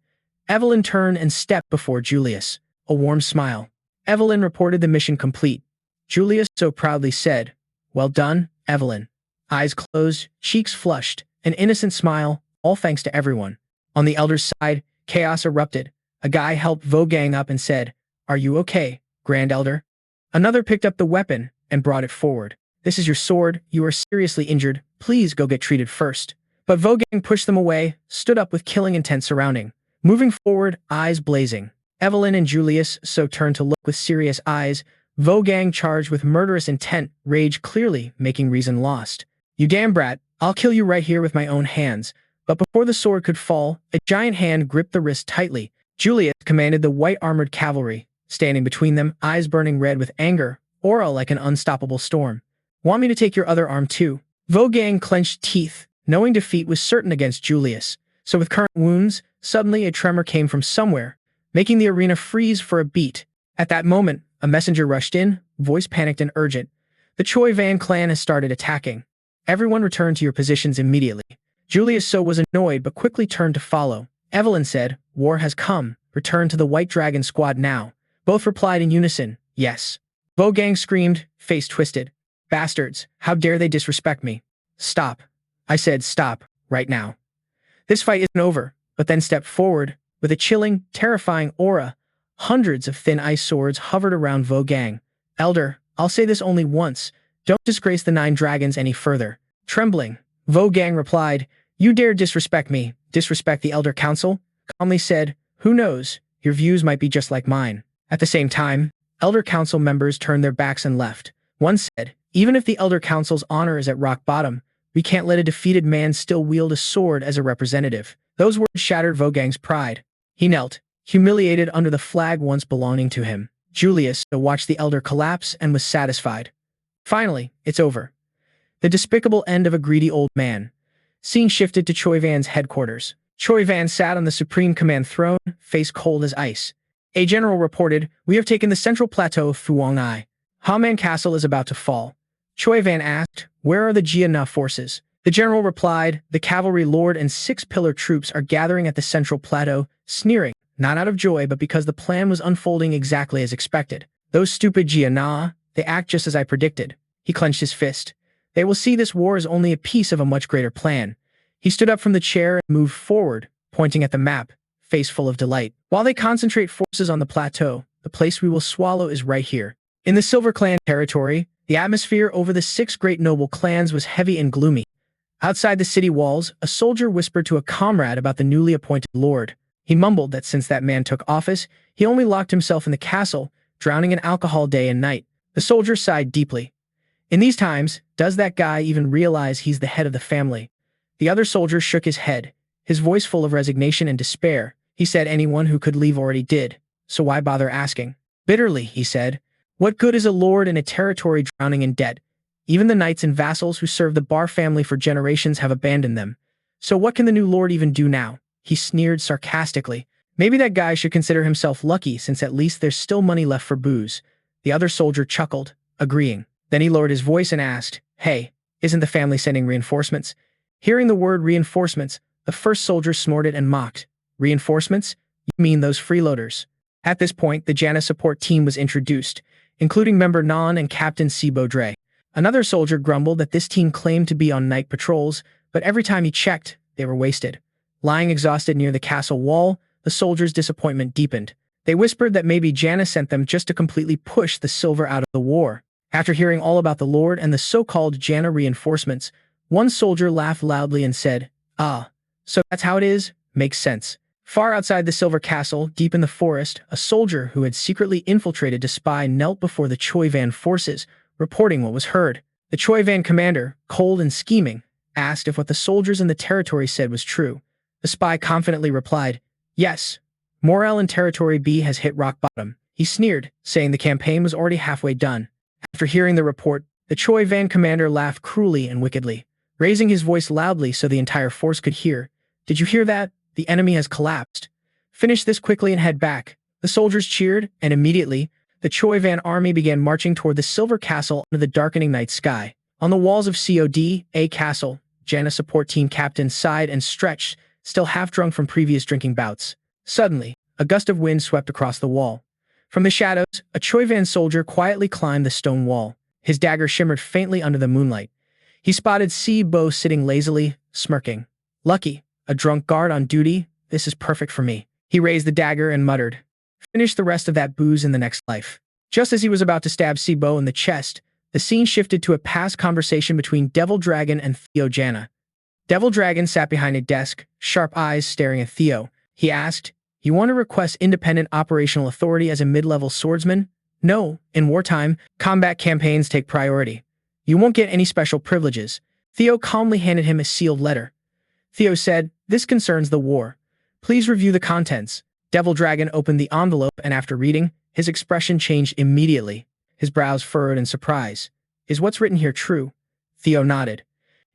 Evelyn turned and stepped before Julius. A warm smile. Evelyn reported the mission complete. Julius so proudly said, "Well done, Evelyn." Eyes closed, cheeks flushed, an innocent smile, all thanks to everyone. On the elder's side, chaos erupted. A guy helped Vogang up and said, "Are you okay, Grand Elder?" Another picked up the weapon and brought it forward. "This is your sword. You are seriously injured. Please go get treated first." But Vogang pushed them away, stood up with killing intent surrounding. Moving forward, eyes blazing. Evelyn and Julius so turned to look with serious eyes. Vogang charged with murderous intent, rage clearly, making reason lost. "You damn brat, I'll kill you right here with my own hands." But before the sword could fall, a giant hand gripped the wrist tightly. Julius commanded the white-armored cavalry, standing between them, eyes burning red with anger, aura like an unstoppable storm. "Want me to take your other arm too?" Vogang clenched teeth, knowing defeat was certain against Julius. So with current wounds, suddenly a tremor came from somewhere, making the arena freeze for a beat. At that moment, a messenger rushed in, voice panicked and urgent. "The Choi Van clan has started attacking. Everyone return to your positions immediately." Julius so was annoyed but quickly turned to follow. Evelyn said, "War has come. Return to the White Dragon squad now." Both replied in unison, "Yes." Vogang screamed, face twisted. "Bastards, how dare they disrespect me? Stop. I said stop, right now. This fight isn't over." But then stepped forward, with a chilling, terrifying aura. Hundreds of thin ice swords hovered around Vogang. "Elder, I'll say this only once. Don't disgrace the 9 dragons any further." Trembling, Vogang replied, "You dare disrespect me, disrespect the Elder Council?" Calmly said, "Who knows, your views might be just like mine." At the same time, Elder Council members turned their backs and left. One said, "Even if the Elder Council's honor is at rock bottom, we can't let a defeated man still wield a sword as a representative." Those words shattered Vogang's pride. He knelt, humiliated under the flag once belonging to him. Julius watched the elder collapse and was satisfied. Finally, it's over. The despicable end of a greedy old man. Scene shifted to Choi Van's headquarters. Choi Van sat on the Supreme Command throne, face cold as ice. A general reported, "We have taken the central plateau of Fuang Ai. Haman Castle is about to fall." Choi Van asked, "Where are the Jia Na forces?" The general replied, "The cavalry lord and six-pillar troops are gathering at the central plateau," sneering, not out of joy but because the plan was unfolding exactly as expected. "Those stupid Jia Na, they act just as I predicted." He clenched his fist. "They will see this war as only a piece of a much greater plan." He stood up from the chair and moved forward, pointing at the map, face full of delight. "While they concentrate forces on the plateau, the place we will swallow is right here." In the Silver Clan territory, the atmosphere over the six great noble clans was heavy and gloomy. Outside the city walls, a soldier whispered to a comrade about the newly appointed lord. He mumbled that since that man took office, he only locked himself in the castle, drowning in alcohol day and night. The soldier sighed deeply. In these times, does that guy even realize he's the head of the family? The other soldier shook his head, his voice full of resignation and despair. He said anyone who could leave already did, so why bother asking? Bitterly, he said, "What good is a lord in a territory drowning in debt? Even the knights and vassals who served the Bar family for generations have abandoned them. So what can the new lord even do now?" He sneered sarcastically. "Maybe that guy should consider himself lucky since at least there's still money left for booze." The other soldier chuckled, agreeing. Then he lowered his voice and asked, "Hey, isn't the family sending reinforcements?" Hearing the word reinforcements, the first soldier snorted and mocked. "Reinforcements? You mean those freeloaders?" At this point, the Jana support team was introduced, including member Nan and Captain Sibo Dre. Another soldier grumbled that this team claimed to be on night patrols, but every time he checked, they were wasted. Lying exhausted near the castle wall, the soldiers' disappointment deepened. They whispered that maybe Jana sent them just to completely push the silver out of the war. After hearing all about the Lord and the so-called Jana reinforcements, one soldier laughed loudly and said, "Ah, so that's how it is? Makes sense." Far outside the Silver Castle, deep in the forest, a soldier who had secretly infiltrated to spy knelt before the Choi Van forces, reporting what was heard. The Choi Van commander, cold and scheming, asked if what the soldiers in the territory said was true. The spy confidently replied, "Yes, morale in Territory B has hit rock bottom." He sneered, saying the campaign was already halfway done. After hearing the report, the Choi Van commander laughed cruelly and wickedly, raising his voice loudly so the entire force could hear. "Did you hear that? The enemy has collapsed. Finish this quickly and head back." The soldiers cheered, and immediately, the Choi Van army began marching toward the Silver Castle under the darkening night sky. On the walls of COD-A Castle, Jana support team captain sighed and stretched, still half-drunk from previous drinking bouts. Suddenly, a gust of wind swept across the wall. From the shadows, a Choi Van soldier quietly climbed the stone wall. His dagger shimmered faintly under the moonlight. He spotted Si Bo sitting lazily, smirking. "Lucky, a drunk guard on duty. This is perfect for me." He raised the dagger and muttered, "Finish the rest of that booze in the next life." Just as he was about to stab Si Bo in the chest, the scene shifted to a past conversation between Devil Dragon and Theo Jana. Devil Dragon sat behind a desk, sharp eyes staring at Theo. He asked, "You want to request independent operational authority as a mid-level swordsman?" "No, in wartime, combat campaigns take priority. You won't get any special privileges." Theo calmly handed him a sealed letter. Theo said, "This concerns the war. Please review the contents." Devil Dragon opened the envelope and after reading, his expression changed immediately. His brows furrowed in surprise. "Is what's written here true?" Theo nodded.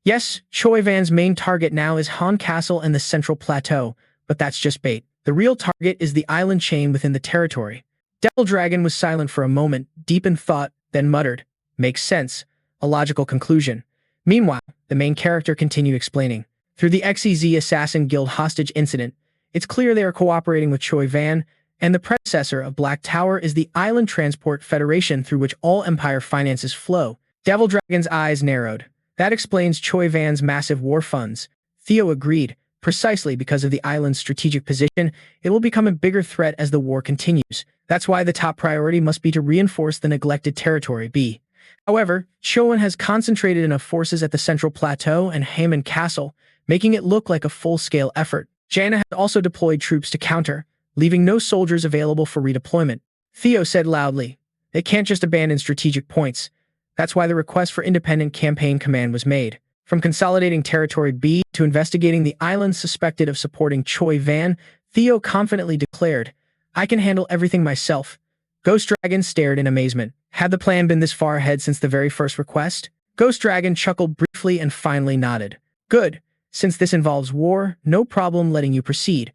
"Yes, Choi Van's main target now is Han Castle and the Central Plateau, but that's just bait. The real target is the island chain within the territory." Devil Dragon was silent for a moment, deep in thought, then muttered, "Makes sense. A logical conclusion." Meanwhile, the main character continued explaining. Through the XEZ Assassin Guild hostage incident, it's clear they are cooperating with Choi Van, and the predecessor of Black Tower is the Island Transport Federation through which all Empire finances flow. Devil Dragon's eyes narrowed. That explains Choi Van's massive war funds. Theo agreed. Precisely because of the island's strategic position, it will become a bigger threat as the war continues. That's why the top priority must be to reinforce the neglected Territory B. However, Chowan has concentrated enough forces at the Central Plateau and Haman Castle, making it look like a full-scale effort. Jana has also deployed troops to counter, leaving no soldiers available for redeployment. Theo said loudly, "They can't just abandon strategic points. That's why the request for independent campaign command was made." From consolidating Territory B to investigating the islands suspected of supporting Choi Van, Theo confidently declared, "I can handle everything myself. Ghost Dragon stared in amazement. Had the plan been this far ahead since the very first request? Ghost Dragon chuckled briefly and finally nodded. Good. Since this involves war, no problem letting you proceed.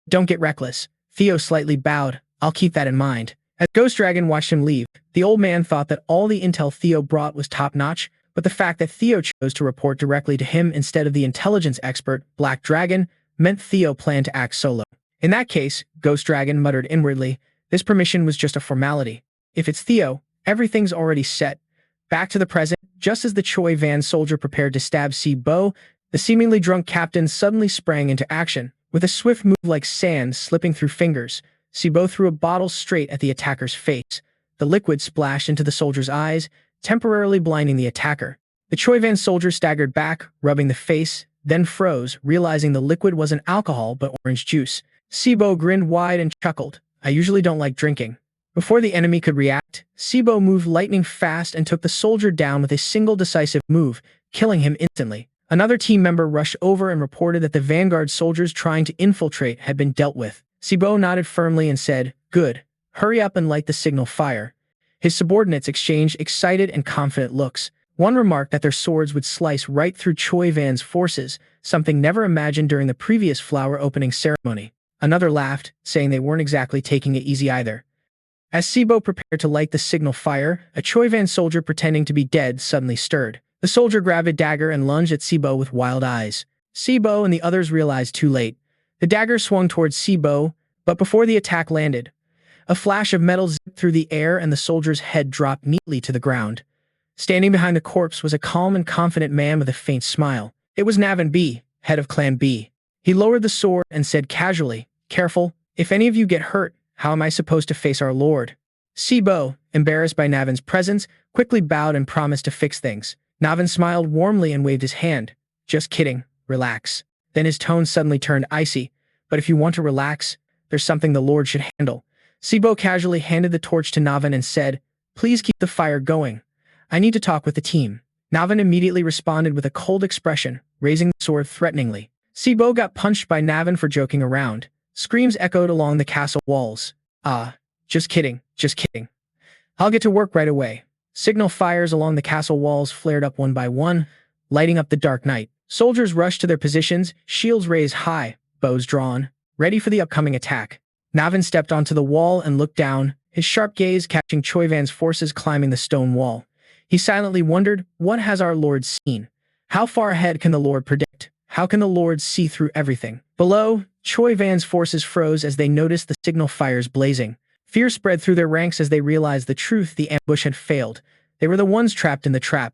Don't get reckless. Theo slightly bowed. I'll keep that in mind. As Ghost Dragon watched him leave, the old man thought that all the intel Theo brought was top-notch, but the fact that Theo chose to report directly to him instead of the intelligence expert, Black Dragon, meant Theo planned to act solo. In that case, Ghost Dragon muttered inwardly, this permission was just a formality. If it's Theo, everything's already set. Back to the present, just as the Choi Van soldier prepared to stab Si-Bo, the seemingly drunk captain suddenly sprang into action. With a swift move like sand slipping through fingers, Si-Bo threw a bottle straight at the attacker's face. The liquid splashed into the soldier's eyes, temporarily blinding the attacker. The Choi Van soldier staggered back, rubbing the face, then froze, realizing the liquid wasn't alcohol but orange juice. Si-Bo grinned wide and chuckled. I usually don't like drinking. Before the enemy could react, Si-Bo moved lightning fast and took the soldier down with a single decisive move, killing him instantly. Another team member rushed over and reported that the vanguard soldiers trying to infiltrate had been dealt with. Si-Bo nodded firmly and said, Good. Hurry up and light the signal fire. His subordinates exchanged excited and confident looks. One remarked that their swords would slice right through Choi Van's forces, something never imagined during the previous flower opening ceremony. Another laughed, saying they weren't exactly taking it easy either. As Si-Bo prepared to light the signal fire, a Choi Van soldier pretending to be dead suddenly stirred. The soldier grabbed a dagger and lunged at Si-Bo with wild eyes. Si-Bo and the others realized too late. The dagger swung towards Si-Bo, but before the attack landed, a flash of metal zipped through the air and the soldier's head dropped neatly to the ground. Standing behind the corpse was a calm and confident man with a faint smile. It was Navin B, head of Clan B. He lowered the sword and said casually, Careful, if any of you get hurt, how am I supposed to face our lord? Si-Bo, embarrassed by Navin's presence, quickly bowed and promised to fix things. Navin smiled warmly and waved his hand. Just kidding, relax. Then his tone suddenly turned icy. But if you want to relax, there's something the lord should handle. Si-Bo casually handed the torch to Navin and said, Please keep the fire going. I need to talk with the team. Navin immediately responded with a cold expression, raising the sword threateningly. Si-Bo got punched by Navin for joking around. Screams echoed along the castle walls. Just kidding, just kidding. I'll get to work right away. Signal fires along the castle walls flared up one by one, lighting up the dark night. Soldiers rushed to their positions, shields raised high, bows drawn, ready for the upcoming attack. Navin stepped onto the wall and looked down, his sharp gaze catching Choi Van's forces climbing the stone wall. He silently wondered, what has our lord seen? How far ahead can the lord predict? How can the lord see through everything? Below, Choi Van's forces froze as they noticed the signal fires blazing. Fear spread through their ranks as they realized the truth: the ambush had failed. They were the ones trapped in the trap.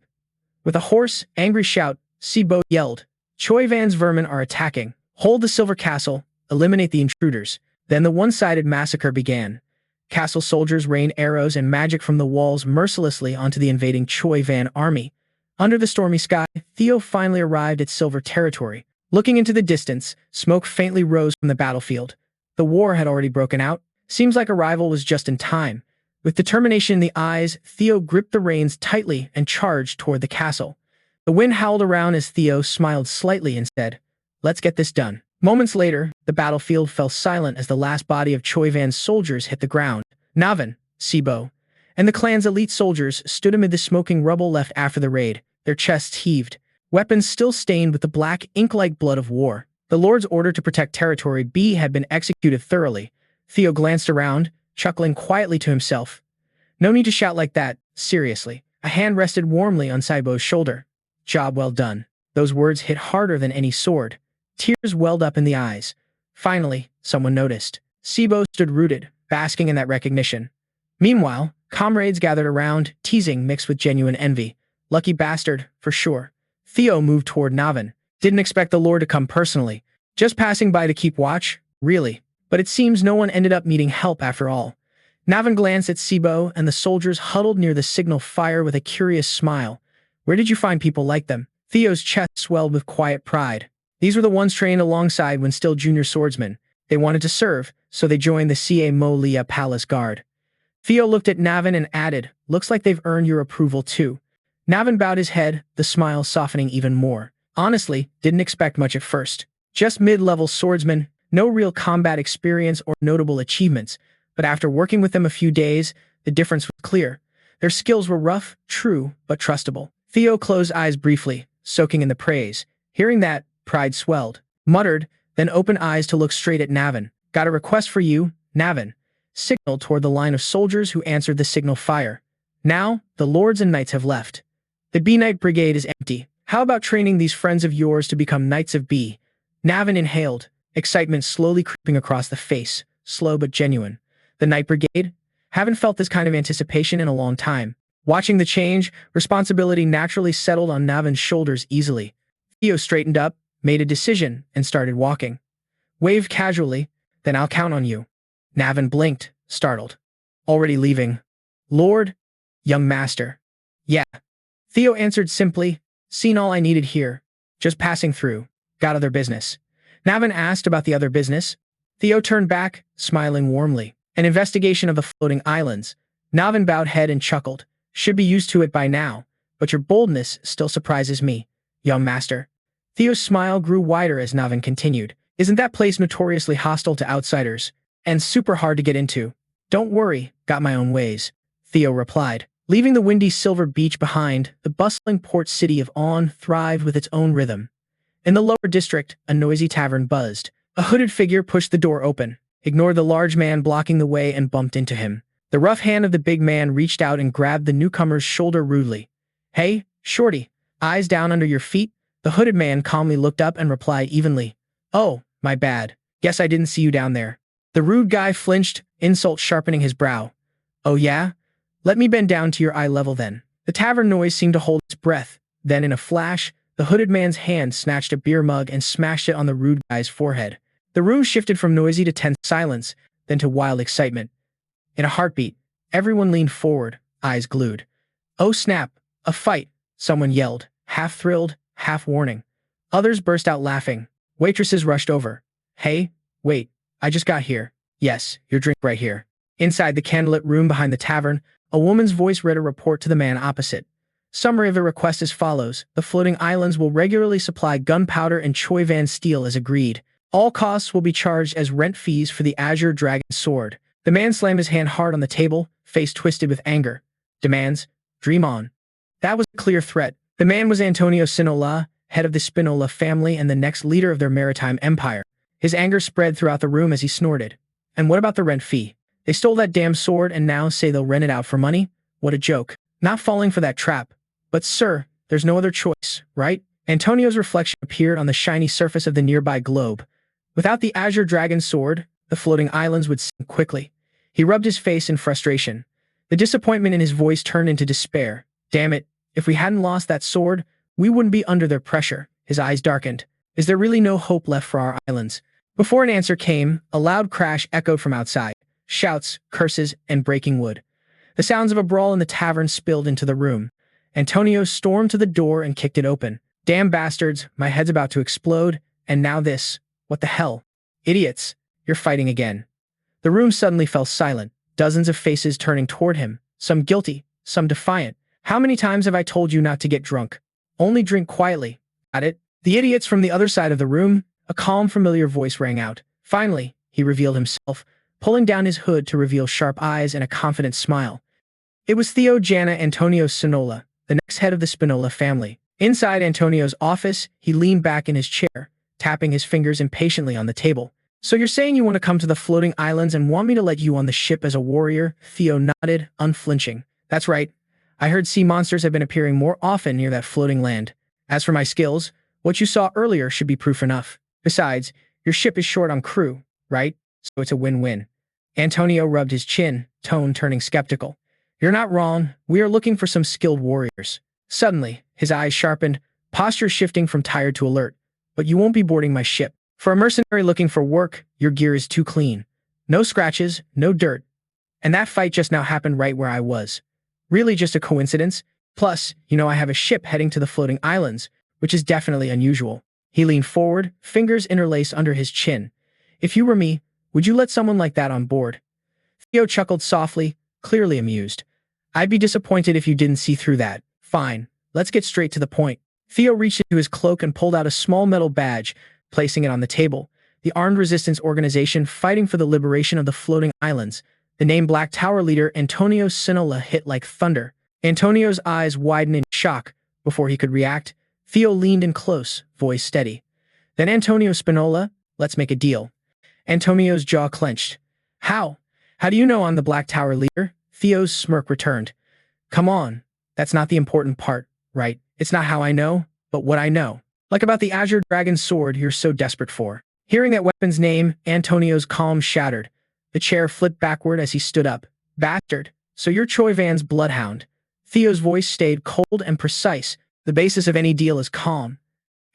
With a hoarse, angry shout, Si-Bo yelled, Choi Van's vermin are attacking. Hold the Silver Castle, eliminate the intruders. Then the one-sided massacre began. Castle soldiers rained arrows and magic from the walls mercilessly onto the invading Choi Van army. Under the stormy sky, Theo finally arrived at Silver territory. Looking into the distance, smoke faintly rose from the battlefield. The war had already broken out. Seems like arrival was just in time. With determination in the eyes, Theo gripped the reins tightly and charged toward the castle. The wind howled around as Theo smiled slightly and said, Let's get this done. Moments later, the battlefield fell silent as the last body of Choi Van's soldiers hit the ground. Navin, Si-Bo, and the clan's elite soldiers stood amid the smoking rubble left after the raid. Their chests heaved, weapons still stained with the black, ink-like blood of war. The Lord's order to protect Territory B had been executed thoroughly. Theo glanced around, chuckling quietly to himself. No need to shout like that, seriously. A hand rested warmly on Si-Bo's shoulder. Job well done. Those words hit harder than any sword. Tears welled up in the eyes. Finally, someone noticed. Si-Bo stood rooted, basking in that recognition. Meanwhile, comrades gathered around, teasing mixed with genuine envy. Lucky bastard, for sure. Theo moved toward Navin. Didn't expect the Lord to come personally. Just passing by to keep watch? Really? But it seems no one ended up needing help after all. Navin glanced at Si-Bo and the soldiers huddled near the signal fire with a curious smile. Where did you find people like them? Theo's chest swelled with quiet pride. These were the ones trained alongside when still junior swordsmen. They wanted to serve, so they joined the Ca Mo Lia Palace Guard. Theo looked at Navin and added, Looks like they've earned your approval too. Navin bowed his head, the smile softening even more. Honestly, didn't expect much at first. Just mid-level swordsmen, no real combat experience or notable achievements, but after working with them a few days, the difference was clear. Their skills were rough, true, but trustable. Theo closed eyes briefly, soaking in the praise. Hearing that, pride swelled. Muttered, then opened eyes to look straight at Navin. Got a request for you, Navin. Signaled toward the line of soldiers who answered the signal fire. Now, the lords and knights have left. The B-Knight Brigade is empty. How about training these friends of yours to become Knights of B? Navin inhaled, excitement slowly creeping across the face, slow but genuine. The Knight Brigade? Haven't felt this kind of anticipation in a long time. Watching the change, responsibility naturally settled on Navin's shoulders easily. Theo straightened up, made a decision, and started walking. Waved casually, then I'll count on you. Navin blinked, startled. Already leaving. Lord? Young master. Yeah. Theo answered simply, seen all I needed here. Just passing through. Got other business. Navin asked about the other business. Theo turned back, smiling warmly. An investigation of the floating islands. Navin bowed head and chuckled. Should be used to it by now, but your boldness still surprises me, young master. Theo's smile grew wider as Navin continued. Isn't that place notoriously hostile to outsiders? And super hard to get into? Don't worry, got my own ways, Theo replied. Leaving the windy silver beach behind, the bustling port city of On thrived with its own rhythm. In the lower district, a noisy tavern buzzed. A hooded figure pushed the door open, ignored the large man blocking the way and bumped into him. The rough hand of the big man reached out and grabbed the newcomer's shoulder rudely. Hey, shorty, eyes down under your feet? The hooded man calmly looked up and replied evenly. Oh, my bad. Guess I didn't see you down there. The rude guy flinched, insult sharpening his brow. Oh yeah? Let me bend down to your eye level then. The tavern noise seemed to hold its breath. Then in a flash, the hooded man's hand snatched a beer mug and smashed it on the rude guy's forehead. The room shifted from noisy to tense silence, then to wild excitement. In a heartbeat, everyone leaned forward, eyes glued. Oh snap, a fight, someone yelled, half thrilled, half warning. Others burst out laughing. Waitresses rushed over. Hey, wait, I just got here. Yes, your drink right here. Inside the candlelit room behind the tavern, a woman's voice read a report to the man opposite. Summary of the request as follows. The floating islands will regularly supply gunpowder and Choi Van steel as agreed. All costs will be charged as rent fees for the Azure Dragon Sword. The man slammed his hand hard on the table, face twisted with anger. Demands, dream on. That was a clear threat. The man was Antonio Sinola, head of the Spinola family and the next leader of their maritime empire. His anger spread throughout the room as he snorted. And what about the rent fee? They stole that damn sword and now say they'll rent it out for money? What a joke. Not falling for that trap. But sir, there's no other choice, right? Antonio's reflection appeared on the shiny surface of the nearby globe. Without the Azure Dragon Sword, the floating islands would sink quickly. He rubbed his face in frustration. The disappointment in his voice turned into despair. Damn it, if we hadn't lost that sword, we wouldn't be under their pressure. His eyes darkened. Is there really no hope left for our islands? Before an answer came, a loud crash echoed from outside. Shouts, curses, and breaking wood. The sounds of a brawl in the tavern spilled into the room. Antonio stormed to the door and kicked it open. Damn bastards, my head's about to explode, and now this. What the hell? Idiots, you're fighting again. The room suddenly fell silent, dozens of faces turning toward him, some guilty, some defiant. How many times have I told you not to get drunk? Only drink quietly. Got it? The idiots from the other side of the room, a calm, familiar voice rang out. Finally, he revealed himself, pulling down his hood to reveal sharp eyes and a confident smile. It was Theo Jana Antonio Spinola, the next head of the Spinola family. Inside Antonio's office, he leaned back in his chair, tapping his fingers impatiently on the table. So you're saying you want to come to the floating islands and want me to let you on the ship as a warrior? Theo nodded, unflinching. That's right. I heard sea monsters have been appearing more often near that floating land. As for my skills, what you saw earlier should be proof enough. Besides, your ship is short on crew, right? So it's a win-win. Antonio rubbed his chin, tone turning skeptical. You're not wrong. We are looking for some skilled warriors. Suddenly, his eyes sharpened, posture shifting from tired to alert. But you won't be boarding my ship. For a mercenary looking for work, your gear is too clean. No scratches, no dirt. And that fight just now happened right where I was. Really just a coincidence? Plus, you know I have a ship heading to the floating islands, which is definitely unusual. He leaned forward, fingers interlaced under his chin. If you were me, would you let someone like that on board? Theo chuckled softly, clearly amused. I'd be disappointed if you didn't see through that. Fine, let's get straight to the point. Theo reached into his cloak and pulled out a small metal badge, placing it on the table. The Armed Resistance Organization fighting for the liberation of the floating islands. The name Black Tower leader Antonio Sinola hit like thunder. Antonio's eyes widened in shock. Before he could react, Theo leaned in close, voice steady. Then Antonio Spinola, let's make a deal. Antonio's jaw clenched. How? How do you know I'm the Black Tower leader? Theo's smirk returned. Come on, that's not the important part, right? It's not how I know, but what I know. Like about the Azure Dragon sword you're so desperate for. Hearing that weapon's name, Antonio's calm shattered. The chair flipped backward as he stood up. Bastard, so you're Choi Van's bloodhound. Theo's voice stayed cold and precise. The basis of any deal is calm.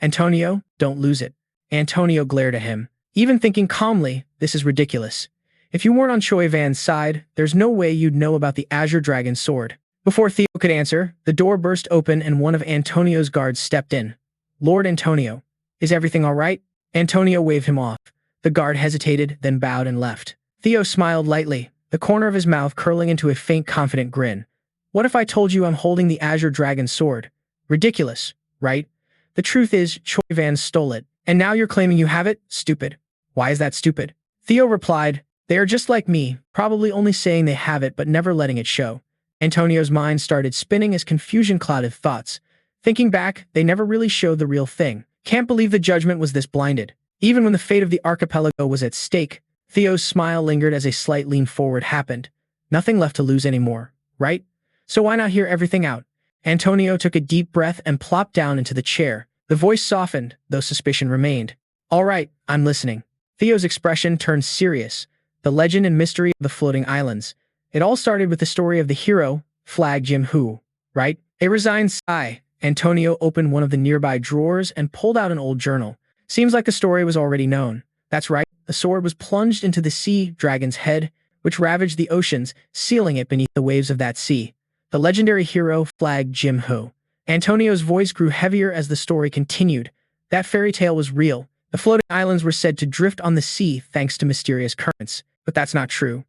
Antonio, don't lose it. Antonio glared at him. Even thinking calmly, this is ridiculous. If you weren't on Choi Van's side, there's no way you'd know about the Azure Dragon sword. Before Theo could answer, the door burst open and one of Antonio's guards stepped in. Lord Antonio, is everything all right? Antonio waved him off. The guard hesitated, then bowed and left. Theo smiled lightly, the corner of his mouth curling into a faint, confident grin. What if I told you I'm holding the Azure Dragon sword? Ridiculous, right? The truth is, Choi Van stole it, and now you're claiming you have it? Stupid. Why is that stupid? Theo replied, they are just like me, probably only saying they have it but never letting it show. Antonio's mind started spinning as confusion clouded thoughts. Thinking back, they never really showed the real thing. Can't believe the judgment was this blinded. Even when the fate of the archipelago was at stake, Theo's smile lingered as a slight lean forward happened. Nothing left to lose anymore, right? So why not hear everything out? Antonio took a deep breath and plopped down into the chair. The voice softened, though suspicion remained. All right, I'm listening. Theo's expression turned serious. The legend and mystery of the floating islands. It all started with the story of the hero, Flag Jim Hu, right? A resigned sigh. Antonio opened one of the nearby drawers and pulled out an old journal. Seems like the story was already known. That's right, the sword was plunged into the sea dragon's head, which ravaged the oceans, sealing it beneath the waves of that sea. The legendary hero Flag Jim Hu. Antonio's voice grew heavier as the story continued. That fairy tale was real. The floating islands were said to drift on the sea thanks to mysterious currents. But that's not true.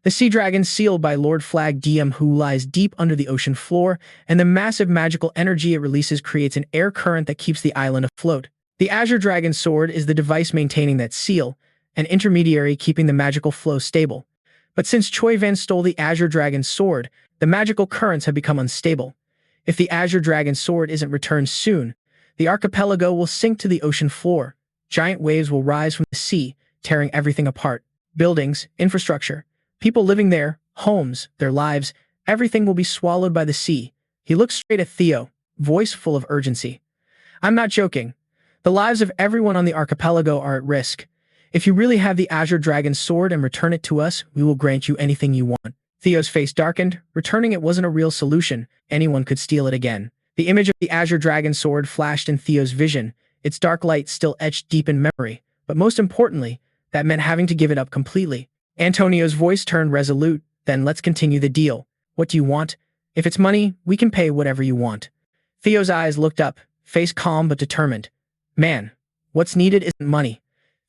The sea dragon sealed by Lord Flag Diem Hu lies deep under the ocean floor, and the massive magical energy it releases creates an air current that keeps the island afloat. The Azure Dragon sword is the device maintaining that seal, an intermediary keeping the magical flow stable. But since Choi Van stole the Azure Dragon sword, the magical currents have become unstable. If the Azure Dragon sword isn't returned soon, the archipelago will sink to the ocean floor. Giant waves will rise from the sea, tearing everything apart. Buildings, infrastructure, people living there, homes, their lives, everything will be swallowed by the sea. He looked straight at Theo, voice full of urgency. I'm not joking. The lives of everyone on the archipelago are at risk. If you really have the Azure Dragon sword and return it to us, we will grant you anything you want. Theo's face darkened. Returning it wasn't a real solution. Anyone could steal it again. The image of the Azure Dragon sword flashed in Theo's vision, its dark light still etched deep in memory. But most importantly, that meant having to give it up completely. Antonio's voice turned resolute. Then let's continue the deal. What do you want? If it's money, we can pay whatever you want. Theo's eyes looked up, face calm but determined. Man, what's needed isn't money.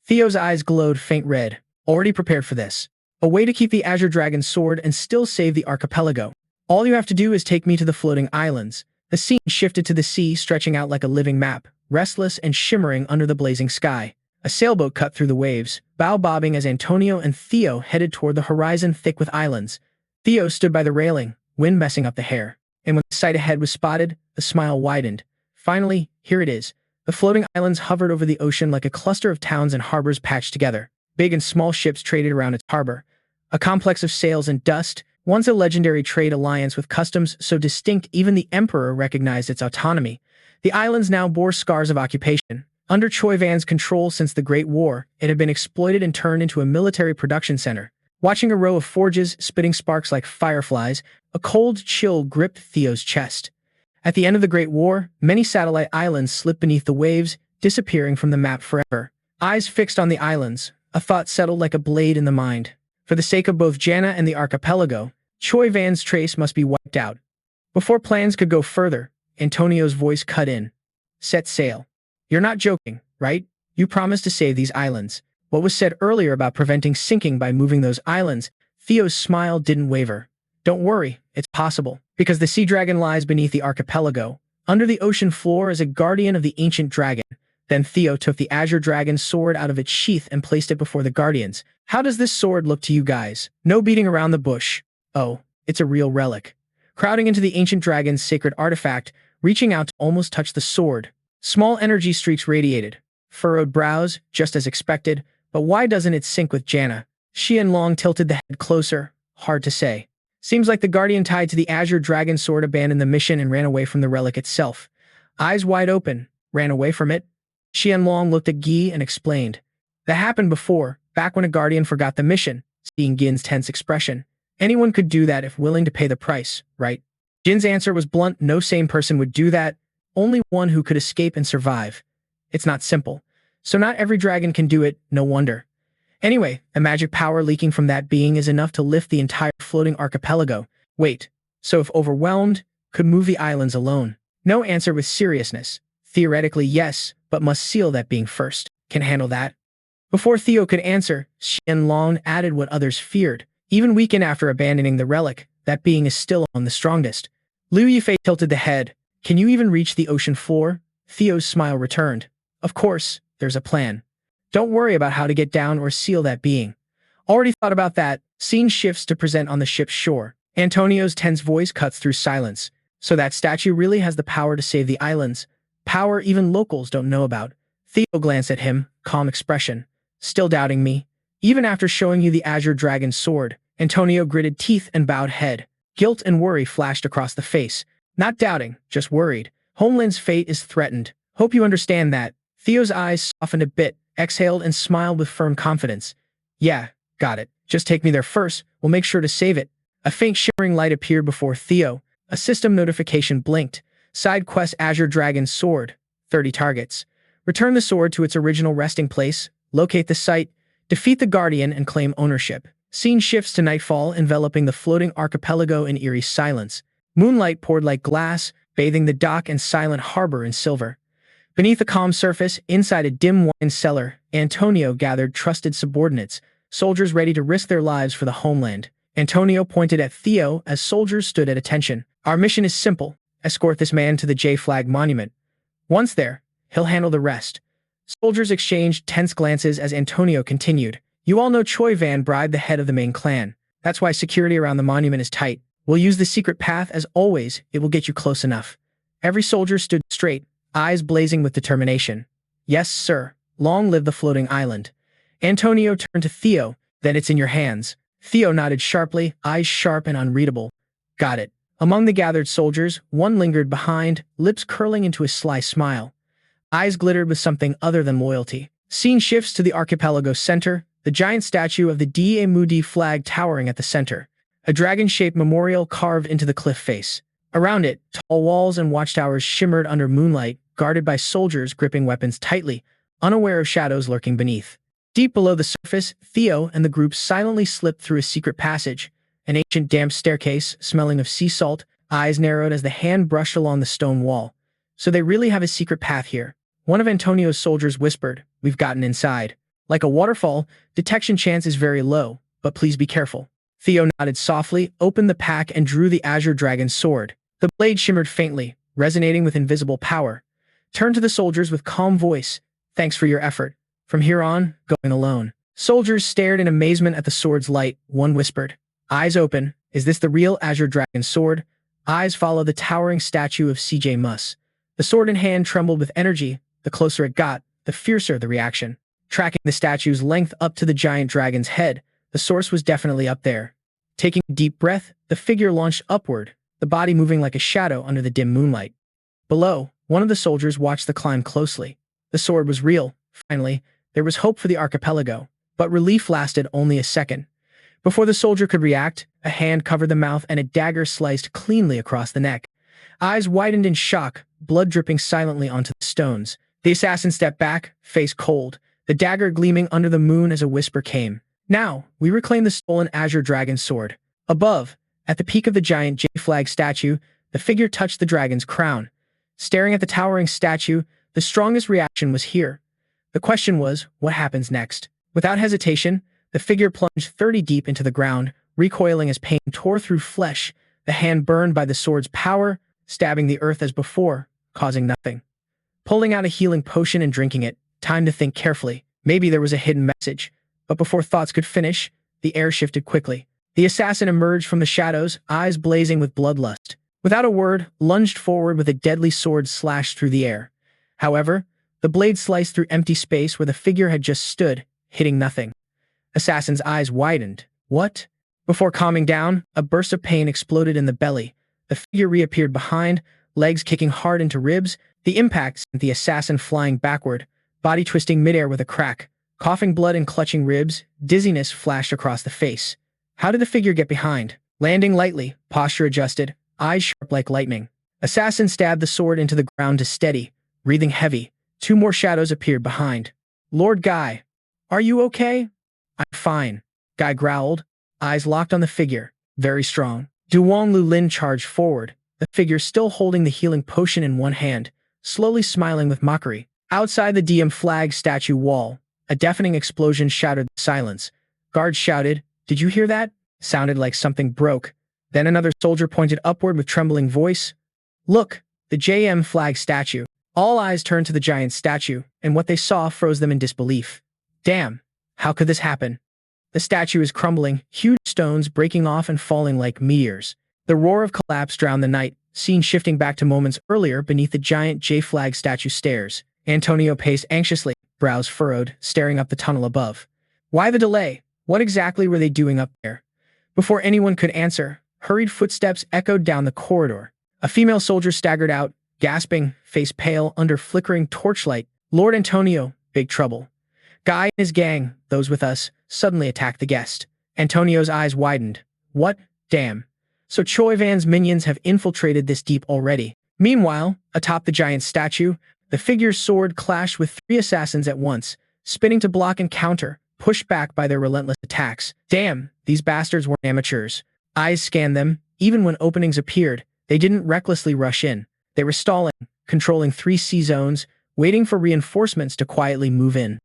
Theo's eyes glowed faint red. Already prepared for this. A way to keep the Azure Dragon sword and still save the archipelago. All you have to do is take me to the floating islands. The scene shifted to the sea, stretching out like a living map, restless and shimmering under the blazing sky. A sailboat cut through the waves, bow bobbing as Antonio and Theo headed toward the horizon thick with islands. Theo stood by the railing, wind messing up the hair. And when the sight ahead was spotted, the smile widened. Finally, here it is. The floating islands hovered over the ocean like a cluster of towns and harbors patched together. Big and small ships traded around its harbor. A complex of sails and dust, once a legendary trade alliance with customs so distinct even the emperor recognized its autonomy. The islands now bore scars of occupation. Under Choi Van's control since the Great War, it had been exploited and turned into a military production center. Watching a row of forges spitting sparks like fireflies, a cold chill gripped Theo's chest. At the end of the Great War, many satellite islands slipped beneath the waves, disappearing from the map forever. Eyes fixed on the islands, a thought settled like a blade in the mind. For the sake of both Jana and the archipelago, Choi Van's trace must be wiped out. Before plans could go further, Antonio's voice cut in. Set sail. You're not joking, right? You promised to save these islands. What was said earlier about preventing sinking by moving those islands, Theo's smile didn't waver. Don't worry, it's possible. Because the sea dragon lies beneath the archipelago. Under the ocean floor is a guardian of the ancient dragon. Then Theo took the Azure Dragon sword out of its sheath and placed it before the Guardians. How does this sword look to you guys? No beating around the bush. Oh, it's a real relic. Crowding into the ancient dragon's sacred artifact, reaching out to almost touch the sword. Small energy streaks radiated. Furrowed brows, just as expected, but why doesn't it sync with Janna? Xianlong tilted the head closer. Hard to say. Seems like the Guardian tied to the Azure Dragon sword abandoned the mission and ran away from the relic itself. Eyes wide open. Ran away from it? Xianlong looked at Gi and explained. That happened before, back when a Guardian forgot the mission, seeing Gin's tense expression. Anyone could do that if willing to pay the price, right? Jin's answer was blunt. No sane person would do that. Only one who could escape and survive. It's not simple. So not every dragon can do it, no wonder. Anyway, the magic power leaking from that being is enough to lift the entire floating archipelago. Wait, so if overwhelmed, could move the islands alone? No answer with seriousness. Theoretically, yes, but must seal that being first. Can handle that? Before Theo could answer, Xianlong added what others feared. Even weakened after abandoning the relic, that being is still on the strongest. Liu Yifei tilted the head. Can you even reach the ocean floor? Theo's smile returned. Of course, there's a plan. Don't worry about how to get down or seal that being. Already thought about that. Scene shifts to present on the ship's shore. Antonio's tense voice cuts through silence. So that statue really has the power to save the islands. Power even locals don't know about. Theo glanced at him, calm expression. Still doubting me? Even after showing you the Azure Dragon sword, Antonio gritted teeth and bowed head. Guilt and worry flashed across the face. Not doubting, just worried. Homeland's fate is threatened. Hope you understand that. Theo's eyes softened a bit, exhaled and smiled with firm confidence. Yeah, got it. Just take me there first. We'll make sure to save it. A faint shimmering light appeared before Theo. A system notification blinked. Side quest Azure Dragon sword. 30 targets. Return the sword to its original resting place. Locate the site. Defeat the Guardian and claim ownership. Scene shifts to nightfall, enveloping the floating archipelago in eerie silence. Moonlight poured like glass, bathing the dock and silent harbor in silver. Beneath the calm surface, inside a dim wine cellar, Antonio gathered trusted subordinates, soldiers ready to risk their lives for the homeland. Antonio pointed at Theo as soldiers stood at attention. Our mission is simple. Escort this man to the J-Flag monument. Once there, he'll handle the rest. Soldiers exchanged tense glances as Antonio continued. You all know Choi Van bribed the head of the main clan. That's why security around the monument is tight. We'll use the secret path as always. It will get you close enough. Every soldier stood straight, eyes blazing with determination. Yes, sir. Long live the floating island. Antonio turned to Theo. Then it's in your hands. Theo nodded sharply, eyes sharp and unreadable. Got it. Among the gathered soldiers, one lingered behind, lips curling into a sly smile. Eyes glittered with something other than loyalty. Scene shifts to the archipelago center, the giant statue of the Da Mudi flag towering at the center. A dragon-shaped memorial carved into the cliff face. Around it, tall walls and watchtowers shimmered under moonlight, guarded by soldiers gripping weapons tightly, unaware of shadows lurking beneath. Deep below the surface, Theo and the group silently slipped through a secret passage, an ancient damp staircase smelling of sea salt, eyes narrowed as the hand brushed along the stone wall. So they really have a secret path here. One of Antonio's soldiers whispered, We've gotten inside. Like a waterfall, detection chance is very low, but please be careful. Theo nodded softly, opened the pack and drew the Azure Dragon sword. The blade shimmered faintly, resonating with invisible power. Turned to the soldiers with calm voice. Thanks for your effort. From here on, going alone. Soldiers stared in amazement at the sword's light. One whispered, Eyes open. Is this the real Azure Dragon sword? Eyes followed the towering statue of CJ Muss. The sword in hand trembled with energy. The closer it got, the fiercer the reaction. Tracking the statue's length up to the giant dragon's head, the source was definitely up there. Taking a deep breath, the figure launched upward, the body moving like a shadow under the dim moonlight. Below, one of the soldiers watched the climb closely. The sword was real. Finally, there was hope for the archipelago, but relief lasted only a second. Before the soldier could react, a hand covered the mouth and a dagger sliced cleanly across the neck. Eyes widened in shock, blood dripping silently onto the stones. The assassin stepped back, face cold, the dagger gleaming under the moon as a whisper came. Now, we reclaim the stolen Azure Dragon sword. Above, at the peak of the giant J-Flag statue, the figure touched the dragon's crown. Staring at the towering statue, the strongest reaction was here. The question was, what happens next? Without hesitation, the figure plunged 30 deep into the ground, recoiling as pain tore through flesh, the hand burned by the sword's power, stabbing the earth as before, causing nothing. pulling out a healing potion and drinking it. Time to think carefully. Maybe there was a hidden message. But before thoughts could finish, the air shifted quickly. The assassin emerged from the shadows, eyes blazing with bloodlust. Without a word, lunged forward with a deadly sword slashed through the air. However, the blade sliced through empty space where the figure had just stood, hitting nothing. Assassin's eyes widened. What? Before calming down, a burst of pain exploded in the belly. The figure reappeared behind, legs kicking hard into ribs. The impact sent the assassin flying backward, body twisting midair with a crack. Coughing blood and clutching ribs, dizziness flashed across the face. How did the figure get behind? Landing lightly, posture adjusted, eyes sharp like lightning. Assassin stabbed the sword into the ground to steady, breathing heavy. Two more shadows appeared behind. Lord Guy, are you okay? I'm fine, Guy growled, eyes locked on the figure, very strong. Duwang Lulin charged forward, the figure still holding the healing potion in one hand, slowly smiling with mockery. Outside the DM flag statue wall, a deafening explosion shattered the silence. Guards shouted, "Did you hear that?" Sounded like something broke. Then another soldier pointed upward with trembling voice. Look, the JM flag statue. All eyes turned to the giant statue, and what they saw froze them in disbelief. Damn, how could this happen? The statue is crumbling, huge stones breaking off and falling like meteors. The roar of collapse drowned the night, scene shifting back to moments earlier beneath the giant J flag statue stairs. Antonio paced anxiously, brows furrowed, staring up the tunnel above. Why the delay? What exactly were they doing up there? Before anyone could answer, hurried footsteps echoed down the corridor. A female soldier staggered out, gasping, face pale under flickering torchlight. Lord Antonio, big trouble. Guy and his gang, those with us, suddenly attacked the guest. Antonio's eyes widened. What? Damn. So Choi Van's minions have infiltrated this deep already. Meanwhile, atop the giant statue, the figure's sword clashed with three assassins at once, spinning to block and counter, pushed back by their relentless attacks. Damn, these bastards weren't amateurs. Eyes scanned them. Even when openings appeared, they didn't recklessly rush in. They were stalling, controlling 3 C-zones, waiting for reinforcements to quietly move in.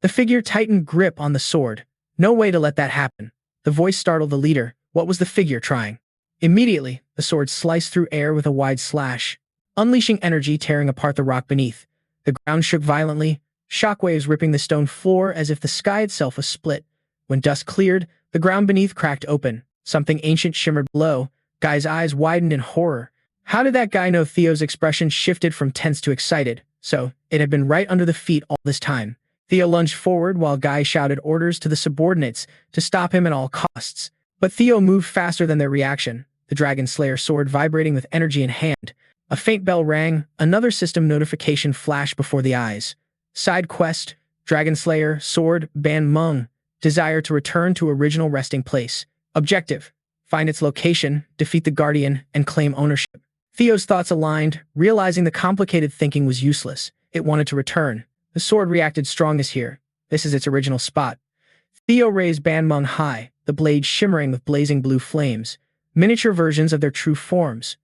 The figure tightened grip on the sword. No way to let that happen. The voice startled the leader. What was the figure trying? Immediately, the sword sliced through air with a wide slash, unleashing energy tearing apart the rock beneath. The ground shook violently, shockwaves ripping the stone floor as if the sky itself was split. When dust cleared, the ground beneath cracked open. Something ancient shimmered below. Guy's eyes widened in horror. How did that guy know? Theo's expression shifted from tense to excited. So, it had been right under the feet all this time. Theo lunged forward while Guy shouted orders to the subordinates to stop him at all costs. But Theo moved faster than their reaction, the Dragon Slayer sword vibrating with energy in hand. A faint bell rang, another system notification flashed before the eyes. Side quest, Dragon Slayer, sword, Ban Meng, desire to return to original resting place. Objective, find its location, defeat the Guardian, and claim ownership. Theo's thoughts aligned, realizing the complicated thinking was useless. It wanted to return. The sword reacted strongest here. This is its original spot. Theo raised Ban Meng high, the blade shimmering with blazing blue flames, miniature versions of their true forms.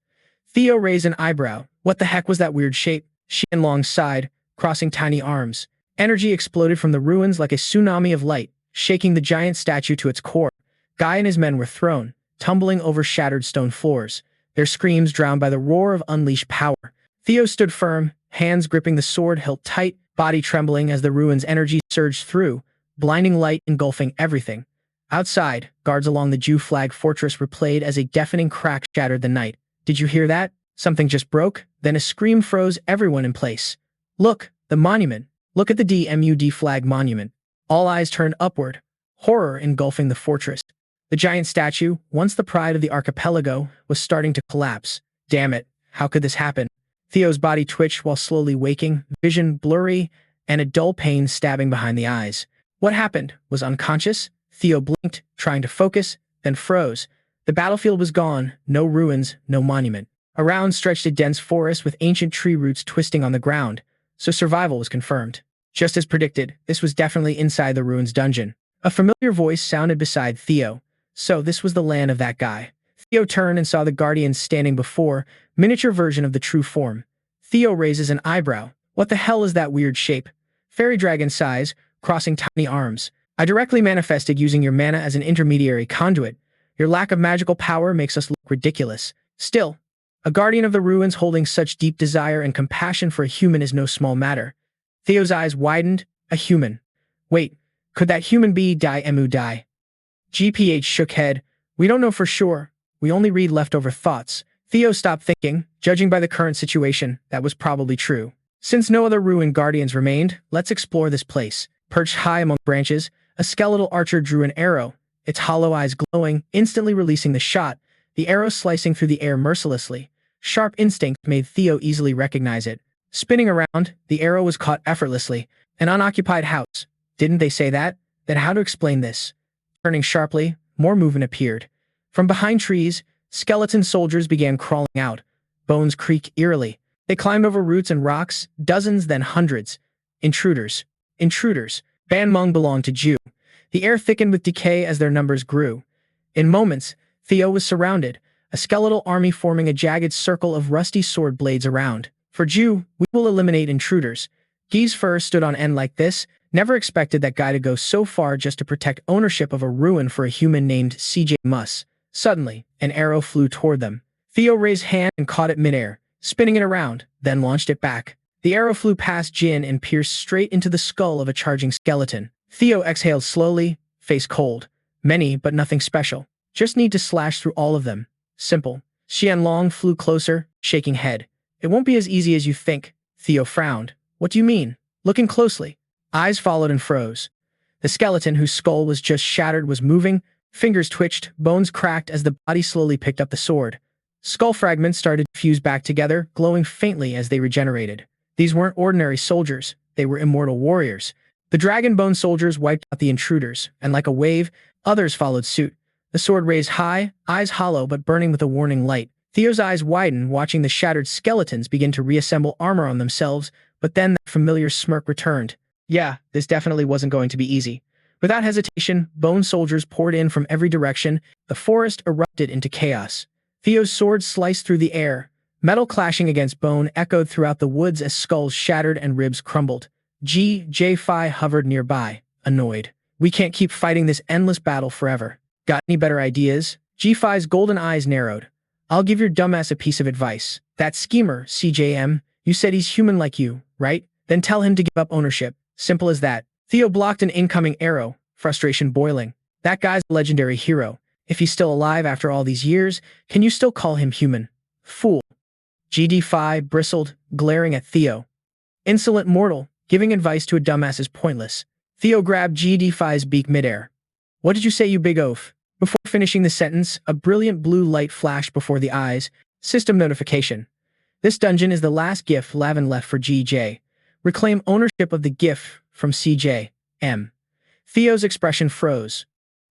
Theo raised an eyebrow. What the heck was that weird shape? Xianlong sighed, crossing tiny arms. Energy exploded from the ruins like a tsunami of light, shaking the giant statue to its core. Guy and his men were thrown, tumbling over shattered stone floors, their screams drowned by the roar of unleashed power. Theo stood firm, hands gripping the sword hilt tight, body trembling as the ruins' energy surged through, blinding light engulfing everything. Outside, guards along the Jew flag fortress replayed as a deafening crack shattered the night. Did you hear that? Something just broke? Then a scream froze everyone in place. Look, the monument. Look at the DMUD flag monument. All eyes turned upward, horror engulfing the fortress. The giant statue, once the pride of the archipelago, was starting to collapse. Damn it, how could this happen? Theo's body twitched while slowly waking, vision blurry, and a dull pain stabbing behind the eyes. What happened? Was unconscious? Theo blinked, trying to focus, then froze. The battlefield was gone, no ruins, no monument. Around stretched a dense forest with ancient tree roots twisting on the ground, so survival was confirmed. Just as predicted, this was definitely inside the ruins dungeon. A familiar voice sounded beside Theo. So this was the land of that guy. Theo turned and saw the Guardians standing before, miniature version of the true form. Theo raises an eyebrow. What the hell is that weird shape? Fairy dragon size, crossing tiny arms. I directly manifested using your mana as an intermediary conduit. Your lack of magical power makes us look ridiculous. Still, A guardian of the ruins holding such deep desire and compassion for a human is no small matter. Theo's eyes widened. A human. Wait, could that human be Dai Emu Dai? GPH shook head. We don't know for sure. We only read leftover thoughts. Theo stopped thinking. Judging by the current situation, that was probably true. Since no other ruin guardians remained, let's explore this place. Perched high among branches, a skeletal archer drew an arrow, its hollow eyes glowing, instantly releasing the shot, the arrow slicing through the air mercilessly. Sharp instinct made Theo easily recognize it. Spinning around, the arrow was caught effortlessly. An unoccupied house. Didn't they say that? Then how to explain this? Turning sharply, more movement appeared. From behind trees, skeleton soldiers began crawling out. Bones creaked eerily. They climbed over roots and rocks, dozens then hundreds. Intruders. Intruders. Ban Meng belonged to Ju. The air thickened with decay as their numbers grew. In moments, Theo was surrounded, a skeletal army forming a jagged circle of rusty sword blades around. For Ju, we will eliminate intruders. Guy's fur stood on end like this. Never expected that guy to go so far just to protect ownership of a ruin for a human named CJ Mus. Suddenly, an arrow flew toward them. Theo raised hand and caught it midair, spinning it around, then launched it back. The arrow flew past Jin and pierced straight into the skull of a charging skeleton. Theo exhaled slowly, face cold. Many, but nothing special. Just need to slash through all of them. Simple. Xianlong flew closer, shaking head. It won't be as easy as you think. Theo frowned. What do you mean? Looking closely. Eyes followed and froze. The skeleton, whose skull was just shattered, was moving. Fingers twitched, bones cracked as the body slowly picked up the sword. Skull fragments started to fuse back together, glowing faintly as they regenerated. These weren't ordinary soldiers. They were immortal warriors. The dragon bone soldiers wiped out the intruders, and like a wave, others followed suit. The sword raised high, eyes hollow but burning with a warning light. Theo's eyes widened, watching the shattered skeletons begin to reassemble armor on themselves, but then that familiar smirk returned. Yeah, this definitely wasn't going to be easy. Without hesitation, bone soldiers poured in from every direction. The forest erupted into chaos. Theo's sword sliced through the air. Metal clashing against bone echoed throughout the woods as skulls shattered and ribs crumbled. J-Fi hovered nearby, annoyed. We can't keep fighting this endless battle forever. Got any better ideas? G-Fi's golden eyes narrowed. I'll give your dumbass a piece of advice. That schemer, CJM, you said he's human like you, right? Then tell him to give up ownership. Simple as that. Theo blocked an incoming arrow, frustration boiling. That guy's a legendary hero. If he's still alive after all these years, can you still call him human? Fool. GD-Fi bristled, glaring at Theo. Insolent mortal, giving advice to a dumbass is pointless. Theo grabbed GD-Fi's beak midair. What did you say, you big oaf? Before finishing the sentence, a brilliant blue light flashed before the eyes. System notification. This dungeon is the last gift Lavin left for GJ. Reclaim ownership of the gift from CJ. M. Theo's expression froze.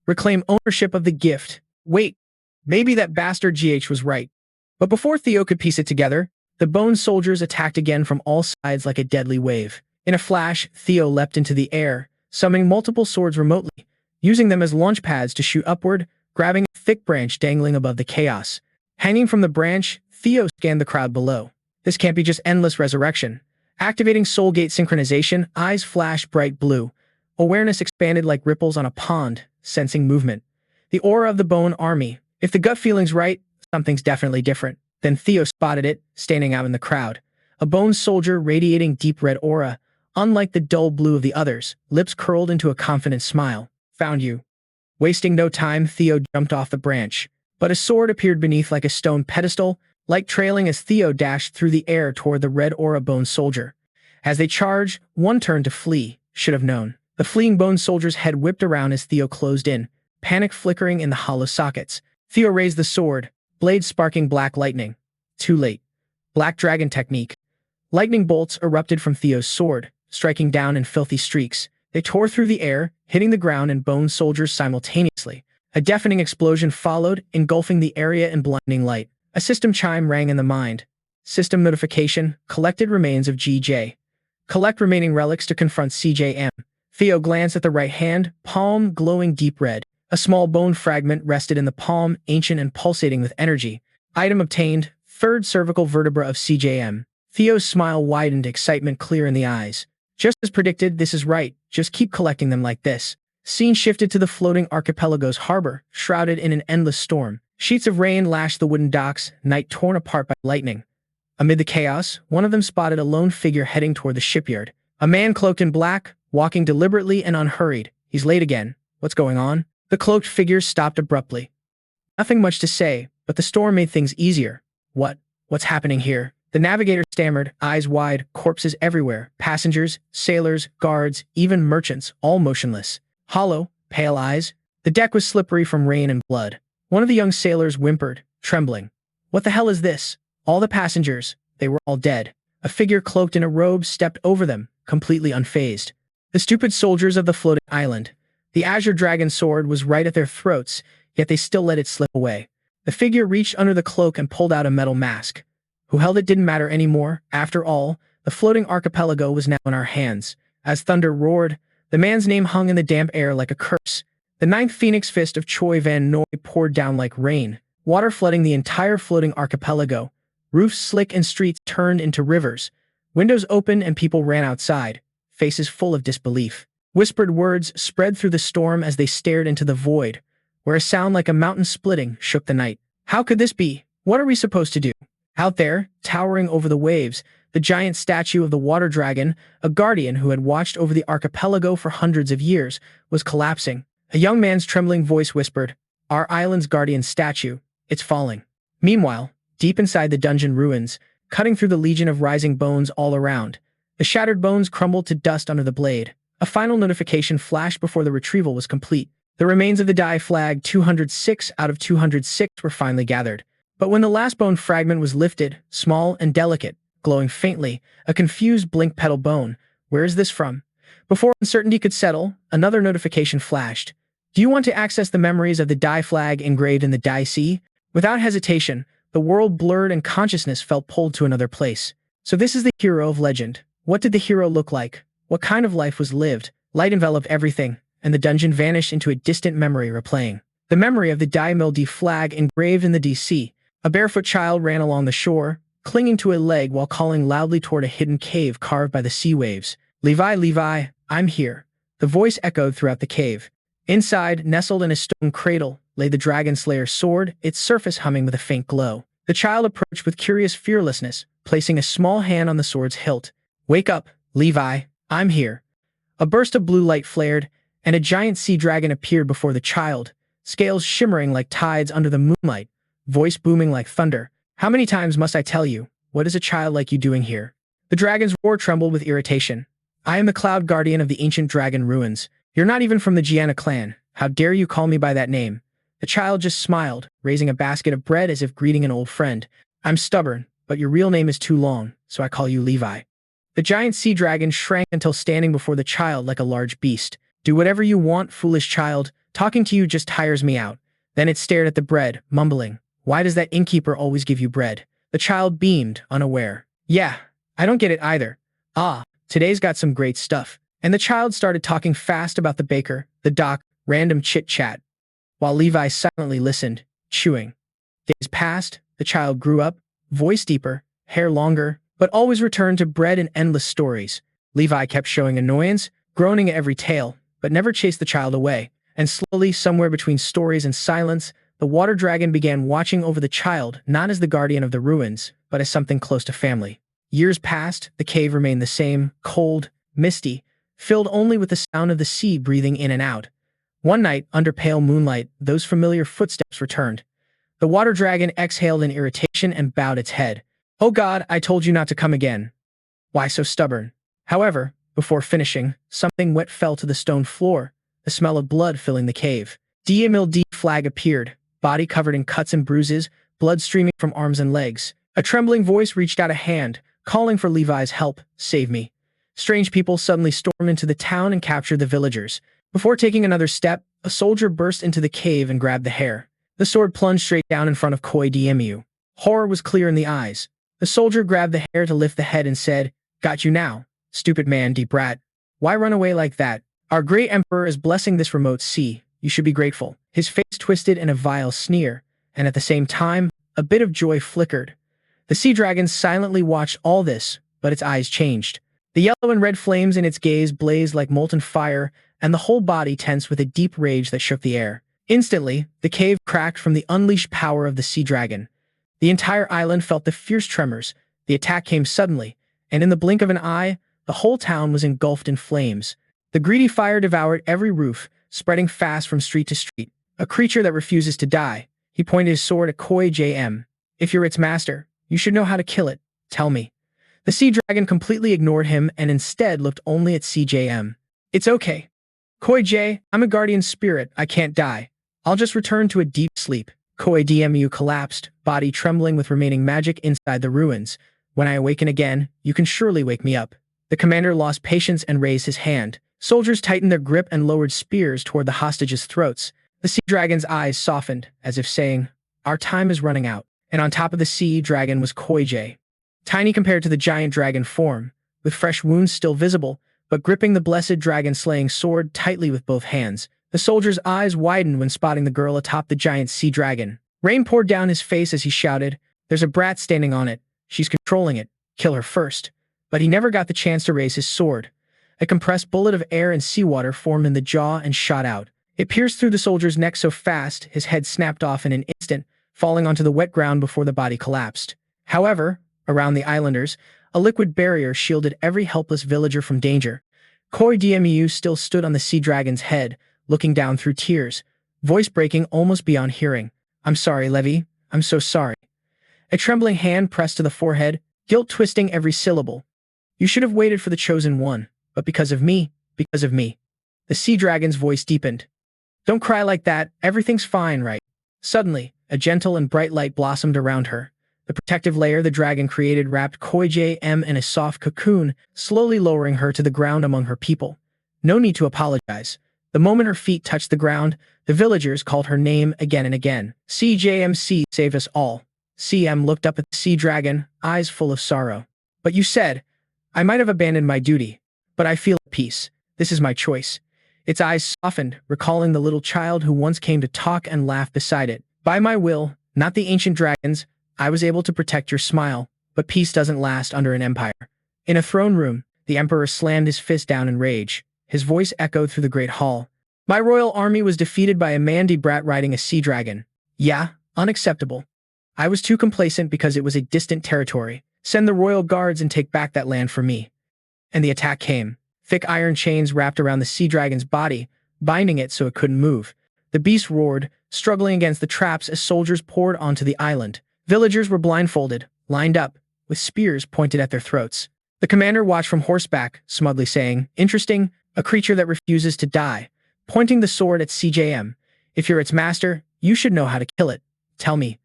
Reclaim ownership of the gift. Wait, maybe that bastard GH was right. But before Theo could piece it together, the bone soldiers attacked again from all sides like a deadly wave. In a flash, Theo leapt into the air, summoning multiple swords remotely, using them as launch pads to shoot upward, grabbing a thick branch dangling above the chaos. Hanging from the branch, Theo scanned the crowd below. This can't be just endless resurrection. Activating soul gate synchronization, eyes flashed bright blue. Awareness expanded like ripples on a pond, sensing movement. The aura of the bone army. If the gut feeling's right, something's definitely different. Then Theo spotted it, standing out in the crowd. A bone soldier radiating deep red aura, unlike the dull blue of the others, lips curled into a confident smile. Found you. Wasting no time, Theo jumped off the branch. But a sword appeared beneath like a stone pedestal, like trailing as Theo dashed through the air toward the red aura bone soldier. As they charged, one turned to flee. Should have known. The fleeing bone soldier's head whipped around as Theo closed in, panic flickering in the hollow sockets. Theo raised the sword, blade sparking black lightning. Too late. Black dragon technique. Lightning bolts erupted from Theo's sword, striking down in filthy streaks. They tore through the air, hitting the ground and bone soldiers simultaneously. A deafening explosion followed, engulfing the area in blinding light. A system chime rang in the mind. System notification, collected remains of GJ. Collect remaining relics to confront CJM. Theo glanced at the right hand, palm glowing deep red. A small bone fragment rested in the palm, ancient and pulsating with energy. Item obtained, third cervical vertebra of CJM. Theo's smile widened, excitement clear in the eyes. Just as predicted, this is right. Just keep collecting them like this. Scene shifted to the floating archipelago's harbor, shrouded in an endless storm. Sheets of rain lashed the wooden docks, night torn apart by lightning. Amid the chaos, one of them spotted a lone figure heading toward the shipyard. A man cloaked in black, walking deliberately and unhurried. He's late again. What's going on? The cloaked figure stopped abruptly. Nothing much to say, but the storm made things easier. What's happening here? The navigator stammered, eyes wide, corpses everywhere, passengers, sailors, guards, even merchants, all motionless. Hollow, pale eyes. The deck was slippery from rain and blood. One of the young sailors whimpered, trembling. What the hell is this? All the passengers, they were all dead. A figure cloaked in a robe stepped over them, completely unfazed. The stupid soldiers of the floating island. The Azure Dragon sword was right at their throats, yet they still let it slip away. The figure reached under the cloak and pulled out a metal mask. Who held it didn't matter anymore. After all, the floating archipelago was now in our hands. As thunder roared, the man's name hung in the damp air like a curse. The ninth phoenix fist of Choi Van Noi poured down like rain, water flooding the entire floating archipelago. Roofs slick and streets turned into rivers. Windows opened and people ran outside, faces full of disbelief. Whispered words spread through the storm as they stared into the void, where a sound like a mountain splitting shook the night. How could this be? What are we supposed to do? Out there, towering over the waves, the giant statue of the water dragon, a guardian who had watched over the archipelago for hundreds of years, was collapsing. A young man's trembling voice whispered, "Our island's guardian statue, it's falling." Meanwhile, deep inside the dungeon ruins, cutting through the legion of rising bones all around, the shattered bones crumbled to dust under the blade. A final notification flashed before the retrieval was complete. The remains of the die flag 206 out of 206 were finally gathered. But when the last bone fragment was lifted, small and delicate, glowing faintly, a confused blink petal bone. Where is this from? Before uncertainty could settle, another notification flashed. Do you want to access the memories of the die flag engraved in the die sea? Without hesitation, the world blurred and consciousness felt pulled to another place. So this is the hero of legend. What did the hero look like? What kind of life was lived? Light enveloped everything, and the dungeon vanished into a distant memory replaying. The memory of the die mildy flag engraved in the DC. A barefoot child ran along the shore, clinging to a leg while calling loudly toward a hidden cave carved by the sea waves. "Levi, Levi, I'm here." The voice echoed throughout the cave. Inside, nestled in a stone cradle, lay the Dragon Slayer's sword, its surface humming with a faint glow. The child approached with curious fearlessness, placing a small hand on the sword's hilt. "Wake up, Levi, I'm here." A burst of blue light flared, and a giant sea dragon appeared before the child, scales shimmering like tides under the moonlight, voice booming like thunder. "How many times must I tell you? What is a child like you doing here?" The dragon's roar trembled with irritation. "I am the cloud guardian of the ancient dragon ruins. You're not even from the Gianna clan. How dare you call me by that name?" The child just smiled, raising a basket of bread as if greeting an old friend. "I'm stubborn, but your real name is too long, so I call you Levi." The giant sea dragon shrank until standing before the child like a large beast. "Do whatever you want, foolish child. Talking to you just tires me out." Then it stared at the bread, mumbling, "Why does that innkeeper always give you bread?" The child beamed, unaware. "Yeah, I don't get it either. Ah, today's got some great stuff." And the child started talking fast about the baker, the dock, random chit-chat, while Levi silently listened, chewing. Days passed, the child grew up, voice deeper, hair longer, but always returned to bread and endless stories. Levi kept showing annoyance, groaning at every tale, but never chased the child away. And slowly, somewhere between stories and silence, the water dragon began watching over the child, not as the guardian of the ruins, but as something close to family. Years passed, the cave remained the same, cold, misty, filled only with the sound of the sea breathing in and out. One night, under pale moonlight, those familiar footsteps returned. The water dragon exhaled in irritation and bowed its head. "Oh God, I told you not to come again. Why so stubborn?" However, before finishing, something wet fell to the stone floor, the smell of blood filling the cave. DMLD flag appeared, body covered in cuts and bruises, blood streaming from arms and legs. A trembling voice reached out a hand, calling for Levi's help. "Save me." Strange people suddenly stormed into the town and captured the villagers. Before taking another step, a soldier burst into the cave and grabbed the hair. The sword plunged straight down in front of Koi Dmu. Horror was clear in the eyes. The soldier grabbed the hair to lift the head and said, "Got you now, stupid man, deep rat. Why run away like that? Our great emperor is blessing this remote sea. You should be grateful." His face twisted in a vile sneer, and at the same time, a bit of joy flickered. The sea dragon silently watched all this, but its eyes changed. The yellow and red flames in its gaze blazed like molten fire, and the whole body tensed with a deep rage that shook the air. Instantly, the cave cracked from the unleashed power of the sea dragon. The entire island felt the fierce tremors. The attack came suddenly, and in the blink of an eye, the whole town was engulfed in flames. The greedy fire devoured every roof, spreading fast from street to street. A creature that refuses to die. He pointed his sword at Koi JM. If you're its master, you should know how to kill it. Tell me. The sea dragon completely ignored him and instead looked only at CJM. It's okay. Koi J, I'm a guardian spirit. I can't die. I'll just return to a deep sleep. Koi DMU collapsed, body trembling with remaining magic inside the ruins. When I awaken again, you can surely wake me up. The commander lost patience and raised his hand. Soldiers tightened their grip and lowered spears toward the hostages' throats. The sea dragon's eyes softened, as if saying, our time is running out. And on top of the sea dragon was Koi J. Tiny compared to the giant dragon form, with fresh wounds still visible, but gripping the blessed dragon-slaying sword tightly with both hands. The soldier's eyes widened when spotting the girl atop the giant sea dragon. Rain poured down his face as he shouted, there's a brat standing on it. She's controlling it. Kill her first. But he never got the chance to raise his sword. A compressed bullet of air and seawater formed in the jaw and shot out. It pierced through the soldier's neck so fast, his head snapped off in an instant, falling onto the wet ground before the body collapsed. However, around the islanders, a liquid barrier shielded every helpless villager from danger. Koi DMU still stood on the sea dragon's head, looking down through tears, voice breaking almost beyond hearing. I'm sorry, Levy. I'm so sorry. A trembling hand pressed to the forehead, guilt twisting every syllable. You should have waited for the chosen one, but because of me. The sea dragon's voice deepened. Don't cry like that, everything's fine, right? Suddenly, a gentle and bright light blossomed around her. The protective layer the dragon created wrapped Koi JM in a soft cocoon, slowly lowering her to the ground among her people. No need to apologize. The moment her feet touched the ground, the villagers called her name again and again. CJMC saved us all. CM looked up at the sea dragon, eyes full of sorrow. But you said, I might have abandoned my duty, but I feel at peace. This is my choice. Its eyes softened, recalling the little child who once came to talk and laugh beside it. By my will, not the ancient dragons, I was able to protect your smile, but peace doesn't last under an empire. In a throne room, the emperor slammed his fist down in rage. His voice echoed through the great hall. My royal army was defeated by a mandy brat riding a sea dragon. Yeah, unacceptable. I was too complacent because it was a distant territory. Send the royal guards and take back that land for me. And the attack came. Thick iron chains wrapped around the sea dragon's body, binding it so it couldn't move. The beast roared, struggling against the traps as soldiers poured onto the island. Villagers were blindfolded, lined up, with spears pointed at their throats. The commander watched from horseback, smugly saying, interesting, a creature that refuses to die, pointing the sword at CJM. If you're its master, you should know how to kill it. Tell me.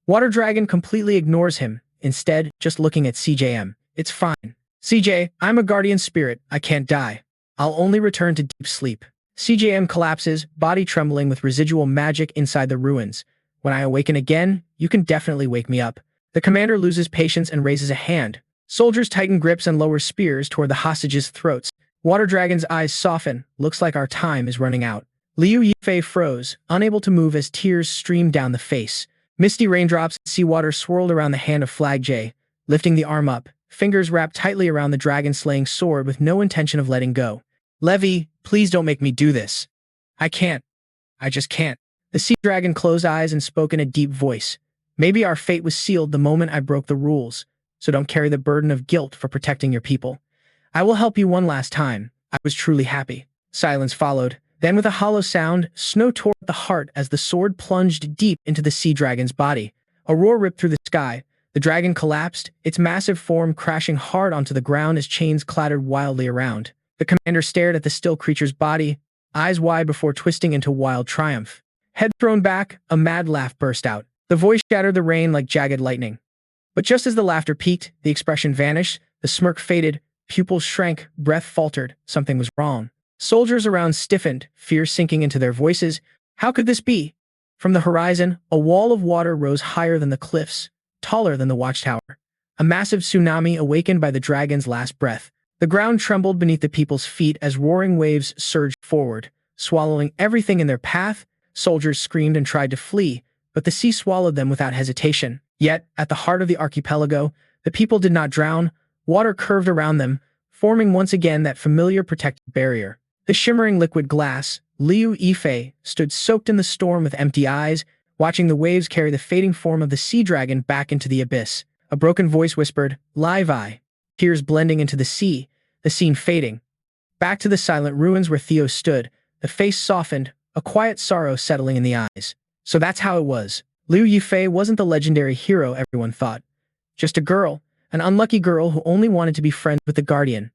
Water Dragon completely ignores him, instead just looking at CJM. It's fine. CJ, I'm a guardian spirit, I can't die. I'll only return to deep sleep. CJM collapses, body trembling with residual magic inside the ruins. When I awaken again, you can definitely wake me up. The commander loses patience and raises a hand. Soldiers tighten grips and lower spears toward the hostages' throats. Water Dragon's eyes soften. Looks like our time is running out. Liu Yifei froze, unable to move as tears streamed down the face. Misty raindrops and seawater swirled around the hand of Flag J, lifting the arm up, fingers wrapped tightly around the dragon-slaying sword with no intention of letting go. Levy, please don't make me do this. I can't. I just can't. The sea dragon closed eyes and spoke in a deep voice. Maybe our fate was sealed the moment I broke the rules, so don't carry the burden of guilt for protecting your people. I will help you one last time. I was truly happy. Silence followed. Then with a hollow sound, snow tore at the heart as the sword plunged deep into the sea dragon's body. A roar ripped through the sky. The dragon collapsed, its massive form crashing hard onto the ground as chains clattered wildly around. The commander stared at the still creature's body, eyes wide before twisting into wild triumph. Head thrown back, a mad laugh burst out. The voice shattered the rain like jagged lightning. But just as the laughter peaked, the expression vanished, the smirk faded, pupils shrank, breath faltered. Something was wrong. Soldiers around stiffened, fear sinking into their voices. How could this be? From the horizon, a wall of water rose higher than the cliffs, taller than the watchtower. A massive tsunami awakened by the dragon's last breath. The ground trembled beneath the people's feet as roaring waves surged forward, swallowing everything in their path. Soldiers screamed and tried to flee, but the sea swallowed them without hesitation. Yet, at the heart of the archipelago, the people did not drown. Water curved around them, forming once again that familiar protective barrier. The shimmering liquid glass, Liu Yifei stood soaked in the storm with empty eyes, watching the waves carry the fading form of the sea dragon back into the abyss. A broken voice whispered, "Levi." Tears blending into the sea, the scene fading. Back to the silent ruins where Theo stood, the face softened, a quiet sorrow settling in the eyes. So that's how it was. Liu Yifei wasn't the legendary hero everyone thought. Just a girl, an unlucky girl who only wanted to be friends with the Guardian.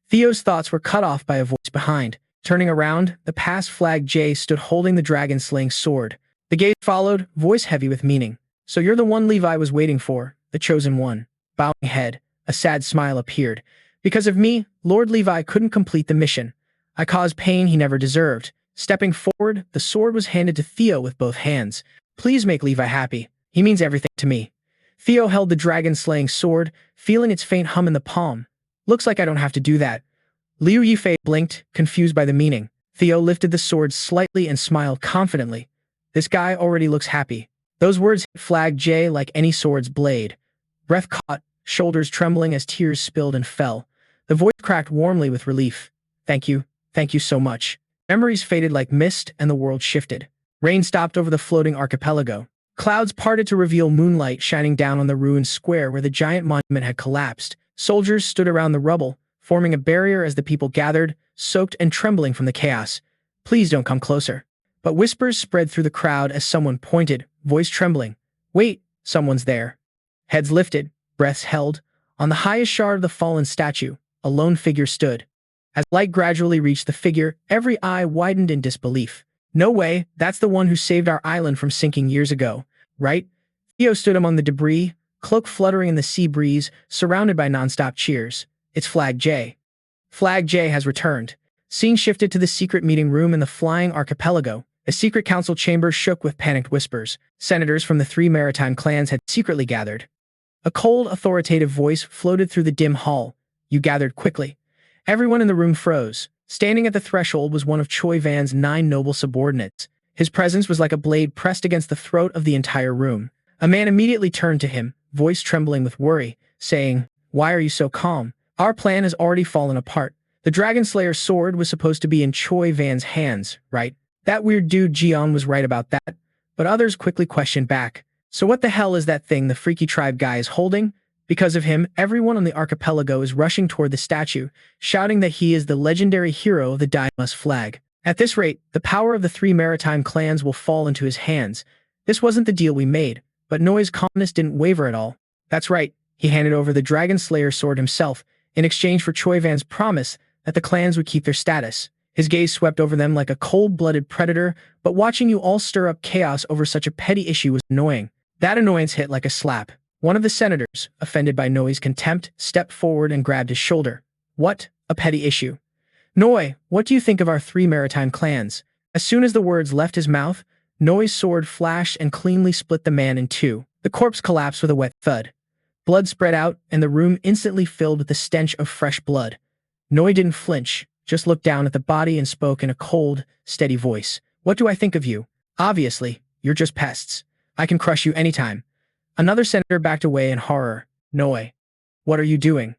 Theo's thoughts were cut off by a voice behind. Turning around, the past flag Jay stood holding the dragon-slaying sword. The gaze followed, voice heavy with meaning. "So you're the one Levi was waiting for, the chosen one." Bowing head, a sad smile appeared. "Because of me, Lord Levi couldn't complete the mission. I caused pain he never deserved." Stepping forward, the sword was handed to Theo with both hands. "Please make Levi happy. He means everything to me." Theo held the dragon-slaying sword, feeling its faint hum in the palm. "Looks like I don't have to do that." Liu Yifei blinked, confused by the meaning. Theo lifted the sword slightly and smiled confidently. "This guy already looks happy." Those words hit Flag J like any sword's blade. Breath caught, shoulders trembling as tears spilled and fell. The voice cracked warmly with relief. Thank you so much." Memories faded like mist and the world shifted. Rain stopped over the floating archipelago. Clouds parted to reveal moonlight shining down on the ruined square where the giant monument had collapsed. Soldiers stood around the rubble, forming a barrier as the people gathered, soaked and trembling from the chaos. "Please don't come closer." But whispers spread through the crowd as someone pointed, voice trembling. "Wait, someone's there." Heads lifted, breaths held. On the highest shard of the fallen statue, a lone figure stood. As light gradually reached the figure, every eye widened in disbelief. "No way, that's the one who saved our island from sinking years ago, right?" Theo stood among the debris, cloak fluttering in the sea breeze, surrounded by nonstop cheers. "It's Flag J. Flag J has returned." Scene shifted to the secret meeting room in the flying archipelago. A secret council chamber shook with panicked whispers. Senators from the 3 maritime clans had secretly gathered. A cold, authoritative voice floated through the dim hall. "You gathered quickly." Everyone in the room froze. Standing at the threshold was one of Choi Van's 9 noble subordinates. His presence was like a blade pressed against the throat of the entire room. A man immediately turned to him, voice trembling with worry, saying, "Why are you so calm? Our plan has already fallen apart. The Dragon Slayer's sword was supposed to be in Choi Van's hands, right? That weird dude Jian was right about that." But others quickly questioned back. "So what the hell is that thing the freaky tribe guy is holding?" Because of him, everyone on the archipelago is rushing toward the statue, shouting that he is the legendary hero of the Daimus flag. At this rate, the power of the 3 maritime clans will fall into his hands. This wasn't the deal we made, but Noi's calmness didn't waver at all. That's right, he handed over the Dragon Slayer sword himself, in exchange for Choi Van's promise that the clans would keep their status. His gaze swept over them like a cold-blooded predator, but watching you all stir up chaos over such a petty issue was annoying. That annoyance hit like a slap. One of the senators, offended by Noi's contempt, stepped forward and grabbed his shoulder. "What? A petty issue? Noi, what do you think of our 3 maritime clans?" As soon as the words left his mouth, Noi's sword flashed and cleanly split the man in two. The corpse collapsed with a wet thud. Blood spread out, and the room instantly filled with the stench of fresh blood. Noi didn't flinch, just looked down at the body and spoke in a cold, steady voice. "What do I think of you? Obviously, you're just pests. I can crush you anytime." Another senator backed away in horror. "Noi, what are you doing?"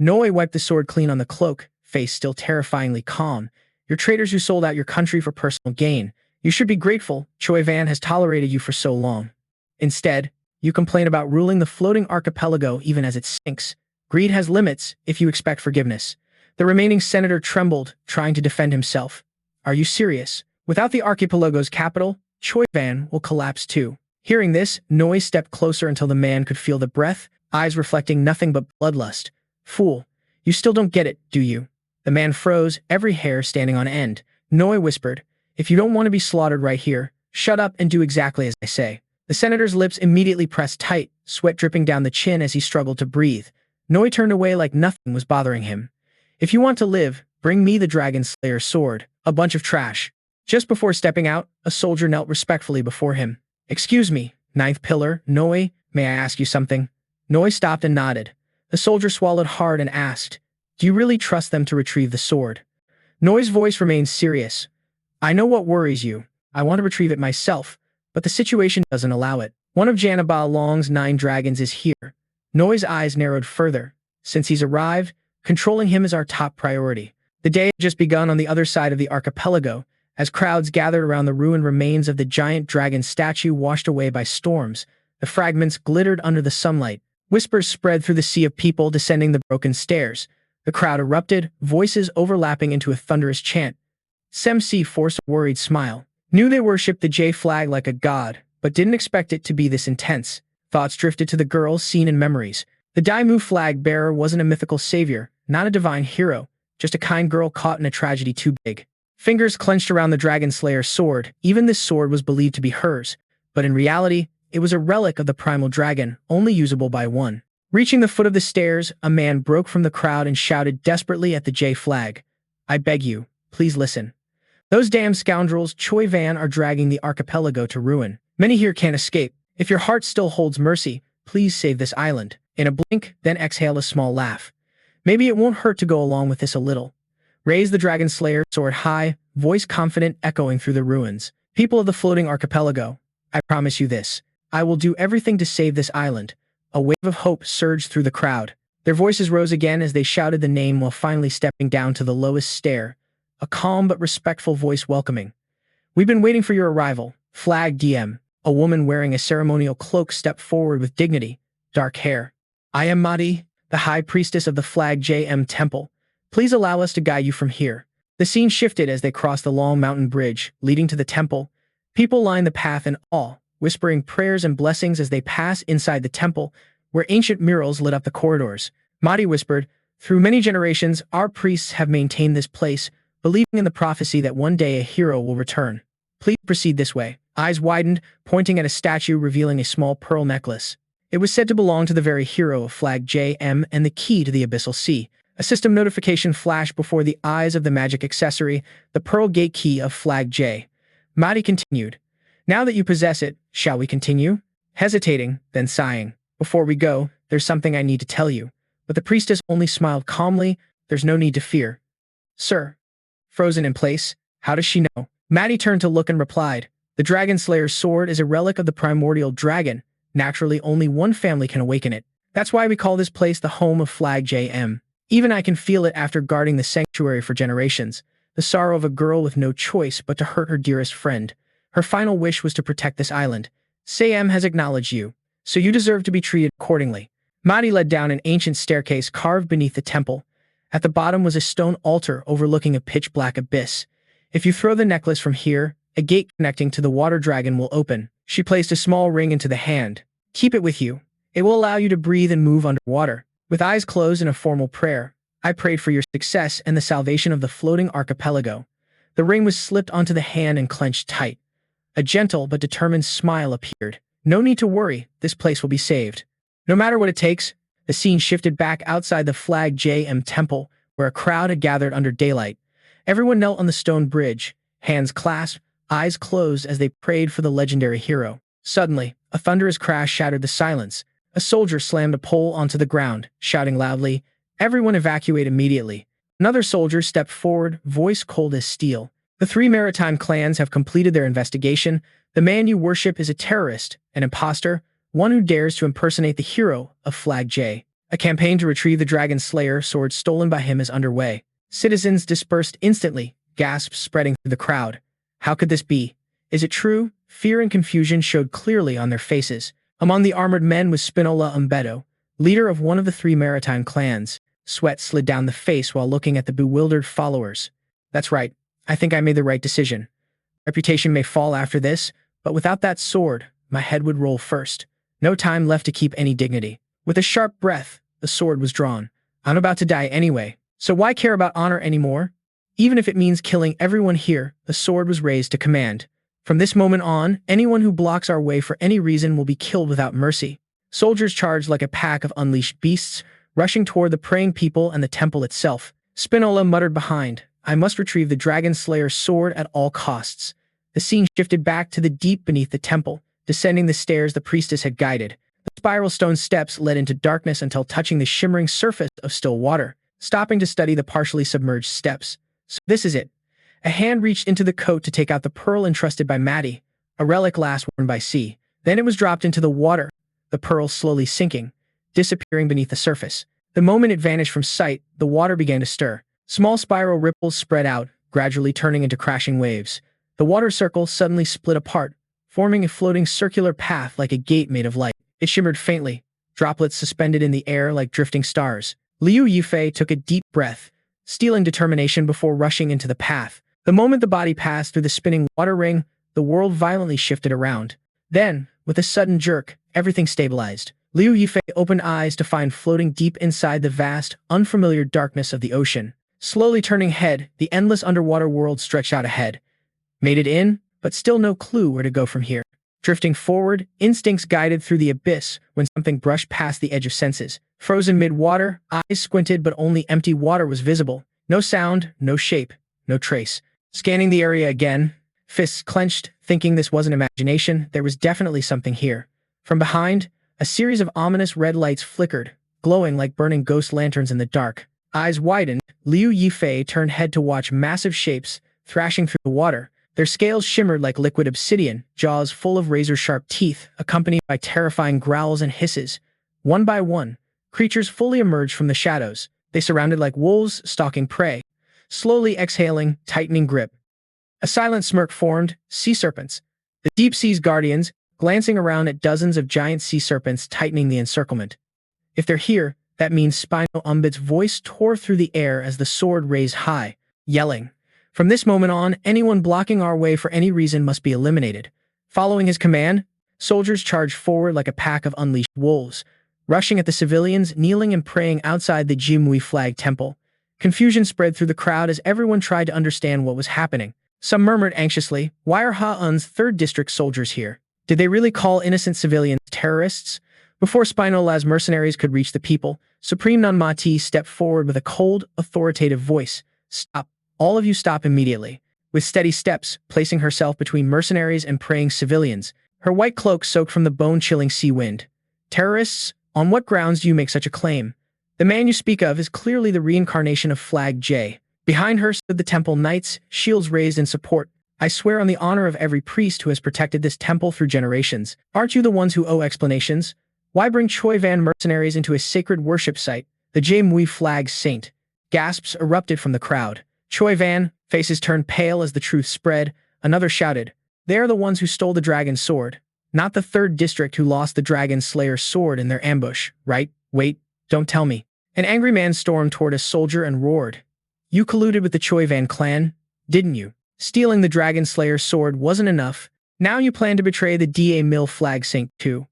Noi wiped the sword clean on the cloak, face still terrifyingly calm. "You're traitors who sold out your country for personal gain. You should be grateful Choi Van has tolerated you for so long. Instead, you complain about ruling the floating archipelago even as it sinks. Greed has limits if you expect forgiveness." The remaining senator trembled, trying to defend himself. "Are you serious? Without the archipelago's capital, Choi Van will collapse too." Hearing this, Noi stepped closer until the man could feel the breath, eyes reflecting nothing but bloodlust. "Fool, you still don't get it, do you?" The man froze, every hair standing on end. Noi whispered, "If you don't want to be slaughtered right here, shut up and do exactly as I say." The senator's lips immediately pressed tight, sweat dripping down the chin as he struggled to breathe. Noi turned away like nothing was bothering him. "If you want to live, bring me the Dragon Slayer sword." A bunch of trash. Just before stepping out, a soldier knelt respectfully before him. "Excuse me, ninth pillar, Noi, may I ask you something?" Noi stopped and nodded. The soldier swallowed hard and asked, "Do you really trust them to retrieve the sword?" Noi's voice remained serious. "I know what worries you. I want to retrieve it myself, but the situation doesn't allow it. One of Janaba Long's 9 dragons is here." Noi's eyes narrowed further. "Since he's arrived, controlling him is our top priority." The day had just begun on the other side of the archipelago, As crowds gathered around the ruined remains of the giant dragon statue washed away by storms, the fragments glittered under the sunlight. Whispers spread through the sea of people descending the broken stairs. The crowd erupted, voices overlapping into a thunderous chant. Semsi forced a worried smile. Knew they worshipped the J flag like a god, but didn't expect it to be this intense. Thoughts drifted to the girls seen in memories. The Daimu flag bearer wasn't a mythical savior, not a divine hero, just a kind girl caught in a tragedy too big. Fingers clenched around the Dragon Slayer's sword. Even this sword was believed to be hers, but in reality, it was a relic of the primal dragon, only usable by one. Reaching the foot of the stairs, a man broke from the crowd and shouted desperately at the J flag. I beg you, please listen. Those damn scoundrels Choi Van are dragging the archipelago to ruin. Many here can't escape. If your heart still holds mercy, please save this island. In a blink, then exhale a small laugh. Maybe it won't hurt to go along with this a little. Raise the Dragon Slayer, sword high, voice confident echoing through the ruins. People of the floating archipelago, I promise you this. I will do everything to save this island. A wave of hope surged through the crowd. Their voices rose again as they shouted the name while finally stepping down to the lowest stair. A calm but respectful voice welcoming. We've been waiting for your arrival. Flag DM. A woman wearing a ceremonial cloak stepped forward with dignity. Dark hair. I am Madi, the High Priestess of the Flag JM Temple. Please allow us to guide you from here. The scene shifted as they crossed the long mountain bridge leading to the temple. People lined the path in awe, whispering prayers and blessings as they passed inside the temple, where ancient murals lit up the corridors. Madi whispered, through many generations, our priests have maintained this place, believing in the prophecy that one day a hero will return. Please proceed this way. Eyes widened, pointing at a statue revealing a small pearl necklace. It was said to belong to the very hero of Flag JM and the key to the Abyssal Sea. A system notification flashed before the eyes of the magic accessory, the pearl gate key of Flag J. Madi continued. Now that you possess it, shall we continue? Hesitating, then sighing. Before we go, there's something I need to tell you. But the priestess only smiled calmly. There's no need to fear. Sir. Frozen in place. How does she know? Madi turned to look and replied. The Dragon Slayer's sword is a relic of the primordial dragon. Naturally, only one family can awaken it. That's why we call this place the home of Flag JM. Even I can feel it after guarding the sanctuary for generations. The sorrow of a girl with no choice but to hurt her dearest friend. Her final wish was to protect this island. Sam has acknowledged you, so you deserve to be treated accordingly. Madi led down an ancient staircase carved beneath the temple. At the bottom was a stone altar overlooking a pitch-black abyss. If you throw the necklace from here, a gate connecting to the water dragon will open. She placed a small ring into the hand. Keep it with you. It will allow you to breathe and move underwater. With eyes closed in a formal prayer, I prayed for your success and the salvation of the floating archipelago. The ring was slipped onto the hand and clenched tight. A gentle but determined smile appeared. No need to worry, this place will be saved. No matter what it takes. The scene shifted back outside the Flag JM Temple, where a crowd had gathered under daylight. Everyone knelt on the stone bridge, hands clasped, eyes closed as they prayed for the legendary hero. Suddenly, a thunderous crash shattered the silence. A soldier slammed a pole onto the ground, shouting loudly, "Everyone evacuate immediately." Another soldier stepped forward, voice cold as steel. The 3 maritime clans have completed their investigation. The man you worship is a terrorist, an imposter, one who dares to impersonate the hero of Flag J. A campaign to retrieve the Dragon Slayer sword stolen by him is underway. Citizens dispersed instantly, gasps spreading through the crowd. How could this be? Is it true? Fear and confusion showed clearly on their faces. Among the armored men was Spinola Umbedo, leader of one of the 3 maritime clans. Sweat slid down the face while looking at the bewildered followers. That's right. I think I made the right decision. Reputation may fall after this, but without that sword, my head would roll first. No time left to keep any dignity. With a sharp breath, the sword was drawn. I'm about to die anyway, so why care about honor anymore? Even if it means killing everyone here, the sword was raised to command. From this moment on, anyone who blocks our way for any reason will be killed without mercy. Soldiers charged like a pack of unleashed beasts, rushing toward the praying people and the temple itself. Spinola muttered behind, I must retrieve the Dragon Slayer's sword at all costs. The scene shifted back to the deep beneath the temple, descending the stairs the priestess had guided. The spiral stone steps led into darkness until touching the shimmering surface of still water, stopping to study the partially submerged steps. So this is it. A hand reached into the coat to take out the pearl entrusted by Maddie, a relic last worn by sea. Then it was dropped into the water, the pearl slowly sinking, disappearing beneath the surface. The moment it vanished from sight, the water began to stir. Small spiral ripples spread out, gradually turning into crashing waves. The water circle suddenly split apart, forming a floating circular path like a gate made of light. It shimmered faintly, droplets suspended in the air like drifting stars. Liu Yifei took a deep breath, stealing determination before rushing into the path. The moment the body passed through the spinning water ring, the world violently shifted around. Then, with a sudden jerk, everything stabilized. Liu Yifei opened eyes to find floating deep inside the vast, unfamiliar darkness of the ocean. Slowly turning head, the endless underwater world stretched out ahead. Made it in, but still no clue where to go from here. Drifting forward, instincts guided through the abyss when something brushed past the edge of senses. Frozen mid-water, eyes squinted but only empty water was visible. No sound, no shape, no trace. Scanning the area again, fists clenched, thinking this wasn't imagination, there was definitely something here. From behind, a series of ominous red lights flickered, glowing like burning ghost lanterns in the dark. Eyes widened, Liu Yifei turned head to watch massive shapes thrashing through the water. Their scales shimmered like liquid obsidian, jaws full of razor-sharp teeth, accompanied by terrifying growls and hisses. One by one, creatures fully emerged from the shadows. They surrounded like wolves stalking prey, slowly exhaling, tightening grip. A silent smirk formed, sea serpents. The deep sea's guardians, glancing around at dozens of giant sea serpents tightening the encirclement. If they're here, that means Spino Umbit's voice tore through the air as the sword raised high, yelling. From this moment on, anyone blocking our way for any reason must be eliminated. Following his command, soldiers charged forward like a pack of unleashed wolves, rushing at the civilians kneeling and praying outside the Jimui flag temple. Confusion spread through the crowd as everyone tried to understand what was happening. Some murmured anxiously, why are Ha-Un's 3rd District soldiers here? Did they really call innocent civilians terrorists? Before Spinola's mercenaries could reach the people, Supreme Nunmati stepped forward with a cold, authoritative voice. Stop. All of you stop immediately. With steady steps, placing herself between mercenaries and praying civilians, her white cloak soaked from the bone-chilling sea wind. Terrorists? On what grounds do you make such a claim? The man you speak of is clearly the reincarnation of Flag J. Behind her stood the temple knights, shields raised in support. I swear on the honor of every priest who has protected this temple through generations. Aren't you the ones who owe explanations? Why bring Choi Van mercenaries into a sacred worship site? The Jimui flag saint. Gasps erupted from the crowd. Choi Van, faces turned pale as the truth spread. Another shouted, they are the ones who stole the dragon's sword. Not the 3rd District who lost the Dragon Slayer's sword in their ambush, right? Wait, don't tell me. An angry man stormed toward a soldier and roared. You colluded with the Choi Van clan, didn't you? Stealing the Dragon Slayer's sword wasn't enough. Now you plan to betray the Da Mill flag saint too.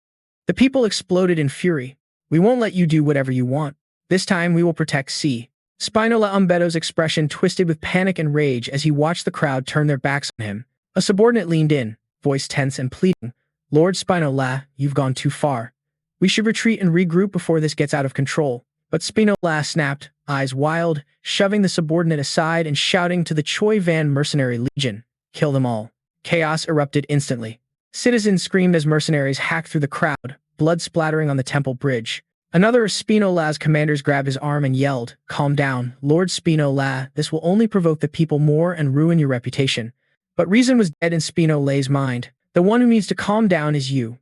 The people exploded in fury. We won't let you do whatever you want. This time we will protect C. Spinola Umbetto's expression twisted with panic and rage as he watched the crowd turn their backs on him. A subordinate leaned in, voice tense and pleading. Lord Spinola, you've gone too far. We should retreat and regroup before this gets out of control. But Spinola snapped, eyes wild, shoving the subordinate aside and shouting to the Choi Van mercenary legion. Kill them all. Chaos erupted instantly. Citizens screamed as mercenaries hacked through the crowd, blood splattering on the temple bridge. Another of Spinola's commanders grabbed his arm and yelled, calm down, Lord Spinola, this will only provoke the people more and ruin your reputation. But reason was dead in Spinola's mind. The one who needs to calm down is you.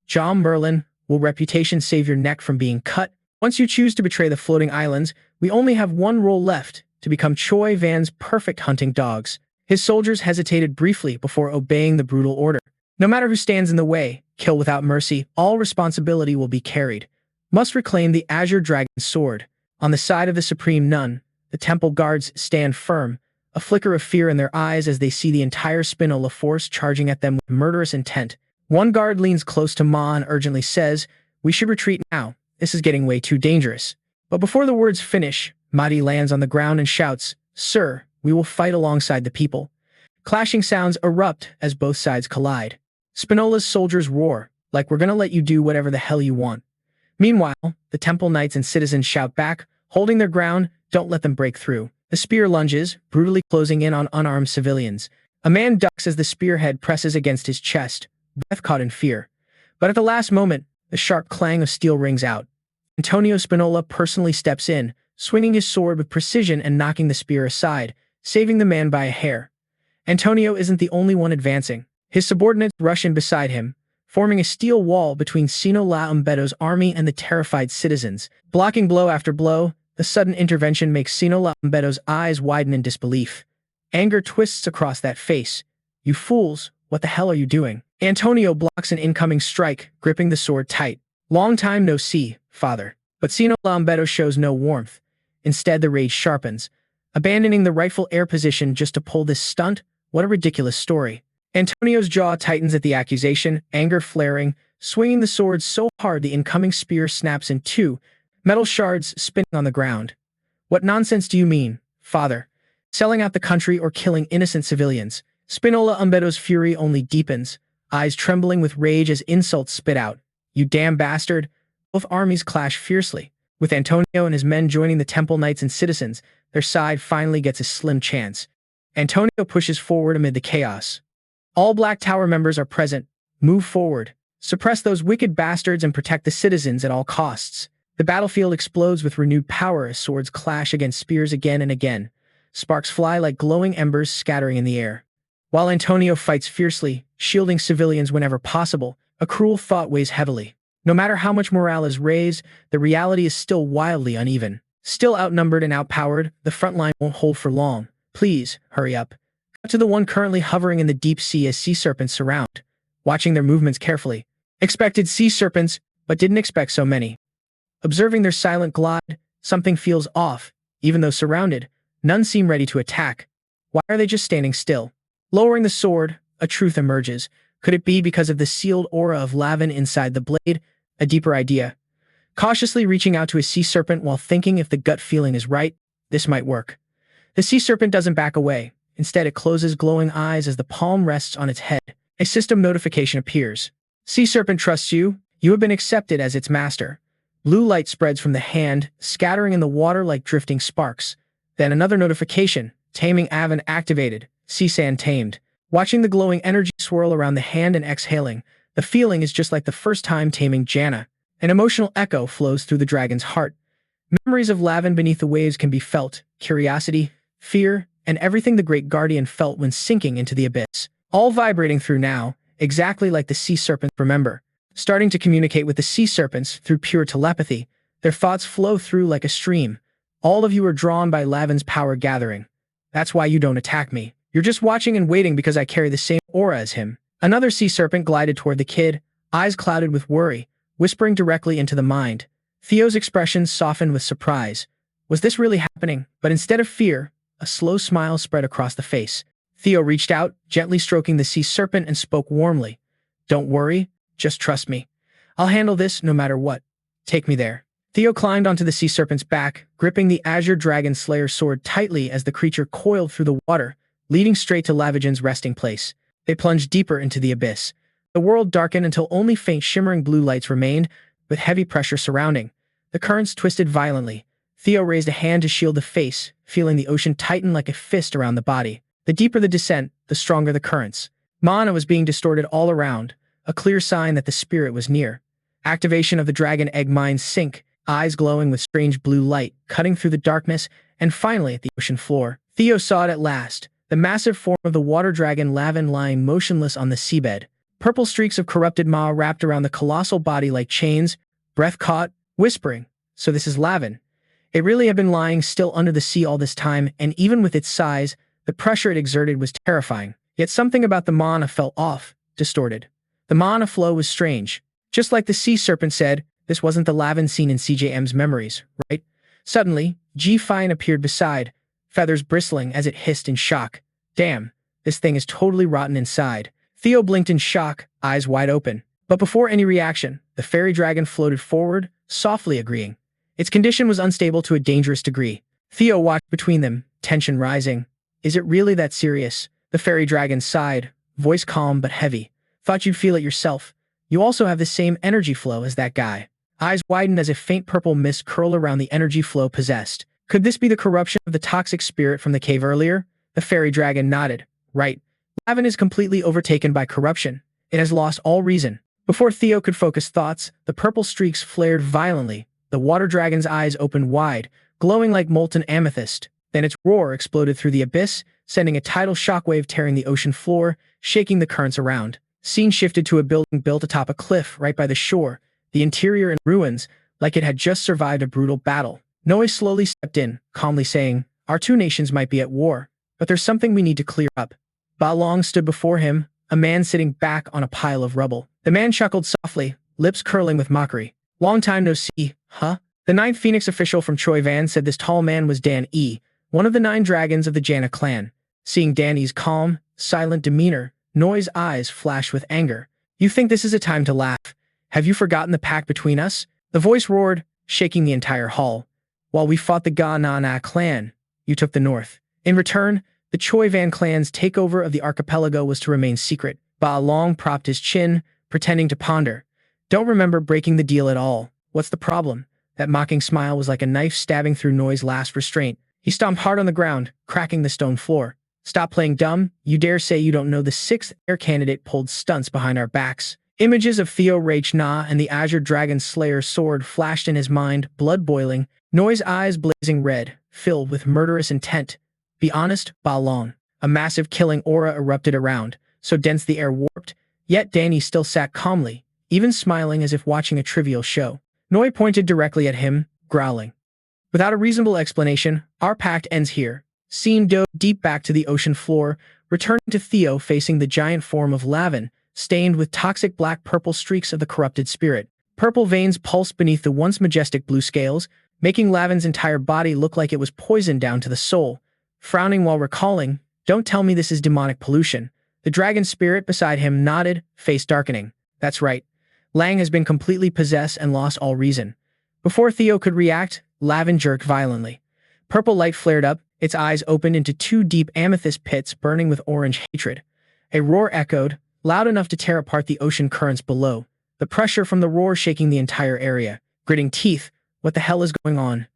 John Merlin, will reputation save your neck from being cut? Once you choose to betray the floating islands, we only have one role left, to become Choi Van's perfect hunting dogs. His soldiers hesitated briefly before obeying the brutal order. No matter who stands in the way, kill without mercy, all responsibility will be carried. Must reclaim the Azure Dragon sword. On the side of the Supreme Nun, the temple guards stand firm, a flicker of fear in their eyes as they see the entire Spinola force charging at them with murderous intent. One guard leans close to Ma and urgently says, we should retreat now. This is getting way too dangerous. But before the words finish, Mahdi lands on the ground and shouts, Sir, we will fight alongside the people. Clashing sounds erupt as both sides collide. Spinola's soldiers roar, like we're gonna let you do whatever the hell you want. Meanwhile, the temple knights and citizens shout back, holding their ground, don't let them break through. The spear lunges, brutally closing in on unarmed civilians. A man ducks as the spearhead presses against his chest, breath caught in fear. But at the last moment, the sharp clang of steel rings out. Antonio Spinola personally steps in, swinging his sword with precision and knocking the spear aside, saving the man by a hair. Antonio isn't the only one advancing. His subordinates rush in beside him, forming a steel wall between Sino La Umbetto's army and the terrified citizens. Blocking blow after blow, the sudden intervention makes Sino La Umbetto's eyes widen in disbelief. Anger twists across that face. You fools, what the hell are you doing? Antonio blocks an incoming strike, gripping the sword tight. Long time no see, father. But Sino Lambeto shows no warmth. Instead, the rage sharpens. Abandoning the rightful heir position just to pull this stunt? What a ridiculous story. Antonio's jaw tightens at the accusation, anger flaring, swinging the sword so hard the incoming spear snaps in two, metal shards spinning on the ground. What nonsense do you mean, father? Selling out the country or killing innocent civilians? Spinola Umbeto's fury only deepens, eyes trembling with rage as insults spit out. You damn bastard! Both armies clash fiercely. With Antonio and his men joining the temple knights and citizens, their side finally gets a slim chance. Antonio pushes forward amid the chaos. All Black Tower members are present. Move forward. Suppress those wicked bastards and protect the citizens at all costs. The battlefield explodes with renewed power as swords clash against spears again and again. Sparks fly like glowing embers scattering in the air. While Antonio fights fiercely, shielding civilians whenever possible, a cruel thought weighs heavily. No matter how much morale is raised, the reality is still wildly uneven. Still outnumbered and outpowered, the front line won't hold for long. Please, hurry up. Cut to the one currently hovering in the deep sea as sea serpents surround, watching their movements carefully. Expected sea serpents, but didn't expect so many. Observing their silent glide, something feels off. Even though surrounded, none seem ready to attack. Why are they just standing still? Lowering the sword, a truth emerges. Could it be because of the sealed aura of Lavin inside the blade? A deeper idea. Cautiously reaching out to a sea serpent while thinking if the gut feeling is right, this might work. The sea serpent doesn't back away. Instead, it closes glowing eyes as the palm rests on its head. A system notification appears. Sea serpent trusts you. You have been accepted as its master. Blue light spreads from the hand, scattering in the water like drifting sparks. Then another notification. Taming Avon activated. Sea sand tamed. Watching the glowing energy swirl around the hand and exhaling, the feeling is just like the first time taming Janna. An emotional echo flows through the dragon's heart. Memories of Lavin beneath the waves can be felt. Curiosity, fear, and everything the great guardian felt when sinking into the abyss. All vibrating through now, exactly like the sea serpents remember. Starting to communicate with the sea serpents through pure telepathy, their thoughts flow through like a stream. All of you are drawn by Lavin's power gathering. That's why you don't attack me. You're just watching and waiting because I carry the same aura as him. Another sea serpent glided toward the kid, eyes clouded with worry, whispering directly into the mind. Theo's expression softened with surprise. Was this really happening? But instead of fear, a slow smile spread across the face. Theo reached out, gently stroking the sea serpent and spoke warmly. Don't worry, just trust me. I'll handle this no matter what. Take me there. Theo climbed onto the sea serpent's back, gripping the Azure Dragon Slayer sword tightly as the creature coiled through the water, leading straight to Lavagin's resting place. They plunged deeper into the abyss. The world darkened until only faint shimmering blue lights remained, with heavy pressure surrounding. The currents twisted violently. Theo raised a hand to shield the face, feeling the ocean tighten like a fist around the body. The deeper the descent, the stronger the currents. Mana was being distorted all around, a clear sign that the spirit was near. Activation of the dragon egg mines sink, eyes glowing with strange blue light, cutting through the darkness, and finally at the ocean floor. Theo saw it at last, the massive form of the water dragon Lavin lying motionless on the seabed. Purple streaks of corrupted Ma wrapped around the colossal body like chains, breath caught, whispering, so this is Lavin. It really had been lying still under the sea all this time, and even with its size, the pressure it exerted was terrifying. Yet something about the mana felt off, distorted. The mana flow was strange. Just like the sea serpent said, this wasn't the Lavin seen in CJM's memories, right? Suddenly, G-Fine appeared beside, feathers bristling as it hissed in shock. Damn, this thing is totally rotten inside. Theo blinked in shock, eyes wide open. But before any reaction, the fairy dragon floated forward, softly agreeing. Its condition was unstable to a dangerous degree. Theo watched between them, tension rising. Is it really that serious? The fairy dragon sighed, voice calm but heavy. Thought you'd feel it yourself. You also have the same energy flow as that guy. Eyes widened as if faint purple mist curled around the energy flow possessed. Could this be the corruption of the toxic spirit from the cave earlier? The fairy dragon nodded. Right. Lavin is completely overtaken by corruption. It has lost all reason. Before Theo could focus thoughts, the purple streaks flared violently. The water dragon's eyes opened wide, glowing like molten amethyst. Then its roar exploded through the abyss, sending a tidal shockwave tearing the ocean floor, shaking the currents around. Scene shifted to a building built atop a cliff right by the shore, the interior in ruins, like it had just survived a brutal battle. Noe slowly stepped in, calmly saying, Our two nations might be at war, but there's something we need to clear up. Ba Long stood before him, a man sitting back on a pile of rubble. The man chuckled softly, lips curling with mockery. Long time no see, huh? The ninth Phoenix official from Choi Van said this tall man was Dan E, one of the 9 dragons of the Ragna clan. Seeing Dan E's calm, silent demeanor, Noi's eyes flashed with anger. You think this is a time to laugh? Have you forgotten the pact between us? The voice roared, shaking the entire hall. While we fought the Ragna clan, you took the north. In return, the Choi Van clan's takeover of the archipelago was to remain secret. Ba Long propped his chin, pretending to ponder. Don't remember breaking the deal at all. What's the problem? That mocking smile was like a knife stabbing through Noi's last restraint. He stomped hard on the ground, cracking the stone floor. Stop playing dumb. You dare say you don't know the 6th heir candidate pulled stunts behind our backs. Images of Theo Ragna and the Azure Dragon Slayer sword flashed in his mind, blood boiling, Noi's eyes blazing red, filled with murderous intent. Be honest, Ba Long. A massive killing aura erupted around, so dense the air warped, yet Danny still sat calmly, even smiling as if watching a trivial show. Noi pointed directly at him, growling. Without a reasonable explanation, our pact ends here. Scene dove deep back to the ocean floor, returning to Theo facing the giant form of Lavin, stained with toxic black-purple streaks of the corrupted spirit. Purple veins pulsed beneath the once majestic blue scales, making Lavin's entire body look like it was poisoned down to the soul. Frowning while recalling, don't tell me this is demonic pollution. The dragon spirit beside him nodded, face darkening. That's right. Lang has been completely possessed and lost all reason. Before Theo could react, Lavin jerked violently. Purple light flared up, its eyes opened into 2 deep amethyst pits burning with orange hatred. A roar echoed, loud enough to tear apart the ocean currents below, the pressure from the roar shaking the entire area. Gritting teeth, what the hell is going on?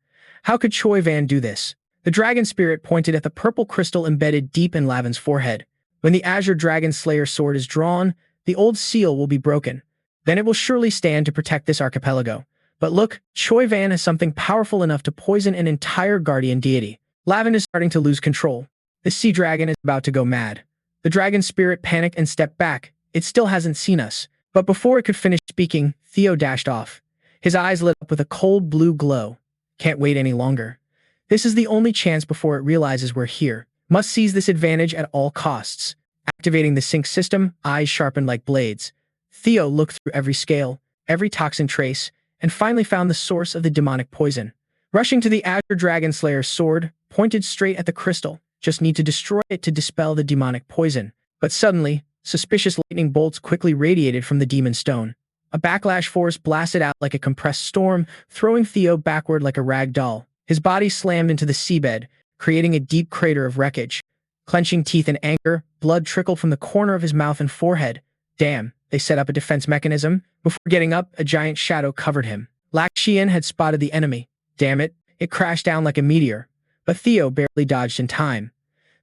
How could Choi Van do this? The dragon spirit pointed at the purple crystal embedded deep in Lavin's forehead. When the Azure Dragon Slayer sword is drawn, the old seal will be broken. Then it will surely stand to protect this archipelago. But look, Choi Van has something powerful enough to poison an entire guardian deity. Lavin is starting to lose control. The sea dragon is about to go mad. The dragon spirit panicked and stepped back. It still hasn't seen us. But before it could finish speaking, Theo dashed off. His eyes lit up with a cold blue glow. Can't wait any longer. This is the only chance before it realizes we're here. Must seize this advantage at all costs. Activating the sync system, eyes sharpened like blades. Theo looked through every scale, every toxin trace, and finally found the source of the demonic poison. Rushing to the Azure Dragon Slayer's sword, pointed straight at the crystal. Just need to destroy it to dispel the demonic poison. But suddenly, suspicious lightning bolts quickly radiated from the demon stone. A backlash force blasted out like a compressed storm, throwing Theo backward like a rag doll. His body slammed into the seabed, creating a deep crater of wreckage. Clenching teeth in anger, blood trickled from the corner of his mouth and forehead. Damn, they set up a defense mechanism. Before getting up, a giant shadow covered him. Lak Xian had spotted the enemy. Damn it, it crashed down like a meteor. But Theo barely dodged in time.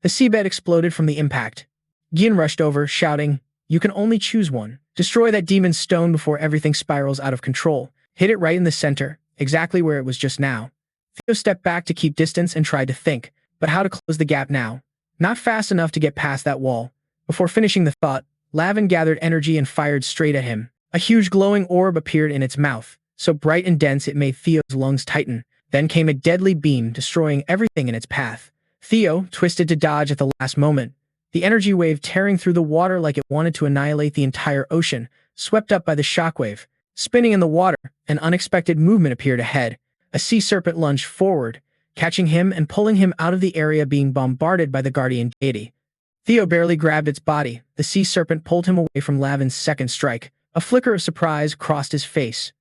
The seabed exploded from the impact. Gien rushed over, shouting, "You can only choose one. Destroy that demon stone before everything spirals out of control. Hit it right in the center, exactly where it was just now." Theo stepped back to keep distance and tried to think, but how to close the gap now? Not fast enough to get past that wall. Before finishing the thought, Lavin gathered energy and fired straight at him. A huge glowing orb appeared in its mouth, so bright and dense it made Theo's lungs tighten. Then came a deadly beam, destroying everything in its path. Theo twisted to dodge at the last moment. The energy wave tearing through the water like it wanted to annihilate the entire ocean, swept up by the shockwave. Spinning in the water, an unexpected movement appeared ahead. A sea serpent lunged forward, catching him and pulling him out of the area being bombarded by the guardian deity. Theo barely grabbed its body. The sea serpent pulled him away from Lavin's second strike. A flicker of surprise crossed his face.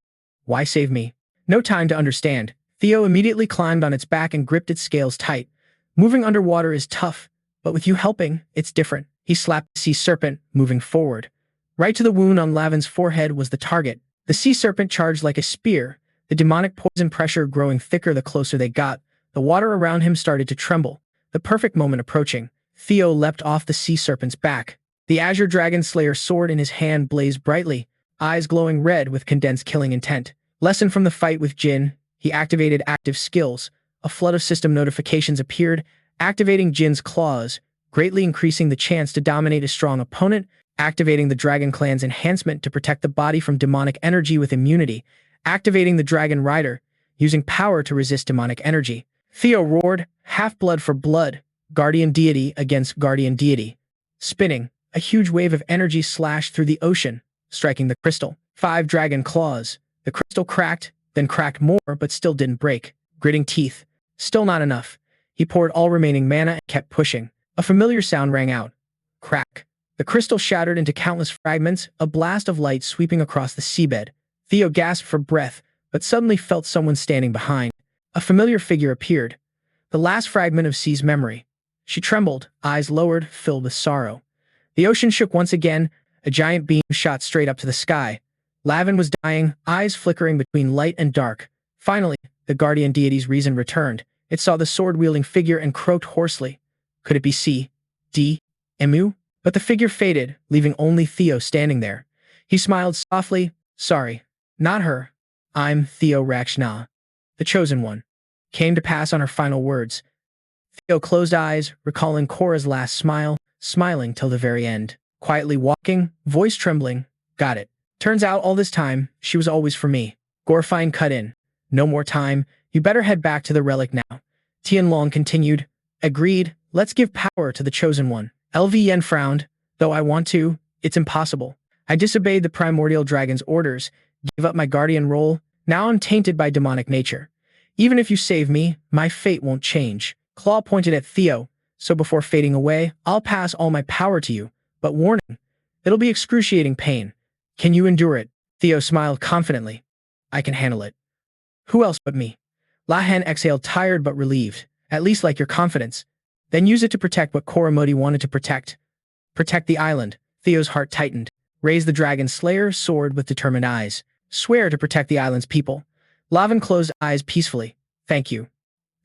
Why save me? No time to understand. Theo immediately climbed on its back and gripped its scales tight. Moving underwater is tough, but with you helping, it's different. He slapped the sea serpent, moving forward. Right to the wound on Lavin's forehead was the target. The sea serpent charged like a spear, the demonic poison pressure growing thicker the closer they got. The water around him started to tremble. The perfect moment approaching. Theo leapt off the sea serpent's back. The Azure Dragon Slayer sword in his hand blazed brightly, eyes glowing red with condensed killing intent. Lesson from the fight with Jin, he activated active skills. A flood of system notifications appeared, activating Jin's claws, greatly increasing the chance to dominate a strong opponent, activating the Dragon Clan's enhancement to protect the body from demonic energy with immunity, activating the Dragon Rider, using power to resist demonic energy. Theo roared, half blood for blood, guardian deity against guardian deity. Spinning, a huge wave of energy slashed through the ocean, striking the crystal. 5 dragon claws. The crystal cracked, then cracked more, but still didn't break. Gritting teeth. Still not enough. He poured all remaining mana and kept pushing. A familiar sound rang out. Crack. The crystal shattered into countless fragments, a blast of light sweeping across the seabed. Theo gasped for breath, but suddenly felt someone standing behind. A familiar figure appeared. The last fragment of C's memory. She trembled, eyes lowered, filled with sorrow. The ocean shook once again. A giant beam shot straight up to the sky. Lavin was dying, eyes flickering between light and dark. Finally, the guardian deity's reason returned. It saw the sword-wielding figure and croaked hoarsely. Could it be C? D? Emu? But the figure faded, leaving only Theo standing there. He smiled softly. Sorry, not her. I'm Theo Ragna, the chosen one. Came to pass on her final words. Theo closed eyes, recalling Korra's last smile, smiling till the very end. Quietly walking, voice trembling. Got it. Turns out all this time, she was always for me. Gorfine cut in. No more time. You better head back to the relic now. Tianlong continued. Agreed. Let's give power to the chosen one. LV Yen frowned. Though I want to, it's impossible. I disobeyed the primordial dragon's orders, gave up my guardian role. Now I'm tainted by demonic nature. Even if you save me, my fate won't change. Claw pointed at Theo. So before fading away, I'll pass all my power to you. But warning, it'll be excruciating pain. Can you endure it? Theo smiled confidently. I can handle it. Who else but me? Lahan exhaled, tired but relieved. At least like your confidence. Then use it to protect what Koramoti wanted to protect. Protect the island. Theo's heart tightened. Raise the Dragon Slayer sword with determined eyes. Swear to protect the island's people. Lavin closed eyes peacefully. Thank you.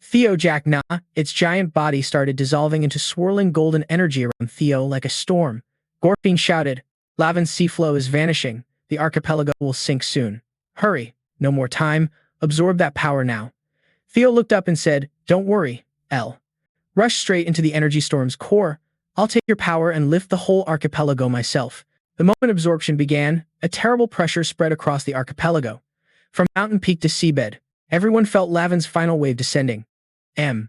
Theo jacked nah. Its giant body started dissolving into swirling golden energy around Theo like a storm. Gorfine shouted. Lavin's sea flow is vanishing. The archipelago will sink soon. Hurry. No more time. Absorb that power now. Theo looked up and said, Don't worry, L. Rush straight into the energy storm's core. I'll take your power and lift the whole archipelago myself. The moment absorption began, a terrible pressure spread across the archipelago. From mountain peak to seabed, everyone felt Lavin's final wave descending. M.